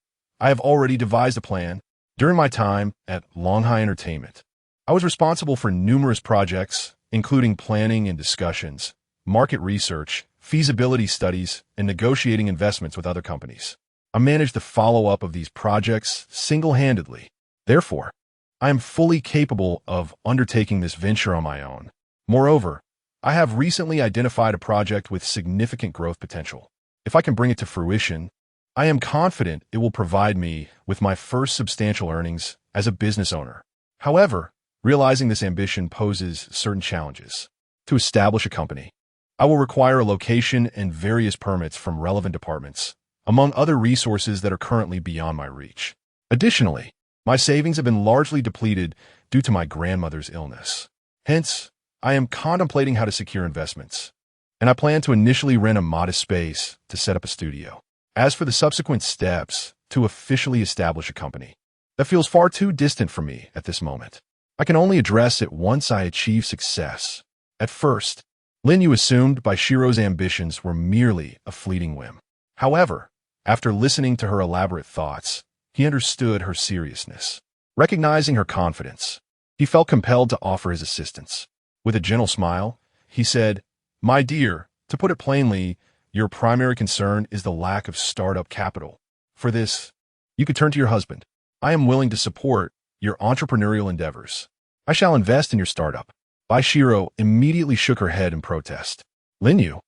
Speaker 1: I have already devised a plan. During my time at Longhai Entertainment, I was responsible for numerous projects, including planning and discussions, market research, feasibility studies, and negotiating investments with other companies. I managed the follow-up of these projects single-handedly. Therefore, I am fully capable of undertaking this venture on my own. Moreover, I have recently identified a project with significant growth potential. If I can bring it to fruition, I am confident it will provide me with my first substantial earnings as a business owner. However, realizing this ambition poses certain challenges. To establish a company, I will require a location and various permits from relevant departments, among other resources that are currently beyond my reach. Additionally, my savings have been largely depleted due to my grandmother's illness. Hence, I am contemplating how to secure investments, and I plan to initially rent a modest space to set up a studio. As for the subsequent steps to officially establish a company, that feels far too distant for me at this moment. I can only address it once I achieve success. At first, Lin Yu assumed Bai Xirou's ambitions were merely a fleeting whim. However, after listening to her elaborate thoughts, he understood her seriousness. Recognizing her confidence, he felt compelled to offer his assistance. With a gentle smile, he said, My dear, to put it plainly, your primary concern is the lack of startup capital. For this, you could turn to your husband. I am willing to support your entrepreneurial endeavors. I shall invest in your startup. Bai Xirou immediately shook her head in protest. Lin Yu,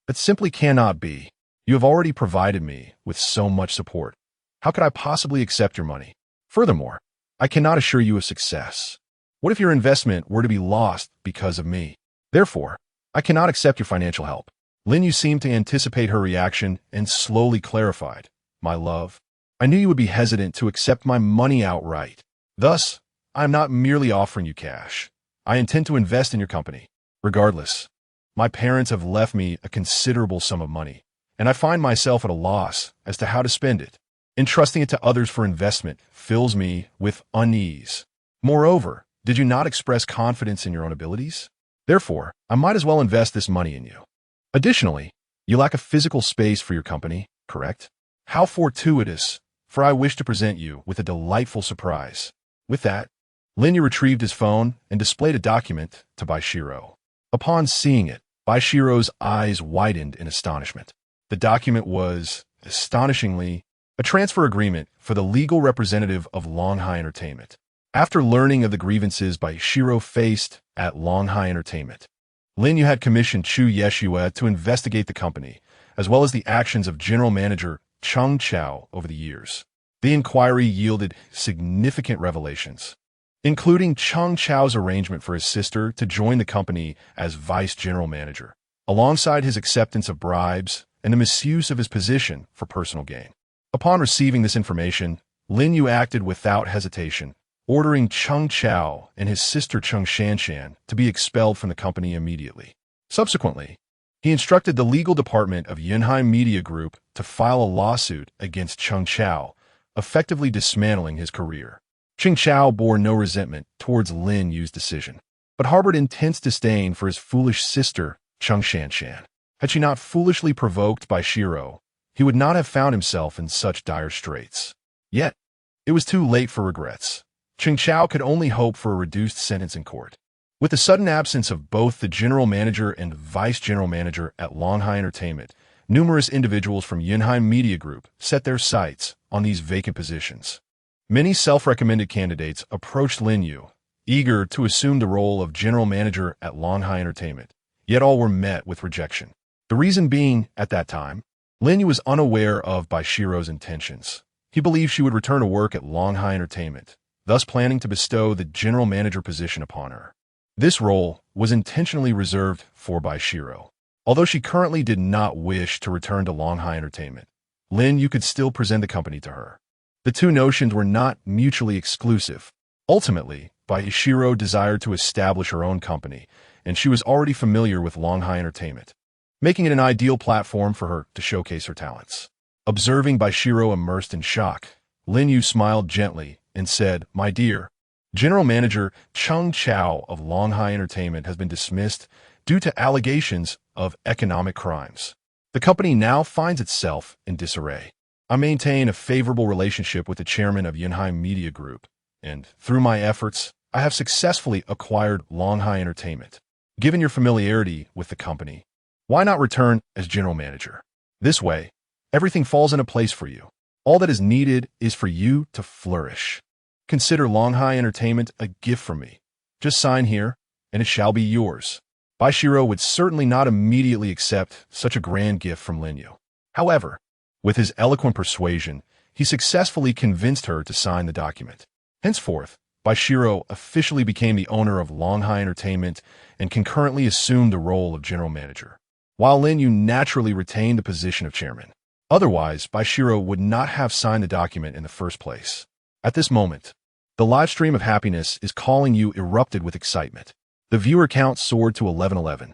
Speaker 1: that simply cannot be. You have already provided me with so much support. How could I possibly accept your money? Furthermore, I cannot assure you of success. What if your investment were to be lost because of me? Therefore, I cannot accept your financial help. Lin Yu seemed to anticipate her reaction and slowly clarified. My love, I knew you would be hesitant to accept my money outright. Thus, I am not merely offering you cash. I intend to invest in your company. Regardless, my parents have left me a considerable sum of money, and I find myself at a loss as to how to spend it. Entrusting it to others for investment fills me with unease. Moreover, did you not express confidence in your own abilities? Therefore, I might as well invest this money in you. Additionally, you lack a physical space for your company, correct? How fortuitous, for I wish to present you with a delightful surprise. With that, Lin Yu retrieved his phone and displayed a document to Bai Xirou. Upon seeing it, Bai Xirou's eyes widened in astonishment. The document was, astonishingly, a transfer agreement for the legal representative of Longhai Entertainment. After learning of the grievances Bai Xirou faced at Longhai Entertainment, Lin Yu had commissioned Chu Yeshua to investigate the company, as well as the actions of general manager Cheng Chao over the years. The inquiry yielded significant revelations, including Cheng Chao's arrangement for his sister to join the company as vice general manager, alongside his acceptance of bribes and the misuse of his position for personal gain. Upon receiving this information, Lin Yu acted without hesitation, ordering Cheng Chao and his sister Cheng Shanshan to be expelled from the company immediately. Subsequently, he instructed the legal department of Yunhai Media Group to file a lawsuit against Cheng Chao, effectively dismantling his career. Cheng Chao bore no resentment towards Lin Yu's decision, but harbored intense disdain for his foolish sister, Cheng Shanshan. Had she not foolishly provoked Bai Xirou, he would not have found himself in such dire straits. Yet, it was too late for regrets. Cheng Chao could only hope for a reduced sentence in court. With the sudden absence of both the general manager and vice general manager at Longhai Entertainment, numerous individuals from Yunhai Media Group set their sights on these vacant positions. Many self-recommended candidates approached Lin Yu, eager to assume the role of general manager at Longhai Entertainment, yet all were met with rejection. The reason being, at that time, Lin Yu was unaware of Bai Xirou's intentions. He believed she would return to work at Longhai Entertainment, thus planning to bestow the general manager position upon her. This role was intentionally reserved for Bai Xirou. Although she currently did not wish to return to Longhai Entertainment, Lin Yu could still present the company to her. The two notions were not mutually exclusive. Ultimately, Bai Xirou desired to establish her own company, and she was already familiar with Longhai Entertainment, making it an ideal platform for her to showcase her talents. Observing Bai Xirou immersed in shock, Lin Yu smiled gently and said, "My dear, General Manager Cheng Chao of Longhai Entertainment has been dismissed due to allegations of economic crimes. The company now finds itself in disarray. I maintain a favorable relationship with the chairman of Yunhai Media Group, and through my efforts, I have successfully acquired Longhai Entertainment. Given your familiarity with the company, why not return as general manager? This way, everything falls into place for you. All that is needed is for you to flourish. Consider Longhai Entertainment a gift from me. Just sign here, and it shall be yours." Bai Xirou would certainly not immediately accept such a grand gift from Lin Yu. However, with his eloquent persuasion, he successfully convinced her to sign the document. Henceforth, Bai Xirou officially became the owner of Longhai Entertainment and concurrently assumed the role of general manager, while Lin Yu naturally retained the position of chairman. Otherwise, Bai Xirou would not have signed the document in the first place. At this moment, the live stream of happiness is calling you erupted with excitement. The viewer count soared to 1111.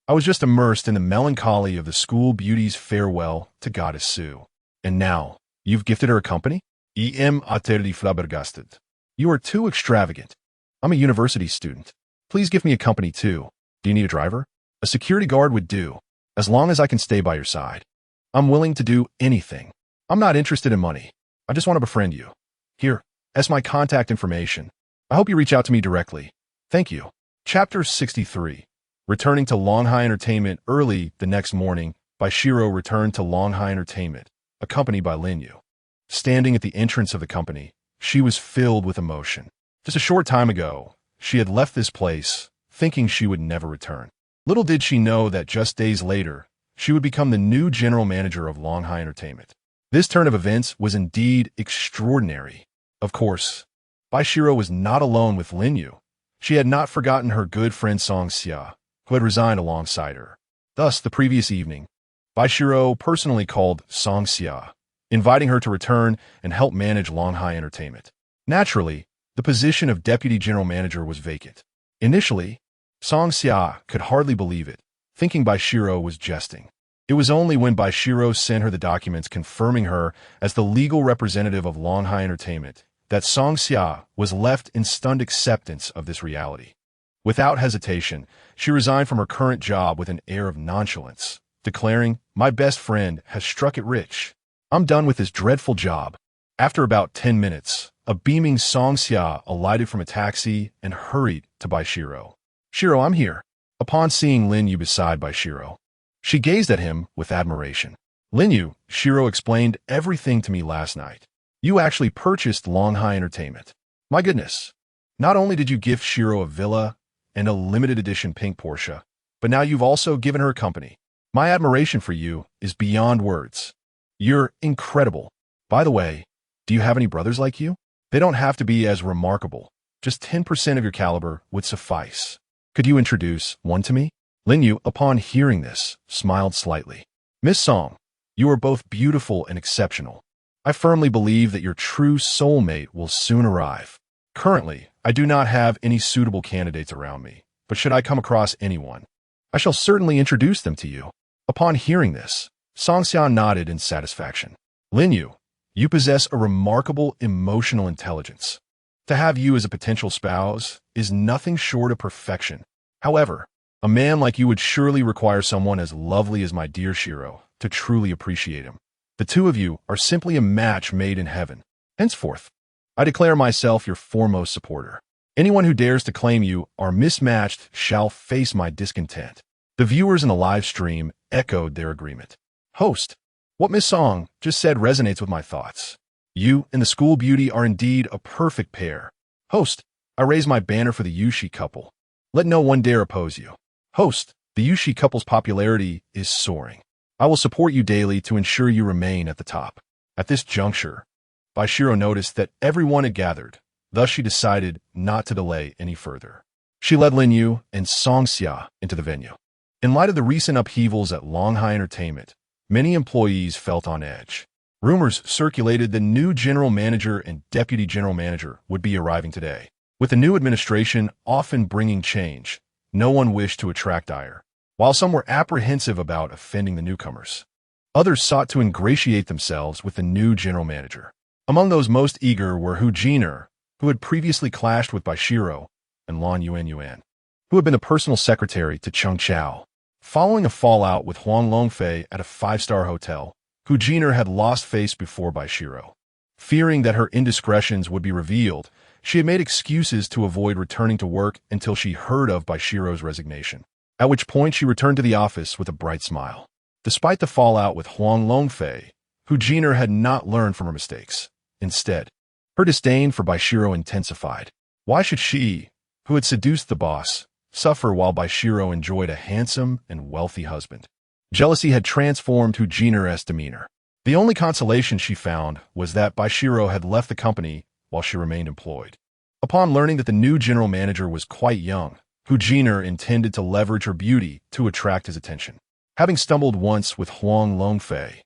Speaker 1: I was just immersed in the melancholy of the school beauty's farewell to Goddess Sue. And now, you've gifted her a company? Atterli flabbergasted. You are too extravagant. I'm a university student. Please give me a company too. Do you need a driver? A security guard would do, as long as I can stay by your side. I'm willing to do anything. I'm not interested in money. I just want to befriend you. Here, as my contact information. I hope you reach out to me directly. Thank you. Chapter 63. Returning to Longhai Entertainment early the next morning, Bai Xirou returned to Longhai Entertainment, accompanied by Lin Yu. Standing at the entrance of the company, she was filled with emotion. Just a short time ago, she had left this place, thinking she would never return. Little did she know that just days later, she would become the new general manager of Longhai Entertainment. This turn of events was indeed extraordinary. Of course, Bai Xirou was not alone with Lin Yu. She had not forgotten her good friend Song Xia, who had resigned alongside her. Thus, the previous evening, Bai Xirou personally called Song Xia, inviting her to return and help manage Longhai Entertainment. Naturally, the position of deputy general manager was vacant. Initially, Song Xia could hardly believe it, thinking Bai Xirou was jesting. It was only when Bai Xirou sent her the documents confirming her as the legal representative of Longhai Entertainment that Song Xia was left in stunned acceptance of this reality. Without hesitation, she resigned from her current job with an air of nonchalance, declaring, "My best friend has struck it rich. I'm done with this dreadful job." After about 10 minutes, a beaming Song Xia alighted from a taxi and hurried to Bai Xirou. "Xirou, I'm here." Upon seeing Lin Yu beside Bai Xirou, she gazed at him with admiration. "Lin Yu, Xirou explained everything to me last night. You actually purchased Longhai Entertainment. My goodness. Not only did you gift Xirou a villa and a limited edition pink Porsche, but now you've also given her a company. My admiration for you is beyond words. You're incredible. By the way, do you have any brothers like you? They don't have to be as remarkable. Just 10% of your caliber would suffice. Could you introduce one to me?" Lin Yu, upon hearing this, smiled slightly. "Miss Song, you are both beautiful and exceptional. I firmly believe that your true soulmate will soon arrive. Currently, I do not have any suitable candidates around me, but should I come across anyone, I shall certainly introduce them to you." Upon hearing this, Song Xia nodded in satisfaction. "Lin Yu, you possess a remarkable emotional intelligence. To have you as a potential spouse is nothing short of perfection. However, a man like you would surely require someone as lovely as my dear Xirou to truly appreciate him. The two of you are simply a match made in heaven. Henceforth, I declare myself your foremost supporter. Anyone who dares to claim you are mismatched shall face my discontent." The viewers in the live stream echoed their agreement. "Host, what Miss Song just said resonates with my thoughts. You and the school beauty are indeed a perfect pair. Host, I raise my banner for the Yushi couple. Let no one dare oppose you. Host, the Yushi couple's popularity is soaring. I will support you daily to ensure you remain at the top." At this juncture, Bai Xirou noticed that everyone had gathered, thus she decided not to delay any further. She led Lin Yu and Song Xia into the venue. In light of the recent upheavals at Longhai Entertainment, many employees felt on edge. Rumors circulated the new general manager and deputy general manager would be arriving today. With the new administration often bringing change, no one wished to attract ire. While some were apprehensive about offending the newcomers, others sought to ingratiate themselves with the new general manager. Among those most eager were Hu Jiner, who had previously clashed with Bai Xirou, and Lin Yuan, who had been the personal secretary to Cheng Chao. Following a fallout with Huang Longfei at a five-star hotel, Hu Jiner had lost face before Bai Xirou. Fearing that her indiscretions would be revealed, she had made excuses to avoid returning to work until she heard of Bai Xirou's resignation, at which point she returned to the office with a bright smile. Despite the fallout with Huang Longfei, Hu Jiner had not learned from her mistakes. Instead, her disdain for Bai Xirou intensified. Why should she, who had seduced the boss, suffer while Bai Xirou enjoyed a handsome and wealthy husband? Jealousy had transformed Hu Jiner's demeanor. The only consolation she found was that Bai Xirou had left the company while she remained employed. Upon learning that the new general manager was quite young, Hu Jiner intended to leverage her beauty to attract his attention. Having stumbled once with Huang Longfei,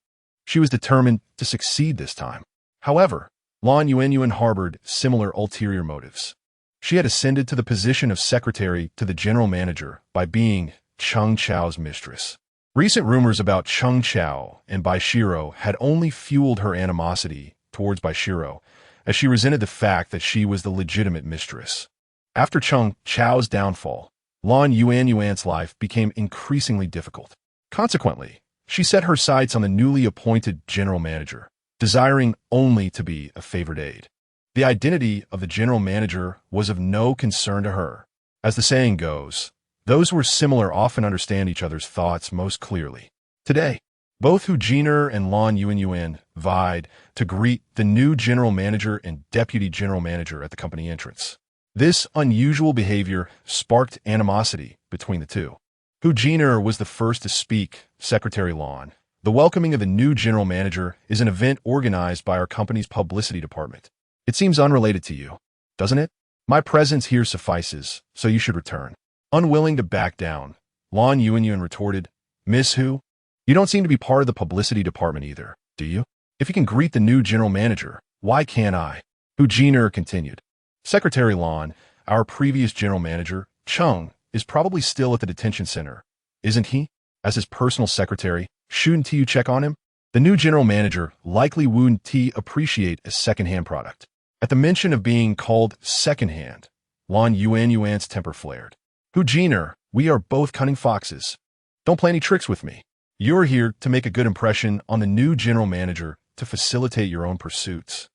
Speaker 1: she was determined to succeed this time. However, Lin Yu harbored similar ulterior motives. She had ascended to the position of secretary to the general manager by being Cheng Chao's mistress. Recent rumors about Cheng Chao and Bai Xirou had only fueled her animosity towards Bai Xirou, as she resented the fact that she was the legitimate mistress. After Cheng Chao's downfall, Lin Yuan's life became increasingly difficult. Consequently, she set her sights on the newly appointed general manager, desiring only to be a favored aide. The identity of the general manager was of no concern to her. As the saying goes, those who are similar often understand each other's thoughts most clearly. Today, Both Hu Jiner and Lin Yu vied to greet the new general manager and deputy general manager at the company entrance. This unusual behavior sparked animosity between the two. Hu Jiner was the first to speak, Secretary Lin. The welcoming of the new general manager is an event organized by our company's publicity department. It seems unrelated to you, doesn't it? My presence here suffices, so you should return. Unwilling to back down, Lin Yu retorted, Miss Hu, you don't seem to be part of the publicity department either, do you? If you can greet the new general manager, why can't I? Hu Jiner continued. Secretary Lin, our previous general manager, Chung, is probably still at the detention center, isn't he? As his personal secretary, shouldn't you check on him? The new general manager likely wouldn't appreciate a second-hand product. At the mention of being called second-hand, Lin Yuan's temper flared. Hu Jiner, we are both cunning foxes. Don't play any tricks with me. You're here to make a good impression on the new general manager to facilitate your own pursuits.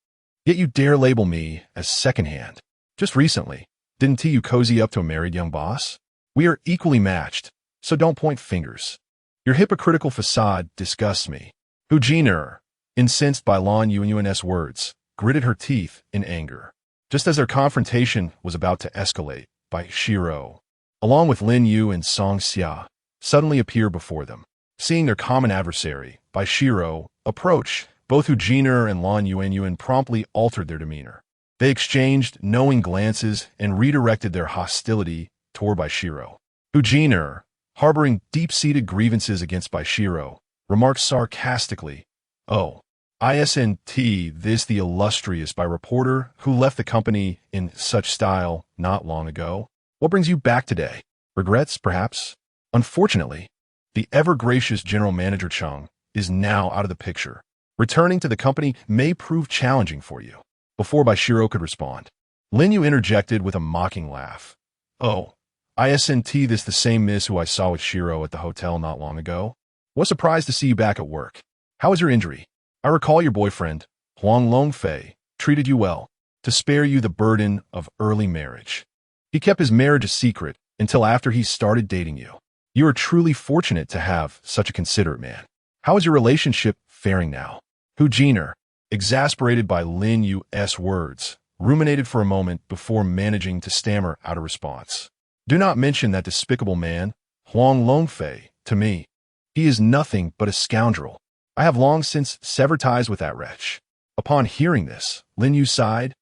Speaker 1: Yet you dare label me as second-hand. Just recently, didn't you cozy up to a married young boss? We are equally matched, so don't point fingers. Your hypocritical facade disgusts me. Hu Jiner, incensed by Lin Yuan's words, gritted her teeth in anger. Just as their confrontation was about to escalate, Bai Xirou, along with Lin Yu and Song Xia, suddenly appeared before them. Seeing their common adversary, Bai Xirou, approach, both Hu Jiner and Lin Yuan promptly altered their demeanor. They exchanged knowing glances and redirected their hostility toward Bai Xirou. Hu Jiner, harboring deep-seated grievances against Bai Xirou, remarked sarcastically, Oh, isn't this the illustrious Bai reporter who left the company in such style not long ago? What brings you back today? Regrets, perhaps? Unfortunately, the ever-gracious general manager Chung is now out of the picture. Returning to the company may prove challenging for you. Before Bai Xirou could respond, Lin Yu interjected with a mocking laugh. Oh, isn't this the same miss who I saw with Xirou at the hotel not long ago? What surprised to see you back at work. How is your injury? I recall your boyfriend, Huang Longfei, treated you well, to spare you the burden of early marriage. He kept his marriage a secret until after he started dating you. You are truly fortunate to have such a considerate man. How is your relationship faring now? Hu Jiner, exasperated by Lin Yu's words, ruminated for a moment before managing to stammer out a response. Do not mention that despicable man, Huang Longfei, to me. He is nothing but a scoundrel. I have long since severed ties with that wretch. Upon hearing this, Lin Yu sighed.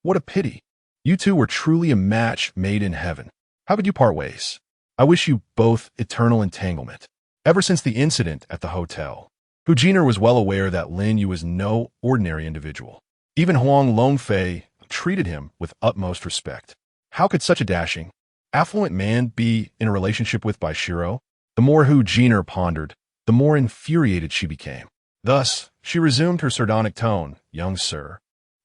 Speaker 1: What a pity. You two were truly a match made in heaven. How could you part ways? I wish you both eternal entanglement. Ever since the incident at the hotel, Hu Jiner was well aware that Lin Yu was no ordinary individual. Even Huang Longfei treated him with utmost respect. How could such a dashing, affluent man be in a relationship with Bai Xirou? The more Hu Jiner pondered, the more infuriated she became. Thus, she resumed her sardonic tone, Young sir,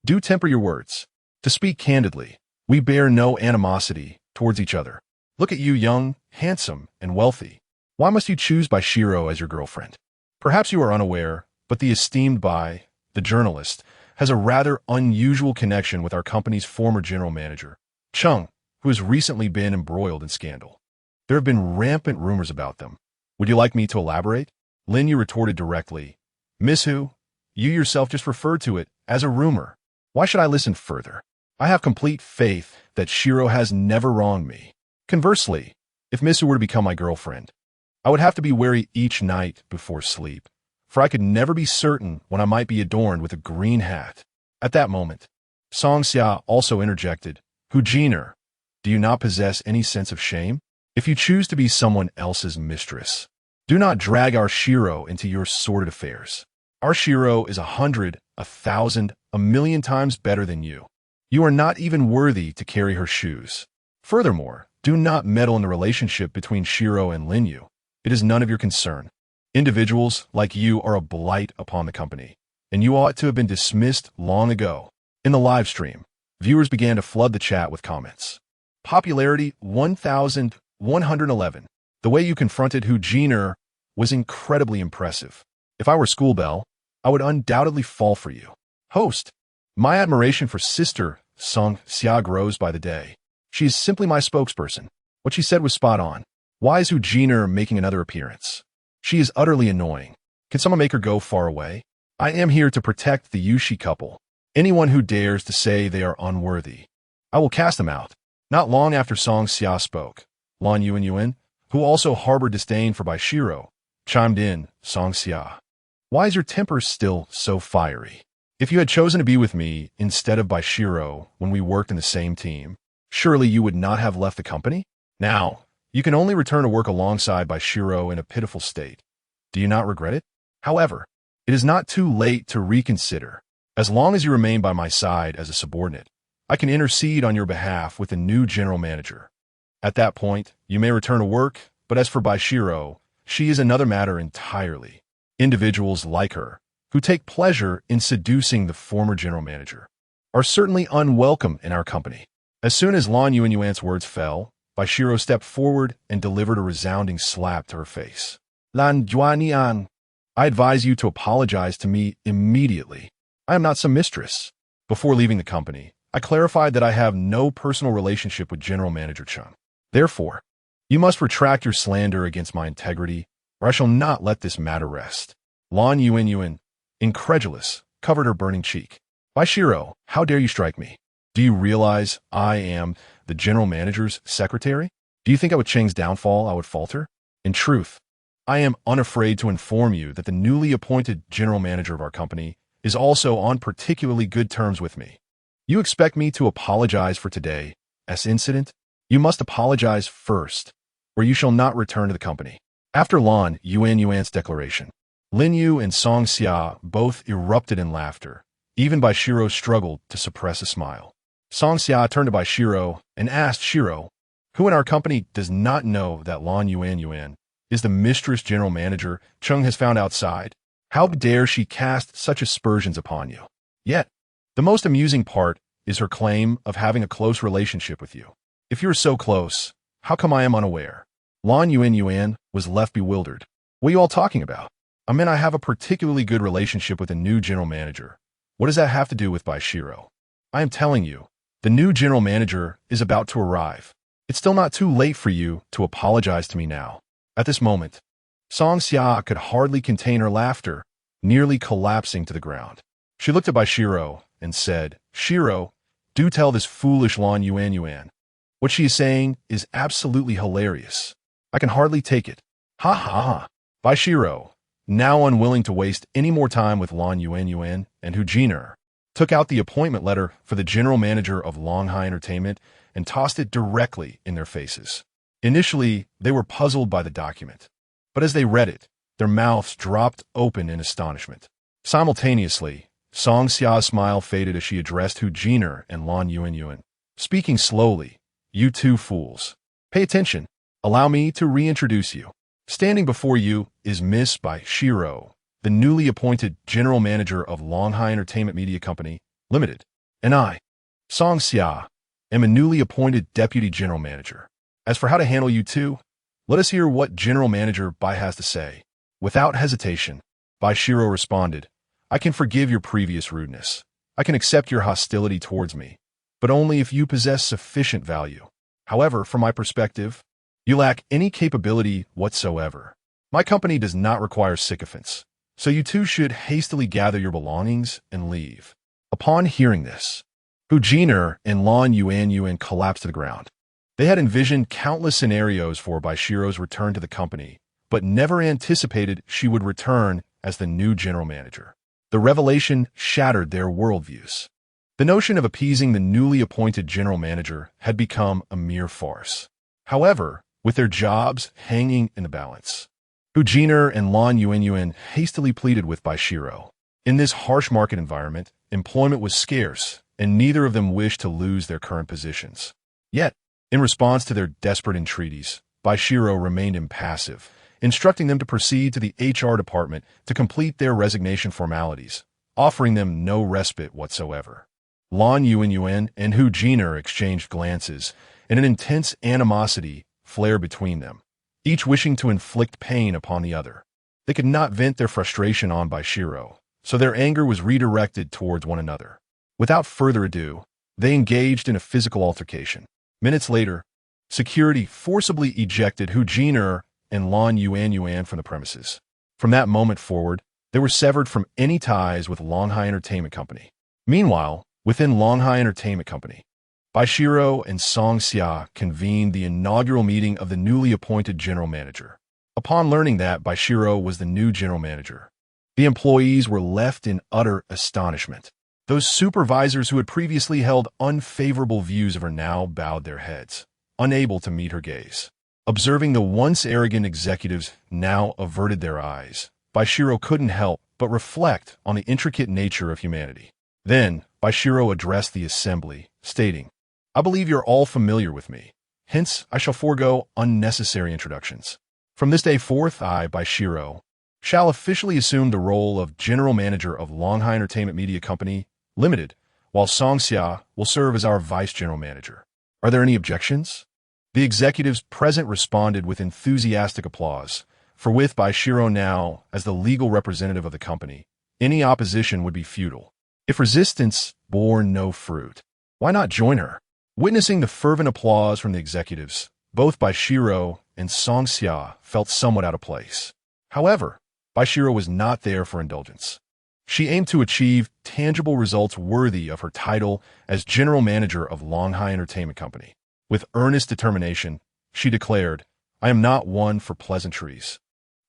Speaker 1: do temper your words. To speak candidly, we bear no animosity towards each other. Look at you, young, handsome, and wealthy. Why must you choose Bai Xirou as your girlfriend? Perhaps you are unaware, but the esteemed Bai, the journalist, has a rather unusual connection with our company's former general manager, Chung, who has recently been embroiled in scandal. There have been rampant rumors about them. Would you like me to elaborate? Lin Yu retorted directly. Miss Hu, you yourself just referred to it as a rumor. Why should I listen further? I have complete faith that Xirou has never wronged me. Conversely, if Miss Hu were to become my girlfriend, I would have to be wary each night before sleep, for I could never be certain when I might be adorned with a green hat. At that moment, Song Xia also interjected, Hu Jiner, do you not possess any sense of shame? If you choose to be someone else's mistress, do not drag our Xirou into your sordid affairs. Our Xirou is 100, 1,000, 1,000,000 times better than you. You are not even worthy to carry her shoes. Furthermore, do not meddle in the relationship between Xirou and Lin Yu. It is none of your concern. Individuals like you are a blight upon the company, and you ought to have been dismissed long ago. In the live stream, viewers began to flood the chat with comments. Popularity 1,111. The way you confronted Hu Jiner was incredibly impressive. If I were School Belle, I would undoubtedly fall for you. Host, my admiration for Sister Song Xia grows by the day. She is simply my spokesperson. What she said was spot on. Why is Hu Jiner making another appearance? She is utterly annoying. Can someone make her go far away? I am here to protect the Yushi couple. Anyone who dares to say they are unworthy, I will cast them out. Not long after Song Xia spoke, Lin Yu, who also harbored disdain for Bai Xirou, chimed in. Song Xia, why is your temper still so fiery? If you had chosen to be with me instead of Bai Xirou when we worked in the same team, surely you would not have left the company? Now, you can only return to work alongside Bai Xirou in a pitiful state. Do you not regret it? However, it is not too late to reconsider. As long as you remain by my side as a subordinate, I can intercede on your behalf with the new general manager. At that point, you may return to work, but as for Bai Xirou, she is another matter entirely. Individuals like her, who take pleasure in seducing the former general manager, are certainly unwelcome in our company. As soon as Lin Yuan's words fell, Bai Xirou stepped forward and delivered a resounding slap to her face. Lin Yuan, I advise you to apologize to me immediately. I am not some mistress. Before leaving the company, I clarified that I have no personal relationship with General Manager Chung. Therefore, you must retract your slander against my integrity, or I shall not let this matter rest. Lin Yuan, incredulous, covered her burning cheek. Bai Xirou, how dare you strike me? Do you realize I am the general manager's secretary? Do you think with Cheng's downfall I would falter? In truth, I am unafraid to inform you that the newly appointed general manager of our company is also on particularly good terms with me. You expect me to apologize for today's incident? You must apologize first, or you shall not return to the company. After Lin Yuan's declaration, Lin Yu and Song Xia both erupted in laughter. Even Bai Xirou struggled to suppress a smile. Song Xia turned to Bai Xirou and asked Xirou, who in our company does not know that Lin Yuan is the mistress general manager Chung has found outside? How dare she cast such aspersions upon you? Yet, the most amusing part is her claim of having a close relationship with you. If you are so close, how come I am unaware? Lin Yuan was left bewildered. What are you all talking about? I mean, I have a particularly good relationship with the new general manager. What does that have to do with Bai Xirou? I am telling you, the new general manager is about to arrive. It's still not too late for you to apologize to me now. At this moment, Song Xia could hardly contain her laughter, nearly collapsing to the ground. She looked at Bai Xirou and said, Xirou, do tell this foolish Lin Yuan. What she is saying is absolutely hilarious. I can hardly take it. Ha ha ha. Bai Xirou, now unwilling to waste any more time with Lin Yuan and Hu Jiner, took out the appointment letter for the general manager of Longhai Entertainment and tossed it directly in their faces. Initially, they were puzzled by the document, but as they read it, their mouths dropped open in astonishment. Simultaneously, Song Xia's smile faded as she addressed Hu Jiner and Lin Yuan, speaking slowly. You two fools. Pay attention. Allow me to reintroduce you. Standing before you is Miss Bai Xirou, the newly appointed general manager of Longhai Entertainment Media Company, Limited. And I, Song Xia, am a newly appointed deputy general manager. As for how to handle you two, let us hear what General Manager Bai has to say. Without hesitation, Bai Xirou responded, I can forgive your previous rudeness. I can accept your hostility towards me, but only if you possess sufficient value. However, from my perspective, you lack any capability whatsoever. My company does not require sycophants, so you two should hastily gather your belongings and leave. Upon hearing this, Hu Jiner and Lin Yuan collapsed to the ground. They had envisioned countless scenarios for Bai Xirou's return to the company, but never anticipated she would return as the new general manager. The revelation shattered their worldviews. The notion of appeasing the newly appointed general manager had become a mere farce. However, with their jobs hanging in the balance, Hu Jiner and Lin Yuan hastily pleaded with Bai Xirou. In this harsh market environment, employment was scarce, and neither of them wished to lose their current positions. Yet, in response to their desperate entreaties, Bai Xirou remained impassive, instructing them to proceed to the HR department to complete their resignation formalities, offering them no respite whatsoever. Lin Yuan and Hu Jiner exchanged glances, and an intense animosity flared between them, each wishing to inflict pain upon the other. They could not vent their frustration on Bai Xirou, so their anger was redirected towards one another. Without further ado, they engaged in a physical altercation. Minutes later, security forcibly ejected Hu Jiner and Lin Yuan from the premises. From that moment forward, they were severed from any ties with Longhai Entertainment Company. Meanwhile, within Longhai Entertainment Company, Bai Xirou and Song Xia convened the inaugural meeting of the newly appointed general manager. Upon learning that Bai Xirou was the new general manager, the employees were left in utter astonishment. Those supervisors who had previously held unfavorable views of her now bowed their heads, unable to meet her gaze. Observing the once arrogant executives now averted their eyes, Bai Xirou couldn't help but reflect on the intricate nature of humanity. Then, Bai Xirou addressed the assembly, stating, "I believe you're all familiar with me. Hence, I shall forego unnecessary introductions. From this day forth, I, Bai Xirou, shall officially assume the role of General Manager of Longhai Entertainment Media Company, Limited, while Song Xia will serve as our Vice General Manager. Are there any objections?" The executives present responded with enthusiastic applause, for with Bai Xirou now as the legal representative of the company, any opposition would be futile. If resistance bore no fruit, why not join her? Witnessing the fervent applause from the executives, both Bai Xirou and Song Xia felt somewhat out of place. However, Bai Xirou was not there for indulgence. She aimed to achieve tangible results worthy of her title as General Manager of Longhai Entertainment Company. With earnest determination, she declared, "I am not one for pleasantries.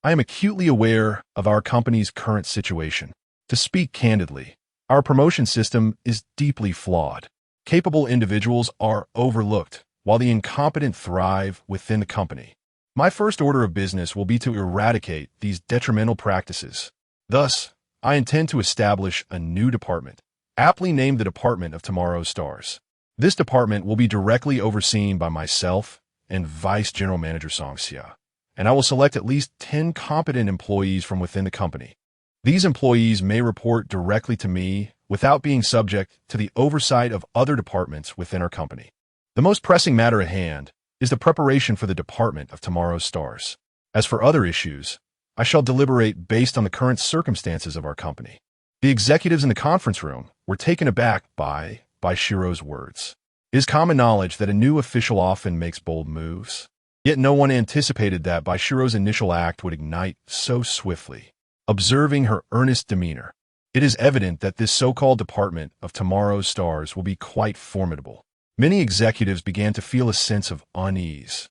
Speaker 1: I am acutely aware of our company's current situation. To speak candidly, our promotion system is deeply flawed. Capable individuals are overlooked, while the incompetent thrive within the company. My first order of business will be to eradicate these detrimental practices. Thus, I intend to establish a new department, aptly named the Department of Tomorrow's Stars. This department will be directly overseen by myself and Vice General Manager Song Xia, and I will select at least 10 competent employees from within the company. These employees may report directly to me without being subject to the oversight of other departments within our company. The most pressing matter at hand is the preparation for the Department of Tomorrow's Stars. As for other issues, I shall deliberate based on the current circumstances of our company." The executives in the conference room were taken aback by Bai Xirou's words. It is common knowledge that a new official often makes bold moves. Yet no one anticipated that Bai Xirou's initial act would ignite so swiftly. Observing her earnest demeanor, it is evident that this so-called Department of Tomorrow's Stars will be quite formidable. Many executives began to feel a sense of unease,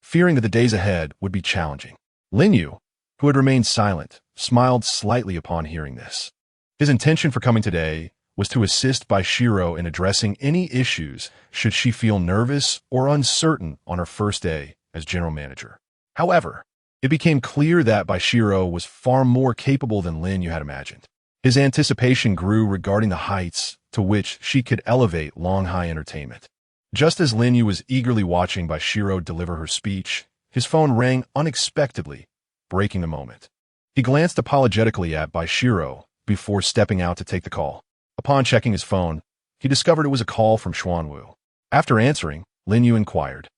Speaker 1: fearing that the days ahead would be challenging. Lin Yu, who had remained silent, smiled slightly upon hearing this. His intention for coming today was to assist Bai Xirou in addressing any issues should she feel nervous or uncertain on her first day as general manager. However, it became clear that Bai Xirou was far more capable than Lin Yu had imagined. His anticipation grew regarding the heights to which she could elevate Longhai Entertainment. Just as Lin Yu was eagerly watching Bai Xirou deliver her speech, his phone rang unexpectedly, breaking the moment. He glanced apologetically at Bai Xirou before stepping out to take the call. Upon checking his phone, he discovered it was a call from Xuanwu. After answering, Lin Yu inquired,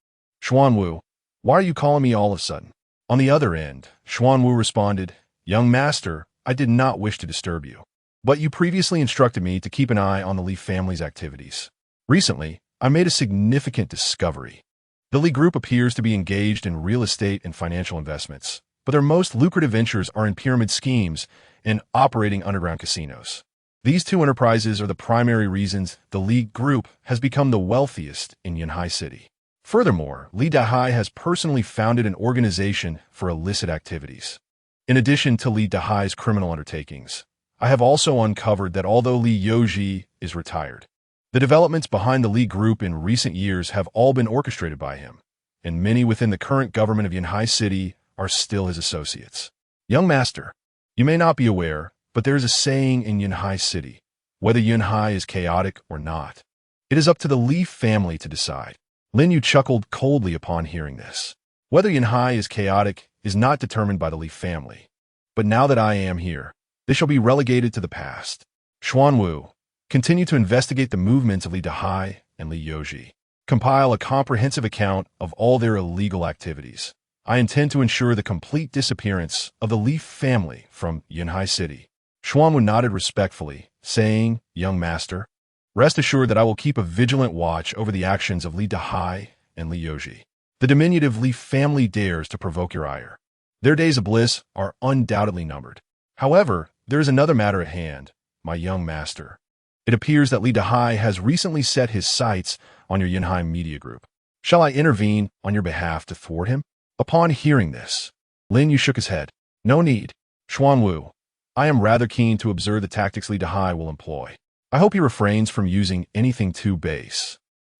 Speaker 1: "Xuanwu, why are you calling me all of a sudden?" On the other end, Xuanwu responded, "Young master, I did not wish to disturb you, but you previously instructed me to keep an eye on the Li family's activities. Recently, I made a significant discovery. The Li Group appears to be engaged in real estate and financial investments, but their most lucrative ventures are in pyramid schemes and operating underground casinos. These two enterprises are the primary reasons the Li Group has become the wealthiest in Yunhai City. Furthermore, Li Dahai has personally founded an organization for illicit activities. In addition to Li Dahai's criminal undertakings, I have also uncovered that although Li Yoji is retired, the developments behind the Li Group in recent years have all been orchestrated by him, and many within the current government of Yunhai City are still his associates. Young master, you may not be aware, but there is a saying in Yunhai City, whether Yunhai is chaotic or not. It is up to the Li family to decide." Lin Yu chuckled coldly upon hearing this. Whether Yunhai is chaotic is not determined by the Li family. But now that I am here, they shall be relegated to the past. Xuanwu, continue to investigate the movements of Li Dahai and Li Yoji. Compile a comprehensive account of all their illegal activities. I intend to ensure the complete disappearance of the Li family from Yunhai City. Xuanwu nodded respectfully, saying, "Young master, rest assured that I will keep a vigilant watch over the actions of Li Dahai and Li Yoji. The diminutive Li family dares to provoke your ire. Their days of bliss are undoubtedly numbered. However, there is another matter at hand, my young master. It appears that Li Dahai has recently set his sights on your Yunhai Media Group. Shall I intervene on your behalf to thwart him? Upon hearing this, Lin Yu shook his head. No need. Xuanwu, I am rather keen to observe the tactics Li Dahai will employ. I hope he refrains from using anything too base,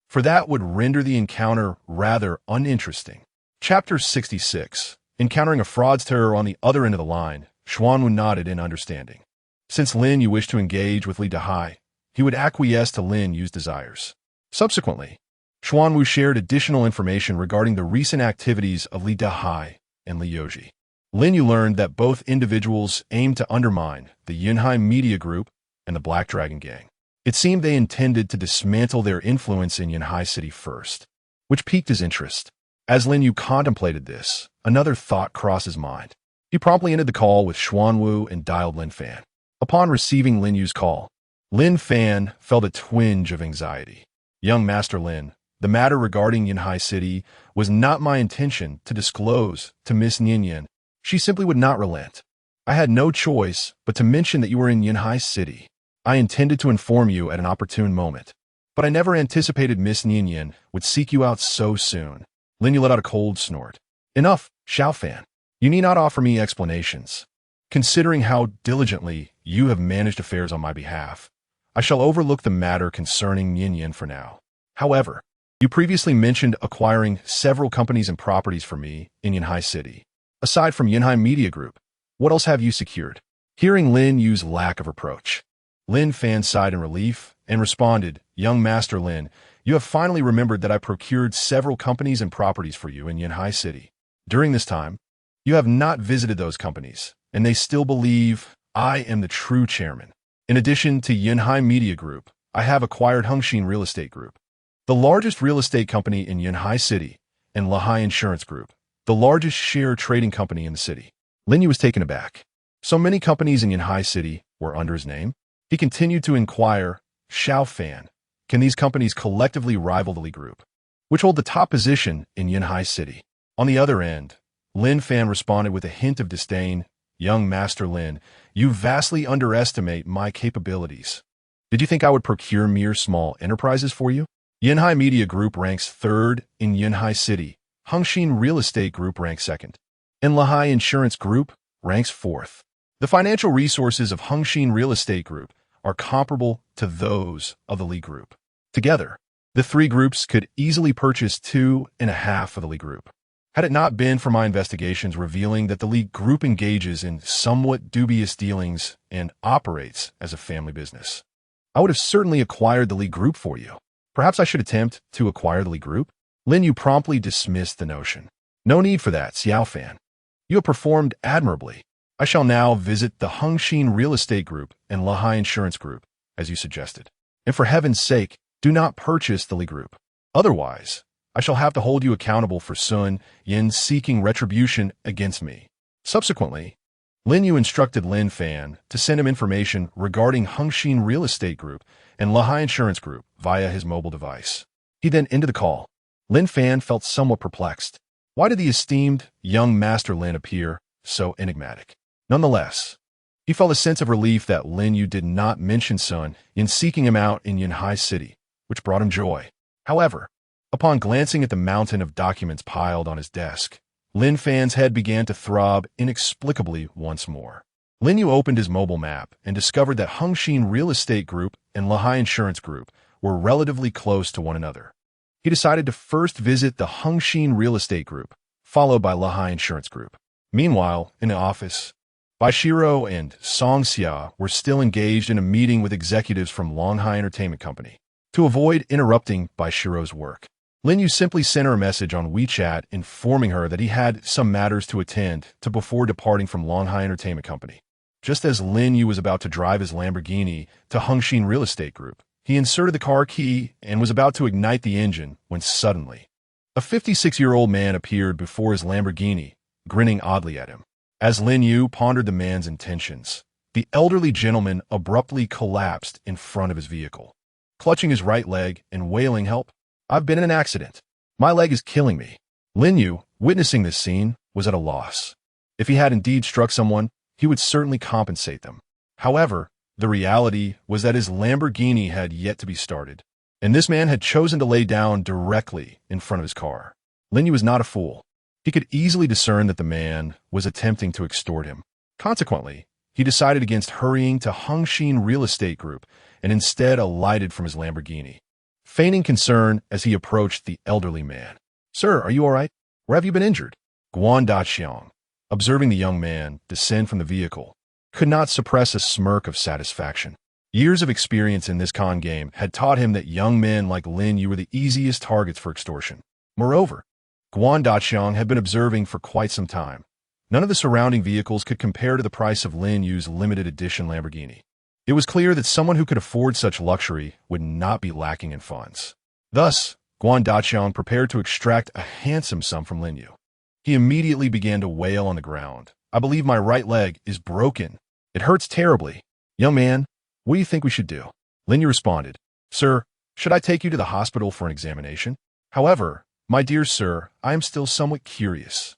Speaker 1: for that would render the encounter rather uninteresting. Chapter 66. Encountering a fraudster on the other end of the line, Xuanwu nodded in understanding. Since Lin Yu wished to engage with Li Dahai, he would acquiesce to Lin Yu's desires. Subsequently, Xuanwu shared additional information regarding the recent activities of Li Dahai and Li Yoji. Lin Yu learned that both individuals aimed to undermine the Yunhai Media Group and the Black Dragon Gang. It seemed they intended to dismantle their influence in Yunhai City first, which piqued his interest. As Lin Yu contemplated this, another thought crossed his mind. He promptly ended the call with Xuanwu and dialed Lin Fan. Upon receiving Lin Yu's call, Lin Fan felt a twinge of anxiety. Young Master Lin, the matter regarding Yunhai City was not my intention to disclose to Miss Ninian. She simply would not relent. I had no choice but to mention that you were in Yunhai City. I intended to inform you at an opportune moment, but I never anticipated Miss Ninian would seek you out so soon. Lin Yu let out a cold snort. Enough, Xiao Fan. You need not offer me explanations. Considering how diligently you have managed affairs on my behalf, I shall overlook the matter concerning Ninian for now. However, you previously mentioned acquiring several companies and properties for me in Yunhai City. Aside from Yunhai Media Group, what else have you secured? Hearing Lin Yu's lack of approach, Lin Fan sighed in relief and responded, Young Master Lin, you have finally remembered that I procured several companies and properties for you in Yunhai City. During this time, you have not visited those companies, and they still believe I am the true chairman. In addition to Yunhai Media Group, I have acquired Hengxin Real Estate Group, the largest real estate company in Yunhai City, and Lahai Insurance Group, the largest share trading company in the city. Lin Yu was taken aback. So many companies in Yunhai City were under his name? He continued to inquire, Xiao Fan, can these companies collectively rival the Li Group, which hold the top position in Yunhai City? On the other end, Lin Fan responded with a hint of disdain, Young Master Lin, you vastly underestimate my capabilities. Did you think I would procure mere small enterprises for you? Yunhai Media Group ranks third in Yunhai City. Hengxin Real Estate Group ranks second. And Lahai Insurance Group ranks fourth. The financial resources of Hengxin Real Estate Group are comparable to those of the Li Group. Together, the three groups could easily purchase 2.5 of the Li Group. Had it not been for my investigations revealing that the Li Group engages in somewhat dubious dealings and operates as a family business, I would have certainly acquired the Li Group for you. Perhaps I should attempt to acquire the Li Group? Lin Yu promptly dismissed the notion. No need for that, Xiao Fan. You have performed admirably. I shall now visit the Hengxin Real Estate Group and Lahai Insurance Group, as you suggested. And for heaven's sake, do not purchase the Li Group. Otherwise, I shall have to hold you accountable for Sun Yin seeking retribution against me. Subsequently, Lin Yu instructed Lin Fan to send him information regarding Hengxin Real Estate Group and Lahai Insurance Group via his mobile device. He then ended the call. Lin Fan felt somewhat perplexed. Why did the esteemed young Master Lin appear so enigmatic? Nonetheless, he felt a sense of relief that Lin Yu did not mention Sun in seeking him out in Yunhai City, which brought him joy. However, upon glancing at the mountain of documents piled on his desk, Lin Fan's head began to throb inexplicably once more. Lin Yu opened his mobile map and discovered that Hengxin Real Estate Group and Lahai Insurance Group were relatively close to one another. He decided to first visit the Hengxin Real Estate Group, followed by Lahai Insurance Group. Meanwhile, in the office, Bai Xirou and Song Xia were still engaged in a meeting with executives from Longhai Entertainment Company. To avoid interrupting Bai Xirou's work, Lin Yu simply sent her a message on WeChat informing her that he had some matters to attend to before departing from Longhai Entertainment Company. Just as Lin Yu was about to drive his Lamborghini to Hengxin Real Estate Group, he inserted the car key and was about to ignite the engine when suddenly, a 56-year-old man appeared before his Lamborghini, grinning oddly at him. As Lin Yu pondered the man's intentions, the elderly gentleman abruptly collapsed in front of his vehicle, clutching his right leg and wailing, "Help! I've been in an accident. My leg is killing me." Lin Yu, witnessing this scene, was at a loss. If he had indeed struck someone, he would certainly compensate them. However, the reality was that his Lamborghini had yet to be started, and this man had chosen to lay down directly in front of his car. Lin Yu was not a fool. He could easily discern that the man was attempting to extort him. Consequently, he decided against hurrying to Hongxin Real Estate Group and instead alighted from his Lamborghini, feigning concern as he approached the elderly man. "Sir, are you all right? Where have you been injured?" Guan Daqiang, observing the young man descend from the vehicle, could not suppress a smirk of satisfaction. Years of experience in this con game had taught him that young men like Lin Yu were the easiest targets for extortion. Moreover, Guan Daqiang had been observing for quite some time. None of the surrounding vehicles could compare to the price of Lin Yu's limited edition Lamborghini. It was clear that someone who could afford such luxury would not be lacking in funds. Thus, Guan Daqiang prepared to extract a handsome sum from Lin Yu. He immediately began to wail on the ground. "I believe my right leg is broken. It hurts terribly. Young man, what do you think we should do?" Lin Yu responded, "Sir, should I take you to the hospital for an examination? However, my dear sir, I am still somewhat curious.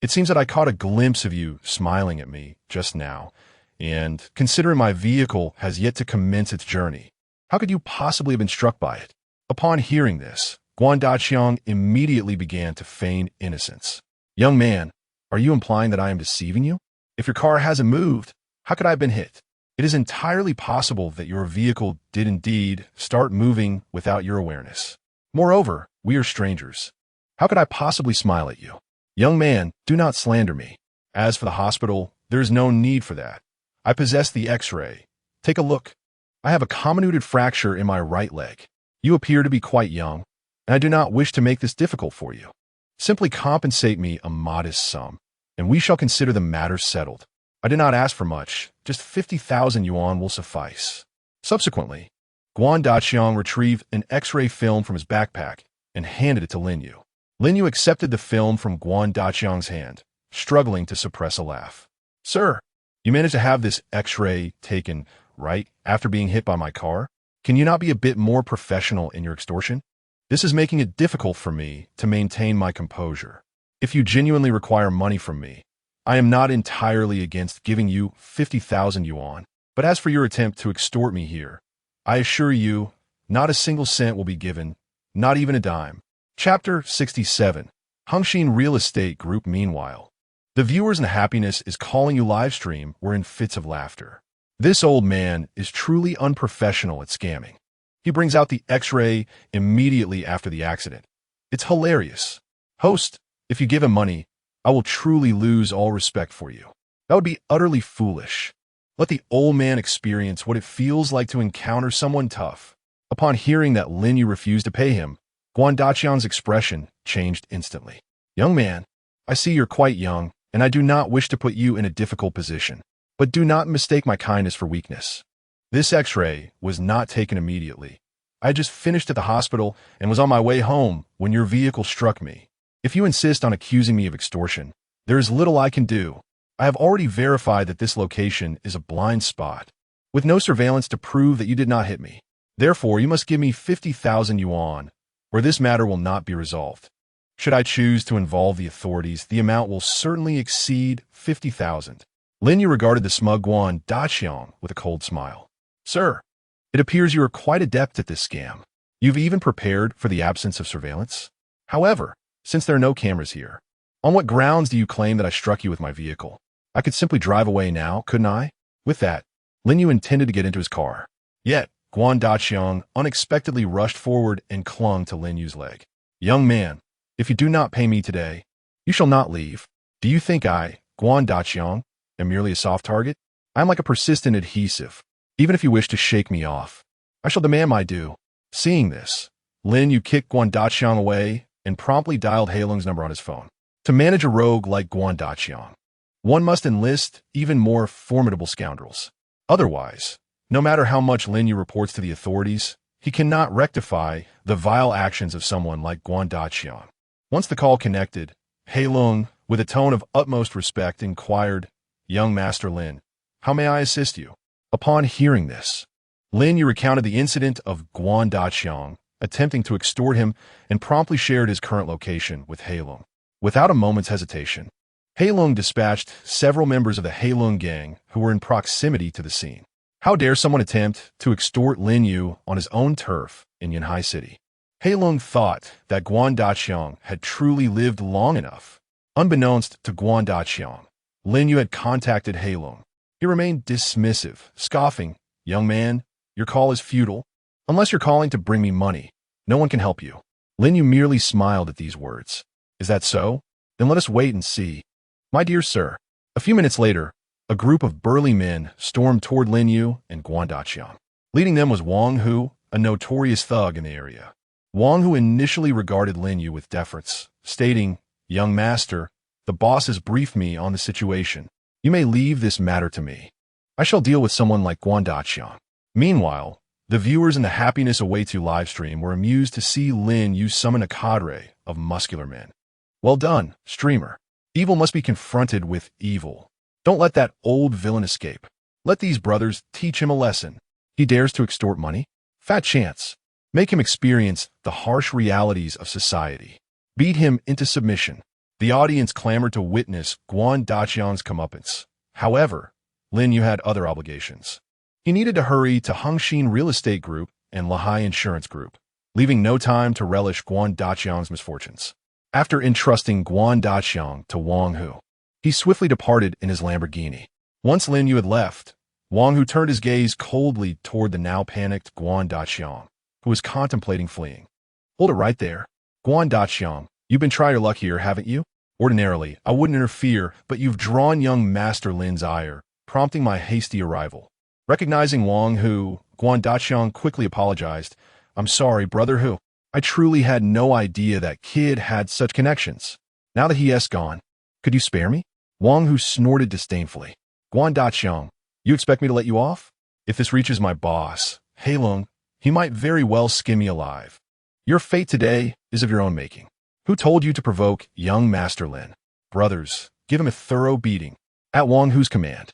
Speaker 1: It seems that I caught a glimpse of you smiling at me just now, and considering my vehicle has yet to commence its journey, how could you possibly have been struck by it?" Upon hearing this, Guan Daqiang immediately began to feign innocence. "Young man, are you implying that I am deceiving you? If your car hasn't moved, how could I have been hit? It is entirely possible that your vehicle did indeed start moving without your awareness. Moreover, we are strangers. How could I possibly smile at you? Young man, do not slander me. As for the hospital, there is no need for that. I possess the X-ray. Take a look. I have a comminuted fracture in my right leg. You appear to be quite young, and I do not wish to make this difficult for you. Simply compensate me a modest sum, and we shall consider the matter settled. I did not ask for much, just 50,000 yuan will suffice." Subsequently, Guan Daqiang retrieved an X-ray film from his backpack and handed it to Lin Yu. Lin Yu accepted the film from Guan Daqiang's hand, struggling to suppress a laugh. "Sir, you managed to have this X-ray taken right after being hit by my car? Can you not be a bit more professional in your extortion? This is making it difficult for me to maintain my composure. If you genuinely require money from me, I am not entirely against giving you 50,000 yuan. But as for your attempt to extort me here, I assure you, not a single cent will be given, not even a dime." Chapter 67. Hongxin Real Estate Group. Meanwhile, the viewers in Happiness is Calling You live stream were in fits of laughter. This old man is truly unprofessional at scamming. He brings out the X-ray immediately after the accident. It's hilarious. "Host, if you give him money, I will truly lose all respect for you. That would be utterly foolish. Let the old man experience what it feels like to encounter someone tough." Upon hearing that Lin Yu refused to pay him, Guan Daqiang's expression changed instantly. "Young man, I see you're quite young, and I do not wish to put you in a difficult position. But do not mistake my kindness for weakness. This X-ray was not taken immediately. I had just finished at the hospital and was on my way home when your vehicle struck me. If you insist on accusing me of extortion, there is little I can do. I have already verified that this location is a blind spot, with no surveillance to prove that you did not hit me. Therefore, you must give me 50,000 yuan, or this matter will not be resolved. Should I choose to involve the authorities, the amount will certainly exceed 50,000. Lin Yu regarded the smug Guan Daqiang with a cold smile. "Sir, it appears you are quite adept at this scam. You've even prepared for the absence of surveillance. However, since there are no cameras here, on what grounds do you claim that I struck you with my vehicle? I could simply drive away now, couldn't I?" With that, Lin Yu intended to get into his car. Yet, Guan Daqiang unexpectedly rushed forward and clung to Lin Yu's leg. "Young man, if you do not pay me today, you shall not leave. Do you think I, Guan Daqiang, am merely a soft target? I am like a persistent adhesive. Even if you wish to shake me off, I shall demand my due." Seeing this, Lin Yu kicked Guan Daqiang away and promptly dialed Heilong's number on his phone. To manage a rogue like Guan Daqiang, one must enlist even more formidable scoundrels. Otherwise, no matter how much Lin Yu reports to the authorities, he cannot rectify the vile actions of someone like Guan Daqiang. Once the call connected, Heilong, with a tone of utmost respect, inquired, "Young Master Lin, how may I assist you?" Upon hearing this, Lin Yu recounted the incident of Guan Daqiang attempting to extort him and promptly shared his current location with Heilong. Without a moment's hesitation, Heilong dispatched several members of the Heilong gang who were in proximity to the scene. How dare someone attempt to extort Lin Yu on his own turf in Yanhai City? Heilong thought that Guan Daqiang had truly lived long enough. Unbeknownst to Guan Daqiang, Lin Yu had contacted Heilong. He remained dismissive, scoffing, "Young man, your call is futile. Unless you're calling to bring me money, no one can help you." Lin Yu merely smiled at these words. "Is that so? Then let us wait and see." "My dear sir." A few minutes later, a group of burly men stormed toward Lin Yu and Guan Daqiang. Leading them was Wang Hu, a notorious thug in the area. Wang Hu initially regarded Lin Yu with deference, stating, "Young master, the boss has briefed me on the situation. You may leave this matter to me. I shall deal with someone like Guan Daqiang." Meanwhile, the viewers in the Happiness Awaits You livestream were amused to see Lin Yu summon a cadre of muscular men. Well done, streamer. Evil must be confronted with evil. Don't let that old villain escape. Let these brothers teach him a lesson. He dares to extort money? Fat chance. Make him experience the harsh realities of society. Beat him into submission. The audience clamored to witness Guan Daqiang's comeuppance. However, Lin Yu had other obligations. He needed to hurry to Hengxin Real Estate Group and Lahai Insurance Group, leaving no time to relish Guan Daqiang's misfortunes. After entrusting Guan Daqiang to Wang Hu, he swiftly departed in his Lamborghini. Once Lin Yu had left, Wang Hu turned his gaze coldly toward the now panicked Guan Daqiang, who was contemplating fleeing. "Hold it right there. Guan Daqiang, you've been trying your luck here, haven't you? Ordinarily, I wouldn't interfere, but you've drawn young Master Lin's ire, prompting my hasty arrival." Recognizing Wang Hu, Guan Daqiang quickly apologized. "I'm sorry, Brother Hu. I truly had no idea that kid had such connections. Now that he has gone, could you spare me?" Wang Hu snorted disdainfully. "Guan Daqiang, you expect me to let you off? If this reaches my boss, Heilong, he might very well skin me alive. Your fate today is of your own making. Who told you to provoke young Master Lin? Brothers, give him a thorough beating." At Wang Hu's command,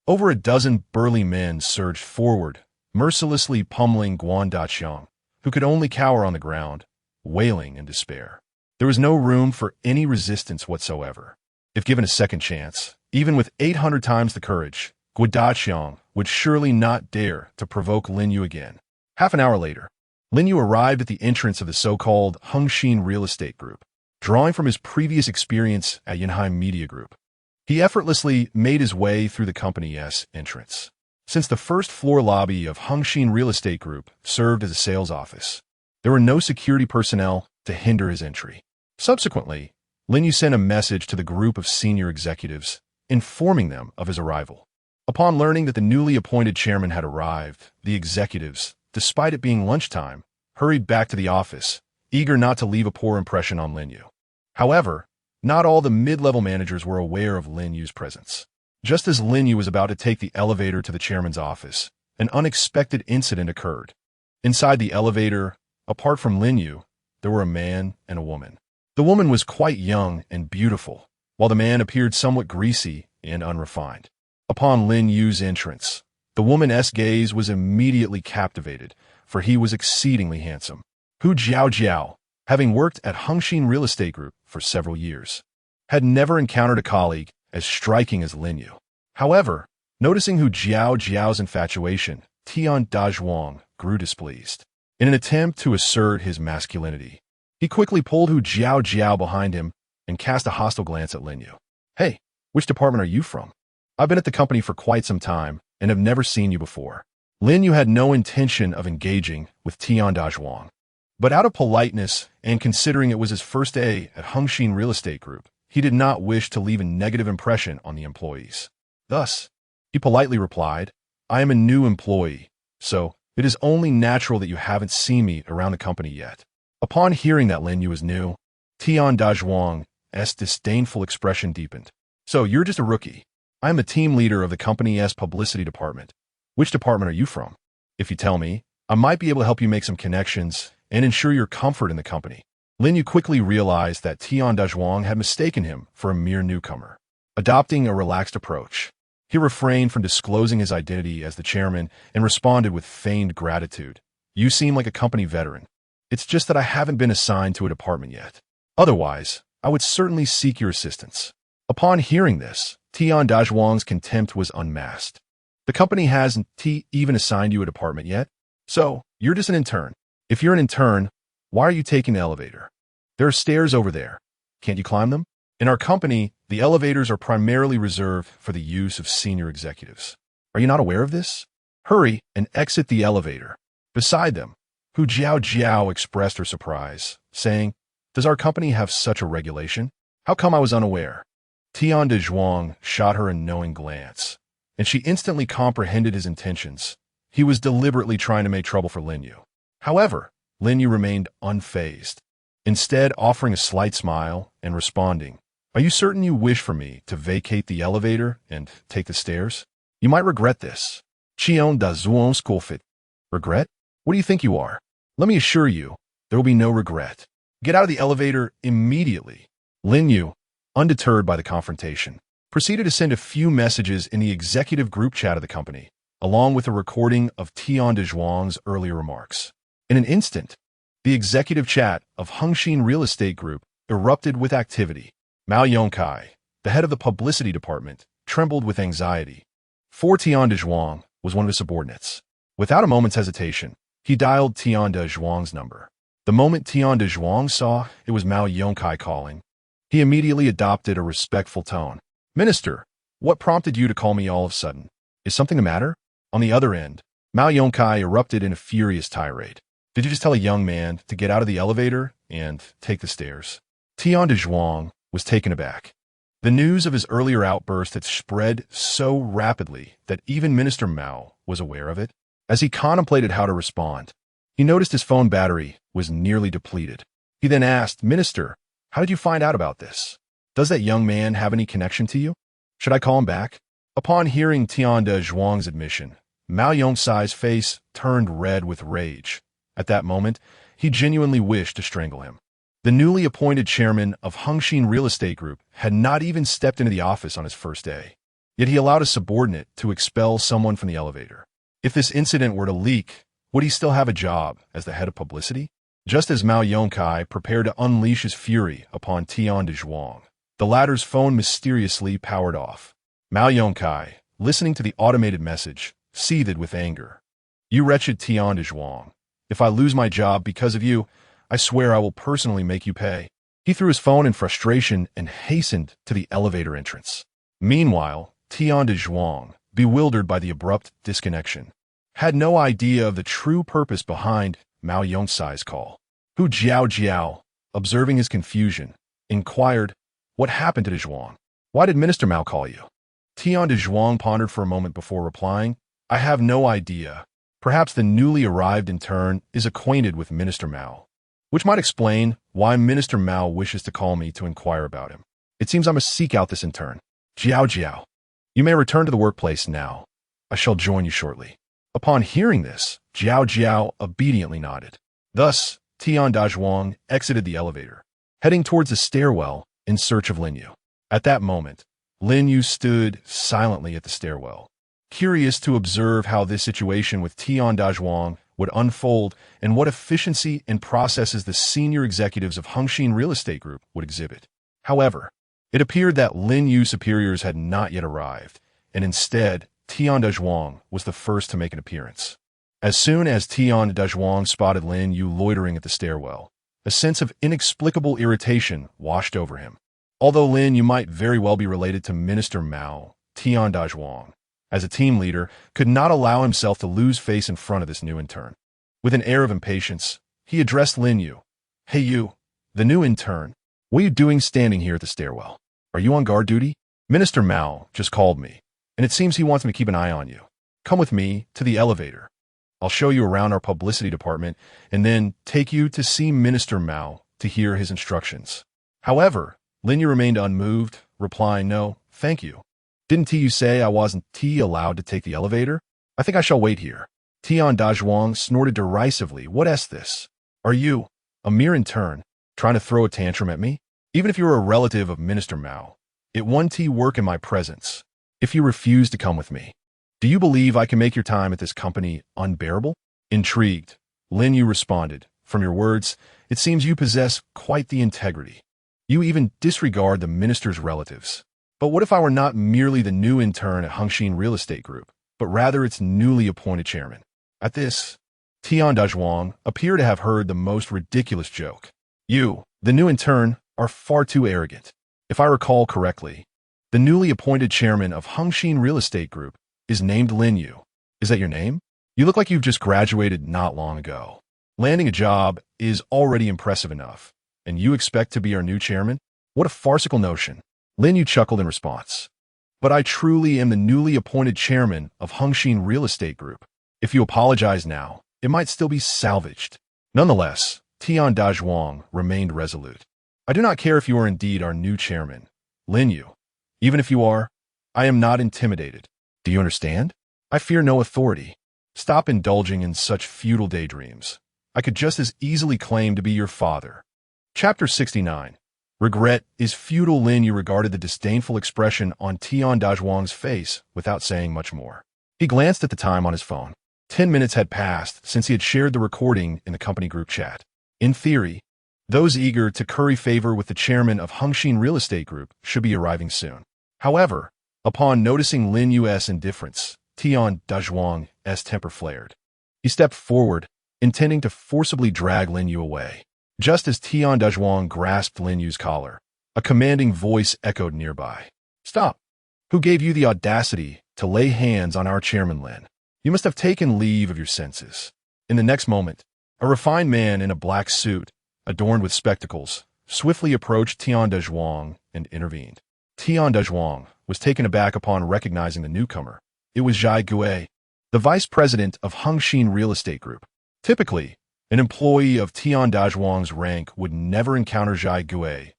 Speaker 1: over a dozen burly men surged forward, mercilessly pummeling Guan Daqiang, who could only cower on the ground, wailing in despair. There was no room for any resistance whatsoever. If given a second chance, even with 800 times the courage, Guan Daqiang would surely not dare to provoke Lin Yu again. Half an hour later, Lin Yu arrived at the entrance of the so-called Hengxin Real Estate Group. Drawing from his previous experience at Yanhai Media Group, he effortlessly made his way through the company's entrance. Since the first-floor lobby of Hengxin Real Estate Group served as a sales office, there were no security personnel to hinder his entry. Subsequently, Lin Yu sent a message to the group of senior executives, informing them of his arrival. Upon learning that the newly appointed chairman had arrived, the executives, despite it being lunchtime, hurried back to the office, eager not to leave a poor impression on Lin Yu. However, not all the mid-level managers were aware of Lin Yu's presence. Just as Lin Yu was about to take the elevator to the chairman's office, an unexpected incident occurred. Inside the elevator, apart from Lin Yu, there were a man and a woman. The woman was quite young and beautiful, while the man appeared somewhat greasy and unrefined. Upon Lin Yu's entrance, the woman's gaze was immediately captivated, for he was exceedingly handsome. Hu Jiao, having worked at Hengxin Real Estate Group for several years, had never encountered a colleague as striking as Lin Yu. However, noticing Hu Jiao's infatuation, Tian Dazhuang grew displeased. In an attempt to assert his masculinity, he quickly pulled Hu Jiao behind him and cast a hostile glance at Lin Yu. "Hey, which department are you from? I've been at the company for quite some time and have never seen you before." Lin Yu had no intention of engaging with Tian Dazhuang, but out of politeness and considering it was his first day at Hengxin Real Estate Group, he did not wish to leave a negative impression on the employees. Thus, he politely replied, "I am a new employee, so it is only natural that you haven't seen me around the company yet." Upon hearing that Lin Yu was new, Tian Dazhuang's disdainful expression deepened. "So you're just a rookie. I am the team leader of the company's publicity department. Which department are you from? If you tell me, I might be able to help you make some connections and ensure your comfort in the company." Lin Yu quickly realized that Tian Dazhuang had mistaken him for a mere newcomer. Adopting a relaxed approach, he refrained from disclosing his identity as the chairman and responded with feigned gratitude. "You seem like a company veteran. It's just that I haven't been assigned to a department yet. Otherwise, I would certainly seek your assistance." Upon hearing this, Tian Dazhuang's contempt was unmasked. The company hasn't even assigned you a department yet, so you're just an intern. If you're an intern, why are you taking the elevator? There are stairs over there. Can't you climb them? In our company, the elevators are primarily reserved for the use of senior executives. Are you not aware of this? Hurry and exit the elevator. Beside them, Hu Jiao expressed her surprise, saying, "Does our company have such a regulation? How come I was unaware?" Tian Dazhuang shot her a knowing glance, and she instantly comprehended his intentions. He was deliberately trying to make trouble for Lin Yu. However, Lin Yu remained unfazed, instead offering a slight smile and responding, "Are you certain you wish for me to vacate the elevator and take the stairs? You might regret this." Qion Dazuon Skolfit. Regret? What do you think you are? Let me assure you, there will be no regret. Get out of the elevator immediately. Lin Yu, undeterred by the confrontation, proceeded to send a few messages in the executive group chat of the company, along with a recording of Tian Dazhuang's earlier remarks. In an instant, the executive chat of Hengxin Real Estate Group erupted with activity. Mao Yongkai, the head of the publicity department, trembled with anxiety. For Tian Dazhuang was one of his subordinates. Without a moment's hesitation, he dialed Tian Dazhuang's number. The moment Tian Dazhuang saw it was Mao Yongkai calling, he immediately adopted a respectful tone. "Minister, what prompted you to call me all of a sudden? Is something the matter?" On the other end, Mao Yongkai erupted in a furious tirade. "Did you just tell a young man to get out of the elevator and take the stairs?" Tian Dazhuang was taken aback. The news of his earlier outburst had spread so rapidly that even Minister Mao was aware of it. As he contemplated how to respond, he noticed his phone battery was nearly depleted. He then asked, "Minister, how did you find out about this? Does that young man have any connection to you? Should I call him back?" Upon hearing Tian Dazhuang's admission, Mao Yongkai's face turned red with rage. At that moment, he genuinely wished to strangle him. The newly appointed chairman of Hengxin Real Estate Group had not even stepped into the office on his first day, yet he allowed a subordinate to expel someone from the elevator. If this incident were to leak, would he still have a job as the head of publicity? Just as Mao Yongkai prepared to unleash his fury upon Tian Dazhuang, the latter's phone mysteriously powered off. Mao Yongkai, listening to the automated message, seethed with anger. "You wretched Tian Dazhuang, if I lose my job because of you, I swear I will personally make you pay." He threw his phone in frustration and hastened to the elevator entrance. Meanwhile, Tian Dazhuang, bewildered by the abrupt disconnection, had no idea of the true purpose behind Mao Yongkai's call. Hu Jiao, observing his confusion, inquired, "What happened to Dazhuang? Why did Minister Mao call you?" Tian Dazhuang pondered for a moment before replying, "I have no idea. Perhaps the newly arrived intern is acquainted with Minister Mao, which might explain why Minister Mao wishes to call me to inquire about him. It seems I must seek out this intern. Jiao, you may return to the workplace now. I shall join you shortly." Upon hearing this, Jiao obediently nodded. Thus, Tian Dazhuang exited the elevator, heading towards the stairwell in search of Lin Yu. At that moment, Lin Yu stood silently at the stairwell, curious to observe how this situation with Tian Dazhuang would unfold and what efficiency and processes the senior executives of Hengxin Real Estate Group would exhibit. However, it appeared that Lin Yu's superiors had not yet arrived, and instead, Tian Dazhuang was the first to make an appearance. As soon as Tian Dazhuang spotted Lin Yu loitering at the stairwell, a sense of inexplicable irritation washed over him. Although Lin Yu might very well be related to Minister Mao, Tian Dazhuang, as a team leader, could not allow himself to lose face in front of this new intern. With an air of impatience, he addressed Lin Yu. "Hey you, the new intern, what are you doing standing here at the stairwell? Are you on guard duty? Minister Mao just called me, and it seems he wants me to keep an eye on you. Come with me to the elevator. I'll show you around our publicity department and then take you to see Minister Mao to hear his instructions." However, Lin Yu remained unmoved, replying, "No, thank you. Didn't you say I wasn't allowed to take the elevator? I think I shall wait here." Tian Dazhuang snorted derisively. "What this? Are you, a mere intern, trying to throw a tantrum at me? Even if you're a relative of Minister Mao, it won't work in my presence. If you refuse to come with me, do you believe I can make your time at this company unbearable?" Intrigued, Lin Yu responded, "From your words, it seems you possess quite the integrity. You even disregard the minister's relatives. But what if I were not merely the new intern at Hengxin Real Estate Group, but rather its newly appointed chairman? At this, Tian Dazhuang appeared to have heard the most ridiculous joke. You, the new intern, are far too arrogant. If I recall correctly, the newly appointed chairman of Hengxin Real Estate Group is named Lin Yu. Is that your name? You look like you've just graduated not long ago. Landing a job is already impressive enough, and you expect to be our new chairman? What a farcical notion. Lin Yu chuckled in response. But I truly am the newly appointed chairman of Hengxin Real Estate Group. If you apologize now, it might still be salvaged. Nonetheless, Tian Dazhuang remained resolute. I do not care if you are indeed our new chairman, Lin Yu. Even if you are, I am not intimidated. Do you understand? I fear no authority. Stop indulging in such futile daydreams. I could just as easily claim to be your father. Chapter 69. Regret is futile. Lin Yu regarded the disdainful expression on Tian Dazhuang's face without saying much more. He glanced at the time on his phone. 10 minutes had passed since he had shared the recording in the company group chat. In theory, those eager to curry favor with the chairman of Hengxin Real Estate Group should be arriving soon. However, upon noticing Lin Yu's indifference, Tian Dazhuang's temper flared. He stepped forward, intending to forcibly drag Lin Yu away. Just as Tian Dazhuang grasped Lin Yu's collar, a commanding voice echoed nearby. Stop! Who gave you the audacity to lay hands on our chairman, Lin? You must have taken leave of your senses. In the next moment, a refined man in a black suit, adorned with spectacles, swiftly approached Tian Dazhuang and intervened. Tian Dazhuang was taken aback upon recognizing the newcomer. It was Bai Xirou, the vice president of Hengxin Real Estate Group. Typically, an employee of Tian Dazhuang's rank would never encounter Bai Xirou,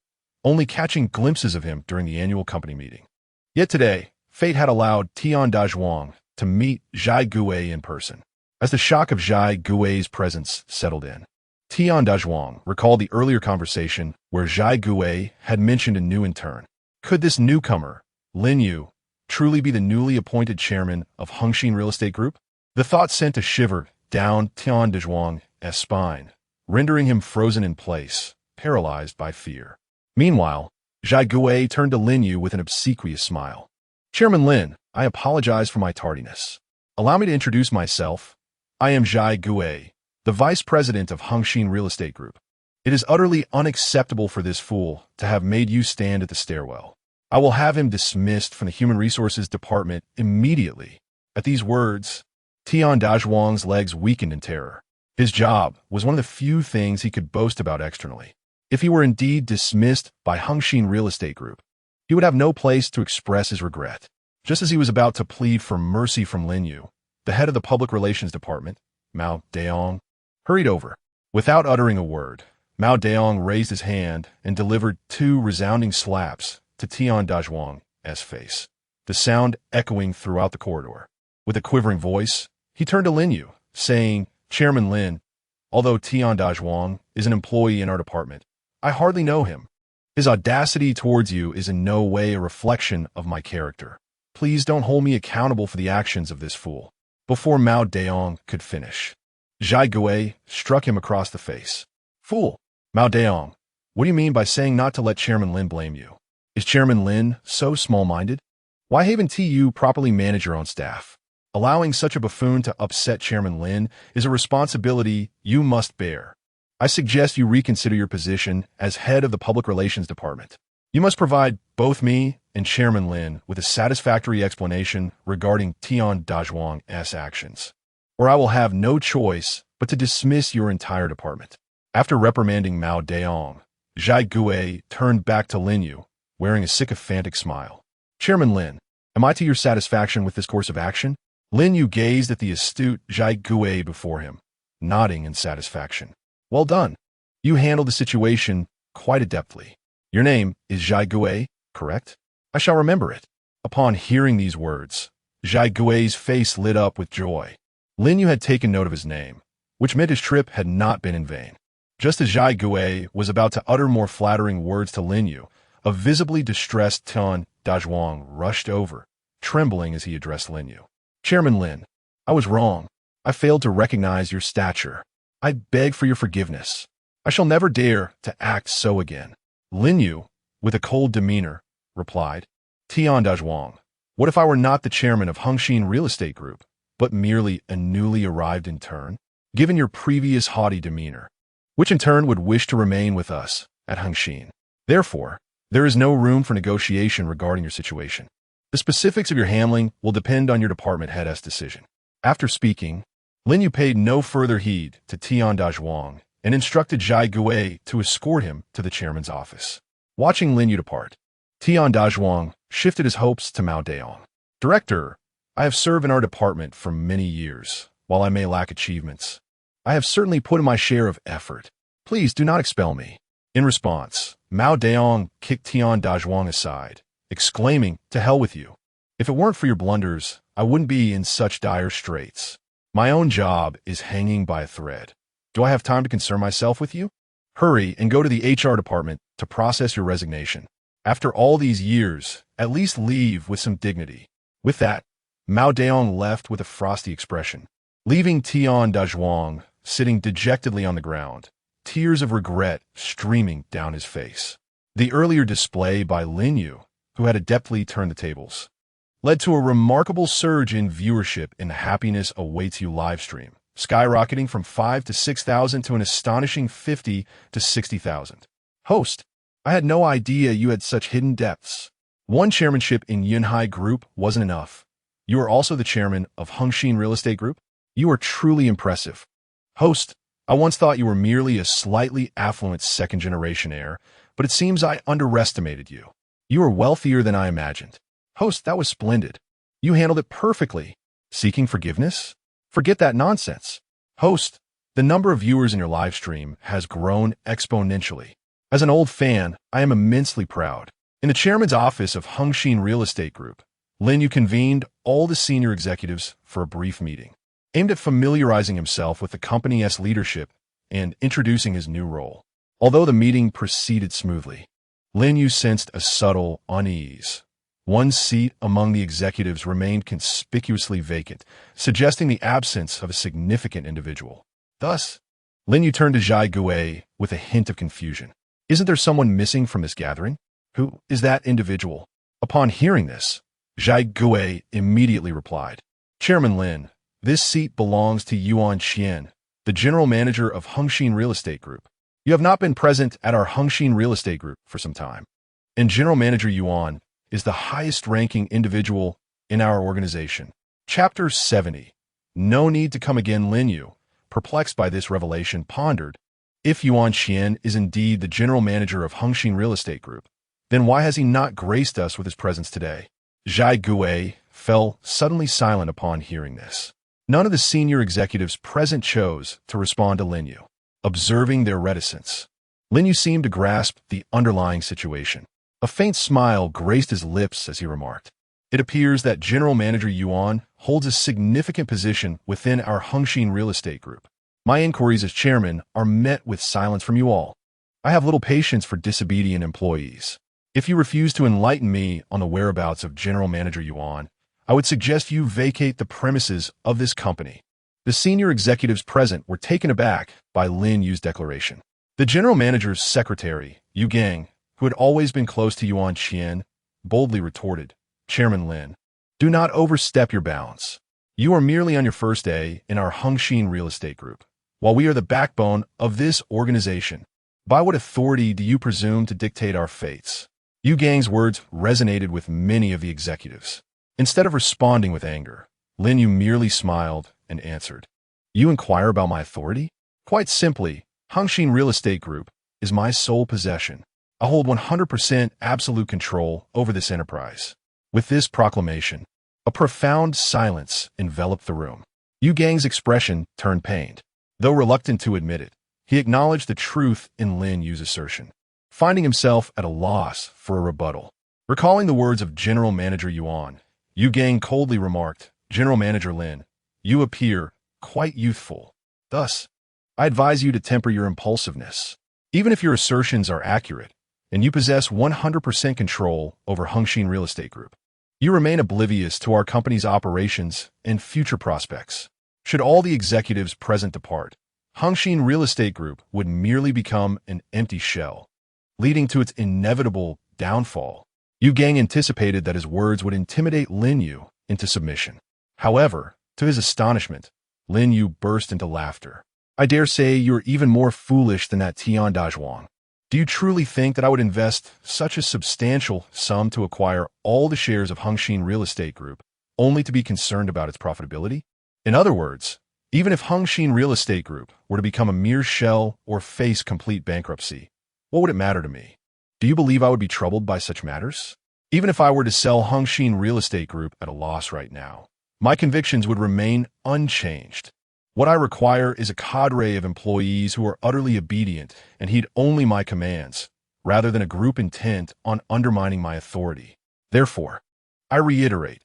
Speaker 1: only catching glimpses of him during the annual company meeting. Yet today, fate had allowed Tian Dazhuang to meet Bai Xirou in person. As the shock of Bai Xirou's presence settled in, Tian Dazhuang recalled the earlier conversation where Bai Xirou had mentioned a new intern. Could this newcomer, Lin Yu, truly be the newly appointed chairman of Hengxin Real Estate Group? The thought sent a shiver down Tian Dazhuang's spine, rendering him frozen in place, paralyzed by fear. Meanwhile, Bai Xirou turned to Lin Yu with an obsequious smile. Chairman Lin, I apologize for my tardiness. Allow me to introduce myself. I am Bai Xirou, the vice president of Hengxin Real Estate Group. It is utterly unacceptable for this fool to have made you stand at the stairwell. I will have him dismissed from the Human Resources Department immediately. At these words, Tian Dazhuang's legs weakened in terror. His job was one of the few things he could boast about externally. If he were indeed dismissed by Hengxin Real Estate Group, he would have no place to express his regret. Just as he was about to plead for mercy from Lin Yu, the head of the Public Relations Department, Mao Deong, hurried over. Without uttering a word, Mao Deong raised his hand and delivered 2 resounding slaps to Tian Dazhuang's face, the sound echoing throughout the corridor. With a quivering voice, he turned to Lin Yu, saying, Chairman Lin, although Tian Dazhuang is an employee in our department, I hardly know him. His audacity towards you is in no way a reflection of my character. Please don't hold me accountable for the actions of this fool. Before Mao Deong could finish, Bai Xirou struck him across the face. Fool! Mao Deong, what do you mean by saying not to let Chairman Lin blame you? Is Chairman Lin so small-minded? Why haven't you properly managed your own staff? Allowing such a buffoon to upset Chairman Lin is a responsibility you must bear. I suggest you reconsider your position as head of the Public Relations Department. You must provide both me and Chairman Lin with a satisfactory explanation regarding Tian Dazhuang's actions, or I will have no choice but to dismiss your entire department. After reprimanding Mao Deong, Bai Xirou turned back to Lin Yu, wearing a sycophantic smile. Chairman Lin, am I to your satisfaction with this course of action? Lin Yu gazed at the astute Bai Xirou before him, nodding in satisfaction. Well done. You handled the situation quite adeptly. Your name is Bai Xirou, correct? I shall remember it. Upon hearing these words, Bai Xirou's face lit up with joy. Lin Yu had taken note of his name, which meant his trip had not been in vain. Just as Bai Xirou was about to utter more flattering words to Lin Yu, a visibly distressed Tian Dazhuang rushed over, trembling as he addressed Lin Yu. Chairman Lin, I was wrong. I failed to recognize your stature. I beg for your forgiveness. I shall never dare to act so again. Lin Yu, with a cold demeanor, replied. Tian Dazhuang, what if I were not the chairman of Hengxin Real Estate Group, but merely a newly arrived intern, given your previous haughty demeanor, which in turn would wish to remain with us at Hengxin? Therefore, there is no room for negotiation regarding your situation. The specifics of your handling will depend on your department head's decision. After speaking, Lin Yu paid no further heed to Tian Dazhuang and instructed Zhai Gui to escort him to the chairman's office. Watching Lin Yu depart, Tian Dazhuang shifted his hopes to Mao Deong. Director, I have served in our department for many years. While I may lack achievements, I have certainly put in my share of effort. Please do not expel me. In response, Mao Deong kicked Tian Dazhuang aside, exclaiming, "To hell with you. If it weren't for your blunders, I wouldn't be in such dire straits. My own job is hanging by a thread. Do I have time to concern myself with you? Hurry and go to the HR department to process your resignation. After all these years, at least leave with some dignity." With that, Mao Deong left with a frosty expression, leaving Tian Dazhuang sitting dejectedly on the ground, tears of regret streaming down his face. The earlier display by Lin Yu, who had adeptly turned the tables, led to a remarkable surge in viewership in the Happiness Awaits You livestream, skyrocketing from 5 to 6,000 to an astonishing 50 to 60,000. Host, I had no idea you had such hidden depths. One chairmanship in Yunhai Group wasn't enough. You are also the chairman of Hengxin Real Estate Group? You are truly impressive. Host, I once thought you were merely a slightly affluent second-generation heir, but it seems I underestimated you. You are wealthier than I imagined. Host, that was splendid. You handled it perfectly. Seeking forgiveness? Forget that nonsense. Host, the number of viewers in your live stream has grown exponentially. As an old fan, I am immensely proud. In the chairman's office of Hengxin Real Estate Group, Lin Yu convened all the senior executives for a brief meeting, aimed at familiarizing himself with the company's leadership and introducing his new role. Although the meeting proceeded smoothly, Lin Yu sensed a subtle unease. One seat among the executives remained conspicuously vacant, suggesting the absence of a significant individual. Thus, Lin Yu turned to Zhai Gui with a hint of confusion. Isn't there someone missing from this gathering? Who is that individual? Upon hearing this, Zhai Gui immediately replied, Chairman Lin, this seat belongs to Yuan Qian, the general manager of Hengxin Real Estate Group. You have not been present at our Hengxin Real Estate Group for some time, and General Manager Yuan is the highest-ranking individual in our organization. Chapter 70. No need to come again. Lin Yu, perplexed by this revelation, pondered, if Yuan Qian is indeed the general manager of Hengxin Real Estate Group, then why has he not graced us with his presence today? Zhai Gui fell suddenly silent upon hearing this. None of the senior executives present chose to respond to Lin Yu. Observing their reticence, Lin Yu seemed to grasp the underlying situation. A faint smile graced his lips as he remarked, it appears that General Manager Yuan holds a significant position within our Hengxin Real Estate Group. My inquiries as chairman are met with silence from you all. I have little patience for disobedient employees. If you refuse to enlighten me on the whereabouts of General Manager Yuan, I would suggest you vacate the premises of this company. The senior executives present were taken aback by Lin Yu's declaration. The general manager's secretary, Yu Gang, who had always been close to Yuan Qian, boldly retorted, Chairman Lin, do not overstep your bounds. You are merely on your first day in our Hengxin Real Estate Group, while we are the backbone of this organization. By what authority do you presume to dictate our fates? Yu Gang's words resonated with many of the executives. Instead of responding with anger, Lin Yu merely smiled and answered, You inquire about my authority? Quite simply, Hengxin Real Estate Group is my sole possession. I hold 100% absolute control over this enterprise. With this proclamation, a profound silence enveloped the room. Yu Gang's expression turned pained. Though reluctant to admit it, he acknowledged the truth in Lin Yu's assertion, finding himself at a loss for a rebuttal. Recalling the words of General Manager Yuan, Yu Gang coldly remarked, General Manager Lin, you appear quite youthful. Thus, I advise you to temper your impulsiveness. Even if your assertions are accurate, and you possess 100% control over Hengxin Real Estate Group, you remain oblivious to our company's operations and future prospects. Should all the executives present depart, Hengxin Real Estate Group would merely become an empty shell, leading to its inevitable downfall. Yu Gang anticipated that his words would intimidate Lin Yu into submission. However, to his astonishment, Lin Yu burst into laughter. I dare say you are even more foolish than that Tian Dazhuang. Do you truly think that I would invest such a substantial sum to acquire all the shares of Hengxin Real Estate Group, only to be concerned about its profitability? In other words, even if Hengxin Real Estate Group were to become a mere shell or face complete bankruptcy, what would it matter to me? Do you believe I would be troubled by such matters? Even if I were to sell Hengxin Real Estate Group at a loss right now, my convictions would remain unchanged. What I require is a cadre of employees who are utterly obedient and heed only my commands, rather than a group intent on undermining my authority. Therefore, I reiterate,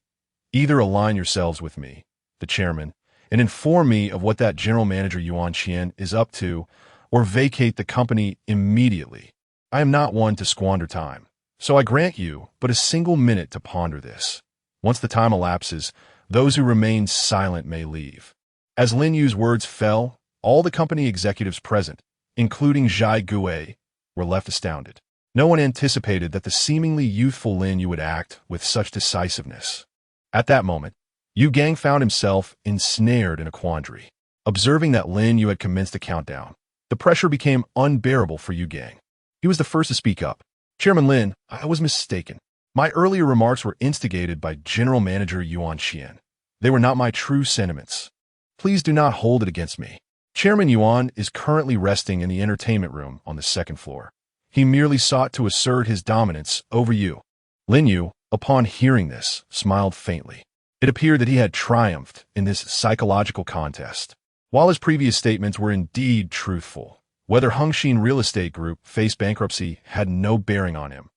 Speaker 1: either align yourselves with me, the chairman, and inform me of what that general manager Yuan Qian is up to, or vacate the company immediately. I am not one to squander time, so I grant you but a single minute to ponder this. Once the time elapses, those who remain silent may leave. As Lin Yu's words fell, all the company executives present, including Zhai Gui, were left astounded. No one anticipated that the seemingly youthful Lin Yu would act with such decisiveness. At that moment, Yu Gang found himself ensnared in a quandary. Observing that Lin Yu had commenced a countdown, the pressure became unbearable for Yu Gang. He was the first to speak up. Chairman Lin, I was mistaken. My earlier remarks were instigated by General Manager Yuan Qian. They were not my true sentiments. Please do not hold it against me. Chairman Yuan is currently resting in the entertainment room on the second floor. He merely sought to assert his dominance over you. Lin Yu, upon hearing this, smiled faintly. It appeared that he had triumphed in this psychological contest. While his previous statements were indeed truthful, whether Hengxin Real Estate Group faced bankruptcy had no bearing on him.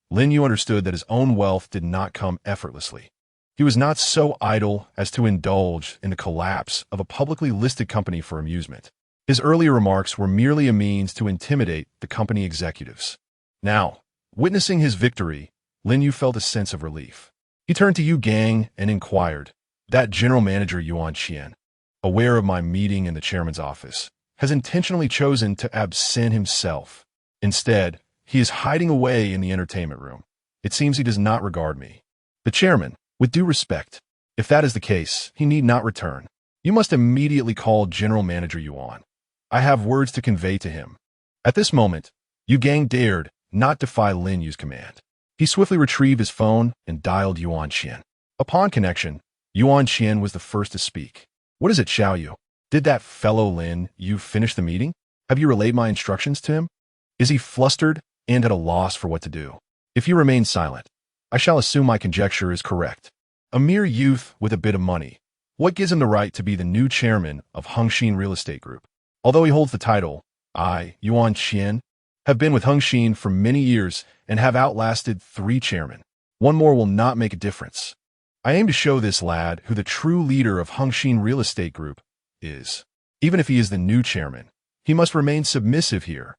Speaker 1: Lin Yu understood that his own wealth did not come effortlessly. He was not so idle as to indulge in the collapse of a publicly listed company for amusement. His earlier remarks were merely a means to intimidate the company executives. Now, witnessing his victory, Lin Yu felt a sense of relief. He turned to Yu Gang and inquired, that general manager Yuan Qian, aware of my meeting in the chairman's office, has intentionally chosen to absent himself. Instead, he is hiding away in the entertainment room. It seems he does not regard me. The chairman, with due respect, if that is the case, he need not return. You must immediately call General Manager Yuan. I have words to convey to him. At this moment, Yu Gang dared not defy Lin Yu's command. He swiftly retrieved his phone and dialed Yuan Qian. Upon connection, Yuan Qian was the first to speak. What is it, Xiao Yu? Did that fellow Lin Yu finish the meeting? Have you relayed my instructions to him? Is he flustered and at a loss for what to do? If you remain silent, I shall assume my conjecture is correct. A mere youth with a bit of money. What gives him the right to be the new chairman of Hengxin Real Estate Group? Although he holds the title, I, Yuan Qian, have been with Hengxin for many years and have outlasted 3 chairmen. One more will not make a difference. I aim to show this lad who the true leader of Hengxin Real Estate Group is. Even if he is the new chairman, he must remain submissive here.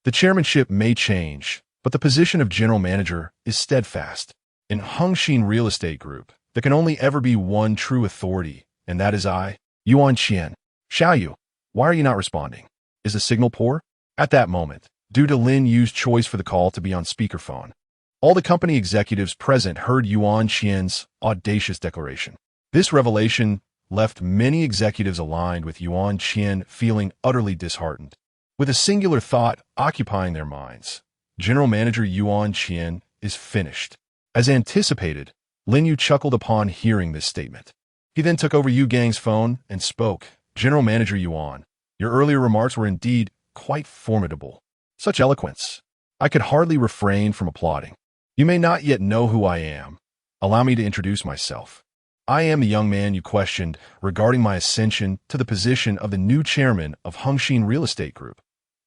Speaker 1: The chairmanship may change, but the position of general manager is steadfast. In Hengxin Real Estate Group, there can only ever be one true authority, and that is I, Yuan Qian. Xiao Yu, why are you not responding? Is the signal poor? At that moment, due to Lin Yu's choice for the call to be on speakerphone, all the company executives present heard Yuan Qian's audacious declaration. This revelation left many executives aligned with Yuan Qian feeling utterly disheartened. With a singular thought occupying their minds, General Manager Yuan Qian is finished. As anticipated, Lin Yu chuckled upon hearing this statement. He then took over Yu Gang's phone and spoke. General Manager Yuan, your earlier remarks were indeed quite formidable. Such eloquence. I could hardly refrain from applauding. You may not yet know who I am. Allow me to introduce myself. I am the young man you questioned regarding my ascension to the position of the new chairman of Hengxin Real Estate Group.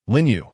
Speaker 1: Lin Yu.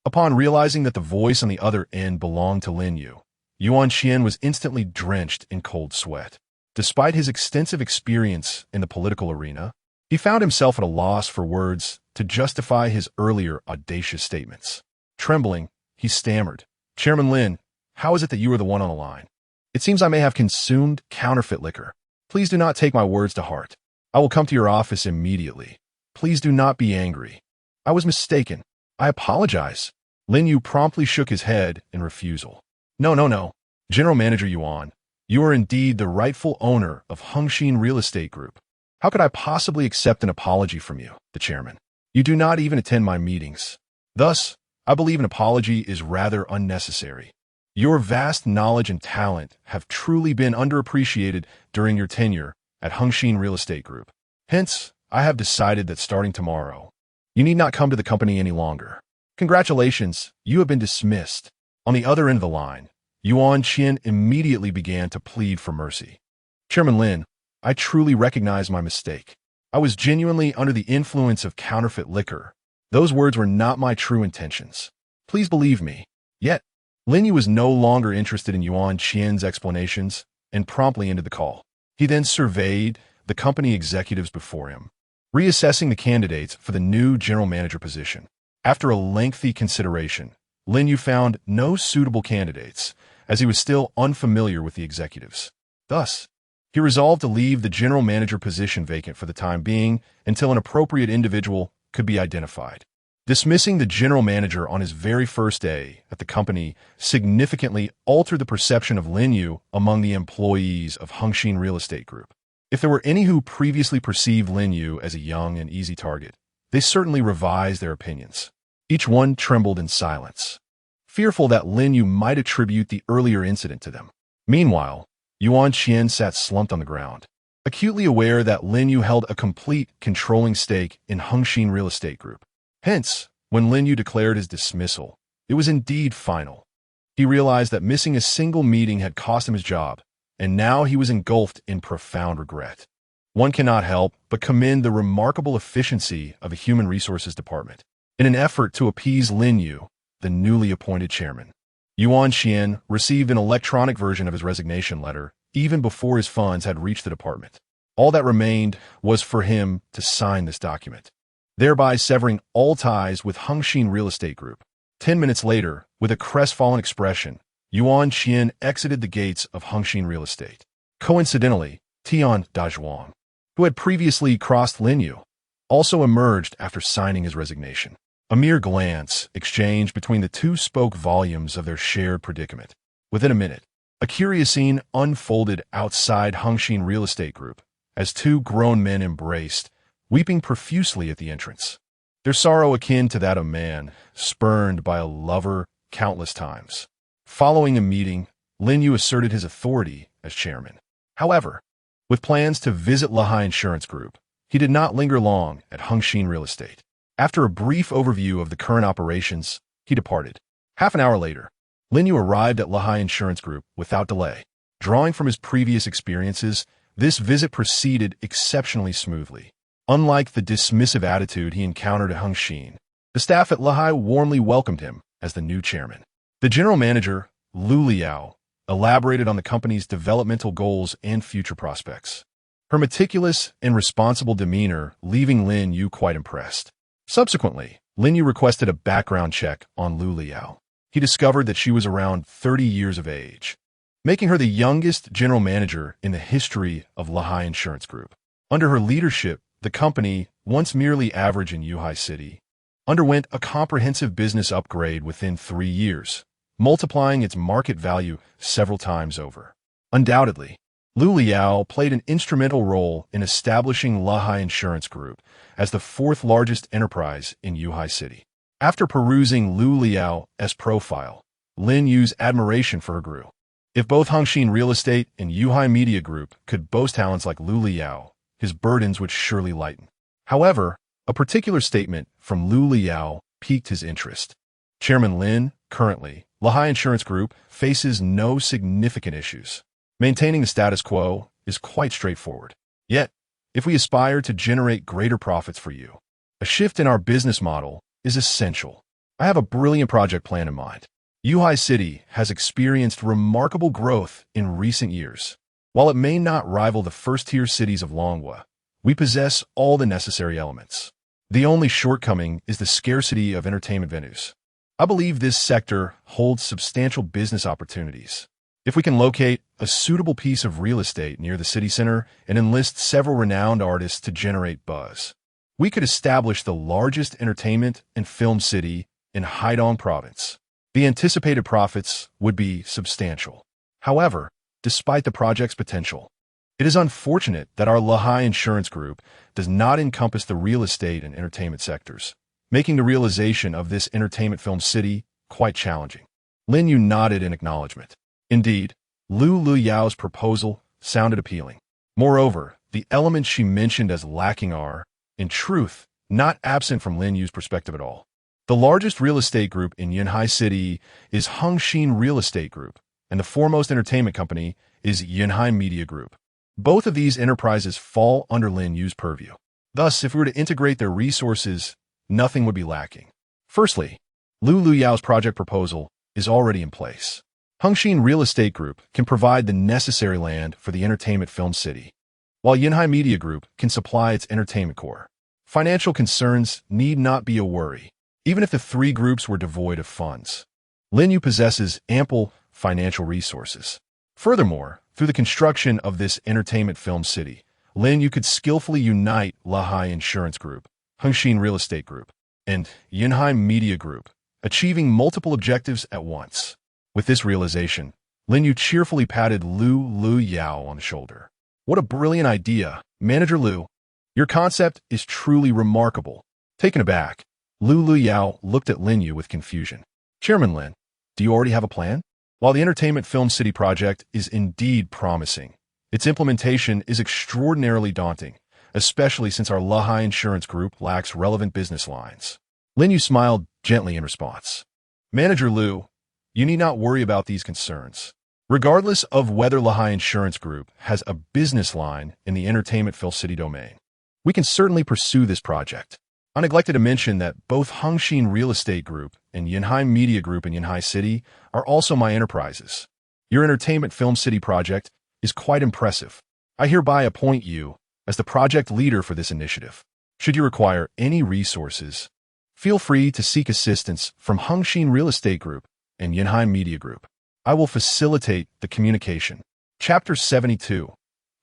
Speaker 1: Upon realizing that the voice on the other end belonged to Lin Yu, Yuan Qian was instantly drenched in cold sweat. Despite his extensive experience in the political arena, he found himself at a loss for words to justify his earlier audacious statements. Trembling, he stammered, Chairman Lin, how is it that you are the one on the line? It seems I may have consumed counterfeit liquor. Please do not take my words to heart. I will come to your office immediately. Please do not be angry. I was mistaken. I apologize. Lin Yu promptly shook his head in refusal. No. General Manager Yuan, you are indeed the rightful owner of Hengxin Real Estate Group. How could I possibly accept an apology from you, the chairman? You do not even attend my meetings. Thus, I believe an apology is rather unnecessary. Your vast knowledge and talent have truly been underappreciated during your tenure at Hengxin Real Estate Group. Hence, I have decided that starting tomorrow, you need not come to the company any longer. Congratulations, you have been dismissed. On the other end of the line, Yuan Qian immediately began to plead for mercy. Chairman Lin, I truly recognize my mistake. I was genuinely under the influence of counterfeit liquor. Those words were not my true intentions. Please believe me. Yet, Lin Yu was no longer interested in Yuan Qian's explanations and promptly ended the call. He then surveyed the company executives before him, reassessing the candidates for the new general manager position. After a lengthy consideration, Lin Yu found no suitable candidates, as he was still unfamiliar with the executives. Thus, he resolved to leave the general manager position vacant for the time being until an appropriate individual could be identified. Dismissing the general manager on his very first day at the company significantly altered the perception of Lin Yu among the employees of Hengxin Real Estate Group. If there were any who previously perceived Lin Yu as a young and easy target, they certainly revised their opinions. Each one trembled in silence, fearful that Lin Yu might attribute the earlier incident to them. Meanwhile, Yuan Qian sat slumped on the ground, acutely aware that Lin Yu held a complete, controlling stake in Hengxin Real Estate Group. Hence, when Lin Yu declared his dismissal, it was indeed final. He realized that missing a single meeting had cost him his job, and now he was engulfed in profound regret. One cannot help but commend the remarkable efficiency of the Human Resources Department. In an effort to appease Lin Yu, the newly appointed chairman, Yuan Qian received an electronic version of his resignation letter even before his funds had reached the department. All that remained was for him to sign this document, thereby severing all ties with Hengxin Real Estate Group. 10 minutes later, with a crestfallen expression, Yuan Qian exited the gates of Hengxin Real Estate. Coincidentally, Tian Dazhuang, who had previously crossed Lin Yu, also emerged after signing his resignation. A mere glance exchanged between the two spoke volumes of their shared predicament. Within a minute, a curious scene unfolded outside Hengxin Real Estate Group as two grown men embraced, weeping profusely at the entrance, their sorrow akin to that of a man spurned by a lover countless times. Following a meeting, Lin Yu asserted his authority as chairman. However, with plans to visit Bai Insurance Group, he did not linger long at Hengxin Real Estate. After a brief overview of the current operations, he departed. Half an hour later, Lin Yu arrived at Bai Insurance Group without delay. Drawing from his previous experiences, this visit proceeded exceptionally smoothly. Unlike the dismissive attitude he encountered at Hengxin, the staff at Bai warmly welcomed him as the new chairman. The general manager, Lu Liao, elaborated on the company's developmental goals and future prospects. Her meticulous and responsible demeanor leaving Lin Yu quite impressed. Subsequently, Lin Yu requested a background check on Lu Liao. He discovered that she was around 30 years of age, making her the youngest general manager in the history of Bai Insurance Group. Under her leadership, the company, once merely average in Yuhai City, underwent a comprehensive business upgrade within 3 years, multiplying its market value several times over. Undoubtedly, Lu Liao played an instrumental role in establishing Bai Insurance Group as the fourth largest enterprise in Yuhai City. After perusing Lu Liao's profile, Lin Yu's admiration for her grew. If both Hengxin Real Estate and Yuhai Media Group could boast talents like Lu Liao, his burdens would surely lighten. However, a particular statement from Lu Liao piqued his interest. Chairman Lin, currently, Bai Insurance Group faces no significant issues. Maintaining the status quo is quite straightforward. Yet, if we aspire to generate greater profits for you, a shift in our business model is essential. I have a brilliant project plan in mind. Yuhai City has experienced remarkable growth in recent years. While it may not rival the first-tier cities of Longhua, we possess all the necessary elements. The only shortcoming is the scarcity of entertainment venues. I believe this sector holds substantial business opportunities. If we can locate a suitable piece of real estate near the city center and enlist several renowned artists to generate buzz, we could establish the largest entertainment and film city in Haidong Province. The anticipated profits would be substantial. However, despite the project's potential, it is unfortunate that our Lahai Insurance Group does not encompass the real estate and entertainment sectors, making the realization of this entertainment film city quite challenging. Lin Yu nodded in acknowledgement. Indeed, Lu Yao's proposal sounded appealing. Moreover, the elements she mentioned as lacking are, in truth, not absent from Lin Yu's perspective at all. The largest real estate group in Yunhai City is Hengxin Real Estate Group, and the foremost entertainment company is Yunhai Media Group. Both of these enterprises fall under Lin Yu's purview. Thus, if we were to integrate their resources, nothing would be lacking. Firstly, Lu Yao's project proposal is already in place. Hengxin Real Estate Group can provide the necessary land for the entertainment film city, while Yunhai Media Group can supply its entertainment core. Financial concerns need not be a worry, even if the three groups were devoid of funds. Lin Yu possesses ample financial resources. Furthermore, through the construction of this entertainment film city, Lin Yu could skillfully unite Lahai Insurance Group, Hengxin Real Estate Group, and Yunhai Media Group, achieving multiple objectives at once. With this realization, Lin Yu cheerfully patted Lu Yao on the shoulder. What a brilliant idea, Manager Lu. Your concept is truly remarkable. Taken aback, Lu Yao looked at Lin Yu with confusion. Chairman Lin, do you already have a plan? While the Entertainment Film City project is indeed promising, its implementation is extraordinarily daunting, especially since our Lahai Insurance Group lacks relevant business lines. Lin Yu smiled gently in response. Manager Lu, you need not worry about these concerns. Regardless of whether Lahai Insurance Group has a business line in the Entertainment Film City domain, we can certainly pursue this project. I neglected to mention that both Hengxin Real Estate Group and Yunhai Media Group in Yunhai City are also my enterprises. Your Entertainment Film City project is quite impressive. I hereby appoint you as the project leader for this initiative. Should you require any resources, feel free to seek assistance from Hengxin Real Estate Group and Yunhai Media Group. I will facilitate the communication. Chapter 72.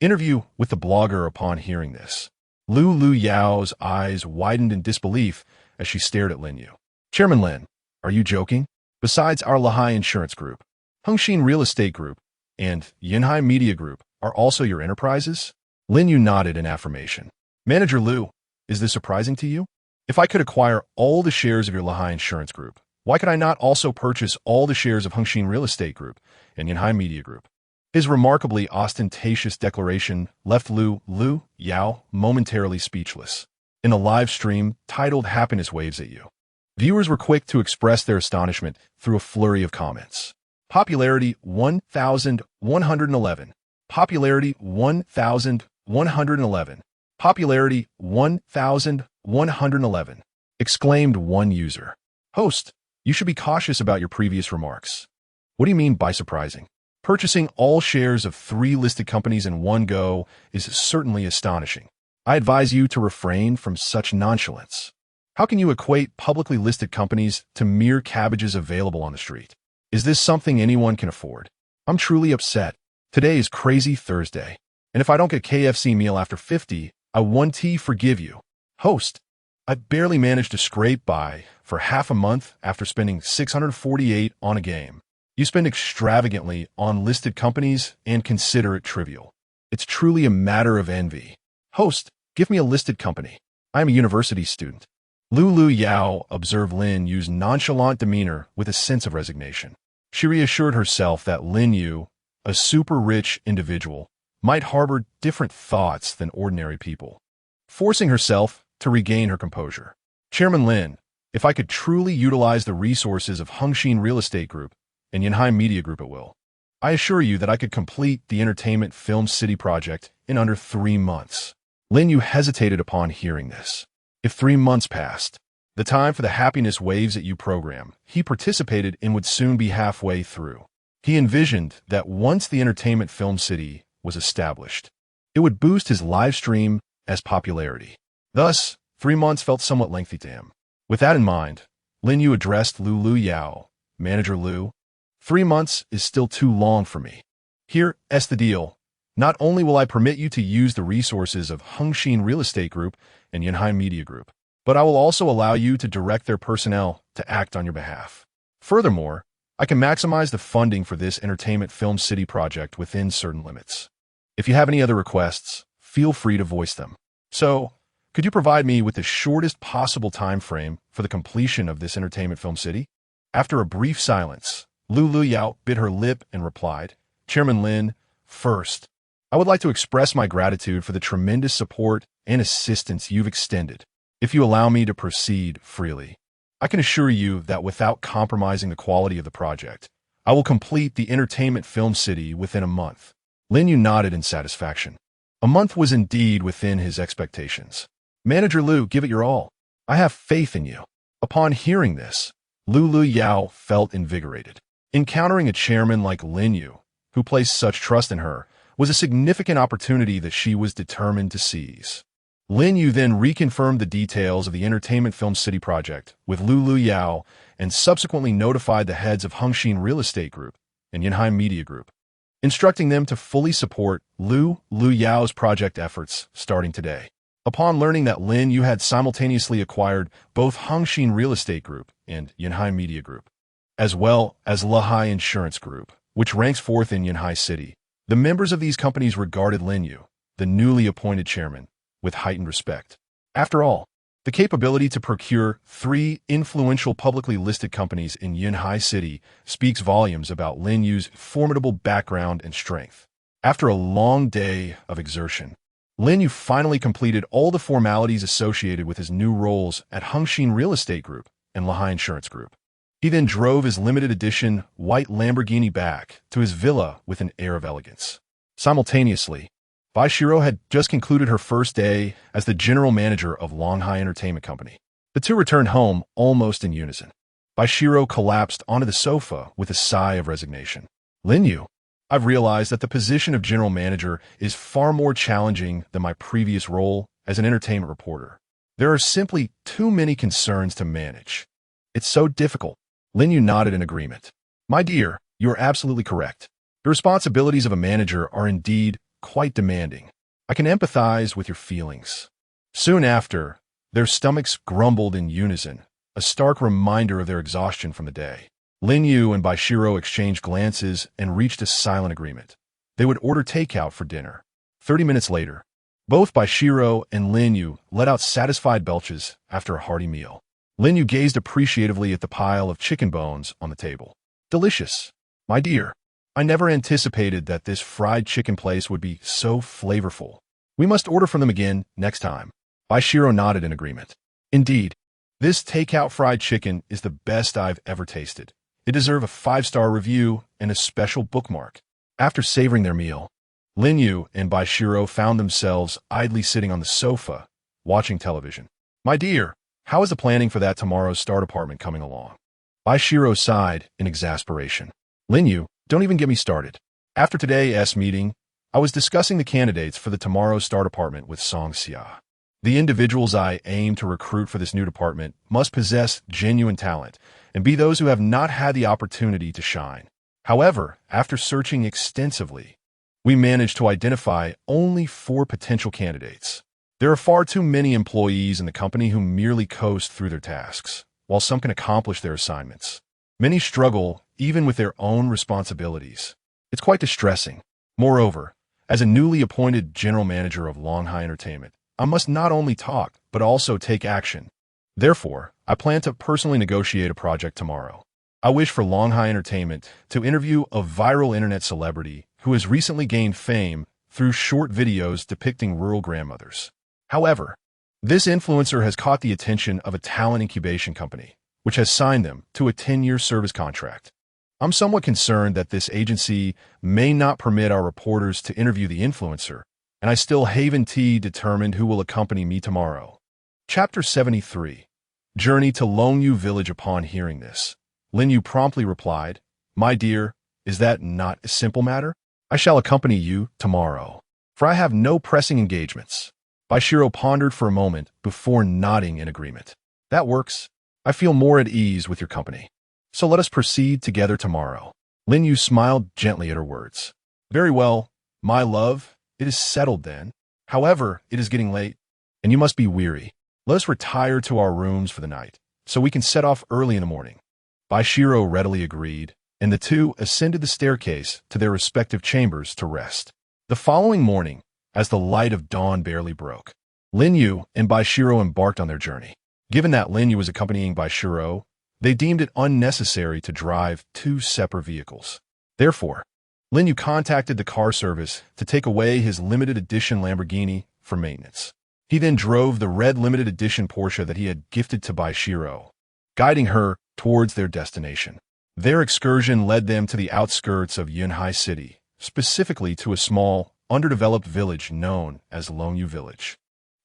Speaker 1: Interview with the blogger. Upon hearing this, Lu Yao's eyes widened in disbelief as she stared at Lin Yu. Chairman Lin, are you joking? Besides our Lahai Insurance Group, Hengxin Real Estate Group, and Yunhai Media Group are also your enterprises? Lin Yu nodded in affirmation. Manager Lu, is this surprising to you? If I could acquire all the shares of your Lahai Insurance Group, why could I not also purchase all the shares of Hengxin Real Estate Group and Yunhai Media Group? His remarkably ostentatious declaration left Lu Yao momentarily speechless. In a live stream titled Happiness Waves at You, viewers were quick to express their astonishment through a flurry of comments. Popularity 1,111. Popularity 1,111. Popularity 1,111. Exclaimed one user. Host, you should be cautious about your previous remarks. What do you mean by surprising? Purchasing all shares of 3 listed companies in one go is certainly astonishing. I advise you to refrain from such nonchalance. How can you equate publicly listed companies to mere cabbages available on the street? Is this something anyone can afford? I'm truly upset. Today is Crazy Thursday, and if I don't get KFC meal after 50, I won't forgive you. Host, I barely managed to scrape by for half a month after spending $648 on a game. You spend extravagantly on listed companies and consider it trivial. It's truly a matter of envy. Host, give me a listed company. I am a university student. Lu Yao observed Lin Yu's nonchalant demeanor with a sense of resignation. She reassured herself that Lin Yu, a super-rich individual, might harbor different thoughts than ordinary people, forcing herself to regain her composure. Chairman Lin, if I could truly utilize the resources of Hengxin Real Estate Group and Yunhai Media Group at will, I assure you that I could complete the Entertainment Film City project in under 3 months. Lin Yu hesitated upon hearing this. If 3 months passed, the time for the Happiness Waves at You program he participated in would soon be halfway through. He envisioned that once the Entertainment Film City was established, it would boost his live stream as popularity. Thus, 3 months felt somewhat lengthy to him. With that in mind, Lin Yu addressed Lu Yao. Manager Lu, 3 months is still too long for me. Here's the deal. Not only will I permit you to use the resources of Hengxin Real Estate Group and Yunhai Media Group, but I will also allow you to direct their personnel to act on your behalf. Furthermore, I can maximize the funding for this entertainment film city project within certain limits. If you have any other requests, feel free to voice them. So, could you provide me with the shortest possible time frame for the completion of this entertainment film city? After a brief silence, Lin Yu bit her lip and replied, Chairman Lin, first, I would like to express my gratitude for the tremendous support and assistance you've extended. If you allow me to proceed freely, I can assure you that without compromising the quality of the project, I will complete the entertainment film city within a month. Lin Yu nodded in satisfaction. A month was indeed within his expectations. Manager Liu, give it your all. I have faith in you. Upon hearing this, Lin Yu felt invigorated. Encountering a chairman like Lin Yu, who placed such trust in her, was a significant opportunity that she was determined to seize. Lin Yu then reconfirmed the details of the entertainment film city project with Lin Yu and subsequently notified the heads of Hongxin Real Estate Group and Yanhai Media Group, instructing them to fully support Lin Yu's project efforts starting today. Upon learning that Lin Yu had simultaneously acquired both Hongxin Real Estate Group and Yanhai Media Group, as well as Lahai Insurance Group, which ranks fourth in Yanhai City, the members of these companies regarded Lin Yu, the newly appointed chairman, with heightened respect. After all, the capability to procure 3 influential publicly listed companies in Yanhai City speaks volumes about Lin Yu's formidable background and strength. After a long day of exertion, Lin Yu finally completed all the formalities associated with his new roles at Hongxin Real Estate Group and Lahai Insurance Group. He then drove his limited edition white Lamborghini back to his villa with an air of elegance. Simultaneously, Bai Xirou had just concluded her first day as the general manager of Longhai Entertainment Company. The two returned home almost in unison. Bai Xirou collapsed onto the sofa with a sigh of resignation. Lin Yu, I've realized that the position of general manager is far more challenging than my previous role as an entertainment reporter. There are simply too many concerns to manage. It's so difficult. Lin Yu nodded in agreement. My dear, you are absolutely correct. The responsibilities of a manager are indeed quite demanding. I can empathize with your feelings. Soon after, their stomachs grumbled in unison, a stark reminder of their exhaustion from the day. Lin Yu and Bai Xirou exchanged glances and reached a silent agreement. They would order takeout for dinner. 30 minutes later, both Bai Xirou and Lin Yu let out satisfied belches after a hearty meal. Lin Yu gazed appreciatively at the pile of chicken bones on the table. Delicious. My dear, I never anticipated that this fried chicken place would be so flavorful. We must order from them again next time. Bai Xirou nodded in agreement. Indeed, this takeout fried chicken is the best I've ever tasted. It deserves a 5-star review and a special bookmark. After savoring their meal, Lin Yu and Bai Xirou found themselves idly sitting on the sofa, watching television. My dear, how is the planning for that tomorrow's star department coming along? Bai Xirou sighed in exasperation. Lin Yu, don't even get me started. After today's meeting, I was discussing the candidates for the tomorrow's star department with Song Xia. The individuals I aim to recruit for this new department must possess genuine talent and be those who have not had the opportunity to shine. However, after searching extensively, we managed to identify only 4 potential candidates. There are far too many employees in the company who merely coast through their tasks, while some can accomplish their assignments. Many struggle even with their own responsibilities. It's quite distressing. Moreover, as a newly appointed general manager of Longhai Entertainment, I must not only talk, but also take action. Therefore, I plan to personally negotiate a project tomorrow. I wish for Longhai Entertainment to interview a viral internet celebrity who has recently gained fame through short videos depicting rural grandmothers. However, this influencer has caught the attention of a talent incubation company, which has signed them to a 10-year service contract. I'm somewhat concerned that this agency may not permit our reporters to interview the influencer, and I still haven't determined who will accompany me tomorrow. Chapter 73. Journey to Lin Yu Village. Upon hearing this, Lin Yu promptly replied, My dear, is that not a simple matter? I shall accompany you tomorrow, for I have no pressing engagements. Bai Xirou pondered for a moment before nodding in agreement. That works. I feel more at ease with your company. So let us proceed together tomorrow. Lin Yu smiled gently at her words. Very well, my love, it is settled then. However, it is getting late, and you must be weary. Let us retire to our rooms for the night, so we can set off early in the morning. Bai Xirou readily agreed, and the two ascended the staircase to their respective chambers to rest. The following morning, as the light of dawn barely broke, Lin Yu and Bai Xirou embarked on their journey. Given that Lin Yu was accompanying Bai Xirou, they deemed it unnecessary to drive two separate vehicles. Therefore, Lin Yu contacted the car service to take away his limited edition Lamborghini for maintenance. He then drove the red limited edition Porsche that he had gifted to Bai Xirou, guiding her towards their destination. Their excursion led them to the outskirts of Yunhai City, specifically to a small, underdeveloped village known as Lin Yu Village.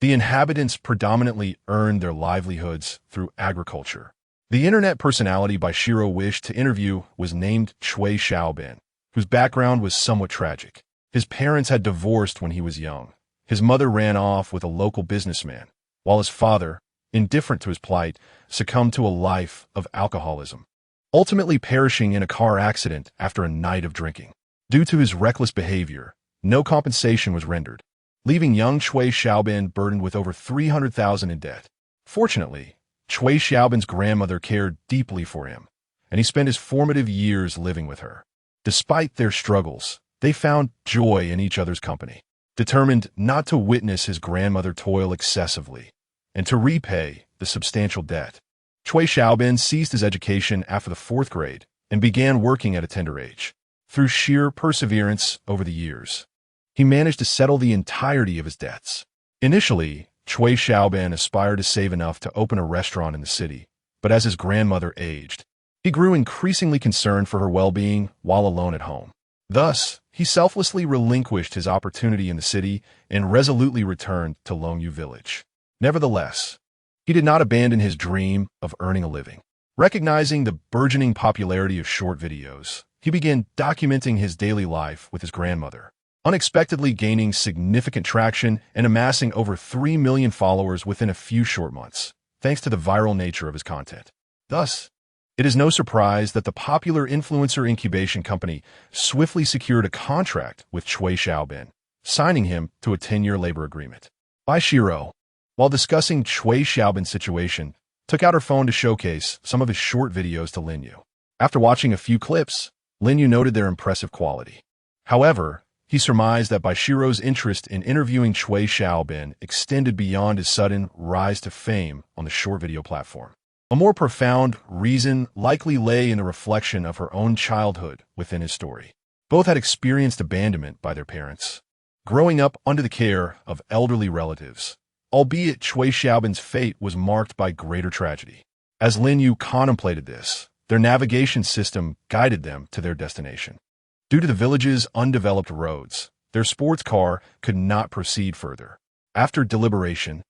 Speaker 1: The inhabitants predominantly earned their livelihoods through agriculture. The internet personality Bai Xirou wished to interview was named Cui Xiaobin, whose background was somewhat tragic. His parents had divorced when he was young. His mother ran off with a local businessman, while his father, indifferent to his plight, succumbed to a life of alcoholism, ultimately perishing in a car accident after a night of drinking. Due to his reckless behavior, no compensation was rendered, leaving young Cui Xiaobin burdened with over 300,000 in debt. Fortunately, Cui Xiaobin's grandmother cared deeply for him, and he spent his formative years living with her. Despite their struggles, they found joy in each other's company. Determined not to witness his grandmother toil excessively and to repay the substantial debt, Cui Xiaobin ceased his education after the 4th grade and began working at a tender age. Through sheer perseverance over the years, he managed to settle the entirety of his debts. Initially, Cui Xiaobin aspired to save enough to open a restaurant in the city, but as his grandmother aged, he grew increasingly concerned for her well-being while alone at home. Thus, he selflessly relinquished his opportunity in the city and resolutely returned to Lin Yu Village. Nevertheless, he did not abandon his dream of earning a living. Recognizing the burgeoning popularity of short videos, he began documenting his daily life with his grandmother, unexpectedly gaining significant traction and amassing over 3 million followers within a few short months, thanks to the viral nature of his content. Thus, it is no surprise that the popular influencer incubation company swiftly secured a contract with Cui Xiaobin, signing him to a 10-year labor agreement. Bai Xirou, while discussing Cui Xiaobin's situation, took out her phone to showcase some of his short videos to Lin Yu. After watching a few clips, Lin Yu noted their impressive quality. However, he surmised that Bai Xirou's interest in interviewing Cui Xiaobin extended beyond his sudden rise to fame on the short video platform. A more profound reason likely lay in the reflection of her own childhood within his story. Both had experienced abandonment by their parents, growing up under the care of elderly relatives, albeit Cui Xiaobin's fate was marked by greater tragedy. As Lin Yu contemplated this, their navigation system guided them to their destination. Due to the village's undeveloped roads, their sports car could not proceed further. After deliberation,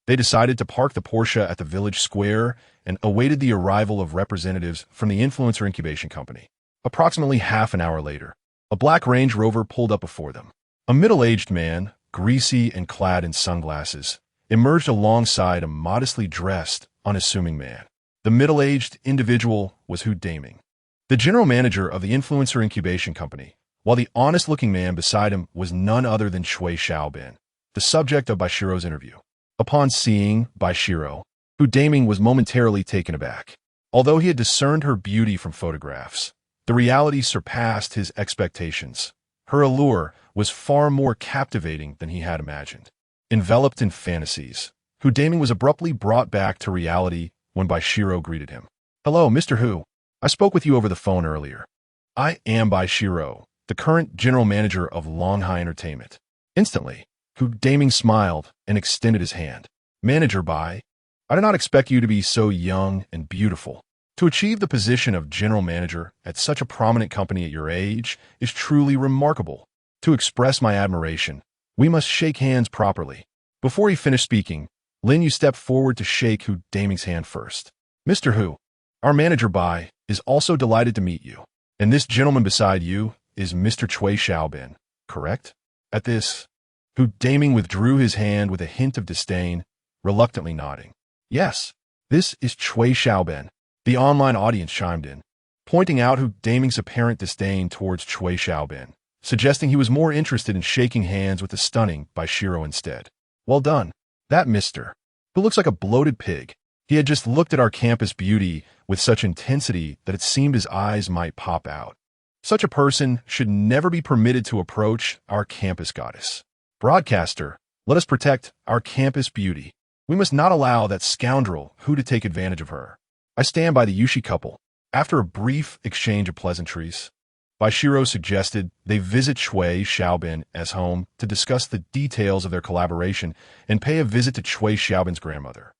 Speaker 1: they decided to park the Porsche at the village square and awaited the arrival of representatives from the influencer incubation company. Approximately half an hour later, a black Range Rover pulled up before them. A middle-aged man, greasy and clad in sunglasses, emerged alongside a modestly dressed, unassuming man. The middle-aged individual was Hu Daming, the general manager of the influencer incubation company, while the honest-looking man beside him was none other than Cui Xiaobin, the subject of Bai Xirou's interview. Upon seeing Bai Xirou, Hu Daming was momentarily taken aback. Although he had discerned her beauty from photographs, the reality surpassed his expectations. Her allure was far more captivating than he had imagined. Enveloped in fantasies, Hu Daming was abruptly brought back to reality when Bai Xirou greeted him. "Hello, Mr. Hu. I spoke with you over the phone earlier. I am Bai Xirou, the current general manager of Longhai Entertainment." Instantly, Hu Daming smiled and extended his hand. "Manager Bai, I did not expect you to be so young and beautiful. To achieve the position of general manager at such a prominent company at your age is truly remarkable. To express my admiration, we must shake hands properly." Before he finished speaking, Lin Yu stepped forward to shake Hu Daming's hand first. "Mr. Hu, our manager Bai is also delighted to meet you. And this gentleman beside you is Mr. Cui Xiaobin, correct?" At this, Hu Daming withdrew his hand with a hint of disdain, reluctantly nodding. "Yes, this is Cui Xiaobin." The online audience chimed in, pointing out Hu Daming's apparent disdain towards Cui Xiaobin, suggesting he was more interested in shaking hands with the stunning Bai Xirou instead. "Well done. That mister, who looks like a bloated pig, He had just looked at our campus beauty with such intensity that it seemed his eyes might pop out. Such a person should never be permitted to approach our campus goddess. Broadcaster, let us protect our campus beauty. We must not allow that scoundrel Hu to take advantage of her. I stand by the Yushi couple. After a brief exchange of pleasantries, Bai Xirou suggested they visit Cui Xiaobin's home to discuss the details of their collaboration and pay a visit to Cui Xiaobin's grandmother.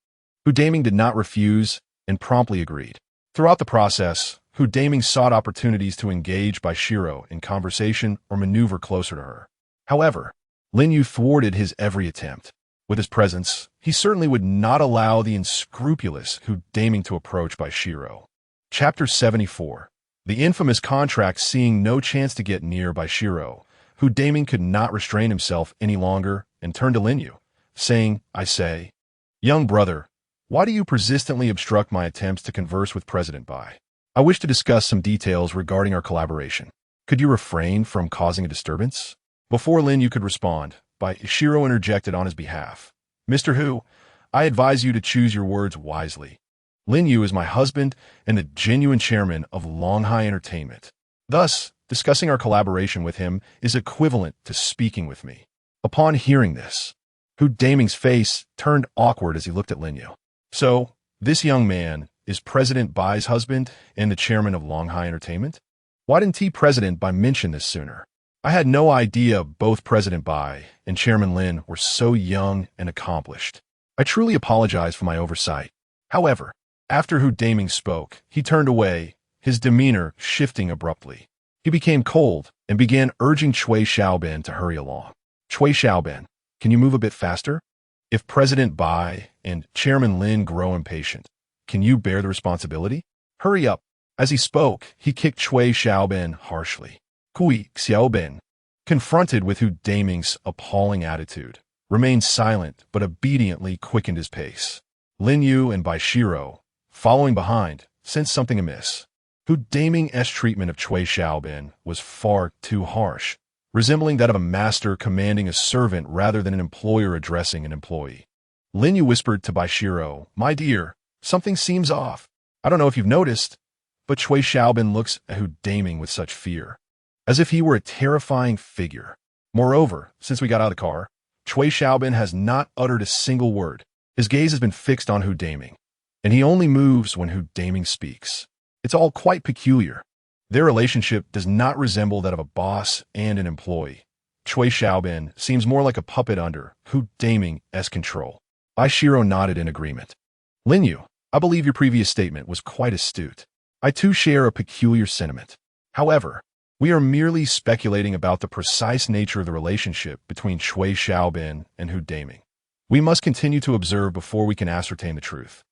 Speaker 1: Hu Daming did not refuse and promptly agreed. Throughout the process, Hu Daming sought opportunities to engage Bai Xirou in conversation or maneuver closer to her. However, Lin Yu thwarted his every attempt. With his presence, he certainly would not allow the unscrupulous Hu Daming to approach Bai Xirou. Chapter 74. The infamous contract. Seeing no chance to get near Bai Xirou, Hu Daming could not restrain himself any longer and turned to Lin Yu, saying, I say, young brother, why do you persistently obstruct my attempts to converse with President Bai? I wish to discuss some details regarding our collaboration. Could you refrain from causing a disturbance? Before Lin Yu could respond, Bai Xirou interjected on his behalf. Mr. Hu, I advise you to choose your words wisely. Lin Yu is my husband and the genuine chairman of Longhai Entertainment. Thus, discussing our collaboration with him is equivalent to speaking with me. Upon hearing this, Hu Daming's face turned awkward as he looked at Lin Yu. So, this young man is President Bai's husband and the chairman of Longhai Entertainment? Why didn't President Bai mention this sooner? I had no idea both President Bai and Chairman Lin were so young and accomplished. I truly apologize for my oversight. However, after Hu Daming spoke, he turned away, his demeanor shifting abruptly. He became cold and began urging Cui Xiaobin to hurry along. Cui Xiaobin, can you move a bit faster? If President Bai and Chairman Lin grow impatient, can you bear the responsibility? Hurry up. As he spoke, he kicked Cui Xiaobin harshly. Cui Xiaobin, confronted with Hu Daming's appalling attitude, remained silent but obediently quickened his pace. Lin Yu and Bai Xirou, following behind, sensed something amiss. Hu Daming's treatment of Cui Xiaobin was far too harsh, resembling that of a master commanding a servant rather than an employer addressing an employee. Lin Yu whispered to Bai Xirou, my dear, something seems off. I don't know if you've noticed, but Cui Xiaobin looks at Hu Daming with such fear, as if he were a terrifying figure. Moreover, since we got out of the car, Cui Xiaobin has not uttered a single word. His gaze has been fixed on Hu Daming, and he only moves when Hu Daming speaks. It's all quite peculiar. Their relationship does not resemble that of a boss and an employee. Cui Xiaobin seems more like a puppet under Hu Daming's control. Bai Xirou nodded in agreement. Lin Yu, I believe your previous statement was quite astute. I too share a peculiar sentiment. However, we are merely speculating about the precise nature of the relationship between Cui Xiaobin and Hu Daming. We must continue to observe before we can ascertain the truth.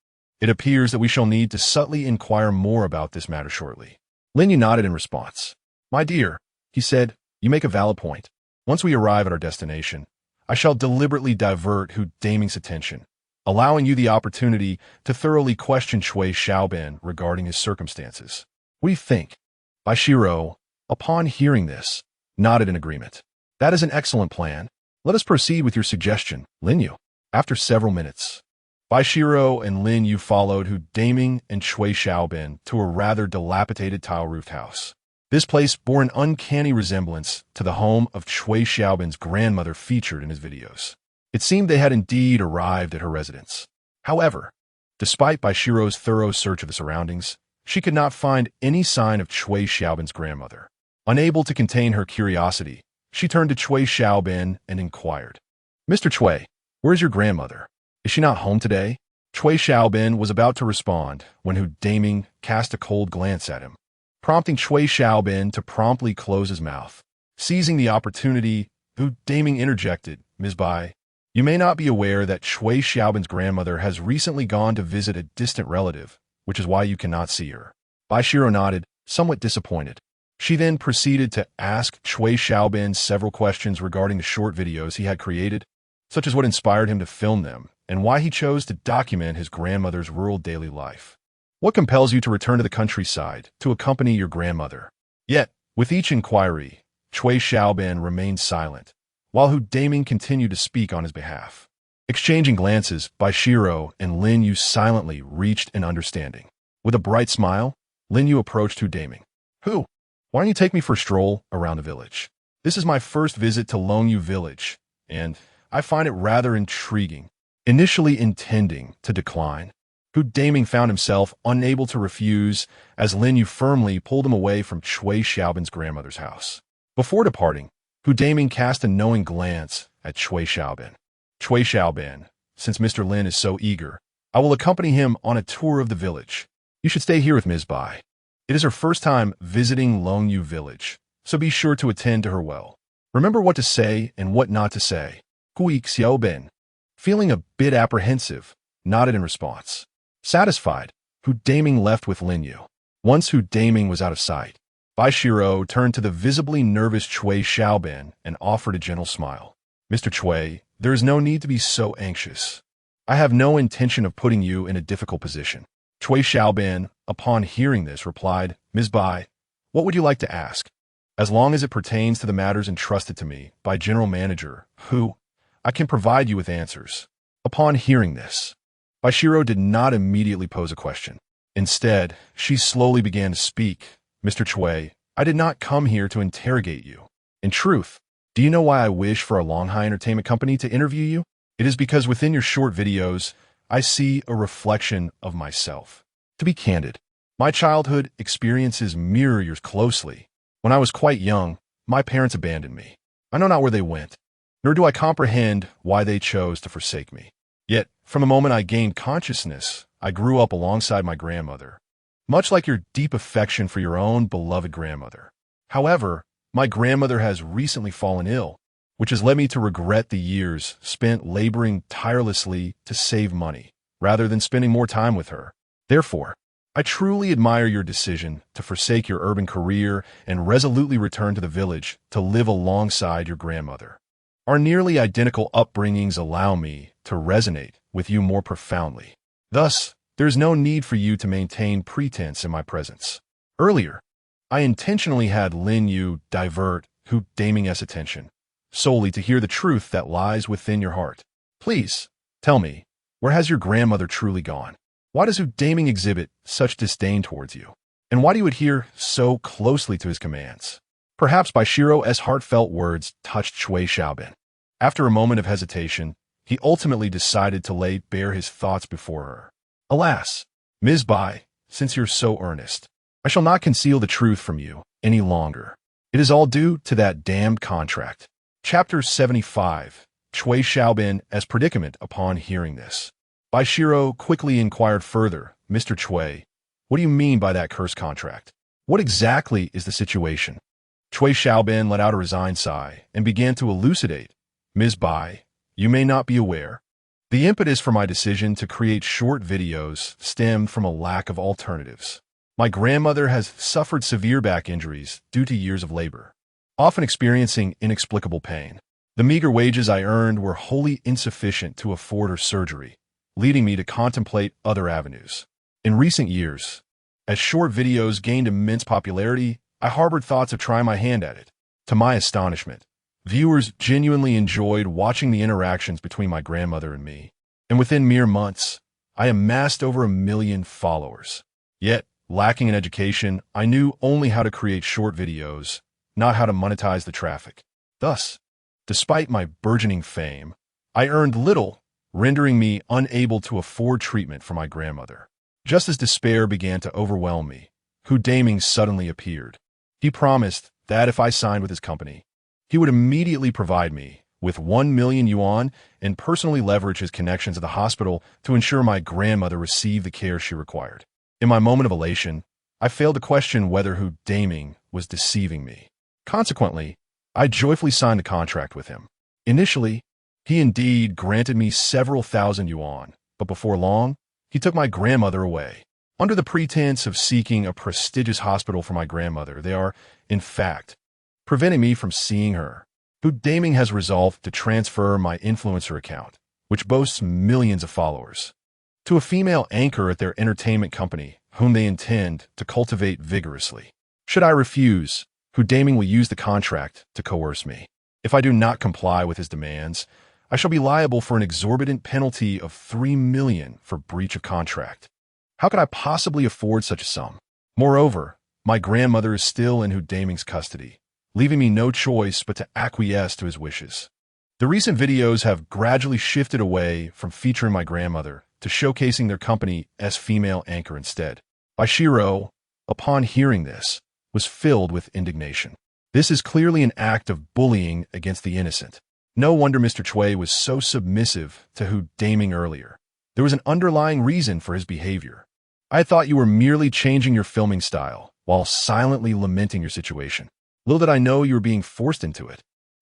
Speaker 1: It appears that we shall need to subtly inquire more about this matter shortly. Lin Yu nodded in response. My dear, he said, you make a valid point. Once we arrive at our destination, I shall deliberately divert Hu Daming's attention, allowing you the opportunity to thoroughly question Cui Xiaobin regarding his circumstances. What do you think? Bai Xirou, upon hearing this, nodded in agreement. That is an excellent plan. Let us proceed with your suggestion, Lin Yu. After several minutes, Bai Xirou and Lin Yu followed Hu Daming and Cui Xiaobin to a rather dilapidated tile-roofed house. This place bore an uncanny resemblance to the home of Cui Xiaobin's grandmother featured in his videos. It seemed they had indeed arrived at her residence. However, despite Bai Xirou's thorough search of the surroundings, she could not find any sign of Cui Xiaobin's grandmother. Unable to contain her curiosity, she turned to Cui Xiaobin and inquired, Mr. Cui, where's your grandmother? Is she not home today? Cui Xiaobin was about to respond when Hu Daming cast a cold glance at him, prompting Cui Xiaobin to promptly close his mouth. Seizing the opportunity, Hu Daming interjected, Ms. Bai, you may not be aware that Cui Xiaobin's grandmother has recently gone to visit a distant relative, which is why you cannot see her. Bai Xirou nodded, somewhat disappointed. She then proceeded to ask Cui Xiaobin several questions regarding the short videos he had created, such as what inspired him to film them and why he chose to document his grandmother's rural daily life. What compels you to return to the countryside to accompany your grandmother? Yet, with each inquiry, Cui Xiaobin remained silent, while Hu Daming continued to speak on his behalf. Exchanging glances, Bai Xirou and Lin Yu silently reached an understanding. With a bright smile, Lin Yu approached Hu Daming. Who? Why don't you take me for a stroll around the village? This is my first visit to Lin Yu village, and I find it rather intriguing. Initially intending to decline, Hu Daming found himself unable to refuse as Lin Yu firmly pulled him away from Cui Xiaobin's grandmother's house. Before departing, Hu Daming cast a knowing glance at Cui Xiaobin. Cui Xiaobin, since Mr. Lin is so eager, I will accompany him on a tour of the village. You should stay here with Ms. Bai. It is her first time visiting Lin Yu village, so be sure to attend to her well. Remember what to say and what not to say. Bai Xirou, feeling a bit apprehensive, nodded in response. Satisfied, Hu Daming left with Lin Yu. Once Hu Daming was out of sight, Bai Xirou turned to the visibly nervous Cui Xiaobin and offered a gentle smile. Mr. Cui, there is no need to be so anxious. I have no intention of putting you in a difficult position. Cui Xiaobin, upon hearing this, replied, Ms. Bai, what would you like to ask? As long as it pertains to the matters entrusted to me by General Manager Hu, I can provide you with answers. Upon hearing this, Bai Xirou did not immediately pose a question. Instead, she slowly began to speak. Mr. Cui, I did not come here to interrogate you. In truth, do you know why I wish for a Longhai Entertainment Company to interview you? It is because within your short videos, I see a reflection of myself. To be candid, my childhood experiences mirror yours closely. When I was quite young, my parents abandoned me. I know not where they went, nor do I comprehend why they chose to forsake me. Yet, from the moment I gained consciousness, I grew up alongside my grandmother, much like your deep affection for your own beloved grandmother. However, my grandmother has recently fallen ill, which has led me to regret the years spent laboring tirelessly to save money, rather than spending more time with her. Therefore, I truly admire your decision to forsake your urban career and resolutely return to the village to live alongside your grandmother. Our nearly identical upbringings allow me to resonate with you more profoundly. Thus, there is no need for you to maintain pretense in my presence. Earlier, I intentionally had Lin Yu divert Hu Daming's attention, solely to hear the truth that lies within your heart. Please, tell me, where has your grandmother truly gone? Why does Hu Daming exhibit such disdain towards you? And why do you adhere so closely to his commands? Perhaps Bai Xirou's heartfelt words touched Cui Xiaobin. After a moment of hesitation, he ultimately decided to lay bare his thoughts before her. Alas, Ms. Bai, since you're so earnest, I shall not conceal the truth from you any longer. It is all due to that damned contract. Chapter 75. Cui Xiaobin's predicament upon hearing this. Bai Xirou quickly inquired further, Mr. Cui, what do you mean by that cursed contract? What exactly is the situation? Cui Xiaobin let out a resigned sigh and began to elucidate. Ms. Bai, you may not be aware. The impetus for my decision to create short videos stemmed from a lack of alternatives. My grandmother has suffered severe back injuries due to years of labor, often experiencing inexplicable pain. The meager wages I earned were wholly insufficient to afford her surgery, leading me to contemplate other avenues. In recent years, as short videos gained immense popularity, I harbored thoughts of trying my hand at it. To my astonishment, viewers genuinely enjoyed watching the interactions between my grandmother and me, and within mere months, I amassed over 1 million followers. Yet, lacking in education, I knew only how to create short videos, not how to monetize the traffic. Thus, despite my burgeoning fame, I earned little, rendering me unable to afford treatment for my grandmother. Just as despair began to overwhelm me, Hu Daming suddenly appeared. He promised that if I signed with his company, he would immediately provide me with 1 million yuan and personally leverage his connections at the hospital to ensure my grandmother received the care she required. In my moment of elation, I failed to question whether Hu Daming was deceiving me. Consequently, I joyfully signed the contract with him. Initially, he indeed granted me several thousand yuan, but before long, he took my grandmother away. Under the pretense of seeking a prestigious hospital for my grandmother, they are, in fact, preventing me from seeing her. Hu Daming has resolved to transfer my influencer account, which boasts millions of followers, to a female anchor at their entertainment company, whom they intend to cultivate vigorously. Should I refuse, Hu Daming will use the contract to coerce me. If I do not comply with his demands, I shall be liable for an exorbitant penalty of 3 million for breach of contract. How could I possibly afford such a sum? Moreover, my grandmother is still in Hu Daming's custody, leaving me no choice but to acquiesce to his wishes. The recent videos have gradually shifted away from featuring my grandmother to showcasing their company's female anchor instead. Bai Xirou, upon hearing this, was filled with indignation. This is clearly an act of bullying against the innocent. No wonder Mr. Chui was so submissive to Hu Daming earlier. There was an underlying reason for his behavior. I thought you were merely changing your filming style while silently lamenting your situation. Little did I know you were being forced into it.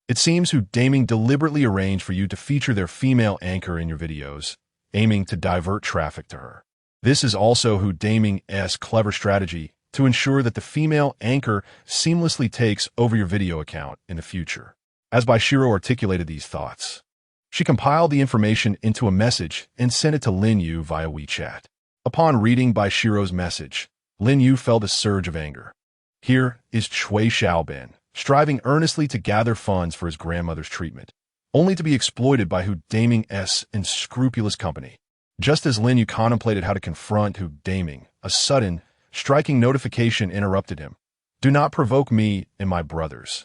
Speaker 1: It seems Hu Daming deliberately arranged for you to feature their female anchor in your videos, aiming to divert traffic to her. This is also Hu Daming's clever strategy to ensure that the female anchor seamlessly takes over your video account in the future. As Bai Xirou articulated these thoughts, she compiled the information into a message and sent it to Lin Yu via WeChat. Upon reading Bai Xirou's message, Lin Yu felt a surge of anger. Here is Chui Xiaobin, striving earnestly to gather funds for his grandmother's treatment, only to be exploited by Hu Daming's unscrupulous company. Just as Lin Yu contemplated how to confront Hu Daming, a sudden, striking notification interrupted him. Do not provoke me and my brothers.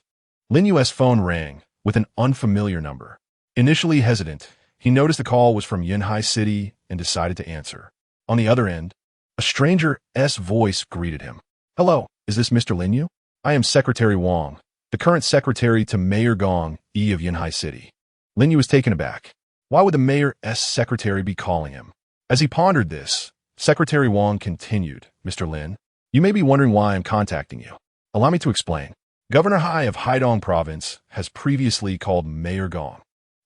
Speaker 1: Lin Yu's phone rang with an unfamiliar number. Initially hesitant, he noticed the call was from Yunhai City and decided to answer. On the other end, a stranger's voice greeted him. Hello, is this Mr. Lin Yu? I am Secretary Wang, the current secretary to Mayor Gong Yi of Yunhai City. Lin Yu was taken aback. Why would the mayor's secretary be calling him? As he pondered this, Secretary Wang continued, Mr. Lin, you may be wondering why I'm contacting you. Allow me to explain. Governor Hai of Haidong Province has previously called Mayor Gong,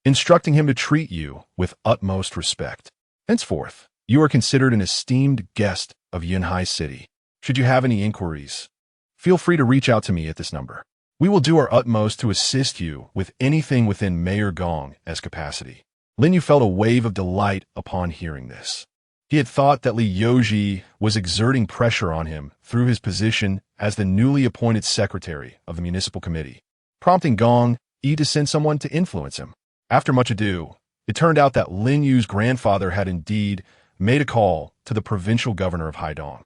Speaker 1: instructing him to treat you with utmost respect. Henceforth, you are considered an esteemed guest of Yunhai City. Should you have any inquiries, feel free to reach out to me at this number. We will do our utmost to assist you with anything within Mayor Gong's capacity. Lin Yu felt a wave of delight upon hearing this. He had thought that Li Youji was exerting pressure on him through his position as the newly appointed secretary of the municipal committee, prompting Gong Yi to send someone to influence him. After much ado, it turned out that Lin Yu's grandfather had indeed made a call to the provincial governor of Haidong,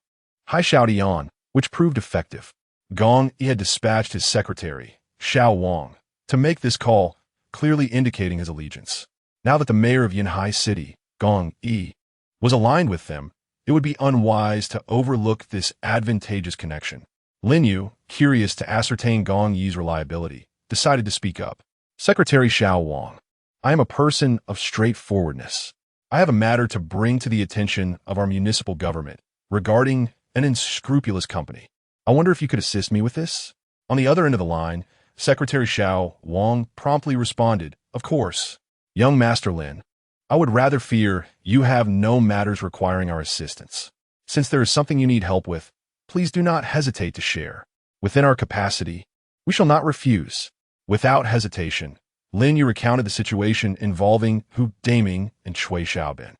Speaker 1: Hai Xiaodian, which proved effective. Gong Yi had dispatched his secretary, Xiao Wang, to make this call, clearly indicating his allegiance. Now that the mayor of Yunhai City, Gong Yi, was aligned with them, it would be unwise to overlook this advantageous connection. Lin Yu, curious to ascertain Gong Yi's reliability, decided to speak up. Secretary Xiao Wang, I am a person of straightforwardness. I have a matter to bring to the attention of our municipal government regarding an unscrupulous company. I wonder if you could assist me with this? On the other end of the line, Secretary Xiao Wang promptly responded, Of course, young Master Lin. I would rather fear you have no matters requiring our assistance. Since there is something you need help with, please do not hesitate to share. Within our capacity, we shall not refuse. Without hesitation, Lin Yu recounted the situation involving Hu Daming and Chui Xiaobin.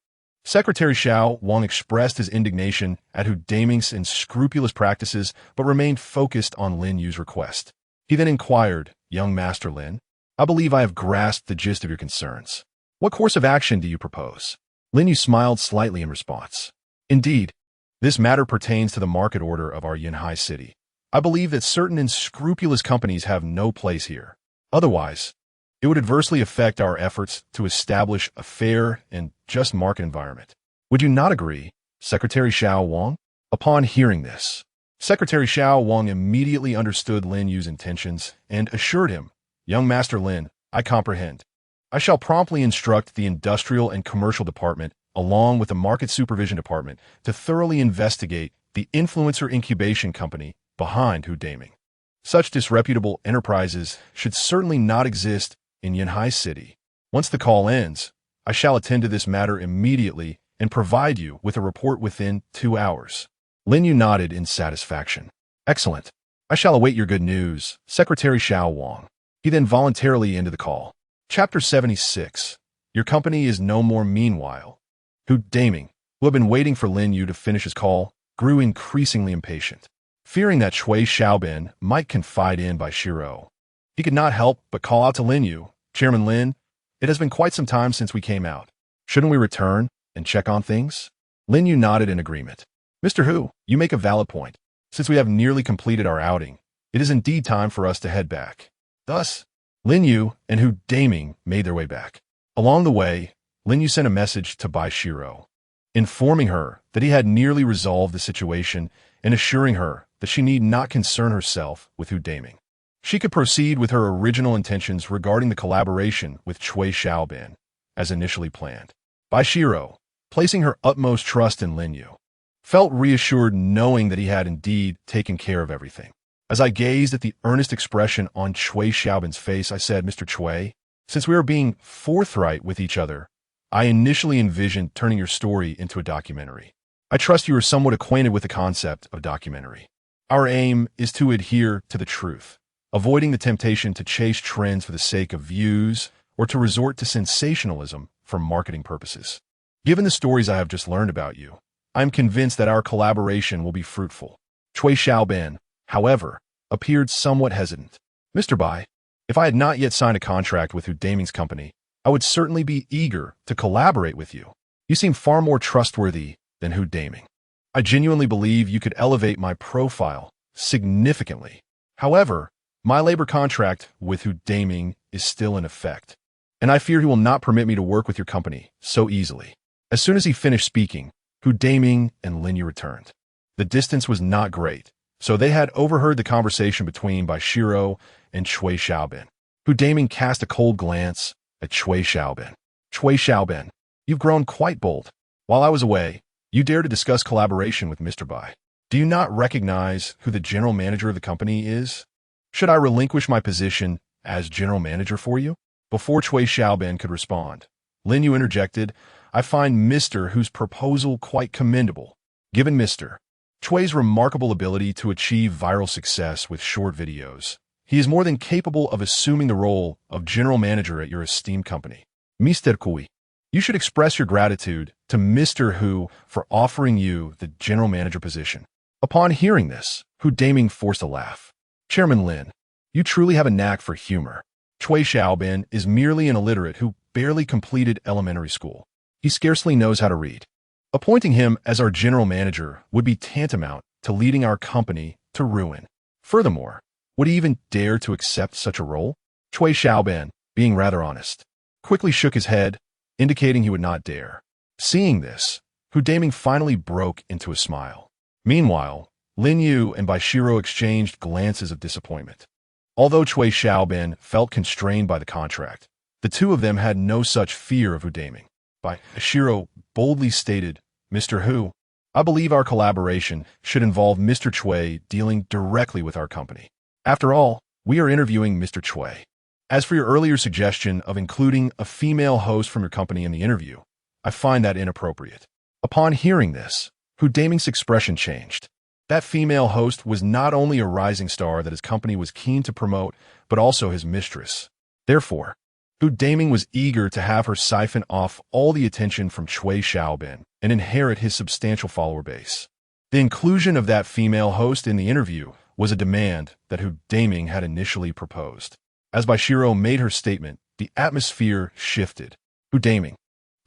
Speaker 1: Secretary Xiao Wang expressed his indignation at Hu Daming's unscrupulous practices but remained focused on Lin Yu's request. He then inquired, Young Master Lin, I believe I have grasped the gist of your concerns. What course of action do you propose? Lin Yu smiled slightly in response. Indeed, this matter pertains to the market order of our Yunhai City. I believe that certain unscrupulous companies have no place here. Otherwise, it would adversely affect our efforts to establish a fair and just market environment. Would you not agree, Secretary Xiao Wang? Upon hearing this, Secretary Xiao Wang immediately understood Lin Yu's intentions and assured him, Young Master Lin, I comprehend. I shall promptly instruct the Industrial and Commercial Department, along with the Market Supervision Department, to thoroughly investigate the influencer incubation company behind Hu Daming. Such disreputable enterprises should certainly not exist in Yunhai City. Once the call ends, I shall attend to this matter immediately and provide you with a report within 2 hours. Lin Yu nodded in satisfaction. Excellent. I shall await your good news, Secretary Xiao Wang. He then voluntarily ended the call. Chapter 76. Your company is no more. Meanwhile, Hu Daming, who had been waiting for Lin Yu to finish his call, grew increasingly impatient. Fearing that Chui Xiaobin might confide in Bai Xirou, he could not help but call out to Lin Yu, Chairman Lin, It has been quite some time since we came out. Shouldn't we return and check on things? Lin Yu nodded in agreement. Mr. Hu, you make a valid point. Since we have nearly completed our outing, it is indeed time for us to head back. Thus, Lin Yu and Hu Daming made their way back. Along the way, Lin Yu sent a message to Bai Xirou, informing her that he had nearly resolved the situation and assuring her that she need not concern herself with Hu Daming. She could proceed with her original intentions regarding the collaboration with Cui Xiaobin, as initially planned. Bai Xirou, placing her utmost trust in Lin Yu, felt reassured knowing that he had indeed taken care of everything. As I gazed at the earnest expression on Cui Xiaobin's face, I said, Mr. Cui, since we are being forthright with each other, I initially envisioned turning your story into a documentary. I trust you are somewhat acquainted with the concept of documentary. Our aim is to adhere to the truth, avoiding the temptation to chase trends for the sake of views or to resort to sensationalism for marketing purposes. Given the stories I have just learned about you, I am convinced that our collaboration will be fruitful. Cui Xiaobin, however, appeared somewhat hesitant. Mr. Bai, if I had not yet signed a contract with Hu Daming's company, I would certainly be eager to collaborate with you. You seem far more trustworthy than Hu Daming. I genuinely believe you could elevate my profile significantly. However, my labor contract with Hu Daming is still in effect, and I fear he will not permit me to work with your company so easily. As soon as he finished speaking, Hu Daming and Lin Yu returned. The distance was not great, so they had overheard the conversation between Bai Xirou and Cui Xiaobin. Hu Daming cast a cold glance at Cui Xiaobin. Cui Xiaobin, you've grown quite bold. While I was away, you dared to discuss collaboration with Mr. Bai. Do you not recognize who the general manager of the company is? Should I relinquish my position as general manager for you? Before Cui Xiaobin could respond, Lin Yu interjected, I find Mr. Hu's proposal quite commendable. Given Mr. Cui's remarkable ability to achieve viral success with short videos, he is more than capable of assuming the role of general manager at your esteemed company. Mr. Cui, you should express your gratitude to Mr. Hu for offering you the general manager position. Upon hearing this, Hu Daming forced a laugh. Chairman Lin, you truly have a knack for humor. Cui Xiaobin is merely an illiterate who barely completed elementary school. He scarcely knows how to read. Appointing him as our general manager would be tantamount to leading our company to ruin. Furthermore, would he even dare to accept such a role? Cui Xiaobin, being rather honest, quickly shook his head, indicating he would not dare. Seeing this, Hu Daming finally broke into a smile. Meanwhile, Lin Yu and Bai Xirou exchanged glances of disappointment. Although Cui Xiaobin felt constrained by the contract, the two of them had no such fear of Hu Daming. Bai Xirou boldly stated, Mr. Hu, I believe our collaboration should involve Mr. Cui dealing directly with our company. After all, we are interviewing Mr. Cui. As for your earlier suggestion of including a female host from your company in the interview, I find that inappropriate. Upon hearing this, Hu Daming's expression changed. That female host was not only a rising star that his company was keen to promote, but also his mistress. Therefore, Hu Daming was eager to have her siphon off all the attention from Cui Xiaobin and inherit his substantial follower base. The inclusion of that female host in the interview was a demand that Hu Daming had initially proposed. As Bai Xirou made her statement, the atmosphere shifted. Hu Daming,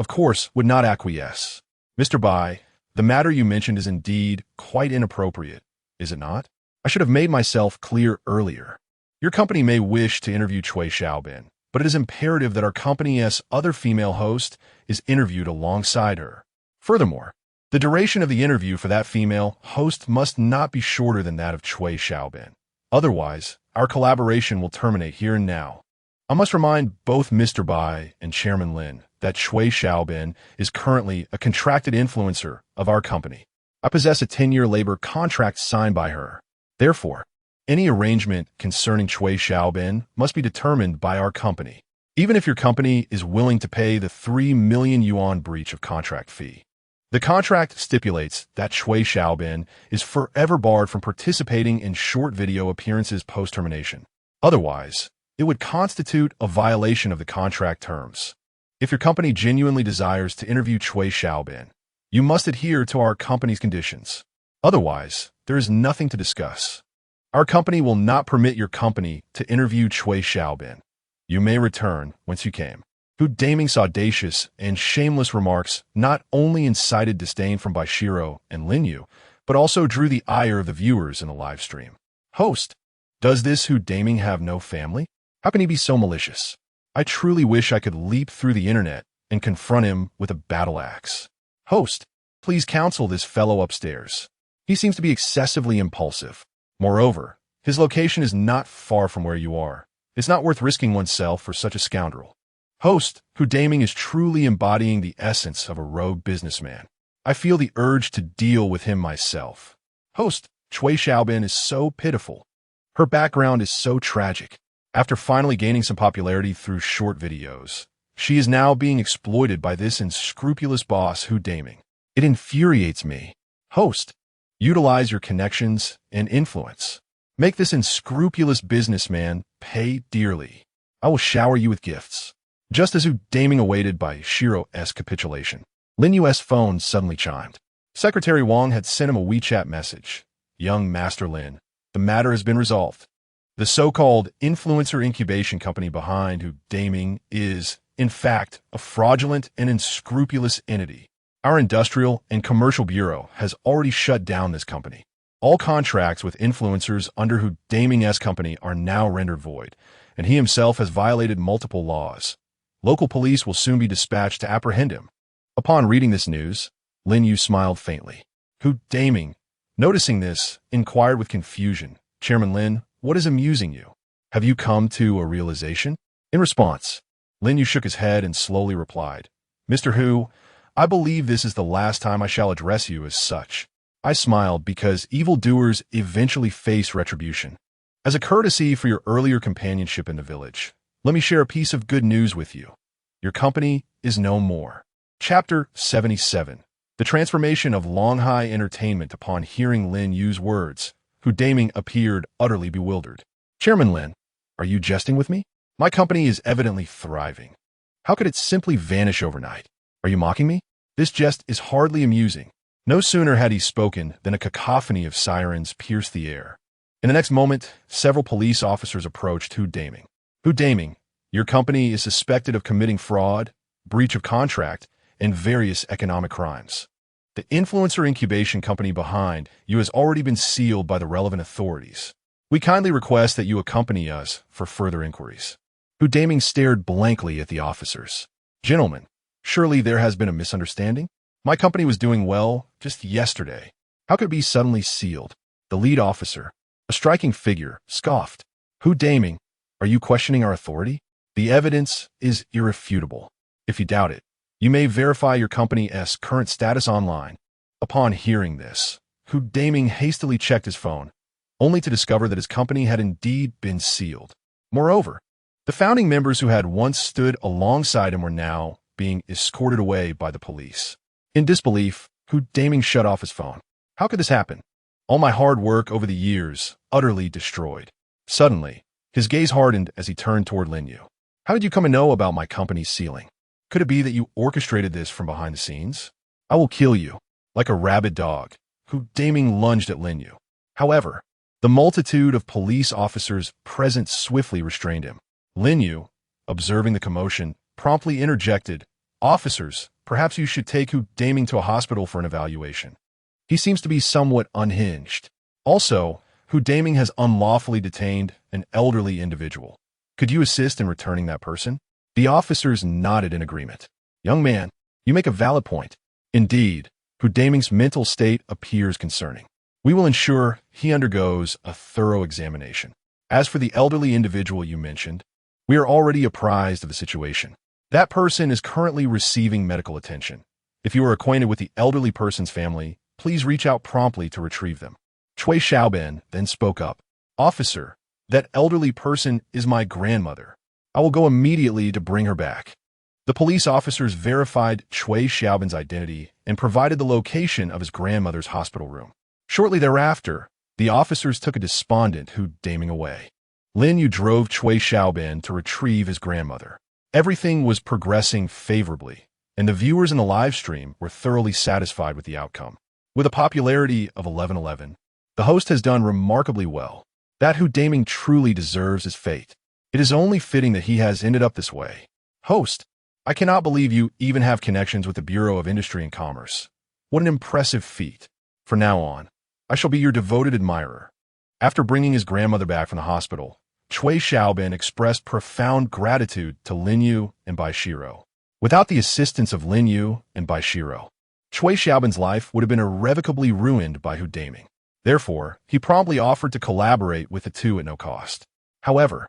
Speaker 1: of course, would not acquiesce. Mr. Bai, the matter you mentioned is indeed quite inappropriate, is it not? I should have made myself clear earlier. Your company may wish to interview Cui Xiaobin, but it is imperative that our company's other female host is interviewed alongside her. Furthermore, the duration of the interview for that female host must not be shorter than that of Cui Xiaobin. Otherwise, our collaboration will terminate here and now. I must remind both Mr. Bai and Chairman Lin that Cui Xiaobin is currently a contracted influencer of our company. I possess a 10-year labor contract signed by her. Therefore, any arrangement concerning Cui Xiaobin must be determined by our company, even if your company is willing to pay the 3 million yuan breach of contract fee. The contract stipulates that Cui Xiaobin is forever barred from participating in short video appearances post-termination. Otherwise, it would constitute a violation of the contract terms. If your company genuinely desires to interview Cui Xiaobin, you must adhere to our company's conditions. Otherwise, there is nothing to discuss. Our company will not permit your company to interview Cui Xiaobin. You may return whence you came. Hu Daming's audacious and shameless remarks not only incited disdain from Bai Xirou and Lin Yu, but also drew the ire of the viewers in the live stream. Host, does this Hu Daming have no family? How can he be so malicious? I truly wish I could leap through the internet and confront him with a battle axe. Host, please counsel this fellow upstairs. He seems to be excessively impulsive. Moreover, his location is not far from where you are. It's not worth risking oneself for such a scoundrel. Host, Hu Daming is truly embodying the essence of a rogue businessman. I feel the urge to deal with him myself. Host, Cui Xiaobin is so pitiful. Her background is so tragic. After finally gaining some popularity through short videos, she is now being exploited by this unscrupulous boss Hu Daming. It infuriates me. Host, utilize your connections and influence. Make this unscrupulous businessman pay dearly. I will shower you with gifts. Just as Hu Daming awaited Bai Xirou's capitulation, Lin Yu's phone suddenly chimed. Secretary Wang had sent him a WeChat message. Young Master Lin, the matter has been resolved. The so-called influencer incubation company behind Hu Daming is, in fact, a fraudulent and unscrupulous entity. Our Industrial and Commercial Bureau has already shut down this company. All contracts with influencers under Hu Daming's company are now rendered void, and he himself has violated multiple laws. Local police will soon be dispatched to apprehend him. Upon reading this news, Lin Yu smiled faintly. Hu Daming, noticing this, inquired with confusion, Chairman Lin, what is amusing you? Have you come to a realization? In response, Lin Yu shook his head and slowly replied, Mr. Hu, I believe this is the last time I shall address you as such. I smiled because evildoers eventually face retribution. As a courtesy for your earlier companionship in the village, let me share a piece of good news with you. Your company is no more. Chapter 77. The transformation of Longhai Entertainment. Upon hearing Lin Yu's words, Hu Daming appeared utterly bewildered. Chairman Lin, are you jesting with me? My company is evidently thriving. How could it simply vanish overnight? Are you mocking me? This jest is hardly amusing. No sooner had he spoken than a cacophony of sirens pierced the air. In the next moment, several police officers approached Hu Daming. Hu Daming, your company is suspected of committing fraud, breach of contract, and various economic crimes. The influencer incubation company behind you has already been sealed by the relevant authorities. We kindly request that you accompany us for further inquiries. Hu Daming stared blankly at the officers. Gentlemen, surely there has been a misunderstanding? My company was doing well just yesterday. How could it be suddenly sealed? The lead officer, a striking figure, scoffed. Hu Daming, are you questioning our authority? The evidence is irrefutable. If you doubt it, you may verify your company's current status online. Upon hearing this, Hu Daming hastily checked his phone, only to discover that his company had indeed been sealed. Moreover, the founding members who had once stood alongside him were now being escorted away by the police. In disbelief, Hu Daming shut off his phone. How could this happen? All my hard work over the years, utterly destroyed. Suddenly, his gaze hardened as he turned toward Lin Yu. How did you come to know about my company's sealing? Could it be that you orchestrated this from behind the scenes? I will kill you, like a rabid dog. Hu Daming lunged at Lin Yu. However, the multitude of police officers present swiftly restrained him. Lin Yu, observing the commotion, promptly interjected, Officers, perhaps you should take Hu Daming to a hospital for an evaluation. He seems to be somewhat unhinged. Also, Hu Daming has unlawfully detained an elderly individual. Could you assist in returning that person? The officers nodded in agreement. Young man, you make a valid point. Indeed, Hu Daming's mental state appears concerning. We will ensure he undergoes a thorough examination. As for the elderly individual you mentioned, we are already apprised of the situation. That person is currently receiving medical attention. If you are acquainted with the elderly person's family, please reach out promptly to retrieve them. Cui Xiaobin then spoke up. Officer, that elderly person is my grandmother. I will go immediately to bring her back. The police officers verified Cui Xiaobin's identity and provided the location of his grandmother's hospital room. Shortly thereafter, the officers took a despondent Hu Daming away. Lin Yu drove Cui Xiaobin to retrieve his grandmother. Everything was progressing favorably, and the viewers in the live stream were thoroughly satisfied with the outcome. With a popularity of 1111, the host has done remarkably well. That Hu Daming truly deserves his fate. It is only fitting that he has ended up this way. Host, I cannot believe you even have connections with the Bureau of Industry and Commerce. What an impressive feat. From now on, I shall be your devoted admirer." After bringing his grandmother back from the hospital, Cui Xiaobin expressed profound gratitude to Lin Yu and Bai Xirou. Without the assistance of Lin Yu and Bai Xirou, Cui Xiaobin's life would have been irrevocably ruined by Hudaming. Therefore, he promptly offered to collaborate with the two at no cost. However,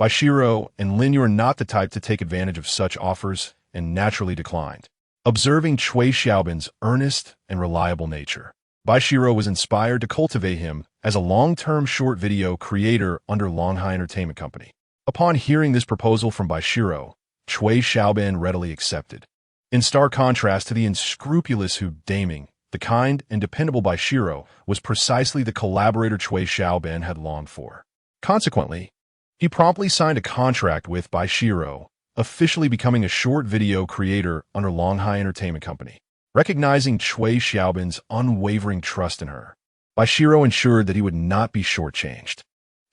Speaker 1: Bai Xirou and Lin Yu are not the type to take advantage of such offers and naturally declined. Observing Cui Xiaobin's earnest and reliable nature, Bai Xirou was inspired to cultivate him as a long-term short video creator under Longhai Entertainment Company. Upon hearing this proposal from Bai Xirou, Cui Xiaobin readily accepted. In stark contrast to the unscrupulous Hudaming, the kind and dependable Bai Xirou was precisely the collaborator Cui Xiaobin had longed for. Consequently, he promptly signed a contract with Bai Xirou, officially becoming a short video creator under Longhai Entertainment Company. Recognizing Cui Xiaobin's unwavering trust in her, Bai Xirou ensured that he would not be shortchanged.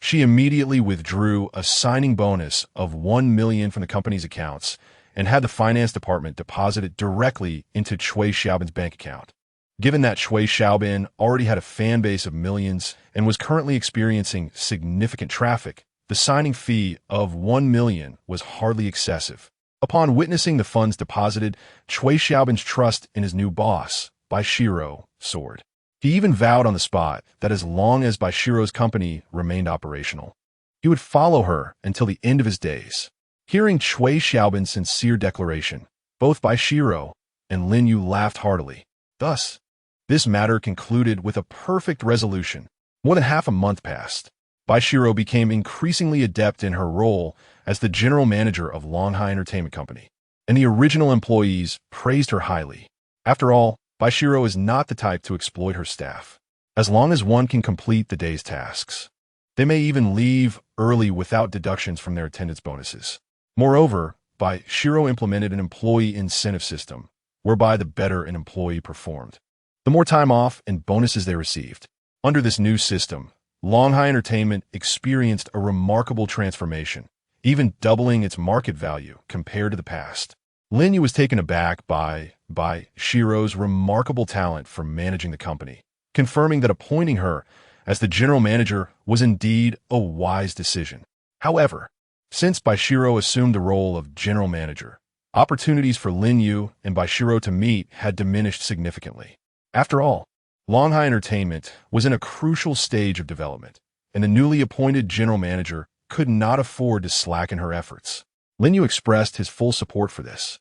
Speaker 1: She immediately withdrew a signing bonus of 1 million from the company's accounts and had the finance department deposit it directly into Cui Xiaobin's bank account. Given that Cui Xiaobin already had a fan base of millions and was currently experiencing significant traffic, the signing fee of 1 million was hardly excessive. Upon witnessing the funds deposited, Cui Xiaobin's trust in his new boss, Bai Xirou, soared. He even vowed on the spot that as long as Bai Xirou's company remained operational, he would follow her until the end of his days. Hearing Cui Xiaobin's sincere declaration, both Bai Xirou and Lin Yu laughed heartily. Thus, this matter concluded with a perfect resolution. More than half a month passed. Bai Xirou became increasingly adept in her role as the general manager of Longhai Entertainment Company, and the original employees praised her highly. After all, Bai Xirou is not the type to exploit her staff. As long as one can complete the day's tasks, they may even leave early without deductions from their attendance bonuses. Moreover, Bai Xirou implemented an employee incentive system, whereby the better an employee performed, the more time off and bonuses they received. Under this new system, Longhai Entertainment experienced a remarkable transformation, even doubling its market value compared to the past. Lin Yu was taken aback by Bai Xirou's remarkable talent for managing the company, confirming that appointing her as the general manager was indeed a wise decision. However, since Bai Xirou assumed the role of general manager, opportunities for Lin Yu and Bai Xirou to meet had diminished significantly. After all, Longhai Entertainment was in a crucial stage of development, and the newly appointed general manager could not afford to slacken her efforts. Lin Yu expressed his full support for this,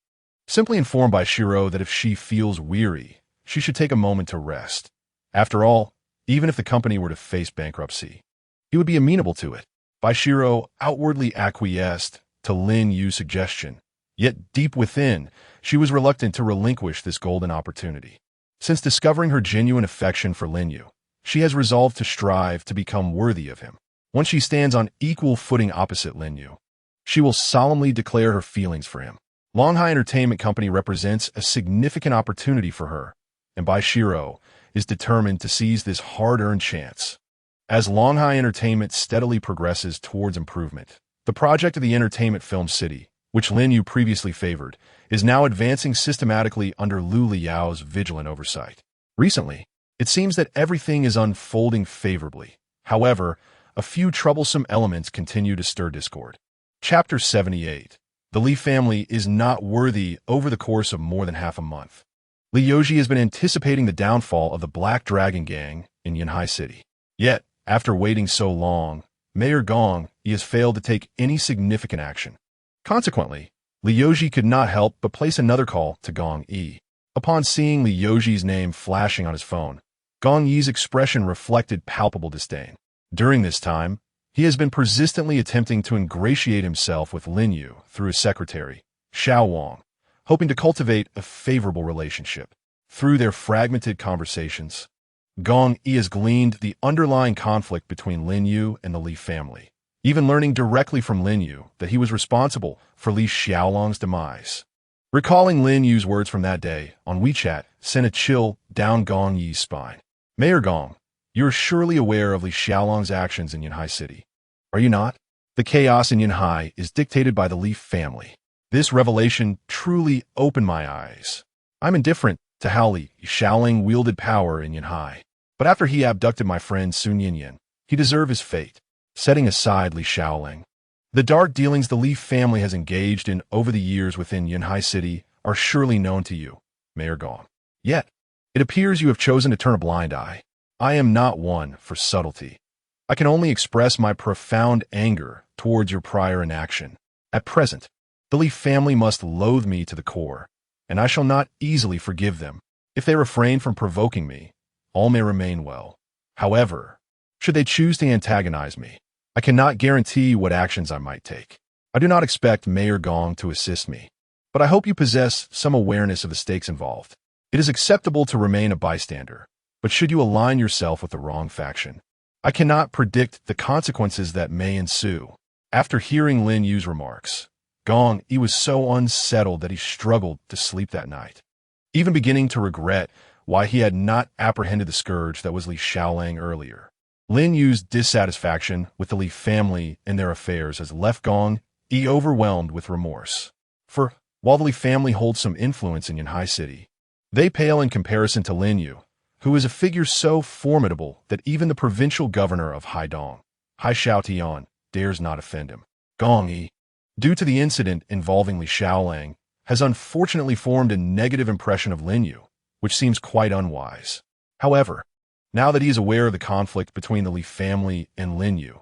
Speaker 1: simply informed Bai Xirou that if she feels weary, she should take a moment to rest. After all, even if the company were to face bankruptcy, he would be amenable to it. Bai Xirou outwardly acquiesced to Lin Yu's suggestion, yet deep within, she was reluctant to relinquish this golden opportunity. Since discovering her genuine affection for Lin Yu, she has resolved to strive to become worthy of him. Once she stands on equal footing opposite Lin Yu, she will solemnly declare her feelings for him. Longhai Entertainment Company represents a significant opportunity for her, and Bai Xirou is determined to seize this hard-earned chance. As Longhai Entertainment steadily progresses towards improvement, the project of the entertainment film city, which Lin Yu previously favored, is now advancing systematically under Lu Liao's vigilant oversight. Recently, it seems that everything is unfolding favorably. However, a few troublesome elements continue to stir discord. Chapter 78. The Li family is not worthy. Over the course of more than half a month, Li Yoji has been anticipating the downfall of the Black Dragon Gang in Yanhai City. Yet, after waiting so long, Mayor Gong Yi has failed to take any significant action. Consequently, Li Yoji could not help but place another call to Gong Yi. Upon seeing Li Yoji's name flashing on his phone, Gong Yi's expression reflected palpable disdain. During this time, he has been persistently attempting to ingratiate himself with Lin Yu through his secretary, Xiao Wang, hoping to cultivate a favorable relationship. Through their fragmented conversations, Gong Yi has gleaned the underlying conflict between Lin Yu and the Li family, even learning directly from Lin Yu that he was responsible for Li Xiaolong's demise. Recalling Lin Yu's words from that day on WeChat sent a chill down Gong Yi's spine. Mayor Gong, you're surely aware of Li Xiaolong's actions in Yanhai City, are you not? The chaos in Yanhai is dictated by the Li family. This revelation truly opened my eyes. I'm indifferent to how Li Xiaoling wielded power in Yanhai. But after he abducted my friend Sun Yinyan, he deserved his fate. Setting aside Li Xiaoling, the dark dealings the Li family has engaged in over the years within Yanhai City are surely known to you, Mayor Gong. Yet, it appears you have chosen to turn a blind eye. I am not one for subtlety. I can only express my profound anger towards your prior inaction. At present, the Li family must loathe me to the core, and I shall not easily forgive them. If they refrain from provoking me, all may remain well. However, should they choose to antagonize me, I cannot guarantee what actions I might take. I do not expect Mayor Gong to assist me, but I hope you possess some awareness of the stakes involved. It is acceptable to remain a bystander, but should you align yourself with the wrong faction, I cannot predict the consequences that may ensue. After hearing Lin Yu's remarks, Gong Yi was so unsettled that he struggled to sleep that night, even beginning to regret why he had not apprehended the scourge that was Li Xiaoling earlier. Lin Yu's dissatisfaction with the Li family and their affairs has left Gong Yi overwhelmed with remorse. For, while the Li family holds some influence in Yanhai City, they pale in comparison to Lin Yu, who is a figure so formidable that even the provincial governor of Haidong, Hai Xiaotian, dares not offend him. Gong Yi, due to the incident involving Li Xiaoling, has unfortunately formed a negative impression of Lin Yu, which seems quite unwise. However, now that he is aware of the conflict between the Li family and Lin Yu,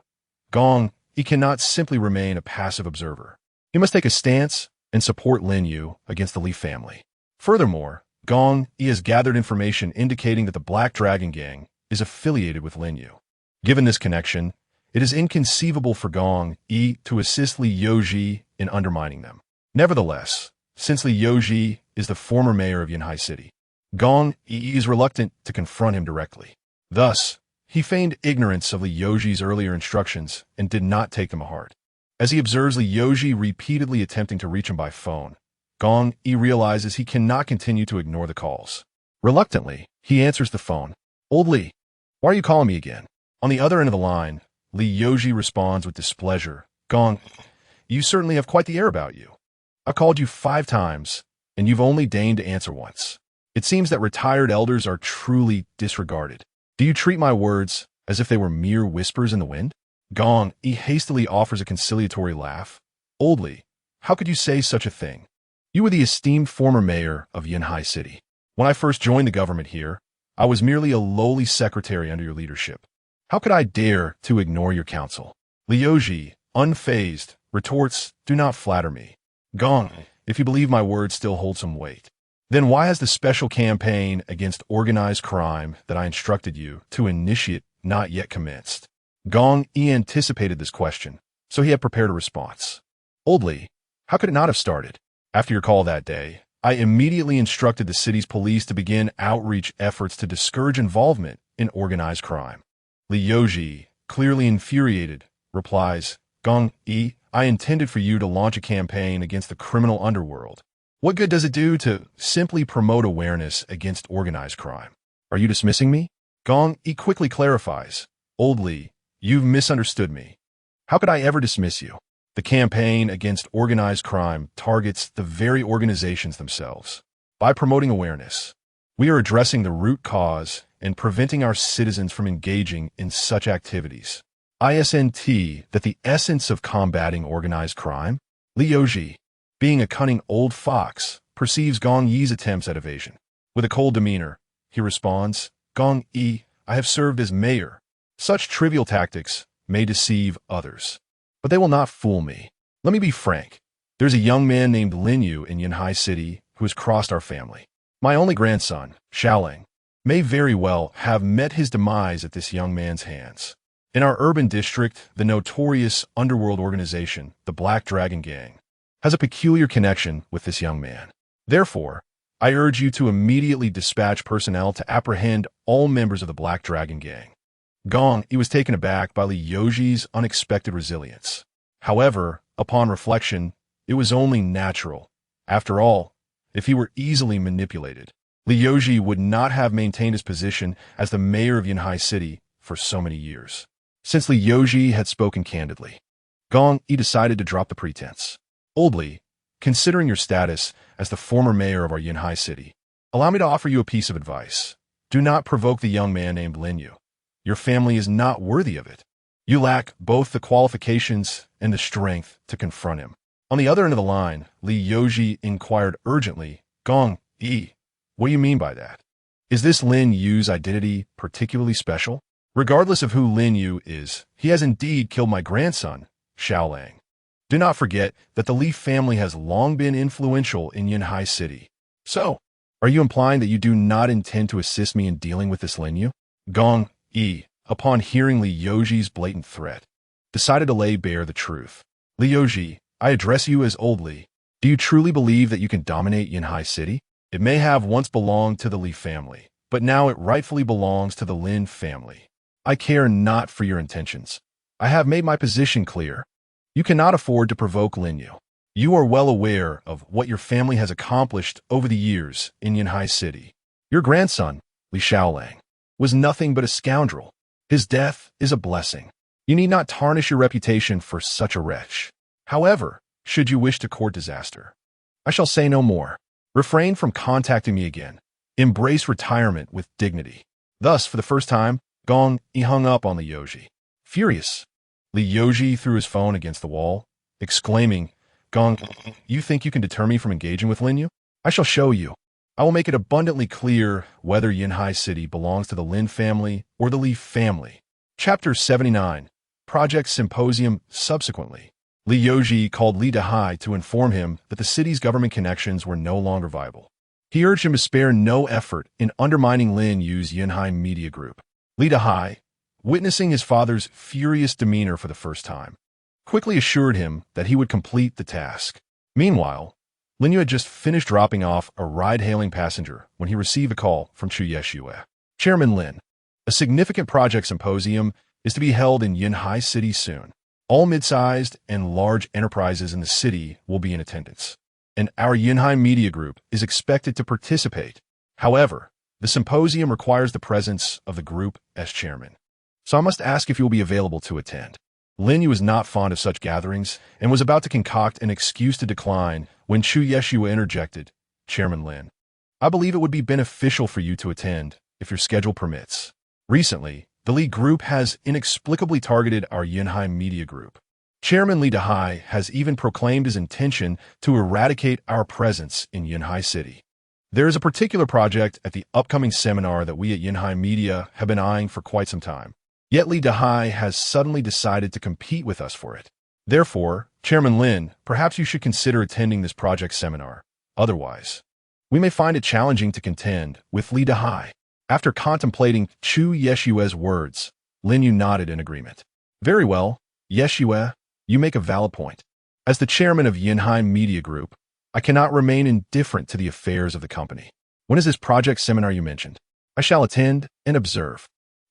Speaker 1: Gong Yi cannot simply remain a passive observer. He must take a stance and support Lin Yu against the Li family. Furthermore, Gong Yi has gathered information indicating that the Black Dragon Gang is affiliated with Lin Yu. Given this connection, it is inconceivable for Gong Yi to assist Li Youji in undermining them. Nevertheless, since Li Youji is the former mayor of Yanhai City, Gong Yi is reluctant to confront him directly. Thus, he feigned ignorance of Li Youji's earlier instructions and did not take them to heart. As he observes Li Youji repeatedly attempting to reach him by phone, Gong Yi realizes he cannot continue to ignore the calls. Reluctantly, he answers the phone. "Old Li, why are you calling me again?" On the other end of the line, Li Youji responds with displeasure. "Gong, you certainly have quite the air about you. I called you 5 times, and you've only deigned to answer once. It seems that retired elders are truly disregarded. Do you treat my words as if they were mere whispers in the wind?" Gong Yi hastily offers a conciliatory laugh. "Old Li, how could you say such a thing? You were the esteemed former mayor of Yanhai City. When I first joined the government here, I was merely a lowly secretary under your leadership. How could I dare to ignore your counsel?" Li Youji, unfazed, retorts, "Do not flatter me. Gong, if you believe my words still hold some weight, then why has the special campaign against organized crime that I instructed you to initiate not yet commenced?" Gong Yi anticipated this question, so he had prepared a response. "Old Li, how could it not have started? After your call that day, I immediately instructed the city's police to begin outreach efforts to discourage involvement in organized crime." Li Youji, clearly infuriated, replies, "Gong Yi, I intended for you to launch a campaign against the criminal underworld. What good does it do to simply promote awareness against organized crime? Are you dismissing me?" Gong Yi quickly clarifies, "Old Li, you've misunderstood me. How could I ever dismiss you? The campaign against organized crime targets the very organizations themselves. By promoting awareness, we are addressing the root cause and preventing our citizens from engaging in such activities. Isn't that the essence of combating organized crime?" Li Youji, being a cunning old fox, perceives Gong Yi's attempts at evasion. With a cold demeanor, he responds, "Gong Yi, I have served as mayor. Such trivial tactics may deceive others, but they will not fool me. Let me be frank. There's a young man named Lin Yu in Yanhai City who has crossed our family. My only grandson, Xiaoling, may very well have met his demise at this young man's hands. In our urban district, the notorious underworld organization, the Black Dragon Gang, has a peculiar connection with this young man. Therefore, I urge you to immediately dispatch personnel to apprehend all members of the Black Dragon Gang." Gong Yi was taken aback by Li Youji's unexpected resilience. However, upon reflection, it was only natural. After all, if he were easily manipulated, Li Youji would not have maintained his position as the mayor of Yanhai City for so many years. Since Li Youji had spoken candidly, Gong Yi decided to drop the pretense. "Old Li, Considering your status as the former mayor of our Yinhai city, allow me to offer you a piece of advice. Do not provoke the young man named Lin Yu. Your family is not worthy of it. You lack both the qualifications and the strength to confront him. On the other end of the line, Li Yoji inquired urgently, Gong, what do you mean by that? Is this Lin Yu's identity particularly special? Regardless of who Lin Yu is, he has indeed killed my grandson, Xiaolang. Do not forget that the Li family has long been influential in Yinhai City. So, are you implying that you do not intend to assist me in dealing with this Lin Yu? Gong, upon hearing Li Yoji's blatant threat, decided to lay bare the truth. Li Yoji, I address you as Old Li. Do you truly believe that you can dominate Yinhai City? It may have once belonged to the Li family, but now it rightfully belongs to the Lin family. I care not for your intentions. I have made my position clear. You cannot afford to provoke Lin Yu. You are well aware of what your family has accomplished over the years in Yinhai City. Your grandson, Li Xiaolang, was nothing but a scoundrel. His death is a blessing. You need not tarnish your reputation for such a wretch. However, should you wish to court disaster, I shall say no more. Refrain from contacting me again. Embrace retirement with dignity. Thus, for the first time, Gong hung up on Li Yoji. Furious, Li Yoji threw his phone against the wall, exclaiming, Gong, you think you can deter me from engaging with Lin Yu? I shall show you. I will make it abundantly clear whether Yinhai City belongs to the Lin family or the Li family. Chapter 79, Project Symposium. Subsequently, Li Yoji called Li Dahai to inform him that the city's government connections were no longer viable. He urged him to spare no effort in undermining Lin Yu's Yinhai Media Group. Li Dahai, witnessing his father's furious demeanor for the first time, quickly assured him that he would complete the task. Meanwhile, Lin Yu had just finished dropping off a ride-hailing passenger when he received a call from Chu Yeshue. Chairman Lin, a significant project symposium is to be held in Yinhai City soon. All mid-sized and large enterprises in the city will be in attendance, and our Yinhai Media Group is expected to participate. However, the symposium requires the presence of the group as chairman. So I must ask if you will be available to attend. Lin Yu was not fond of such gatherings and was about to concoct an excuse to decline when Chu Yeshua interjected, Chairman Lin, I believe it would be beneficial for you to attend if your schedule permits. Recently, the Li Group has inexplicably targeted our Yinhai Media Group. Chairman Li Dahai has even proclaimed his intention to eradicate our presence in Yinhai City. There is a particular project at the upcoming seminar that we at Yinhai Media have been eyeing for quite some time. Yet Li Dahai has suddenly decided to compete with us for it. Therefore, Chairman Lin, perhaps you should consider attending this project seminar. Otherwise, we may find it challenging to contend with Li Dahai. After contemplating Chu Yeshue's words, Lin Yu nodded in agreement. Very well, Yeshue, you make a valid point. As the chairman of Yinhai Media Group, I cannot remain indifferent to the affairs of the company. When is this project seminar you mentioned? I shall attend and observe.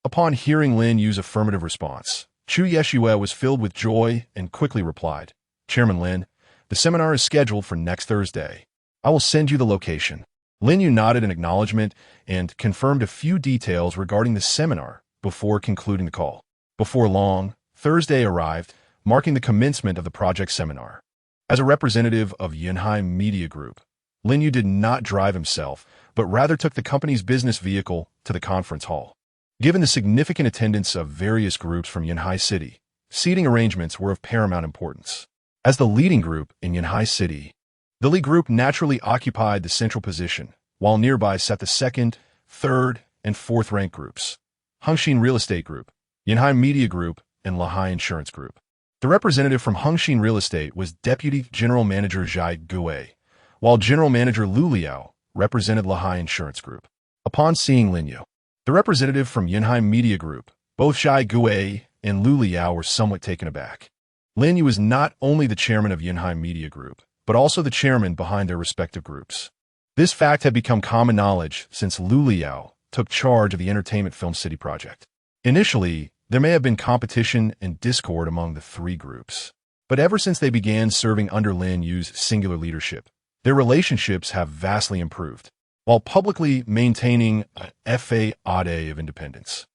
Speaker 1: Upon hearing Lin Yu's affirmative response, Chu Yeshue was filled with joy and quickly replied, Chairman Lin, the seminar is scheduled for next Thursday. I will send you the location. Lin Yu nodded in acknowledgement and confirmed a few details regarding the seminar before concluding the call. Before long, Thursday arrived, marking the commencement of the project seminar. As a representative of Yinhai Media Group, Lin Yu did not drive himself, but rather took the company's business vehicle to the conference hall. Given the significant attendance of various groups from Yinhai City, seating arrangements were of paramount importance. As the leading group in Yinhai City, the Li Group naturally occupied the central position, while nearby sat the second, third, and fourth-ranked groups, Hengxin Real Estate Group, Yinhai Media Group, and Lahai Insurance Group. The representative from Hengxin Real Estate was Deputy General Manager Zhai Gui, while General Manager Lu Liao represented Lahai Insurance Group. Upon seeing Lin Yu, the representative from Yinhai Media Group, both Zhai Gui and Lu Liao were somewhat taken aback. Lin Yu was not only the chairman of Yinhai Media Group, but also the chairman behind their respective groups. This fact had become common knowledge since Lu Liao took charge of the Entertainment Film City project. Initially, there may have been competition and discord among the three groups, but ever since they began serving under Lin Yu's singular leadership, their relationships have vastly improved. While publicly maintaining a faade of independence,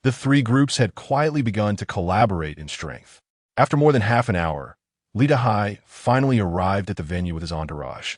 Speaker 1: the three groups had quietly begun to collaborate in strength. After more than half an hour, Li Dahai finally arrived at the venue with his entourage.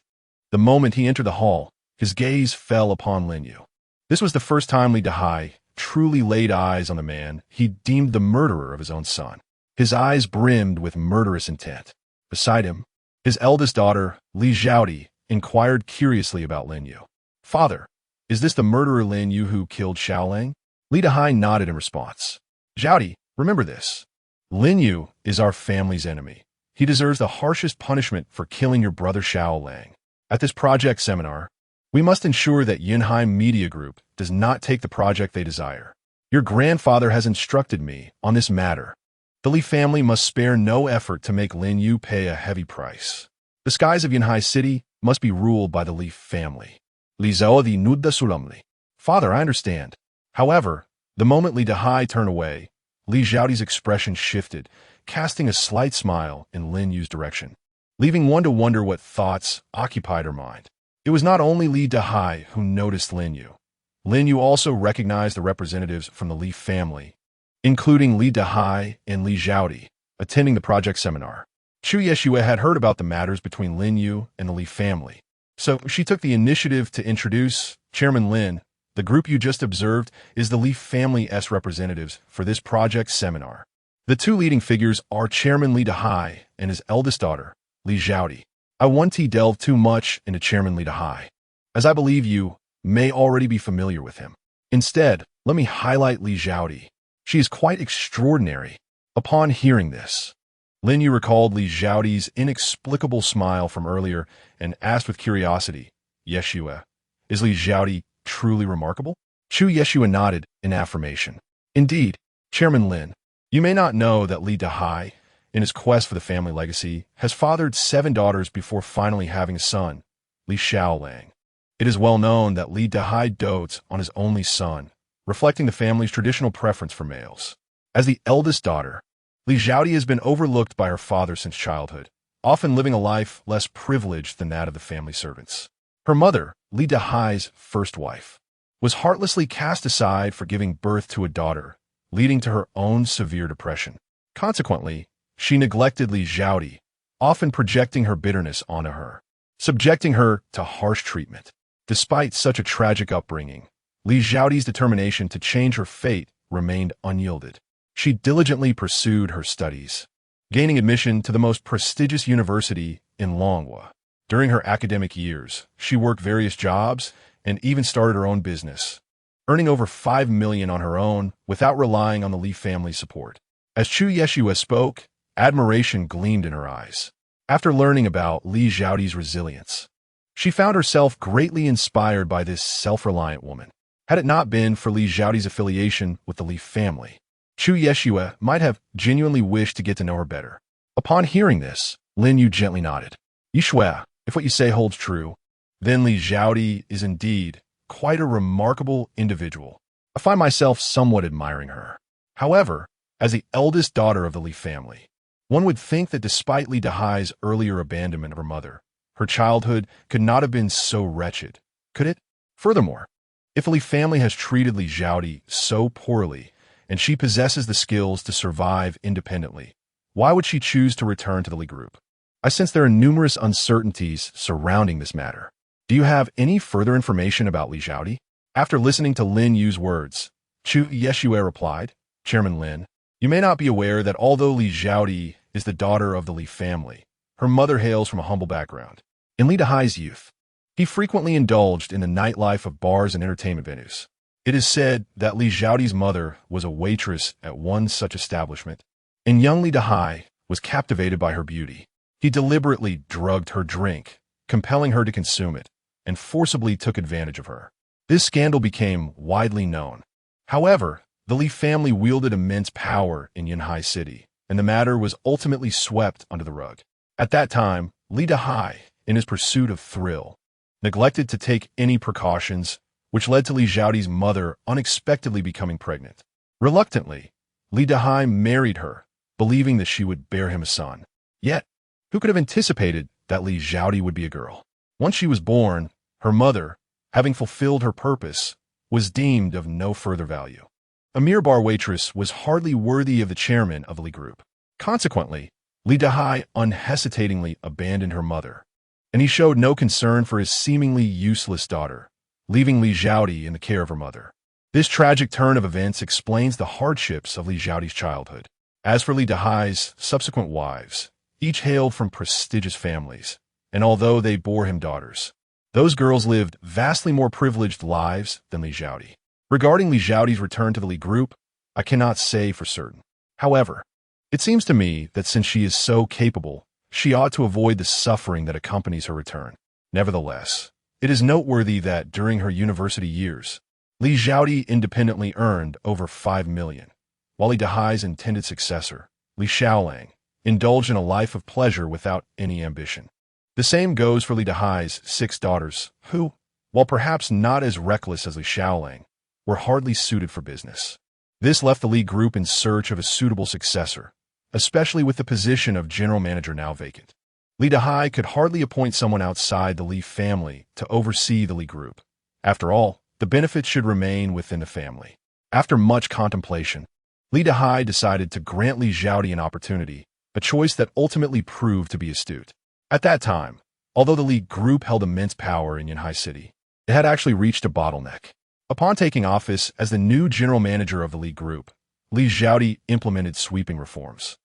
Speaker 1: The moment he entered the hall, his gaze fell upon Lin Yu. This was the first time Li Dahai truly laid eyes on the man he deemed the murderer of his own son. His eyes brimmed with murderous intent. Beside him, his eldest daughter, Li Xiaodi, inquired curiously about Lin Yu. "Father, is this the murderer Lin Yu who killed Xiaolang?" Li Dahai nodded in response. "Xiaodi, remember this. Lin Yu is our family's enemy. He deserves the harshest punishment for killing your brother Xiaolang. At this project seminar, we must ensure that Yunhai Media Group does not take the project they desire. Your grandfather has instructed me on this matter. The Li family must spare no effort to make Lin Yu pay a heavy price. The skies of Yunhai City must be ruled by the Li family." Li Zhao di Nudda Sulamli. "Father, I understand." However, the moment Li Dahai turned away, Li Xiaodi's expression shifted, casting a slight smile in Lin Yu's direction, leaving one to wonder what thoughts occupied her mind. It was not only Li Dahai who noticed Lin Yu. Lin Yu also recognized the representatives from the Li family, including Li Dahai and Li Xiaodi, attending the project seminar. Chu Yeshua had heard about the matters between Lin Yu and the Li family, so she took the initiative to introduce Chairman Lin. "The group you just observed is the Li family's representatives for this project seminar. The two leading figures are Chairman Li Dahai and his eldest daughter, Li Xiaodi. I won't delve too much into Chairman Li Dahai, as I believe you may already be familiar with him. Instead, let me highlight Li Xiaodi. She is quite extraordinary." Upon hearing this, Lin Yu recalled Li Xiaodi's inexplicable smile from earlier and asked with curiosity, "Yeshua, is Li Xiaodi truly remarkable?" Chu Yeshua nodded in affirmation. "Indeed, Chairman Lin, you may not know that Li Dahai, in his quest for the family legacy, has fathered 7 daughters before finally having a son, Li Xiaolang. It is well known that Li Dahai dotes on his only son, reflecting the family's traditional preference for males. As the eldest daughter, Li Xiaodi has been overlooked by her father since childhood, often living a life less privileged than that of the family servants. Her mother, Li Dahai's first wife, was heartlessly cast aside for giving birth to a daughter, leading to her own severe depression. Consequently, she neglected Li Xiaodi, often projecting her bitterness onto her, subjecting her to harsh treatment. Despite such a tragic upbringing, Li Xiaodi's determination to change her fate remained unyielded. She diligently pursued her studies, gaining admission to the most prestigious university in Longhua. During her academic years, she worked various jobs and even started her own business, earning over 5 million on her own without relying on the Li family's support. As Chu Yeshua spoke, admiration gleamed in her eyes. After learning about Li Xiaodi's resilience, she found herself greatly inspired by this self-reliant woman. Had it not been for Li Xiaodi's affiliation with the Li family, Chu Yeshua might have genuinely wished to get to know her better. Upon hearing this, Lin Yu gently nodded. "Yeshua, if what you say holds true, then Li Xiaodi is indeed quite a remarkable individual. I find myself somewhat admiring her. However, as the eldest daughter of the Li family, one would think that despite Li Dahai's earlier abandonment of her mother, her childhood could not have been so wretched, could it? Furthermore, if the Li family has treated Li Xiaodi so poorly, and she possesses the skills to survive independently, why would she choose to return to the Li group? I sense there are numerous uncertainties surrounding this matter. Do you have any further information about Li Xiaodi?" After listening to Lin Yu's words, Chu Yeshua replied, "Chairman Lin, you may not be aware that although Li Xiaodi is the daughter of the Li family, her mother hails from a humble background. In Li Dahai's youth, he frequently indulged in the nightlife of bars and entertainment venues. It is said that Li Xiaodi's mother was a waitress at one such establishment, and young Li Dahai was captivated by her beauty. He deliberately drugged her drink, compelling her to consume it, and forcibly took advantage of her. This scandal became widely known. However, the Li family wielded immense power in Yunhai City, and the matter was ultimately swept under the rug. At that time, Li Dahai, in his pursuit of thrill, neglected to take any precautions, which led to Li Xiaodi's mother unexpectedly becoming pregnant. Reluctantly, Li Dahai married her, believing that she would bear him a son. Yet, who could have anticipated that Li Xiaodi would be a girl? Once she was born, her mother, having fulfilled her purpose, was deemed of no further value. A mere bar waitress was hardly worthy of the chairman of the Li group. Consequently, Li Dahai unhesitatingly abandoned her mother, and he showed no concern for his seemingly useless daughter, leaving Li Xiaodi in the care of her mother. This tragic turn of events explains the hardships of Li Xiaodi's childhood. As for Li Dahai's subsequent wives, each hailed from prestigious families, and although they bore him daughters, those girls lived vastly more privileged lives than Li Xiaodi. Regarding Li Xiaodi's return to the Li group, I cannot say for certain. However, it seems to me that since she is so capable, she ought to avoid the suffering that accompanies her return. Nevertheless, it is noteworthy that during her university years, Li Xiaodi independently earned over 5 million, while Li Dahai's intended successor, Li Xiaolang, indulged in a life of pleasure without any ambition. The same goes for Li Dahai's 6 daughters, who, while perhaps not as reckless as Li Xiaolang, were hardly suited for business. This left the Li group in search of a suitable successor, especially with the position of general manager now vacant. Li Dahai could hardly appoint someone outside the Li family to oversee the Li group. After all, the benefits should remain within the family. After much contemplation, Li Dahai decided to grant Li Xiaodi an opportunity, a choice that ultimately proved to be astute. At that time, although the Li group held immense power in Yanhai City, it had actually reached a bottleneck. Upon taking office as the new general manager of the Li group, Li Xiaodi implemented sweeping reforms,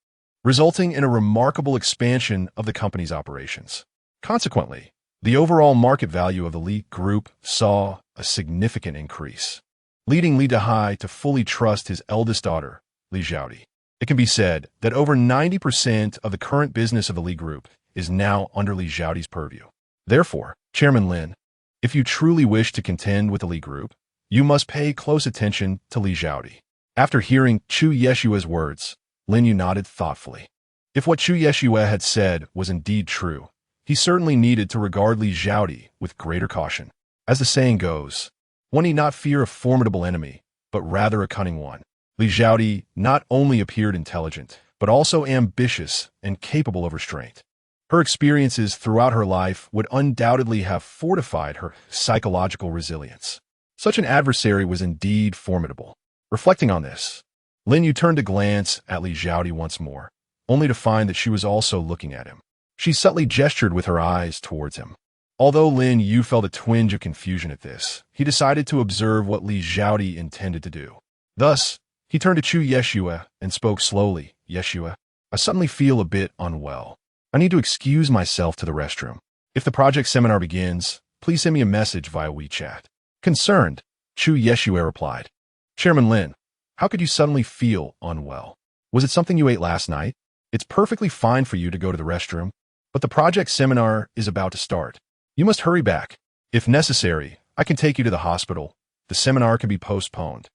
Speaker 1: resulting in a remarkable expansion of the company's operations. Consequently, the overall market value of the Li group saw a significant increase, leading Li Dahai to fully trust his eldest daughter, Li Xiaodi. It can be said that over 90% of the current business of the Li group is now under Li Xiaodi's purview. Therefore, Chairman Lin, if you truly wish to contend with the Li group, you must pay close attention to Li Xiaodi. After hearing Chu Yeshua's words, Lin Yu nodded thoughtfully. If what Chu Yeshua had said was indeed true, he certainly needed to regard Li Xiaodi with greater caution. As the saying goes, one need not fear a formidable enemy, but rather a cunning one. Li Xiaodi not only appeared intelligent, but also ambitious and capable of restraint. Her experiences throughout her life would undoubtedly have fortified her psychological resilience. Such an adversary was indeed formidable. Reflecting on this, Lin Yu turned to glance at Li Xiaodi once more, only to find that she was also looking at him. She subtly gestured with her eyes towards him. Although Lin Yu felt a twinge of confusion at this, he decided to observe what Li Xiaodi intended to do. Thus, he turned to Chu Yeshua and spoke slowly. Yeshua, I suddenly feel a bit unwell. I need to excuse myself to the restroom. If the project seminar begins, please send me a message via WeChat. Concerned, Chu Yeshua replied. Chairman Lin, how could you suddenly feel unwell? Was it something you ate last night? It's perfectly fine for you to go to the restroom, but the project seminar is about to start. You must hurry back. If necessary, I can take you to the hospital. The seminar can be postponed.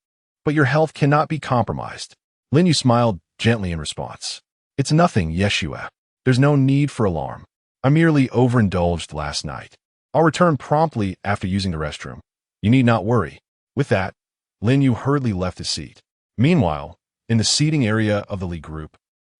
Speaker 1: But your health cannot be compromised. Lin Yu smiled gently in response. It's nothing, Yeshua. There's no need for alarm. I merely overindulged last night. I'll return promptly after using the restroom. You need not worry. With that, Lin Yu hurriedly left his seat. Meanwhile, in the seating area of the Li group,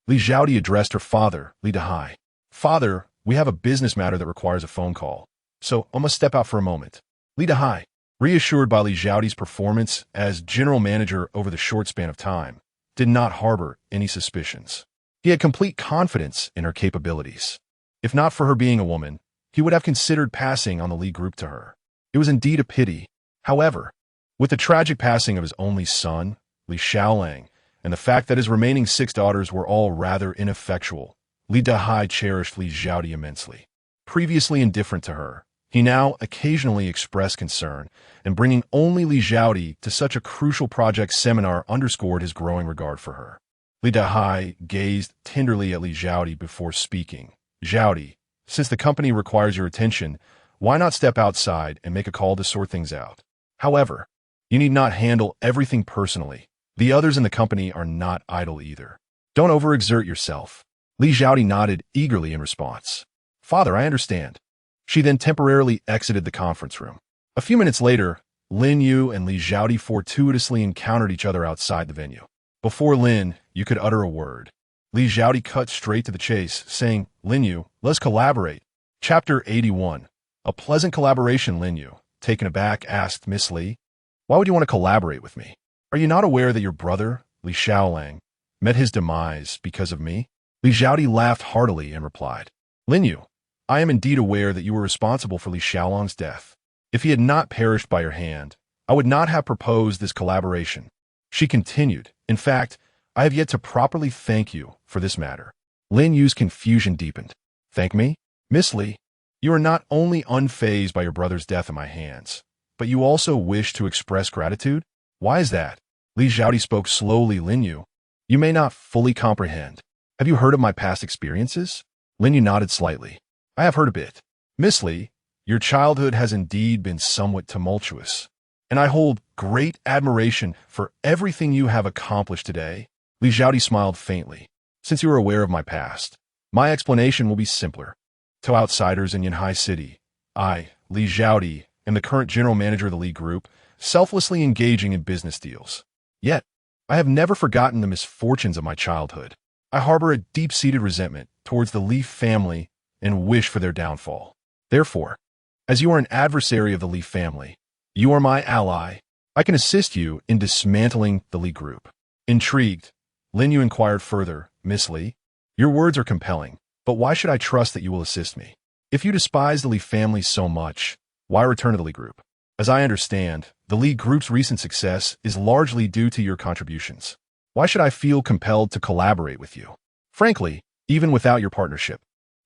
Speaker 1: Li Xiaodi addressed her father, Li Dahai. Father, we have a business matter that requires a phone call, so I must step out for a moment. Li Dahai, reassured by Li Xiaodi's performance as general manager over the short span of time, did not harbor any suspicions. He had complete confidence in her capabilities. If not for her being a woman, he would have considered passing on the Li group to her. It was indeed a pity. However, with the tragic passing of his only son, Li Xiaolang, and the fact that his remaining 6 daughters were all rather ineffectual, Li Dahai cherished Li Xiaodi immensely. Previously indifferent to her, he now occasionally expressed concern, and bringing only Li Xiaodi to such a crucial project seminar underscored his growing regard for her. Li Dahai gazed tenderly at Li Xiaodi before speaking. Xiaodi, since the company requires your attention, why not step outside and make a call to sort things out? However, you need not handle everything personally. The others in the company are not idle either. Don't overexert yourself. Li Xiaodi nodded eagerly in response. Father, I understand. She then temporarily exited the conference room. A few minutes later, Lin Yu and Li Xiaodi fortuitously encountered each other outside the venue. Before Lin Yu could utter a word, Li Xiaodi cut straight to the chase, saying, Lin Yu, let's collaborate. Chapter 81. A pleasant collaboration, Lin Yu, taken aback, asked Miss Li. Why would you want to collaborate with me? Are you not aware that your brother, Li Xiaolang, met his demise because of me? Li Xiaodi laughed heartily and replied, Lin Yu, I am indeed aware that you were responsible for Li Xiaolong's death. If he had not perished by your hand, I would not have proposed this collaboration. She continued, in fact, I have yet to properly thank you for this matter. Lin Yu's confusion deepened. Thank me? Miss Li, you are not only unfazed by your brother's death at my hands, but you also wish to express gratitude? Why is that? Li Xiaodi spoke slowly. Lin Yu, you may not fully comprehend. Have you heard of my past experiences? Lin Yu nodded slightly. I have heard a bit. Miss Li, your childhood has indeed been somewhat tumultuous, and I hold great admiration for everything you have accomplished today. Li Xiaodi smiled faintly. Since you are aware of my past, my explanation will be simpler. To outsiders in Yanhai City, I, Li Xiaodi, am the current general manager of the Li Group, selflessly engaging in business deals. Yet, I have never forgotten the misfortunes of my childhood. I harbor a deep-seated resentment towards the Li family and wish for their downfall. Therefore, as you are an adversary of the Li family, you are my ally. I can assist you in dismantling the Li Group. Intrigued, Lin Yu inquired further, Miss Li, your words are compelling, but why should I trust that you will assist me? If you despise the Li family so much, why return to the Li Group? As I understand, the Li Group's recent success is largely due to your contributions. Why should I feel compelled to collaborate with you? Frankly, even without your partnership,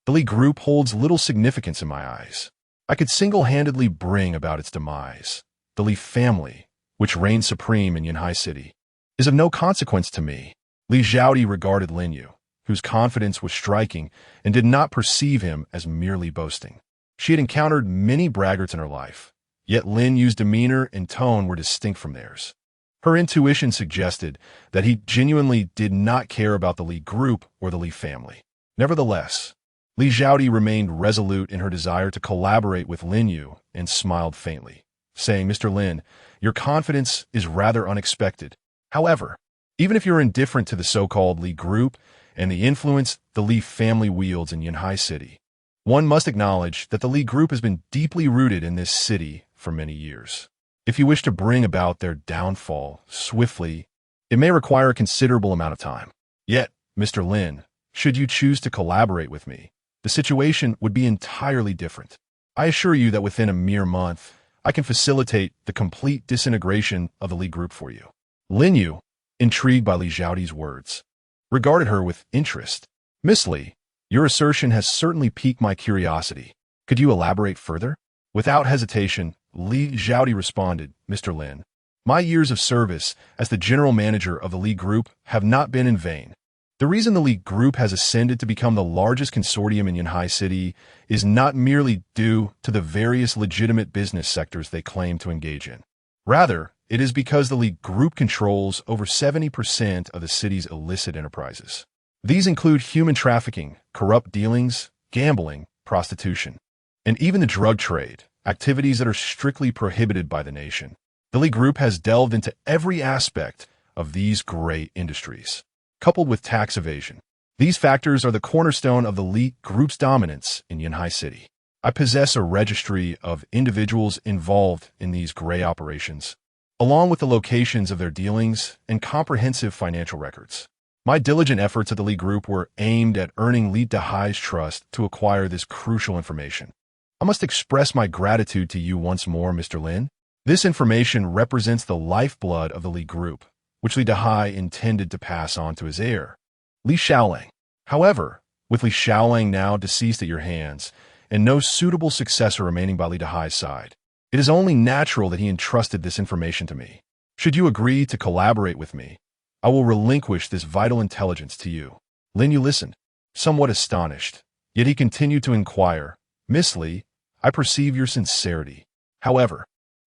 Speaker 1: the Li Group holds little significance in my eyes. I could single-handedly bring about its demise. The Li family, which reigns supreme in Yanhai City, is of no consequence to me. Li Xiaodi regarded Lin Yu, whose confidence was striking, and did not perceive him as merely boasting. She had encountered many braggarts in her life, yet Lin Yu's demeanor and tone were distinct from theirs. Her intuition suggested that he genuinely did not care about the Li Group or the Li family. Nevertheless, Li Xiaodi remained resolute in her desire to collaborate with Lin Yu and smiled faintly, saying, Mr. Lin, your confidence is rather unexpected. However, even if you're indifferent to the so-called Li Group and the influence the Li family wields in Yanhai City, one must acknowledge that the Li Group has been deeply rooted in this city for many years. If you wish to bring about their downfall swiftly, it may require a considerable amount of time. Yet, Mr. Lin, should you choose to collaborate with me, the situation would be entirely different. I assure you that within a mere month, I can facilitate the complete disintegration of the Li Group for you. Lin Yu, intrigued by Li Xiaodi's words, regarded her with interest. Miss Li, your assertion has certainly piqued my curiosity. Could you elaborate further? Without hesitation, Li Xiaodi responded, Mr. Lin, my years of service as the general manager of the Li Group have not been in vain. The reason the Li Group has ascended to become the largest consortium in Yanhai City is not merely due to the various legitimate business sectors they claim to engage in. Rather, it is because the Li Group controls over 70% of the city's illicit enterprises. These include human trafficking, corrupt dealings, gambling, prostitution, and even the drug trade, activities that are strictly prohibited by the nation. The Li Group has delved into every aspect of these great industries, coupled with tax evasion. These factors are the cornerstone of the Li Group's dominance in Yanhai City. I possess a registry of individuals involved in these gray operations, along with the locations of their dealings and comprehensive financial records. My diligent efforts at the Li Group were aimed at earning Li Dahai's trust to acquire this crucial information. I must express my gratitude to you once more, Mr. Lin. This information represents the lifeblood of the Li Group, which Li Dahai intended to pass on to his heir, Li Xiaolang. However, with Li Xiaolang now deceased at your hands, and no suitable successor remaining by Li Dahai's side, it is only natural that he entrusted this information to me. Should you agree to collaborate with me, I will relinquish this vital intelligence to you. Lin Yu listened, somewhat astonished, yet he continued to inquire, Miss Li, I perceive your sincerity. However,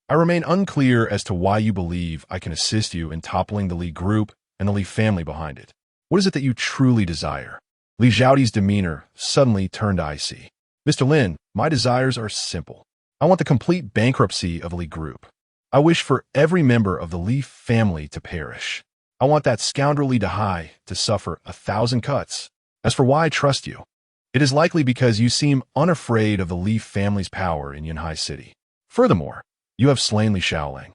Speaker 1: I remain unclear as to why you believe I can assist you in toppling the Li Group and the Li family behind it. What is it that you truly desire? Li Xiaodi's demeanor suddenly turned icy. Mr. Lin, my desires are simple. I want the complete bankruptcy of the Li Group. I wish for every member of the Li family to perish. I want that scoundrel Li Dahai to suffer 1,000 cuts. As for why I trust you, it is likely because you seem unafraid of the Li family's power in Yanhai City. Furthermore, you have slain Li Xiaolang.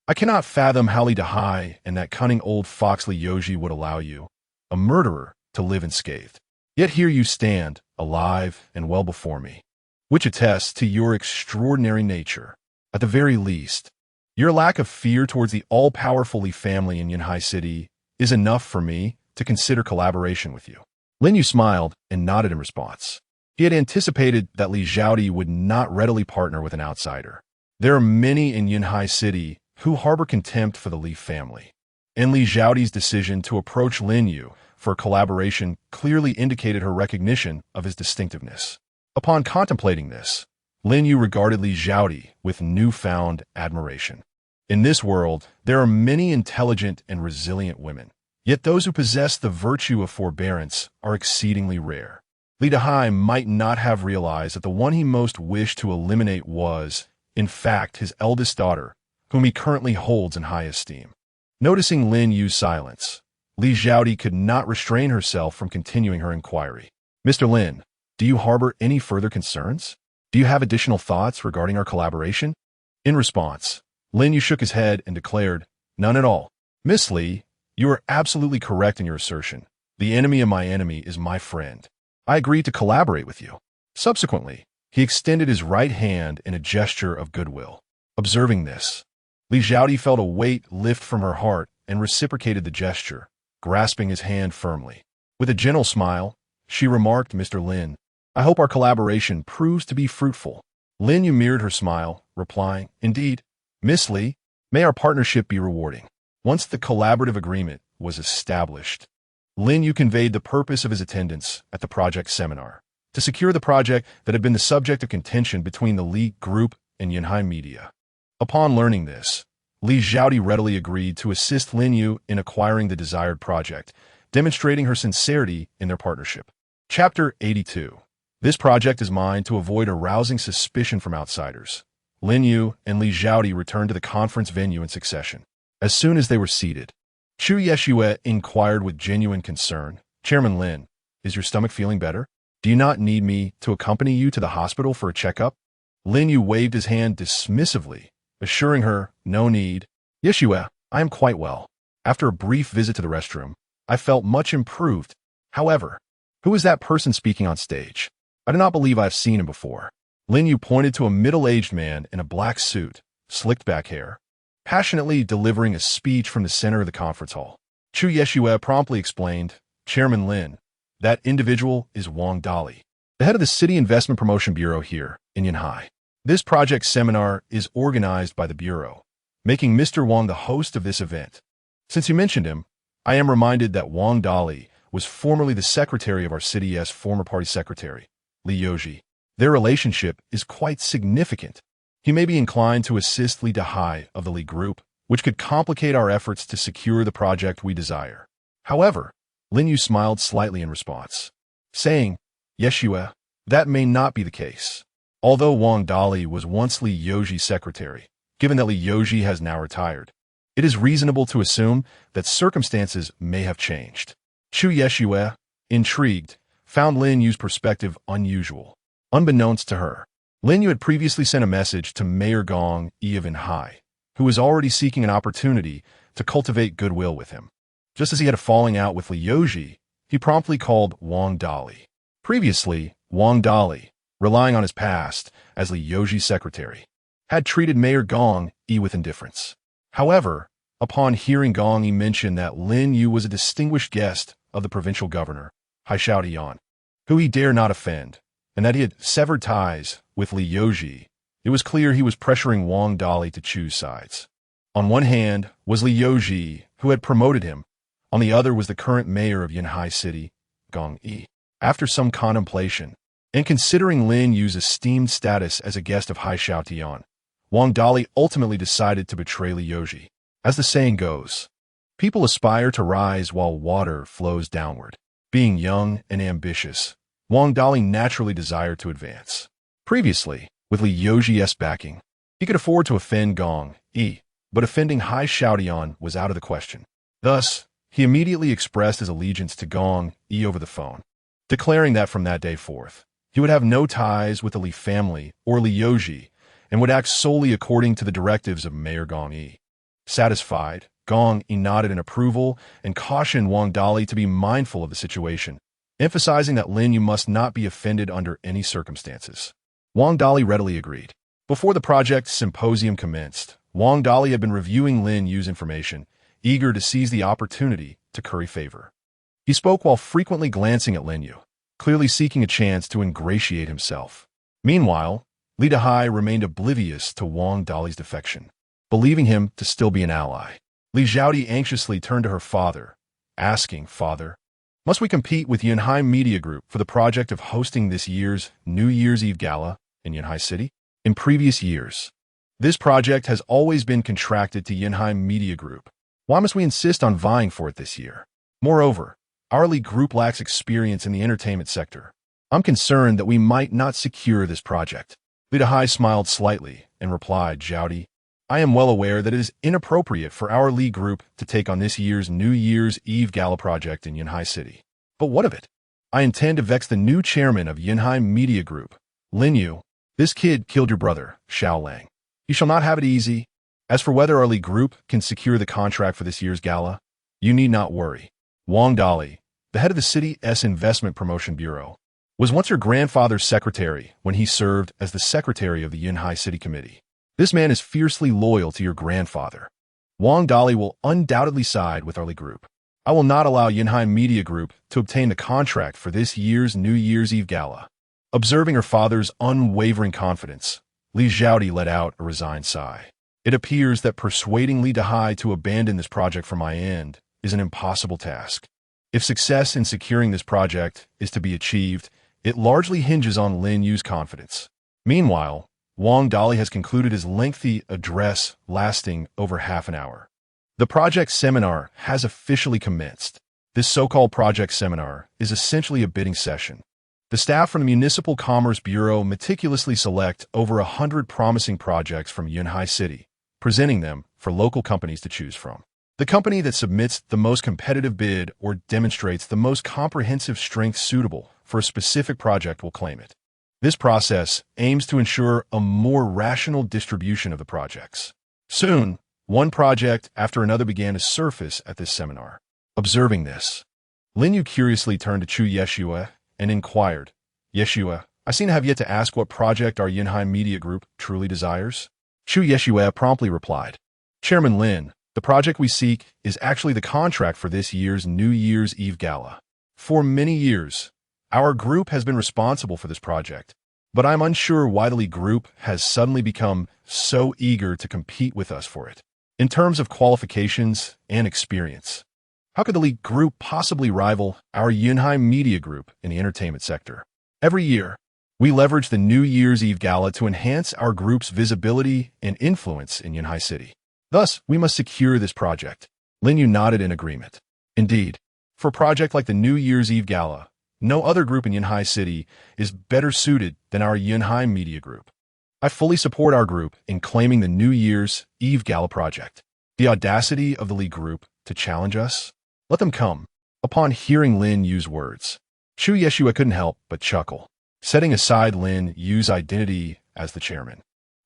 Speaker 1: I cannot fathom how Li Dahai and that cunning old fox Li Yoji would allow you, a murderer, to live unscathed. Yet here you stand, alive and well before me, which attests to your extraordinary nature. At the very least, your lack of fear towards the all-powerful Li family in Yanhai City is enough for me to consider collaboration with you. Lin Yu smiled and nodded in response. He had anticipated that Li Xiaodi would not readily partner with an outsider. There are many in Yanhai City who harbor contempt for the Li family, and Li Xiaodi's decision to approach Lin Yu for collaboration clearly indicated her recognition of his distinctiveness. Upon contemplating this, Lin Yu regarded Li Xiaodi with newfound admiration. In this world, there are many intelligent and resilient women, yet those who possess the virtue of forbearance are exceedingly rare. Li Dahai might not have realized that the one he most wished to eliminate was, in fact, his eldest daughter, whom he currently holds in high esteem. Noticing Lin Yu's silence, Li Xiaodi could not restrain herself from continuing her inquiry. Mr. Lin, do you harbor any further concerns? Do you have additional thoughts regarding our collaboration? In response, Lin Yu shook his head and declared, none at all. Miss Li, you are absolutely correct in your assertion. The enemy of my enemy is my friend. I agree to collaborate with you. Subsequently, he extended his right hand in a gesture of goodwill. Observing this, Li Xiaodi felt a weight lift from her heart and reciprocated the gesture, grasping his hand firmly. With a gentle smile, she remarked, Mr. Lin, I hope our collaboration proves to be fruitful. Lin Yu mirrored her smile, replying, indeed, Miss Li, may our partnership be rewarding. Once the collaborative agreement was established, Lin Yu conveyed the purpose of his attendance at the project seminar, to secure the project that had been the subject of contention between the Li Group and Yanhai Media. Upon learning this, Li Xiaodi readily agreed to assist Lin Yu in acquiring the desired project, demonstrating her sincerity in their partnership. Chapter 82. This project is mine to avoid arousing suspicion from outsiders. Lin Yu and Li Xiaodi returned to the conference venue in succession. As soon as they were seated, Chu Yeshue inquired with genuine concern, Chairman Lin, is your stomach feeling better? Do you not need me to accompany you to the hospital for a checkup? Lin Yu waved his hand dismissively, assuring her, no need. Yeshue, I am quite well. After a brief visit to the restroom, I felt much improved. However, who is that person speaking on stage? I do not believe I have seen him before. Lin Yu pointed to a middle-aged man in a black suit, slicked back hair, passionately delivering a speech from the center of the conference hall. Chu Yeshue promptly explained, Chairman Lin, that individual is Wang Dali, the head of the City Investment Promotion Bureau here in Yanhai. This project seminar is organized by the Bureau, making Mr. Wang the host of this event. Since you mentioned him, I am reminded that Wang Dali was formerly the secretary of our city's former party secretary, Li Yoji. Their relationship is quite significant. He may be inclined to assist Li Dahai of the Li Group, which could complicate our efforts to secure the project we desire. However, Lin Yu smiled slightly in response, saying, Yeshue, that may not be the case. Although Wang Dali was once Li Yoji's secretary, given that Li Yoji has now retired, it is reasonable to assume that circumstances may have changed. Chu Yeshue, intrigued, found Lin Yu's perspective unusual. Unbeknownst to her, Lin Yu had previously sent a message to Mayor Gong Yi of Yanhai, who was already seeking an opportunity to cultivate goodwill with him. Just as he had a falling out with Li Yoji, he promptly called Wang Dali. Previously, Wang Dali, relying on his past as Li Yoji's secretary, had treated Mayor Gong Yi with indifference. However, upon hearing Gong Yi mention that Lin Yu was a distinguished guest of the provincial governor, Hai Xiaodian, who he dare not offend, and that he had severed ties with Li Yoji, it was clear he was pressuring Wang Dali to choose sides. On one hand was Li Yoji, who had promoted him. On the other was the current mayor of Yanhai City, Gong Yi. After some contemplation, and considering Lin Yu's esteemed status as a guest of Hai Xiaotian, Wang Dali ultimately decided to betray Li Yoji. As the saying goes, people aspire to rise while water flows downward. Being young and ambitious, Wang Dali naturally desired to advance. Previously, with Li Yoji's backing, he could afford to offend Gong Yi, but offending Hai Xiaotian was out of the question. Thus, he immediately expressed his allegiance to Gong Yi over the phone, declaring that from that day forth, he would have no ties with the Li family or Li Yoji and would act solely according to the directives of Mayor Gong Yi. Satisfied, Gong Yi nodded in approval and cautioned Wang Dali to be mindful of the situation, emphasizing that Lin Yu must not be offended under any circumstances. Wang Dali readily agreed. Before the project symposium commenced, Wang Dali had been reviewing Lin Yu's information, eager to seize the opportunity to curry favor. He spoke while frequently glancing at Lin Yu, clearly seeking a chance to ingratiate himself. Meanwhile, Li Dahai remained oblivious to Wang Dali's defection, believing him to still be an ally. Li Xiaodi anxiously turned to her father, asking, "Father, must we compete with Yunhai Media Group for the project of hosting this year's New Year's Eve Gala in Yunhai City?" In previous years, this project has always been contracted to Yunhai Media Group. Why must we insist on vying for it this year? Moreover, our Li Group lacks experience in the entertainment sector. I'm concerned that we might not secure this project. Li Dahai smiled slightly and replied, "Xiaodi, I am well aware that it is inappropriate for our Li Group to take on this year's New Year's Eve Gala project in Yunhai City. But what of it? I intend to vex the new chairman of Yunhai Media Group, Lin Yu. This kid killed your brother, Xiao Lang. He shall not have it easy. As for whether our Li Group can secure the contract for this year's gala, you need not worry. Wang Dali, the head of the city's investment promotion bureau, was once your grandfather's secretary when he served as the secretary of the Yunhai City Committee. This man is fiercely loyal to your grandfather. Wang Dali will undoubtedly side with our Li Group. I will not allow Yunhai Media Group to obtain the contract for this year's New Year's Eve Gala." Observing her father's unwavering confidence, Li Xiaodi let out a resigned sigh. It appears that persuading Li Dahai to abandon this project from my end is an impossible task. If success in securing this project is to be achieved, it largely hinges on Lin Yu's confidence. Meanwhile, Wang Dali has concluded his lengthy address lasting over half an hour. The project seminar has officially commenced. This so-called project seminar is essentially a bidding session. The staff from the Municipal Commerce Bureau meticulously select over 100 promising projects from Yunhai City, presenting them for local companies to choose from. The company that submits the most competitive bid or demonstrates the most comprehensive strength suitable for a specific project will claim it. This process aims to ensure a more rational distribution of the projects. Soon, one project after another began to surface at this seminar. Observing this, Lin Yu curiously turned to Chu Yeshua and inquired, "Yeshua, I seem to have yet to ask what project our Yunhai Media Group truly desires." Chu Yeshua promptly replied, "Chairman Lin, the project we seek is actually the contract for this year's New Year's Eve Gala. For many years, our group has been responsible for this project, but I'm unsure why the Li Group has suddenly become so eager to compete with us for it. In terms of qualifications and experience, how could the Li Group possibly rival our Yunhai Media Group in the entertainment sector? Every year, we leverage the New Year's Eve Gala to enhance our group's visibility and influence in Yunhai City. Thus, we must secure this project." Lin Yu nodded in agreement. Indeed, for a project like the New Year's Eve Gala, no other group in Yunhai City is better suited than our Yunhai Media Group. I fully support our group in claiming the New Year's Eve Gala project. The audacity of the Li Group to challenge us? Let them come. Upon hearing Lin Yu's words, Chu Yeshua couldn't help but chuckle, setting aside Lin Yu's identity as the chairman.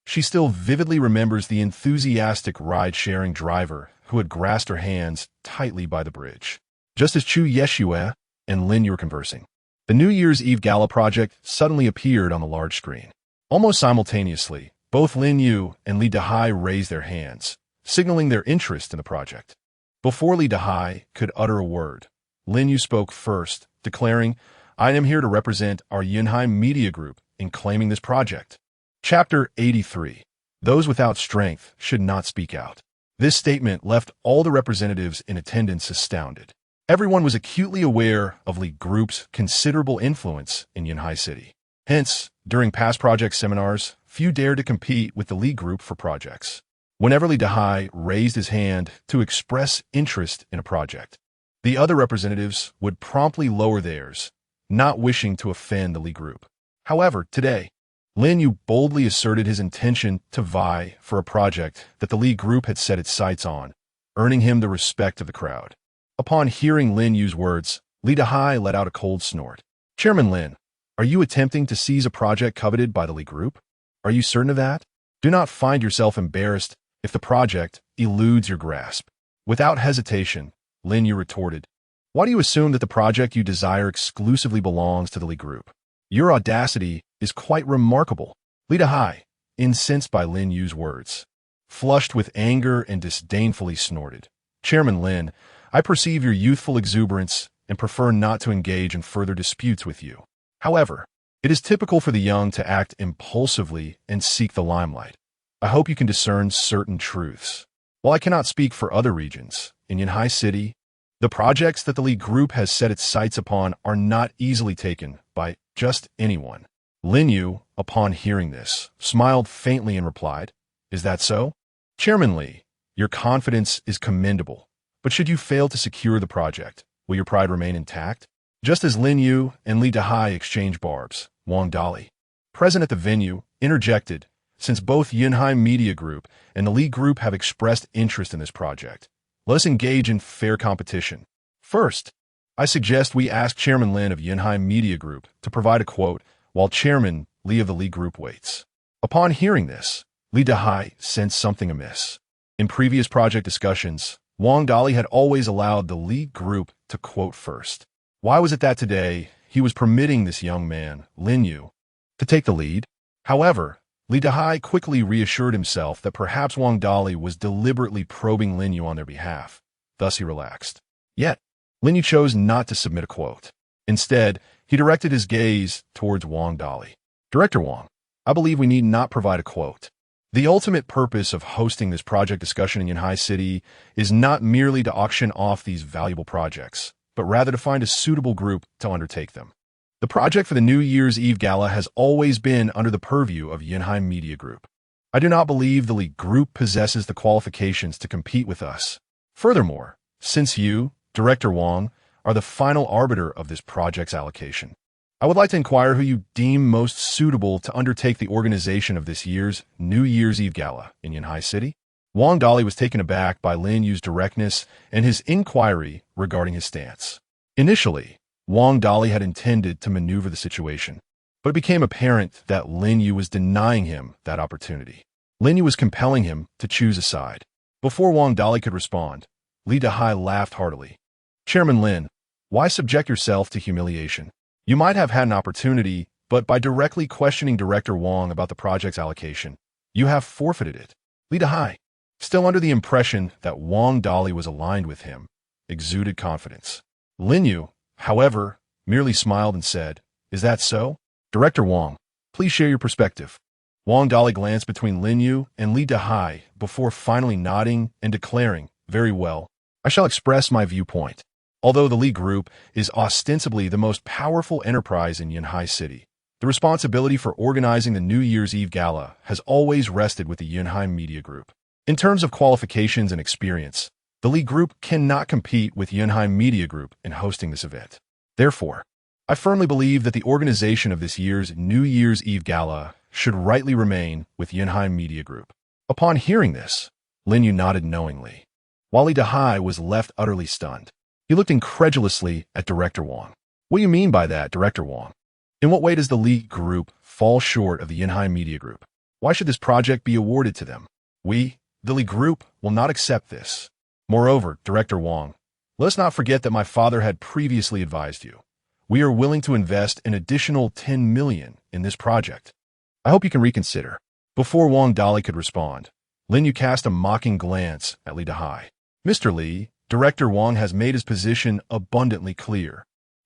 Speaker 1: She still vividly remembers the enthusiastic ride-sharing driver who had grasped her hands tightly by the bridge. Just as Chu Yeshua and Lin Yu were conversing, the New Year's Eve Gala project suddenly appeared on the large screen. Almost simultaneously, both Lin Yu and Li Dahai raised their hands, signaling their interest in the project. Before Li Dahai could utter a word, Lin Yu spoke first, declaring, "I am here to represent our Yunhai Media Group in claiming this project." Chapter 83. Those without strength should not speak out. This statement left all the representatives in attendance astounded. Everyone was acutely aware of Li Group's considerable influence in Yunhai City. Hence, during past project seminars, few dared to compete with the Li Group for projects. Whenever Li Dahai raised his hand to express interest in a project, the other representatives would promptly lower theirs, not wishing to offend the Li Group. However, today, Lin Yu boldly asserted his intention to vie for a project that the Li Group had set its sights on, earning him the respect of the crowd. Upon hearing Lin Yu's words, Li Dahai let out a cold snort. "Chairman Lin, are you attempting to seize a project coveted by the Li Group? Are you certain of that? Do not find yourself embarrassed if the project eludes your grasp." Without hesitation, Lin Yu retorted, Why do you assume that the project you desire exclusively belongs to the Li Group? Your audacity is quite remarkable. Li Dahai, incensed by Lin Yu's words, flushed with anger and disdainfully snorted. Chairman Lin, I perceive your youthful exuberance and prefer not to engage in further disputes with you. However, it is typical for the young to act impulsively and seek the limelight. I hope you can discern certain truths. While I cannot speak for other regions, in Yanhai City, the projects that the Li Group has set its sights upon are not easily taken by just anyone. Lin Yu, upon hearing this, smiled faintly and replied, Is that so? Chairman Li, your confidence is commendable, but should you fail to secure the project, will your pride remain intact? Just as Lin Yu and Li Dahai exchanged barbs, Wang Dali, present at the venue, interjected, since both Yanhai Media Group and the Li Group have expressed interest in this project, let us engage in fair competition. First, I suggest we ask Chairman Lin of Yanhai Media Group to provide a quote while Chairman Li of the Li Group waits. Upon hearing this, Li Dahai sensed something amiss. In previous project discussions, Wang Dali had always allowed the Li Group to quote first. Why was it that today he was permitting this young man, Lin Yu, to take the lead? However, Li Dahai quickly reassured himself that perhaps Wang Dali was deliberately probing Lin Yu on their behalf. Thus he relaxed. Yet, Lin Yu chose not to submit a quote. Instead, he directed his gaze towards Wang Dali. Director Wang, I believe we need not provide a quote. The ultimate purpose of hosting this project discussion in Yanhai City is not merely to auction off these valuable projects, but rather to find a suitable group to undertake them. The project for the New Year's Eve Gala has always been under the purview of Yanhai Media Group. I do not believe the Li Group possesses the qualifications to compete with us. Furthermore, since you, Director Wang, are the final arbiter of this project's allocation, I would like to inquire who you deem most suitable to undertake the organization of this year's New Year's Eve Gala in Yanhai City. Wang Dali was taken aback by Lin Yu's directness and his inquiry regarding his stance. Initially, Wang Dali had intended to maneuver the situation, but it became apparent that Lin Yu was denying him that opportunity. Lin Yu was compelling him to choose a side. Before Wang Dali could respond, Li Dahai laughed heartily. Chairman Lin, why subject yourself to humiliation? You might have had an opportunity, but by directly questioning Director Wang about the project's allocation, you have forfeited it. Li Dahai, still under the impression that Wang Dali was aligned with him, exuded confidence. Lin Yu, however, merely smiled and said, Is that so? Director Wang, please share your perspective. Wang Dali glanced between Lin Yu and Li Dahai before finally nodding and declaring, Very well, I shall express my viewpoint. Although the Li Group is ostensibly the most powerful enterprise in Yanhai City, the responsibility for organizing the New Year's Eve Gala has always rested with the Yanhai Media Group. In terms of qualifications and experience, the Li Group cannot compete with Yanhai Media Group in hosting this event. Therefore, I firmly believe that the organization of this year's New Year's Eve Gala should rightly remain with Yanhai Media Group. Upon hearing this, Lin Yu nodded knowingly, while Li Dahai was left utterly stunned. He looked incredulously at Director Wang. What do you mean by that, Director Wang? In what way does the Li Group fall short of the Yanhai Media Group? Why should this project be awarded to them? We, the Li Group, will not accept this. Moreover, Director Wang, let us not forget that my father had previously advised you. We are willing to invest an additional 10 million in this project. I hope you can reconsider. Before Wang Dali could respond, Lin Yu cast a mocking glance at Li Dahai. Mr. Li, Director Wang has made his position abundantly clear.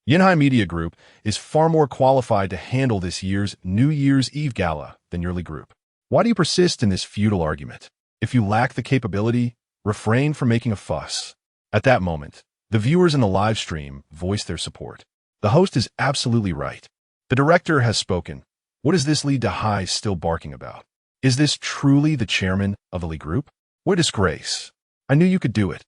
Speaker 1: Yanhai Media Group is far more qualified to handle this year's New Year's Eve Gala than your Li Group. Why do you persist in this futile argument? If you lack the capability, refrain from making a fuss. At that moment, the viewers in the live stream voiced their support. The host is absolutely right. The director has spoken. What is this Li Dahai still barking about? Is this truly the chairman of the Li Group? What a disgrace. I knew you could do it.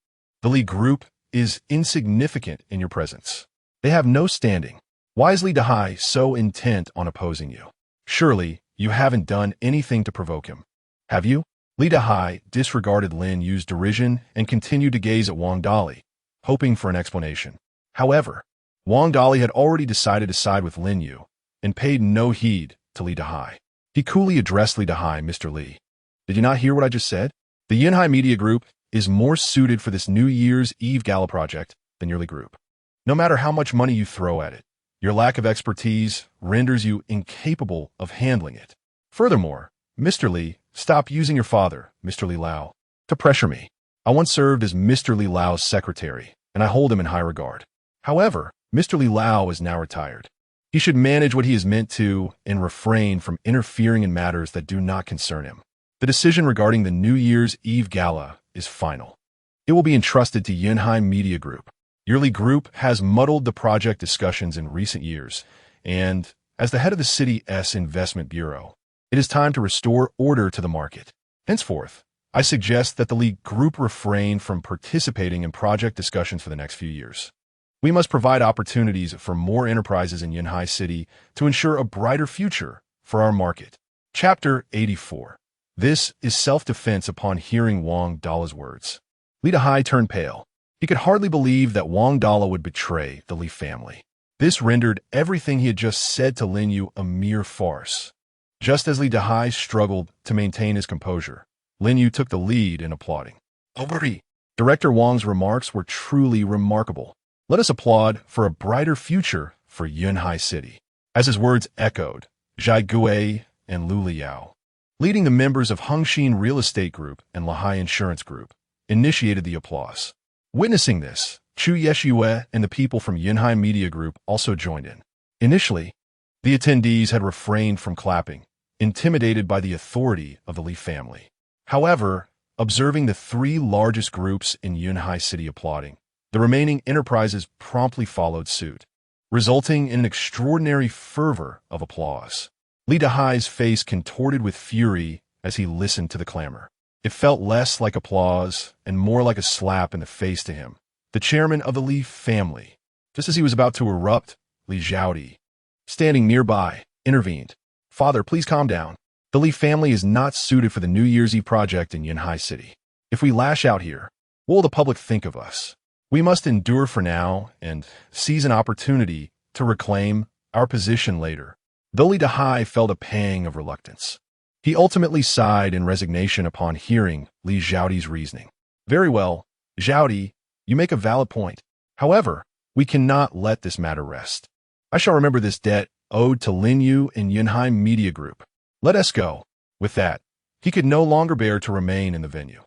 Speaker 1: The Li Group is insignificant in your presence. They have no standing. Why is Li Dahai so intent on opposing you? Surely, you haven't done anything to provoke him. Have you? Li Dahai disregarded Lin Yu's derision and continued to gaze at Wang Dali, hoping for an explanation. However, Wang Dali had already decided to side with Lin Yu and paid no heed to Li Dahai. He coolly addressed Li Dahai, Mr. Li. Did you not hear what I just said? The Yanhai Media Group is more suited for this New Year's Eve Gala project than your Li Group. No matter how much money you throw at it, your lack of expertise renders you incapable of handling it. Furthermore, Mr. Li, stop using your father, Mr. Li Lao, to pressure me. I once served as Mr. Li Lao's secretary, and I hold him in high regard. However, Mr. Li Lao is now retired. He should manage what he is meant to and refrain from interfering in matters that do not concern him. The decision regarding the New Year's Eve Gala is final. It will be entrusted to Yunhai Media Group. Yearly Group has muddled the project discussions in recent years, and as the head of the city's investment bureau, it is time to restore order to the market. Henceforth, I suggest that the Li Group refrain from participating in project discussions for the next few years. We must provide opportunities for more enterprises in Yunhai City to ensure a brighter future for our market. Chapter 84. This is self-defense upon hearing Wang Dala's words. Li Dahai turned pale. He could hardly believe that Wang Dala would betray the Li family. This rendered everything he had just said to Lin Yu a mere farce. Just as Li Dahai struggled to maintain his composure, Lin Yu took the lead in applauding. Overy. Director Wang's remarks were truly remarkable. Let us applaud for a brighter future for Yunhai City. As his words echoed, Zhai Gui and Lu Liao, leading the members of Hengxin Real Estate Group and Lahai Insurance Group, initiated the applause. Witnessing this, Chu Yeshue and the people from Yunhai Media Group also joined in. Initially, the attendees had refrained from clapping, intimidated by the authority of the Li family. However, observing the three largest groups in Yunhai City applauding, the remaining enterprises promptly followed suit, resulting in an extraordinary fervor of applause. Li Dahai's face contorted with fury as he listened to the clamor. It felt less like applause and more like a slap in the face to him, the chairman of the Li family. Just as he was about to erupt, Li Zhaodi, standing nearby, intervened. Father, please calm down. The Li family is not suited for the New Year's Eve project in Yunhai City. If we lash out here, what will the public think of us? We must endure for now and seize an opportunity to reclaim our position later. Though Li Dahai felt a pang of reluctance, he ultimately sighed in resignation upon hearing Li Zhaodi's reasoning. Very well, Zhaodi, you make a valid point. However, we cannot let this matter rest. I shall remember this debt owed to Lin Yu and Yunhai Media Group. Let us go. With that, he could no longer bear to remain in the venue.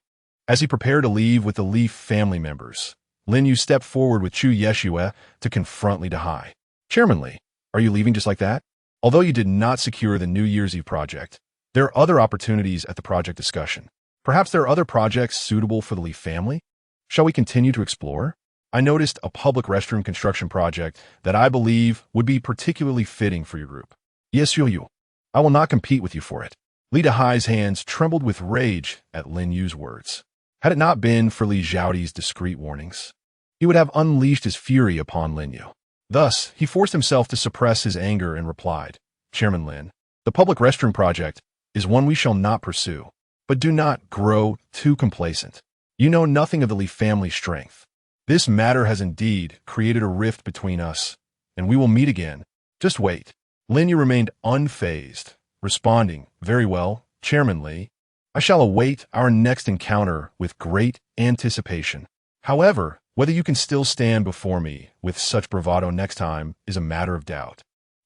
Speaker 1: As he prepared to leave with the Li family members, Lin Yu stepped forward with Chu Yeshue to confront Li Dahai. Chairman Li, are you leaving just like that? Although you did not secure the New Year's Eve project, there are other opportunities at the project discussion. Perhaps there are other projects suitable for the Li family? Shall we continue to explore? I noticed a public restroom construction project that I believe would be particularly fitting for your group. Yes, Yu. I will not compete with you for it. Li Dahai's hands trembled with rage at Lin Yu's words. Had it not been for Li Zhaodi's discreet warnings, he would have unleashed his fury upon Lin Yu. Thus, he forced himself to suppress his anger and replied, Chairman Lin, the public restroom project is one we shall not pursue, but do not grow too complacent. You know nothing of the Li family strength. This matter has indeed created a rift between us, and we will meet again. Just wait. Lin Yu remained unfazed, responding, Very well, Chairman Li. I shall await our next encounter with great anticipation. However, whether you can still stand before me with such bravado next time is a matter of doubt,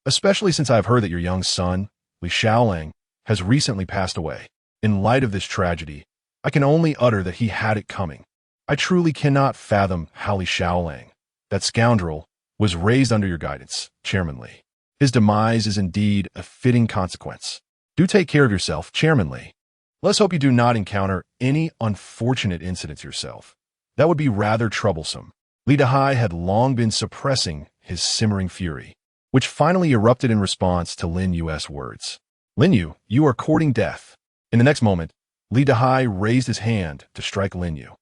Speaker 1: especially since I have heard that your young son, Li Xiaolang, has recently passed away. In light of this tragedy, I can only utter that he had it coming. I truly cannot fathom how Li Xiaolang, that scoundrel, was raised under your guidance, Chairman Li. His demise is indeed a fitting consequence. Do take care of yourself, Chairman Li. Let's hope you do not encounter any unfortunate incidents yourself. That would be rather troublesome. Li Dahai had long been suppressing his simmering fury, which finally erupted in response to Lin Yu's words. Lin Yu, you are courting death. In the next moment, Li Dahai raised his hand to strike Lin Yu.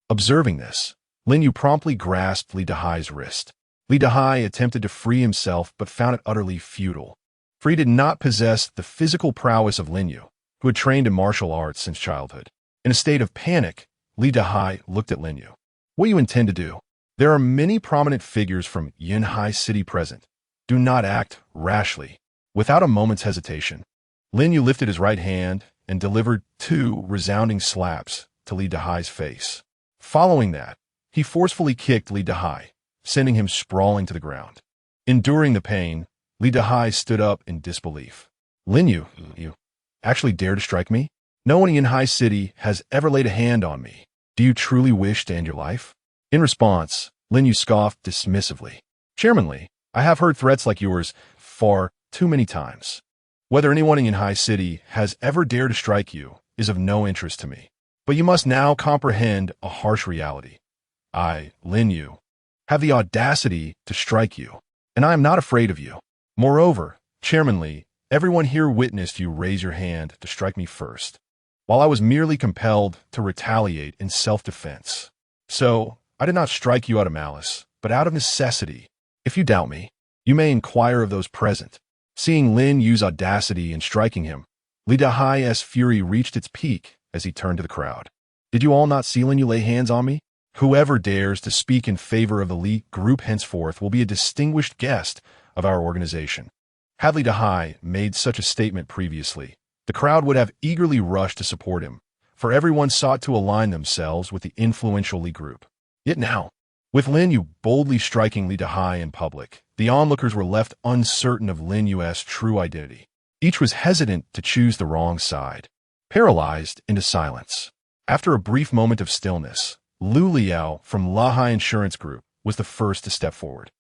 Speaker 1: Observing this, Lin Yu promptly grasped Li Dahai's wrist. Li Dahai attempted to free himself but found it utterly futile, for he did not possess the physical prowess of Lin Yu, who had trained in martial arts since childhood. In a state of panic, Li Dahai looked at Lin Yu. What do you intend to do? There are many prominent figures from Yunhai City present. Do not act rashly. Without a moment's hesitation, Lin Yu lifted his right hand and delivered 2 resounding slaps to Li Dahai's face. Following that, he forcefully kicked Li Dahai, sending him sprawling to the ground. Enduring the pain, Li Dahai stood up in disbelief. Lin Yu, you actually dare to strike me? No one in High City has ever laid a hand on me. Do you truly wish to end your life? In response, Lin Yu scoffed dismissively. Chairman Li, I have heard threats like yours far too many times. Whether anyone in High City has ever dared to strike you is of no interest to me. But you must now comprehend a harsh reality. I, Lin Yu, have the audacity to strike you, and I am not afraid of you. Moreover, Chairman Li, everyone here witnessed you raise your hand to strike me first, while I was merely compelled to retaliate in self-defense. So, I did not strike you out of malice, but out of necessity. If you doubt me, you may inquire of those present. Seeing Lin Yu's audacity in striking him, Li Dahai's fury reached its peak as he turned to the crowd. Did you all not see Lin Yu lay hands on me? Whoever dares to speak in favor of the Li group henceforth will be a distinguished guest of our organization. Had Li Dahai made such a statement previously, the crowd would have eagerly rushed to support him, for everyone sought to align themselves with the influential Li group. Yet now, with Lin Yu boldly striking Li Dahai in public, the onlookers were left uncertain of Lin Yu's true identity. Each was hesitant to choose the wrong side, paralyzed into silence. After a brief moment of stillness, Lu Liao from Lahai Insurance Group was the first to step forward.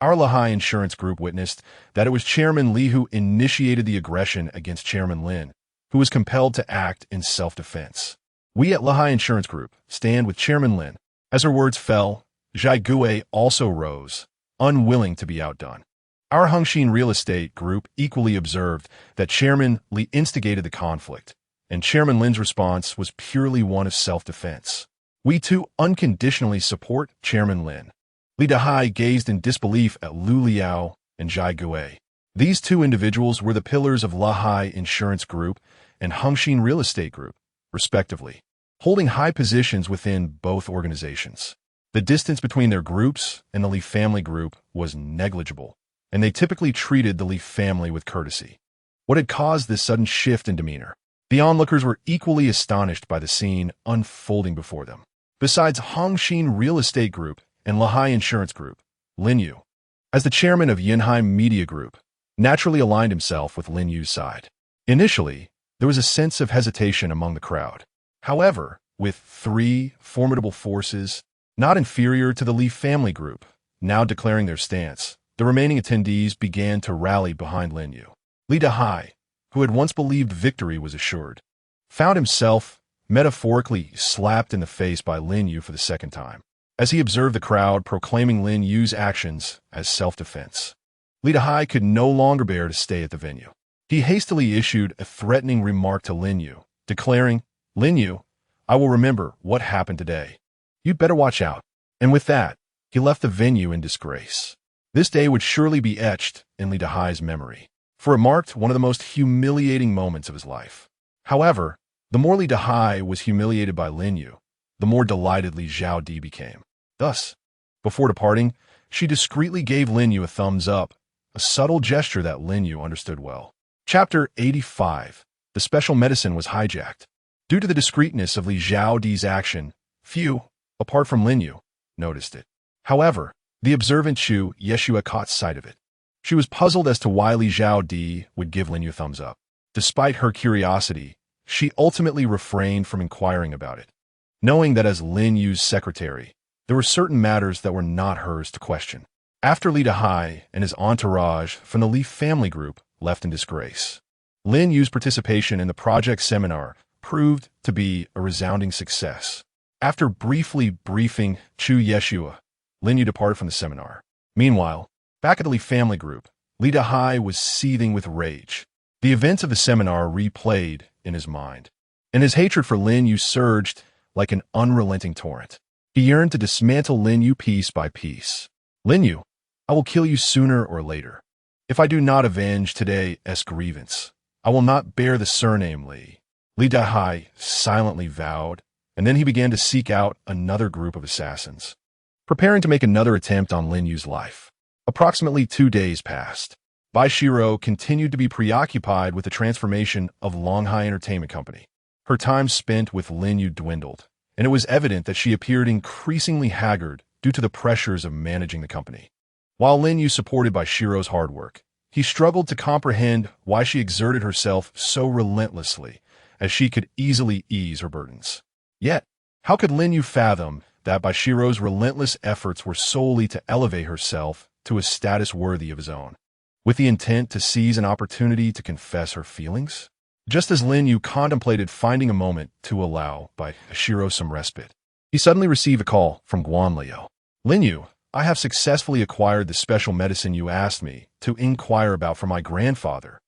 Speaker 1: Our Lahai Insurance Group witnessed that it was Chairman Li who initiated the aggression against Chairman Lin, who was compelled to act in self-defense. We at Lahai Insurance Group stand with Chairman Lin. As her words fell, Zhai Gui also rose, unwilling to be outdone. Our Hengxin Real Estate Group equally observed that Chairman Li instigated the conflict, and Chairman Lin's response was purely one of self-defense. We too unconditionally support Chairman Lin. Li Dahai gazed in disbelief at Lu Liao and Zhai Gui. These two individuals were the pillars of Lahai Insurance Group and Hengxin Real Estate Group, respectively, holding high positions within both organizations. The distance between their groups and the Li family group was negligible, and they typically treated the Li family with courtesy. What had caused this sudden shift in demeanor? The onlookers were equally astonished by the scene unfolding before them. Besides Hengxin Real Estate Group and Lahai Insurance Group, Lin Yu, as the chairman of Yunhai Media Group, naturally aligned himself with Lin Yu's side. Initially, there was a sense of hesitation among the crowd. However, with three formidable forces, not inferior to the Li family group, now declaring their stance, the remaining attendees began to rally behind Lin Yu. Li Dahai, who had once believed victory was assured, found himself metaphorically slapped in the face by Lin Yu for the second time, as he observed the crowd proclaiming Lin Yu's actions as self-defense. Li Dahai could no longer bear to stay at the venue. He hastily issued a threatening remark to Lin Yu, declaring, "Lin Yu, I will remember what happened today. You'd better watch out." And with that, he left the venue in disgrace. This day would surely be etched in Li Dahai's memory, for it marked one of the most humiliating moments of his life. However, the more Li Dahai was humiliated by Lin Yu, the more delighted Li Zhaodi became. Thus, before departing, she discreetly gave Lin Yu a thumbs up, a subtle gesture that Lin Yu understood well. Chapter 85. The special medicine was hijacked. Due to the discreetness of Li Zhaodi's action, few, apart from Lin Yu, noticed it. However, the observant Chu Yeshua caught sight of it. She was puzzled as to why Li Zhaodi would give Lin Yu a thumbs up. Despite her curiosity, she ultimately refrained from inquiring about it, knowing that as Lin Yu's secretary, there were certain matters that were not hers to question. After Li Dahai and his entourage from the Li family group left in disgrace, Lin Yu's participation in the project seminar proved to be a resounding success. After briefly briefing Chu Yeshua, Lin Yu departed from the seminar. Meanwhile, back at the Li family group, Li Dahai was seething with rage. The events of the seminar replayed in his mind, and his hatred for Lin Yu surged like an unrelenting torrent. He yearned to dismantle Lin Yu piece by piece. "Lin Yu, I will kill you sooner or later. If I do not avenge today's grievance, I will not bear the surname Li." Li Dahai silently vowed, and then he began to seek out another group of assassins, preparing to make another attempt on Lin Yu's life. Approximately 2 days passed. Bai Xirou continued to be preoccupied with the transformation of Longhai Entertainment Company. Her time spent with Lin Yu dwindled, and it was evident that she appeared increasingly haggard due to the pressures of managing the company. While Lin Yu supported Bai Xirou's hard work, he struggled to comprehend why she exerted herself so relentlessly, as she could easily ease her burdens. Yet, how could Lin Yu fathom that Bai Xirou's relentless efforts were solely to elevate herself to a status worthy of his own, with the intent to seize an opportunity to confess her feelings? Just as Lin Yu contemplated finding a moment to allow Bai Xirou some respite, he suddenly received a call from Guan Leo. Lin Yu, I have successfully acquired the special medicine you asked me to inquire about for my grandfather.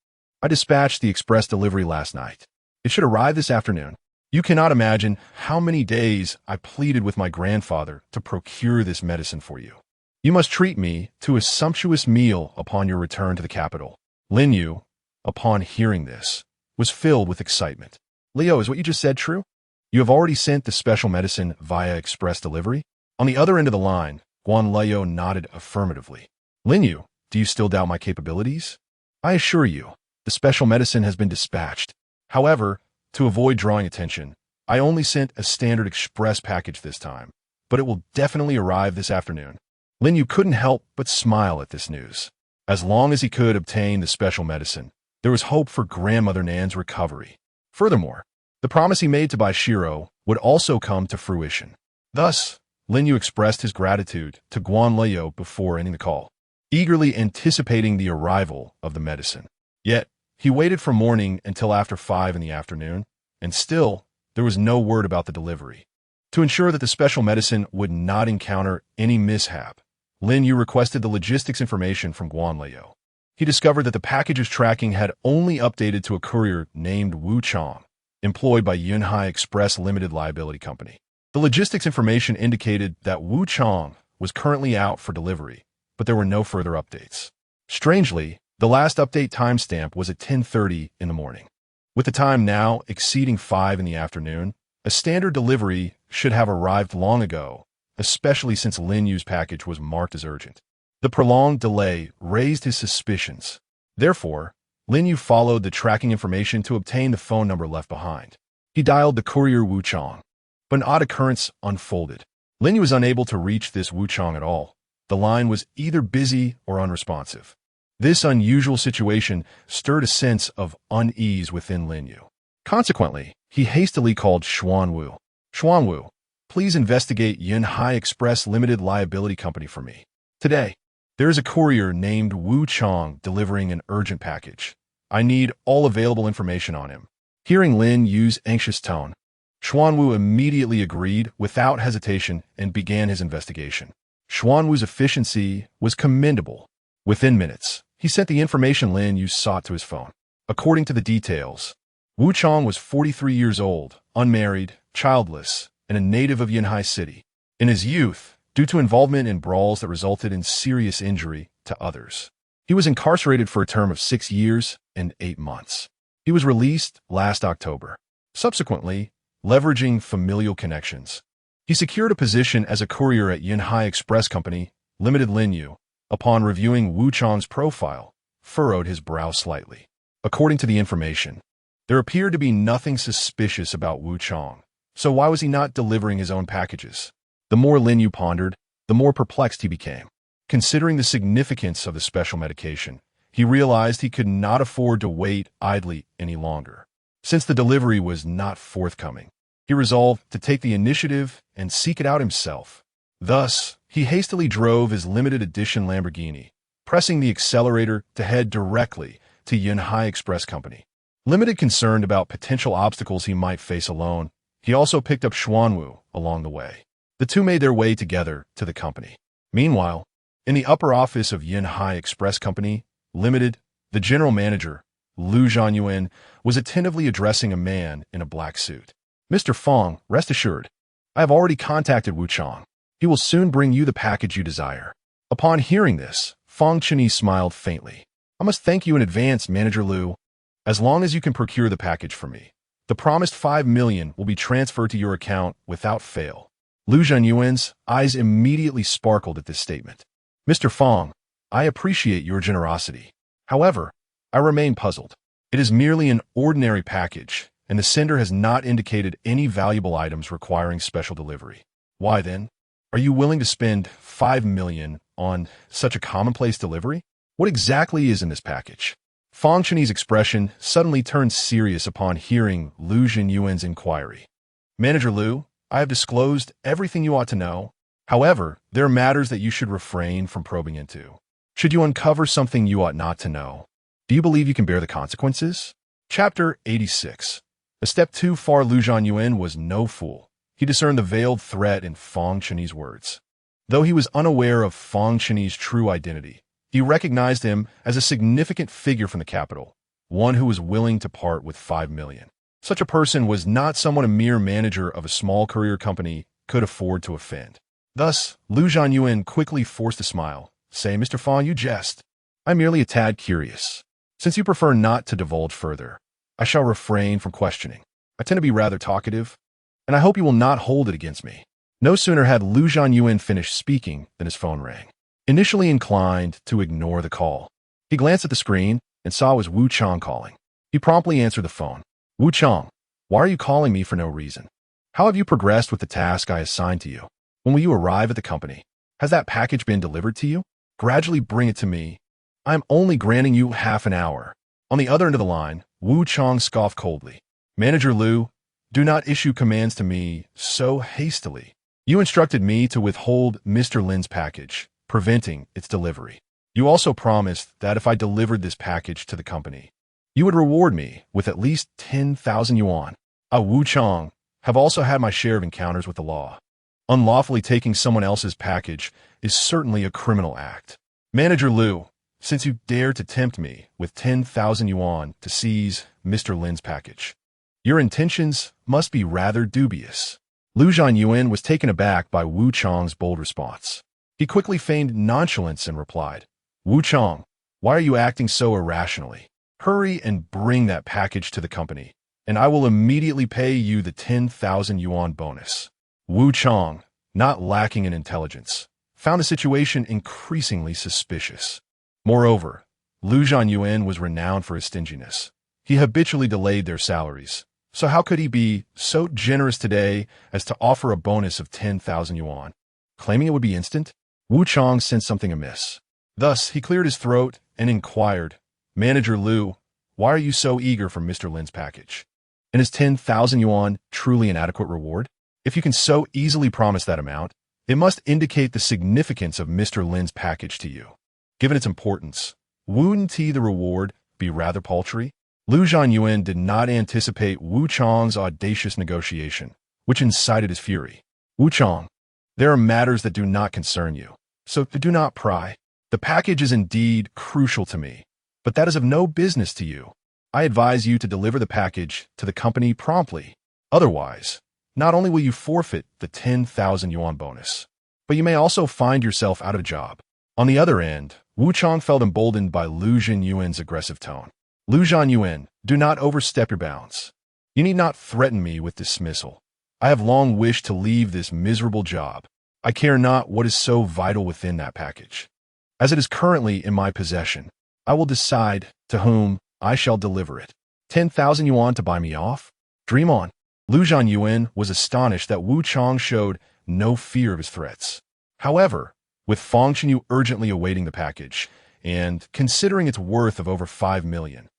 Speaker 1: I dispatched the express delivery last night. It should arrive this afternoon. You cannot imagine how many days I pleaded with my grandfather to procure this medicine for you. You must treat me to a sumptuous meal upon your return to the capital. Lin Yu, upon hearing this, was filled with excitement. Leo, is what you just said true? You have already sent the special medicine via express delivery? On the other end of the line, Guan Leo nodded affirmatively. Lin Yu, do you still doubt my capabilities? I assure you, the special medicine has been dispatched. However, to avoid drawing attention, I only sent a standard express package this time, but it will definitely arrive this afternoon. Lin Yu couldn't help but smile at this news. As long as he could obtain the special medicine, there was hope for Grandmother Nan's recovery. Furthermore, the promise he made to Bai Xirou would also come to fruition. Thus, Lin Yu expressed his gratitude to Guan Leo before ending the call, eagerly anticipating the arrival of the medicine. Yet, he waited from morning until after 5 in the afternoon, and still, there was no word about the delivery. To ensure that the special medicine would not encounter any mishap, Lin Yu requested the logistics information from Guan Leo. He discovered that the package's tracking had only updated to a courier named Wu Chong, employed by Yunhai Express Limited Liability Company. The logistics information indicated that Wu Chong was currently out for delivery, but there were no further updates. Strangely, the last update timestamp was at 10:30 in the morning. With the time now exceeding 5 in the afternoon, a standard delivery should have arrived long ago, especially since Lin Yu's package was marked as urgent. The prolonged delay raised his suspicions. Therefore, Lin Yu followed the tracking information to obtain the phone number left behind. He dialed the courier Wu Chong, but an odd occurrence unfolded. Lin Yu was unable to reach this Wu Chong at all. The line was either busy or unresponsive. This unusual situation stirred a sense of unease within Lin Yu. Consequently, he hastily called Xuan Wu. Xuan Wu, please investigate Yunhai Express Limited Liability Company for me. Today, there is a courier named Wu Chong delivering an urgent package. I need all available information on him. Hearing Lin Yu's anxious tone, Xuan Wu immediately agreed without hesitation and began his investigation. Xuan Wu's efficiency was commendable. Within minutes, he sent the information Lin Yu sought to his phone. According to the details, Wu Chong was 43 years old, unmarried, childless, and a native of Yunhai City. In his youth, due to involvement in brawls that resulted in serious injury to others, he was incarcerated for a term of 6 years and 8 months. He was released last October. Subsequently, leveraging familial connections, he secured a position as a courier at Yunhai Express Company, Limited. Lin Yu, upon reviewing Wu Chong's profile, furrowed his brow slightly. According to the information, there appeared to be nothing suspicious about Wu Chong, so why was he not delivering his own packages? The more Lin Yu pondered, the more perplexed he became. Considering the significance of the special medication, he realized he could not afford to wait idly any longer. Since the delivery was not forthcoming, he resolved to take the initiative and seek it out himself. Thus, he hastily drove his limited edition Lamborghini, pressing the accelerator to head directly to Yunhai Express Company. Limited concerned about potential obstacles he might face alone, he also picked up Xuan Wu along the way. The two made their way together to the company. Meanwhile, in the upper office of Yunhai Express Company, Limited, the general manager, Lu Zhanyuan, was attentively addressing a man in a black suit. Mr. Fong, rest assured, I have already contacted Wu Chong. He will soon bring you the package you desire. Upon hearing this, Fong Chenyi smiled faintly. I must thank you in advance, Manager Lu. As long as you can procure the package for me, the promised 5 million will be transferred to your account without fail. Lu Zhanyuan's eyes immediately sparkled at this statement. Mr. Fong, I appreciate your generosity. However, I remain puzzled. It is merely an ordinary package, and the sender has not indicated any valuable items requiring special delivery. Why then? Are you willing to spend 5 million on such a commonplace delivery? What exactly is in this package? Fang Chenyi's expression suddenly turned serious upon hearing Lin Yu's inquiry. Manager Liu, I have disclosed everything you ought to know. However, there are matters that you should refrain from probing into. Should you uncover something you ought not to know, do you believe you can bear the consequences? Chapter 86. A step too far. Lin Yu was no fool. He discerned the veiled threat in Fang Chenyi's words. Though he was unaware of Fang Chenyi's true identity, he recognized him as a significant figure from the capital, one who was willing to part with 5 million. Such a person was not someone a mere manager of a small courier company could afford to offend. Thus, Lin Yu quickly forced a smile. Say, Mr. Fang, you jest. I'm merely a tad curious. Since you prefer not to divulge further, I shall refrain from questioning. I tend to be rather talkative, and I hope you will not hold it against me. No sooner had Lin Yu finished speaking than his phone rang. Initially inclined to ignore the call, he glanced at the screen and saw it was Wu Chang calling. He promptly answered the phone. Wu Chang, why are you calling me for no reason? How have you progressed with the task I assigned to you? When will you arrive at the company? Has that package been delivered to you? Gradually bring it to me. I am only granting you half an hour. On the other end of the line, Wu Chang scoffed coldly. Manager Liu, do not issue commands to me so hastily. You instructed me to withhold Mr. Lin's package, preventing its delivery. You also promised that if I delivered this package to the company, you would reward me with at least 10,000 yuan. I, Wu Chang, have also had my share of encounters with the law. Unlawfully taking someone else's package is certainly a criminal act. Manager Liu, since you dare to tempt me with 10,000 yuan to seize Mr. Lin's package, your intentions must be rather dubious. Lin Yu was taken aback by Wu Chang's bold response. He quickly feigned nonchalance and replied, Wu Chang, why are you acting so irrationally? Hurry and bring that package to the company, and I will immediately pay you the 10,000 yuan bonus. Wu Chang, not lacking in intelligence, found the situation increasingly suspicious. Moreover, Lin Yu was renowned for his stinginess. He habitually delayed their salaries, so how could he be so generous today as to offer a bonus of 10,000 yuan? Claiming it would be instant, Wu Chang sensed something amiss. Thus, he cleared his throat and inquired, Manager Liu, why are you so eager for Mr. Lin's package? And is 10,000 yuan truly an adequate reward? If you can so easily promise that amount, it must indicate the significance of Mr. Lin's package to you. Given its importance, wouldn't the reward be rather paltry? Lin Yu did not anticipate Wu Chang's audacious negotiation, which incited his fury. Wu Chang, there are matters that do not concern you, so do not pry. The package is indeed crucial to me, but that is of no business to you. I advise you to deliver the package to the company promptly. Otherwise, not only will you forfeit the 10,000 yuan bonus, but you may also find yourself out of a job. On the other end, Wu Chang felt emboldened by Lin Yu's aggressive tone. Lin Yu, do not overstep your bounds. You need not threaten me with dismissal. I have long wished to leave this miserable job. I care not what is so vital within that package. As it is currently in my possession, I will decide to whom I shall deliver it. 10,000 yuan to buy me off? Dream on. Lin Yu was astonished that Wu Chang showed no fear of his threats. However, with Fang Chenyi urgently awaiting the package, and considering its worth of over 5 million,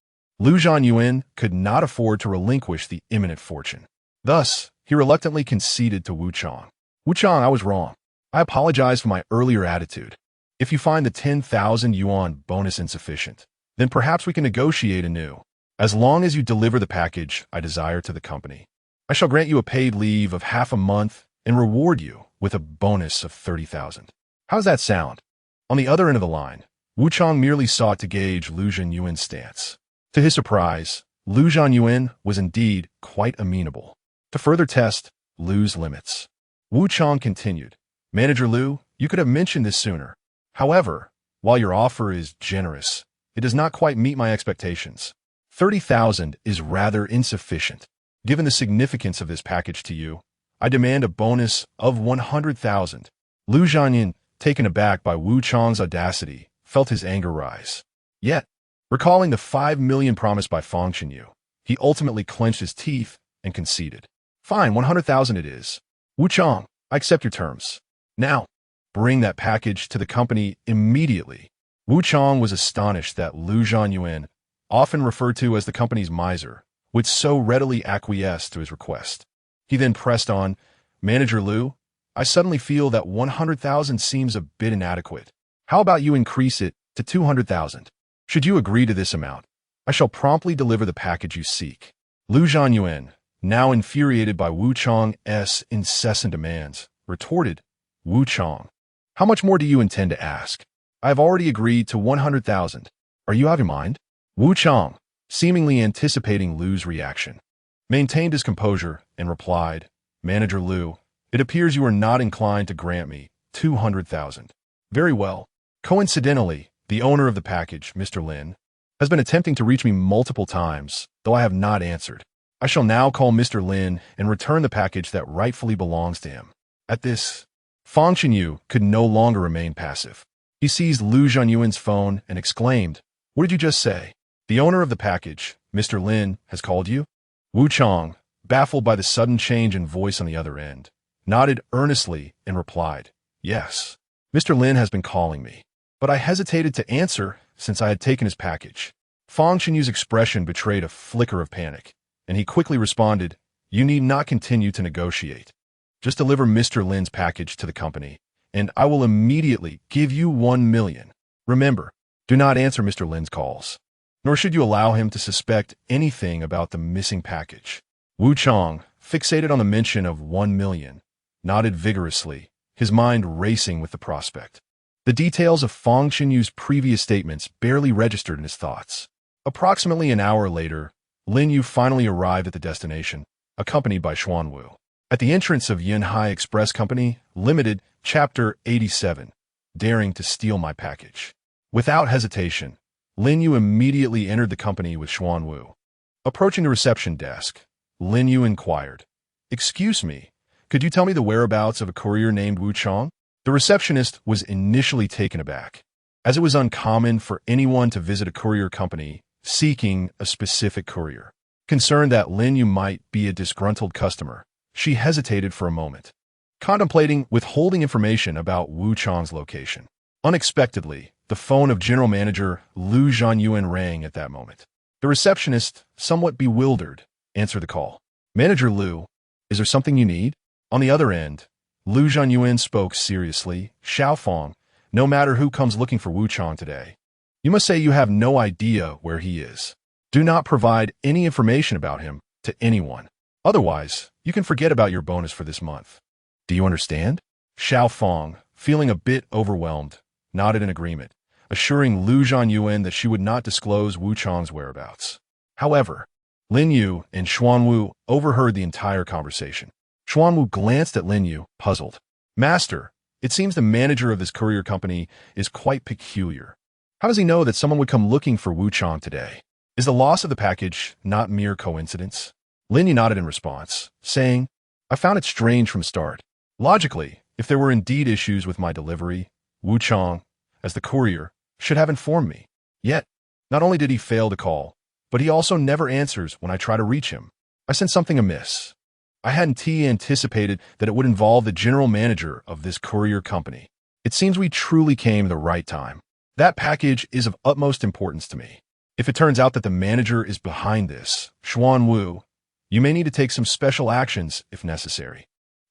Speaker 1: Lin Yu could not afford to relinquish the imminent fortune. Thus, he reluctantly conceded to Wu Chang. Wu Chang, I was wrong. I apologize for my earlier attitude. If you find the 10,000 yuan bonus insufficient, then perhaps we can negotiate anew. As long as you deliver the package I desire to the company, I shall grant you a paid leave of half a month and reward you with a bonus of 30,000. How does that sound? On the other end of the line, Wu Chang merely sought to gauge Lin Yu's stance. To his surprise, Lin Yu was indeed quite amenable. To further test Liu's limits, Wu Chang continued, Manager Liu, you could have mentioned this sooner. However, while your offer is generous, it does not quite meet my expectations. 30,000 is rather insufficient. Given the significance of this package to you, I demand a bonus of 100,000. Lin Yu, taken aback by Wu Chang's audacity, felt his anger rise. Yet, recalling the 5 million promised by Fang Chenyi, he ultimately clenched his teeth and conceded. Fine, 100,000 it is. Wu Chang, I accept your terms. Now, bring that package to the company immediately. Wu Chang was astonished that Lu Zhanyuan, often referred to as the company's miser, would so readily acquiesce to his request. He then pressed on, Manager Lu, I suddenly feel that 100,000 seems a bit inadequate. How about you increase it to 200,000? Should you agree to this amount, I shall promptly deliver the package you seek. Lu Zhanyuan, now infuriated by Wu Chang's incessant demands, retorted, Wu Chang, how much more do you intend to ask? I have already agreed to 100,000. Are you out of your mind? Wu Chang, seemingly anticipating Lu's reaction, maintained his composure and replied, Manager Lu, it appears you are not inclined to grant me 200,000. Very well. Coincidentally, the owner of the package, Mr. Lin, has been attempting to reach me multiple times, though I have not answered. I shall now call Mr. Lin and return the package that rightfully belongs to him. At this, Fang Xinyu could no longer remain passive. He seized Lu Zhanyuan's phone and exclaimed, What did you just say? The owner of the package, Mr. Lin, has called you? Wu Chang, baffled by the sudden change in voice on the other end, nodded earnestly and replied, Yes, Mr. Lin has been calling me, but I hesitated to answer since I had taken his package. Fang Xinyu's expression betrayed a flicker of panic, and he quickly responded, You need not continue to negotiate. Just deliver Mr. Lin's package to the company, and I will immediately give you 1 million. Remember, do not answer Mr. Lin's calls, nor should you allow him to suspect anything about the missing package. Wu Chang, fixated on the mention of 1 million, nodded vigorously, his mind racing with the prospect. The details of Fang Xinyu's previous statements barely registered in his thoughts. Approximately an hour later, Lin Yu finally arrived at the destination, accompanied by Xuanwu. At the entrance of Yinhai Express Company, Limited, Chapter 87, Daring to Steal My Package. Without hesitation, Lin Yu immediately entered the company with Xuanwu. Approaching the reception desk, Lin Yu inquired, Excuse me, could you tell me the whereabouts of a courier named Wu Chang? The receptionist was initially taken aback, as it was uncommon for anyone to visit a courier company seeking a specific courier. Concerned that Lin Yu might be a disgruntled customer, she hesitated for a moment, contemplating withholding information about Wu Chang's location. Unexpectedly, the phone of General Manager Lu Zhanyuan rang at that moment. The receptionist, somewhat bewildered, answered the call. Manager Lu, is there something you need? On the other end, Lu Zhanyuan spoke seriously, Xiaofang, no matter who comes looking for Wu Chang today, you must say you have no idea where he is. Do not provide any information about him to anyone. Otherwise, you can forget about your bonus for this month. Do you understand? Xiaofang, feeling a bit overwhelmed, nodded in agreement, assuring Lu Zhanyuan that she would not disclose Wu Chang's whereabouts. However, Lin Yu and Xuanwu overheard the entire conversation. Xuanwu glanced at Lin Yu, puzzled. Master, it seems the manager of this courier company is quite peculiar. How does he know that someone would come looking for Wu Chang today? Is the loss of the package not mere coincidence? Lin Yu nodded in response, saying, I found it strange from start. Logically, if there were indeed issues with my delivery, Wu Chang, as the courier, should have informed me. Yet, not only did he fail to call, but he also never answers when I try to reach him. I sensed something amiss. I hadn't anticipated that it would involve the general manager of this courier company. It seems we truly came at the right time. That package is of utmost importance to me. If it turns out that the manager is behind this, Xuanwu, you may need to take some special actions if necessary.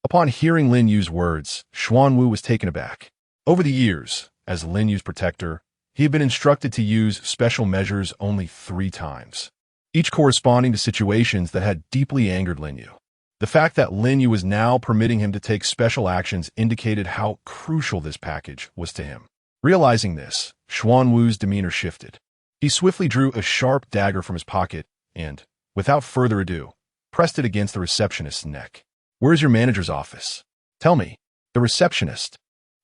Speaker 1: Upon hearing Lin Yu's words, Xuanwu was taken aback. Over the years, as Lin Yu's protector, he had been instructed to use special measures only 3 times, each corresponding to situations that had deeply angered Lin Yu. The fact that Lin Yu was now permitting him to take special actions indicated how crucial this package was to him. Realizing this, Xuanwu's demeanor shifted. He swiftly drew a sharp dagger from his pocket and, without further ado, pressed it against the receptionist's neck. Where is your manager's office? Tell me. The receptionist,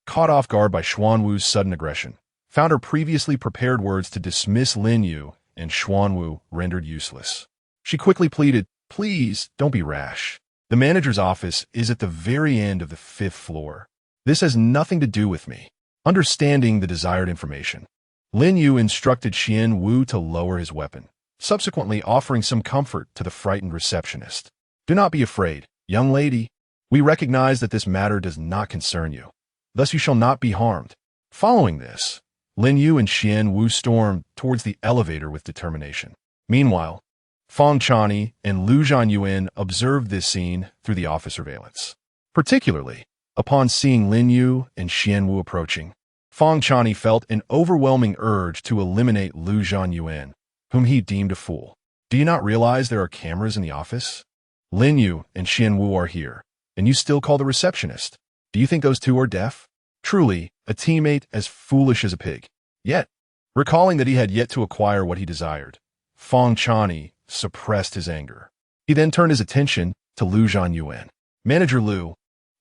Speaker 1: caught off guard by Xuanwu's sudden aggression, found her previously prepared words to dismiss Lin Yu and Xuanwu rendered useless. She quickly pleaded, Please, don't be rash. The manager's office is at the very end of the 5th floor. This has nothing to do with me. Understanding the desired information, Lin Yu instructed Xian Wu to lower his weapon, subsequently offering some comfort to the frightened receptionist. Do not be afraid, young lady. We recognize that this matter does not concern you. thus you shall not be harmed. Following this, Lin Yu and Xian Wu stormed towards the elevator with determination. Meanwhile, Fang Chani and Lu Zhanyuan observed this scene through the office surveillance. Particularly, upon seeing Lin Yu and Xian Wu approaching, Fang Chani felt an overwhelming urge to eliminate Lu Zhanyuan, whom he deemed a fool. Do you not realize there are cameras in the office? Lin Yu and Xian Wu are here, and you still call the receptionist. Do you think those two are deaf? Truly, a teammate as foolish as a pig. Yet, recalling that he had yet to acquire what he desired, Fang Chani suppressed his anger. He then turned his attention to Lu Zhanyuan. Manager Lu,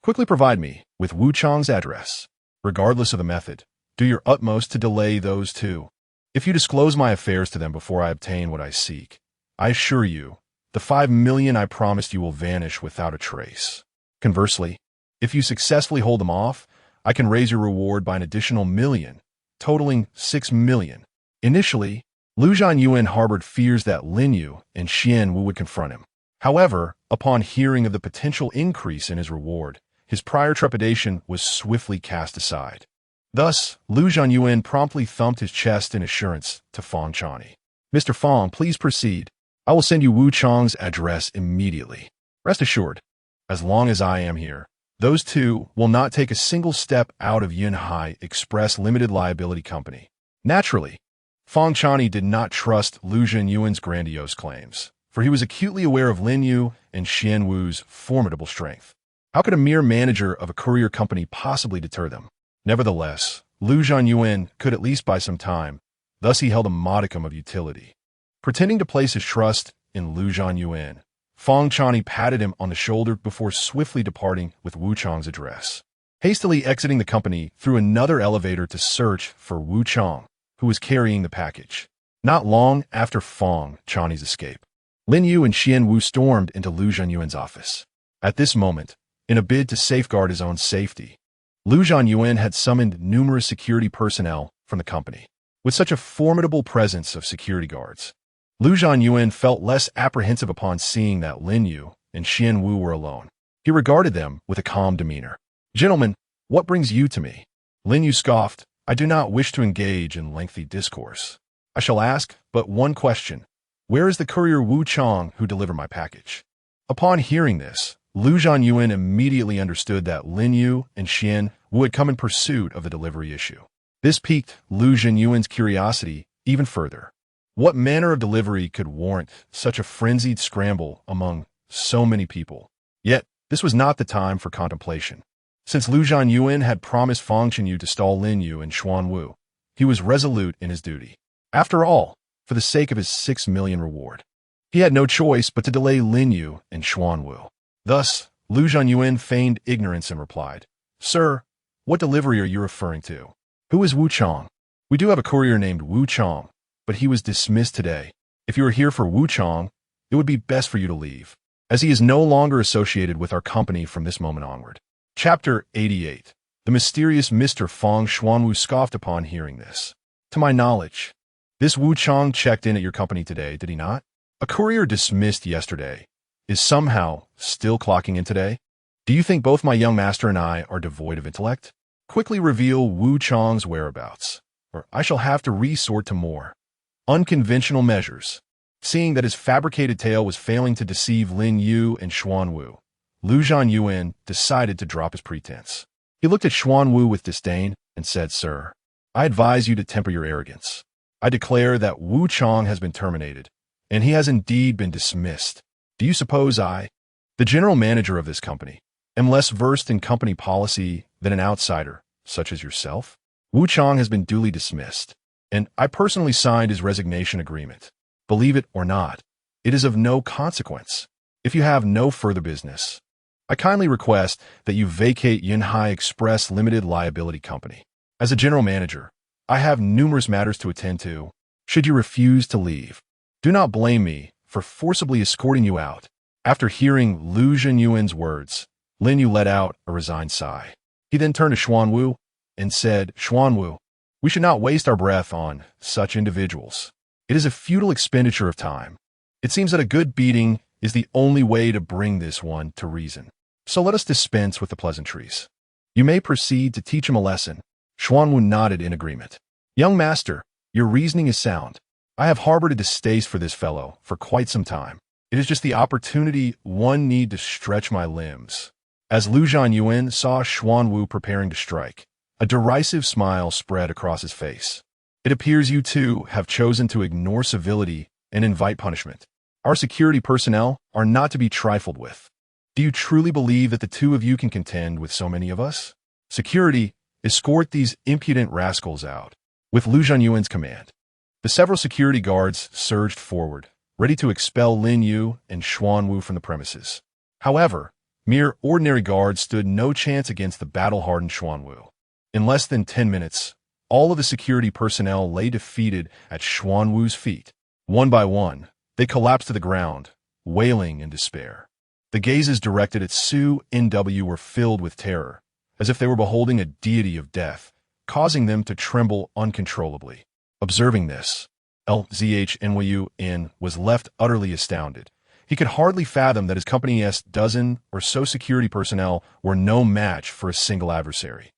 Speaker 1: quickly provide me with Wu Chang's address. Regardless of the method, do your utmost to delay those two. If you disclose my affairs to them before I obtain what I seek, I assure you, the 5 million I promised you will vanish without a trace. Conversely, if you successfully hold them off, I can raise your reward by an additional million, totaling 6 million. Initially, Lu Zhanyuan harbored fears that Lin Yu and Xian Wu would confront him. However, upon hearing of the potential increase in his reward, his prior trepidation was swiftly cast aside. Thus, Lu Zhanyuan promptly thumped his chest in assurance to Fang Chani. Mr. Fang, please proceed. I will send you Wu Chang's address immediately. Rest assured, as long as I am here, those two will not take a single step out of Yunhai Express Limited Liability Company. Naturally, Fang Chani did not trust Lu Zhanyuan's grandiose claims, for he was acutely aware of Lin Yu and Xian Wu's formidable strength. How could a mere manager of a courier company possibly deter them? Nevertheless, Lu Zhanyuan could at least buy some time, thus he held a modicum of utility. Pretending to place his trust in Lu Zhanyuan, Fang Chani patted him on the shoulder before swiftly departing with Wu Chang's address. Hastily exiting the company through another elevator to search for Wu Chang, who was carrying the package. Not long after Fang Chani's escape, Lin Yu and Xian Wu stormed into Lu Zhanyuan's office. At this moment, in a bid to safeguard his own safety, Lu Zhanyuan had summoned numerous security personnel from the company. With such a formidable presence of security guards, Lu Zhanyuan felt less apprehensive upon seeing that Lin Yu and Xian Wu were alone. He regarded them with a calm demeanor. Gentlemen, what brings you to me? Lin Yu scoffed. I do not wish to engage in lengthy discourse. I shall ask but one question. Where is the courier Wu Chang who delivered my package? Upon hearing this, Lu Zhanyuan immediately understood that Lin Yu and Xian Wu had come in pursuit of the delivery issue. This piqued Lu Zhanyuan's curiosity even further. What manner of delivery could warrant such a frenzied scramble among so many people? Yet, this was not the time for contemplation. Since Lu Zhanyuan had promised Fang Chenyu to stall Lin Yu and Xuan Wu, he was resolute in his duty. After all, for the sake of his 6 million reward, he had no choice but to delay Lin Yu and Xuan Wu. Thus, Lu Zhanyuan feigned ignorance and replied, Sir, what delivery are you referring to? Who is Wu Chang? We do have a courier named Wu Chang, but he was dismissed today. If you are here for Wu Chang, it would be best for you to leave, as he is no longer associated with our company from this moment onward. Chapter 88. The mysterious Mr. Fang Xuanwu scoffed upon hearing this. To my knowledge, this Wu Chang checked in at your company today, did he not? A courier dismissed yesterday is somehow still clocking in today? Do you think both my young master and I are devoid of intellect? Quickly reveal Wu Chang's whereabouts, or I shall have to resort to more unconventional measures. Seeing that his fabricated tale was failing to deceive Lin Yu and Xuan Wu, Lu Zhanyuan decided to drop his pretense. He looked at Xuan Wu with disdain and said, Sir, I advise you to temper your arrogance. I declare that Wu Chang has been terminated, and he has indeed been dismissed. Do you suppose I, the general manager of this company, am less versed in company policy than an outsider, such as yourself? Wu Chang has been duly dismissed, and I personally signed his resignation agreement. Believe it or not, it is of no consequence. If you have no further business, I kindly request that you vacate Yunhai Express Limited Liability Company. As a general manager, I have numerous matters to attend to. Should you refuse to leave, do not blame me for forcibly escorting you out. After hearing Lu Zhanyuan's words, Lin Yu let out a resigned sigh. He then turned to Xuan Wu and said, Xuan Wu, we should not waste our breath on such individuals. It is a futile expenditure of time. It seems that a good beating is the only way to bring this one to reason. So let us dispense with the pleasantries. You may proceed to teach him a lesson. Xuanwu nodded in agreement. Young master, your reasoning is sound. I have harbored a distaste for this fellow for quite some time. It is just the opportunity one need to stretch my limbs. As Lu Yuan saw Xuanwu preparing to strike, a derisive smile spread across his face. It appears you two have chosen to ignore civility and invite punishment. Our security personnel are not to be trifled with. Do you truly believe that the two of you can contend with so many of us? Security, escort these impudent rascals out. With Lu Yuan's command, the several security guards surged forward, ready to expel Lin Yu and Xuanwu from the premises. However, mere ordinary guards stood no chance against the battle-hardened Xuanwu. In less than 10 minutes, all of the security personnel lay defeated at Xuanwu's feet. One by one, they collapsed to the ground, wailing in despair. The gazes directed at Su Nw were filled with terror, as if they were beholding a deity of death, causing them to tremble uncontrollably. Observing this, Lin was left utterly astounded. He could hardly fathom that his company's dozen or so security personnel were no match for a single adversary.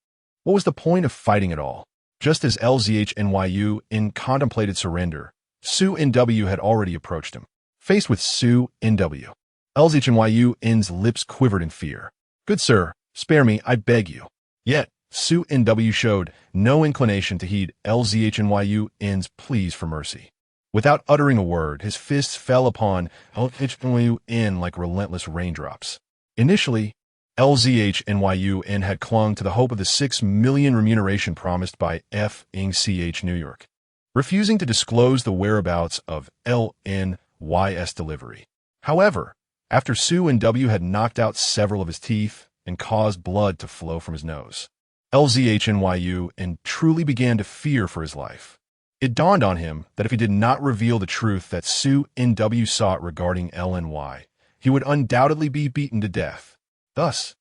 Speaker 1: What was the point of fighting at all? Just as Lin contemplated surrender, Su Nw had already approached him. Faced with Su Nw, Lin lips quivered in fear. Good sir, spare me, I beg you. Yet, Su Nw showed no inclination to heed Lin pleas for mercy. Without uttering a word, his fists fell upon Lin like relentless raindrops. Initially, Lin had clung to the hope of the 6 million remuneration promised by FNCH New York, refusing to disclose the whereabouts of Lin's delivery. However, after Su Nw had knocked out several of his teeth and caused blood to flow from his nose, Lin truly began to fear for his life. It dawned on him that if he did not reveal the truth that Su Nw sought regarding LNY, he would undoubtedly be beaten to death. Thus,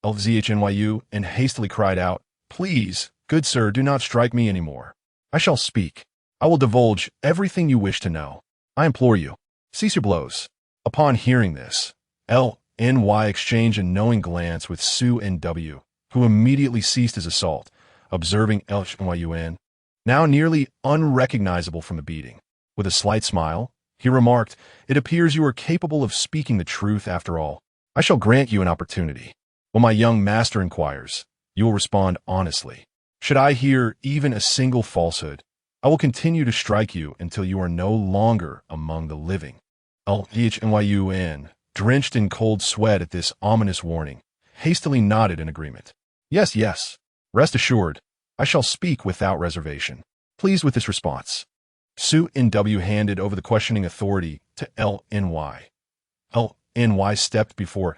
Speaker 1: Lin hastily cried out, "Please, good sir, do not strike me anymore. I shall speak. I will divulge everything you wish to know. I implore you, cease your blows." Upon hearing this, LNY exchanged a knowing glance with Su Nw, who immediately ceased his assault, observing Lin, now nearly unrecognizable from the beating. With a slight smile, he remarked, "It appears you are capable of speaking the truth after all. I shall grant you an opportunity. When my young master inquires, you will respond honestly. Should I hear even a single falsehood, I will continue to strike you until you are no longer among the living." Lin, drenched in cold sweat at this ominous warning, hastily nodded in agreement. Yes, yes. Rest assured, I shall speak without reservation." Pleased with this response, Su Nw handed over the questioning authority to LNY. LNY stepped before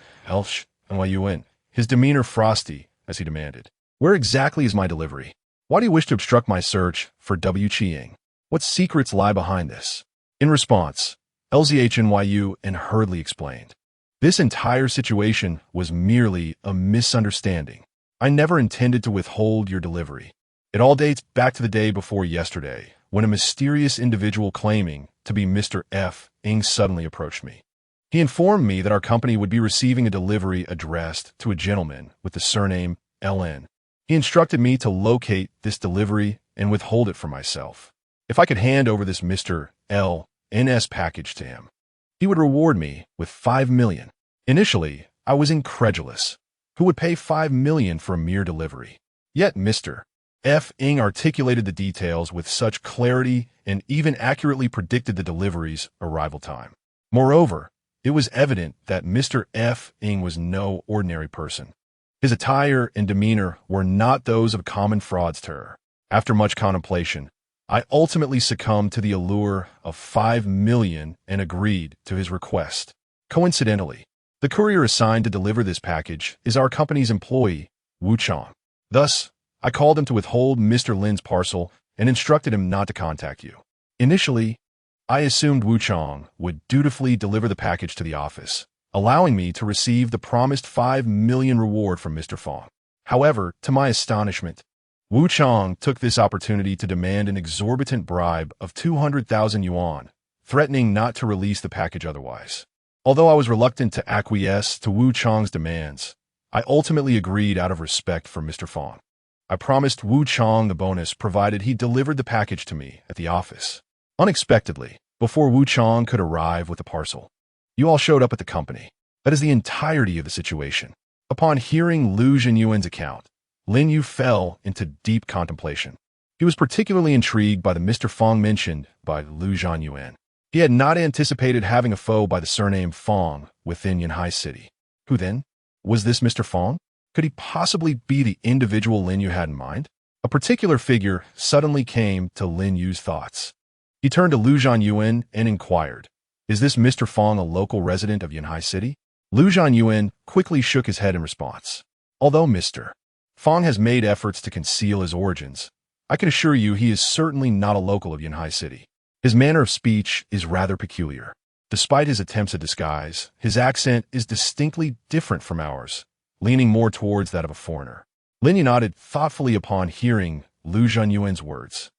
Speaker 1: Lin, his demeanor frosty as he demanded, "Where exactly is my delivery? Why do you wish to obstruct my search for W. Qiying? What secrets lie behind this?" In response, Lin hurriedly explained, "This entire situation was merely a misunderstanding. I never intended to withhold your delivery. It all dates back to the day before yesterday, when a mysterious individual claiming to be Mr. F. Ng suddenly approached me. He informed me that our company would be receiving a delivery addressed to a gentleman with the surname LN. He instructed me to locate this delivery and withhold it for myself. If I could hand over this Mr. LN's package to him, he would reward me with 5 million. Initially, I was incredulous. Who would pay 5 million for a mere delivery? Yet Mr. F. Ng articulated the details with such clarity and even accurately predicted the delivery's arrival time. Moreover, it was evident that Mr. F. Ng was no ordinary person. His attire and demeanor were not those of a common fraudster. After much contemplation, I ultimately succumbed to the allure of 5 million and agreed to his request. Coincidentally, the courier assigned to deliver this package is our company's employee, Wu Chang. Thus, I called him to withhold Mr. Lin's parcel and instructed him not to contact you. Initially, I assumed Wu Chang would dutifully deliver the package to the office, allowing me to receive the promised 5 million reward from Mr. Fong. However, to my astonishment, Wu Chang took this opportunity to demand an exorbitant bribe of 200,000 yuan, threatening not to release the package otherwise. Although I was reluctant to acquiesce to Wu Chang's demands, I ultimately agreed out of respect for Mr. Fong. I promised Wu Chong the bonus provided he delivered the package to me at the office. Unexpectedly, before Wu Chong could arrive with the parcel, you all showed up at the company. That is the entirety of the situation. Upon hearing Lu Jianyuan's account, Lin Yu fell into deep contemplation. He was particularly intrigued by the Mr. Fong mentioned by Lu Jianyuan. He had not anticipated having a foe by the surname Fong within Yanhai City. Who then? Was this Mr. Fong? Could he possibly be the individual Lin Yu had in mind? A particular figure suddenly came to Lin Yu's thoughts. He turned to Lu Jianyuan and inquired, "Is this Mr. Fong a local resident of Yanhai City?" Lu Jianyuan quickly shook his head in response. "Although Mr. Fong has made efforts to conceal his origins, I can assure you he is certainly not a local of Yanhai City. His manner of speech is rather peculiar. Despite his attempts at disguise, his accent is distinctly different from ours, leaning more towards that of a foreigner." Lin Yu nodded thoughtfully upon hearing Lu Jianyuan's words.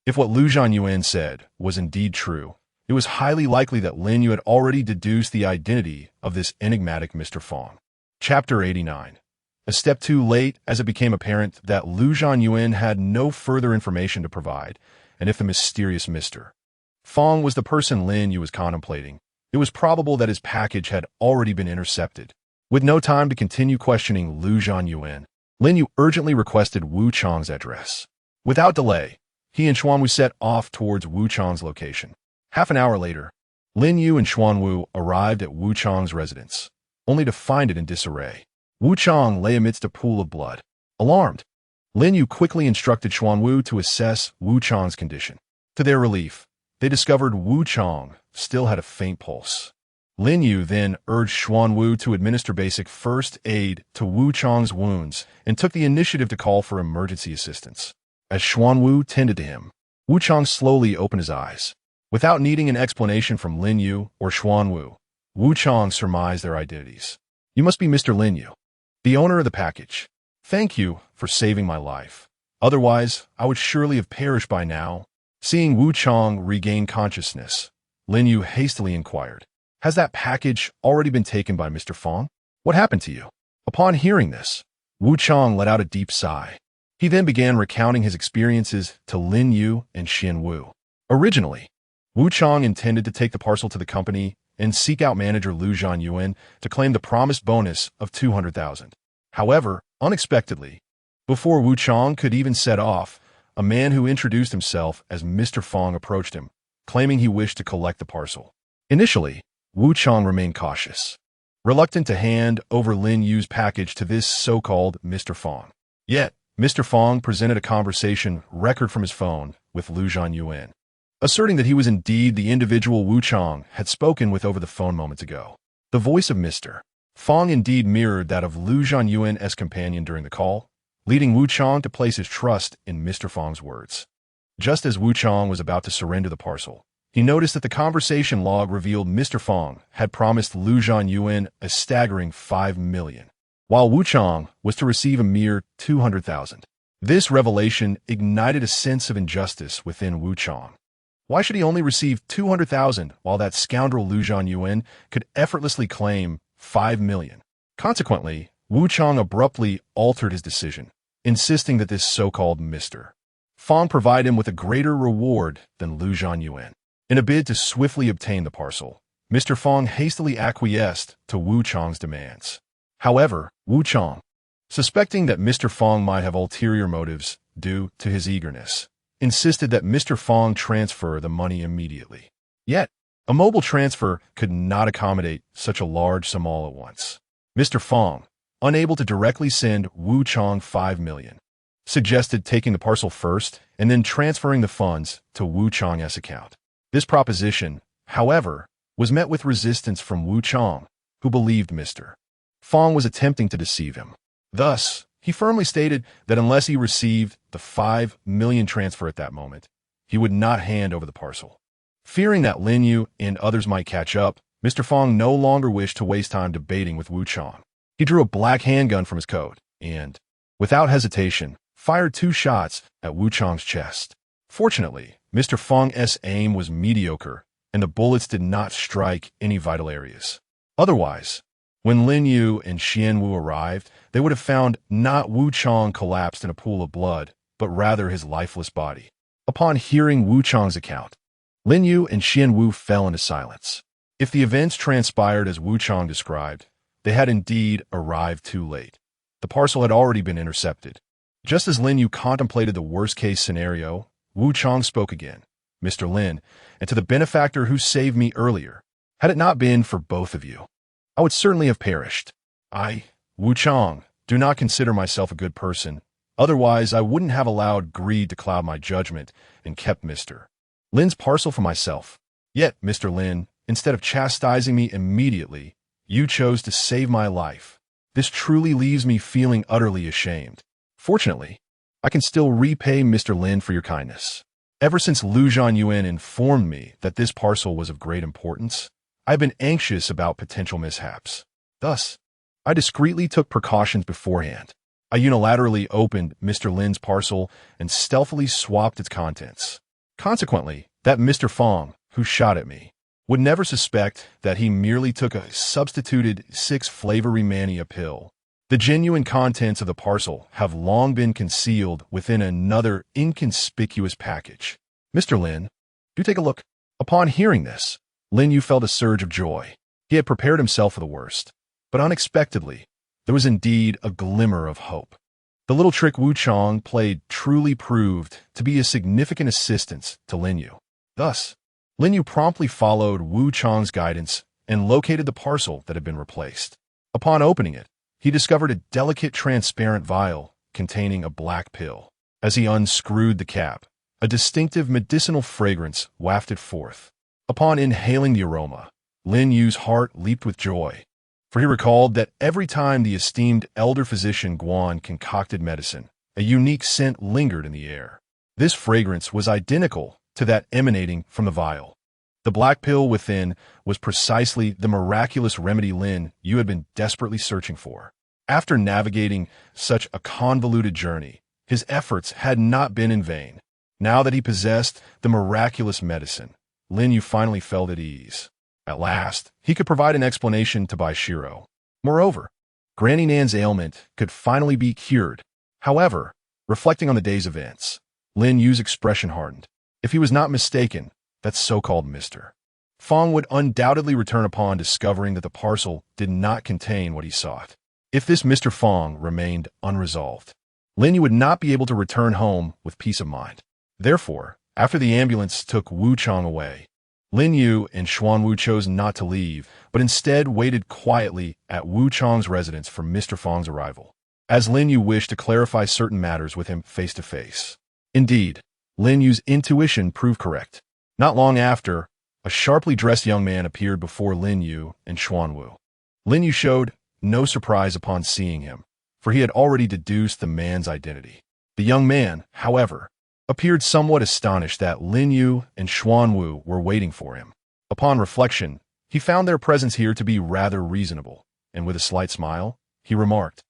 Speaker 1: If what Lu Jianyuan said was indeed true, it was highly likely that Lin Yu had already deduced the identity of this enigmatic Mr. Fong. Chapter 89. A step too late, as it became apparent that Lu Jianyuan had no further information to provide, and if the mysterious Mr. Fong was the person Lin Yu was contemplating, it was probable that his package had already been intercepted. With no time to continue questioning Lu Jianyuan, Lin Yu urgently requested Wu Chong's address. Without delay, he and Xuanwu set off towards Wu Chong's location. Half an hour later, Lin Yu and Xuanwu arrived at Wu Chong's residence, only to find it in disarray. Wu Chong lay amidst a pool of blood. Alarmed, Lin Yu quickly instructed Xuanwu to assess Wu Chong's condition. To their relief, they discovered Wu Chong still had a faint pulse. Lin Yu then urged Xuanwu to administer basic first aid to Wu Chong's wounds and took the initiative to call for emergency assistance. As Xuanwu tended to him, Wu Chong slowly opened his eyes. Without needing an explanation from Lin Yu or Xuanwu, Wu Chong surmised their identities. "You must be Mr. Lin Yu, the owner of the package. Thank you for saving my life. Otherwise, I would surely have perished by now." Seeing Wu Chong regain consciousness, Lin Yu hastily inquired, "Has that package already been taken by Mr. Fong? What happened to you?" Upon hearing this, Wu Chong let out a deep sigh. He then began recounting his experiences to Lin Yu and Xian Wu. Originally, Wu Chong intended to take the parcel to the company and seek out manager Lu Jianyuan to claim the promised bonus of 200,000. However, unexpectedly, before Wu Chong could even set off, a man who introduced himself as Mr. Fong approached him, claiming he wished to collect the parcel. Initially, Wu Chong remained cautious, reluctant to hand over Lin Yu's package to this so-called Mr. Fong. Yet, Mr. Fong presented a conversation record from his phone with Lu Jianyuan, asserting that he was indeed the individual Wu Chong had spoken with over the phone moments ago. The voice of Mr. Fong indeed mirrored that of Lu Jianyuan's companion during the call, leading Wu Chong to place his trust in Mr. Fong's words. Just as Wu Chong was about to surrender the parcel, he noticed that the conversation log revealed Mr. Fong had promised Lu Jianyuan a staggering 5 million, while Wu Chong was to receive a mere 200,000. This revelation ignited a sense of injustice within Wu Chong. Why should he only receive 200,000 while that scoundrel Lu Jianyuan could effortlessly claim 5 million? Consequently, Wu Chong abruptly altered his decision, insisting that this so-called Mr. Fong provide him with a greater reward than Lu Jianyuan. In a bid to swiftly obtain the parcel, Mr. Fong hastily acquiesced to Wu Chong's demands. However, Wu Chong, suspecting that Mr. Fong might have ulterior motives due to his eagerness, insisted that Mr. Fong transfer the money immediately. Yet, a mobile transfer could not accommodate such a large sum all at once. Mr. Fong, unable to directly send Wu Chong 5 million, suggested taking the parcel first and then transferring the funds to Wu Chong's account. This proposition, however, was met with resistance from Wu Chong, who believed Mr. Fong was attempting to deceive him. Thus, he firmly stated that unless he received the 5 million transfer at that moment, he would not hand over the parcel. Fearing that Lin Yu and others might catch up, Mr. Fong no longer wished to waste time debating with Wu Chong. He drew a black handgun from his coat and, without hesitation, fired 2 shots at Wu Chong's chest. Fortunately, Mr. Fong's aim was mediocre, and the bullets did not strike any vital areas. Otherwise, When Lin Yu and Xian Wu arrived, they would have found not Wu Chang collapsed in a pool of blood, but rather his lifeless body. Upon hearing Wu Chang's account, Lin Yu and Xian Wu fell into silence. If the events transpired as Wu Chang described, they had indeed arrived too late. The parcel had already been intercepted. Just as Lin Yu contemplated the worst-case scenario, Wu Chang spoke again. Mr. Lin, and to the benefactor who saved me earlier, had it not been for both of you, I would certainly have perished. I, Wu Chang, do not consider myself a good person. Otherwise, I wouldn't have allowed greed to cloud my judgment and kept Mr. Lin's parcel for myself. Yet, Mr. Lin, instead of chastising me immediately, you chose to save my life. This truly leaves me feeling utterly ashamed. Fortunately, I can still repay Mr. Lin for your kindness. Ever since Lu Zhanyuan informed me that this parcel was of great importance, I've been anxious about potential mishaps. Thus, I discreetly took precautions beforehand. I unilaterally opened Mr. Lin's parcel and stealthily swapped its contents. Consequently, that Mr. Fong, who shot at me, would never suspect that he merely took a substituted 6-flavor Remania pill. The genuine contents of the parcel have long been concealed within another inconspicuous package. Mr. Lin, do take a look. Upon hearing this, Lin Yu felt a surge of joy. He had prepared himself for the worst, but unexpectedly, there was indeed a glimmer of hope. The little trick Wu Chang played truly proved to be a significant assistance to Lin Yu. Thus, Lin Yu promptly followed Wu Chang's guidance and located the parcel that had been replaced. Upon opening it, he discovered a delicate transparent vial containing a black pill. As he unscrewed the cap, a distinctive medicinal fragrance wafted forth. Upon inhaling the aroma, Lin Yu's heart leaped with joy, for he recalled that every time the esteemed elder physician Guan concocted medicine, a unique scent lingered in the air. This fragrance was identical to that emanating from the vial. The black pill within was precisely the miraculous remedy Lin Yu had been desperately searching for. After navigating such a convoluted journey, his efforts had not been in vain. Now that he possessed the miraculous medicine, Lin Yu finally felt at ease. At last, he could provide an explanation to Bai Xirou. Moreover, Granny Nan's ailment could finally be cured. However, reflecting on the day's events, Lin Yu's expression hardened. If he was not mistaken, that so-called Mr. Fong would undoubtedly return upon discovering that the parcel did not contain what he sought. If this Mr. Fong remained unresolved, Lin Yu would not be able to return home with peace of mind. Therefore, after the ambulance took Wu Chang away, Lin Yu and Xuan Wu chose not to leave, but instead waited quietly at Wu Chang's residence for Mr. Fong's arrival, as Lin Yu wished to clarify certain matters with him face to face. Indeed, Lin Yu's intuition proved correct. Not long after, a sharply dressed young man appeared before Lin Yu and Xuan Wu. Lin Yu showed no surprise upon seeing him, for he had already deduced the man's identity. The young man, however, appeared somewhat astonished that Lin Yu and Xuan Wu were waiting for him. Upon reflection, he found their presence here to be rather reasonable, and with a slight smile, he remarked,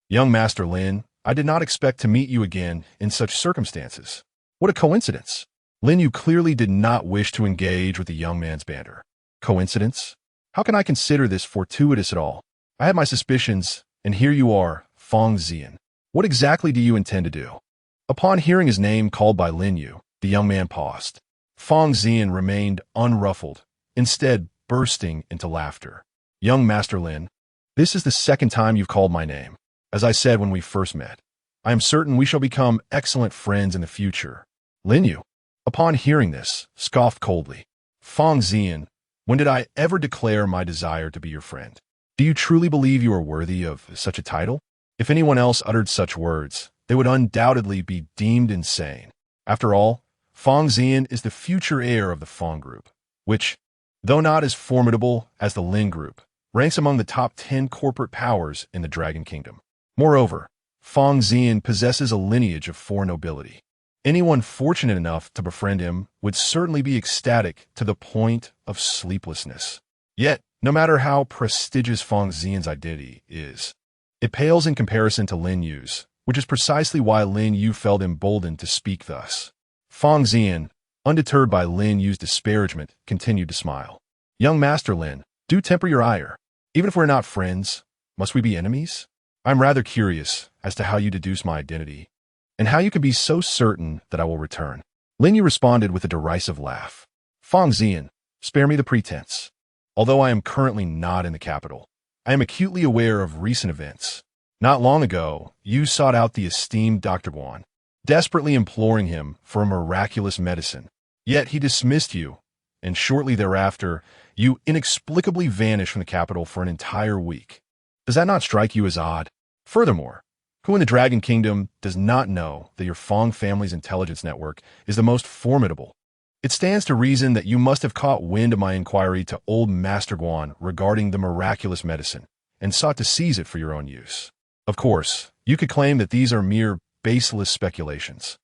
Speaker 1: "Young Master Lin, I did not expect to meet you again in such circumstances. What a coincidence!" Lin Yu clearly did not wish to engage with the young man's banter. Coincidence? How can I consider this fortuitous at all? I had my suspicions, and here you are, Fong Zian. What exactly do you intend to do? Upon hearing his name called by Lin Yu, the young man paused. Fong Zian remained unruffled, instead bursting into laughter. "Young Master Lin, this is the second time you've called my name. As I said when we first met, I am certain we shall become excellent friends in the future." Lin Yu, upon hearing this, scoffed coldly. "Fong Zian, when did I ever declare my desire to be your friend? Do you truly believe you are worthy of such a title? If anyone else uttered such words, they would undoubtedly be deemed insane. After all, Fong Zian is the future heir of the Fong Group, which, though not as formidable as the Lin Group, ranks among the top 10 corporate powers in the Dragon Kingdom. Moreover, Fong Zian possesses a lineage of foreign nobility. Anyone fortunate enough to befriend him would certainly be ecstatic to the point of sleeplessness. Yet, no matter how prestigious Fong Zian's identity is, it pales in comparison to Lin Yu's, which is precisely why Lin Yu felt emboldened to speak thus. Fong Zian, undeterred by Lin Yu's disparagement, continued to smile. "Young Master Lin, do temper your ire. Even if we're not friends, must we be enemies? I'm rather curious as to how you deduce my identity, and how you can be so certain that I will return. Lin Yu responded with a derisive laugh. Fang Xian, spare me the pretense. Although I am currently not in the capital, I am acutely aware of recent events. Not long ago, you sought out the esteemed Dr. Guan, desperately imploring him for a miraculous medicine. Yet he dismissed you, and shortly thereafter, you inexplicably vanished from the capital for an entire week. Does that not strike you as odd? Furthermore, who in the Dragon Kingdom does not know that your Fang family's intelligence network is the most formidable? It stands to reason that you must have caught wind of my inquiry to old Master Guan regarding the miraculous medicine, and sought to seize it for your own use. Of course, you could claim that these are mere baseless speculations.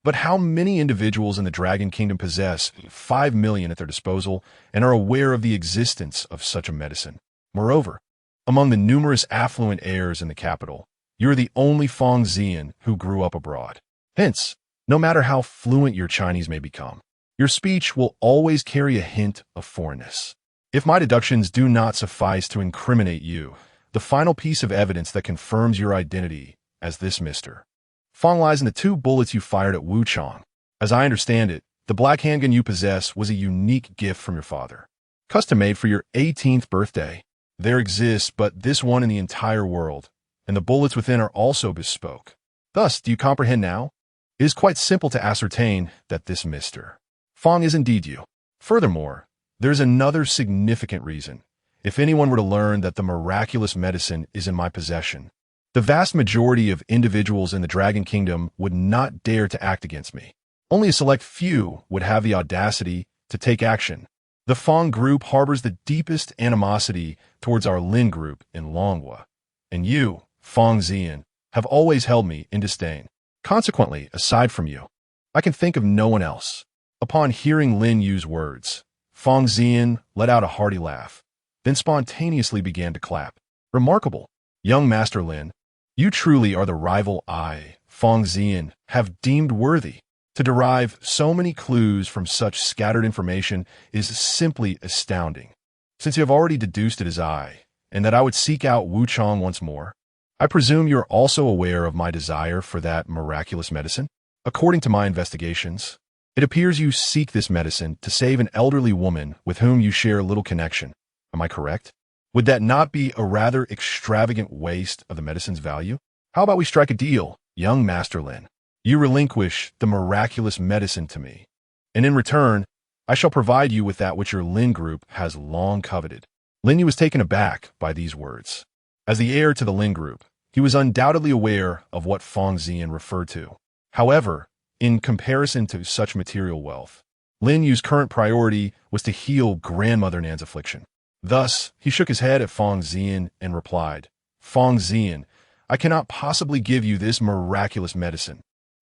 Speaker 1: But how many individuals in the Dragon Kingdom possess 5 million at their disposal and are aware of the existence of such a medicine? Moreover, among the numerous affluent heirs in the capital, you are the only Fang Xian who grew up abroad. Hence, no matter how fluent your Chinese may become, your speech will always carry a hint of foreignness. If my deductions do not suffice to incriminate you, the final piece of evidence that confirms your identity as this Mr. Fang lies in the 2 bullets you fired at Wu Chang. As I understand it, the black handgun you possess was a unique gift from your father, custom-made for your 18th birthday. There exists but this one in the entire world, and the bullets within are also bespoke. Thus, do you comprehend now? It is quite simple to ascertain that this Mr. Fang is indeed you. Furthermore, there is another significant reason. If anyone were to learn that the miraculous medicine is in my possession, the vast majority of individuals in the Dragon Kingdom would not dare to act against me. Only a select few would have the audacity to take action. The Fang group harbors the deepest animosity towards our Lin group in Longhua, and you, Fang Xian, have always held me in disdain. Consequently, aside from you, I can think of no one else. Upon hearing Lin Yu's words, Fang Xian let out a hearty laugh, then spontaneously began to clap. Remarkable, young Master Lin. You truly are the rival I, Fang Xian, have deemed worthy. To derive so many clues from such scattered information is simply astounding. Since you have already deduced it as I, and that I would seek out Wu Chang once more, I presume you're also aware of my desire for that miraculous medicine? According to my investigations, it appears you seek this medicine to save an elderly woman with whom you share little connection. Am I correct? Would that not be a rather extravagant waste of the medicine's value? How about we strike a deal, young Master Lin? You relinquish the miraculous medicine to me, and in return, I shall provide you with that which your Lin group has long coveted. Lin Yu was taken aback by these words. As the heir to the Lin group, he was undoubtedly aware of what Fang Xian referred to. However, in comparison to such material wealth, Lin Yu's current priority was to heal Grandmother Nan's affliction. Thus, he shook his head at Fang Xian and replied, Fang Xian, I cannot possibly give you this miraculous medicine.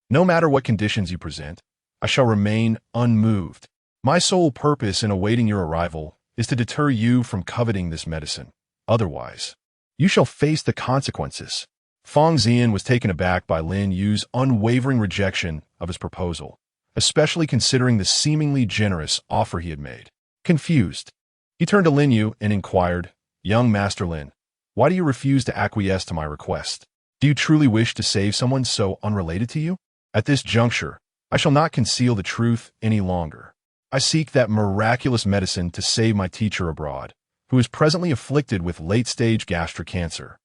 Speaker 1: No matter what conditions you present, I shall remain unmoved. My sole purpose in awaiting your arrival is to deter you from coveting this medicine. Otherwise, you shall face the consequences. Fang Xian was taken aback by Lin Yu's unwavering rejection of his proposal, especially considering the seemingly generous offer he had made. Confused, he turned to Lin Yu and inquired, Young Master Lin, why do you refuse to acquiesce to my request? Do you truly wish to save someone so unrelated to you? At this juncture, I shall not conceal the truth any longer. I seek that miraculous medicine to save my teacher abroad, who is presently afflicted with late-stage gastric cancer.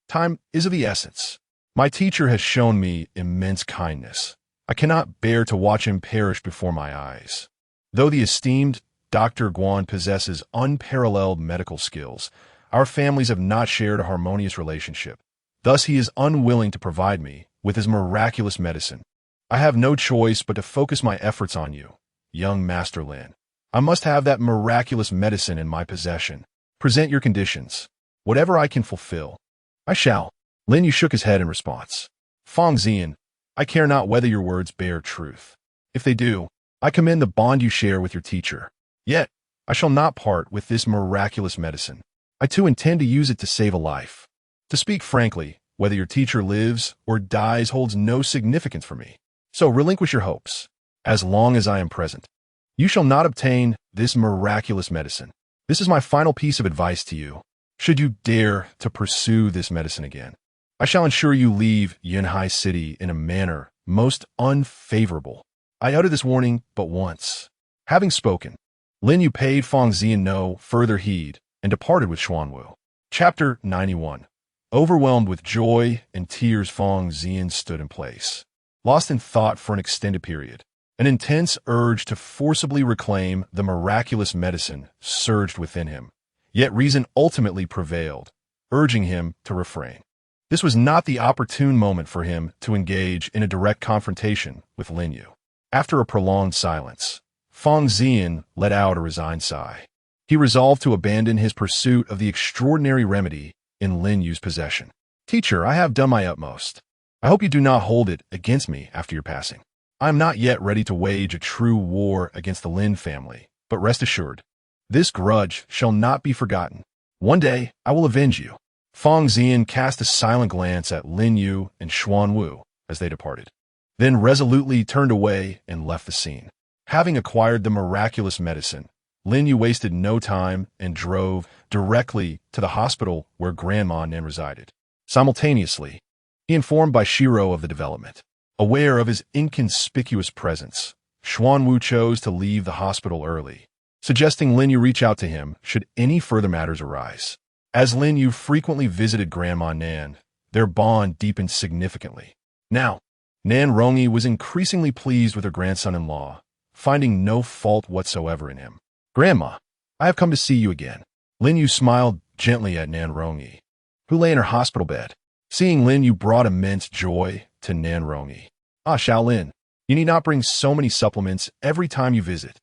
Speaker 1: Time is of the essence. My teacher has shown me immense kindness. I cannot bear to watch him perish before my eyes. Though the esteemed Dr. Guan possesses unparalleled medical skills, our families have not shared a harmonious relationship. Thus he is unwilling to provide me with his miraculous medicine. I have no choice but to focus my efforts on you, young Master Lin. I must have that miraculous medicine in my possession. Present your conditions. Whatever I can fulfill, I shall. Lin Yu shook his head in response. Fang Xian, I care not whether your words bear truth. If they do, I commend the bond you share with your teacher. Yet, I shall not part with this miraculous medicine. I too intend to use it to save a life. To speak frankly, whether your teacher lives or dies holds no significance for me. So relinquish your hopes. As long as I am present, you shall not obtain this miraculous medicine. This is my final piece of advice to you. Should you dare to pursue this medicine again, I shall ensure you leave Yunhai City in a manner most unfavorable. I uttered this warning but once. Having spoken, Lin Yu paid Feng Zian no further heed and departed with Xuanwu. Chapter 91. Overwhelmed with joy and tears, Feng Zian stood in place, lost in thought for an extended period. An intense urge to forcibly reclaim the miraculous medicine surged within him, yet reason ultimately prevailed, urging him to refrain. This was not the opportune moment for him to engage in a direct confrontation with Lin Yu. After a prolonged silence, Feng Zian let out a resigned sigh. He resolved to abandon his pursuit of the extraordinary remedy in Lin Yu's possession. Teacher, I have done my utmost. I hope you do not hold it against me after your passing. I am not yet ready to wage a true war against the Lin family, but rest assured, this grudge shall not be forgotten. One day, I will avenge you. Feng Zian cast a silent glance at Lin Yu and Xuanwu as they departed, then resolutely turned away and left the scene. Having acquired the miraculous medicine, Lin Yu wasted no time and drove directly to the hospital where Grandma Nan resided. Simultaneously, he informed Bai Xirou of the development. Aware of his inconspicuous presence, Xuanwu chose to leave the hospital early, suggesting Lin Yu reach out to him should any further matters arise. As Lin Yu frequently visited Grandma Nan, their bond deepened significantly. Now, Nan Rongyi was increasingly pleased with her grandson-in-law, finding no fault whatsoever in him. Grandma, I have come to see you again. Lin Yu smiled gently at Nan Rongyi, who lay in her hospital bed. Seeing Lin Yu brought immense joy to Nan Rongyi. Ah, Shaolin, you need not bring so many supplements every time you visit.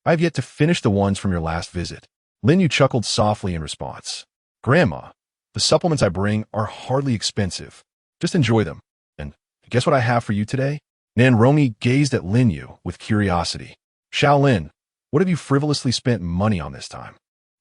Speaker 1: I have yet to finish the ones from your last visit. Lin Yu chuckled softly in response. Grandma, the supplements I bring are hardly expensive. Just enjoy them. And guess what I have for you today? Nan Rongyi gazed at Lin Yu with curiosity. Shaolin, what have you frivolously spent money on this time?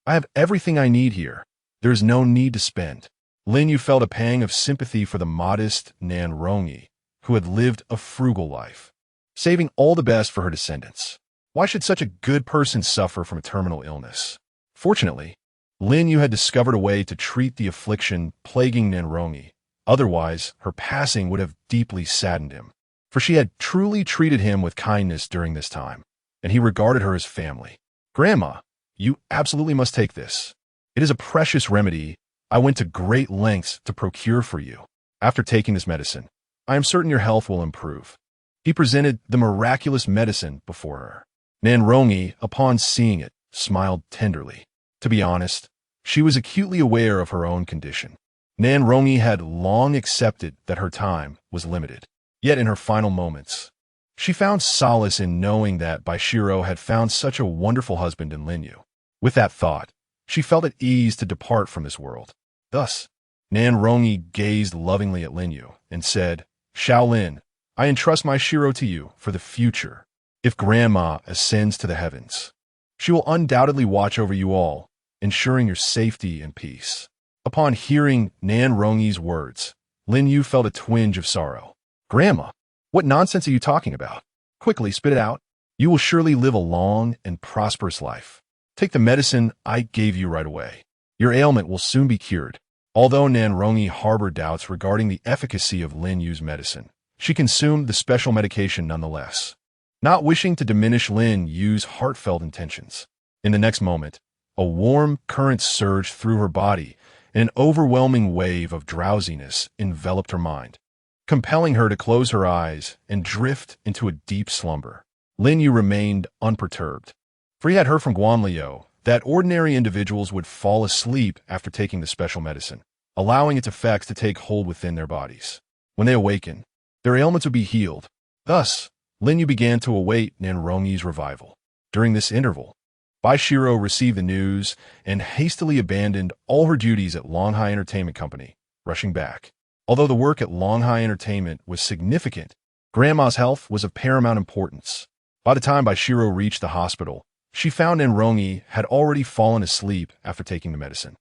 Speaker 1: I have everything I need here. There is no need to spend. Lin Yu felt a pang of sympathy for the modest Nan Rongyi, who had lived a frugal life, saving all the best for her descendants. Why should such a good person suffer from a terminal illness? Fortunately, Lin Yu had discovered a way to treat the affliction plaguing Nan Rongyi. Otherwise, her passing would have deeply saddened him, for she had truly treated him with kindness during this time, and he regarded her as family. Grandma, you absolutely must take this. It is a precious remedy I went to great lengths to procure for you. After taking this medicine, I am certain your health will improve. He presented the miraculous medicine before her. Nan Rongyi, upon seeing it, smiled tenderly. To be honest, she was acutely aware of her own condition. Nan Rongyi had long accepted that her time was limited. Yet in her final moments, she found solace in knowing that Bai Xirou had found such a wonderful husband in Lin Yu. With that thought, she felt at ease to depart from this world. Thus, Nan Rongyi gazed lovingly at Lin Yu and said, Shaolin, I entrust my Xirou to you for the future. If Grandma ascends to the heavens, she will undoubtedly watch over you all, ensuring your safety and peace. Upon hearing Nan Rongyi's words, Lin Yu felt a twinge of sorrow. Grandma, what nonsense are you talking about? Quickly, spit it out. You will surely live a long and prosperous life. Take the medicine I gave you right away. Your ailment will soon be cured. Although Nan Rongyi harbored doubts regarding the efficacy of Lin Yu's medicine, she consumed the special medication nonetheless, not wishing to diminish Lin Yu's heartfelt intentions. In the next moment, a warm current surged through her body, and an overwhelming wave of drowsiness enveloped her mind, compelling her to close her eyes and drift into a deep slumber. Lin Yu remained unperturbed, for he had heard from Guan Liu that ordinary individuals would fall asleep after taking the special medicine, allowing its effects to take hold within their bodies. When they awakened, their ailments would be healed. Thus, Lin Yu began to await Nan Rongyi's revival. During this interval, Bai Xirou received the news and hastily abandoned all her duties at Longhai Entertainment Company, rushing back. Although the work at Longhai Entertainment was significant, Grandma's health was of paramount importance. By the time Bai Xirou reached the hospital, she found Nan Rongyi had already fallen asleep after taking the medicine.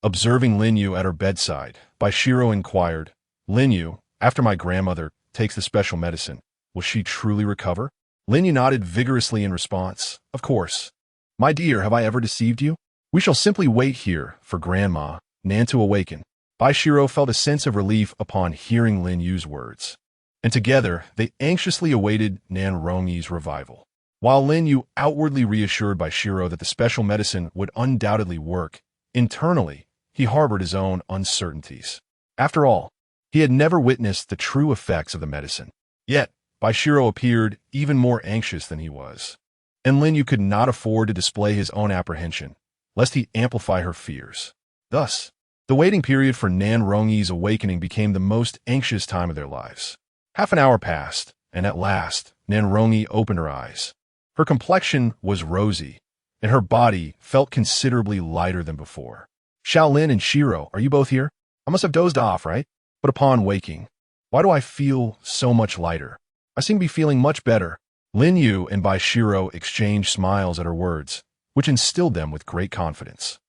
Speaker 1: Observing Lin Yu at her bedside, Bai Xirou inquired, Lin Yu, after my grandmother takes the special medicine, will she truly recover? Lin Yu nodded vigorously in response. Of course. My dear, have I ever deceived you? We shall simply wait here for Grandma Nan to awaken. Bai Xirou felt a sense of relief upon hearing Lin Yu's words, and together they anxiously awaited Nan Rongyi's revival. While Lin Yu outwardly reassured Bai Xirou that the special medicine would undoubtedly work, internally he harbored his own uncertainties. After all, he had never witnessed the true effects of the medicine. Yet, Bai Xirou appeared even more anxious than he was, and Lin Yu could not afford to display his own apprehension, lest he amplify her fears. Thus, the waiting period for Nan Rongyi's awakening became the most anxious time of their lives. Half an hour passed, and at last, Nan Rongyi opened her eyes. Her complexion was rosy, and her body felt considerably lighter than before. Shaolin and Xirou, are you both here? I must have dozed off, right? But upon waking, why do I feel so much lighter? I seem to be feeling much better. Lin Yu and Bai Xirou exchanged smiles at her words, which instilled them with great confidence.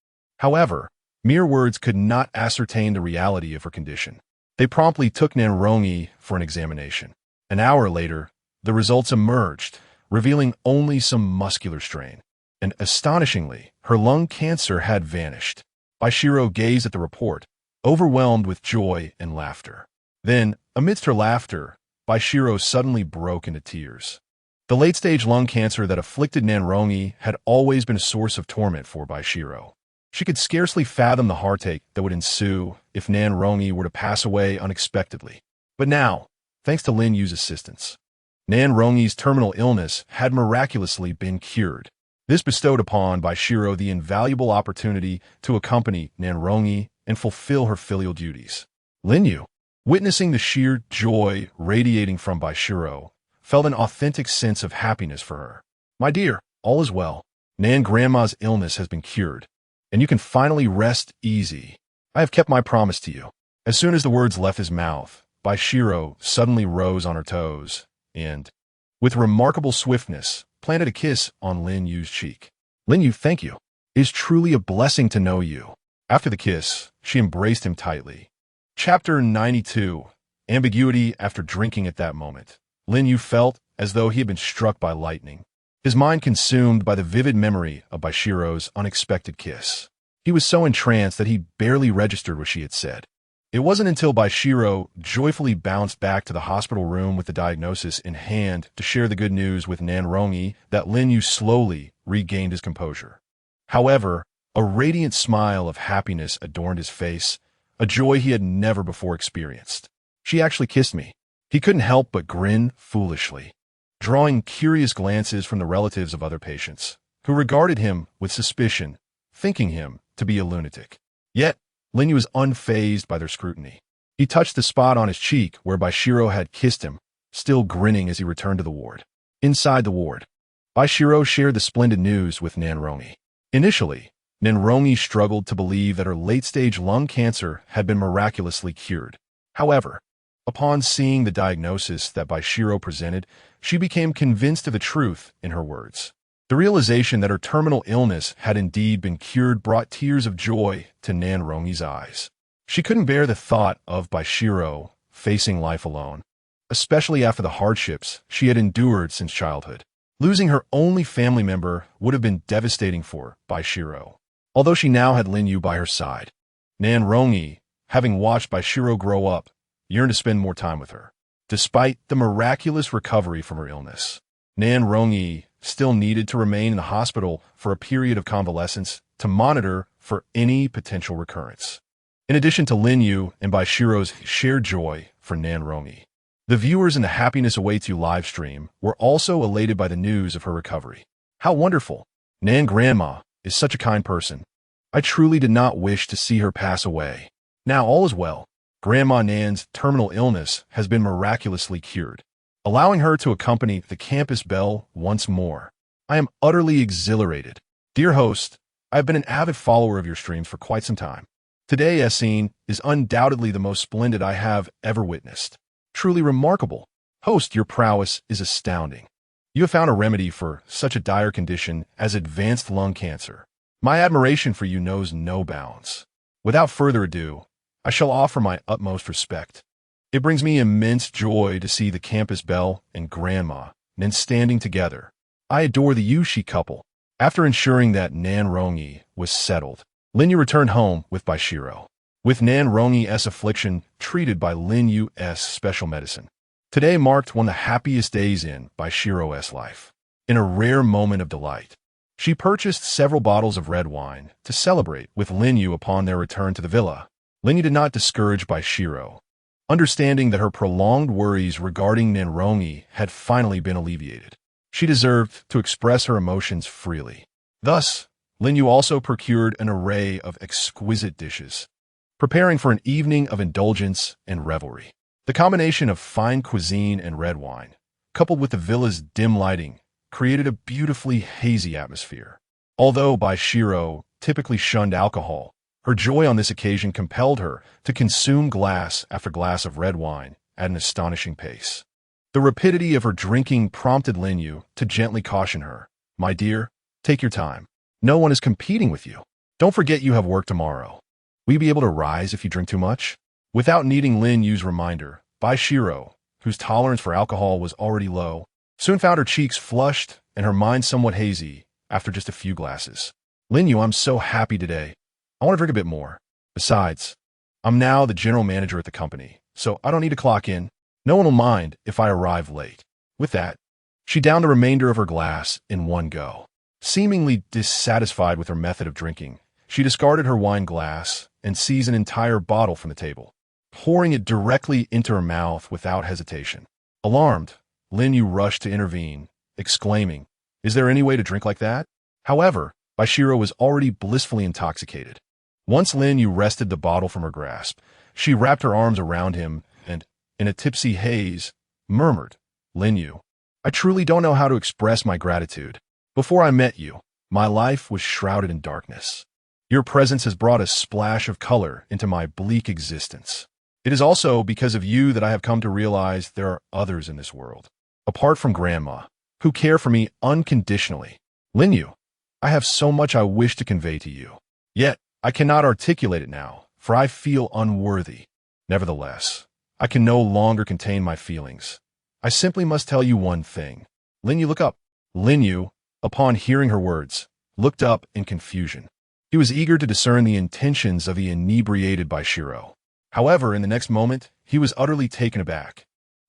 Speaker 1: However, mere words could not ascertain the reality of her condition. They promptly took Nan Rongyi for an examination. An hour later, the results emerged, revealing only some muscular strain. And astonishingly, her lung cancer had vanished. Bai Xirou gazed at the report, overwhelmed with joy and laughter. Then, amidst her laughter, Bai Xirou suddenly broke into tears. The late-stage lung cancer that afflicted Nan Rongyi had always been a source of torment for Bai Xirou. She could scarcely fathom the heartache that would ensue if Nan Rongyi were to pass away unexpectedly. But now, thanks to Lin Yu's assistance, Nan Rongyi's terminal illness had miraculously been cured. This bestowed upon Bai Xirou the invaluable opportunity to accompany Nan Rongyi and fulfill her filial duties. Lin Yu, witnessing the sheer joy radiating from Bai Xirou, felt an authentic sense of happiness for her. My dear, all is well. Nan Grandma's illness has been cured, and you can finally rest easy. I have kept my promise to you. As soon as the words left his mouth, Bai Xirou suddenly rose on her toes and, with remarkable swiftness, planted a kiss on Lin Yu's cheek. Lin Yu, thank you. It is truly a blessing to know you. After the kiss, she embraced him tightly. Chapter 92. Ambiguity after drinking at that moment. Lin Yu felt as though he had been struck by lightning, his mind consumed by the vivid memory of Bai Xirou's unexpected kiss. He was so entranced that he barely registered what she had said. It wasn't until Bai Xirou joyfully bounced back to the hospital room with the diagnosis in hand to share the good news with Nan Rongyi that Lin Yu slowly regained his composure. However, a radiant smile of happiness adorned his face, a joy he had never before experienced. She actually kissed me. He couldn't help but grin foolishly, drawing curious glances from the relatives of other patients, who regarded him with suspicion, thinking him to be a lunatic. Yet, Lin Yu was unfazed by their scrutiny. He touched the spot on his cheek where Bai Xirou had kissed him, still grinning as he returned to the ward. Inside the ward, Bai Xirou shared the splendid news with Nan Rongyi. Initially, Nan Rongyi struggled to believe that her late-stage lung cancer had been miraculously cured. However, upon seeing the diagnosis that Bai Xirou presented, she became convinced of the truth in her words. The realization that her terminal illness had indeed been cured brought tears of joy to Nan Rongyi's eyes. She couldn't bear the thought of Bai Xirou facing life alone, especially after the hardships she had endured since childhood. Losing her only family member would have been devastating for Bai Xirou. Although she now had Lin Yu by her side, Nan Rongyi, having watched Bai Xirou grow up, yearned to spend more time with her. Despite the miraculous recovery from her illness, Nan Rongyi still needed to remain in the hospital for a period of convalescence to monitor for any potential recurrence. In addition to Lin Yu and Bai Xirou's shared joy for Nan Rongyi, the viewers in the Happiness Awaits You live stream were also elated by the news of her recovery. How wonderful! Nan Grandma is such a kind person. I truly did not wish to see her pass away. Now all is well. Grandma Nan's terminal illness has been miraculously cured, allowing her to accompany the campus belle once more. I am utterly exhilarated. Dear host, I have been an avid follower of your streams for quite some time. Today's scene is undoubtedly the most splendid I have ever witnessed. Truly remarkable. Host, your prowess is astounding. You have found a remedy for such a dire condition as advanced lung cancer. My admiration for you knows no bounds. Without further ado, I shall offer my utmost respect. It brings me immense joy to see the campus belle and Grandma Nan standing together. I adore the Yu-Shi couple. After ensuring that Nan Rongyi was settled, Lin Yu returned home with Bai Xirou, with Nan Rongyi's affliction treated by Lin Yu's special medicine. Today marked one of the happiest days in Bai Xirou's life. In a rare moment of delight, she purchased several bottles of red wine to celebrate with Lin Yu upon their return to the villa. Lin Yu did not discourage Bai Xirou, understanding that her prolonged worries regarding Nan Rongyi had finally been alleviated. She deserved to express her emotions freely. Thus, Lin Yu also procured an array of exquisite dishes, preparing for an evening of indulgence and revelry. The combination of fine cuisine and red wine, coupled with the villa's dim lighting, created a beautifully hazy atmosphere. Although Bai Xirou typically shunned alcohol, her joy on this occasion compelled her to consume glass after glass of red wine at an astonishing pace. The rapidity of her drinking prompted Lin Yu to gently caution her. "My dear, take your time. No one is competing with you. Don't forget you have work tomorrow. Will you be able to rise if you drink too much?" Without needing Lin Yu's reminder, Bai Xirou, whose tolerance for alcohol was already low, soon found her cheeks flushed and her mind somewhat hazy after just a few glasses. "Lin Yu, I'm so happy today. I want to drink a bit more. Besides, I'm now the general manager at the company, so I don't need to clock in. No one will mind if I arrive late." With that, she downed the remainder of her glass in one go. Seemingly dissatisfied with her method of drinking, she discarded her wine glass and seized an entire bottle from the table, pouring it directly into her mouth without hesitation. Alarmed, Lin Yu rushed to intervene, exclaiming, "Is there any way to drink like that?" However, Bai Xirou was already blissfully intoxicated. Once Lin Yu wrested the bottle from her grasp, she wrapped her arms around him and, in a tipsy haze, murmured, "Lin Yu, I truly don't know how to express my gratitude. Before I met you, my life was shrouded in darkness. Your presence has brought a splash of color into my bleak existence. It is also because of you that I have come to realize there are others in this world, apart from Grandma, who care for me unconditionally. Lin Yu, I have so much I wish to convey to you. Yet, I cannot articulate it now, for I feel unworthy. Nevertheless, I can no longer contain my feelings. I simply must tell you one thing." "Lin Yu, look up." Lin Yu, upon hearing her words, looked up in confusion. He was eager to discern the intentions of the inebriated Bai Xirou. However, in the next moment, he was utterly taken aback.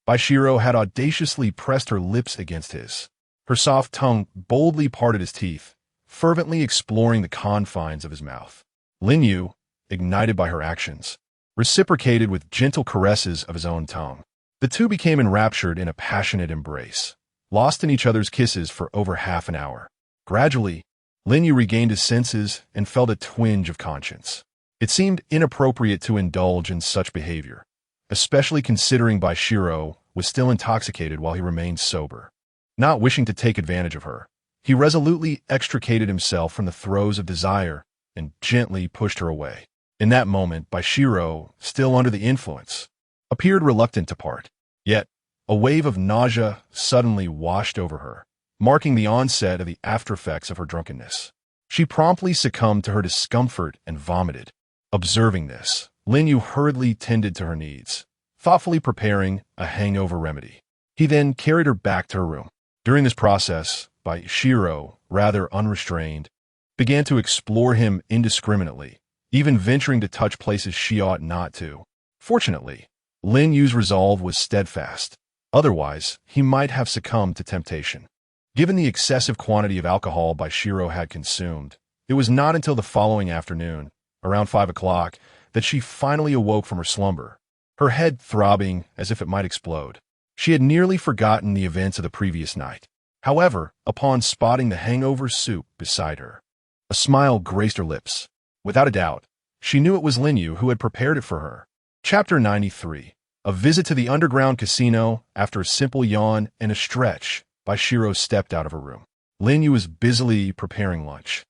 Speaker 1: Bai Xirou had audaciously pressed her lips against his. Her soft tongue boldly parted his teeth, fervently exploring the confines of his mouth. Lin Yu, ignited by her actions, reciprocated with gentle caresses of his own tongue. The two became enraptured in a passionate embrace, lost in each other's kisses for over half an hour. Gradually, Lin Yu regained his senses and felt a twinge of conscience. It seemed inappropriate to indulge in such behavior, especially considering Bai Xirou was still intoxicated while he remained sober. Not wishing to take advantage of her, he resolutely extricated himself from the throes of desire and gently pushed her away. In that moment, Bai Xirou, still under the influence, appeared reluctant to part. Yet, a wave of nausea suddenly washed over her, marking the onset of the aftereffects of her drunkenness. She promptly succumbed to her discomfort and vomited. Observing this, Lin Yu hurriedly tended to her needs, thoughtfully preparing a hangover remedy. He then carried her back to her room. During this process, Bai Xirou, rather unrestrained, began to explore him indiscriminately, even venturing to touch places she ought not to. Fortunately, Lin Yu's resolve was steadfast. Otherwise, he might have succumbed to temptation. Given the excessive quantity of alcohol Bai Xirou had consumed, it was not until the following afternoon, around 5 o'clock, that she finally awoke from her slumber, her head throbbing as if it might explode. She had nearly forgotten the events of the previous night. However, upon spotting the hangover soup beside her, a smile graced her lips. Without a doubt, she knew it was Lin Yu who had prepared it for her. Chapter 93. A visit to the underground casino. After a simple yawn and a stretch, Bai Xirou stepped out of her room. Lin Yu was busily preparing lunch,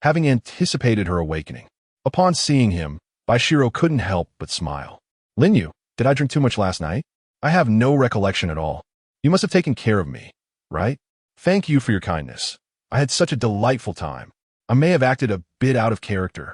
Speaker 1: having anticipated her awakening. Upon seeing him, Bai Xirou couldn't help but smile. "Lin Yu, did I drink too much last night? I have no recollection at all. You must have taken care of me, right? Thank you for your kindness. I had such a delightful time. I may have acted a bit out of character.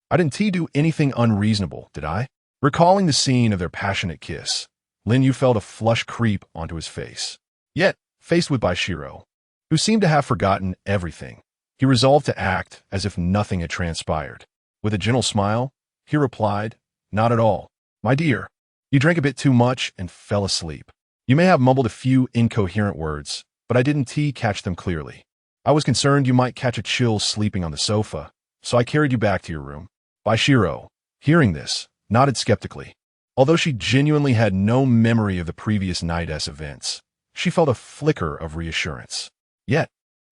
Speaker 1: I didn't do anything unreasonable, did I?" Recalling the scene of their passionate kiss, Lin Yu felt a flush creep onto his face. Yet, faced with Bai Xirou, who seemed to have forgotten everything, he resolved to act as if nothing had transpired. With a gentle smile, he replied, "Not at all. My dear, you drank a bit too much and fell asleep. You may have mumbled a few incoherent words, but I didn't catch them clearly. I was concerned you might catch a chill sleeping on the sofa, so I carried you back to your room." Bai Xirou, hearing this, nodded skeptically. Although she genuinely had no memory of the previous night's events, she felt a flicker of reassurance. Yet,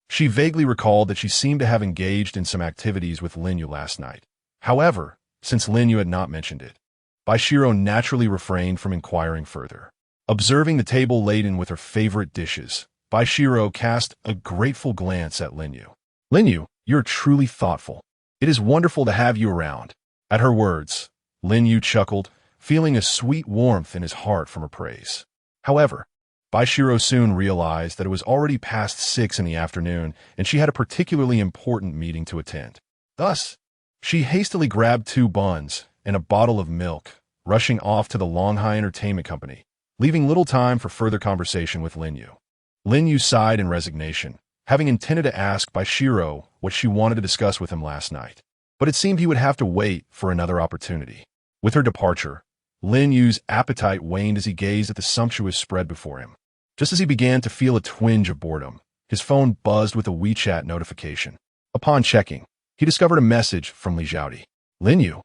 Speaker 1: she vaguely recalled that she seemed to have engaged in some activities with Lin Yu last night. However, since Lin Yu had not mentioned it, Bai Xirou naturally refrained from inquiring further. Observing the table laden with her favorite dishes, Bai Xirou cast a grateful glance at Lin Yu. "Lin Yu, you're truly thoughtful. It is wonderful to have you around." At her words, Lin Yu chuckled, feeling a sweet warmth in his heart from her praise. However, Bai Xirou soon realized that it was already past 6 in the afternoon and she had a particularly important meeting to attend. Thus, she hastily grabbed 2 buns and a bottle of milk, rushing off to the Longhai Entertainment Company, leaving little time for further conversation with Lin Yu. Lin Yu sighed in resignation, having intended to ask Bai Xirou what she wanted to discuss with him last night. But it seemed he would have to wait for another opportunity. With her departure, Lin Yu's appetite waned as he gazed at the sumptuous spread before him. Just as he began to feel a twinge of boredom, his phone buzzed with a WeChat notification. Upon checking, he discovered a message from Li Xiaodi. "Lin Yu,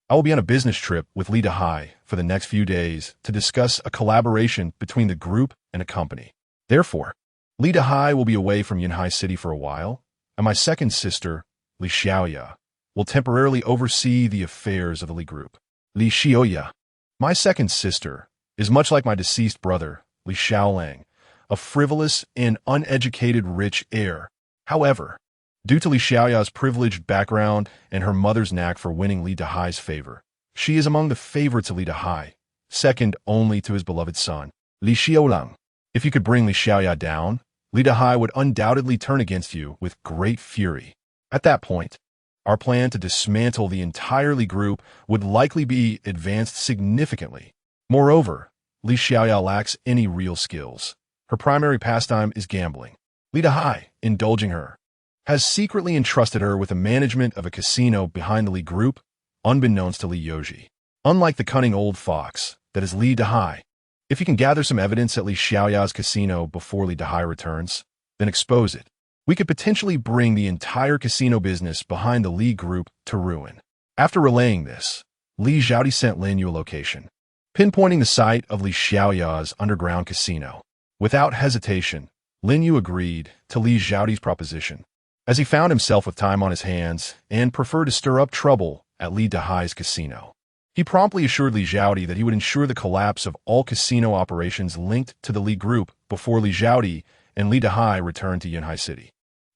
Speaker 1: I will be on a business trip with Li Dahai for the next few days to discuss a collaboration between the group and a company. Therefore, Li Dahai will be away from Yunhai City for a while, and my second sister, Li Xiaoya, will temporarily oversee the affairs of the Li Group. Li Xiaoya, my second sister, is much like my deceased brother, Li Xiaolang, a frivolous and uneducated rich heir. However, due to Li Xiaoya's privileged background and her mother's knack for winning Li Dahai's favor, she is among the favorites of Li Dahai, second only to his beloved son, Li Xiaolang. If you could bring Li Xiaoya down, Li Dahai would undoubtedly turn against you with great fury. At that point, our plan to dismantle the entire Li Group would likely be advanced significantly. Moreover, Li Xiaoya lacks any real skills. Her primary pastime is gambling. Li Dahai, indulging her, has secretly entrusted her with the management of a casino behind the Li Group, unbeknownst to Li Yoji. Unlike the cunning old fox that is Li Dahai, if you can gather some evidence at Li Xiaoya's casino before Li Dahai returns, then expose it. We could potentially bring the entire casino business behind the Li Group to ruin. After relaying this, Li Xiaodi sent Lin Yu a location, pinpointing the site of Li Xiaoya's underground casino. Without hesitation, Lin Yu agreed to Li Xiaodi's proposition, as he found himself with time on his hands and preferred to stir up trouble at Li Dahai's casino. He promptly assured Li Xiaodi that he would ensure the collapse of all casino operations linked to the Li Group before Li Xiaodi and Li Dahai returned to Yunhai City.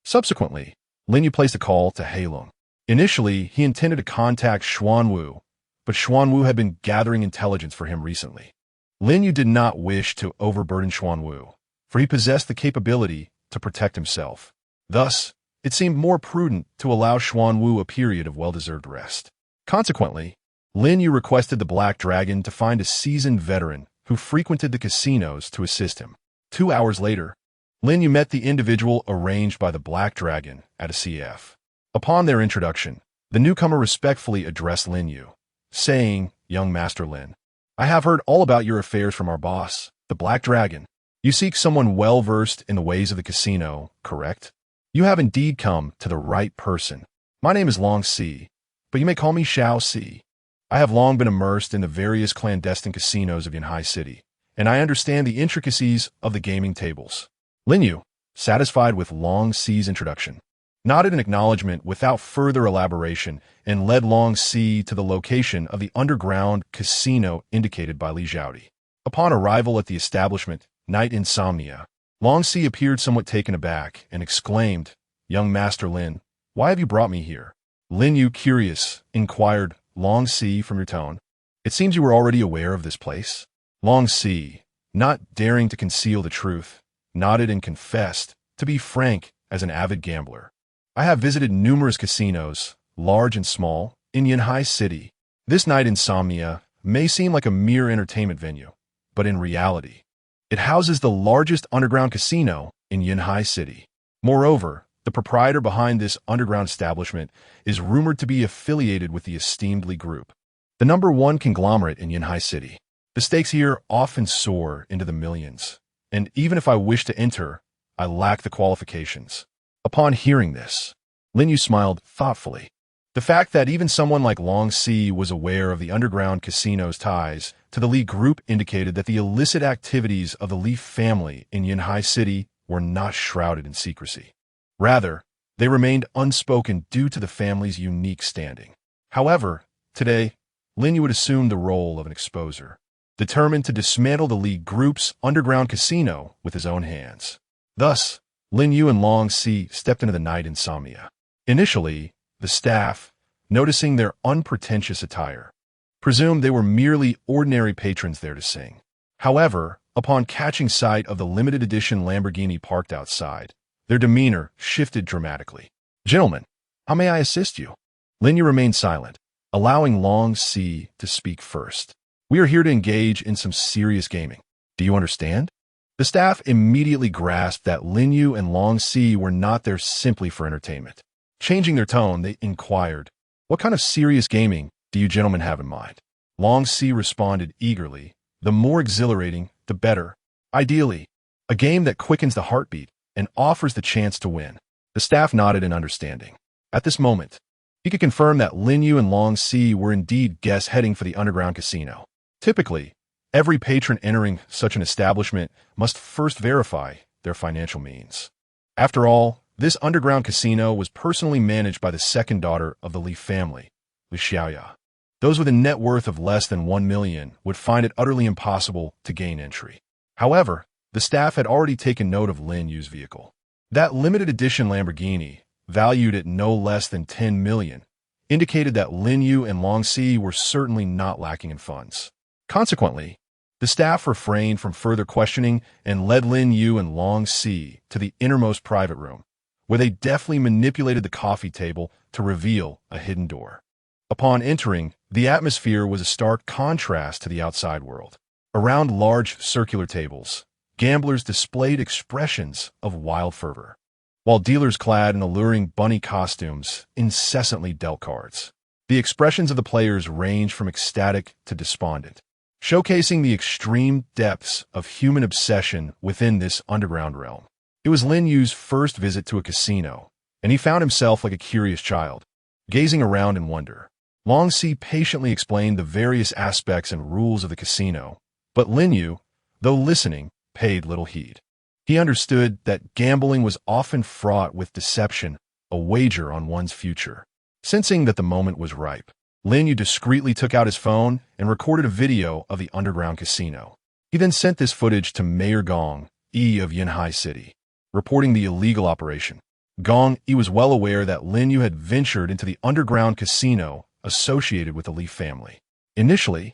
Speaker 1: Subsequently, Lin Yu placed a call to Heilong. Initially, he intended to contact Xuanwu, but Xuanwu had been gathering intelligence for him recently. Lin Yu did not wish to overburden Xuanwu, for he possessed the capability to protect himself. Thus, it seemed more prudent to allow Xuanwu a period of well-deserved rest. Consequently, Lin Yu requested the Black Dragon to find a seasoned veteran who frequented the casinos to assist him. 2 hours later, Lin Yu met the individual arranged by the Black Dragon at a CF. Upon their introduction, the newcomer respectfully addressed Lin Yu, saying, "Young Master Lin, I have heard all about your affairs from our boss, the Black Dragon. You seek someone well-versed in the ways of the casino, correct? You have indeed come to the right person. My name is Long Si, but you may call me Xiao Si. I have long been immersed in the various clandestine casinos of Yunhai City, and I understand the intricacies of the gaming tables." Lin Yu, satisfied with Long Si's introduction, nodded in acknowledgement without further elaboration and led Long Si to the location of the underground casino indicated by Li Xiaodi. Upon arrival at the establishment, Night Insomnia, Long Si appeared somewhat taken aback and exclaimed, "Young Master Lin, why have you brought me here?" Lin Yu, curious, inquired, "Long Si, from your tone, it seems you were already aware of this place?" Long Si, not daring to conceal the truth, nodded and confessed, to be frank, as an avid gambler. "I have visited numerous casinos, large and small, in Yunhai City. This Night Insomnia may seem like a mere entertainment venue, but in reality, it houses the largest underground casino in Yunhai City. Moreover, The proprietor behind this underground establishment is rumored to be affiliated with the esteemed Li Group, the #1 conglomerate in Yanhai City. The stakes here often soar into the millions, and even if I wish to enter, I lack the qualifications. Upon hearing this, Lin Yu smiled thoughtfully. The fact that even someone like Long Si was aware of the underground casino's ties to the Li Group indicated that the illicit activities of the Li family in Yanhai City were not shrouded in secrecy. Rather, they remained unspoken due to the family's unique standing. However, today, Lin Yu would assume the role of an exposer, determined to dismantle the Li Group's underground casino with his own hands. Thus, Lin Yu and Long Si stepped into the night insomnia. Initially, the staff, noticing their unpretentious attire, presumed they were merely ordinary patrons there to sing. However, upon catching sight of the limited edition Lamborghini parked outside, their demeanor shifted dramatically. "Gentlemen, how may I assist you?" Lin Yu remained silent, allowing Long Si to speak first. "We are here to engage in some serious gaming. Do you understand?" The staff immediately grasped that Lin Yu and Long Si were not there simply for entertainment. Changing their tone, they inquired, "What kind of serious gaming do you gentlemen have in mind?" Long Si responded eagerly, "The more exhilarating, the better. Ideally, a game that quickens the heartbeat and offers the chance to win." The staff nodded in understanding. At this moment, he could confirm that Lin Yu and Long Si were indeed guests heading for the underground casino. Typically, every patron entering such an establishment must first verify their financial means. After all, this underground casino was personally managed by the second daughter of the Li family, Li Xiaoya. Those with a net worth of less than 1 million would find it utterly impossible to gain entry. However, the staff had already taken note of Lin Yu's vehicle. That limited edition Lamborghini, valued at no less than 10 million, indicated that Lin Yu and Long Si were certainly not lacking in funds. Consequently, the staff refrained from further questioning and led Lin Yu and Long Si to the innermost private room, where they deftly manipulated the coffee table to reveal a hidden door. Upon entering, the atmosphere was a stark contrast to the outside world. Around large circular tables, gamblers displayed expressions of wild fervor, while dealers clad in alluring bunny costumes incessantly dealt cards. The expressions of the players ranged from ecstatic to despondent, showcasing the extreme depths of human obsession within this underground realm. It was Lin Yu's first visit to a casino, and he found himself like a curious child, gazing around in wonder. Long Si patiently explained the various aspects and rules of the casino, but Lin Yu, though listening, paid little heed. He understood that gambling was often fraught with deception, a wager on one's future. Sensing that the moment was ripe, Lin Yu discreetly took out his phone and recorded a video of the underground casino. He then sent this footage to Mayor Gong Yi of Yanhai City, reporting the illegal operation. Gong Yi was well aware that Lin Yu had ventured into the underground casino associated with the Li family. Initially,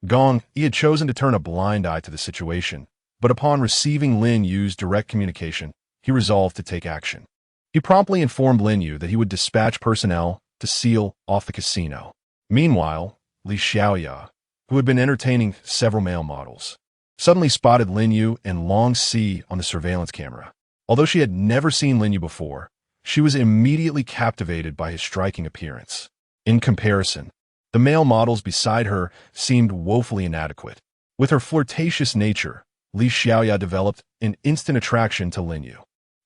Speaker 1: Gong Yi had chosen to turn a blind eye to the situation, but upon receiving Lin Yu's direct communication, he resolved to take action. He promptly informed Lin Yu that he would dispatch personnel to seal off the casino. Meanwhile, Li Xiaoya, who had been entertaining several male models, suddenly spotted Lin Yu and Long Si on the surveillance camera. Although she had never seen Lin Yu before, she was immediately captivated by his striking appearance. In comparison, the male models beside her seemed woefully inadequate. With her flirtatious nature, Li Xiaoya developed an instant attraction to Lin Yu.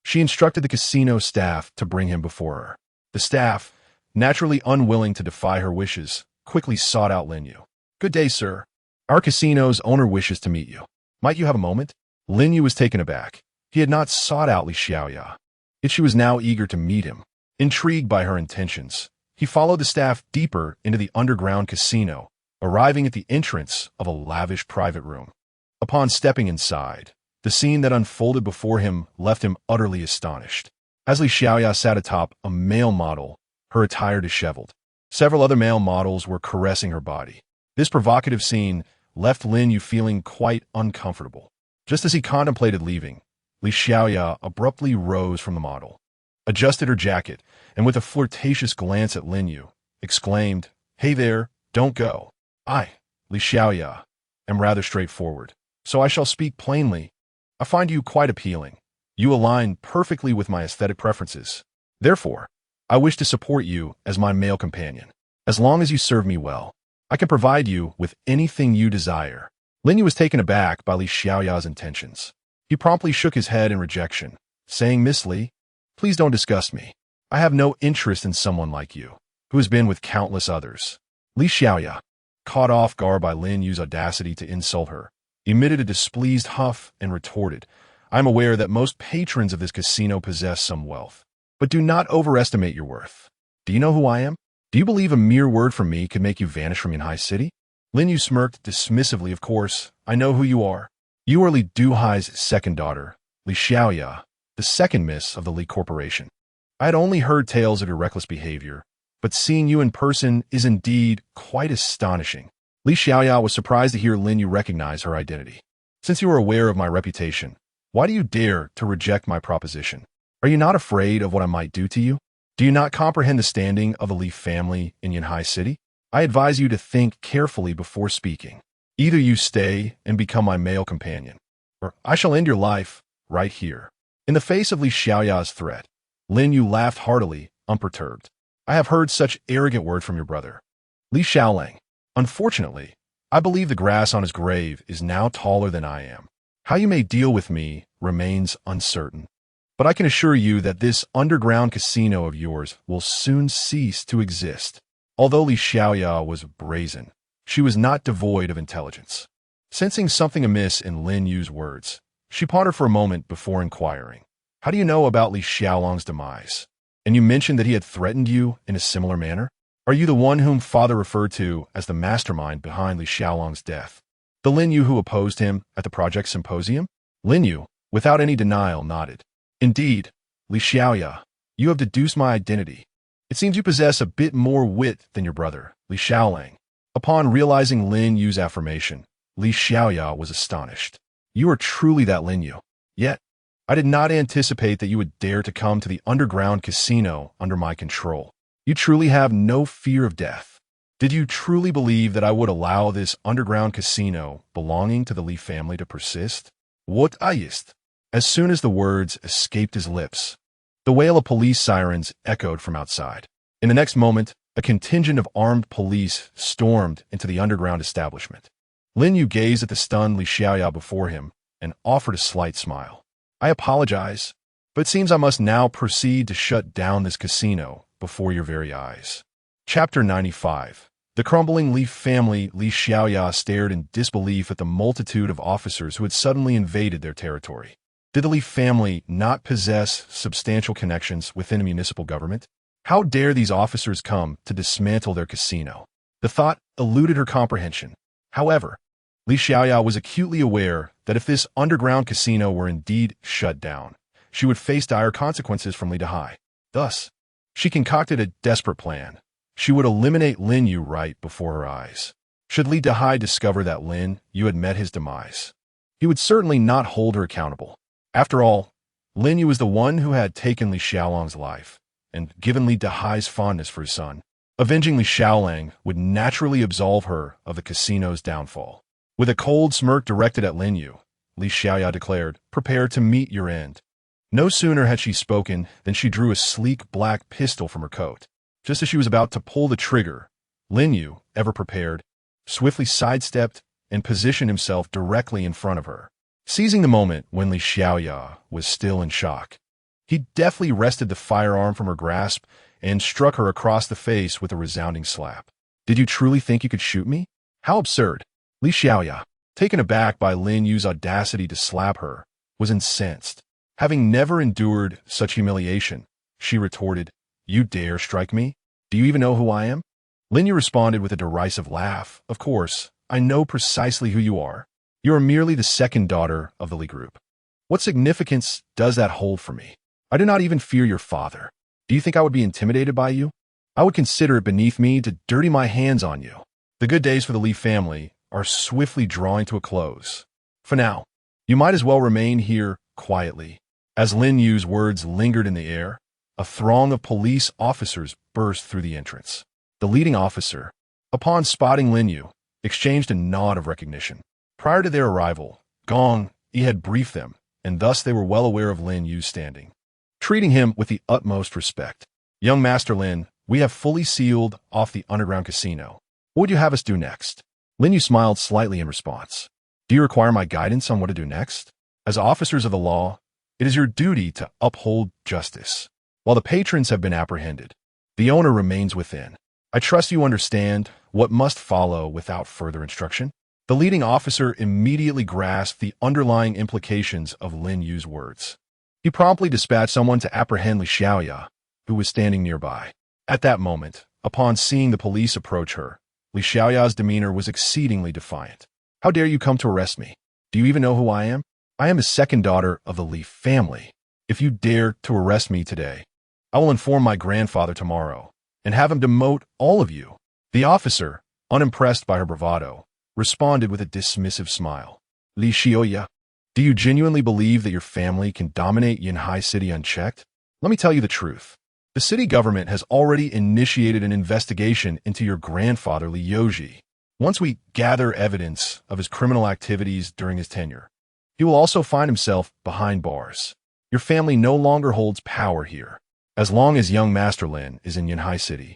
Speaker 1: She instructed the casino staff to bring him before her. The staff, naturally unwilling to defy her wishes, quickly sought out Lin Yu. "Good day, sir. Our casino's owner wishes to meet you. Might you have a moment?" Lin Yu was taken aback. He had not sought out Li Xiaoya, yet she was now eager to meet him. Intrigued by her intentions, he followed the staff deeper into the underground casino, arriving at the entrance of a lavish private room. Upon stepping inside, the scene that unfolded before him left him utterly astonished. As Li Xiaoya sat atop a male model, her attire disheveled, several other male models were caressing her body. This provocative scene left Lin Yu feeling quite uncomfortable. Just as he contemplated leaving, Li Xiaoya abruptly rose from the model, adjusted her jacket, and with a flirtatious glance at Lin Yu, exclaimed, "Hey there, don't go. I, Li Xiaoya, am rather straightforward, so I shall speak plainly. I find you quite appealing, You align perfectly with my aesthetic preferences. Therefore, I wish to support you as my male companion. As long as you serve me well, I can provide you with anything you desire. Lin Yu was taken aback by Li Xiaoya's intentions. He promptly shook his head in rejection, saying, Miss Li, please don't disgust me. I have no interest in someone like you, who has been with countless others. Li Xiaoya, caught off guard by Lin Yu's audacity to insult her, emitted a displeased huff and retorted, I am aware that most patrons of this casino possess some wealth, but do not overestimate your worth. Do you know who I am? Do you believe a mere word from me could make you vanish from Yanhai City? Lin Yu smirked dismissively. Of course, I know who you are. You are Li Duhai's second daughter, Li Xiaoya, the second miss of the Li Corporation. I had only heard tales of your reckless behavior, but seeing you in person is indeed quite astonishing. Li Xiaoya was surprised to hear Lin Yu recognize her identity. Since you are aware of my reputation, why do you dare to reject my proposition? Are you not afraid of what I might do to you? Do you not comprehend the standing of the Li family in Yanhai City? I advise you to think carefully before speaking. Either you stay and become my male companion, or I shall end your life right here. In the face of Li Xiaoya's threat, Lin Yu laughed heartily, unperturbed. I have heard such arrogant words from your brother. Li Xiaolang, unfortunately, I believe the grass on his grave is now taller than I am. How you may deal with me remains uncertain. But I can assure you that this underground casino of yours will soon cease to exist. Although Li Xiaoya was brazen, she was not devoid of intelligence. Sensing something amiss in Lin Yu's words, she pondered for a moment before inquiring, How do you know about Li Xiaolang's demise? And you mentioned that he had threatened you in a similar manner? Are you the one whom father referred to as the mastermind behind Li Xiaolang's death? The Lin Yu who opposed him at the project symposium? Lin Yu, without any denial, nodded. Indeed, Li Xiaoya, you have deduced my identity. It seems you possess a bit more wit than your brother, Li Xiaolang. Upon realizing Lin Yu's affirmation, Li Xiaoya was astonished. You are truly that Lin Yu. Yet, I did not anticipate that you would dare to come to the underground casino under my control. You truly have no fear of death. Did you truly believe that I would allow this underground casino belonging to the Li family to persist? What ist? As soon as the words escaped his lips, the wail of police sirens echoed from outside. In the next moment, a contingent of armed police stormed into the underground establishment. Lin Yu gazed at the stunned Li Xiaoya before him and offered a slight smile. I apologize, but it seems I must now proceed to shut down this casino before your very eyes. Chapter 95. The crumbling Li family. Li Xiaoya stared in disbelief at the multitude of officers who had suddenly invaded their territory. Did the Li family not possess substantial connections within the municipal government? How dare these officers come to dismantle their casino? The thought eluded her comprehension. However, Li Xiaoya was acutely aware that if this underground casino were indeed shut down, she would face dire consequences from Li Dahai. Thus, she concocted a desperate plan. She would eliminate Lin Yu right before her eyes. Should Li Dahai discover that Lin Yu had met his demise, he would certainly not hold her accountable. After all, Lin Yu was the one who had taken Li Xiaolang's life and given Li Dahai's fondness for his son. Avenging Li Xiaolang would naturally absolve her of the casino's downfall. With a cold smirk directed at Lin Yu, Li Xiaoya declared, Prepare to meet your end. No sooner had she spoken than she drew a sleek black pistol from her coat. Just as she was about to pull the trigger, Lin Yu, ever prepared, swiftly sidestepped and positioned himself directly in front of her. Seizing the moment when Li Xiaoya was still in shock, he deftly wrested the firearm from her grasp and struck her across the face with a resounding slap. Did you truly think you could shoot me? How absurd! Li Xiaoya, taken aback by Lin Yu's audacity to slap her, was incensed. Having never endured such humiliation, she retorted, You dare strike me? Do you even know who I am? Lin Yu responded with a derisive laugh. Of course, I know precisely who you are. You are merely the second daughter of the Li Group. What significance does that hold for me? I do not even fear your father. Do you think I would be intimidated by you? I would consider it beneath me to dirty my hands on you. The good days for the Li family are swiftly drawing to a close. For now, you might as well remain here quietly. As Lin Yu's words lingered in the air, a throng of police officers burst through the entrance. The leading officer, upon spotting Lin Yu, exchanged a nod of recognition. Prior to their arrival, Gong Yi had briefed them and thus they were well aware of Lin Yu's standing, treating him with the utmost respect. Young Master Lin, we have fully sealed off the underground casino. What would you have us do next? Lin Yu smiled slightly in response. Do you require my guidance on what to do next? As officers of the law, it is your duty to uphold justice. While the patrons have been apprehended, the owner remains within. I trust you understand what must follow without further instruction. The leading officer immediately grasped the underlying implications of Lin Yu's words. He promptly dispatched someone to apprehend Li Xiaoya, who was standing nearby. At that moment, upon seeing the police approach her, Li Xiaoya's demeanor was exceedingly defiant. How dare you come to arrest me? Do you even know who I am? I am the second daughter of the Li family. If you dare to arrest me today, I will inform my grandfather tomorrow and have him demote all of you. The officer, unimpressed by her bravado, responded with a dismissive smile. Li Xiaoya, do you genuinely believe that your family can dominate Yanhai City unchecked? Let me tell you the truth. The city government has already initiated an investigation into your grandfather Li Yoji. Once we gather evidence of his criminal activities during his tenure, he will also find himself behind bars. Your family no longer holds power here. As long as young Master Lin is in Yanhai City,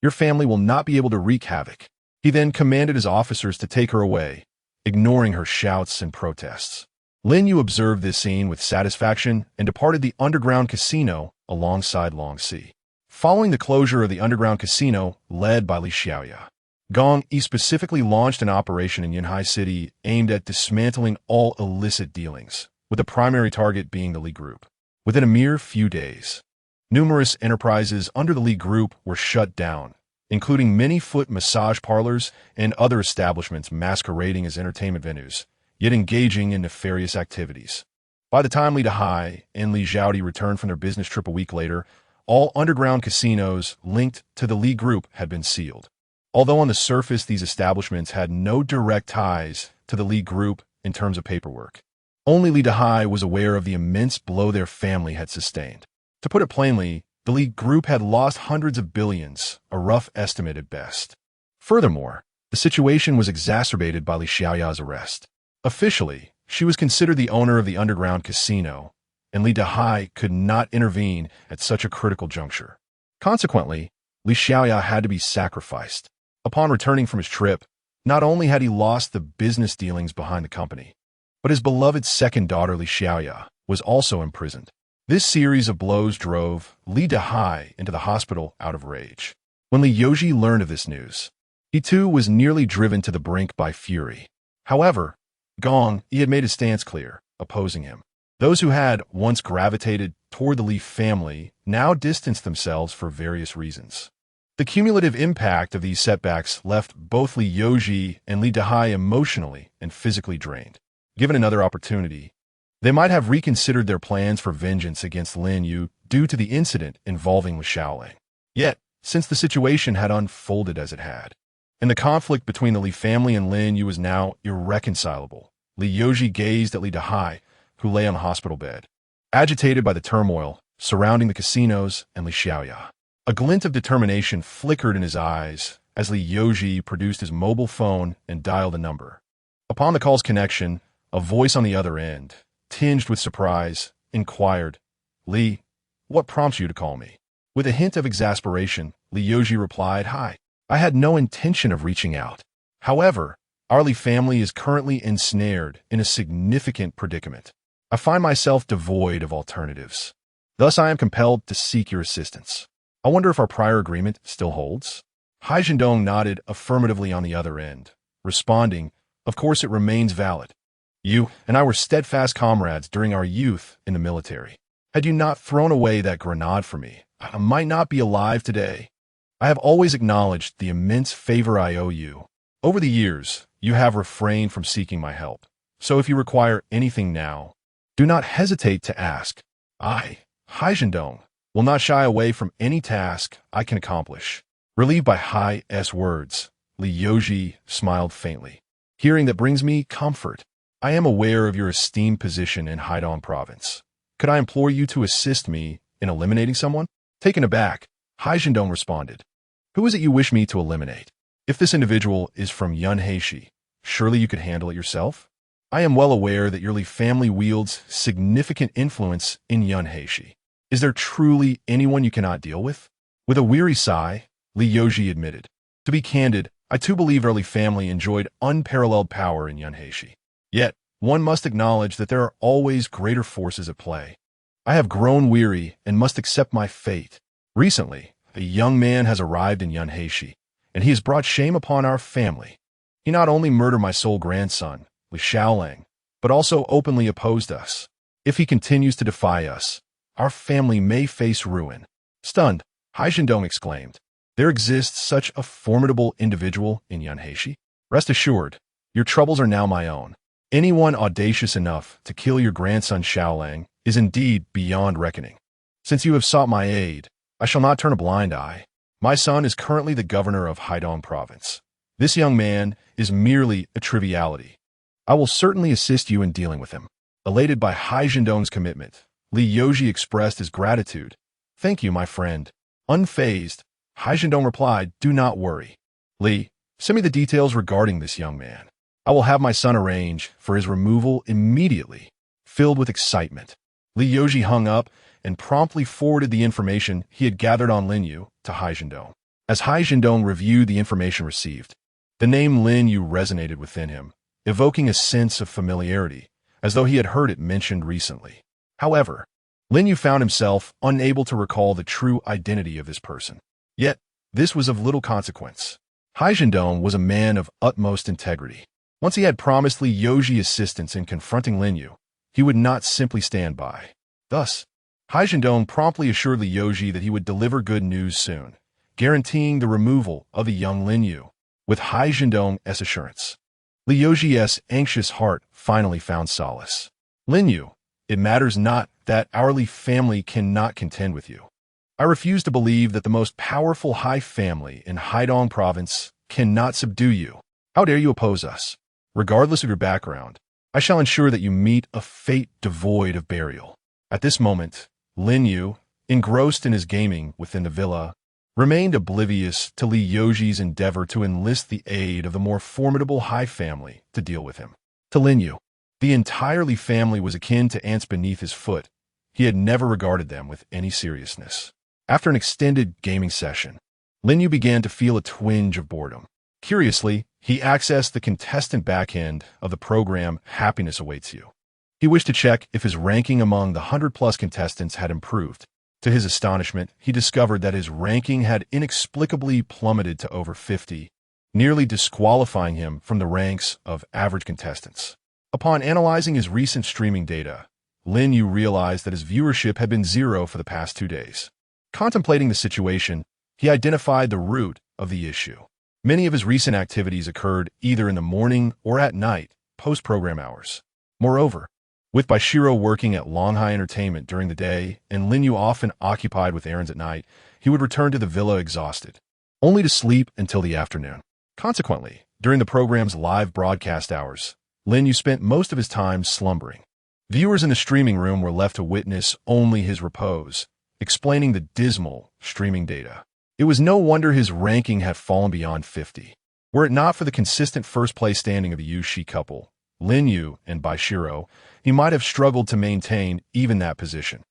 Speaker 1: your family will not be able to wreak havoc. He then commanded his officers to take her away, ignoring her shouts and protests. Lin Yu observed this scene with satisfaction and departed the underground casino alongside Long Si. Following the closure of the underground casino led by Li Xiaoya, Gong Yi specifically launched an operation in Yanhai City aimed at dismantling all illicit dealings, with the primary target being the Li Group. Within a mere few days, numerous enterprises under the Li Group were shut down, including many foot massage parlors and other establishments masquerading as entertainment venues, yet engaging in nefarious activities. By the time Li Dahai and Li Zhaodi returned from their business trip a week later, all underground casinos linked to the Li Group had been sealed. Although on the surface these establishments had no direct ties to the Li Group in terms of paperwork, only Li Dahai was aware of the immense blow their family had sustained. To put it plainly, the Li Group had lost hundreds of billions, a rough estimate at best. Furthermore, the situation was exacerbated by Li Xiaoya's arrest. Officially, she was considered the owner of the underground casino, and Li Dahai could not intervene at such a critical juncture. Consequently, Li Xiaoya had to be sacrificed. Upon returning from his trip, not only had he lost the business dealings behind the company, but his beloved second daughter Li Xiaoya was also imprisoned. This series of blows drove Li Dahai into the hospital out of rage. When Li Yoji learned of this news, he too was nearly driven to the brink by fury. However, Gong Yi had made his stance clear, opposing him. Those who had once gravitated toward the Li family now distanced themselves for various reasons. The cumulative impact of these setbacks left both Li Yoji and Li Dahai emotionally and physically drained. Given another opportunity, they might have reconsidered their plans for vengeance against Lin Yu due to the incident involving Li Shaoling. Yet, since the situation had unfolded as it had, and the conflict between the Li family and Lin Yu was now irreconcilable, Li Yoji gazed at Li Dahai, who lay on the hospital bed, agitated by the turmoil surrounding the casinos and Li Xiaoya. A glint of determination flickered in his eyes as Li Yoji produced his mobile phone and dialed a number. Upon the call's connection, a voice on the other end, tinged with surprise, inquired, "Li, what prompts you to call me?" With a hint of exasperation, Li Yoji replied, "Hi, I had no intention of reaching out. However, our Li family is currently ensnared in a significant predicament. I find myself devoid of alternatives. Thus I am compelled to seek your assistance. I wonder if our prior agreement still holds?" Hai Zhendong nodded affirmatively on the other end, responding, "Of course it remains valid. You and I were steadfast comrades during our youth in the military. Had you not thrown away that grenade for me, I might not be alive today. I have always acknowledged the immense favor I owe you. Over the years, you have refrained from seeking my help. So if you require anything now, do not hesitate to ask. I, Hai Zhendong, will not shy away from any task I can accomplish." Relieved by Hai's words, Li Yoji smiled faintly. "Hearing that brings me comfort. I am aware of your esteemed position in Haidong province. Could I implore you to assist me in eliminating someone?" Taken aback, Hai Zhendong responded, "Who is it you wish me to eliminate? If this individual is from Yunheishi, surely you could handle it yourself?" I am well aware that your Li family wields significant influence in Yunheishi. Is there truly anyone you cannot deal with? With a weary sigh, Li Yoji admitted. To be candid, I too believe our Li family enjoyed unparalleled power in Yunheishi. Yet, one must acknowledge that there are always greater forces at play. I have grown weary and must accept my fate. Recently, a young man has arrived in Yunheishi, and he has brought shame upon our family. He not only murdered my sole grandson, Li Xiaolang, but also openly opposed us. If he continues to defy us, our family may face ruin. Stunned, Haijindong exclaimed, there exists such a formidable individual in Yunheishi? Rest assured, your troubles are now my own. Anyone audacious enough to kill your grandson Xiaolang is indeed beyond reckoning. Since you have sought my aid, I shall not turn a blind eye. My son is currently the governor of Haidong province. This young man is merely a triviality. I will certainly assist you in dealing with him. Elated by Haijindong's commitment, Li Yoji expressed his gratitude. Thank you, my friend. Unfazed, Haijindong replied, do not worry. Li, send me the details regarding this young man. I will have my son arrange for his removal immediately. Filled with excitement, Li Yoji hung up and promptly forwarded the information he had gathered on Lin Yu to Haijindong. As Haijindong reviewed the information received, the name Lin Yu resonated within him, evoking a sense of familiarity, as though he had heard it mentioned recently. However, Lin Yu found himself unable to recall the true identity of this person. Yet, this was of little consequence. Haijindong was a man of utmost integrity. Once he had promised Li Yoji assistance in confronting Lin Yu, he would not simply stand by. Thus, Haijindong promptly assured Li Yoji that he would deliver good news soon, guaranteeing the removal of the young Lin Yu. With Haijindong's assurance, Li Yoji's anxious heart finally found solace. Lin Yu, it matters not that our Li family cannot contend with you. I refuse to believe that the most powerful Hai family in Haidong province cannot subdue you. How dare you oppose us? Regardless of your background, I shall ensure that you meet a fate devoid of burial. At this moment, Lin Yu, engrossed in his gaming within the villa, remained oblivious to Li Yoji's endeavor to enlist the aid of the more formidable Hai family to deal with him. To Lin Yu, the entire Li family was akin to ants beneath his foot. He had never regarded them with any seriousness. After an extended gaming session, Lin Yu began to feel a twinge of boredom. Curiously, he accessed the contestant backend of the program Happiness Awaits You. He wished to check if his ranking among the 100-plus contestants had improved. To his astonishment, he discovered that his ranking had inexplicably plummeted to over 50, nearly disqualifying him from the ranks of average contestants. Upon analyzing his recent streaming data, Lin Yu realized that his viewership had been 0 for the past 2 days. Contemplating the situation, he identified the root of the issue. Many of his recent activities occurred either in the morning or at night, post-program hours. Moreover, with Bai Xirou working at Longhai Entertainment during the day and Lin Yu often occupied with errands at night, he would return to the villa exhausted, only to sleep until the afternoon. Consequently, during the program's live broadcast hours, Lin Yu spent most of his time slumbering. Viewers in the streaming room were left to witness only his repose, explaining the dismal streaming data. It was no wonder his ranking had fallen beyond 50. Were it not for the consistent first-place standing of the Yu-Shi couple, Lin Yu and Bai Xirou, he might have struggled to maintain even that position.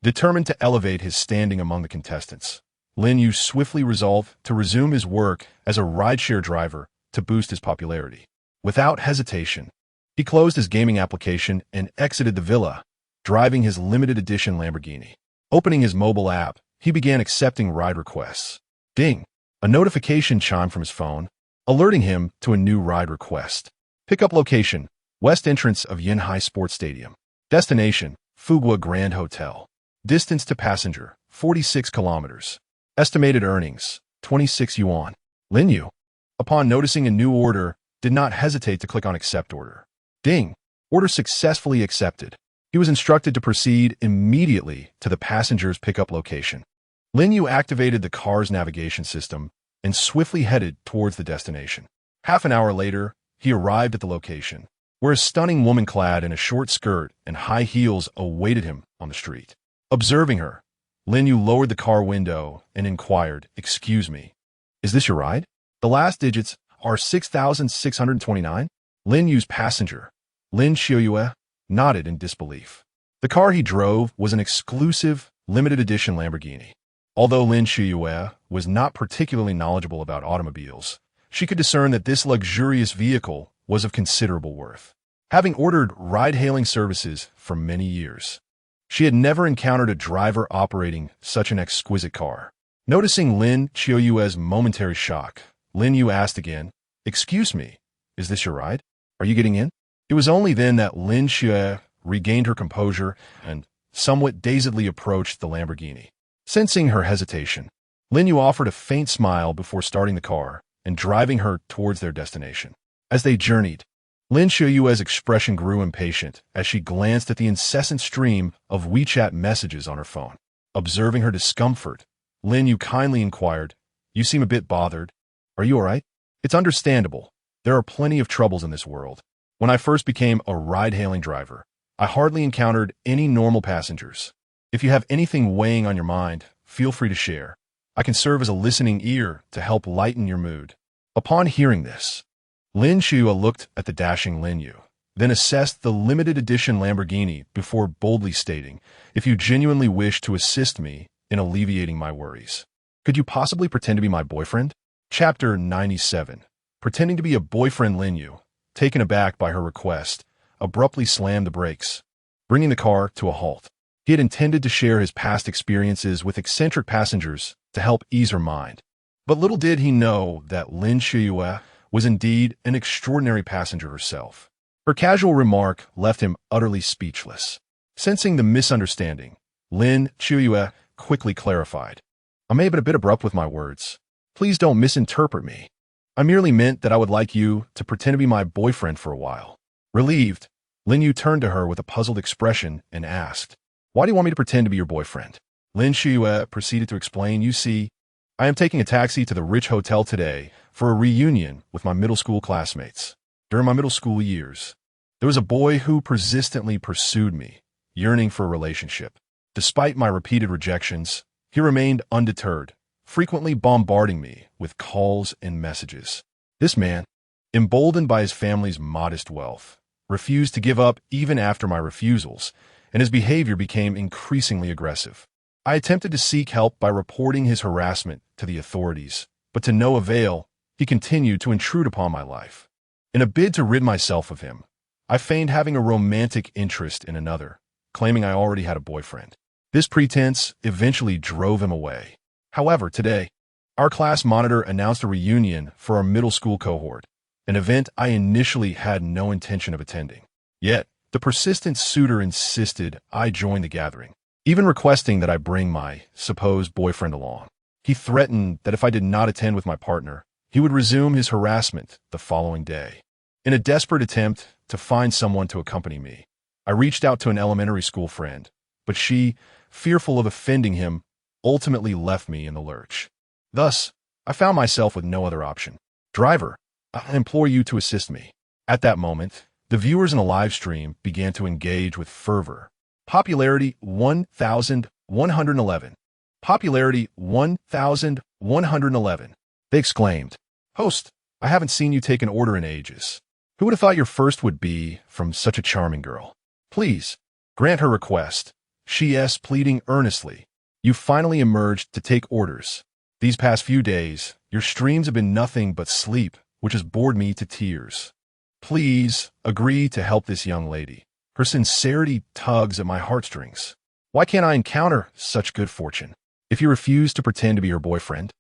Speaker 1: Determined to elevate his standing among the contestants, Lin Yu swiftly resolved to resume his work as a rideshare driver to boost his popularity. Without hesitation, he closed his gaming application and exited the villa, driving his limited-edition Lamborghini. Opening his mobile app, he began accepting ride requests. Ding! A notification chimed from his phone, alerting him to a new ride request. Pickup location: west entrance of Yinhai Sports Stadium. Destination: Fugua Grand Hotel. Distance to passenger: 46 kilometers. Estimated earnings: 26 yuan. Lin Yu, upon noticing a new order, did not hesitate to click on Accept Order. Ding! Order successfully accepted. He was instructed to proceed immediately to the passenger's pickup location. Lin Yu activated the car's navigation system and swiftly headed towards the destination. Half an hour later, he arrived at the location, where a stunning woman clad in a short skirt and high heels awaited him on the street. Observing her, Lin Yu lowered the car window and inquired, "Excuse me, is this your ride?" The last digits are 6,629. Lin Yu's passenger, Lin Yu nodded in disbelief. The car he drove was an exclusive, limited edition Lamborghini. Although Lin Yu was not particularly knowledgeable about automobiles, she could discern that this luxurious vehicle was of considerable worth. Having ordered ride-hailing services for many years, she had never encountered a driver operating such an exquisite car. Noticing Lin Yu's momentary shock, Lin Yu asked again, "Excuse me, is this your ride? Are you getting in?" It was only then that Lin Yu regained her composure and, somewhat dazedly, approached the Lamborghini. Sensing her hesitation, Lin Yu offered a faint smile before starting the car and driving her towards their destination. As they journeyed, Lin Yu's expression grew impatient as she glanced at the incessant stream of WeChat messages on her phone. Observing her discomfort, Lin Yu kindly inquired, "You seem a bit bothered. Are you all right?" "It's understandable. There are plenty of troubles in this world. When I first became a ride-hailing driver, I hardly encountered any normal passengers. If you have anything weighing on your mind, feel free to share. I can serve as a listening ear to help lighten your mood." Upon hearing this, Lin Yu looked at the dashing Lin Yu, then assessed the limited edition Lamborghini before boldly stating, "If you genuinely wish to assist me in alleviating my worries, could you possibly pretend to be my boyfriend?" Chapter 97. Pretending to be a boyfriend. Lin Yu, taken aback by her request, abruptly slammed the brakes, bringing the car to a halt. He had intended to share his past experiences with eccentric passengers to help ease her mind. But little did he know that Lin Yu was indeed an extraordinary passenger herself. Her casual remark left him utterly speechless. Sensing the misunderstanding, Lin Yu quickly clarified, "I may have been a bit abrupt with my words. Please don't misinterpret me. I merely meant that I would like you to pretend to be my boyfriend for a while." Relieved, Lin Yu turned to her with a puzzled expression and asked, "Why do you want me to pretend to be your boyfriend?" Lin Yu proceeded to explain, "You see, I am taking a taxi to the rich hotel today for a reunion with my middle school classmates. During my middle school years, there was a boy who persistently pursued me, yearning for a relationship. Despite my repeated rejections, he remained undeterred, frequently bombarding me with calls and messages. This man, emboldened by his family's modest wealth, refused to give up even after my refusals, and his behavior became increasingly aggressive. I attempted to seek help by reporting his harassment to the authorities, but to no avail. He continued to intrude upon my life. In a bid to rid myself of him, I feigned having a romantic interest in another, claiming I already had a boyfriend. This pretense eventually drove him away. However, today, our class monitor announced a reunion for our middle school cohort, an event I initially had no intention of attending. Yet, the persistent suitor insisted I join the gathering, even requesting that I bring my supposed boyfriend along. He threatened that if I did not attend with my partner, he would resume his harassment the following day. In a desperate attempt to find someone to accompany me, I reached out to an elementary school friend, but she, fearful of offending him, ultimately left me in the lurch. Thus, I found myself with no other option. "Driver, I implore you to assist me." At that moment, the viewers in the live stream began to engage with fervor. Popularity 1,111. Popularity 1,111. They exclaimed, "Host, I haven't seen you take an order in ages. Who would have thought your first would be from such a charming girl? Please, grant her request." She pleading earnestly. "You finally emerged to take orders. These past few days, your streams have been nothing but sleep, which has bored me to tears. Please, agree to help this young lady. Her sincerity tugs at my heartstrings. Why can't I encounter such good fortune? If you refuse to pretend to be her boyfriend,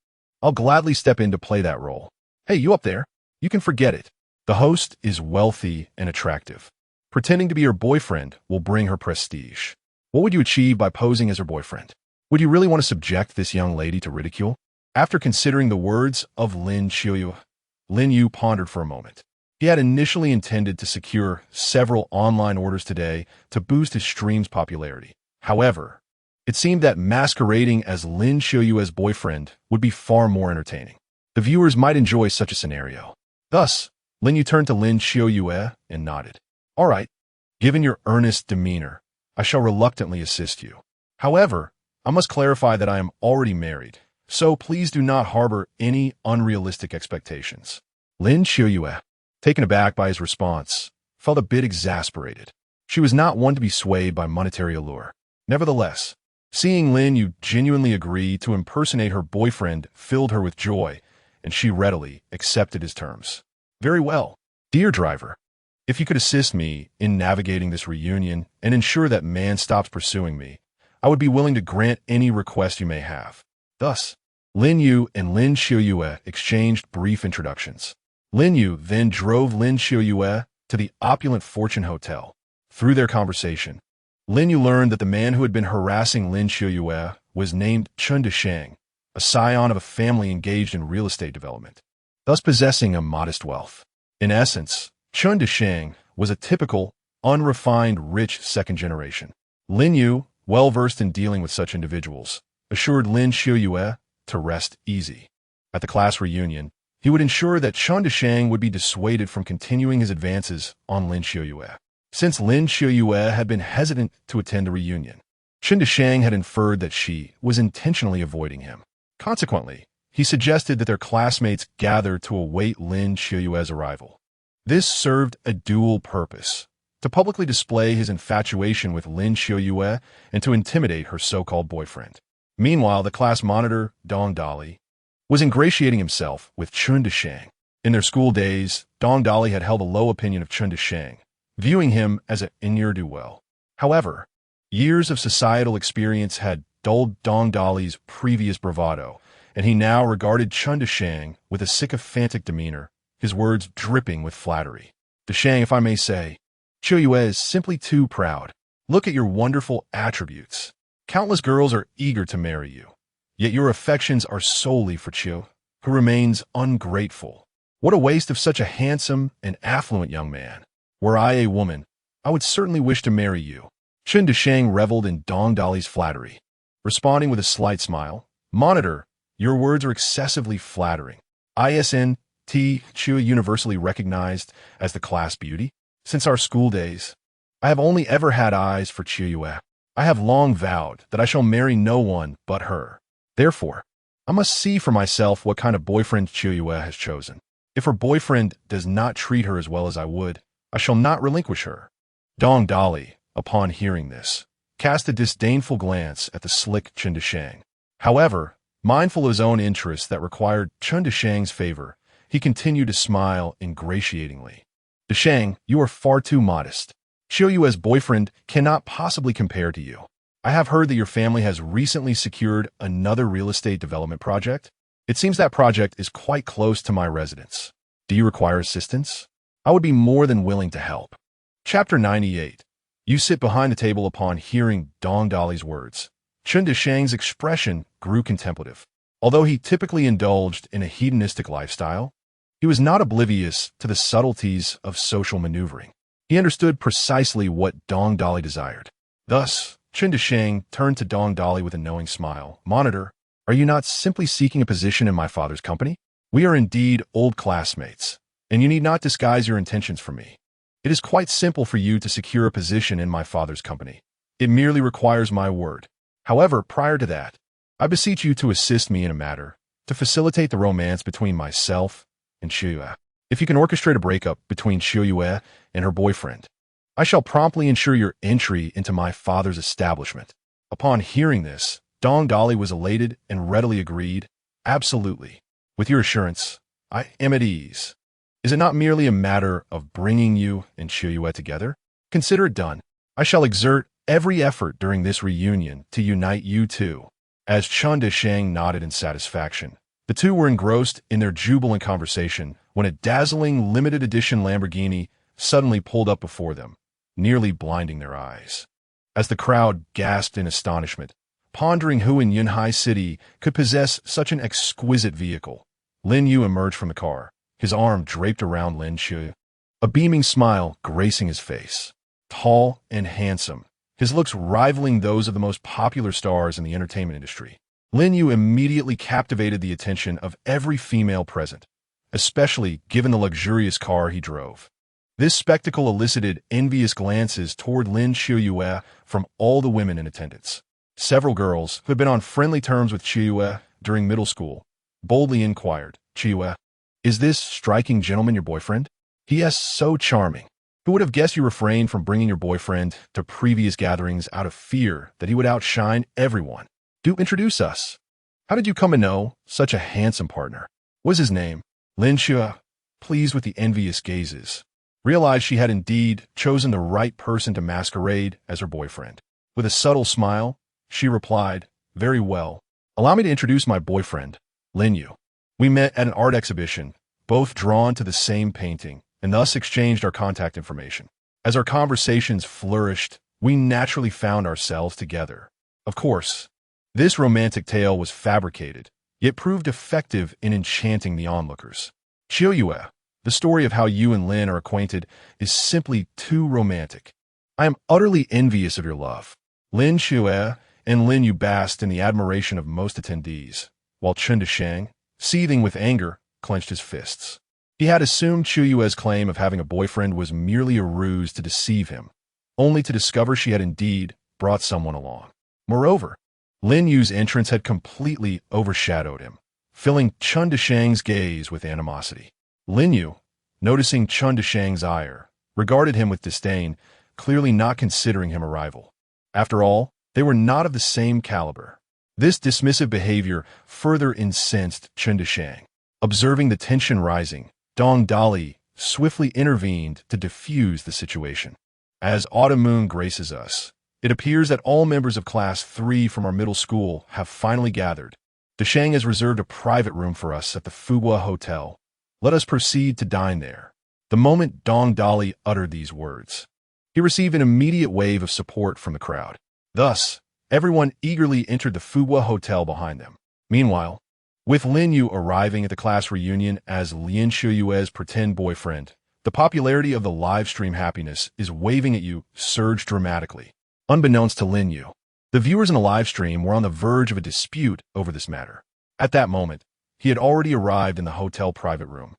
Speaker 1: I'll gladly step in to play that role. Hey, you up there, you can forget it. The host is wealthy and attractive. Pretending to be her boyfriend will bring her prestige. What would you achieve by posing as her boyfriend? Would you really want to subject this young lady to ridicule?" After considering the words of Lin Yu, Lin Yu pondered for a moment. He had initially intended to secure several online orders today to boost his stream's popularity. However, it seemed that masquerading as Lin Yu's boyfriend would be far more entertaining. The viewers might enjoy such a scenario. Thus, Lin Yu turned to Lin Yu and nodded. "All right, given your earnest demeanor, I shall reluctantly assist you. However, I must clarify that I am already married, so please do not harbor any unrealistic expectations." Lin Yu, taken aback by his response, felt a bit exasperated. She was not one to be swayed by monetary allure. Nevertheless, seeing Lin Yu genuinely agree to impersonate her boyfriend filled her with joy, and she readily accepted his terms. Very well. Dear driver, if you could assist me in navigating this reunion and ensure that man stops pursuing me, I would be willing to grant any request you may have. Thus, Lin Yu and Lin Xiuyue exchanged brief introductions. Lin Yu then drove Lin Xiuyue to the opulent Fortune Hotel. Through their conversation, Lin Yu learned that the man who had been harassing Lin Xiuyue was named Chun Deshang, a scion of a family engaged in real estate development, thus possessing a modest wealth. In essence, Chun Deshang was a typical, unrefined, rich second generation. Lin Yu, well-versed in dealing with such individuals, assured Lin Xiuyue to rest easy. At the class reunion, he would ensure that Chun Deshang would be dissuaded from continuing his advances on Lin Xiuyue. Since Lin Xiuyue had been hesitant to attend the reunion, Chun Deshang had inferred that she was intentionally avoiding him. Consequently, he suggested that their classmates gather to await Lin Xiuyue's arrival. This served a dual purpose: to publicly display his infatuation with Lin Xiuyue and to intimidate her so-called boyfriend. Meanwhile, the class monitor, Dong Dali, was ingratiating himself with Chun Deshang. In their school days, Dong Dali had held a low opinion of Chun Deshang, viewing him as an ne'er-do-well. However, years of societal experience had dulled Dong Dali's previous bravado, and he now regarded Chun Deshang with a sycophantic demeanor, his words dripping with flattery. Deshang, if I may say, Xiuyue is simply too proud. Look at your wonderful attributes. Countless girls are eager to marry you, yet your affections are solely for Qiu, who remains ungrateful. What a waste of such a handsome and affluent young man. Were I a woman, I would certainly wish to marry you. Chun Deshang reveled in Dong Dali's flattery. Responding with a slight smile, Monitor, your words are excessively flattering. ISNT Qiu universally recognized as the class beauty. Since our school days, I have only ever had eyes for Qiuyue. I have long vowed that I shall marry no one but her. Therefore, I must see for myself what kind of boyfriend Qiuyue has chosen. If her boyfriend does not treat her as well as I would, I shall not relinquish her. Dong Dali, upon hearing this, cast a disdainful glance at the slick Chun Deshang. However, mindful of his own interests that required Chun Deshang's favor, he continued to smile ingratiatingly. Deshang, you are far too modest. Qiuyue's boyfriend cannot possibly compare to you. I have heard that your family has recently secured another real estate development project. It seems that project is quite close to my residence. Do you require assistance? I would be more than willing to help. Chapter 98. You sit behind the table upon hearing Dong Dali's words. Chun Deshang's expression grew contemplative. Although he typically indulged in a hedonistic lifestyle, he was not oblivious to the subtleties of social maneuvering. He understood precisely what Dong Dali desired. Thus, Chun Deshang turned to Dong Dali with a knowing smile. Monitor, are you not simply seeking a position in my father's company? We are indeed old classmates, and you need not disguise your intentions from me. It is quite simple for you to secure a position in my father's company. It merely requires my word. However, prior to that, I beseech you to assist me in a matter to facilitate the romance between myself and Qiuyue. If you can orchestrate a breakup between Qiuyue and her boyfriend, I shall promptly ensure your entry into my father's establishment. Upon hearing this, Dong Dali was elated and readily agreed. Absolutely. With your assurance, I am at ease. Is it not merely a matter of bringing you and Qiuyue together? Consider it done. I shall exert every effort during this reunion to unite you two. As Chun Deshang nodded in satisfaction, the two were engrossed in their jubilant conversation when a dazzling limited edition Lamborghini suddenly pulled up before them, nearly blinding their eyes. As the crowd gasped in astonishment, pondering who in Yunhai City could possess such an exquisite vehicle, Lin Yu emerged from the car, his arm draped around Lin Yu, a beaming smile gracing his face. Tall and handsome, his looks rivaling those of the most popular stars in the entertainment industry, Lin Yu immediately captivated the attention of every female present, especially given the luxurious car he drove. This spectacle elicited envious glances toward Lin Xiuyue from all the women in attendance. Several girls, who had been on friendly terms with Qiuyue during middle school, boldly inquired, Qiuyue, is this striking gentleman your boyfriend? He is so charming. Who would have guessed you refrained from bringing your boyfriend to previous gatherings out of fear that he would outshine everyone? Do introduce us. How did you come to know such a handsome partner? What was his name? Lin Yu, pleased with the envious gazes, realized she had indeed chosen the right person to masquerade as her boyfriend. With a subtle smile, she replied, "Very well. Allow me to introduce my boyfriend, Lin Yu. We met at an art exhibition, both drawn to the same painting, and thus exchanged our contact information. As our conversations flourished, we naturally found ourselves together. Of course, this romantic tale was fabricated, yet proved effective in enchanting the onlookers. Qiuyue, the story of how you and Lin are acquainted is simply too romantic. I am utterly envious of your love." Lin Qiuyue and Lin Yu basked in the admiration of most attendees, while Chen Deshang, seething with anger, clenched his fists. He had assumed Qiuyue's claim of having a boyfriend was merely a ruse to deceive him, only to discover she had indeed brought someone along. Moreover, Lin Yu's entrance had completely overshadowed him, filling Chen Deshang's gaze with animosity. Lin Yu, noticing Chen Deshang's ire, regarded him with disdain, clearly not considering him a rival. After all, they were not of the same caliber. This dismissive behavior further incensed Chen Deshang. Observing the tension rising, Dong Dali swiftly intervened to diffuse the situation. "As autumn moon graces us, it appears that all members of Class 3 from our middle school have finally gathered. Deshang has reserved a private room for us at the Fugua Hotel. Let us proceed to dine there." The moment Dong Dali uttered these words, he received an immediate wave of support from the crowd. Thus, everyone eagerly entered the Fugua Hotel behind them. Meanwhile, with Lin Yu arriving at the class reunion as Lin Qiuyue's pretend boyfriend, the popularity of the live stream Happiness is Waving at You surged dramatically. Unbeknownst to Lin Yu, the viewers in the live stream were on the verge of a dispute over this matter. At that moment, he had already arrived in the hotel private room.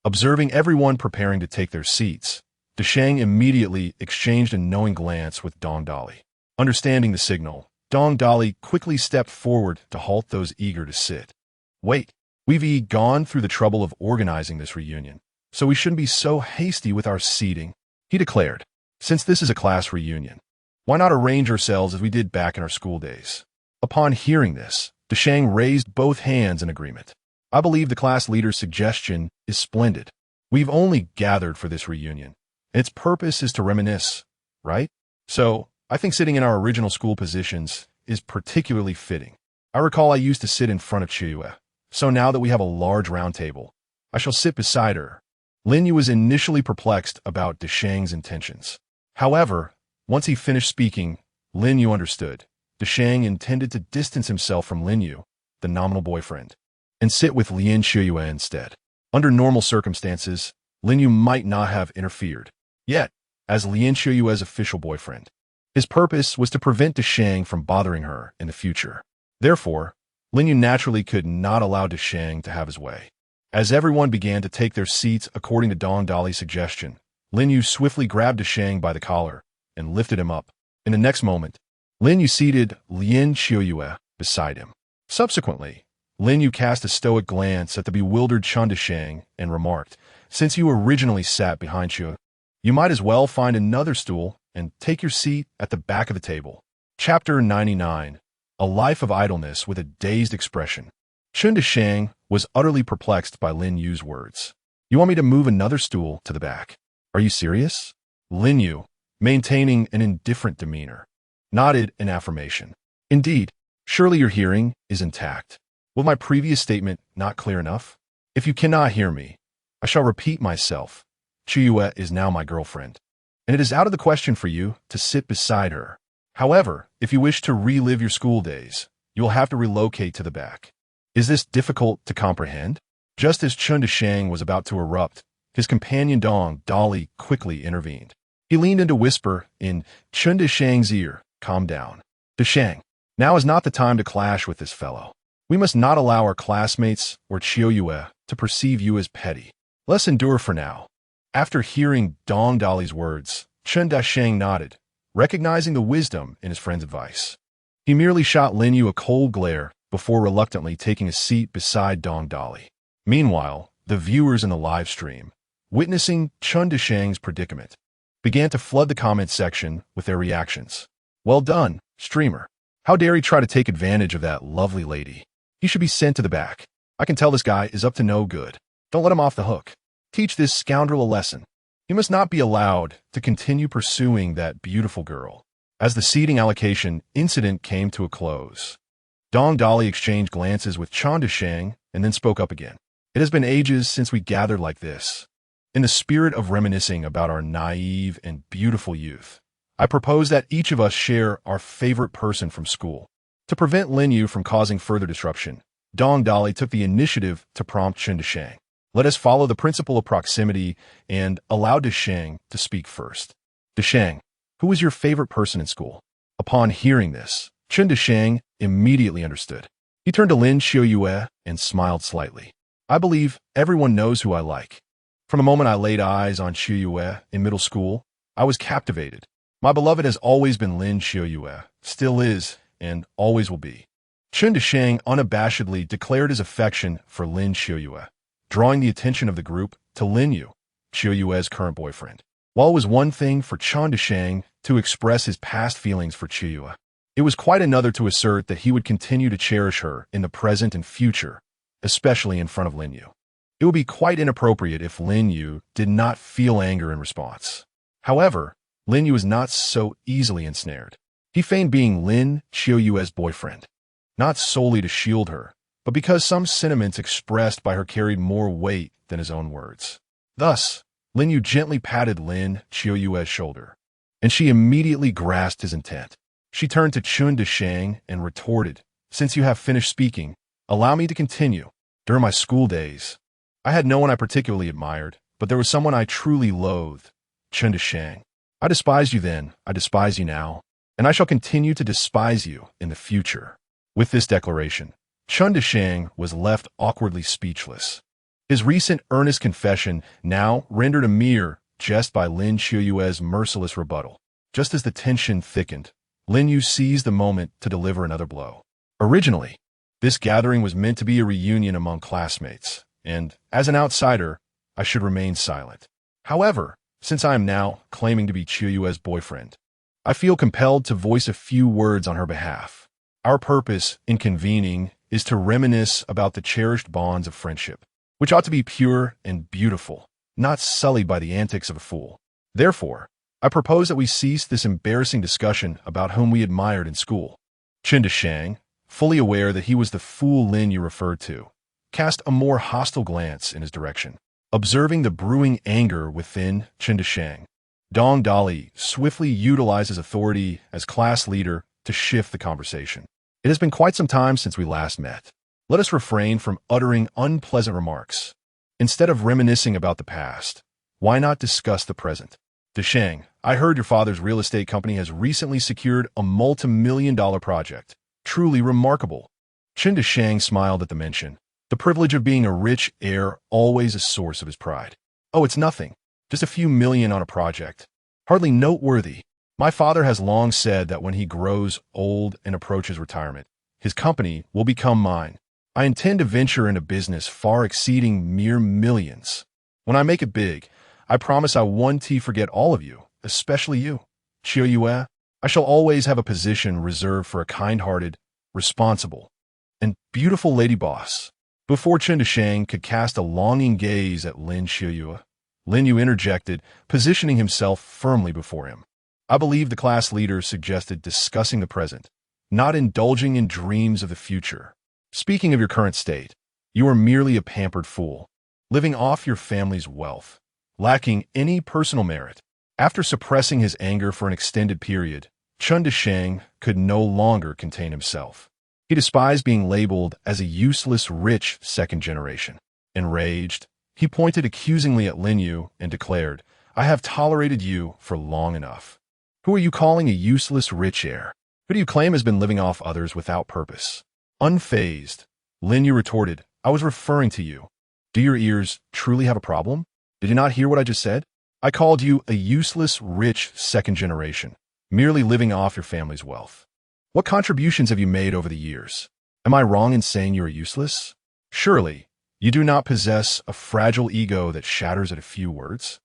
Speaker 1: Observing everyone preparing to take their seats, Deshang immediately exchanged a knowing glance with Dong Dali. Understanding the signal, Dong Dali quickly stepped forward to halt those eager to sit. "Wait, we've gone through the trouble of organizing this reunion, so we shouldn't be so hasty with our seating," he declared. "Since this is a class reunion, why not arrange ourselves as we did back in our school days?" Upon hearing this, Deshang raised both hands in agreement. "I believe the class leader's suggestion is splendid. We've only gathered for this reunion. Its purpose is to reminisce, right? So, I think sitting in our original school positions is particularly fitting. I recall I used to sit in front of Qiuyue, so now that we have a large round table, I shall sit beside her." Lin Yu was initially perplexed about Deshang's intentions. However, once he finished speaking, Lin Yu understood. Deshang intended to distance himself from Lin Yu, the nominal boyfriend, and sit with Lin Qiuyue instead. Under normal circumstances, Lin Yu might not have interfered. Yet, as Lin Qiuyue's official boyfriend, his purpose was to prevent Deshang from bothering her in the future. Therefore, Lin Yu naturally could not allow Deshang to have his way. As everyone began to take their seats according to Dong Dali's suggestion, Lin Yu swiftly grabbed Deshang by the collar and lifted him up. In the next moment, Lin Yu seated Lin Qiuyue beside him. Subsequently, Lin Yu cast a stoic glance at the bewildered Chen Deshang and remarked, "Since you originally sat behind Qiuyue, you might as well find another stool and take your seat at the back of the table." Chapter 99. A Life of Idleness with a Dazed Expression. Chen Deshang was utterly perplexed by Lin Yu's words. "You want me to move another stool to the back? Are you serious?" Lin Yu, maintaining an indifferent demeanor, nodded in affirmation. "Indeed, surely your hearing is intact. Was my previous statement not clear enough? If you cannot hear me, I shall repeat myself. Qiuyue is now my girlfriend, and it is out of the question for you to sit beside her. However, if you wish to relive your school days, you will have to relocate to the back. Is this difficult to comprehend?" Just as Chen Deshang was about to erupt, his companion Dong Dali quickly intervened. He leaned in to whisper in Chen Deshang's ear, "Calm down. Deshang, now is not the time to clash with this fellow. We must not allow our classmates or Qiuyue to perceive you as petty. Let's endure for now." After hearing Dong Dali's words, Chen Deshang nodded, recognizing the wisdom in his friend's advice. He merely shot Lin Yu a cold glare before reluctantly taking a seat beside Dong Dali. Meanwhile, the viewers in the live stream, witnessing Chen Deshang's predicament, began to flood the comment section with their reactions. "Well done, streamer. How dare he try to take advantage of that lovely lady? He should be sent to the back. I can tell this guy is up to no good. Don't let him off the hook. Teach this scoundrel a lesson. He must not be allowed to continue pursuing that beautiful girl." As the seating allocation incident came to a close, Dong Dali exchanged glances with Chan Disheng and then spoke up again. "It has been ages since we gathered like this. In the spirit of reminiscing about our naive and beautiful youth, I propose that each of us share our favorite person from school." To prevent Lin Yu from causing further disruption, Dong Dali took the initiative to prompt Chen Disheng. "Let us follow the principle of proximity and allow Disheng to speak first. Disheng, who is your favorite person in school?" Upon hearing this, Chen Disheng immediately understood. He turned to Lin Xiuyue and smiled slightly. "I believe everyone knows who I like. From the moment I laid eyes on Xiuyue in middle school, I was captivated. My beloved has always been Lin Xiuyue, still is, and always will be." Chen Disheng unabashedly declared his affection for Lin Xiuyue, drawing the attention of the group to Lin Yu, Xiuyue's current boyfriend. While it was one thing for Chen Disheng to express his past feelings for Xiuyue, it was quite another to assert that he would continue to cherish her in the present and future, especially in front of Lin Yu. It would be quite inappropriate if Lin Yu did not feel anger in response. However, Lin Yu was not so easily ensnared. He feigned being Lin Xiuyue's boyfriend, not solely to shield her, but because some sentiments expressed by her carried more weight than his own words. Thus, Lin Yu gently patted Lin Xiuyue's shoulder, and she immediately grasped his intent. She turned to Chen Disheng and retorted, "Since you have finished speaking, allow me to continue. During my school days, I had no one I particularly admired, but there was someone I truly loathed, Chen Disheng. I despised you then, I despise you now, and I shall continue to despise you in the future." With this declaration, Chen Disheng was left awkwardly speechless. His recent earnest confession now rendered a mere jest by Lin Xiuyue's merciless rebuttal. Just as the tension thickened, Lin Yu seized the moment to deliver another blow. Originally, this gathering was meant to be a reunion among classmates, and, as an outsider, I should remain silent. However, since I am now claiming to be Qiuyue's boyfriend, I feel compelled to voice a few words on her behalf. Our purpose in convening is to reminisce about the cherished bonds of friendship, which ought to be pure and beautiful, not sullied by the antics of a fool. Therefore, I propose that we cease this embarrassing discussion about whom we admired in school. Chen Disheng, fully aware that he was the fool Lin Yu referred to, cast a more hostile glance in his direction. Observing the brewing anger within Chen Disheng, Dong Dali swiftly utilized his authority as class leader to shift the conversation. "It has been quite some time since we last met. Let us refrain from uttering unpleasant remarks. Instead of reminiscing about the past, why not discuss the present? Disheng, I heard your father's real estate company has recently secured a multi-million-dollar project. Truly remarkable." Chen Disheng smiled at the mention. The privilege of being a rich heir always a source of his pride. "Oh, it's nothing. Just a few million on a project. Hardly noteworthy. My father has long said that when he grows old and approaches retirement, his company will become mine. I intend to venture into business far exceeding mere millions. When I make it big, I promise I won't forget all of you, especially you. Qiuyue, I shall always have a position reserved for a kind-hearted, responsible, and beautiful lady boss." Before Chen Disheng could cast a longing gaze at Lin Xiuyue, Lin Yu interjected, positioning himself firmly before him. "I believe the class leader suggested discussing the present, not indulging in dreams of the future. Speaking of your current state, you are merely a pampered fool, living off your family's wealth, lacking any personal merit." After suppressing his anger for an extended period, Chen Disheng could no longer contain himself. He despised being labeled as a useless rich second generation. Enraged, he pointed accusingly at Lin Yu and declared, "I have tolerated you for long enough. Who are you calling a useless rich heir? Who do you claim has been living off others without purpose?" Unfazed, Lin Yu retorted, "I was referring to you. Do your ears truly have a problem? Did you not hear what I just said? I called you a useless rich second generation, merely living off your family's wealth. What contributions have you made over the years? Am I wrong in saying you are useless? Surely, you do not possess a fragile ego that shatters at a few words?"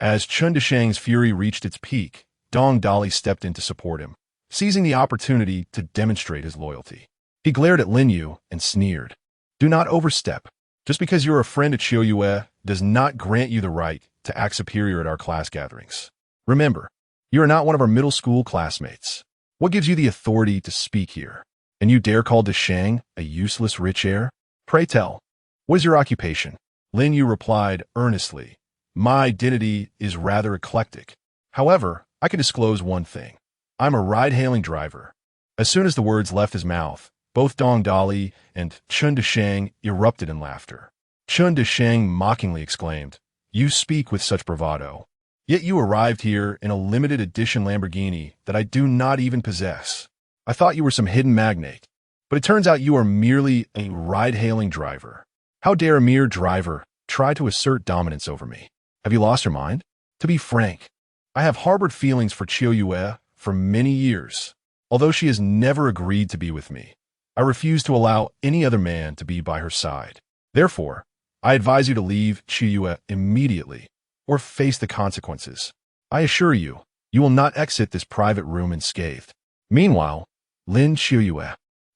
Speaker 1: As Chun Deshang's fury reached its peak, Dong Dali stepped in to support him, seizing the opportunity to demonstrate his loyalty. He glared at Lin Yu and sneered. Do not overstep. Just because you're a friend at Qiu Yue does not grant you the right to act superior at our class gatherings. Remember, you are not one of our middle school classmates. What gives you the authority to speak here? And you dare call Deshang a useless rich heir? Pray tell, what is your occupation? Lin Yu replied earnestly. My identity is rather eclectic. However, I can disclose one thing. I'm a ride-hailing driver. As soon as the words left his mouth, both Dong Dali and Chun Deshang erupted in laughter. Chun Deshang mockingly exclaimed, You speak with such bravado. Yet you arrived here in a limited edition Lamborghini that I do not even possess. I thought you were some hidden magnate, but it turns out you are merely a ride-hailing driver. How dare a mere driver try to assert dominance over me? Have you lost your mind? To be frank, I have harbored feelings for Qiu Yue for many years. Although she has never agreed to be with me, I refuse to allow any other man to be by her side. Therefore, I advise you to leave Qiu Yue immediately or face the consequences. I assure you, you will not exit this private room unscathed. Meanwhile, Lin Qiu Yue,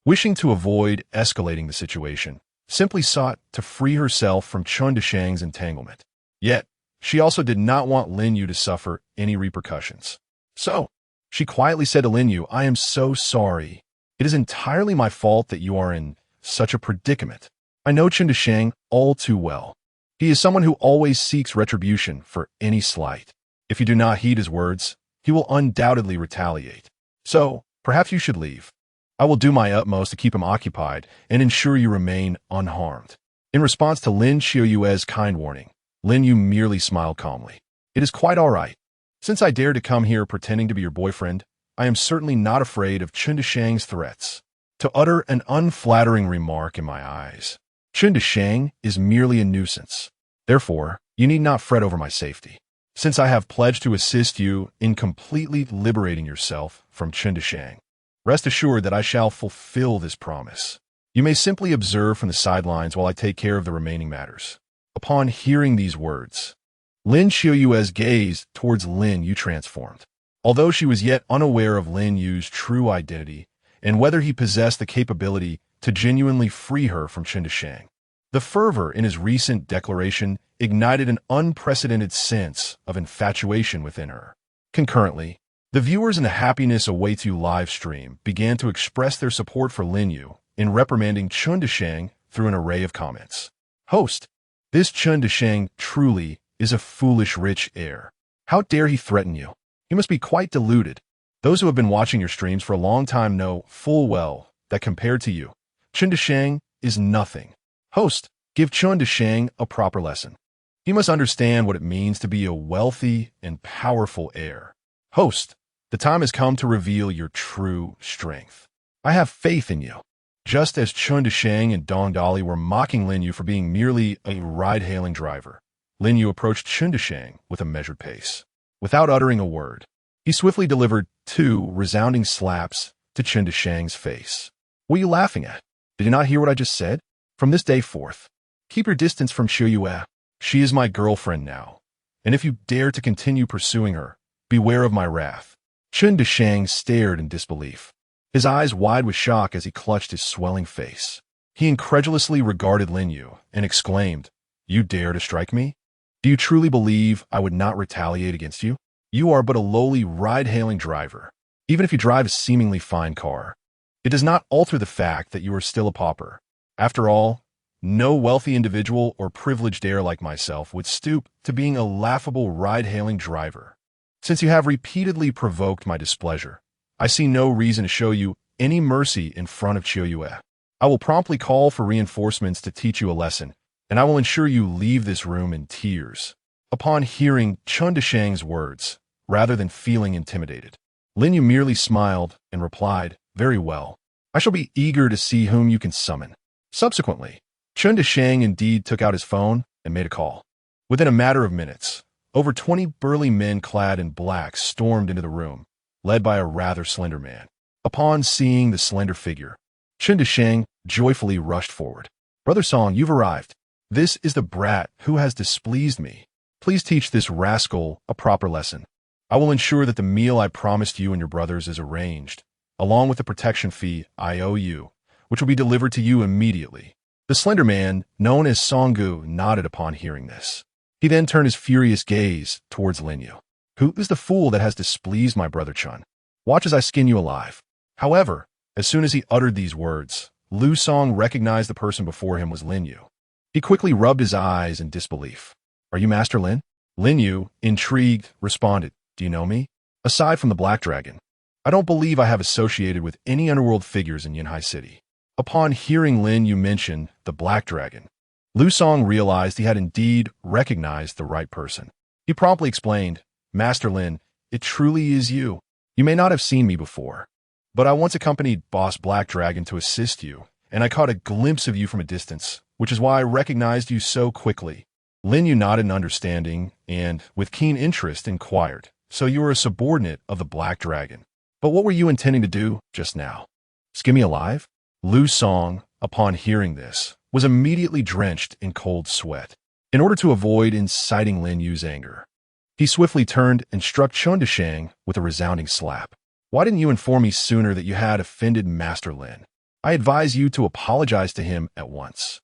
Speaker 1: wishing to avoid escalating the situation, simply sought to free herself from Chun Deshang's entanglement. Yet, she also did not want Lin Yu to suffer any repercussions. So, she quietly said to Lin Yu, I am so sorry. It is entirely my fault that you are in such a predicament. I know Chun Deshang all too well. He is someone who always seeks retribution for any slight. If you do not heed his words, he will undoubtedly retaliate. So, perhaps you should leave. I will do my utmost to keep him occupied and ensure you remain unharmed. In response to Lin Qiu Yue's kind warning, Lin Yu merely smiled calmly. It is quite all right. Since I dared to come here pretending to be your boyfriend, I am certainly not afraid of Chun Deshang's threats. To utter an unflattering remark in my eyes, Chun Deshang is merely a nuisance. Therefore, you need not fret over my safety. Since I have pledged to assist you in completely liberating yourself from Chun Deshang, rest assured that I shall fulfill this promise. You may simply observe from the sidelines while I take care of the remaining matters. Upon hearing these words, Lin Qiu Yue's gaze towards Lin Yu transformed. Although she was yet unaware of Lin Yu's true identity and whether he possessed the capability to genuinely free her from Chun Deshang, the fervor in his recent declaration ignited an unprecedented sense of infatuation within her. Concurrently, the viewers in the Happiness Awaits You live stream began to express their support for Lin Yu in reprimanding Chun Deshang through an array of comments. Host, this Chun Deshang truly is a foolish rich heir. How dare he threaten you? You must be quite deluded. Those who have been watching your streams for a long time know full well that compared to you, Chun Deshang is nothing. Host, give Chun Deshang a proper lesson. He must understand what it means to be a wealthy and powerful heir. Host, the time has come to reveal your true strength. I have faith in you. Just as Chun Deshang and Dong Dali were mocking Lin Yu for being merely a ride-hailing driver, Lin Yu approached Chun Deshang with a measured pace. Without uttering a word, he swiftly delivered 2 resounding slaps to Chun Deshang's face. What are you laughing at? Did you not hear what I just said? From this day forth, keep your distance from Qiu Yue. She is my girlfriend now, and if you dare to continue pursuing her, beware of my wrath. Chun Deshang stared in disbelief, his eyes wide with shock as he clutched his swelling face. He incredulously regarded Lin Yu and exclaimed, You dare to strike me? Do you truly believe I would not retaliate against you? You are but a lowly ride-hailing driver. Even if you drive a seemingly fine car, it does not alter the fact that you are still a pauper. After all, no wealthy individual or privileged heir like myself would stoop to being a laughable ride-hailing driver. Since you have repeatedly provoked my displeasure, I see no reason to show you any mercy in front of Qiu Yue. I will promptly call for reinforcements to teach you a lesson, and I will ensure you leave this room in tears. Upon hearing Chun Deshang's words, rather than feeling intimidated, Lin Yu merely smiled and replied, Very well. I shall be eager to see whom you can summon. Subsequently, Chun Deshang indeed took out his phone and made a call. Within a matter of minutes, over 20 burly men clad in black stormed into the room, led by a rather slender man. Upon seeing the slender figure, Chun Deshang joyfully rushed forward. Brother Song, you've arrived. This is the brat who has displeased me. Please teach this rascal a proper lesson. I will ensure that the meal I promised you and your brothers is arranged, along with the protection fee I owe you, which will be delivered to you immediately." The slender man, known as Songgu, nodded upon hearing this. He then turned his furious gaze towards Lin Yu. "Who is the fool that has displeased my brother Chun? Watch as I skin you alive." However, as soon as he uttered these words, Lu Song recognized the person before him was Lin Yu. He quickly rubbed his eyes in disbelief. "Are you Master Lin?" Lin Yu, intrigued, responded, "Do you know me? Aside from the Black Dragon, I don't believe I have associated with any underworld figures in Yinhai City." Upon hearing Lin Yu mention the Black Dragon, Lu Song realized he had indeed recognized the right person. He promptly explained, "Master Lin, it truly is you. You may not have seen me before, but I once accompanied Boss Black Dragon to assist you, and I caught a glimpse of you from a distance, which is why I recognized you so quickly." Lin Yu nodded in understanding and, with keen interest, inquired, "So you were a subordinate of the Black Dragon. But what were you intending to do just now? Skin me alive?" Lu Song, upon hearing this, was immediately drenched in cold sweat. In order to avoid inciting Lin Yu's anger, he swiftly turned and struck Chun Deshang with a resounding slap. "Why didn't you inform me sooner that you had offended Master Lin? I advise you to apologize to him at once."